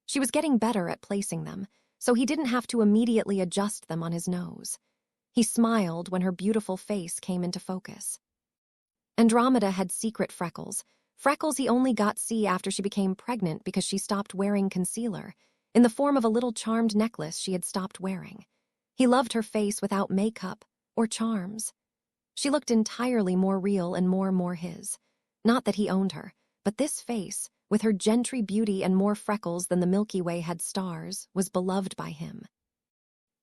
She was getting better at placing them, so he didn't have to immediately adjust them on his nose. He smiled when her beautiful face came into focus. Andromeda had secret freckles he only got see after she became pregnant because she stopped wearing concealer, in the form of a little charmed necklace she had stopped wearing. He loved her face without makeup or charms. She looked entirely more real and more his. Not that he owned her, but this face, with her gentry beauty and more freckles than the Milky Way had stars, was beloved by him.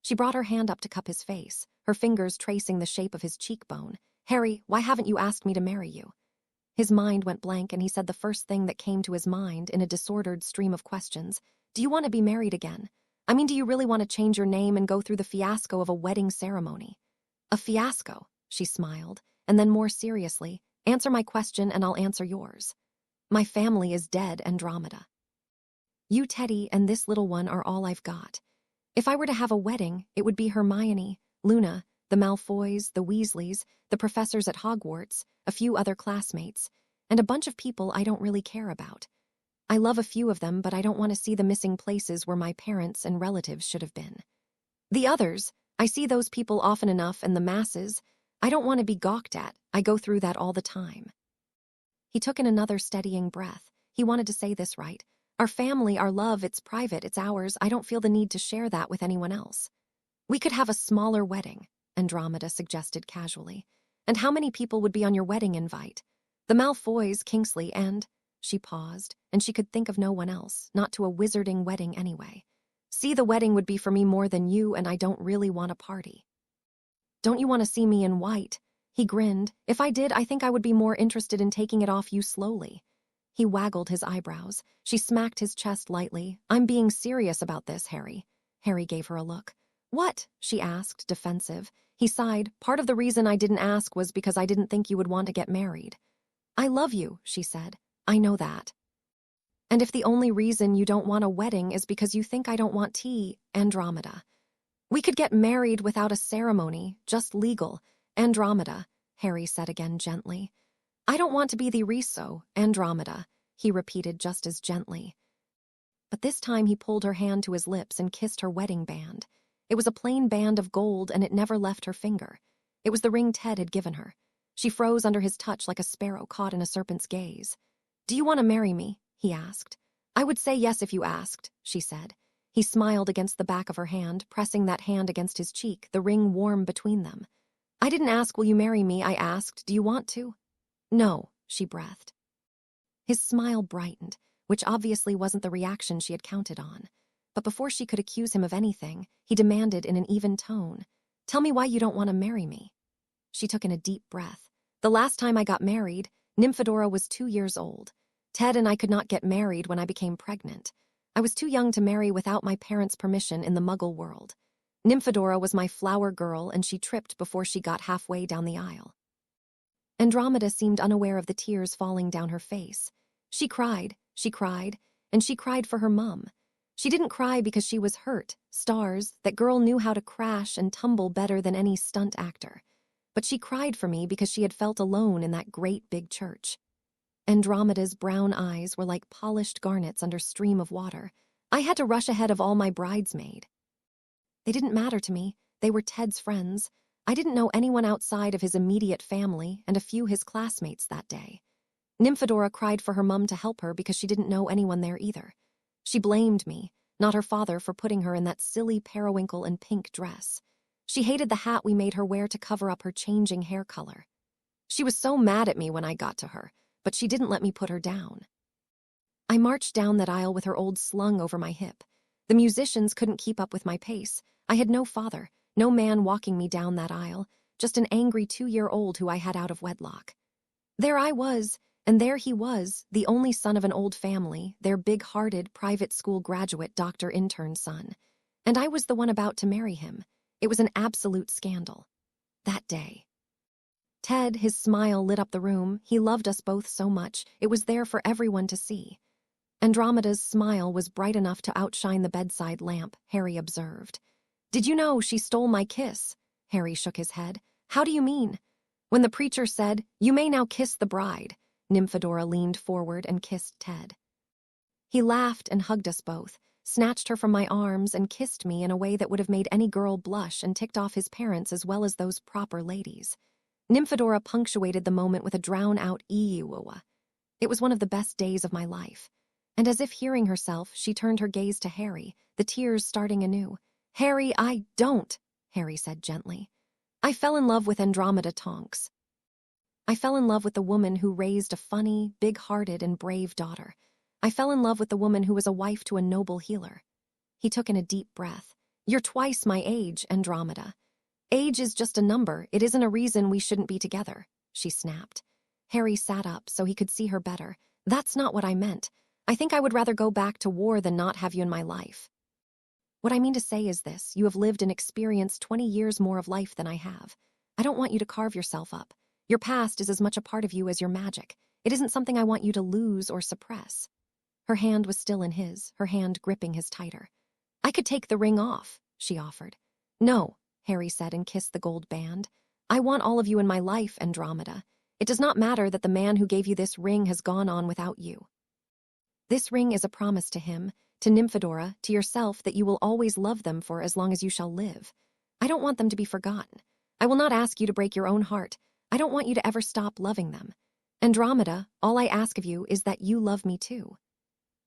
She brought her hand up to cup his face, her fingers tracing the shape of his cheekbone. "Harry, why haven't you asked me to marry you?" His mind went blank and he said the first thing that came to his mind in a disordered stream of questions. "Do you want to be married again? I mean, do you really want to change your name and go through the fiasco of a wedding ceremony?" "A fiasco?" She smiled, and then more seriously, "Answer my question and I'll answer yours. My family is dead, Andromeda. You, Teddy, and this little one are all I've got. If I were to have a wedding, it would be Hermione, Luna, the Malfoys, the Weasleys, the professors at Hogwarts, a few other classmates, and a bunch of people I don't really care about. I love a few of them, but I don't want to see the missing places where my parents and relatives should have been. The others, I see those people often enough, and the masses, I don't want to be gawked at. I go through that all the time." He took in another steadying breath. He wanted to say this right. "Our family, our love, it's private, it's ours. I don't feel the need to share that with anyone else." "We could have a smaller wedding," Andromeda suggested casually. "And how many people would be on your wedding invite?" "The Malfoys, Kingsley, and—" She paused, and she could think of no one else, not to a wizarding wedding anyway. "See, the wedding would be for me more than you, and I don't really want a party." "Don't you want to see me in white?" He grinned. "If I did, I think I would be more interested in taking it off you slowly." He waggled his eyebrows. She smacked his chest lightly. "I'm being serious about this, Harry." Harry gave her a look. "What?" she asked, defensive. He sighed. "Part of the reason I didn't ask was because I didn't think you would want to get married." "I love you," she said. "I know that. And if the only reason you don't want a wedding is because you think I don't want tea, Andromeda. We could get married without a ceremony, just legal, Andromeda," Harry said again gently. "I don't want to be the Riso, Andromeda," he repeated just as gently. But this time he pulled her hand to his lips and kissed her wedding band. It was a plain band of gold and it never left her finger. It was the ring Ted had given her. She froze under his touch like a sparrow caught in a serpent's gaze. "Do you want to marry me?" he asked. "I would say yes if you asked," she said. He smiled against the back of her hand, pressing that hand against his cheek, the ring warm between them. "I didn't ask, 'Will you marry me?' I asked, 'Do you want to?'" "No," she breathed. His smile brightened, which obviously wasn't the reaction she had counted on. But before she could accuse him of anything, he demanded in an even tone, "Tell me why you don't want to marry me." She took in a deep breath. "The last time I got married, Nymphadora was 2 years old. Ted and I could not get married when I became pregnant. I was too young to marry without my parents' permission in the Muggle world. Nymphadora was my flower girl, and she tripped before she got halfway down the aisle." Andromeda seemed unaware of the tears falling down her face. She cried, and she cried for her mum. She didn't cry because she was hurt. Stars, that girl knew how to crash and tumble better than any stunt actor. But she cried for me because she had felt alone in that great big church. Andromeda's brown eyes were like polished garnets under stream of water. "I had to rush ahead of all my bridesmaid. They didn't matter to me. They were Ted's friends. I didn't know anyone outside of his immediate family and a few his classmates that day. Nymphadora cried for her mum to help her because she didn't know anyone there either. She blamed me, not her father, for putting her in that silly periwinkle and pink dress. She hated the hat we made her wear to cover up her changing hair color. She was so mad at me when I got to her, but she didn't let me put her down. I marched down that aisle with her old slung over my hip. The musicians couldn't keep up with my pace. I had no father, no man walking me down that aisle, just an angry 2-year-old who I had out of wedlock. There I was, and there he was, the only son of an old family, their big-hearted, private school graduate doctor-intern son. And I was the one about to marry him. It was an absolute scandal. That day. Ted, his smile lit up the room. He loved us both so much, it was there for everyone to see. Andromeda's smile was bright enough to outshine the bedside lamp, Harry observed. "Did you know she stole my kiss?" Harry shook his head. "How do you mean?" "When the preacher said, 'You may now kiss the bride,'" Nymphadora leaned forward and kissed Ted. He laughed and hugged us both, snatched her from my arms and kissed me in a way that would have made any girl blush and ticked off his parents as well as those proper ladies. Nymphadora punctuated the moment with a drown-out "ee-oo-ah." It was one of the best days of my life. And as if hearing herself, she turned her gaze to Harry, the tears starting anew. "Harry, I don't," Harry said gently. "I fell in love with Andromeda Tonks. I fell in love with the woman who raised a funny, big-hearted, and brave daughter. I fell in love with the woman who was a wife to a noble healer." He took in a deep breath. "You're twice my age, Andromeda." "Age is just a number. It isn't a reason we shouldn't be together," she snapped. Harry sat up so he could see her better. "That's not what I meant. I think I would rather go back to war than not have you in my life. What I mean to say is this: you have lived and experienced 20 years more of life than I have. I don't want you to carve yourself up. Your past is as much a part of you as your magic. It isn't something I want you to lose or suppress." Her hand was still in his, her hand gripping his tighter. "I could take the ring off," she offered. "No," Harry said and kissed the gold band. "I want all of you in my life, Andromeda. It does not matter that the man who gave you this ring has gone on without you. This ring is a promise to him, to Nymphadora, to yourself, that you will always love them for as long as you shall live. I don't want them to be forgotten. I will not ask you to break your own heart. I don't want you to ever stop loving them. Andromeda, all I ask of you is that you love me too."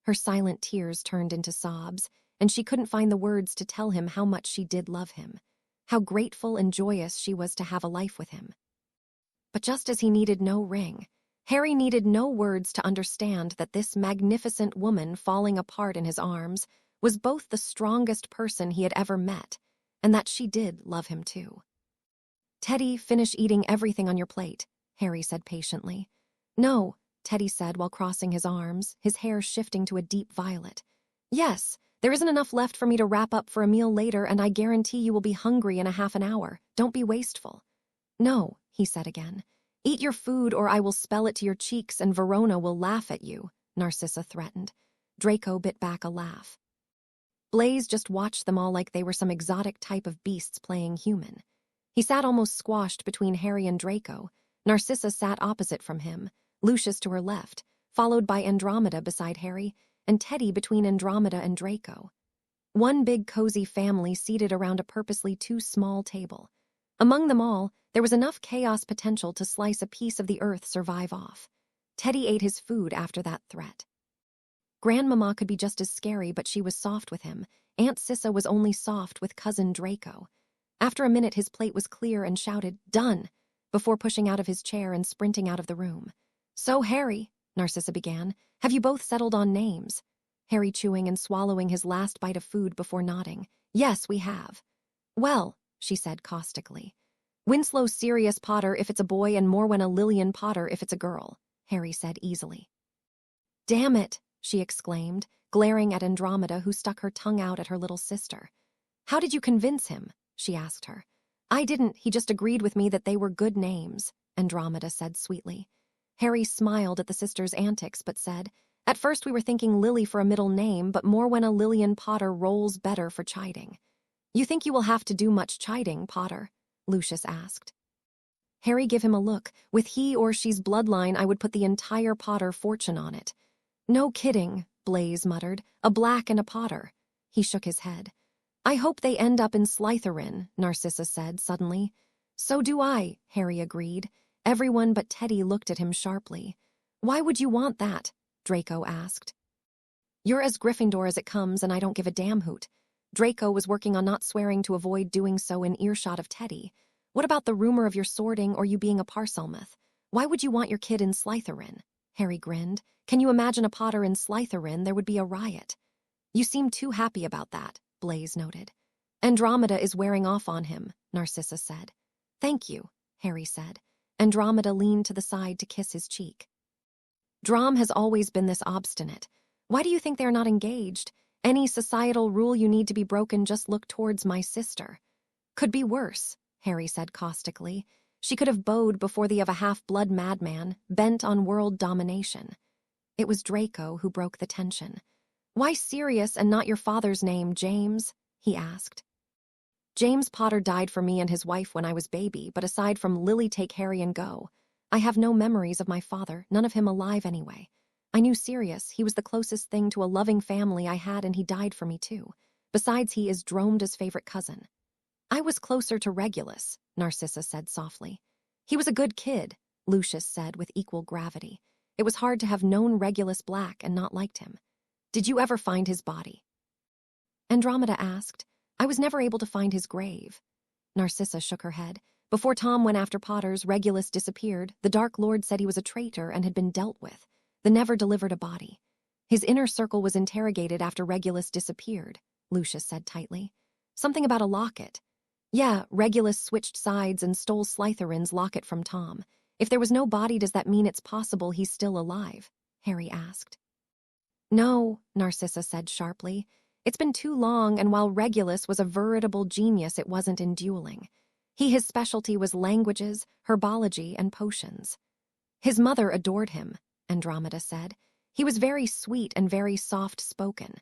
Her silent tears turned into sobs, and she couldn't find the words to tell him how much she did love him, how grateful and joyous she was to have a life with him. But just as he needed no ring, Harry needed no words to understand that this magnificent woman falling apart in his arms was both the strongest person he had ever met, and that she did love him too. "Teddy, finish eating everything on your plate," Harry said patiently. "No," Teddy said while crossing his arms, his hair shifting to a deep violet. "Yes, there isn't enough left for me to wrap up for a meal later, and I guarantee you will be hungry in a half an hour. Don't be wasteful." "No," he said again. "Eat your food or I will spell it to your cheeks and Verona will laugh at you," Narcissa threatened. Draco bit back a laugh. Blaze just watched them all like they were some exotic type of beasts playing human. He sat almost squashed between Harry and Draco. Narcissa sat opposite from him, Lucius to her left, followed by Andromeda beside Harry, and Teddy between Andromeda and Draco. One big cozy family seated around a purposely too small table. Among them all, There was enough chaos potential to slice a piece of the earth survive off. Teddy ate his food after that threat. Grandmama could be just as scary, but she was soft with him. Aunt Sissa was only soft with cousin Draco. After a minute, his plate was clear and shouted, "Done," before pushing out of his chair and sprinting out of the room. "So, Harry," Narcissa began, "have you both settled on names?" Harry chewing and swallowing his last bite of food before nodding. "Yes, we have." "Well," she said caustically. "Winslow Sirius Potter if it's a boy and Morwenna Lillian Potter if it's a girl," Harry said easily. "Damn it," she exclaimed, glaring at Andromeda, who stuck her tongue out at her little sister. "How did you convince him?" she asked her. "I didn't, he just agreed with me that they were good names," Andromeda said sweetly. Harry smiled at the sisters' antics but said, "At first we were thinking Lily for a middle name, but Morwenna Lillian Potter rolls better for chiding." "You think you will have to do much chiding, Potter?" Lucius asked. Harry gave him a look. "With he or she's bloodline, I would put the entire Potter fortune on it." "No kidding," Blaze muttered. "A Black and a Potter." He shook his head. "I hope they end up in Slytherin," Narcissa said suddenly. "So do I," Harry agreed. Everyone but Teddy looked at him sharply. "Why would you want that?" Draco asked. "You're as Gryffindor as it comes, and I don't give a damn hoot." Draco was working on not swearing to avoid doing so in earshot of Teddy. "What about the rumor of your sorting or you being a Parselmouth? Why would you want your kid in Slytherin?" Harry grinned. "Can you imagine a Potter in Slytherin? There would be a riot." "You seem too happy about that," Blaze noted. "Andromeda is wearing off on him," Narcissa said. "Thank you," Harry said. Andromeda leaned to the side to kiss his cheek. "Drom has always been this obstinate. Why do you think they're not engaged? Any societal rule you need to be broken, just look towards my sister." "Could be worse," Harry said caustically. "She could have bowed before the of a half-blood madman, bent on world domination." It was Draco who broke the tension. "Why Sirius and not your father's name, James?" he asked. "James Potter died for me and his wife when I was baby, but aside from Lily take Harry and go, I have no memories of my father, none of him alive anyway. I knew Sirius, he was the closest thing to a loving family I had, and he died for me too. Besides, he is Dromeda's favorite cousin." "I was closer to Regulus," Narcissa said softly. "He was a good kid," Lucius said with equal gravity. "It was hard to have known Regulus Black and not liked him." "Did you ever find his body?" Andromeda asked. "I was never able to find his grave." Narcissa shook her head. "Before Tom went after Potters, Regulus disappeared. The Dark Lord said he was a traitor and had been dealt with. They never delivered a body. His inner circle was interrogated after Regulus disappeared," Lucius said tightly. "Something about a locket." "Yeah, Regulus switched sides and stole Slytherin's locket from Tom. If there was no body, does that mean it's possible he's still alive?" Harry asked. "No," Narcissa said sharply. "It's been too long, and while Regulus was a veritable genius, it wasn't in dueling. His specialty was languages, herbology, and potions." "His mother adored him," Andromeda said. "He was very sweet and very soft-spoken.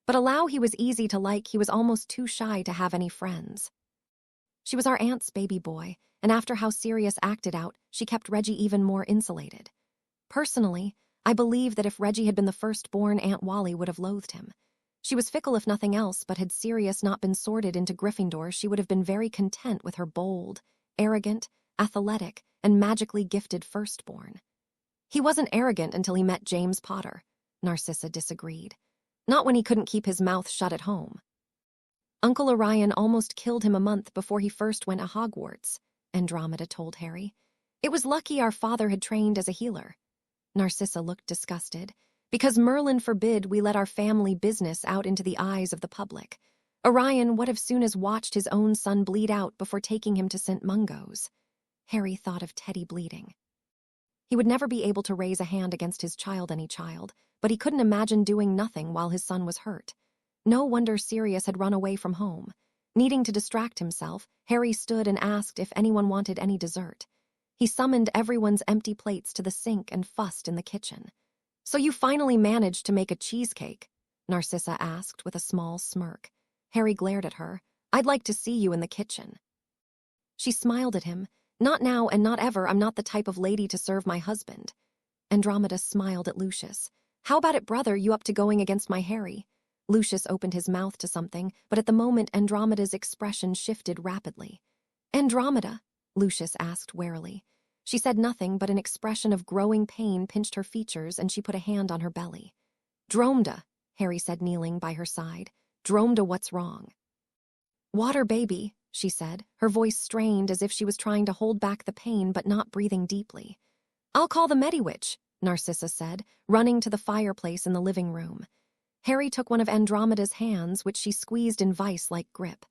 But allow he was easy to like, he was almost too shy to have any friends. She was our aunt's baby boy, and after how Sirius acted out, she kept Reggie even more insulated. Personally, I believe that if Reggie had been the firstborn, Aunt Wally would have loathed him. She was fickle if nothing else, but had Sirius not been sorted into Gryffindor, she would have been very content with her bold, arrogant, athletic, and magically gifted firstborn." "He wasn't arrogant until he met James Potter," Narcissa disagreed. "Not when he couldn't keep his mouth shut at home." "Uncle Orion almost killed him a month before he first went to Hogwarts," Andromeda told Harry. "It was lucky our father had trained as a healer." Narcissa looked disgusted. "Because Merlin forbid we let our family business out into the eyes of the public. Orion would have soon as watched his own son bleed out before taking him to St. Mungo's." Harry thought of Teddy bleeding. He would never be able to raise a hand against his child, any child, but he couldn't imagine doing nothing while his son was hurt. No wonder Sirius had run away from home. Needing to distract himself, Harry stood and asked if anyone wanted any dessert. He summoned everyone's empty plates to the sink and fussed in the kitchen. "So you finally managed to make a cheesecake?" Narcissa asked with a small smirk. Harry glared at her. "I'd like to see you in the kitchen." She smiled at him. "Not now and not ever. I'm not the type of lady to serve my husband." Andromeda smiled at Lucius. "How about it, brother? You up to going against my Harry?" Lucius opened his mouth to something, but at the moment Andromeda's expression shifted rapidly. "Andromeda," Lucius asked warily. She said nothing, but an expression of growing pain pinched her features and she put a hand on her belly. Dromda, Harry said, kneeling by her side. Dromda, what's wrong? Water, baby, she said, her voice strained as if she was trying to hold back the pain but not breathing deeply. I'll call the Mediwitch, Narcissa said, running to the fireplace in the living room. Harry took one of Andromeda's hands, which she squeezed in vice-like grip.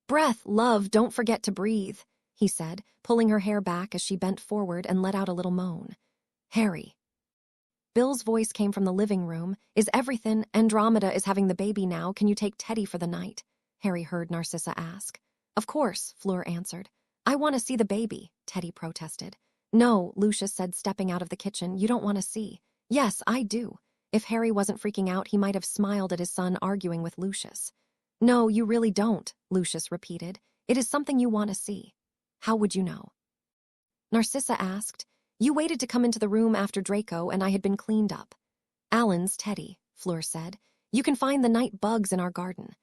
Breath, love, don't forget to breathe, he said, pulling her hair back as she bent forward and let out a little moan. Harry. Bill's voice came from the living room. Is everything? Andromeda is having the baby now. Can you take Teddy for the night? Harry heard Narcissa ask. Of course, Fleur answered. I want to see the baby, Teddy protested. No, Lucius said, stepping out of the kitchen. You don't want to see. Yes, I do. If Harry wasn't freaking out, he might have smiled at his son arguing with Lucius. No, you really don't, Lucius repeated. It is something you want to see. How would you know? Narcissa asked. You waited to come into the room after Draco and I had been cleaned up. Alan's Teddy, Fleur said. You can find the night bugs in our garden.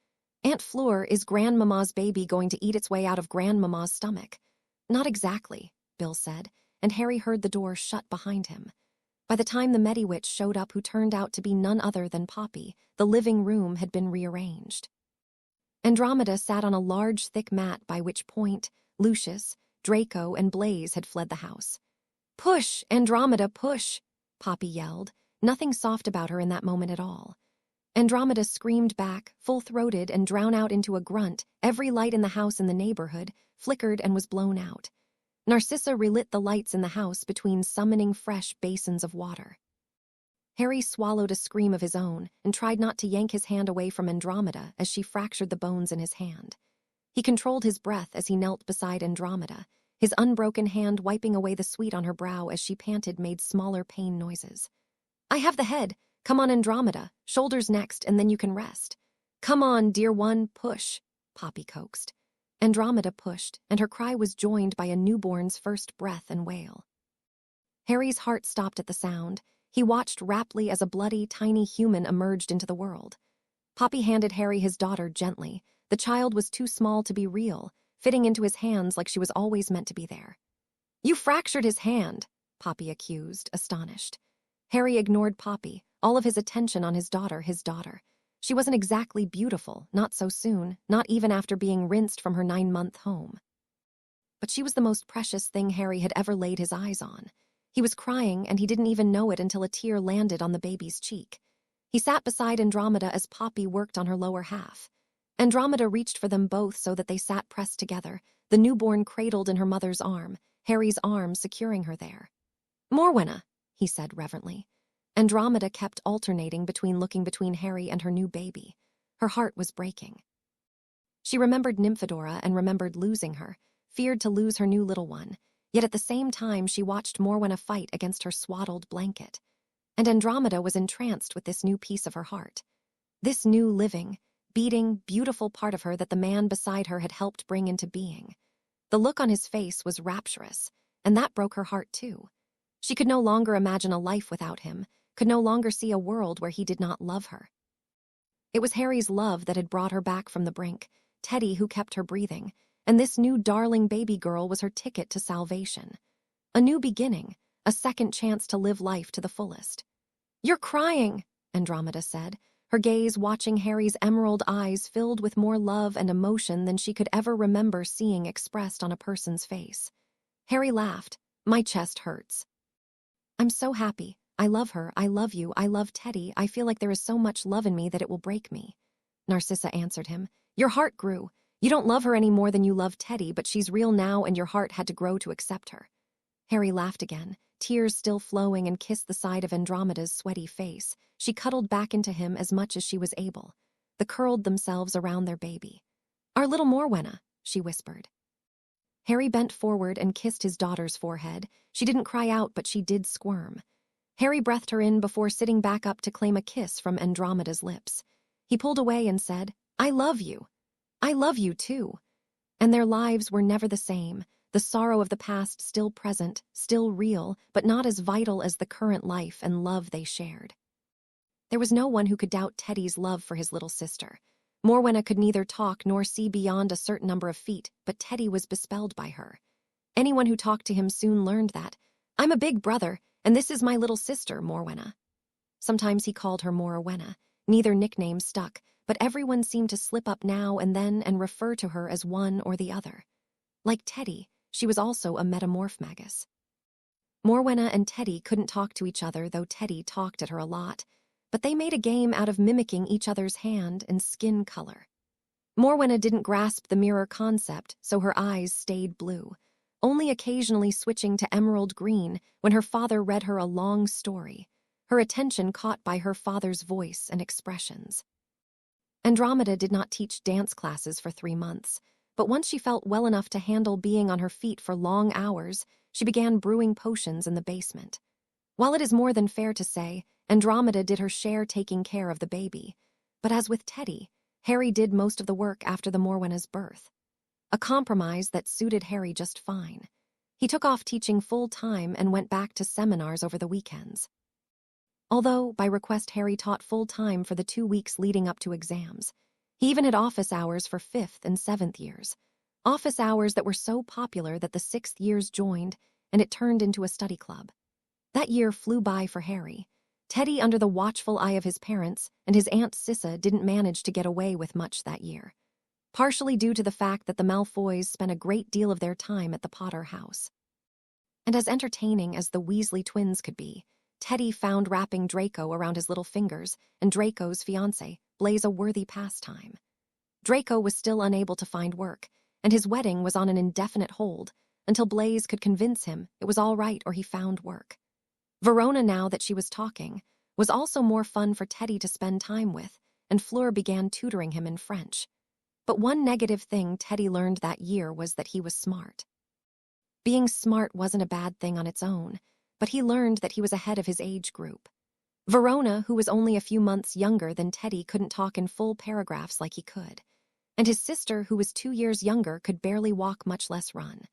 Aunt Fleur, is Grandmama's baby going to eat its way out of Grandmama's stomach? Not exactly, Bill said, and Harry heard the door shut behind him. By the time the Mediwitch showed up, who turned out to be none other than Poppy, the living room had been rearranged. Andromeda sat on a large, thick mat by which Point, Lucius, Draco, and Blaze had fled the house. Push, Andromeda, push, Poppy yelled, nothing soft about her in that moment at all. Andromeda screamed back, full-throated, and drowned out into a grunt. Every light in the house in the neighborhood flickered and was blown out. Narcissa relit the lights in the house between summoning fresh basins of water. Harry swallowed a scream of his own and tried not to yank his hand away from Andromeda as she fractured the bones in his hand. He controlled his breath as he knelt beside Andromeda, his unbroken hand wiping away the sweat on her brow as she panted, made smaller pain noises. I have the head. Come on, Andromeda. Shoulders next, and then you can rest. Come on, dear one, push, Poppy coaxed. Andromeda pushed, and her cry was joined by a newborn's first breath and wail. Harry's heart stopped at the sound. He watched raptly as a bloody, tiny human emerged into the world. Poppy handed Harry his daughter gently. The child was too small to be real, fitting into his hands like she was always meant to be there. You fractured his hand, Poppy accused, astonished. Harry ignored Poppy, all of his attention on his daughter. She wasn't exactly beautiful, not so soon, not even after being rinsed from her 9-month home. But she was the most precious thing Harry had ever laid his eyes on. He was crying, and he didn't even know it until a tear landed on the baby's cheek. He sat beside Andromeda as Poppy worked on her lower half. Andromeda reached for them both so that they sat pressed together, the newborn cradled in her mother's arm, Harry's arm securing her there. Morwenna, he said reverently. Andromeda kept alternating looking between Harry and her new baby. Her heart was breaking. She remembered Nymphadora and remembered losing her, feared to lose her new little one, yet at the same time she watched Morwenna fight against her swaddled blanket. And Andromeda was entranced with this new piece of her heart. This new living, beating, beautiful part of her that the man beside her had helped bring into being. The look on his face was rapturous, and that broke her heart too. She could no longer imagine a life without him, could no longer see a world where he did not love her. It was Harry's love that had brought her back from the brink, Teddy who kept her breathing, and this new darling baby girl was her ticket to salvation. A new beginning, a second chance to live life to the fullest. You're crying, Andromeda said, her gaze watching Harry's emerald eyes filled with more love and emotion than she could ever remember seeing expressed on a person's face. Harry laughed. My chest hurts. I'm so happy. I love her, I love you, I love Teddy. I feel like there is so much love in me that it will break me. Narcissa answered him. Your heart grew. You don't love her any more than you love Teddy, but she's real now and your heart had to grow to accept her. Harry laughed again, tears still flowing, and kissed the side of Andromeda's sweaty face. She cuddled back into him as much as she was able. They curled themselves around their baby. Our little Morwenna, she whispered. Harry bent forward and kissed his daughter's forehead. She didn't cry out, but she did squirm. Harry breathed her in before sitting back up to claim a kiss from Andromeda's lips. He pulled away and said, I love you. I love you too. And their lives were never the same, the sorrow of the past still present, still real, but not as vital as the current life and love they shared. There was no one who could doubt Teddy's love for his little sister. Morwenna could neither talk nor see beyond a certain number of feet, but Teddy was bespelled by her. Anyone who talked to him soon learned that. I'm a big brother, and this is my little sister, Morwenna. Sometimes he called her Morwenna. Neither nickname stuck, but everyone seemed to slip up now and then and refer to her as one or the other. Like Teddy, she was also a metamorph magus. Morwenna and Teddy couldn't talk to each other, though Teddy talked at her a lot, but they made a game out of mimicking each other's hand and skin color. Morwenna didn't grasp the mirror concept, so her eyes stayed blue, only occasionally switching to emerald green when her father read her a long story, her attention caught by her father's voice and expressions. Andromeda did not teach dance classes for 3 months, but once she felt well enough to handle being on her feet for long hours, she began brewing potions in the basement. While it is more than fair to say, Andromeda did her share taking care of the baby, but as with Teddy, Harry did most of the work after the Morwenna's birth. A compromise that suited Harry just fine. He took off teaching full-time and went back to seminars over the weekends. Although, by request, Harry taught full-time for the 2 weeks leading up to exams. He even had office hours for 5th and 7th years. Office hours that were so popular that the 6th years joined, and it turned into a study club. That year flew by for Harry. Teddy, under the watchful eye of his parents, and his Aunt Sissa didn't manage to get away with much that year, partially due to the fact that the Malfoys spent a great deal of their time at the Potter house. And as entertaining as the Weasley twins could be, Teddy found wrapping Draco around his little fingers and Draco's fiancée, Blaise, a worthy pastime. Draco was still unable to find work, and his wedding was on an indefinite hold until Blaise could convince him it was all right or he found work. Verona, now that she was talking, was also more fun for Teddy to spend time with, and Fleur began tutoring him in French. But one negative thing Teddy learned that year was that he was smart. Being smart wasn't a bad thing on its own, but he learned that he was ahead of his age group. Verona, who was only a few months younger than Teddy, couldn't talk in full paragraphs like he could, and his sister, who was 2 years younger, could barely walk, much less run.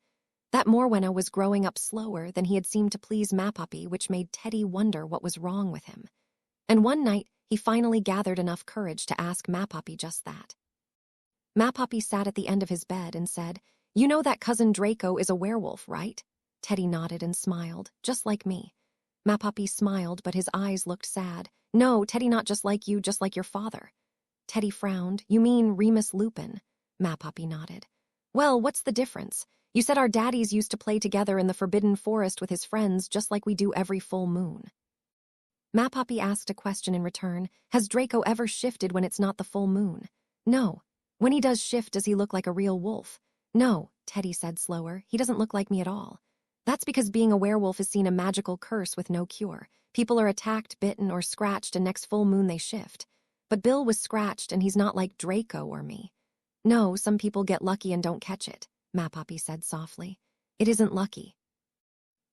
That Morwenna was growing up slower than he had seemed to please Mappuppy, which made Teddy wonder what was wrong with him. And one night, he finally gathered enough courage to ask Mappuppy just that. Mappuppy sat at the end of his bed and said, "You know that cousin Draco is a werewolf, right?" Teddy nodded and smiled, "Just like me." Mappuppy smiled, but his eyes looked sad. "No, Teddy, not just like you, just like your father." Teddy frowned. "You mean Remus Lupin?" Mappuppy nodded. "Well, what's the difference? You said our daddies used to play together in the Forbidden Forest with his friends just like we do every full moon." Mappuppy asked a question in return. "Has Draco ever shifted when it's not the full moon?" "No." "When he does shift, does he look like a real wolf?" "No," Teddy said slower. "He doesn't look like me at all. That's because being a werewolf is seen a magical curse with no cure. People are attacked, bitten, or scratched, and next full moon they shift. But Bill was scratched, and he's not like Draco or me." "No, some people get lucky and don't catch it," Mappuppy said softly. "It isn't lucky."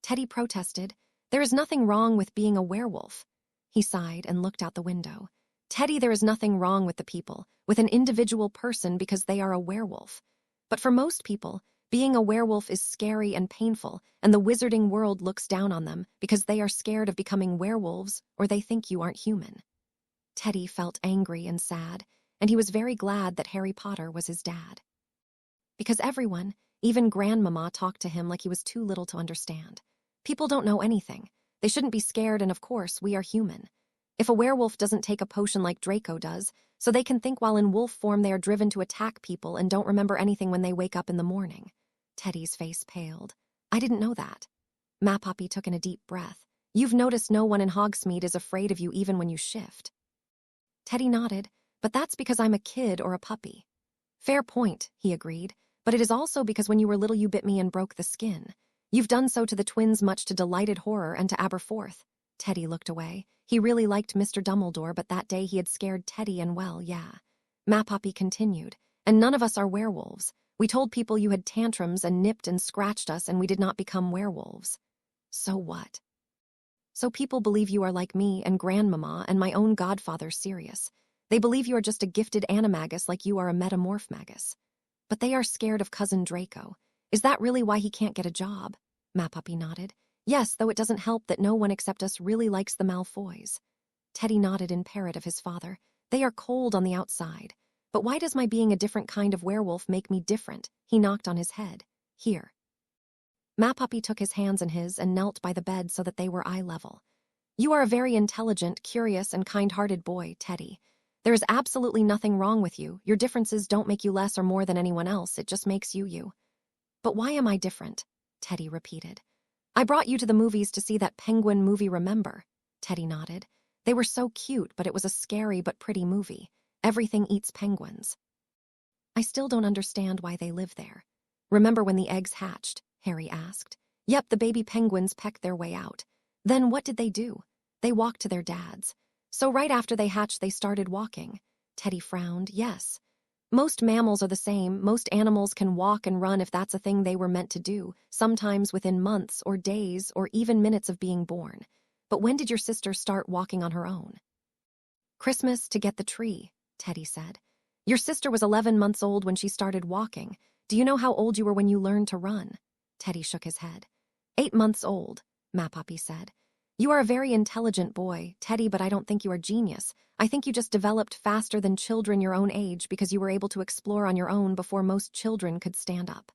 Teddy protested. "There is nothing wrong with being a werewolf." He sighed and looked out the window. "Teddy, there is nothing wrong with the people, with an individual person because they are a werewolf. But for most people, being a werewolf is scary and painful, and the wizarding world looks down on them because they are scared of becoming werewolves or they think you aren't human." Teddy felt angry and sad, and he was very glad that Harry Potter was his dad. Because everyone, even Grandmama, talked to him like he was too little to understand. People don't know anything. They shouldn't be scared, and of course, we are human. If a werewolf doesn't take a potion like Draco does, so they can think while in wolf form they are driven to attack people and don't remember anything when they wake up in the morning. Teddy's face paled. "I didn't know that." Mappuppy took in a deep breath. "You've noticed no one in Hogsmeade is afraid of you even when you shift." Teddy nodded. "But that's because I'm a kid or a puppy." "Fair point," he agreed. "But it is also because when you were little you bit me and broke the skin. You've done so to the twins, much to delighted horror, and to Aberforth." Teddy looked away. He really liked Mr. Dumbledore, but that day he had scared Teddy, and well, yeah. Mappuppy continued. "And none of us are werewolves. We told people you had tantrums and nipped and scratched us, and we did not become werewolves." "So what?" "So people believe you are like me and Grandmama and my own godfather, Sirius. They believe you are just a gifted animagus like you are a metamorph magus. But they are scared of cousin Draco. Is that really why he can't get a job?" Mappuppy nodded. "Yes, though it doesn't help that no one except us really likes the Malfoys." Teddy nodded in parrot of his father. "They are cold on the outside. But why does my being a different kind of werewolf make me different?" He knocked on his head. "Here." Mapapi took his hands in his and knelt by the bed so that they were eye level. You are a very intelligent, curious, and kind-hearted boy, Teddy. There is absolutely nothing wrong with you. Your differences don't make you less or more than anyone else. It just makes you you. But why am I different? Teddy repeated. I brought you to the movies to see that penguin movie, remember? Teddy nodded. They were so cute, but it was a scary but pretty movie. Everything eats penguins. I still don't understand why they live there. Remember when the eggs hatched? Harry asked. Yep, the baby penguins pecked their way out. Then what did they do? They walked to their dads. So right after they hatched, they started walking. Teddy frowned. Yes. Most mammals are the same. Most animals can walk and run if that's a thing they were meant to do, sometimes within months or days or even minutes of being born. But when did your sister start walking on her own? Christmas to get the tree, Teddy said. Your sister was 11 months old when she started walking. Do you know how old you were when you learned to run? Teddy shook his head. 8 months old, Mapapi said. You are a very intelligent boy, Teddy, but I don't think you are genius. I think you just developed faster than children your own age because you were able to explore on your own before most children could stand up.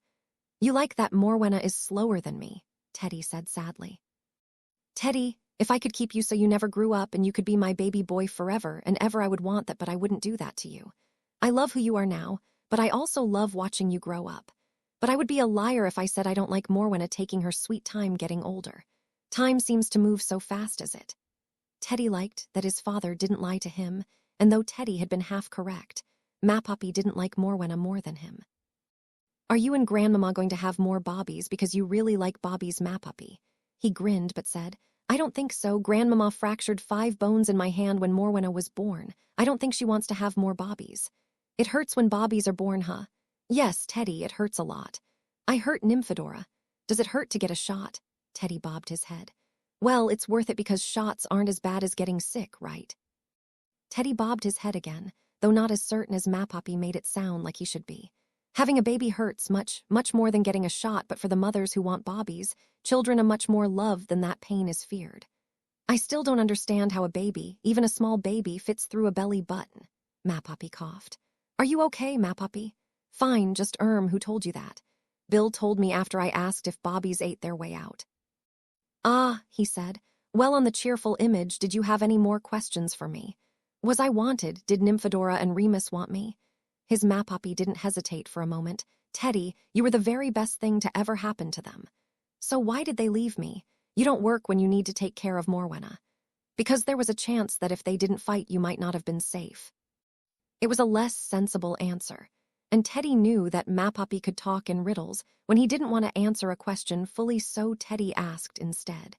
You like that Morwenna is slower than me, Teddy said sadly. Teddy, if I could keep you so you never grew up and you could be my baby boy forever and ever, I would want that, but I wouldn't do that to you. I love who you are now, but I also love watching you grow up. But I would be a liar if I said I don't like Morwenna taking her sweet time getting older. Time seems to move so fast as it. Teddy liked that his father didn't lie to him, and though Teddy had been half correct, Mapapi didn't like Morwenna more than him. Are you and Grandmama going to have more Bobbies because you really like Bobbies, Mapapi? He grinned but said, I don't think so. Grandmama fractured 5 bones in my hand when Morwenna was born. I don't think she wants to have more Bobbies. It hurts when Bobbies are born, huh? Yes, Teddy, it hurts a lot. I hurt Nymphadora. Does it hurt to get a shot? Teddy bobbed his head. Well, it's worth it because shots aren't as bad as getting sick, right? Teddy bobbed his head again, though not as certain as Mapapi made it sound like he should be. Having a baby hurts much more than getting a shot, but for the mothers who want Bobbies, children are much more loved than that pain is feared. I still don't understand how a baby, even a small baby, fits through a belly button. Mapapi coughed. Are you okay, Mapapi? Fine, just who told you that? Bill told me after I asked if Bobbies ate their way out. Ah, he said. Well, on the cheerful image, did you have any more questions for me? Was I wanted? Did Nymphadora and Remus want me? His Mapapi didn't hesitate for a moment. Teddy, you were the very best thing to ever happen to them. So why did they leave me? You don't work when you need to take care of Morwenna. Because there was a chance that if they didn't fight, you might not have been safe. It was a less sensible answer, and Teddy knew that Mapapi could talk in riddles when he didn't want to answer a question fully, so Teddy asked instead.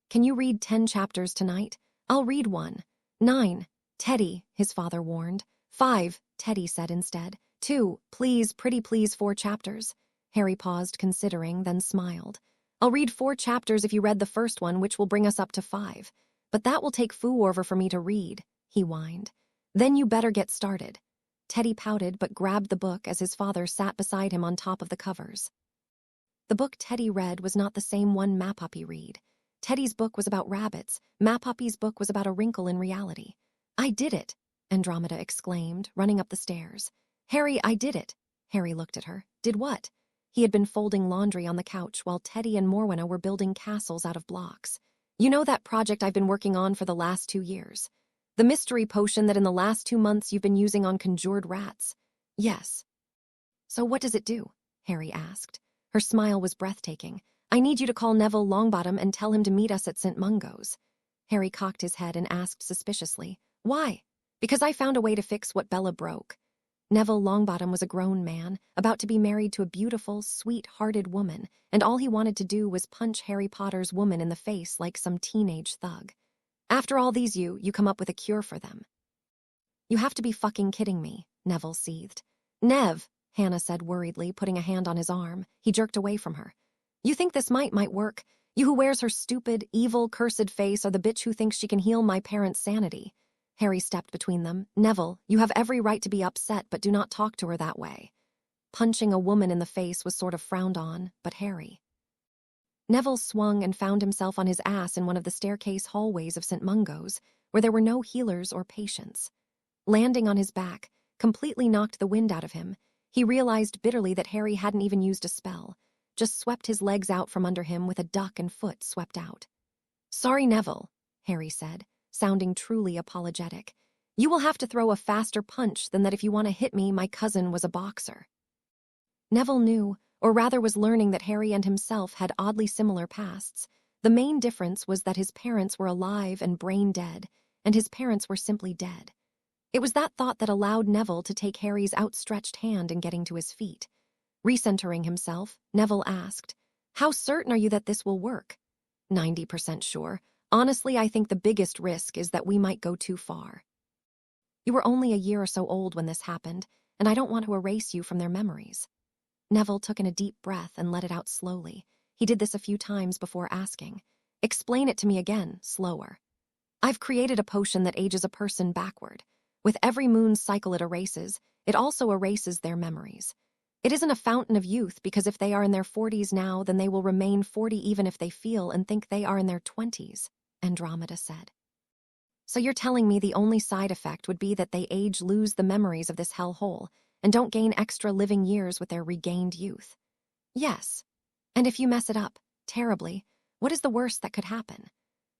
Can you read 10 chapters tonight? I'll read 1. 9. Teddy, his father warned. 5, Teddy said instead. 2, please, pretty please, 4 chapters. Harry paused, considering, then smiled. I'll read 4 chapters if you read the first one, which will bring us up to 5. But that will take forever for me to read, he whined. Then you better get started. Teddy pouted but grabbed the book as his father sat beside him on top of the covers. The book Teddy read was not the same one Mapapi read. Teddy's book was about rabbits. Mapapi's book was about a wrinkle in reality. I did it, Andromeda exclaimed, running up the stairs. Harry, I did it. Harry looked at her. Did what? He had been folding laundry on the couch while Teddy and Morwenna were building castles out of blocks. You know that project I've been working on for the last 2 years? The mystery potion that in the last 2 months you've been using on conjured rats. Yes. So what does it do? Harry asked. Her smile was breathtaking. I need you to call Neville Longbottom and tell him to meet us at St. Mungo's. Harry cocked his head and asked suspiciously, Why? Because I found a way to fix what Bella broke. Neville Longbottom was a grown man, about to be married to a beautiful, sweet-hearted woman, and all he wanted to do was punch Harry Potter's woman in the face like some teenage thug. After all these you come up with a cure for them. You have to be fucking kidding me, Neville seethed. Nev, Hannah said worriedly, putting a hand on his arm. He jerked away from her. You think this might work? You who wears her stupid, evil, cursed face are the bitch who thinks she can heal my parents' sanity. Harry stepped between them. Neville, you have every right to be upset, but do not talk to her that way. Punching a woman in the face was sort of frowned on, but Harry. Neville swung and found himself on his ass in one of the staircase hallways of St. Mungo's, where there were no healers or patients. Landing on his back, completely knocked the wind out of him, he realized bitterly that Harry hadn't even used a spell, just swept his legs out from under him with a duck and foot swept out. "Sorry, Neville," Harry said, sounding truly apologetic. "You will have to throw a faster punch than that if you want to hit me. My cousin was a boxer." Neville knew, or rather was learning, that Harry and himself had oddly similar pasts. The main difference was that his parents were alive and brain dead, and his parents were simply dead. It was that thought that allowed Neville to take Harry's outstretched hand in getting to his feet. Recentering himself, Neville asked, "How certain are you that this will work?" 90% sure. Honestly, I think the biggest risk is that we might go too far. You were only a year or so old when this happened, and I don't want to erase you from their memories." Neville took in a deep breath and let it out slowly. He did this a few times before asking, "Explain it to me again, slower." "I've created a potion that ages a person backward. With every moon cycle it erases, it also erases their memories. It isn't a fountain of youth, because if they are in their 40s now, then they will remain 40 even if they feel and think they are in their 20s, Andromeda said. "So you're telling me the only side effect would be that they lose the memories of this hellhole, and don't gain extra living years with their regained youth?" "Yes. And if you mess it up, terribly, what is the worst that could happen?"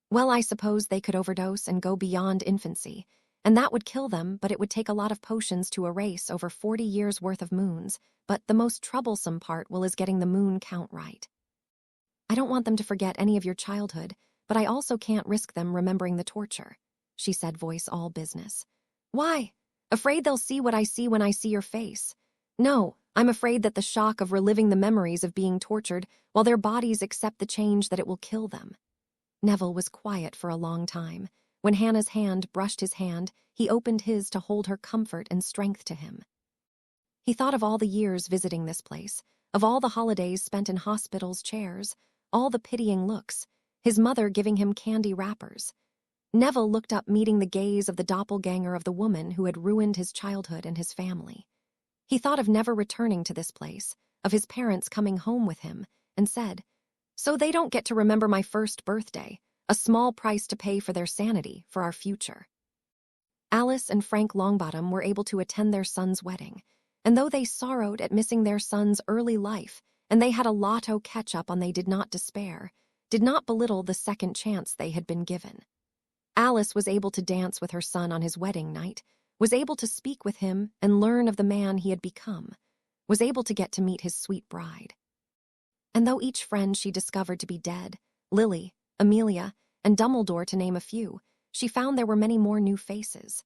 "Well, I suppose they could overdose and go beyond infancy, and that would kill them, but it would take a lot of potions to erase over 40 years' worth of moons, but the most troublesome part is getting the moon count right. I don't want them to forget any of your childhood, but I also can't risk them remembering the torture," she said, voice all business. "Why? Afraid they'll see what I see when I see your face?" "No, I'm afraid that the shock of reliving the memories of being tortured while their bodies accept the change that it will kill them." Neville was quiet for a long time. When Hannah's hand brushed his hand, he opened his to hold her comfort and strength to him. He thought of all the years visiting this place, of all the holidays spent in hospitals' chairs, all the pitying looks, his mother giving him candy wrappers. Neville looked up, meeting the gaze of the doppelganger of the woman who had ruined his childhood and his family. He thought of never returning to this place, of his parents coming home with him, and said, "So they don't get to remember my first birthday, a small price to pay for their sanity, for our future." Alice and Frank Longbottom were able to attend their son's wedding, and though they sorrowed at missing their son's early life, and they had a lotto catch-up on, they did not despair, did not belittle the second chance they had been given. Alice was able to dance with her son on his wedding night, was able to speak with him and learn of the man he had become, was able to get to meet his sweet bride. And though each friend she discovered to be dead, Lily, Amelia, and Dumbledore to name a few, she found there were many more new faces.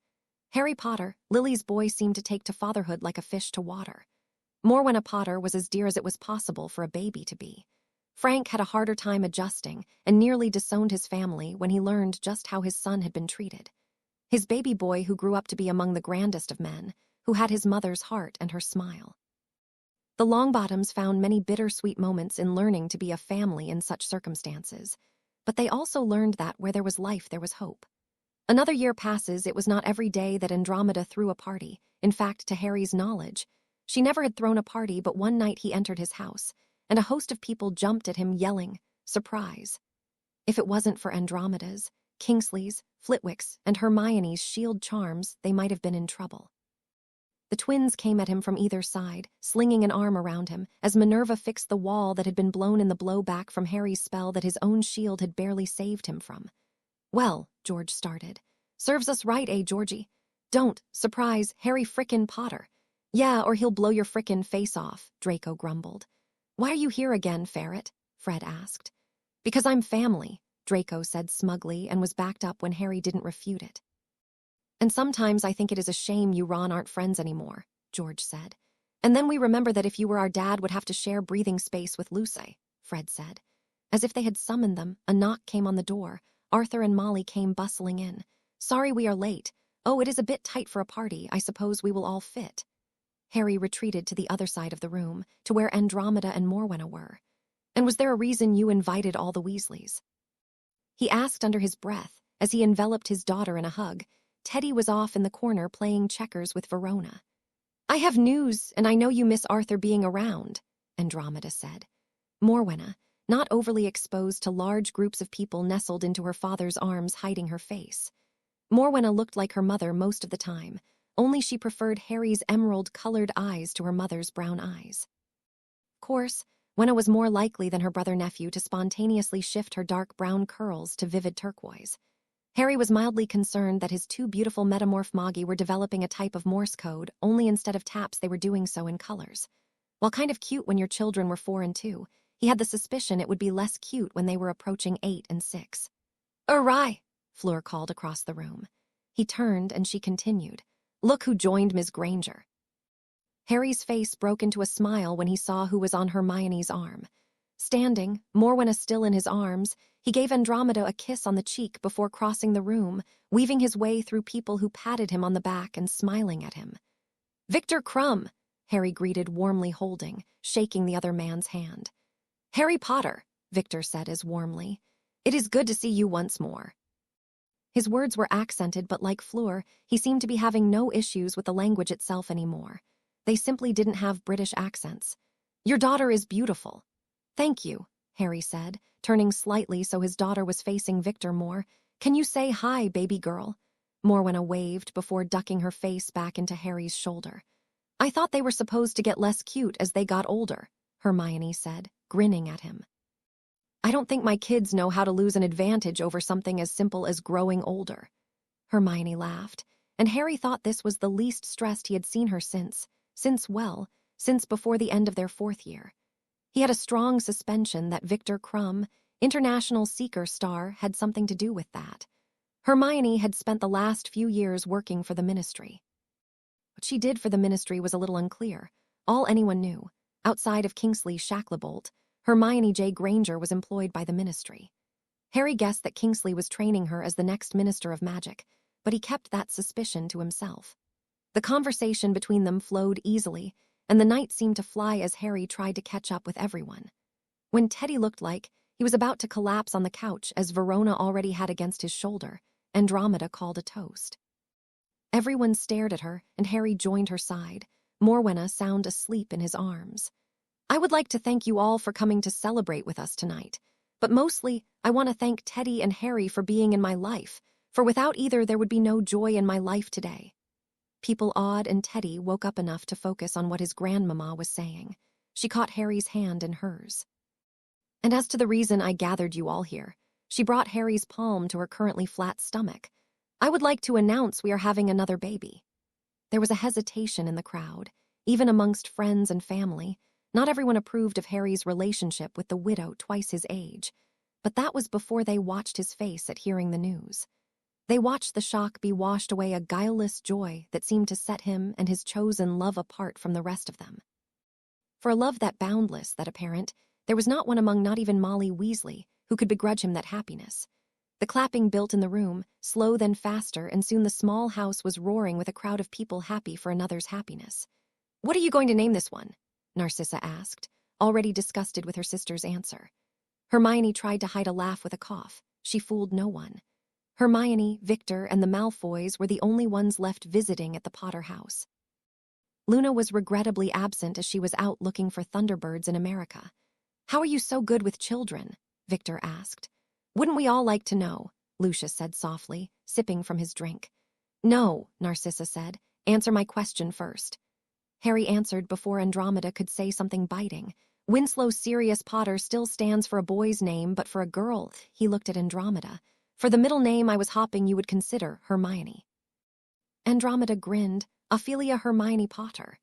Harry Potter, Lily's boy, seemed to take to fatherhood like a fish to water. Morwenna Potter was as dear as it was possible for a baby to be. Frank had a harder time adjusting and nearly disowned his family when he learned just how his son had been treated. His baby boy, who grew up to be among the grandest of men, who had his mother's heart and her smile. The Longbottoms found many bittersweet moments in learning to be a family in such circumstances, but they also learned that where there was life, there was hope. Another year passes. It was not every day that Andromeda threw a party. In fact, to Harry's knowledge, she never had thrown a party, but one night he entered his house, and a host of people jumped at him, yelling, "Surprise!" If it wasn't for Andromeda's, Kingsley's, Flitwick's, and Hermione's shield charms, they might have been in trouble. The twins came at him from either side, slinging an arm around him, as Minerva fixed the wall that had been blown in the blowback from Harry's spell that his own shield had barely saved him from. "Well," George started. "Serves us right, eh, Georgie?" "Don't, surprise, Harry frickin' Potter." "Yeah, or he'll blow your frickin' face off," Draco grumbled. "Why are you here again, Ferret?" Fred asked. "Because I'm family," Draco said smugly, and was backed up when Harry didn't refute it. "And sometimes I think it is a shame you Ron aren't friends anymore," George said. "And then we remember that if you were our dad, would have to share breathing space with Lucy," Fred said. As if they had summoned them, a knock came on the door. Arthur and Molly came bustling in. "Sorry we are late. Oh, it is a bit tight for a party. I suppose we will all fit." Harry retreated to the other side of the room, to where Andromeda and Morwenna were. "And was there a reason you invited all the Weasleys?" he asked under his breath, as he enveloped his daughter in a hug. Teddy was off in the corner playing checkers with Verona. "I have news, and I know you miss Arthur being around," Andromeda said. Morwenna, not overly exposed to large groups of people, nestled into her father's arms, hiding her face. Morwenna looked like her mother most of the time, only she preferred Harry's emerald-colored eyes to her mother's brown eyes. Of course, Wenna was more likely than her brother-nephew to spontaneously shift her dark brown curls to vivid turquoise. Harry was mildly concerned that his two beautiful metamorph Moggy were developing a type of Morse code, only instead of taps they were doing so in colors. While kind of cute when your children were 4 and 2, he had the suspicion it would be less cute when they were approaching 8 and 6. "Awry!" Fleur called across the room. He turned and she continued, "Look who joined Miss Granger." Harry's face broke into a smile when he saw who was on Hermione's arm. Standing, Morwenna still in his arms, he gave Andromeda a kiss on the cheek before crossing the room, weaving his way through people who patted him on the back and smiling at him. "Victor Crumb," Harry greeted, warmly holding, shaking the other man's hand. "Harry Potter," Victor said as warmly. "It is good to see you once more." His words were accented, but like Fleur, he seemed to be having no issues with the language itself anymore. They simply didn't have British accents. "Your daughter is beautiful." "Thank you," Harry said, turning slightly so his daughter was facing Victor more. "Can you say hi, baby girl?" Morwenna waved before ducking her face back into Harry's shoulder. "I thought they were supposed to get less cute as they got older," Hermione said, grinning at him. "I don't think my kids know how to lose an advantage over something as simple as growing older." Hermione laughed, and Harry thought this was the least stressed he had seen her since before the end of their 4th year. He had a strong suspicion that Victor Crumb, international seeker star, had something to do with that. Hermione had spent the last few years working for the ministry. What she did for the ministry was a little unclear. All anyone knew, outside of Kingsley Shacklebolt, Hermione J. Granger was employed by the ministry. Harry guessed that Kingsley was training her as the next Minister of Magic, but he kept that suspicion to himself. The conversation between them flowed easily, and the night seemed to fly as Harry tried to catch up with everyone. When Teddy looked like he was about to collapse on the couch as Verona already had against his shoulder, Andromeda called a toast. Everyone stared at her, and Harry joined her side, Morwenna sound asleep in his arms. "I would like to thank you all for coming to celebrate with us tonight, but mostly I want to thank Teddy and Harry for being in my life, for without either there would be no joy in my life today." People awed, and Teddy woke up enough to focus on what his grandmama was saying. She caught Harry's hand in hers. "And as to the reason I gathered you all here," she brought Harry's palm to her currently flat stomach, "I would like to announce we are having another baby." There was a hesitation in the crowd, even amongst friends and family. Not everyone approved of Harry's relationship with the widow twice his age, but that was before they watched his face at hearing the news. They watched the shock be washed away, a guileless joy that seemed to set him and his chosen love apart from the rest of them. For a love that boundless, that apparent, there was not one among not even Molly Weasley who could begrudge him that happiness. The clapping built in the room, slow then faster, and soon the small house was roaring with a crowd of people happy for another's happiness. "What are you going to name this one?" Narcissa asked, already disgusted with her sister's answer. Hermione tried to hide a laugh with a cough. She fooled no one. Hermione, Victor, and the Malfoys were the only ones left visiting at the Potter house. Luna was regrettably absent as she was out looking for Thunderbirds in America. "How are you so good with children?" Victor asked. "Wouldn't we all like to know?" Lucius said softly, sipping from his drink. "No," Narcissa said. "Answer my question first." Harry answered before Andromeda could say something biting. "Winslow Sirius Potter still stands for a boy's name, but for a girl," he looked at Andromeda. "For the middle name I was hoping you would consider Hermione." Andromeda grinned. "Ophelia Hermione Potter."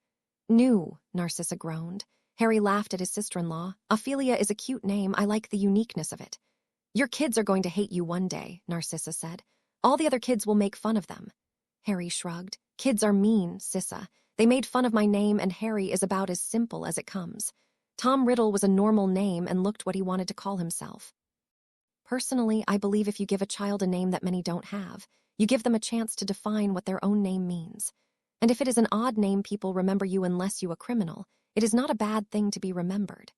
"New," Narcissa groaned. Harry laughed at his sister-in-law. "Ophelia is a cute name. I like the uniqueness of it." "Your kids are going to hate you one day," Narcissa said. "All the other kids will make fun of them." Harry shrugged. "Kids are mean, Sissa. They made fun of my name, and Harry is about as simple as it comes. Tom Riddle was a normal name and looked what he wanted to call himself. Personally, I believe if you give a child a name that many don't have, you give them a chance to define what their own name means. And if it is an odd name, people remember you unless you a criminal. It is not a bad thing to be remembered."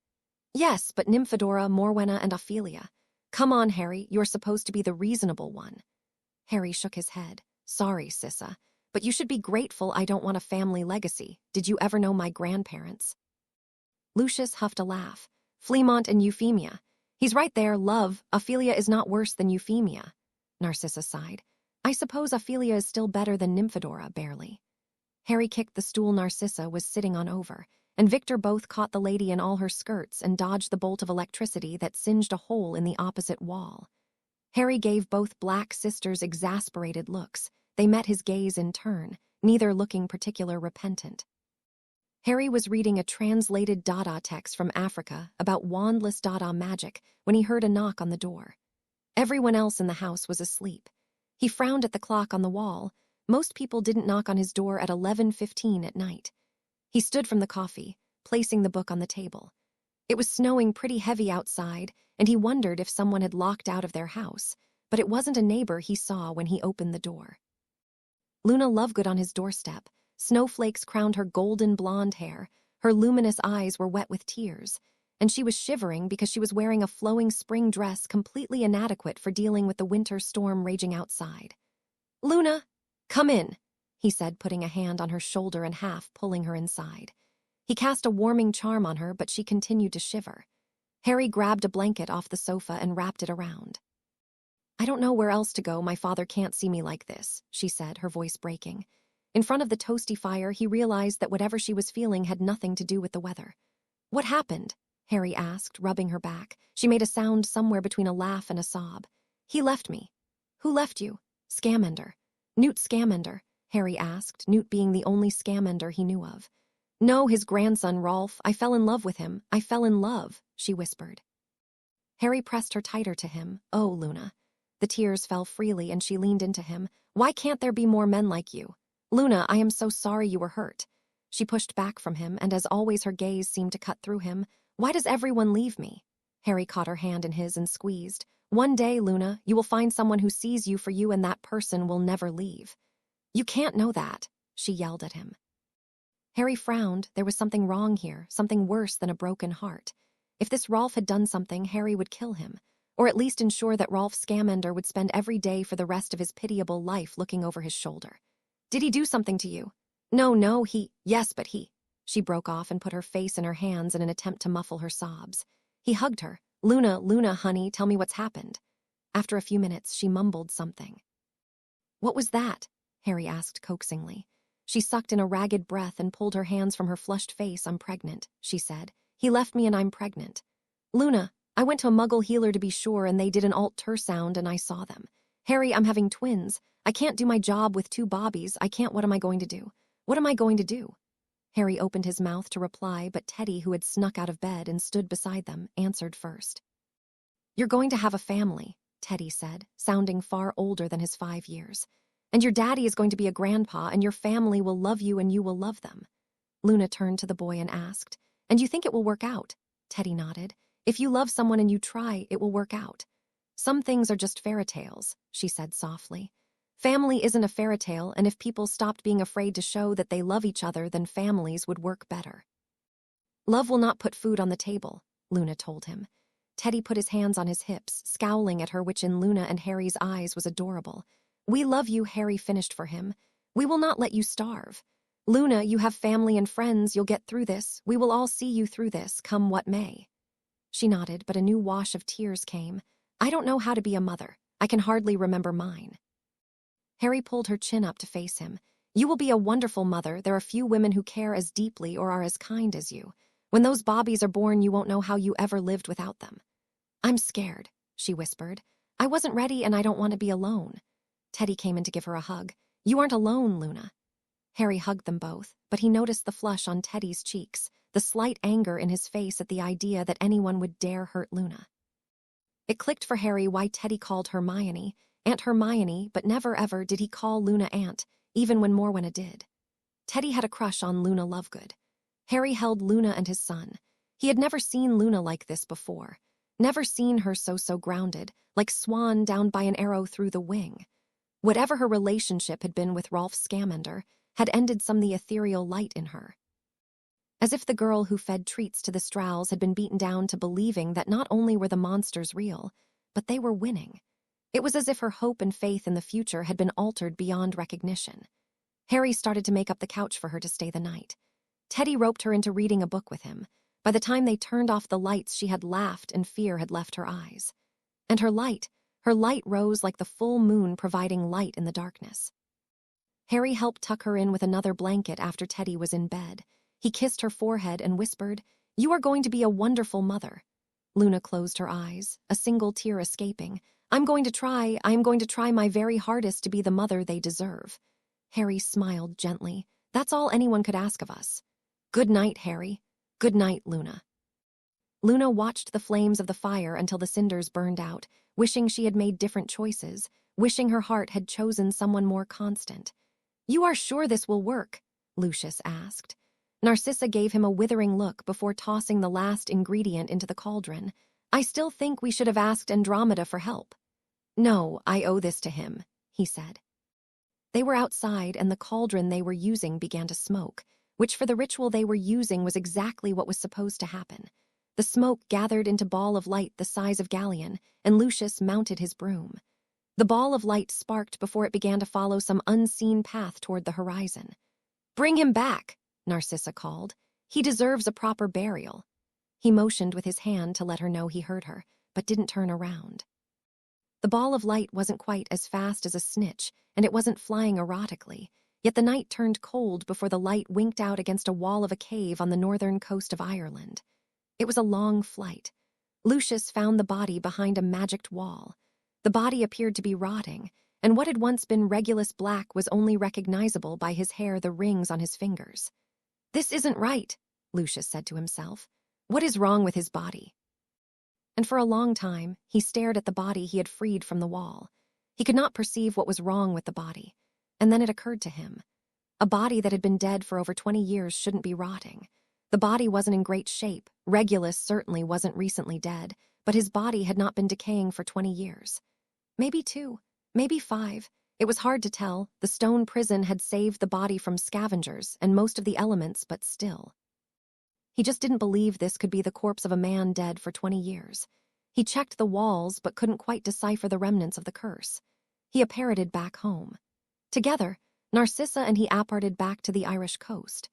"Yes, but Nymphadora, Morwenna, and Ophelia. Come on, Harry, you're supposed to be the reasonable one." Harry shook his head. "Sorry, Sissa, but you should be grateful I don't want a family legacy. Did you ever know my grandparents?" Lucius huffed a laugh. "Fleamont and Euphemia. He's right there, love. Ophelia is not worse than Euphemia." Narcissa sighed. "I suppose Ophelia is still better than Nymphadora, barely." Harry kicked the stool Narcissa was sitting on over. and Victor both caught the lady in all her skirts and dodged the bolt of electricity that singed a hole in the opposite wall. Harry gave both Black sisters exasperated looks. They met his gaze in turn, neither looking particularly repentant. Harry was reading a translated Dada text from Africa about wandless Dada magic when he heard a knock on the door. Everyone else in the house was asleep. He frowned at the clock on the wall. Most people didn't knock on his door at 11:15 at night. He stood from the coffee, placing the book on the table. It was snowing pretty heavy outside, and he wondered if someone had locked out of their house, but it wasn't a neighbor he saw when he opened the door. Luna Lovegood on his doorstep. Snowflakes crowned her golden blonde hair. Her luminous eyes were wet with tears, and she was shivering because she was wearing a flowing spring dress completely inadequate for dealing with the winter storm raging outside. "Luna, come in," he said, putting a hand on her shoulder and half pulling her inside. He cast a warming charm on her, but she continued to shiver. Harry grabbed a blanket off the sofa and wrapped it around. "I don't know where else to go. My father can't see me like this," she said, her voice breaking. In front of the toasty fire, he realized that whatever she was feeling had nothing to do with the weather. "What happened?" Harry asked, rubbing her back. She made a sound somewhere between a laugh and a sob. "He left me." "Who left you?" "Scamander." "Newt Scamander?" Harry asked, Newt being the only Scamander he knew of. "No, his grandson, Rolf. I fell in love with him. I fell in love," she whispered. Harry pressed her tighter to him. "Oh, Luna." The tears fell freely and she leaned into him. "Why can't there be more men like you? Luna, I am so sorry you were hurt." She pushed back from him, and as always her gaze seemed to cut through him. "Why does everyone leave me?" Harry caught her hand in his and squeezed. "One day, Luna, you will find someone who sees you for you, and that person will never leave." "You can't know that," she yelled at him. Harry frowned. There was something wrong here, something worse than a broken heart. If this Rolf had done something, Harry would kill him, or at least ensure that Rolf Scamander would spend every day for the rest of his pitiable life looking over his shoulder. "Did he do something to you?" No, yes, but he." She broke off and put her face in her hands in an attempt to muffle her sobs. He hugged her. Luna, honey, tell me what's happened." After a few minutes, she mumbled something. "What was that?" Harry asked coaxingly. She sucked in a ragged breath and pulled her hands from her flushed face. "I'm pregnant," she said. "He left me and I'm pregnant." "Luna, I went to a Muggle healer to be sure, and they did an ultrasound and I saw them. Harry, I'm having twins. I can't do my job with two bobbies. I can't. What am I going to do? What am I going to do?" Harry opened his mouth to reply, but Teddy, who had snuck out of bed and stood beside them, answered first. "You're going to have a family," Teddy said, sounding far older than his 5 years. "And your daddy is going to be a grandpa, and your family will love you and you will love them." Luna turned to the boy and asked, "And you think it will work out?" Teddy nodded. "If you love someone and you try, it will work out. Some things are just fairy tales," she said softly. "Family isn't a fairy tale, and if people stopped being afraid to show that they love each other, then families would work better." "Love will not put food on the table," Luna told him. Teddy put his hands on his hips, scowling at her, which in Luna and Harry's eyes was adorable. "We love you," Harry finished for him. "We will not let you starve. Luna, you have family and friends. You'll get through this. We will all see you through this, come what may." She nodded, but a new wash of tears came. "I don't know how to be a mother. I can hardly remember mine." Harry pulled her chin up to face him. "You will be a wonderful mother. There are few women who care as deeply or are as kind as you. When those bobbies are born, you won't know how you ever lived without them." "I'm scared," she whispered. "I wasn't ready and I don't want to be alone." Teddy came in to give her a hug. "You aren't alone, Luna." Harry hugged them both, but he noticed the flush on Teddy's cheeks, the slight anger in his face at the idea that anyone would dare hurt Luna. It clicked for Harry why Teddy called Hermione Aunt Hermione, but never ever did he call Luna Aunt, even when Morwenna did. Teddy had a crush on Luna Lovegood. Harry held Luna and his son. He had never seen Luna like this before, never seen her so grounded, like swan down by an arrow through the wing. Whatever her relationship had been with Rolf Scamander had ended some the ethereal light in her. As if the girl who fed treats to the Strauss had been beaten down to believing that not only were the monsters real, but they were winning. It was as if her hope and faith in the future had been altered beyond recognition. Harry started to make up the couch for her to stay the night. Teddy roped her into reading a book with him. By the time they turned off the lights, she had laughed and fear had left her eyes. And her light rose like the full moon, providing light in the darkness. Harry helped tuck her in with another blanket after Teddy was in bed. He kissed her forehead and whispered, "You are going to be a wonderful mother." Luna closed her eyes, a single tear escaping. I am going to try my very hardest to be the mother they deserve." Harry smiled gently. "That's all anyone could ask of us." "Good night, Harry." "Good night, Luna." Luna watched the flames of the fire until the cinders burned out, wishing she had made different choices, wishing her heart had chosen someone more constant. "You are sure this will work?" Lucius asked. Narcissa gave him a withering look before tossing the last ingredient into the cauldron. "I still think we should have asked Andromeda for help." "No, I owe this to him," he said. They were outside, and the cauldron they were using began to smoke, which for the ritual they were using was exactly what was supposed to happen. The smoke gathered into ball of light the size of Galleon, and Lucius mounted his broom. The ball of light sparked before it began to follow some unseen path toward the horizon. "Bring him back," Narcissa called. "He deserves a proper burial." He motioned with his hand to let her know he heard her, but didn't turn around. The ball of light wasn't quite as fast as a snitch, and it wasn't flying erratically, yet the night turned cold before the light winked out against a wall of a cave on the northern coast of Ireland. It was a long flight. Lucius found the body behind a magicked wall. The body appeared to be rotting, and what had once been Regulus Black was only recognizable by his hair, the rings on his fingers. "This isn't right," Lucius said to himself. "What is wrong with his body?" And for a long time, he stared at the body he had freed from the wall. He could not perceive what was wrong with the body. And then it occurred to him. A body that had been dead for over 20 years shouldn't be rotting. The body wasn't in great shape. Regulus certainly wasn't recently dead, but his body had not been decaying for 20 years. Maybe 2, maybe 5. It was hard to tell. The stone prison had saved the body from scavengers and most of the elements, but still. He just didn't believe this could be the corpse of a man dead for 20 years. He checked the walls but couldn't quite decipher the remnants of the curse. He apparated back home. Together, Narcissa and he apparted back to the Irish coast.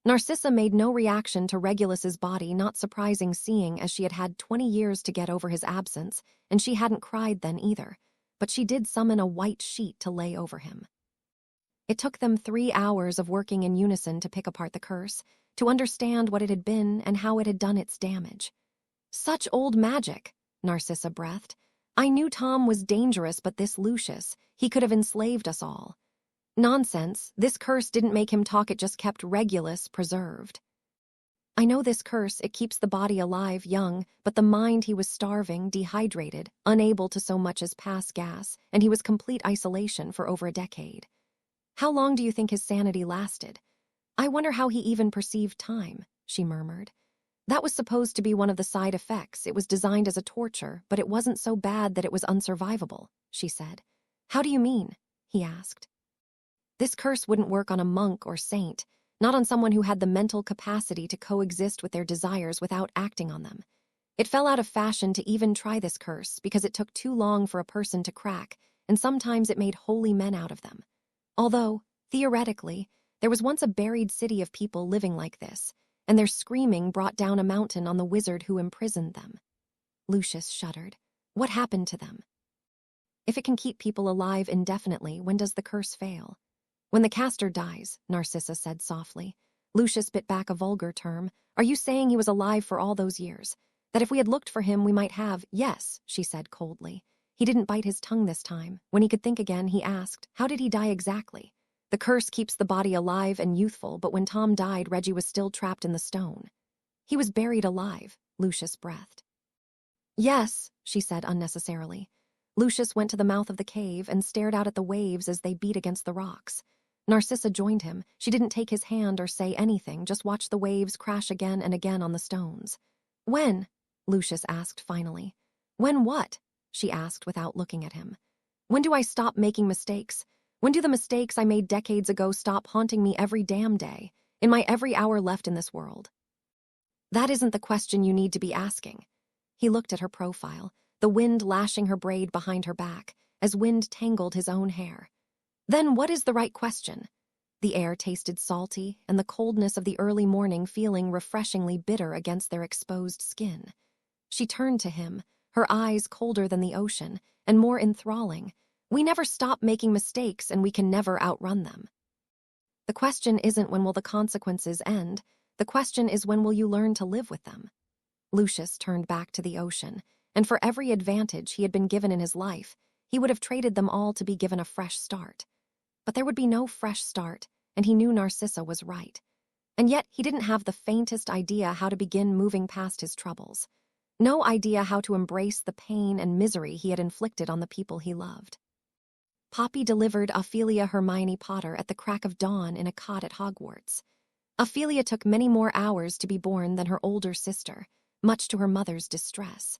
Narcissa made no reaction to Regulus's body, not surprising seeing as she had had 20 years to get over his absence, and she hadn't cried then either, but she did summon a white sheet to lay over him. It took them 3 hours of working in unison to pick apart the curse, to understand what it had been and how it had done its damage. "Such old magic," Narcissa breathed. "I knew Tom was dangerous, but this Lucius, he could have enslaved us all." "Nonsense, this curse didn't make him talk, it just kept Regulus preserved." "I know this curse, it keeps the body alive, young, but the mind, he was starving, dehydrated, unable to so much as pass gas, and he was complete isolation for over a decade." "How long do you think his sanity lasted?" "I wonder how he even perceived time," she murmured. "That was supposed to be one of the side effects. It was designed as a torture, but it wasn't so bad that it was unsurvivable," she said. "How do you mean?" he asked. "This curse wouldn't work on a monk or saint, not on someone who had the mental capacity to coexist with their desires without acting on them. It fell out of fashion to even try this curse because it took too long for a person to crack, and sometimes it made holy men out of them. Although, theoretically, there was once a buried city of people living like this, and their screaming brought down a mountain on the wizard who imprisoned them." Lucius shuddered. "What happened to them?" "If it can keep people alive indefinitely, when does the curse fail?" "When the caster dies," Narcissa said softly. Lucius bit back a vulgar term. "Are you saying he was alive for all those years? That if we had looked for him, we might have—" "Yes," she said coldly. He didn't bite his tongue this time. When he could think again, he asked, "How did he die exactly?" "The curse keeps the body alive and youthful, but when Tom died, Reggie was still trapped in the stone." "He was buried alive," Lucius breathed. "Yes," she said unnecessarily. Lucius went to the mouth of the cave and stared out at the waves as they beat against the rocks. Narcissa joined him. She didn't take his hand or say anything, just watched the waves crash again and again on the stones. "When?" Lucius asked finally. "When what?" she asked without looking at him. "When do I stop making mistakes? When do the mistakes I made decades ago stop haunting me every damn day, in my every hour left in this world?" "That isn't the question you need to be asking." He looked at her profile, the wind lashing her braid behind her back, as wind tangled his own hair. "Then what is the right question?" The air tasted salty, and the coldness of the early morning feeling refreshingly bitter against their exposed skin. She turned to him, her eyes colder than the ocean, and more enthralling. "We never stop making mistakes, and we can never outrun them. The question isn't when will the consequences end. The question is, when will you learn to live with them? Lucius turned back to the ocean, and for every advantage he had been given in his life, he would have traded them all to be given a fresh start. But there would be no fresh start, and he knew Narcissa was right. And yet he didn't have the faintest idea how to begin moving past his troubles. No idea how to embrace the pain and misery he had inflicted on the people he loved. Poppy delivered Ophelia Hermione Potter at the crack of dawn in a cot at Hogwarts. Ophelia took many more hours to be born than her older sister, much to her mother's distress.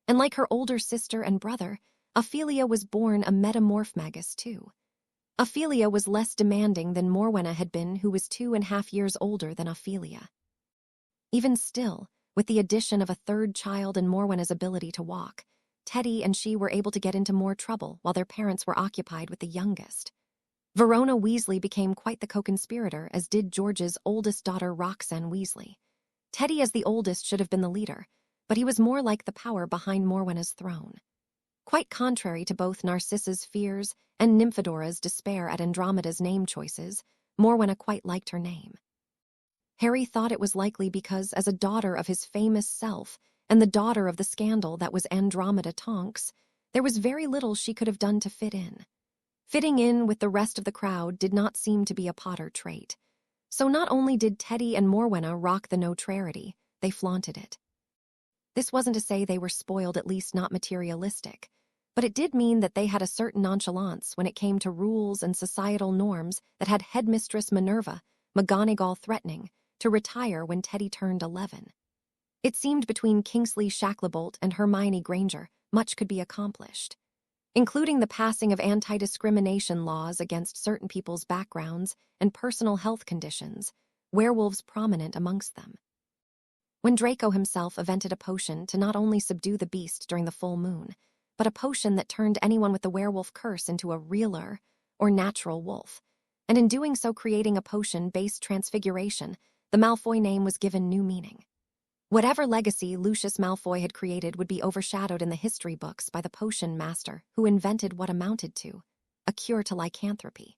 And like her older sister and brother, Ophelia was born a metamorph magus too. Ophelia was less demanding than Morwenna had been, who was 2.5 years older than Ophelia. Even still, with the addition of a third child and Morwenna's ability to walk, Teddy and she were able to get into more trouble while their parents were occupied with the youngest. Verona Weasley became quite the co-conspirator, as did George's oldest daughter Roxanne Weasley. Teddy, as the oldest, should have been the leader, but he was more like the power behind Morwenna's throne. Quite contrary to both Narcissa's fears and Nymphadora's despair at Andromeda's name choices, Morwenna quite liked her name. Harry thought it was likely because, as a daughter of his famous self and the daughter of the scandal that was Andromeda Tonks, there was very little she could have done to fit in. Fitting in with the rest of the crowd did not seem to be a Potter trait. So not only did Teddy and Morwenna rock the neutrarity, they flaunted it. This wasn't to say they were spoiled, at least not materialistic, but it did mean that they had a certain nonchalance when it came to rules and societal norms that had Headmistress Minerva, McGonagall, threatening to retire when Teddy turned 11. It seemed between Kingsley Shacklebolt and Hermione Granger, much could be accomplished, including the passing of anti-discrimination laws against certain people's backgrounds and personal health conditions, werewolves prominent amongst them. When Draco himself invented a potion to not only subdue the beast during the full moon, but a potion that turned anyone with the werewolf curse into a realer or natural wolf, and in doing so creating a potion-based transfiguration, the Malfoy name was given new meaning. Whatever legacy Lucius Malfoy had created would be overshadowed in the history books by the potion master who invented what amounted to a cure to lycanthropy.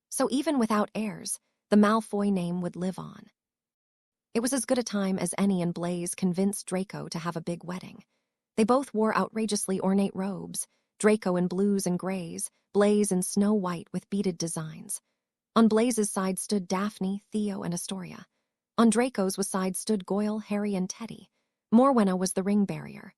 So even without heirs, the Malfoy name would live on. It was as good a time as any, and Blaise convinced Draco to have a big wedding. They both wore outrageously ornate robes, Draco in blues and grays, Blaise in snow white with beaded designs. On Blaise's side stood Daphne, Theo, and Astoria. On Draco's side stood Goyle, Harry, and Teddy. Morwenna was the ring barrier.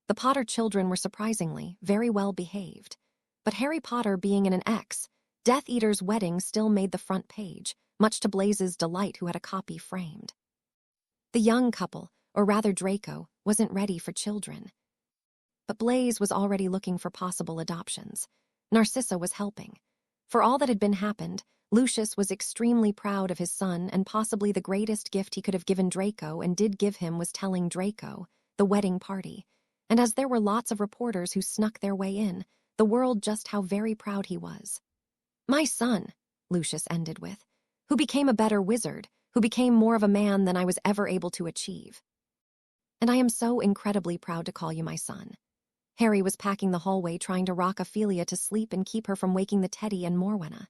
The Potter children were surprisingly very well behaved. But Harry Potter being in an X, Death Eater's wedding still made the front page, much to Blaise's delight, who had a copy framed. The young couple, or rather Draco, wasn't ready for children. But Blaise was already looking for possible adoptions. Narcissa was helping. For all that had been happened, Lucius was extremely proud of his son, and possibly the greatest gift he could have given Draco and did give him was telling Draco, the wedding party. And as there were lots of reporters who snuck their way in, the world just how very proud he was. "My son," Lucius ended with, "who became a better wizard, who became more of a man than I was ever able to achieve. And I am so incredibly proud to call you my son." Harry was packing the hallway trying to rock Ophelia to sleep and keep her from waking the Teddy and Morwenna.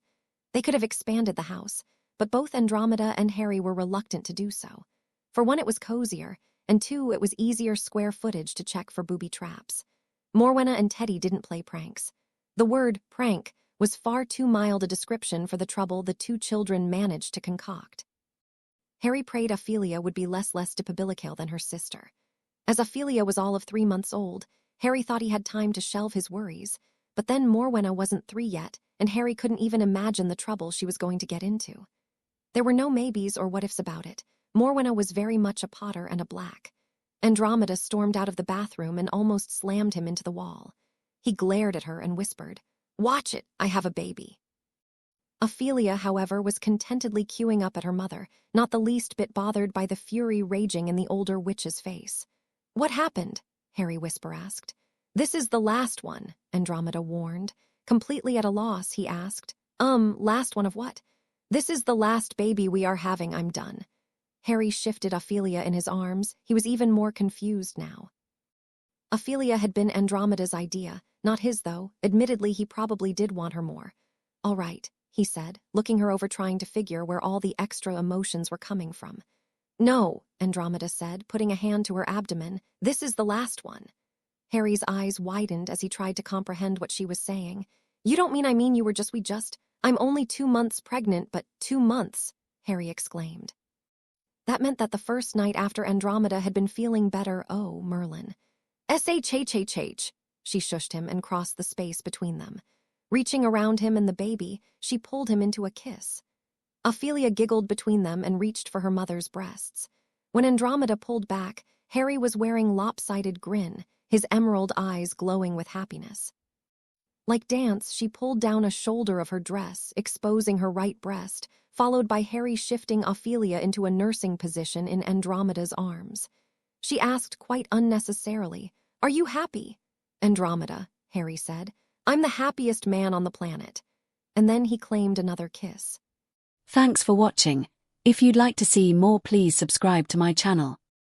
They could have expanded the house, but both Andromeda and Harry were reluctant to do so. For one, it was cozier, and two, it was easier square footage to check for booby traps. Morwenna and Teddy didn't play pranks. The word prank was far too mild a description for the trouble the two children managed to concoct. Harry prayed Ophelia would be less debilitated than her sister. As Ophelia was all of 3 months old, Harry thought he had time to shelve his worries, but then Morwenna wasn't 3 yet, and Harry couldn't even imagine the trouble she was going to get into. There were no maybes or what-ifs about it. Morwenna was very much a Potter and a Black. Andromeda stormed out of the bathroom and almost slammed him into the wall. He glared at her and whispered, "Watch it, I have a baby." Ophelia, however, was contentedly queuing up at her mother, not the least bit bothered by the fury raging in the older witch's face. "What happened?" Harry Whisper asked. "This is the last one," Andromeda warned. Completely at a loss, he asked, last one of what?" "This is the last baby we are having, I'm done." Harry shifted Ophelia in his arms. He was even more confused now. Ophelia had been Andromeda's idea, not his though. Admittedly, he probably did want her more. "All right," he said, looking her over trying to figure where all the extra emotions were coming from. No, Andromeda said, putting a hand to her abdomen. This is the last one. Harry's eyes widened as he tried to comprehend what she was saying. You don't mean you were I'm only 2 months pregnant, but 2 months, Harry exclaimed. That meant that the first night after Andromeda had been feeling better, oh, Merlin. Shhhh, she shushed him and crossed the space between them. Reaching around him and the baby, she pulled him into a kiss. Ophelia giggled between them and reached for her mother's breasts. When Andromeda pulled back, Harry was wearing lopsided grin, his emerald eyes glowing with happiness. Like dance, she pulled down a shoulder of her dress, exposing her right breast, followed by Harry shifting Ophelia into a nursing position in Andromeda's arms. She asked quite unnecessarily, "Are you happy?" "Andromeda," Harry said. "I'm the happiest man on the planet." And then he claimed another kiss. Thanks for watching. If you'd like to see more, please subscribe to my channel.